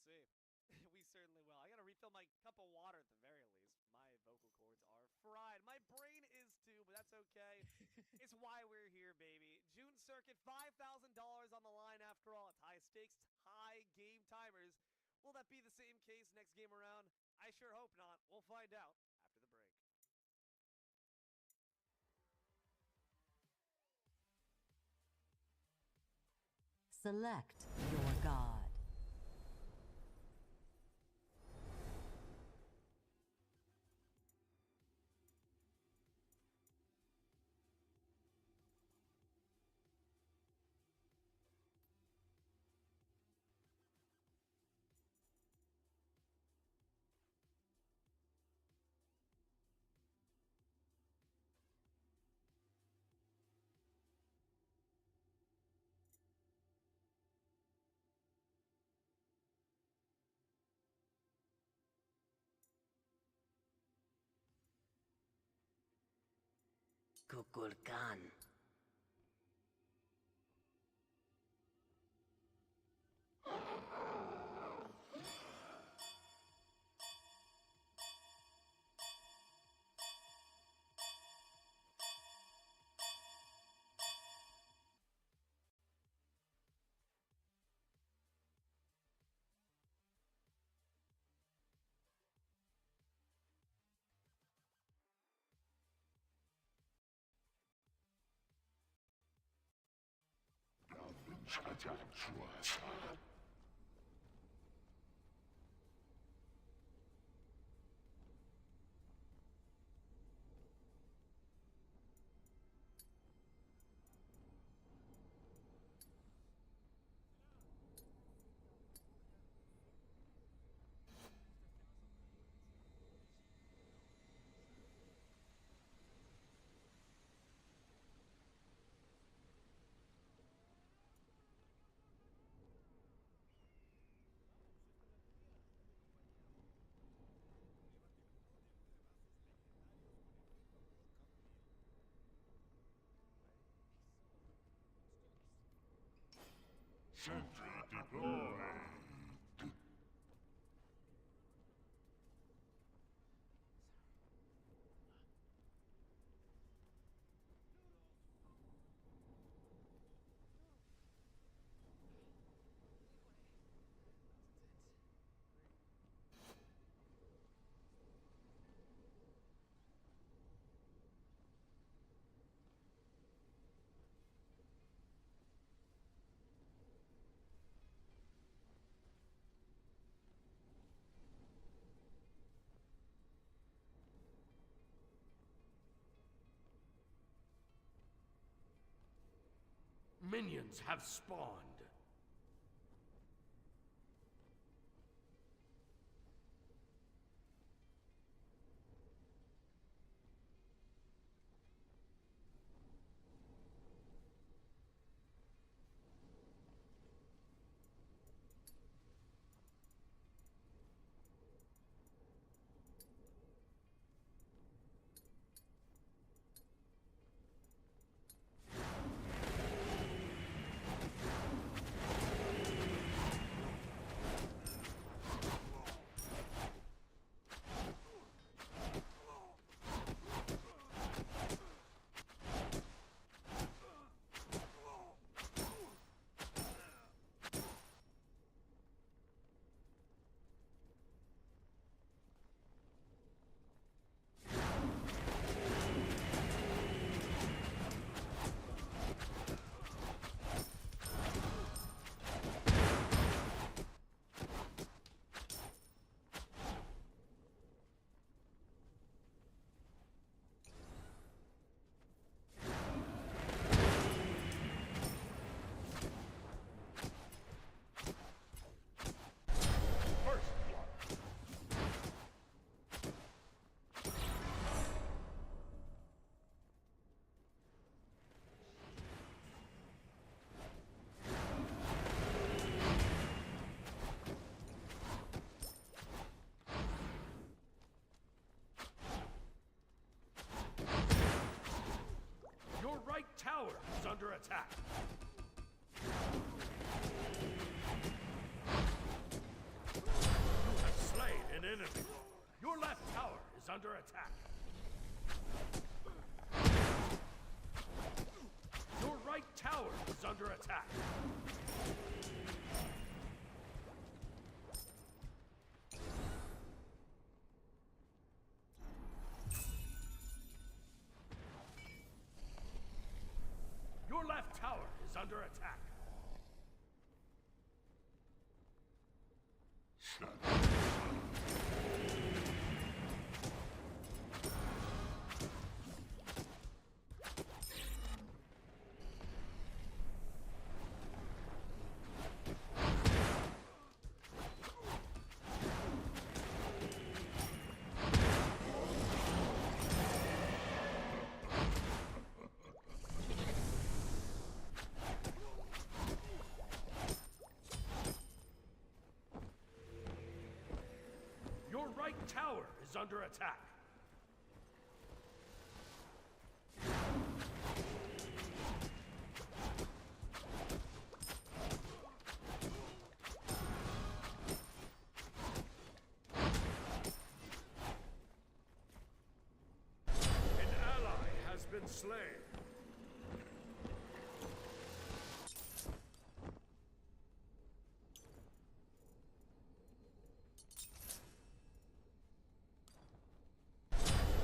We'll see. We certainly will. I gotta refill my cup of water at the very least. My vocal cords are fried. My brain is too, but that's okay. It's why we're here, baby. June Circuit, $5,000 on the line after all. It's high stakes, high game timers. Will that be the same case next game around? I sure hope not. We'll find out after the break. Select your god. Kukulkan. Sentry deployed. Minions have spawned. Tower is under attack. You have slain an enemy. Your left tower is under attack. Your right tower is under attack. Your left tower is under attack. Your right tower is under attack. slain.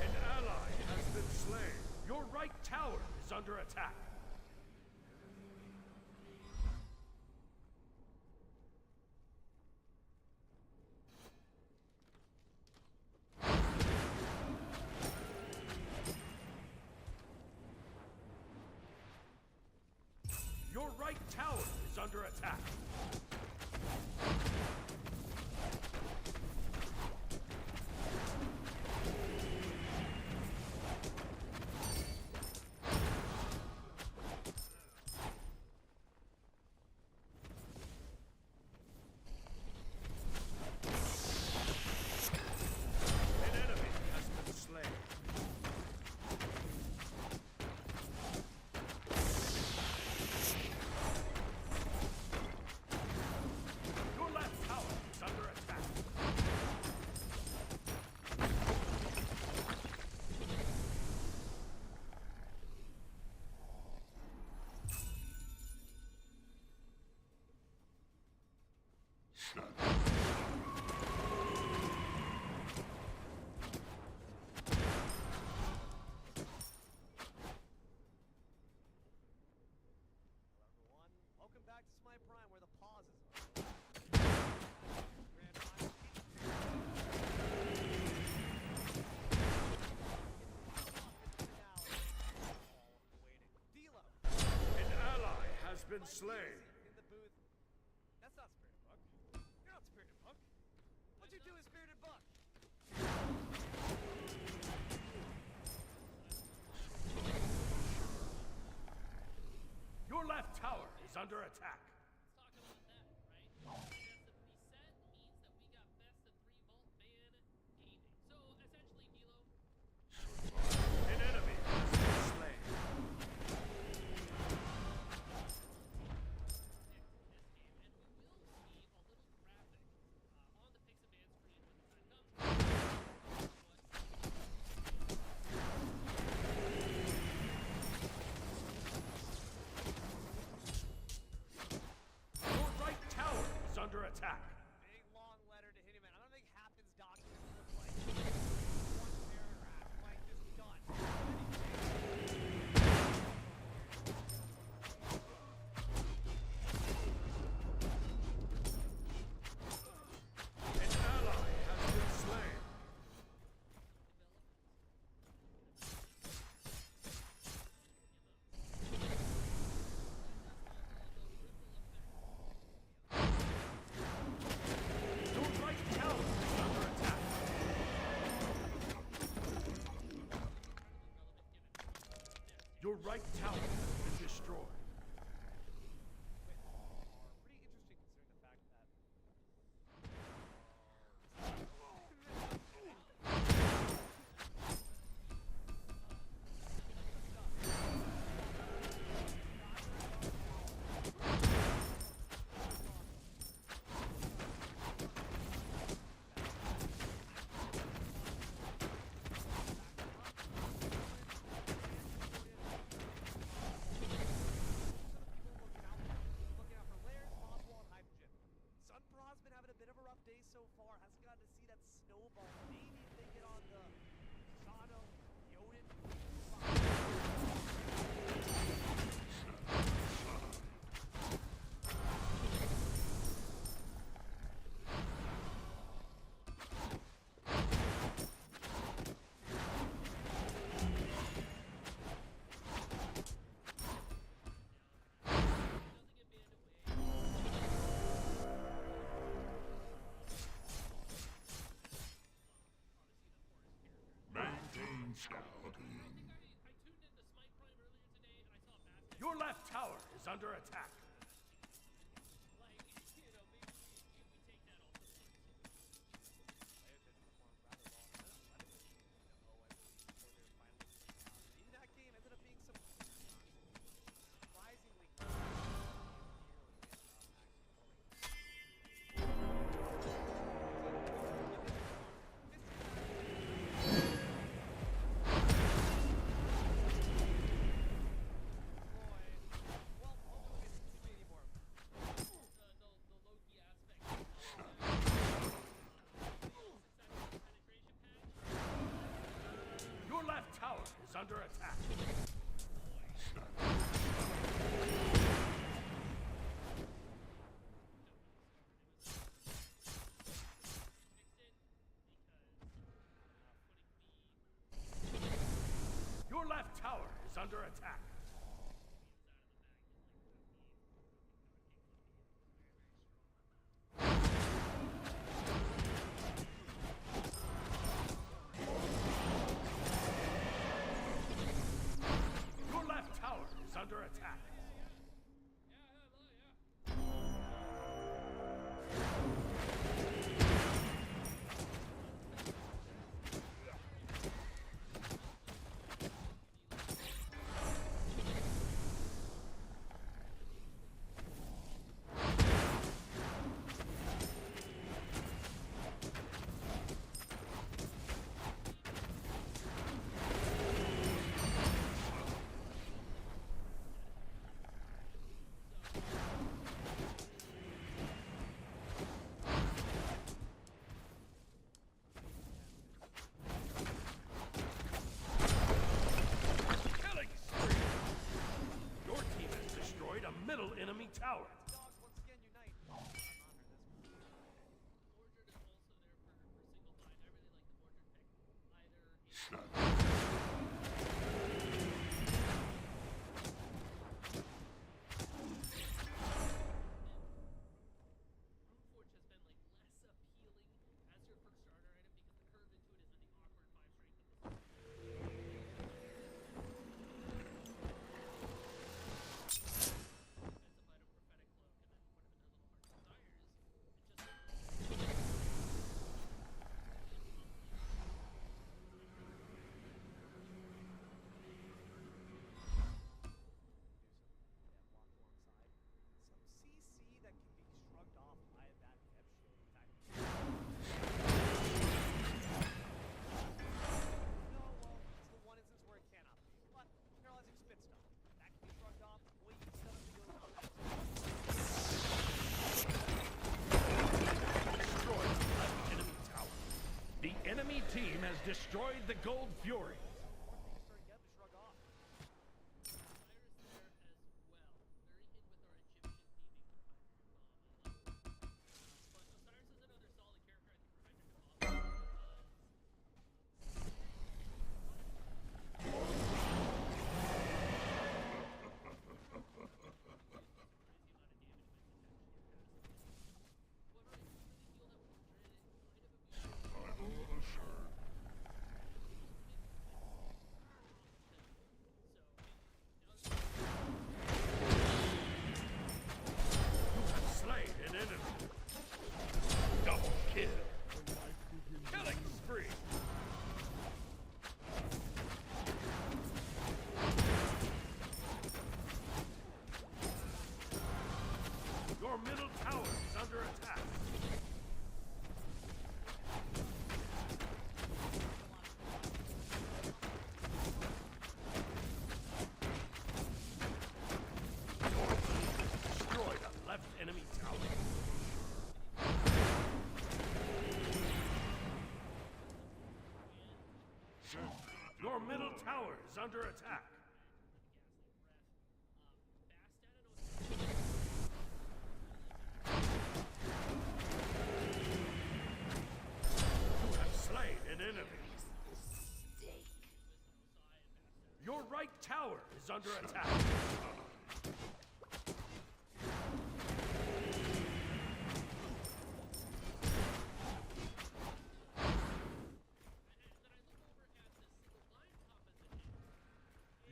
An ally has been slain. Your right tower is under attack. Your right tower is under attack. An enemy has been slain. Your left tower is under attack. Welcome back to Smite Prime, where the pauses are. An ally has been slain. In the booth. That's not Spirited Book. You're not Spirited Book. What'd you do with Spirited Book? Your left tower is under attack. An enemy has been slain. Your right tower is under attack. Big long letter to Hitman. I don't think Hampton's documents look like one paragraph. Like just done. An ally has been slain. Your right tower is under attack. Your right tower has been destroyed. Pretty interesting considering the fact that looking out for layers, Oswald, and hydrogen. Sunpraw's been having a bit of a rough day so far. Hasn't gotten to see that snowball. Maybe if they get on the Sano, Yoden. Maintain scouting. Your left tower is under attack. Maybe that game ended up being some surprisingly is under attack. Your left tower is under attack. Your left tower is under attack. Killing spree! Your team has destroyed a middle enemy tower. Enemy team has destroyed the Gold Fury. Your middle tower is under attack. Your team has destroyed a left enemy tower. Your middle tower is under attack. Your right tower is under attack.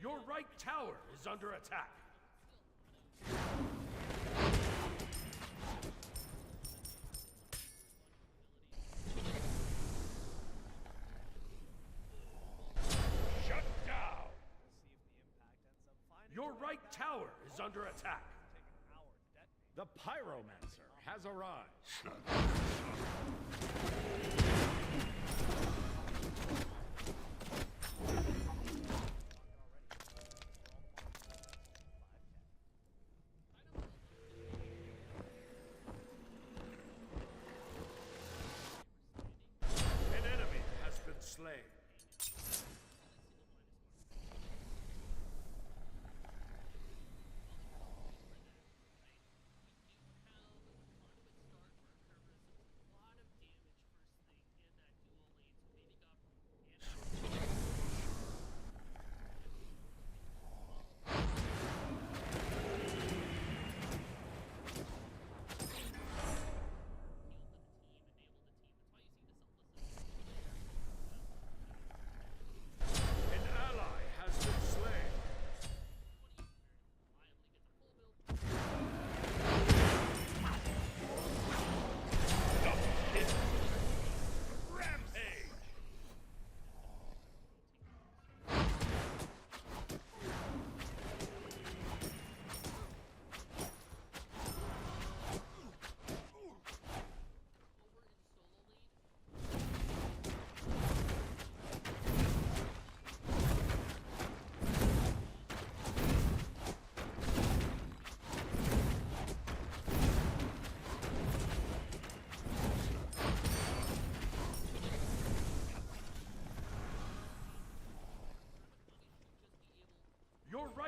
Your right tower is under attack. Your right tower is under attack. The Pyromancer has arrived. An enemy has been slain.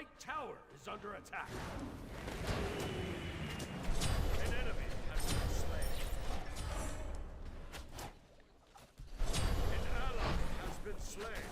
right tower is under attack. An enemy has been slain. An ally has been slain.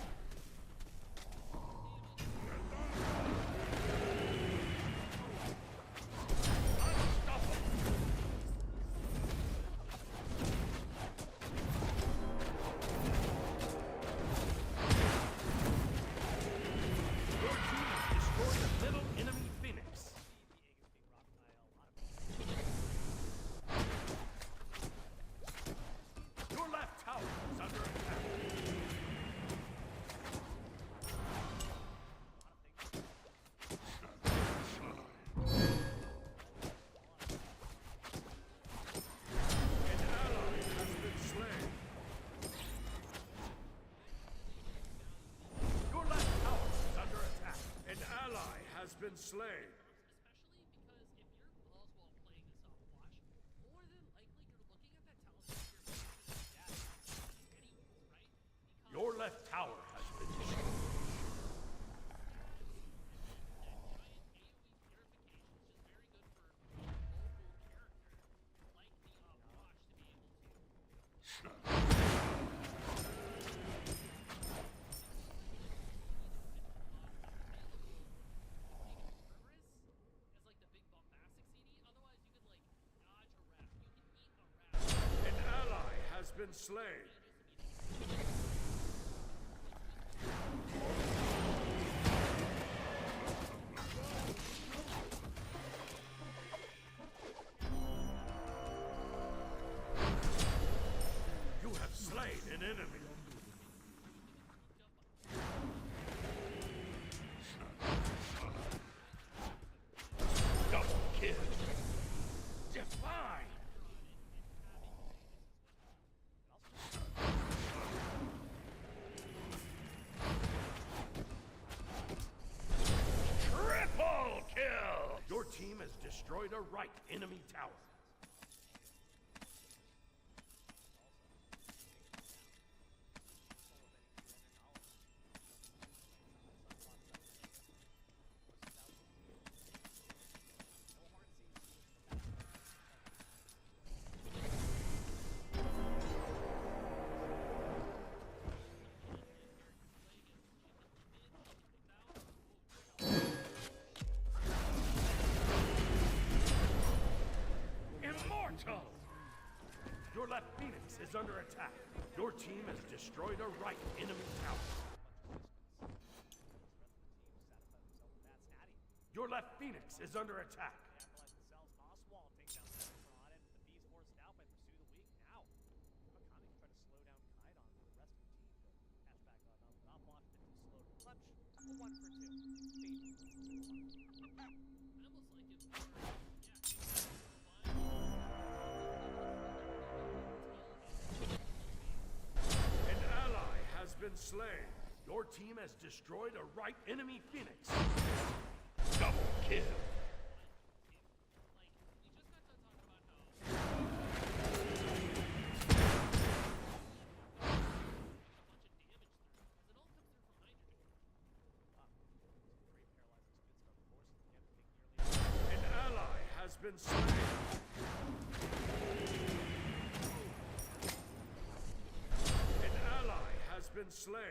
Been slain. Your left tower has been destroyed. Been slain. You have slain an enemy. Double kill. Define. Your team has destroyed a right enemy tower. Your left Phoenix is under attack. Your team has destroyed a right enemy tower. Your left Phoenix is under attack. Been slain. Your team has destroyed a right enemy Phoenix. Double kill. An ally has been slain. Been slain.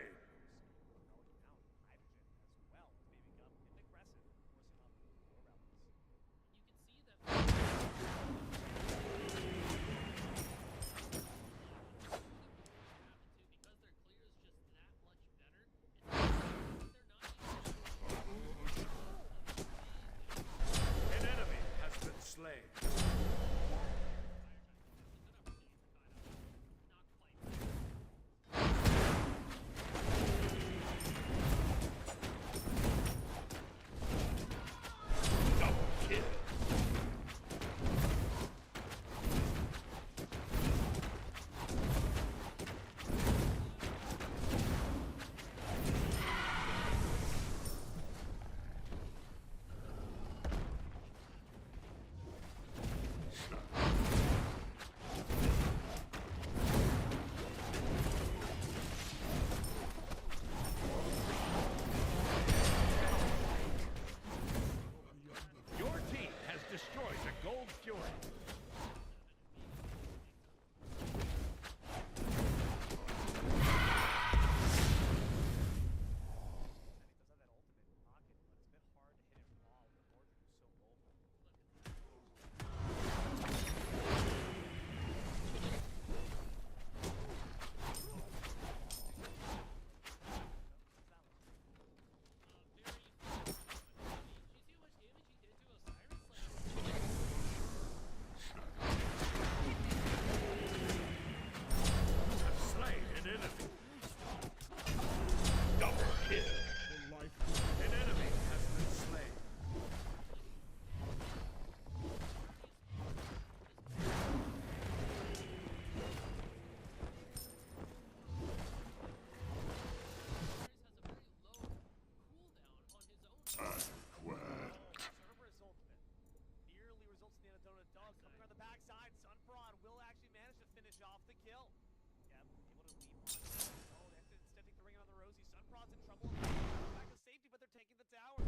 An enemy has been slain. Adequate. Cerberus ultimate nearly results in the Donut Dog coming around the backside. Sunprod will actually manage to finish off the kill. Yep, able to leave one. Oh, they have to instead take the ring on the Rosie. Sunprod's in trouble. Back to safety, but they're taking the tower.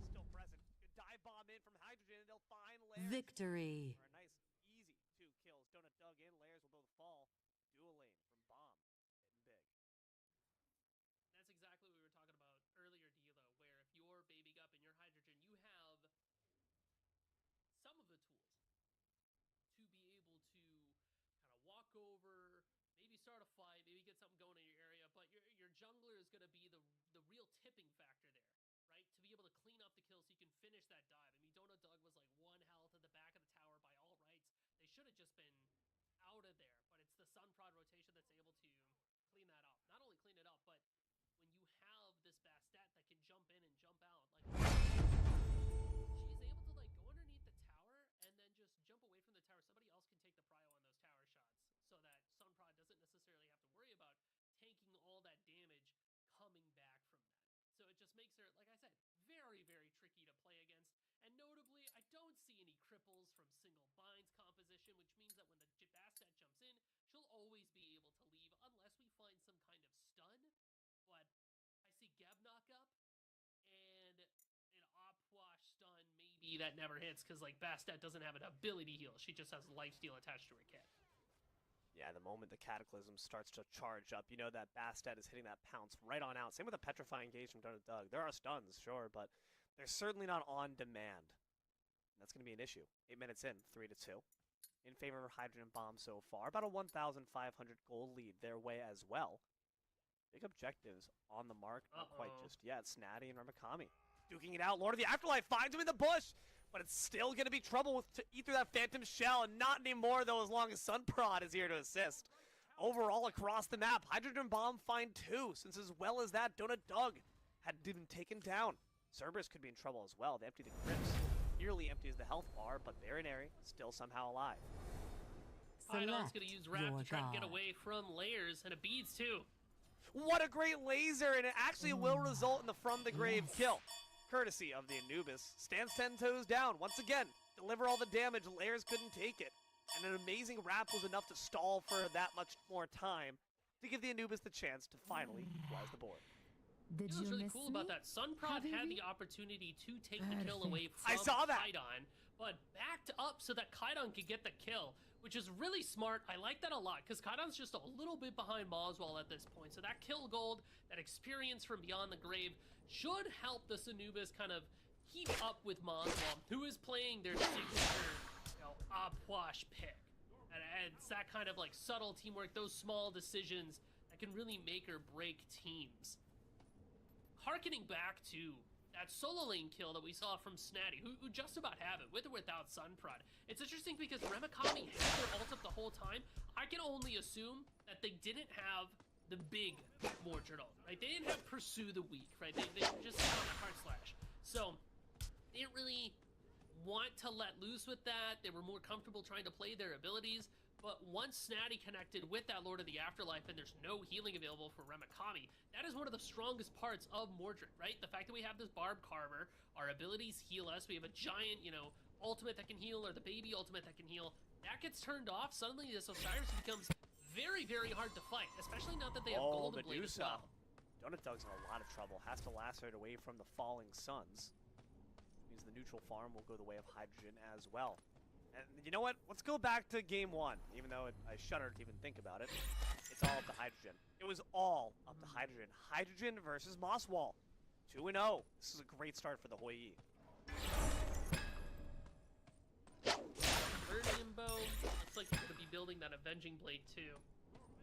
Still present. Good dive bomb in from Hydrogen, and they'll find Lairs. Victory. For a nice, easy 2 kills. Donut Dug in, Lairs will both fall. Dual lane from Bomb. Hitting big. That's exactly what we were talking about earlier, D'Lo, where if you're babying up and you're Hydrogen, you have some of the tools to be able to kind of walk over, maybe start a fight, maybe get something going in your area, but your jungler is going to be the real tipping factor there, right? To be able to clean up the kill so you can finish that dive. I mean, Donut Dug was like 1 health at the back of the tower by all rights. They should have just been out of there, but it's the Sunprod rotation that's able to clean that up. Not only clean it up, but when you have this Bastet that can jump in and jump out, like she's able to like go underneath the tower and then just jump away from the tower. Somebody else can take the prio on those tower shots so that Sunprod doesn't necessarily have to worry about tanking all that damage coming back from that. So it just makes her, like I said, very, very tricky to play against. And notably, I don't see any cripples from single binds composition, which means that when the Bastet jumps in, she'll always be able to leave unless we find some kind of stun. But I see Geb knock up and an Opwash stun maybe that never hits because like Bastet doesn't have an ability heal. She just has lifesteal attached to her kit. Yeah, the moment the Cataclysm starts to charge up, you know that Bastet is hitting that pounce right on out. Same with the Petrifying Gauge from Donut Dug. There are stuns, sure, but they're certainly not on demand. That's going to be an issue. 8 minutes in, 3-2. In favor of Hydrogen Bomb so far. About a 1,500 gold lead their way as well. Big objectives on the mark, not quite just yet. Snatty and Ramakami duking it out. Lord of the Afterlife finds him in the bush, but it's still going to be trouble to eat through that Phantom Shell, and not anymore, though, as long as Sunprod is here to assist. Overall, across the map, Hydrogen Bomb find 2, since as well as that, Donut Dug had been taken down. Cerberus could be in trouble as well. They empty the crypts. Nearly empties the health bar, but Baronary still somehow alive. Pydon's going to use Wrap to try to get away from Lairs, and it beads too. What a great laser, and it actually will result in the From the Grave kill. Courtesy of the Anubis. Stands 10 toes down. Once again, deliver all the damage. Lairs couldn't take it. And an amazing Wrap was enough to stall for that much more time to give the Anubis the chance to finally rise the board. It was really cool about that. Sunprod had the opportunity to take the kill away from I saw that. Kydon, but backed up so that Kydon could get the kill, which is really smart. I like that a lot, because Kydon's just a little bit behind Moswell at this point. So that kill gold, that experience from Beyond the Grave, should help the Anubis kind of keep up with Moswell, who is playing their signature, Opwash pick. And it's that kind of like subtle teamwork, those small decisions that can really make or break teams. Harkening back to that solo lane kill that we saw from Snatty, who just about have it, with or without Sunprod. It's interesting because Ramakami had their ult up the whole time. I can only assume that they didn't have the big Mordred ult, right? They didn't have Pursue the Weak, right? They just had on the Heart Slash. So, they didn't really want to let loose with that. They were more comfortable trying to play their abilities. But once Snatty connected with that Lord of the Afterlife and there's no healing available for Ramakami, that is one of the strongest parts of Mordred, right? The fact that we have this Barb Carver, our abilities heal us, we have a giant, ultimate that can heal, or the baby ultimate that can heal. That gets turned off, suddenly this Osiris becomes very, very hard to fight, especially now that they have Golden Blade as well. Donut Dug's in a lot of trouble, has to lacerate away from the falling suns. Means the neutral farm will go the way of Hydrogen as well. And you know what? Let's go back to game 1, even though I shudder to even think about it. It's all up to Hydrogen. It was all up to Hydrogen. Hydrogen versus Mosswall. 2-0. This is a great start for the Hoi Yi. Lernium Bow. Looks like they're going to be building that Avenging Blade too.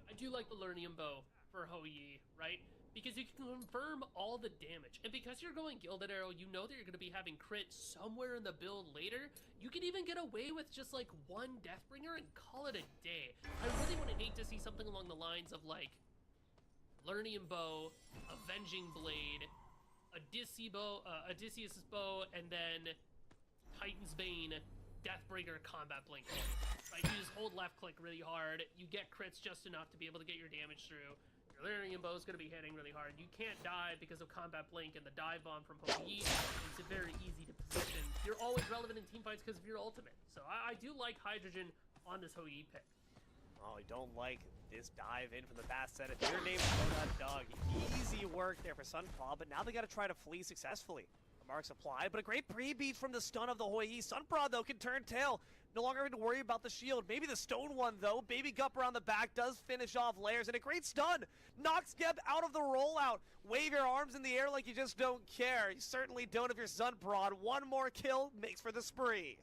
I do like the Lernium Bow for Hoi Yi, right? Because you can confirm all the damage. And because you're going Gilded Arrow, you know that you're going to be having crit somewhere in the build later. You can even get away with just like one Deathbringer and call it a day. I really would hate to see something along the lines of like Lernium Bow, Avenging Blade, Odysseus' Bow, and then Titan's Bane, Deathbringer, Combat Blink. Right? You just hold left click really hard, you get crits just enough to be able to get your damage through. Delirium Bow is going to be hitting really hard. You can't die because of Combat Blink, and the dive bomb from Hou-Yi makes it very easy to position. You're always relevant in teamfights because of your ultimate. So I do like Hydrogen on this Hou-Yi pick. Oh, I don't like this dive in from the Bastet. If your name's Donut Dog, easy work there for Sunpaw, but now they got to try to flee successfully. The marks applied, but a great pre-beat from the stun of the Hou-Yi. Sunpaw, though, can turn tail. No longer having to worry about the shield. Maybe the stone one, though. Baby Gup around the back does finish off Layers, and a great stun. Knocks Geb out of the rollout. Wave your arms in the air like you just don't care. You certainly don't if you're Sunprod. One more kill makes for the spree.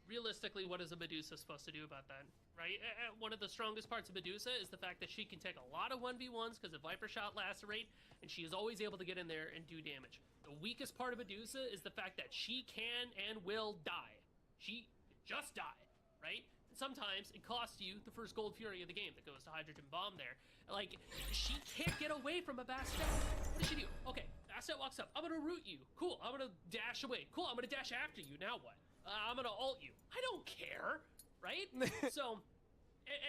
Realistically, what is a Medusa supposed to do about that, right? One of the strongest parts of Medusa is the fact that she can take a lot of 1v1s because of Viper Shot Lacerate, and she is always able to get in there and do damage. The weakest part of Medusa is the fact that she can and will die. She just die, right? And sometimes it costs you the first Gold Fury of the game that goes to Hydrogen Bomb there. Like, she can't get away from a Bastet. What does she do? Okay, Bastet walks up. I'm gonna root you. Cool, I'm gonna dash away. Cool, I'm gonna dash after you. Now what? I'm gonna ult you. I don't care, right? So,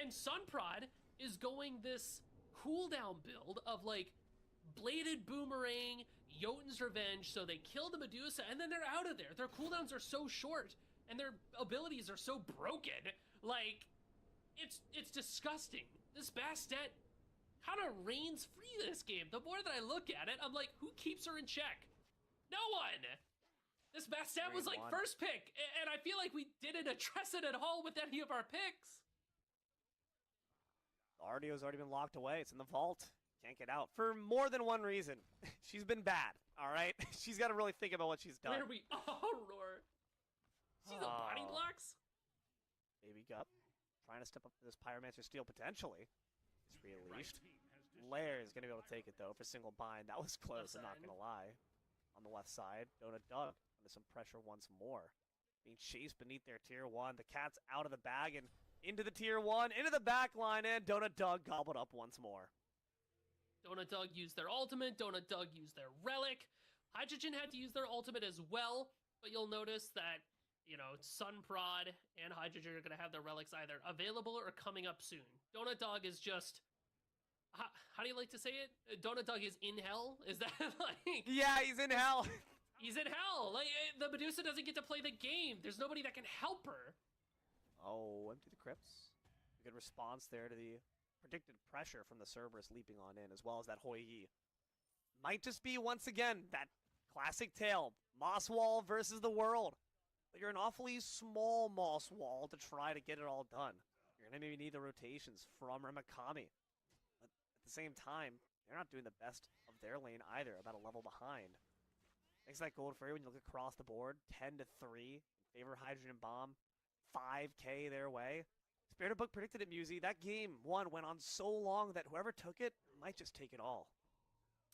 and Sunprod is going this cooldown build of like Bladed Boomerang, Jotun's Revenge, so they kill the Medusa and then they're out of there. Their cooldowns are so short and their abilities are so broken. Like, it's disgusting. This Bastet kind of reigns free this game. The more that I look at it, I'm like, who keeps her in check? No one! This Bastet was like first pick, and I feel like we didn't address it at all with any of our picks. The Ardio's already been locked away. It's in the vault. Can't get out for more than one reason. She's been bad, all right? She's got to really think about what she's done. Where we roar. See the body blocks? Baby Gup trying to step up to this Pyromancer steal potentially. It's released. Lair is going to be able to take it, though, for single bind. That was close, I'm not going to lie. On the left side, Donut Dug under some pressure once more. Being chased beneath their tier 1. The cat's out of the bag and into the tier 1, into the back line, and Donut Dug gobbled up once more. Donut Dug used their ultimate, Donut Dug used their relic. Hydrogen had to use their ultimate as well, but you'll notice that, you know, Sunprod and Hydrogen are going to have their relics either available or coming up soon. Donut Dog is just... How do you like to say it? Donut Dog is in hell? Is that like... Yeah, he's in hell. He's in hell. Like, the Medusa doesn't get to play the game. There's nobody that can help her. Oh, empty the crypts. A good response there to the predicted pressure from the Cerberus leaping on in, as well as that Hou-Yi. Might just be, once again, that classic tale. Moss Wall versus the world. But you're an awfully small Moss Wall to try to get it all done. You're going to maybe need the rotations from Remakami. But at the same time, they're not doing the best of their lane either, about a level behind. Thanks to that gold fairy, when you look across the board, 10-3 in favor of Hydrogen Bomb, 5K their way. Spirit of Book predicted it, Musi. That game, one, went on so long that whoever took it might just take it all.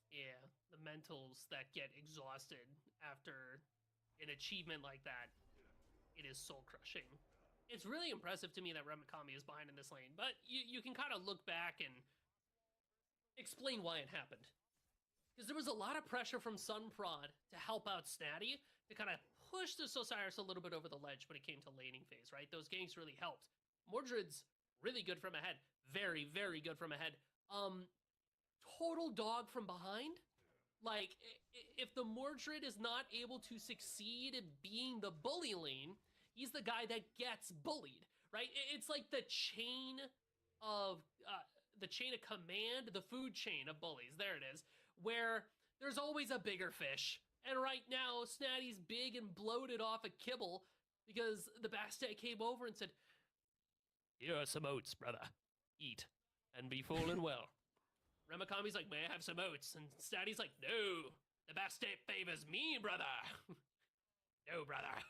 Yeah, the mentals that get exhausted after an achievement like that, it is soul-crushing. It's really impressive to me that Remakami is behind in this lane, but you can kind of look back and explain why it happened. Because there was a lot of pressure from Sunprod to help out Snatty, to kind of push the Osiris a little bit over the ledge when it came to laning phase, right? Those ganks really helped. Mordred's really good from ahead. Very, very good from ahead. Total dog from behind. Like, if the Mordred is not able to succeed in being the bully lane, he's the guy that gets bullied, right? It's like the chain of command, the food chain of bullies. There it is. Where there's always a bigger fish. And right now, Snatty's big and bloated off a kibble because the Bastet came over and said, "Here are some oats, brother. Eat and be full and well." Remakami's like, "May I have some oats?" And Snatty's like, "No, the Bastet favors me, brother." "No, brother.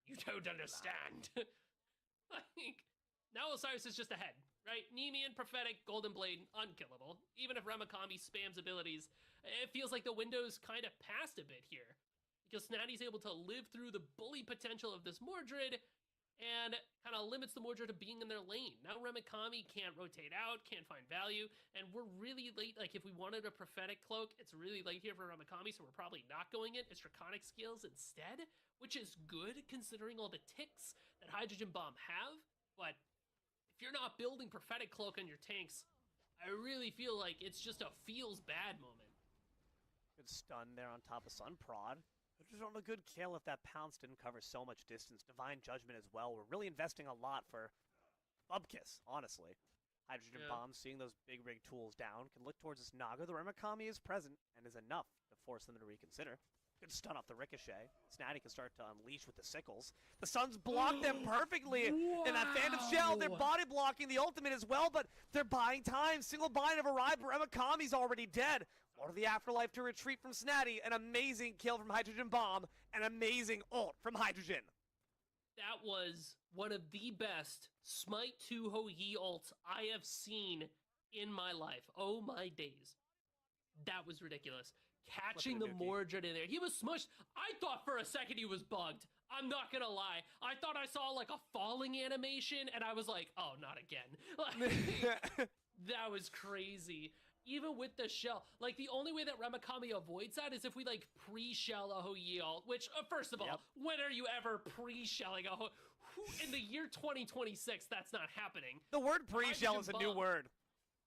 You don't understand." Like, now Osiris is just ahead. Right? Nemean, Prophetic, Golden Blade, unkillable. Even if Remakami spams abilities, it feels like the window's kind of passed a bit here. Because Snatty's able to live through the bully potential of this Mordred, and kind of limits the Mordred to being in their lane. Now Remakami can't rotate out, can't find value, and we're really late. Like, if we wanted a Prophetic Cloak, it's really late here for Remakami, so we're probably not going it. It's Draconic Skills instead, which is good considering all the ticks that Hydrogen Bomb have, but if you're not building Prophetic Cloak on your tanks, I really feel like it's just a feels bad moment. Good stun there on top of Sun Prod. Just on a good kill if that pounce didn't cover so much distance. Divine Judgment as well. We're really investing a lot for Bubkiss, honestly. Hydrogen Bomb, seeing those big rig tools down, can look towards this Naga. The Remakami is present and is enough to force them to reconsider. Good stun off the Ricochet. Snatty can start to unleash with the sickles. The Suns block them perfectly in that Phantom Shell. They're body blocking the ultimate as well, but they're buying time. Single bind have arrived, but Remakami's already dead. Lord of the Afterlife to retreat from Snatty. An amazing kill from Hydrogen Bomb. An amazing ult from Hydrogen. That was one of the best Smite 2 Ho Yi ults I have seen in my life. Oh my days. That was ridiculous. Catching the Mordred in there. He was smushed. I thought for a second he was bugged. I'm not gonna lie. I thought I saw like a falling animation and I was like, oh, not again. That was crazy. Even with the shell, like the only way that Remakami avoids that is if we like pre-shell a Ho Yi ult, which first of all, when are you ever pre-shelling a Ho? In the year 2026, that's not happening. The word pre-shell is a new word.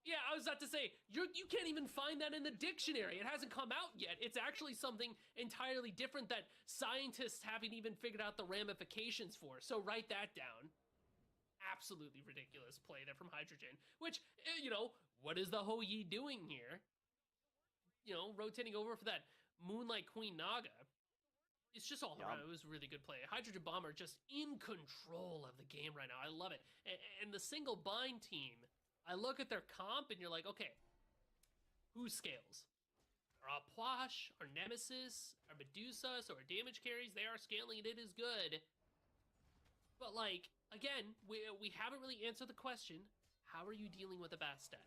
Yeah, I was about to say, you can't even find that in the dictionary. It hasn't come out yet. It's actually something entirely different that scientists haven't even figured out the ramifications for. So write that down. Absolutely ridiculous play there from Hydrogen, which, you know, what is the Ho Yi doing here? You know, rotating over for that Moonlight Queen Naga. It's just all around. It was a really good play. Hydrogen Bomber just in control of the game right now. I love it. And the single bind team, I look at their comp and you're like, okay, who scales? Our Posh, our Nemesis, our Medusa, so our damage carries, they are scaling and it is good. But like, again, we haven't really answered the question, how are you dealing with a Bastet?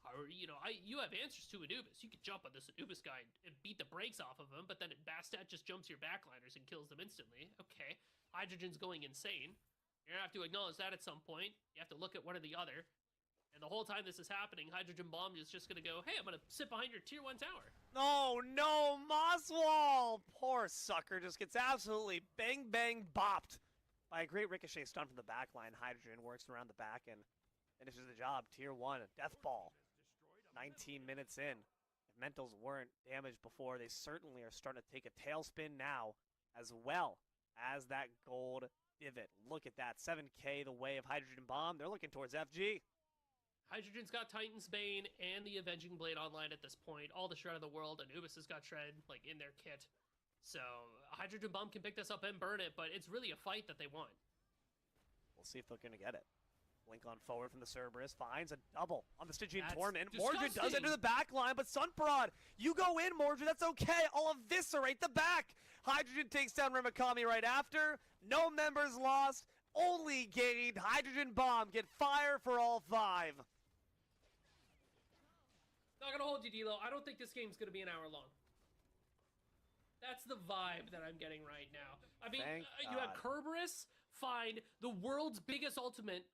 How are you have answers to Anubis. You could jump on this Anubis guy and beat the brakes off of him, but then Bastet just jumps your backliners and kills them instantly. Okay, Hydrogen's going insane. You're gonna have to acknowledge that at some point. You have to look at one or the other. And the whole time this is happening, Hydrogen Bomb is just gonna go, hey, I'm gonna sit behind your tier 1 tower. Oh no, Mosswall! Poor sucker just gets absolutely bang bang bopped by a great Ricochet stun from the back line. Hydrogen works around the back and finishes the job. Tier 1, Death Ball. 19 minutes in. If Mentals weren't damaged before, they certainly are starting to take a tailspin now, as well as that gold divot. Look at that, 7K the way of Hydrogen Bomb. They're looking towards FG. Hydrogen's got Titan's Bane and the Avenging Blade online at this point. All the Shred of the World. Anubis has got Shred, like, in their kit. So, Hydrogen Bomb can pick this up and burn it, but it's really a fight that they want. We'll see if they're going to get it. Blink on forward from the Cerberus, finds a double on the Stygian Torment. Mordred does enter the back line, but Sunprod, you go in, Mordred, that's okay. I'll eviscerate the back. Hydrogen takes down Remakami right after. No members lost, only gained. Hydrogen Bomb get fire for all 5. Not gonna hold you, D-Lo. I don't think this game's gonna be an hour long. That's the vibe that I'm getting right now. I mean, you had Kerberos find the world's biggest ultimate,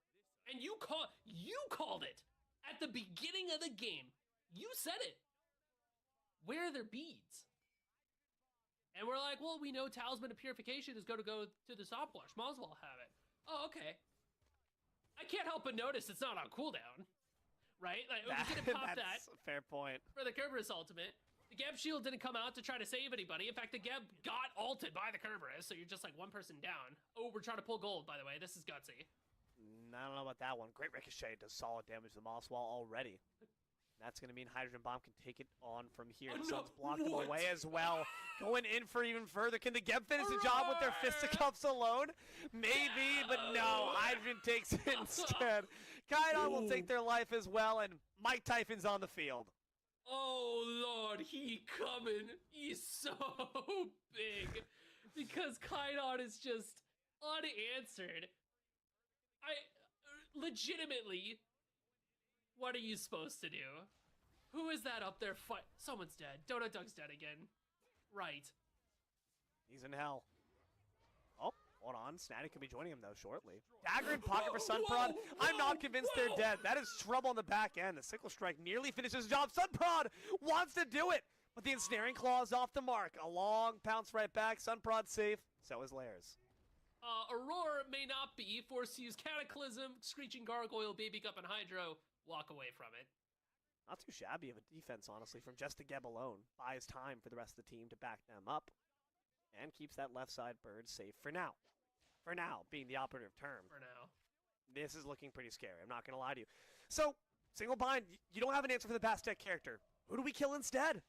and you called it at the beginning of the game. You said it. Where are their beads? And we're like, well, we know Talisman of Purification is going to go to the stopwatch. Might as well have it. Oh, okay. I can't help but notice it's not on cooldown. Right? Like, we didn't pop that. That's a fair point. For the Kerberos ultimate. The Geb shield didn't come out to try to save anybody. In fact, the Geb got ulted by the Kerberos, so you're just like one person down. Oh, we're trying to pull gold, by the way. This is gutsy. I don't know about that one. Great Ricochet does solid damage to the Moss Wall already. That's going to mean Hydrogen Bomb can take it on from here. The Suns block them away as well. Going in for even further. Can the Geb finish the job with their fisticuffs alone? Maybe, but no. Hydrogen takes it instead. Kaidon will take their life as well, and Mike Typhon's on the field. Oh, Lord, he coming. He's so big. Because Kaidon is just unanswered. Legitimately, what are you supposed to do? Who is that up there fight? Someone's dead. Donut Doug's dead again. Right. He's in hell. Oh, hold on. Snatty could be joining him, though, shortly. Dagger in pocket for Sunprod. I'm not convinced they're dead. That is trouble on the back end. The Sickle Strike nearly finishes the job. Sunprod wants to do it, but the Ensnaring Claw is off the mark. A long pounce right back. Sunprod safe. So is Lairs. Aurora may not be. Forced to use Cataclysm, Screeching Gargoyle, Baby Cup, and Hydro. Walk away from it. Not too shabby of a defense, honestly, from just the Geb alone. Buys time for the rest of the team to back them up and keeps that left side bird safe for now. For now, being the operative term. For now. This is looking pretty scary. I'm not going to lie to you. So, single bind, you don't have an answer for the Bastet character. Who do we kill instead?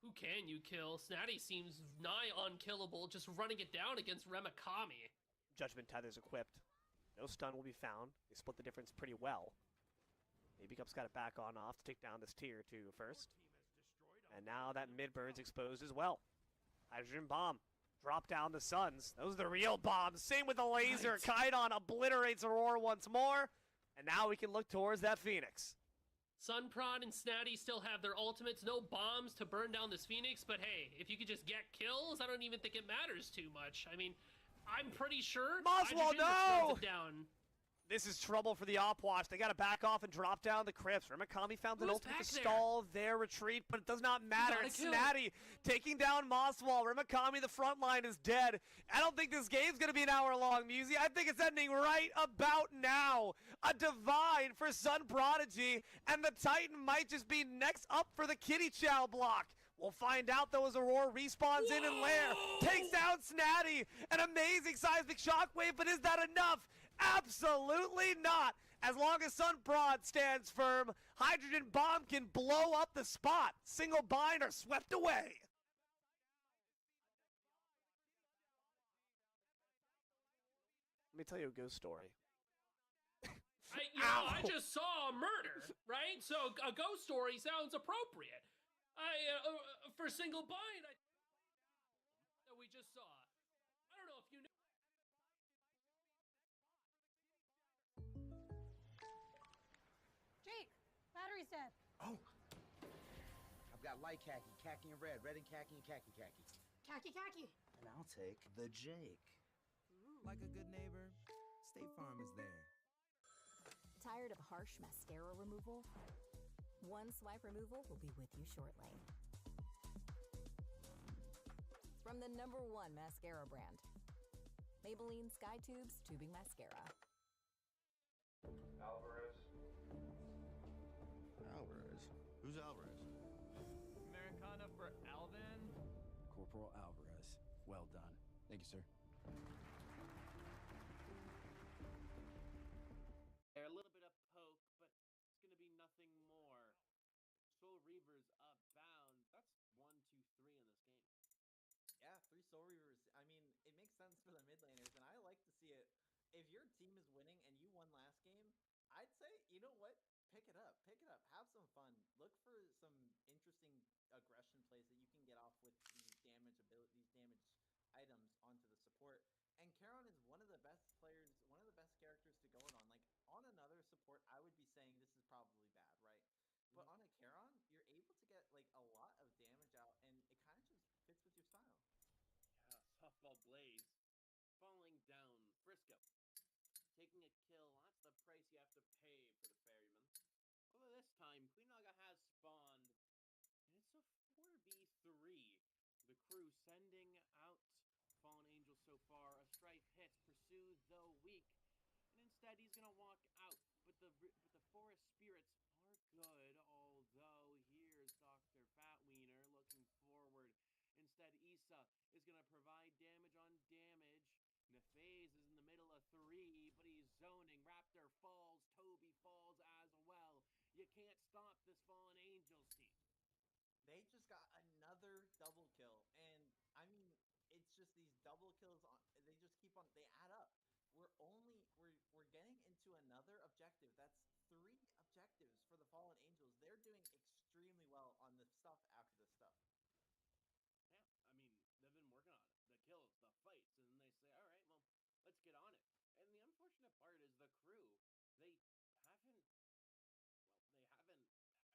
Who can you kill? Snatty seems nigh unkillable, just running it down against Remakami. Judgment Tether's equipped. No stun will be found. They split the difference pretty well. Maybe Cup's got it back on off to take down this tier 2 first. And now that mid-bird's exposed as well. Hydrogen bomb. Drop down the Suns. Those are the real bombs. Same with the laser. Right. Kaidan obliterates Aurora once more. And now we can look towards that Phoenix. Sunprod and Snatty still have their ultimates. No bombs to burn down this Phoenix. But hey, if you could just get kills, I don't even think it matters too much. I mean, I'm pretty sure Moswell, no! Down. This is trouble for the Opwatch. They got to back off and drop down the crypts. Remakami found an ultimate to stall their retreat, but it does not matter. It's Snatty taking down Moswell. Remakami, the front line, is dead. I don't think this game's going to be an hour long, Musi. I think it's ending right about now. A divine for Sun Prodigy, and the Titan might just be next up for the Kitty Chow block. We'll find out, though, as Aurora respawns in and lair. Takes down Snatty. An amazing seismic shockwave, but is that enough? Absolutely not. As long as Sun Prod stands firm, Hydrogen Bomb can blow up the spot. Single bind are swept away. Let me tell you a ghost story. I just saw a murder, right? So a ghost story sounds appropriate. For single bind, that we just saw. I don't know if you know. Jake, battery's dead. Oh. I've got light khaki, khaki and red and khaki and khaki. Khaki. And I'll take the Jake. Like a good neighbor, State Farm is there. Tired of harsh mascara removal? One swipe removal will be with you shortly. From the #1 mascara brand, Maybelline Sky Tubes Tubing Mascara. Alvarez. Who's Alvarez? Americana for Alvin. Corporal Alvarez. Well done. Thank you, sir. They're a little bit of poke, but it's gonna be nothing more. Soul Reavers up bound. That's 1, 2, 3 in this game. Yeah, 3 Soul Reavers. I mean, it makes sense for the mid laners, and I like to see it. If your team is winning and you won last game, I'd say, you know what? Pick it up. Have some fun. Look for some interesting aggression plays that you can get off with these damage items onto the support. And Charon is one of the best players, one of the best characters to go it on. Like, on another support, I would be saying this is probably bad, right? But on a Charon, you're able to get, like, a lot of damage out, and it kind of just fits with your style. Yeah, Softball Blaze. Falling down. Frisco. Taking a kill. That's the price you have to pay for the Ferryman. Although this time, Queen Naga has spawned. And it's a 4v3. The crew sending out Fallen Angel so far. A strike hits. Pursue, though weak. And instead, he's going to walk out. But the Forest Spirits are good. Although, here's Dr. Fatwiener looking forward. Instead, Issa is going to provide damage on damage. Nefaz is in the middle of 3, but he's zoning. Raptor falls. Toby falls as well. You can't stop this Fallen Angels team. They just got another double kill, and I mean, it's just these double kills. They just keep on. They add up. We're getting into another objective. That's 3 objectives for the Fallen Angels. They're doing extremely well on the stuff after the stuff. Yeah, I mean, they've been working on it. The kills, the fights, and then they say, all right, well, let's get on it. And the unfortunate part is the crew, they haven't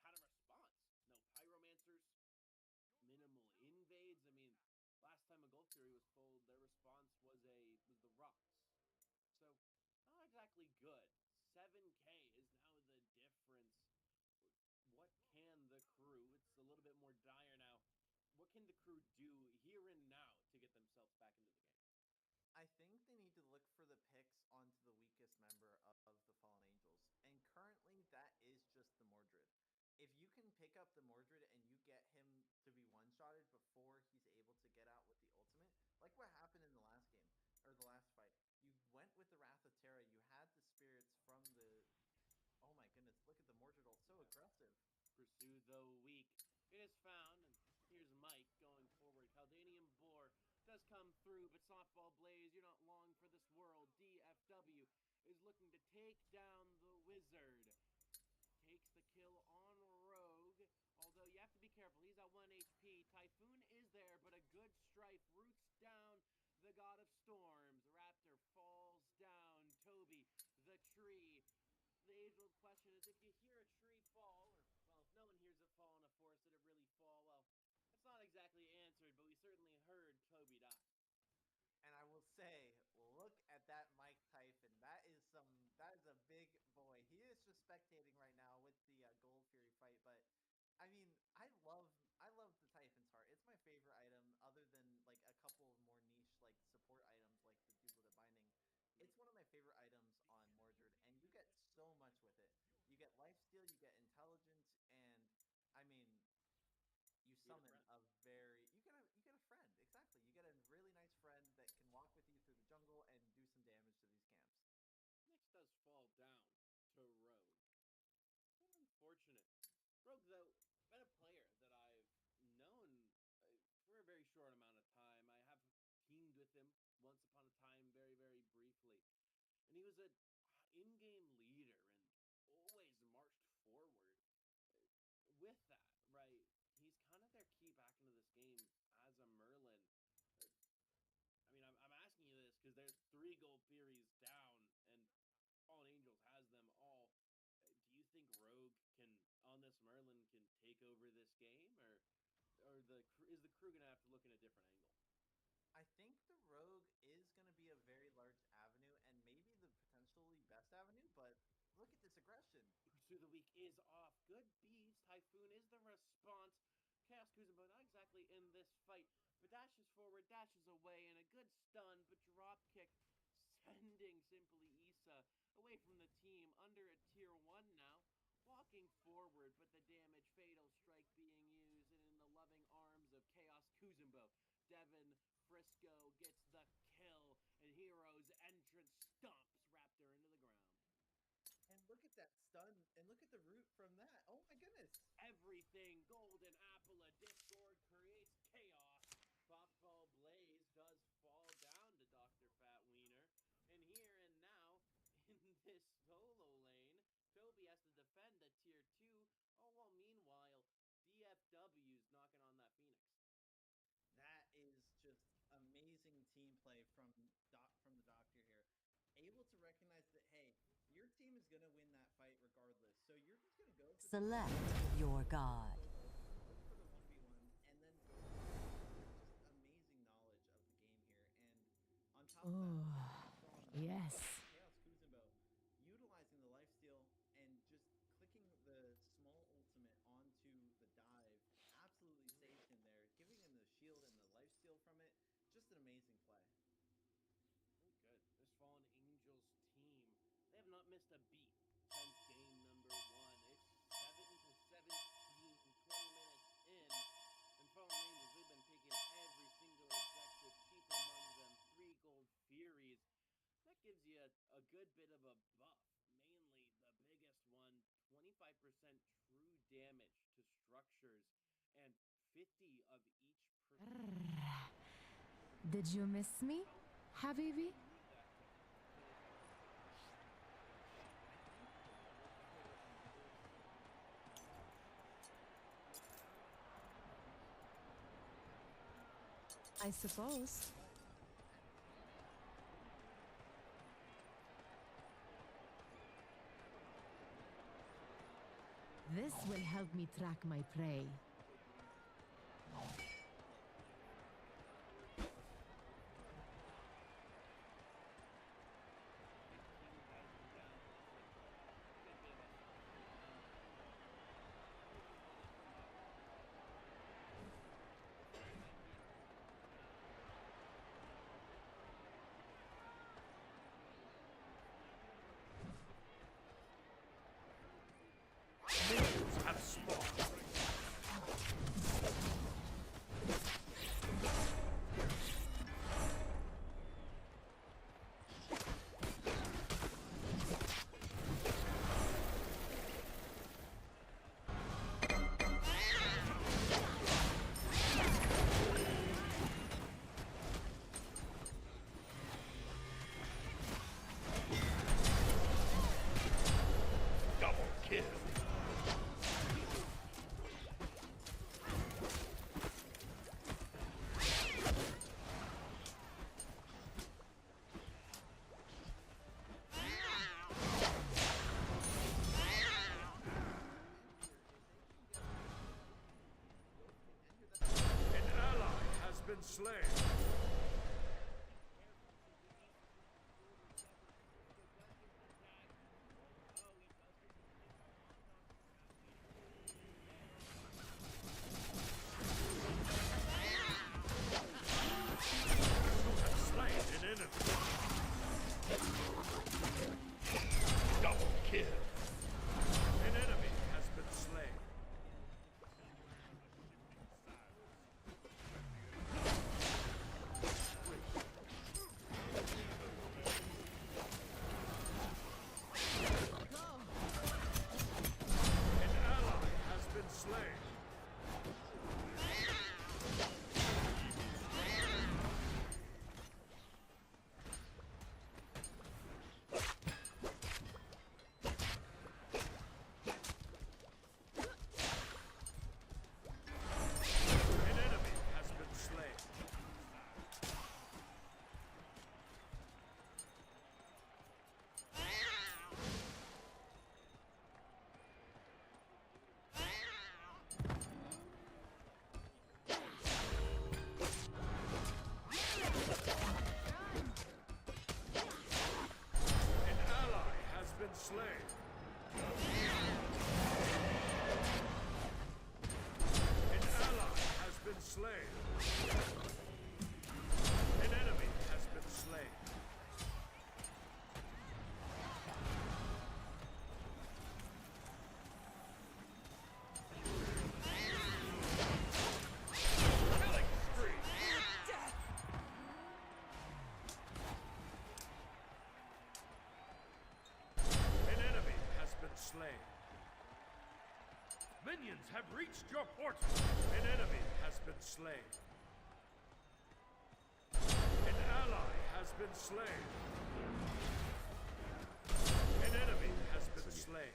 had a response. No pyromancers, minimal invades. I mean, last time a Gulf Fury was pulled, their response was the rocks. So, not exactly good. 7K is now the difference. What can the crew, it's a little bit more dire now, what can the crew do here and now to get themselves back into the game? I think they need to look for the picks onto the weakest member of the Fallen Angels. And currently, that is just the Mordred. If up the Mordred and you get him to be one-shotted before he's able to get out with the ultimate, like what happened in the last game, or the last fight. You went with the Wrath of Terra, you had the spirits from the... Oh my goodness, look at the Mordred ult, so aggressive. Pursue the weak. It is found, and here's Mike going forward. Caldanian Boar does come through, but Softball Blaze, you're not long for this world. DFW is looking to take down the Wizard. Takes the kill on Rogue, although you have to be careful. He's at 1 HP. Typhoon is there, but a good strife roots down the God of Storms. Raptor falls down. Toby, the tree. The age-old question is, if you hear a tree fall, or, well, if no one hears it fall in a forest, did it really fall? Well, that's not exactly answered, but we certainly heard Toby die. And I will say, look at that Mike Typhon. That is a big boy. He is just spectating right now with the Gold Fury fight, but I mean, I love the Typhon's heart. It's my favorite item, other than like a couple of more niche like support items like the Duplicate Binding. It's one of my favorite items on Mordred, and you get so much with it. You get lifesteal, you get intelligence, and I mean, you summon you get a friend, exactly. You get a really nice friend that can walk with you through the jungle and do some damage to these camps. Next does fall down to Rogue. Unfortunate. Rogue, though, been a player that I've known for a very short amount of time. I have teamed with him once upon a time, very, very briefly. And he was an in-game leader and always marched forward with that, right? He's kind of their key back into this game as a Merlin. I mean, I'm asking you this because there's 3 Gold Furies down, and Fallen Angels has them all. Do you think Rogue can, on this Merlin, can take over this game, or is the crew gonna have to look in a different angle? I think the Rogue is going to be a very large avenue, and maybe the potentially best avenue, but look at this aggression. Pursue the weak is off. Good beats. Typhoon is the response. Chaos Kuzumbo not exactly in this fight, but dashes forward, dashes away, and a good stun, but drop kick sending Simply Issa away from the team under a tier 1 now. Walking forward, but the damage, fatal strike being used, and in the loving arms of Chaos Kuzumbo, Devin Frisco gets the kill, and Hero's entrance stomps Raptor into the ground. And look at that stun, and look at the root from that. Oh my goodness. Everything golden apple, a discord creates chaos. Softball Blaze does fall down to Dr. Fat Wiener. And here and now, in this solo lane, Toby has to defend a tier 2. Oh, well, meanwhile, DFW's knocking on that Phoenix. That is just amazing team play from the doctor here. Able to recognize that, hey, your team is going to win that fight regardless. So you're just going to go for Select your god. Look for the 1v1 and then go for just amazing knowledge of the game here. And on top of that, Yes. Chaos Kuzumbo utilizing the lifesteal and just clicking the small ultimate onto the dive absolutely saves him there, giving him the shield and the lifesteal from it. Just an amazing play. Very good. This Fallen Angels team, they have not missed a beat since game number 1. It's 7-17, 20 minutes in, and Fallen Angels, they've been taking every single objective, chief among them 3 Gold Furies. That gives you a good bit of a buff, mainly the biggest one, 25% true damage to structures, and 50 of each Did you miss me, Habibi? I suppose. This will help me track my prey. Have spawned. been slain. Slain an enemy. Double kill. An enemy has been slain. An ally has been slain. An enemy has been slain. An ally has been slain. An ally has been slain. An enemy has been slain. Killing spree. An enemy has been slain. Minions have reached your portal. An enemy has been slain. An ally has been slain. An enemy has been slain.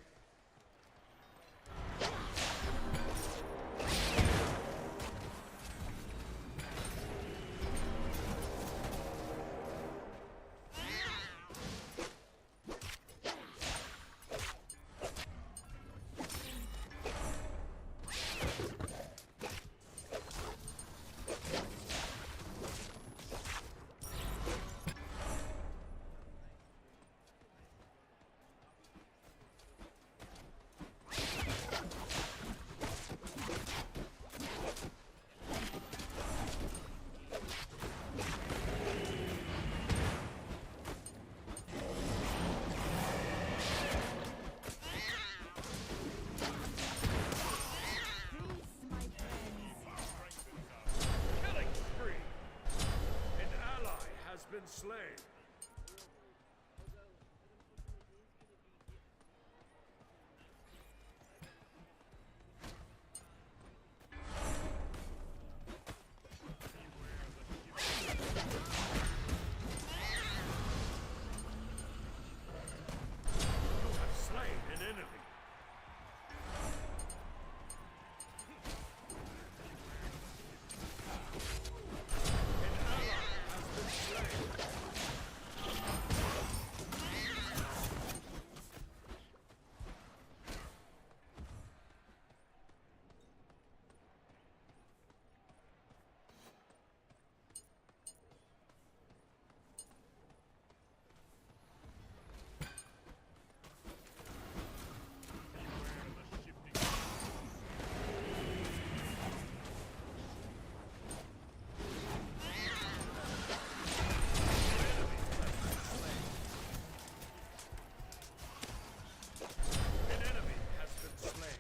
Killing spree. An ally has been slain. You have slain an enemy. An ally has been slain. An enemy has been slain.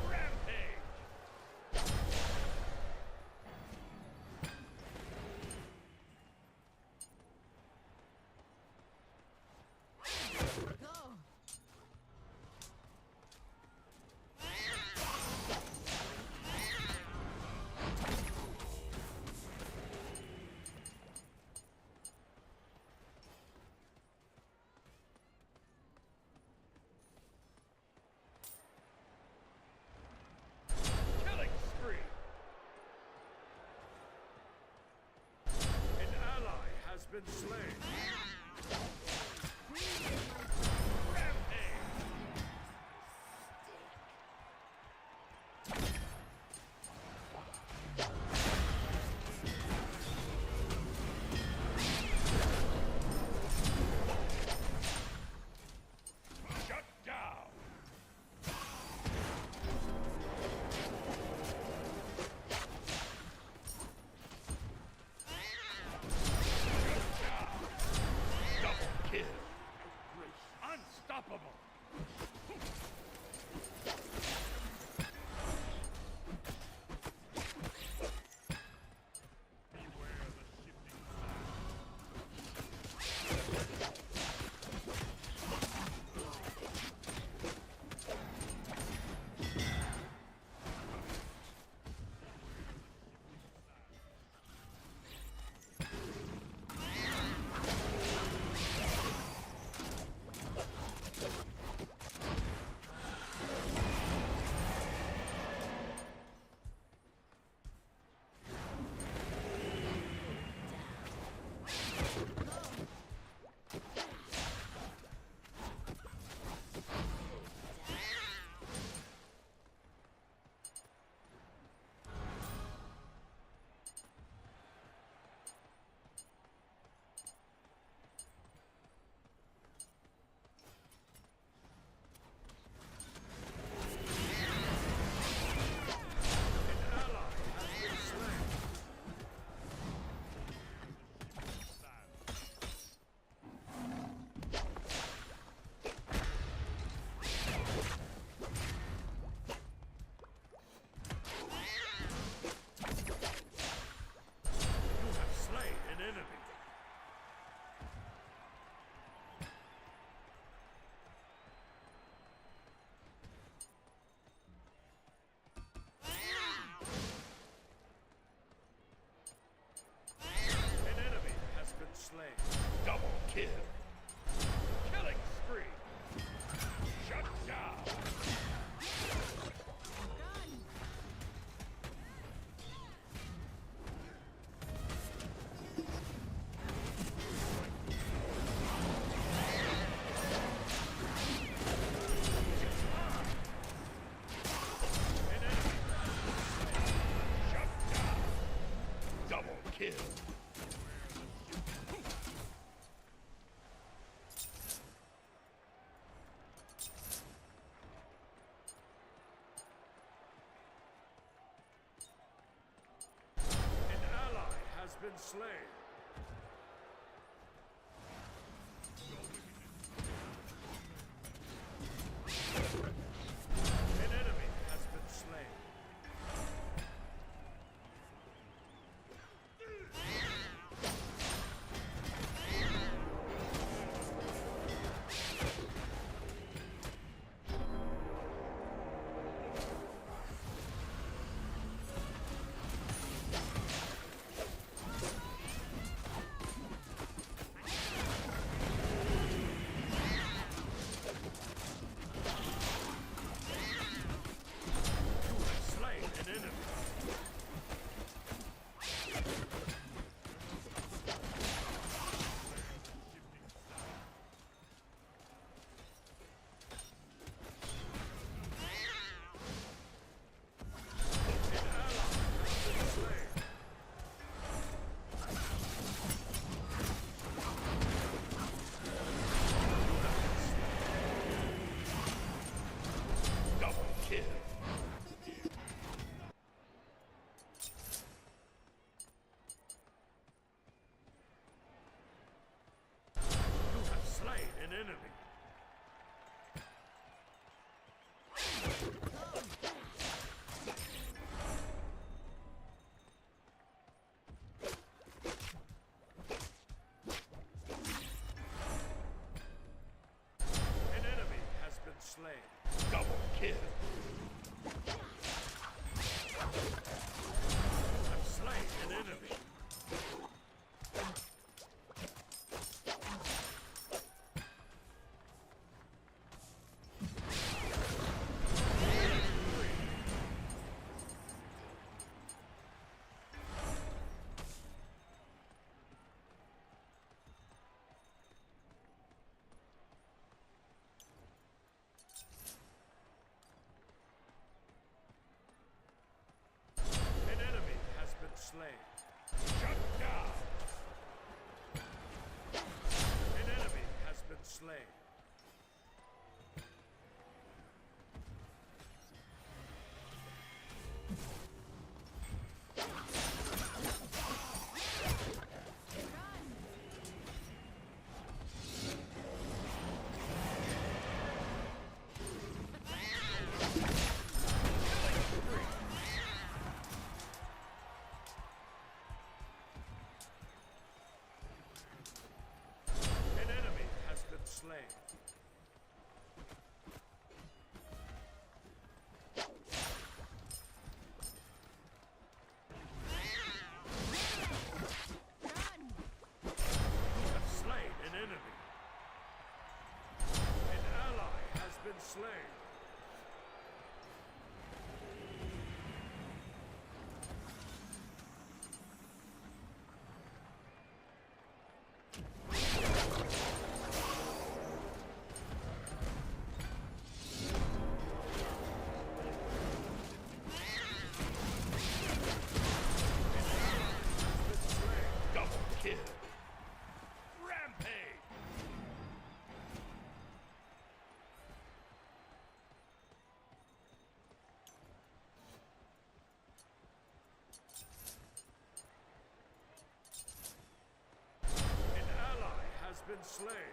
Rampage. Killing spree. An ally has been slain. Rampage. an enemy. An enemy has been slain. Double kill. I've slain an enemy. An enemy has been slain. Shut down. An enemy has been slain. An enemy has been slain. I've slain an enemy. An ally has been slain. Double kill. Rampage. An ally has been slain.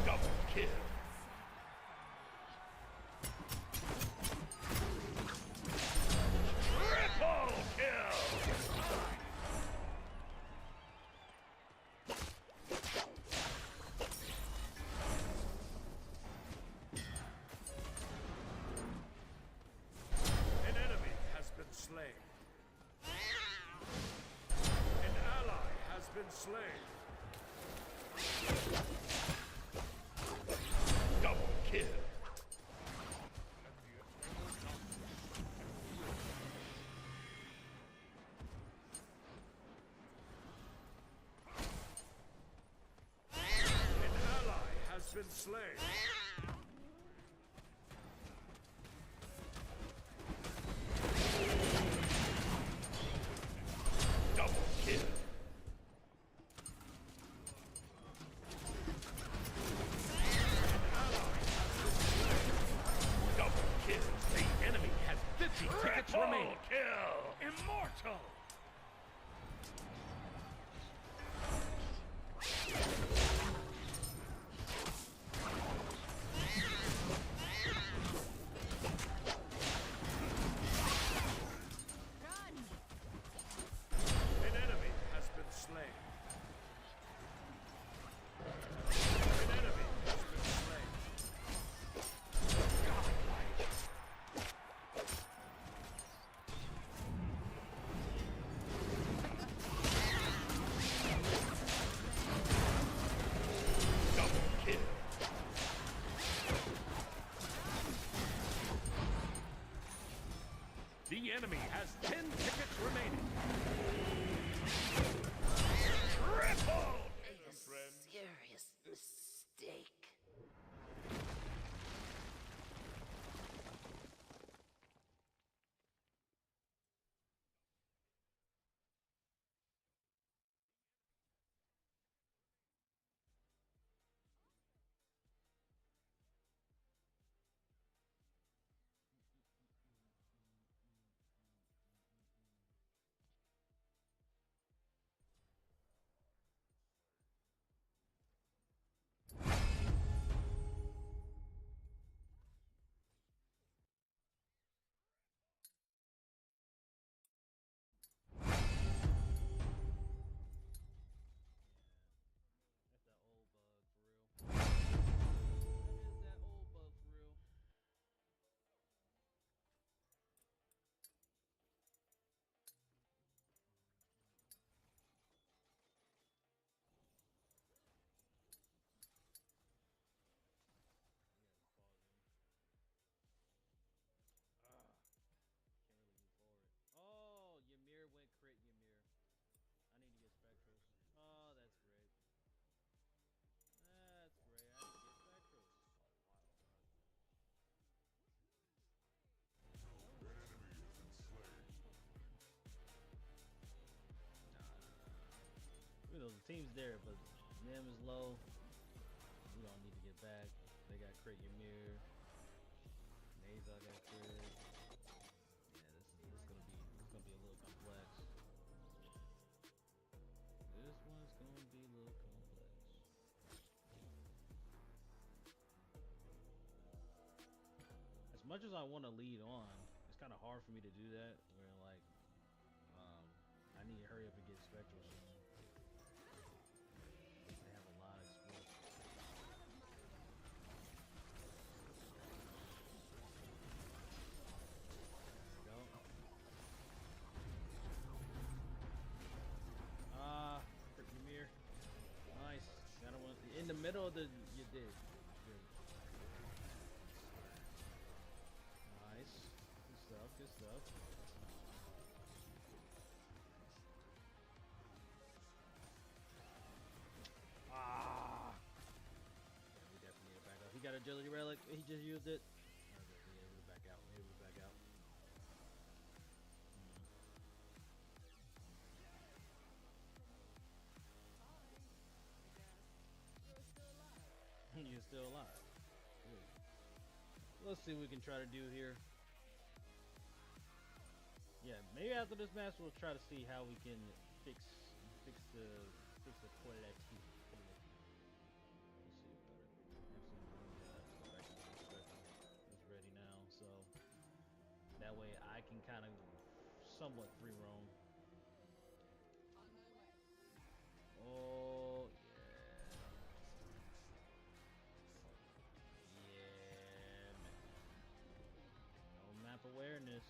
Double kill. Triple kill. An enemy has been slain. An ally has been slain. Double kill. An ally has been slain. Double kill. Double kill. The enemy has 50 tickets remaining. Kill. Immortal. team's there, but them is low. We don't need to get back. They got Crit Ymir. Naza got Crit. Yeah, this gonna be a little complex. This one's gonna be a little complex. As much as I want to lead on, it's kind of hard for me to do that. Where like, I need to hurry up and get Spectral soon. They have a lot of sports. There we go. Crit Ymir. Nice. Got him in the middle of the. You did. Good. Nice. Good stuff. Good stuff. Ah. Yeah, we definitely need to back up. He got agility relic. He just used it. Okay, we able to back out. We able to back out. You're still alive. Good. Let's see what we can try to do here. Yeah, maybe after this match we'll try to see how we can fix the quality. Let's see about it. It's ready now, so that way I can kind of somewhat free roam. Oh yeah, man. No map awareness.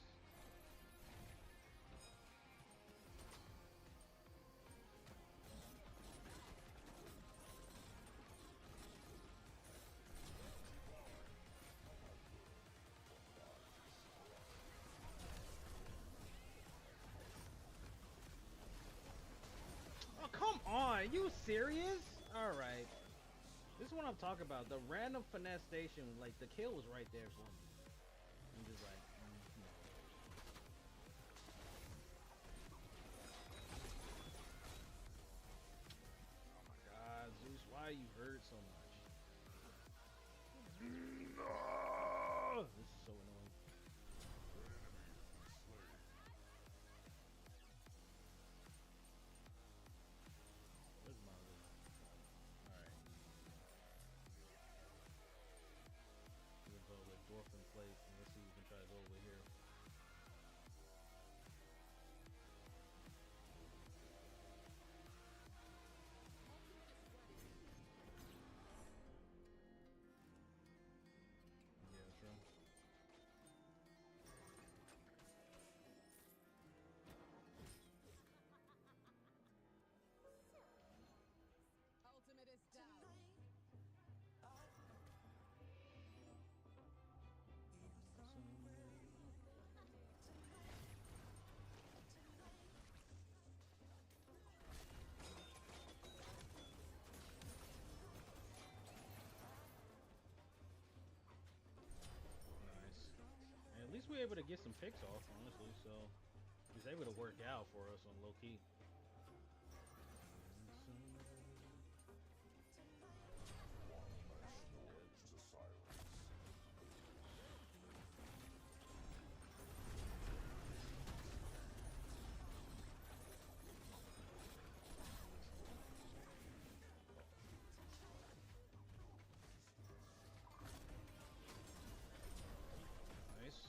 Oh, come on. You serious? All right. This is what I'm talking about. The random finesse station, like the kill was right there for me. I'm just like, no. Oh my God, Zeus, why are you hurt so much? No! This is so annoying. Where's my other? Alright. We'll go with Dwarfen Plate and let's see if we can try to go over here. Yeah, true. Ultimate is down. Nice. And at least we're able to get some picks off, honestly, so he's able to work out for us on low key. Nice.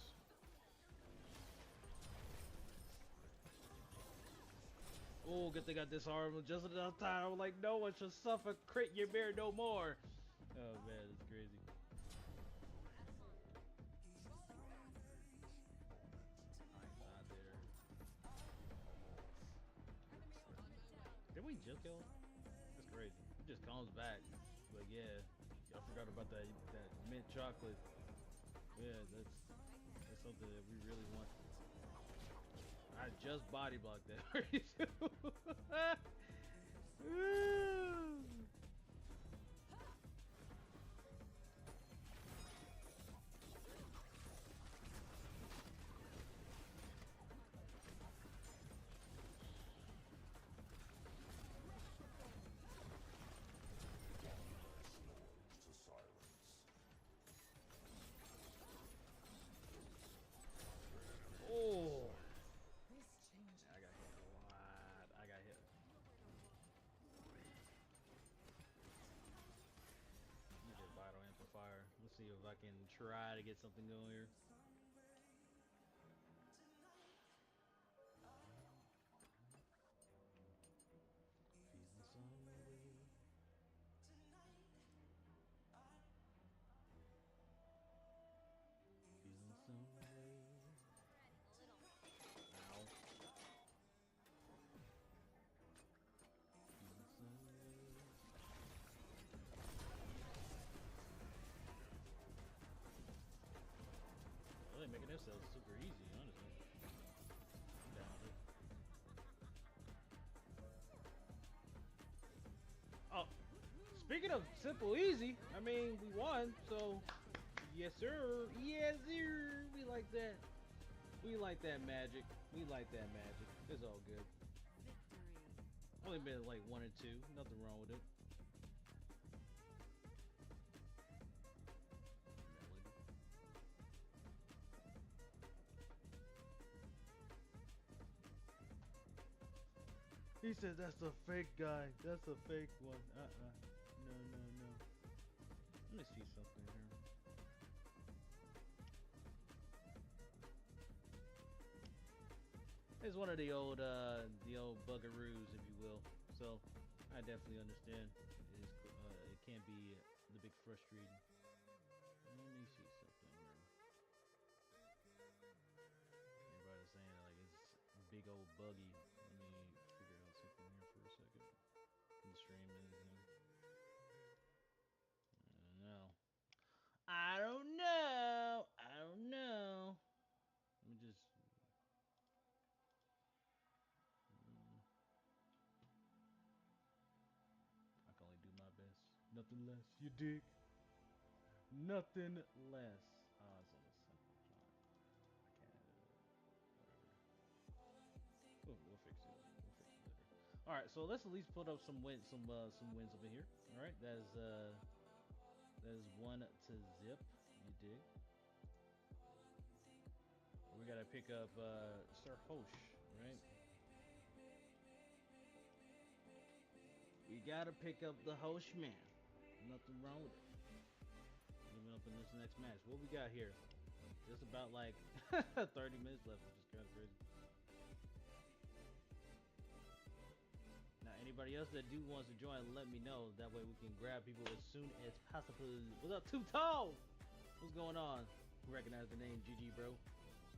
Oh, good thing I disarmed him just enough time. I'm like, no one should suffer. Crit Ymir no more. Oh man, it's crazy. I'm not there. Did we just kill him? That's crazy. He just comes back. But yeah, I forgot about that mint chocolate. Yeah, that's something that we really want. I just body blocked that. See if I can try to get something going here. Really making themselves super easy, honestly. I'm down with it. Oh, speaking of simple easy, I mean, we won, so yes sir, yes sir. We like that. We like that magic. We like that magic. It's all good. Only been like 1 and 2. Nothing wrong with it. He said that's a fake guy. That's a fake one. No, no, no. Let me see something here. It's one of the old bugaroos, if you will. So I definitely understand. It can be the big frustrating. Let me see something here. Everybody's saying like it's big old buggy. Let me figure out something here for a second. Can stream anything? I don't know. I don't know. Let me just. I can only do my best. Nothing less. You dig? Nothing less. Oh, it's on the second shot. I can't. Whatever. We'll fix it. We'll fix it later. All right. So let's at least put up some wins over here. All right. That is 1 to 0. You dig? We gotta pick up Sir Hosh, right? We gotta pick up the Hosh man. Nothing wrong with it. Moving up in this next match. What we got here? Just about like 30 minutes left, which is kind of crazy. Now, anybody else that wants to join, let me know. That way we can grab people as soon as possible. What's up, Too Tall? What's going on? Recognize the name, GG, bro.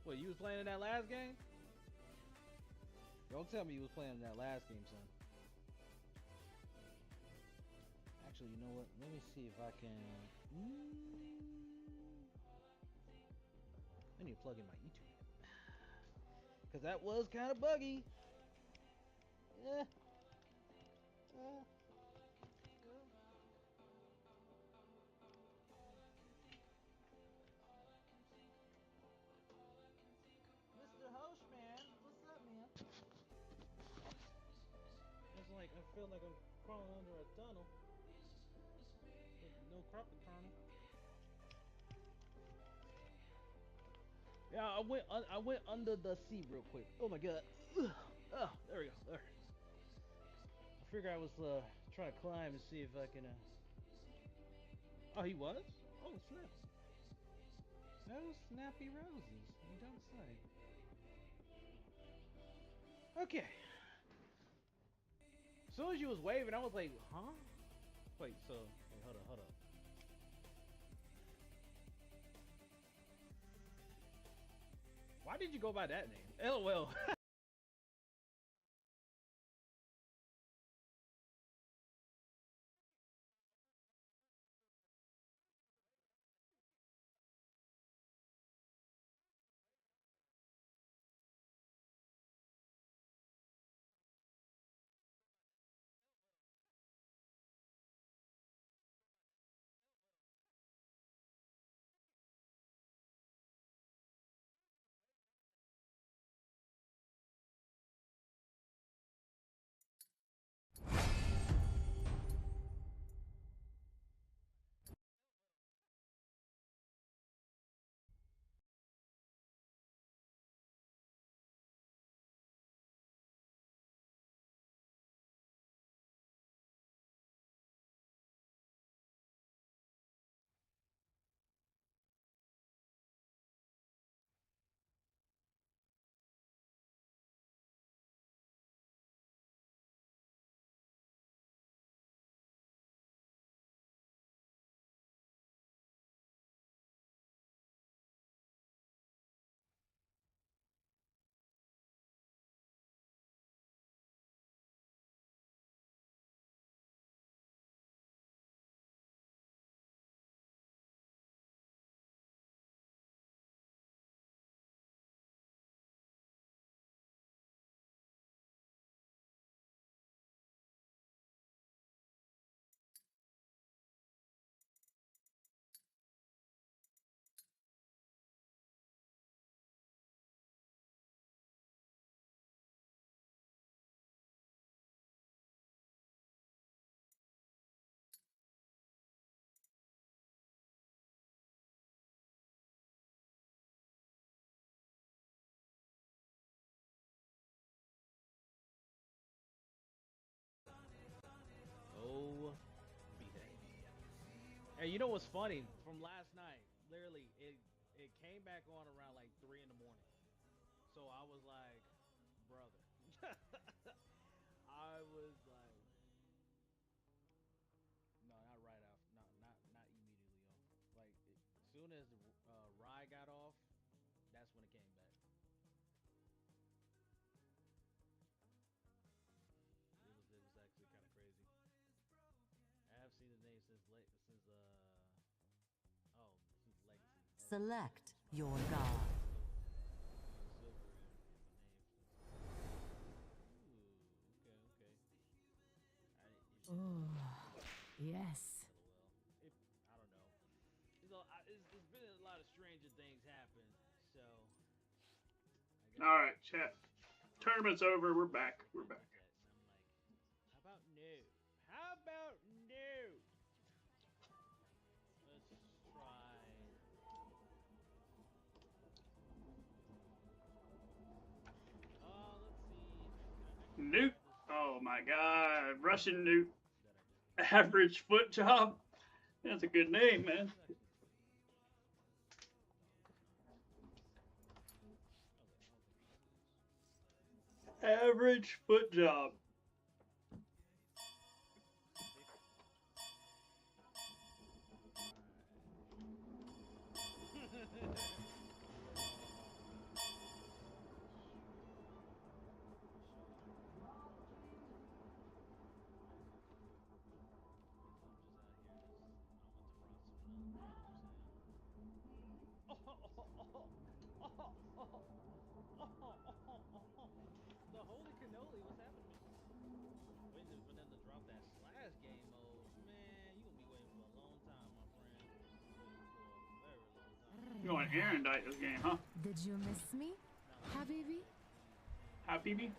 What, you was playing in that last game? Don't tell me you was playing in that last game, son. Actually, you know what? Let me see if I can... I need to plug in my YouTube. Because that was kind of buggy. Yeah. Mr. Hosh, man. What's up, man? It's like, I feel like I'm crawling under a tunnel. With no carpet kernel. Yeah, I went under the sea real quick. Oh my god. Oh, there we go. There. I figured I was trying to climb and see if I can. Oh, he was? Oh, snap. Those snappy roses. You don't say. Okay. As soon as you was waving, I was like, huh? Wait, so wait, hold up. Why did you go by that name? LOL. And you know what's funny? From last night, literally, it came back on around like 3 in the morning. So I was like, brother. I was like, no, not right off, not immediately on. Like as soon as the rye got off, that's when it came back. It was actually kind of crazy. I have seen the name since Legacy. Select your god. Oh, yes. I don't know. It's been a lot of stranger things happen, so. All right, chat. Tournament's over. We're back. We're back. How about no? How about no? Let's try. Let's see. Nuke. Oh my God. Russian nuke. Average foot job. That's a good name, man. Average foot job. The holy cannoli, what's happening? Waiting for them to drop that slash game mode. Man, you gonna be waiting for a long time, my friend. Waiting for a very long time. You want Erendite this game, huh? Did you miss me, Habibi? Habibi?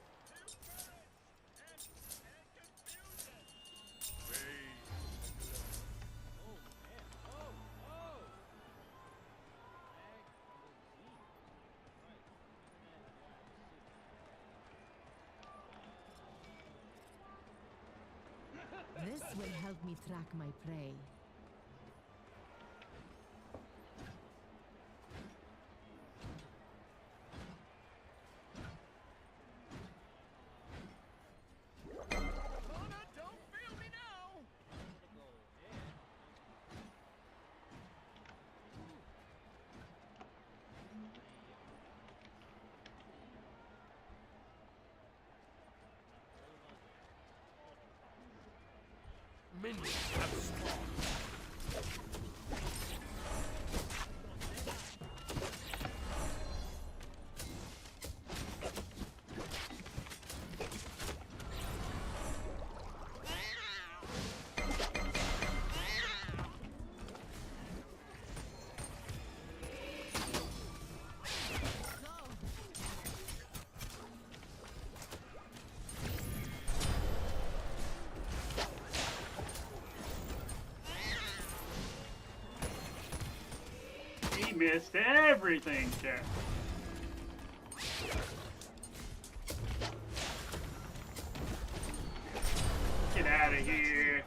This will help me track my prey. Minions have spawned. He missed everything, chat. Get out of here.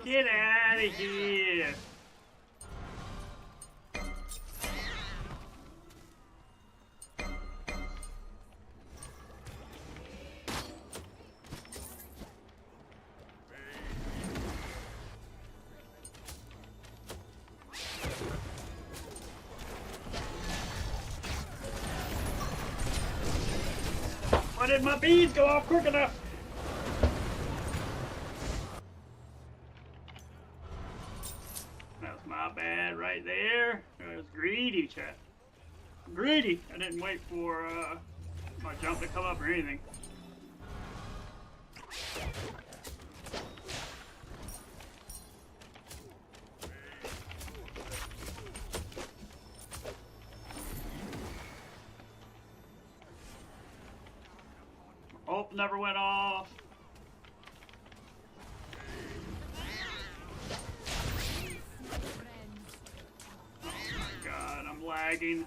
Get out of here. Why did my beads go off quick enough? That's my bad right there. It was greedy, chat. Greedy. I didn't wait for my jump to come up or anything. Oh, never went off. Oh my God, I'm lagging.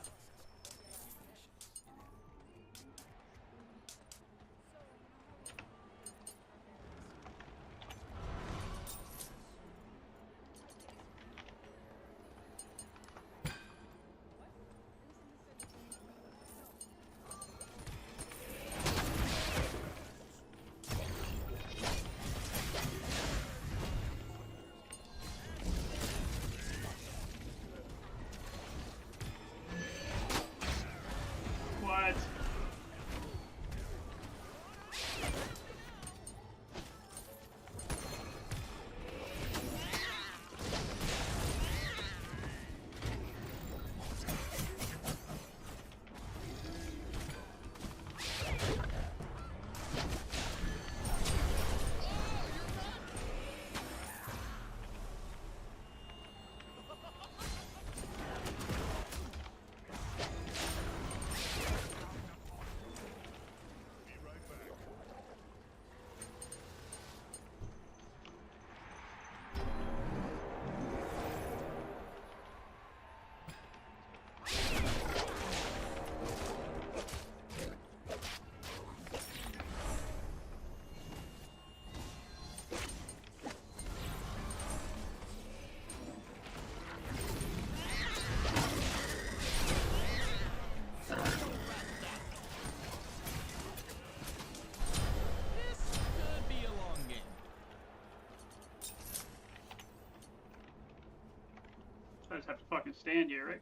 I just have to fucking stand here, right?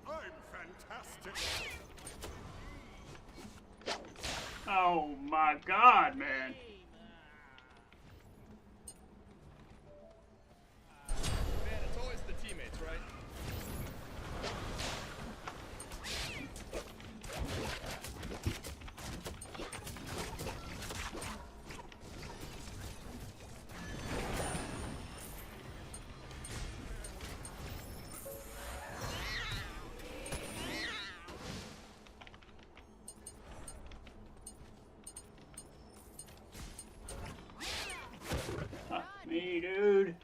I'm fantastic. Oh my god, man. Man, it's always the teammates, right? Fuck me, dude.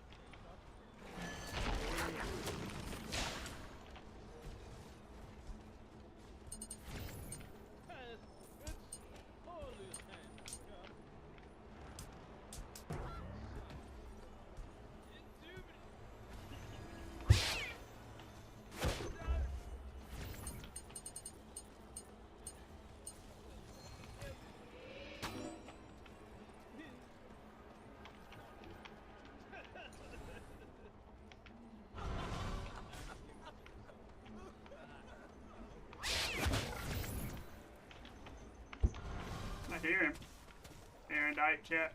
I hear him. Aaron Dyke chat.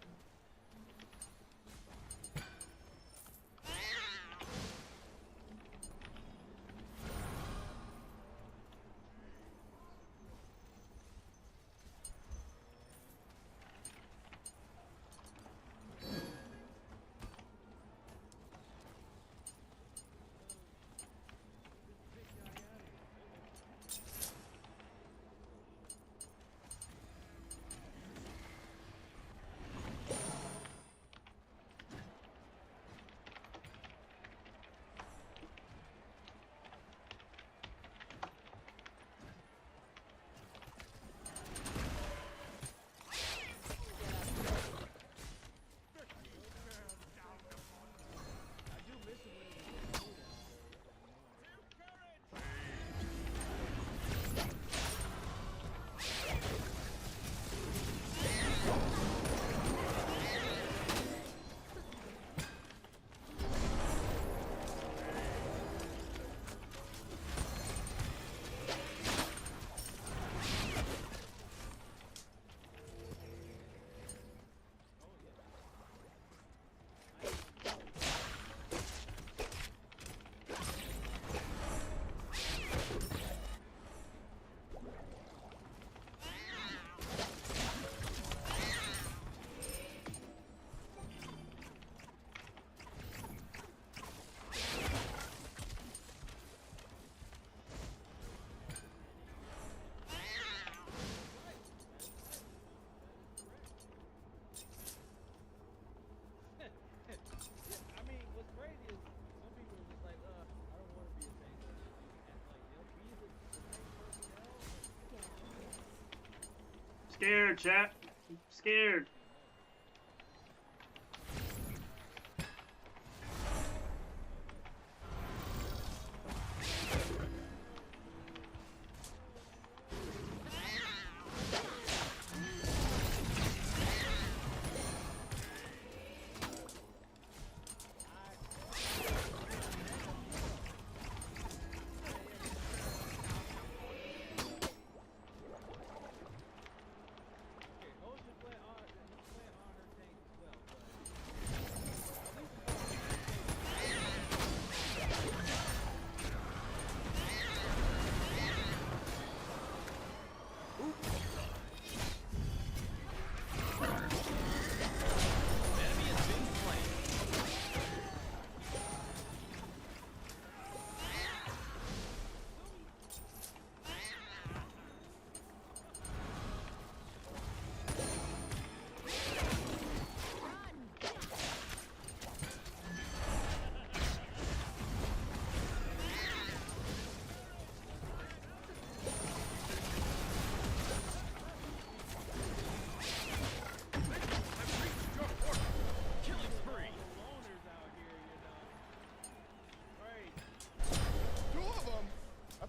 Scared, chat. Scared.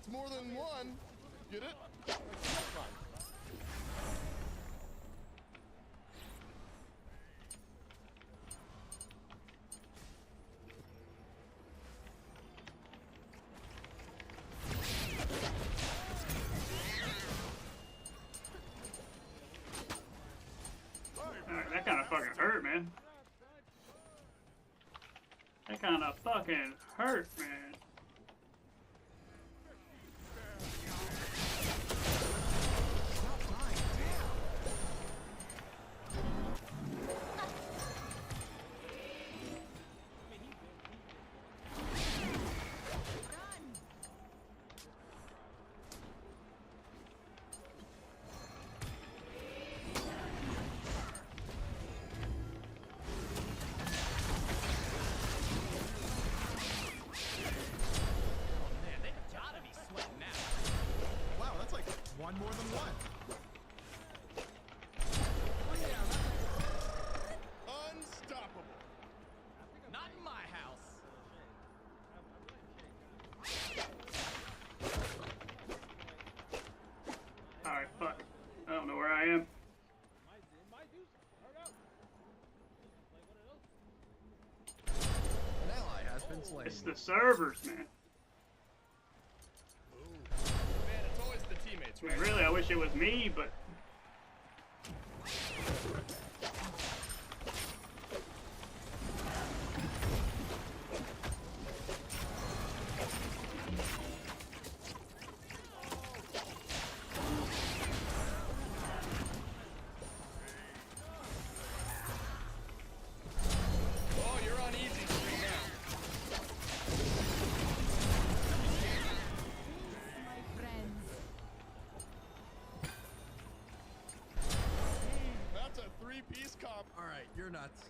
More than one. Get it? Fine. man. That kind of fucking hurt, man. One more than one. Unstoppable. Not in my house. Alright, fuck. I don't know where I am. An ally has been slain. It's the servers, man. Man, it's always the teammates, I right? mean, really, I wish it was me, but Oh, you're on easy stream now. That's a three-piece comp. All right, you're nuts.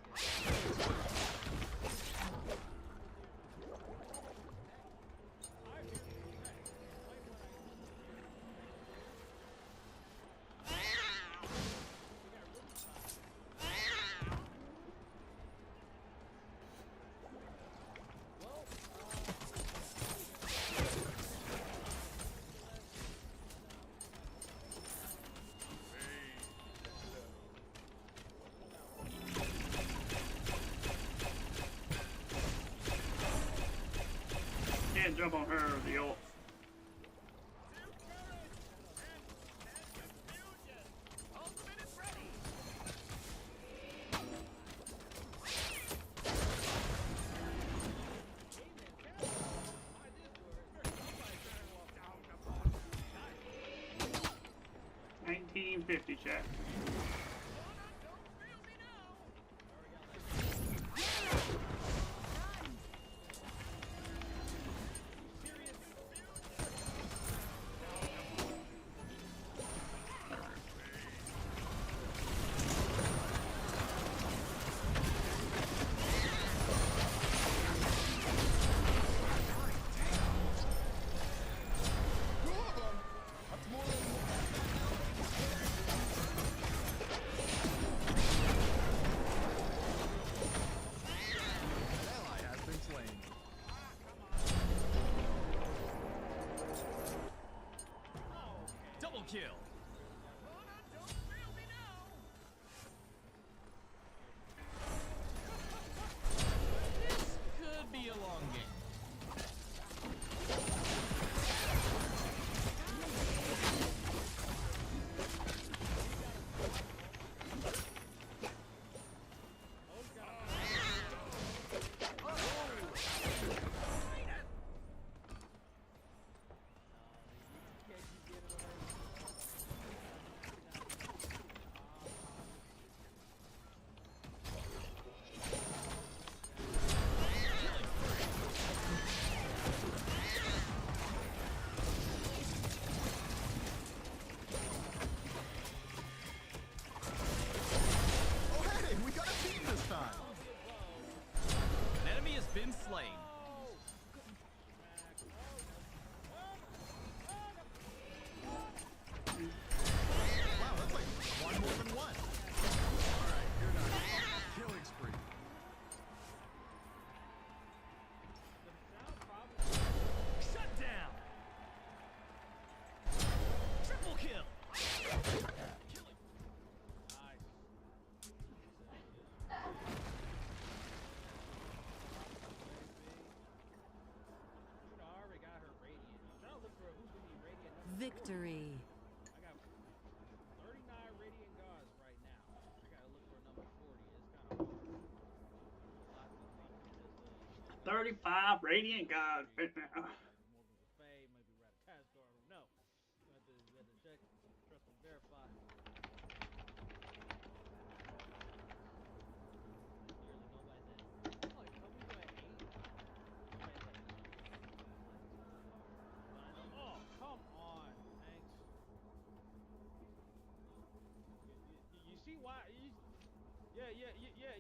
can't jump on her or the ult. $19.50, chat. Kill. This could be a long game. Been slain. Wow, that's like one more than one. All right, you're not killing spree. Shut down. Triple kill. Victory. I got 39 radiant guards right now. I gotta look for number 40. It's kind of hard. 35 Radiant God right now. Faye, maybe Ratatascar, I don't know. You have to check, trust and verify. Literally nobody's at. Like, some people at 8. Nobody's at 9. Oh, come on. Thanks. You see why? Yeah.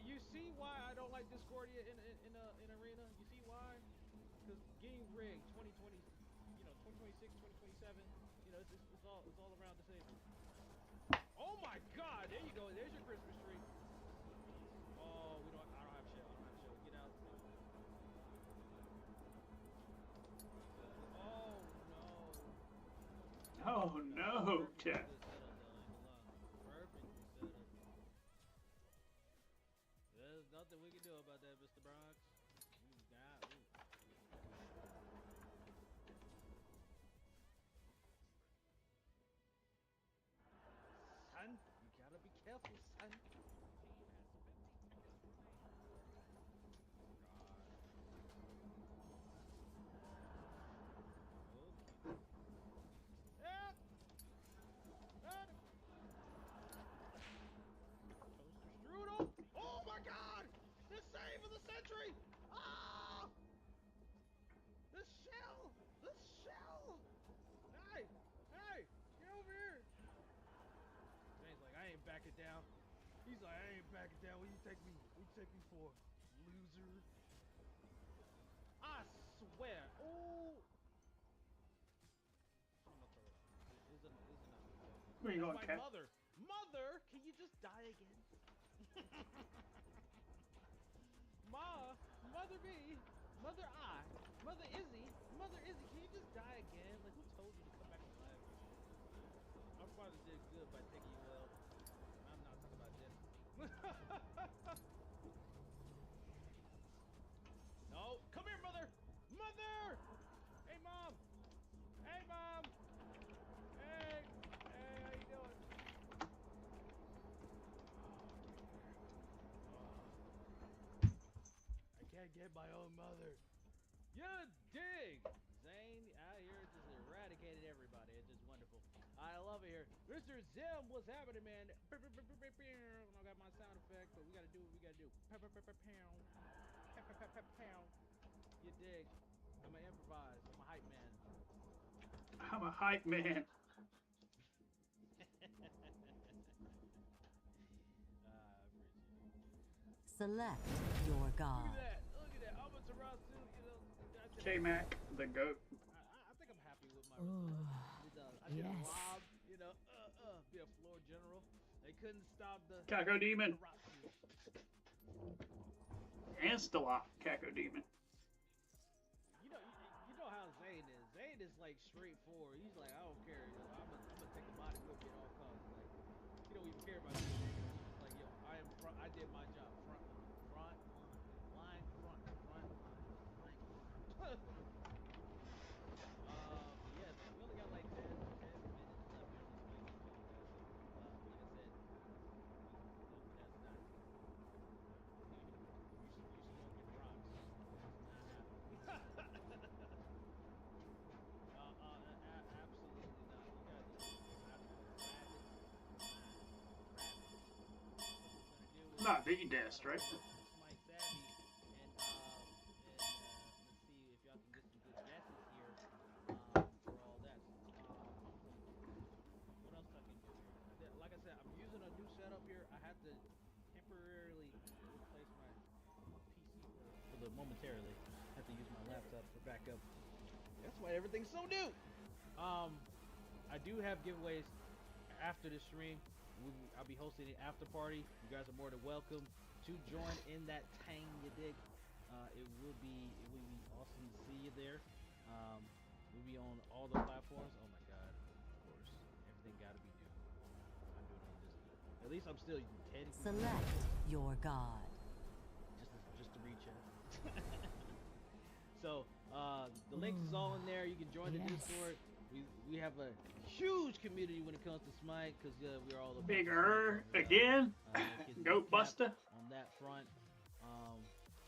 You see why I don't like Discordia in arena? You see why? Because getting rigged 2020, 2026, 2027, it's all around the same. Oh my God! There you go. There's your Christmas tree. Oh, I don't have shit. Get out. Oh no, chat. There's nothing we can do about that, Mr. Bronx. Son, you gotta be careful, son. Strudel! Oh my God! The save of the century! Ah! The shell! The shell! Hey! Get over here! James like, I ain't backing down. He's like, I ain't backing down. What you take me for? Loser. I swear. Oh! Where you going, my Cat? Mother, can you just die again? Mother B, Mother Izzy, can you just die again? Like, who told you to come back alive? Our father did good by taking you well. I'm not talking about death for me. No, come here, Mother! Hey, Mom! Hey, how you doing? I can't get my own mother. You dig? Zane out here just eradicated everybody. It's just wonderful. I love it here. Mr. Zim, what's happening, man? I don't got my sound effect, but we gotta do what we gotta do. You dig? I'm gonna improvise. I'm a hype man. I'm a hype man. Select your god. Look at that. Amaterasu, K-Mac, the GOAT. I think I'm happy with my results. I did a lob, be a floor general. They couldn't stop the Caco Demon. Insta-lock, Caco Demon. You know how Zane is. Zane is like straightforward. He's like, I don't care. I'm gonna take the body with me at all costs. Like, he don't even care about me. He's like, yo, I did my job. Front line. But yeah, we only got like 10 minutes left here on this fight. Like I said, that's not. You smoking rocks. Absolutely not. You guys are rabbits. Not V-Dest, right? Smite Savvy, and let's see if y'all can get some good guesses here for all that. What else I can do here? Like I said, I'm using a new setup here. I had to temporarily replace my PC for the momentarily. I have to use my laptop for backup. That's why everything's so new. I do have giveaways after the stream. I'll be hosting an after party. You guys are more than welcome to join in that tang, you dig? It will be awesome to see you there. We'll be on all the platforms. Oh my God, of course, everything got to be new. I'm doing it on this. At least I'm still technically. Select your god. Just to reach out. So the links is all in there. You can join the Discord. We have a huge community when it comes to Smite because we're all bigger again. Goat Buster on that front.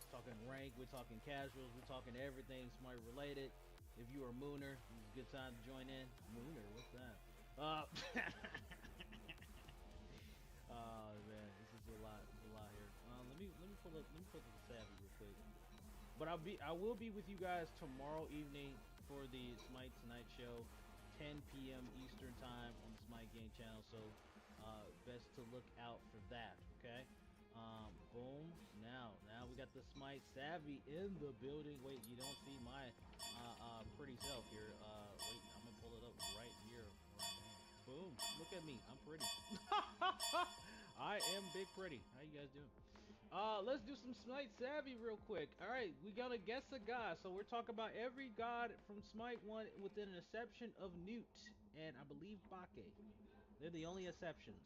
talking rank, we're talking casuals, we're talking everything Smite related. If you are a Mooner, it's a good time to join in. Mooner, what's that? Oh man, this is a lot here. Let me pull up the Savvy real quick. But I will be with you guys tomorrow evening for the Smite Tonight Show, 10 p.m. Eastern time on the Smite Game channel. So best to look out for that. Okay. Boom. Now we got the Smite Savvy in the building. Wait, you don't see my pretty self here. Wait, I'm gonna pull it up right here. Boom. Look at me. I'm pretty. I am big pretty. How you guys doing? Let's do some Smite Savvy real quick. All right, we gotta guess a god. So we're talking about every god from Smite 1 within an exception of Newt and I believe Bake. They're the only exceptions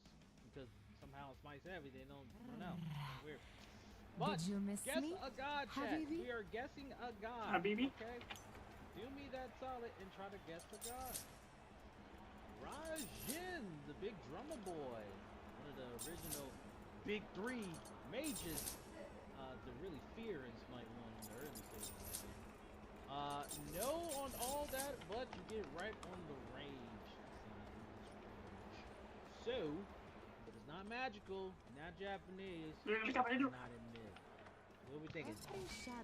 because somehow Smite Savvy they don't run out. Weird. But Did you miss guess me, a god, chat. Habibi? We are guessing a god. Habibi? Okay. Do me that solid and try to guess a god. Rajin, the big drummer boy, one of the original big three mages to really fear in Smite 1 in the early stages. No on all that, but you get right on the range. So, but it's not magical, not Japanese, not in mid. What are we thinking?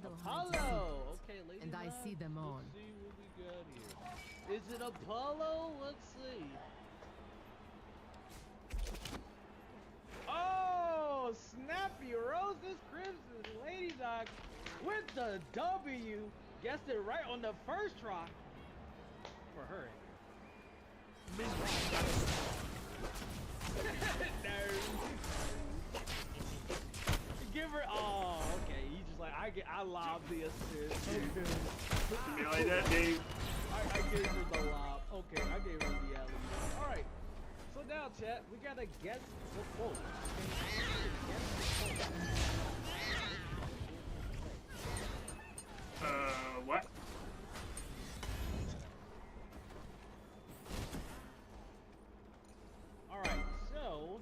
Apollo! Okay, ladies and I see them all. Let's see what we got here. Is it Apollo? Let's see. Oh, Snappy Roses Crimson Lady Dog with the W. Guessed it right on the first try. For her. No. Give her. Oh, okay. You just like I lob the assist. Me like that, Dave. I gave her the lob. Okay, I gave her the alley. All right. So now, chat, we gotta guess the quote. What? All right. So.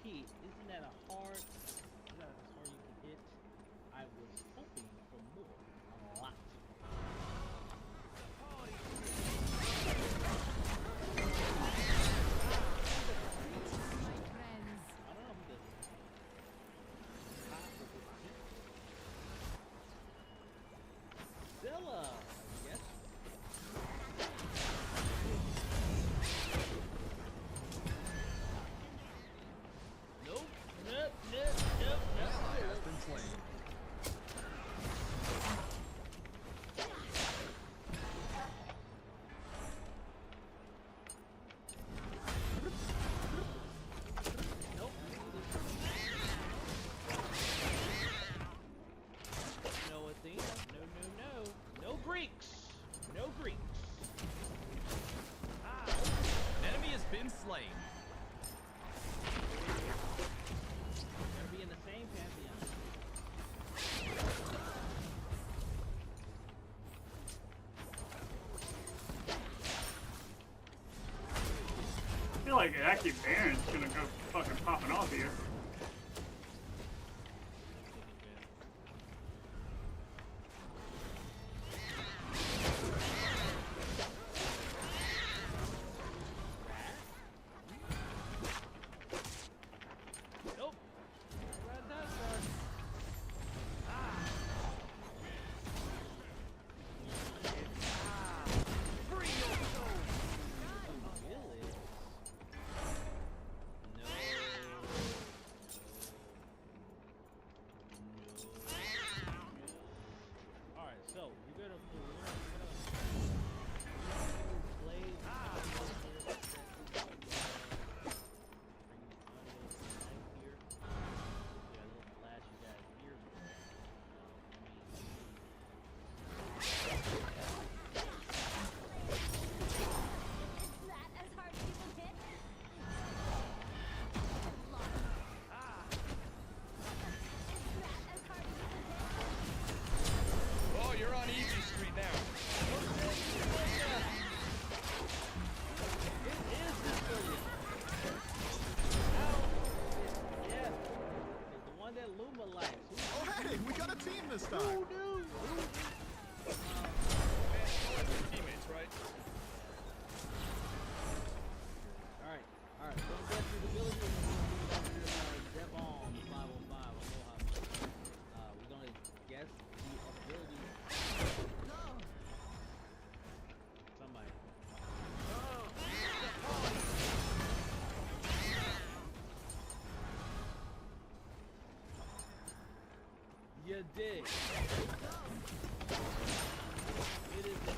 Isn't that a hard? Is that as hard you can hit? I was hoping for more. A lot. Zilla, yes. Nope. Has been slain. No Athena. No. No Greeks. No Greeks. An enemy has been slain. Gotta be in the same pantheon. I feel like actually Baron's gonna go fucking popping off here. Nope. Right that far. Free your soul. Really? No. this time. Teammates, right? Alright, alright. Don't get through the village. We're gonna do Devon 505. We're gonna guess the ability. No! Somebody. You did. It is the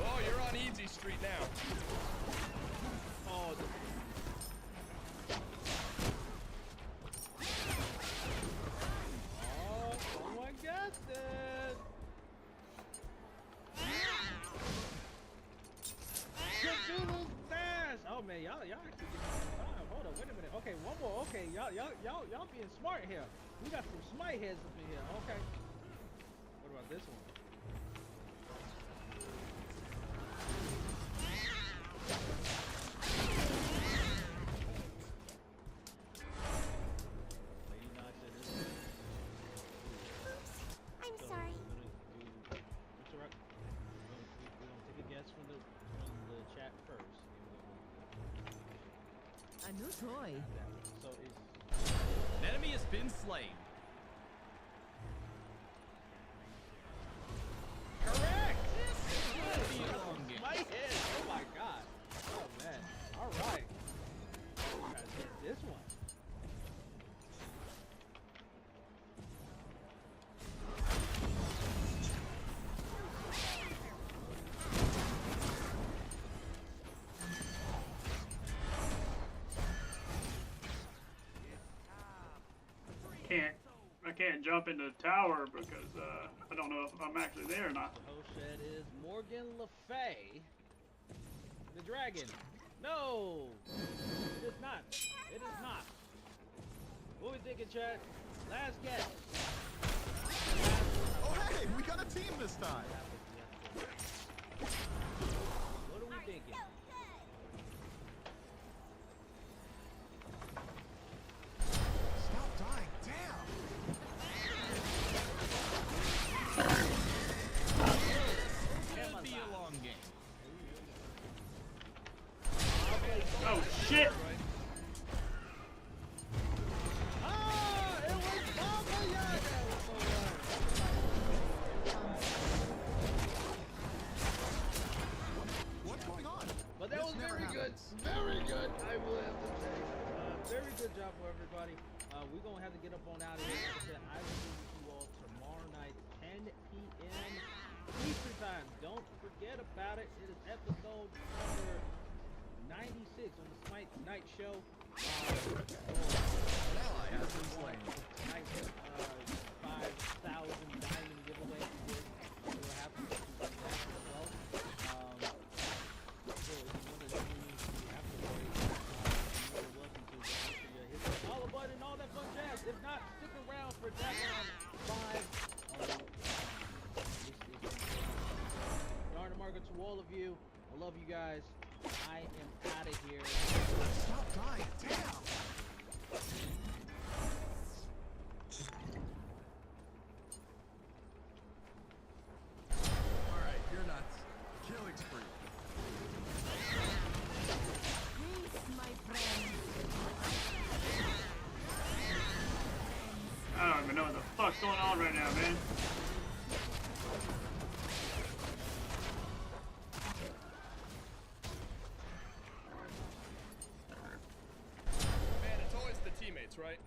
Oh, you're on easy street now. Oh, someone got this. Cthulhu's Dash. Oh man, y'all actually getting some time. Hold on, wait a minute. Okay, one more. Okay, y'all being smart here. We got some smite heads up in here. Okay. What about this one? Lady Knox said this one. I'm sorry. It's alright. We're gonna take a guess from the chat first. A new toy. So is An enemy has been slain. correct. Could be a long game. My head. Oh my god. Oh man. All right. You guys get this one. I can't jump into the tower because I don't know if I'm actually there or not. The host said is Morgan Le Fay, the dragon. No, it is not. It is not. What we thinking, Chad? Last guess. Oh, hey, we got a team this time. What are we thinking? Stop dying, damn. Could be a long game. Oh shit! Ah, it was Baba Yaga. What's going on? But that was very good. Very good, I will have to say. Very good job for everybody. We're going to have to get up on out of here. Like I said, I will be with you all tomorrow night, 10 p.m. Eastern time. Don't forget about it. It is episode number 96 on the Smite Night Show. Ally has been slain. Tonight's 5,000 diamond giveaway. We'll have to do that as well. So if you want to join me afterwards, you're welcome to. Hit the follow button and all that fun jazz. If not, stick around for Dragon 5. Darn the market to all of you. I love you guys. I am out of here. Stop dying, damn. Alright, you're nuts. Killing spree. Peace, my friend. I don't even know what the fuck's going on right now, man. Man, it's always the teammates, right?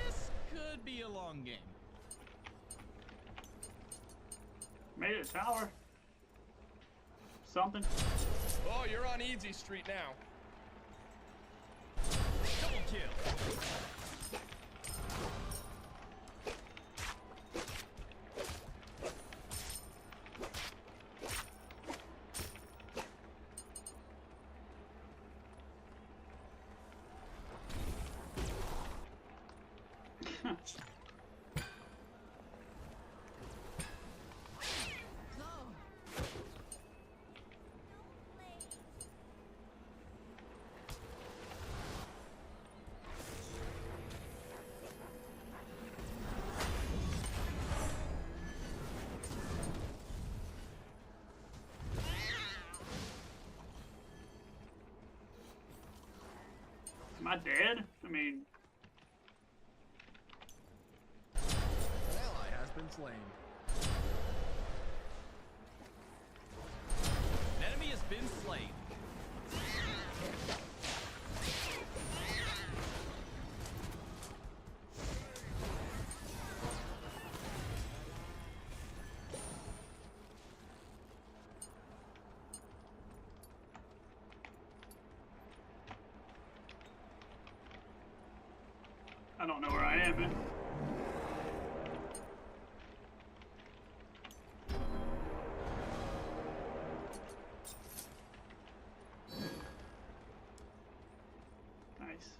This could be a long game. Made it a tower. Something. Oh, you're on easy street now. Double kill. Am I dead? I mean, An ally has been slain. An enemy has been slain. I don't know where I am, man. Nice.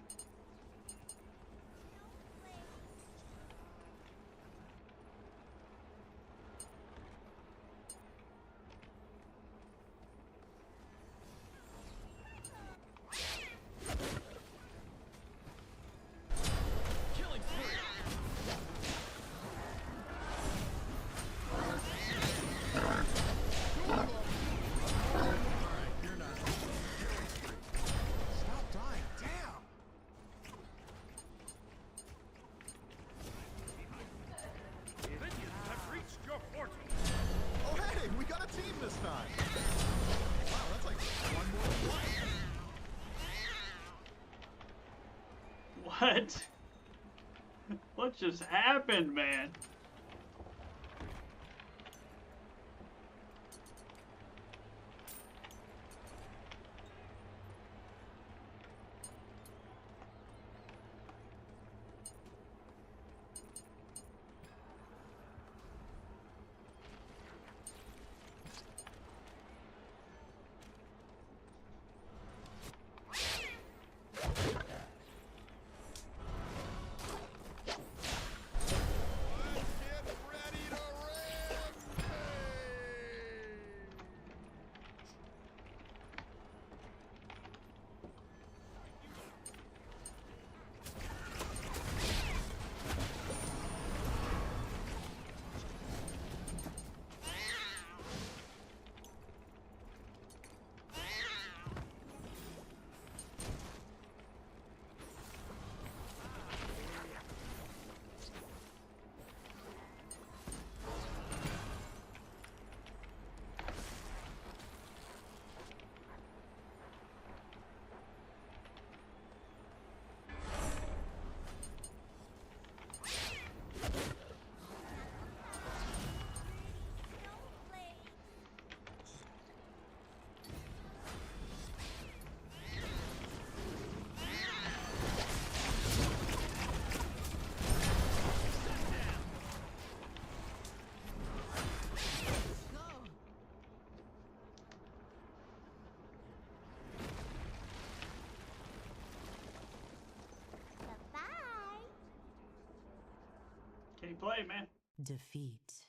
Killing spree. Alright, you're not. Stop dying. Damn. Minions have reached your portal. Oh hey, we got a team this time. Wow, that's like one more than one. What? What just happened, man? Can't play, man. Defeat.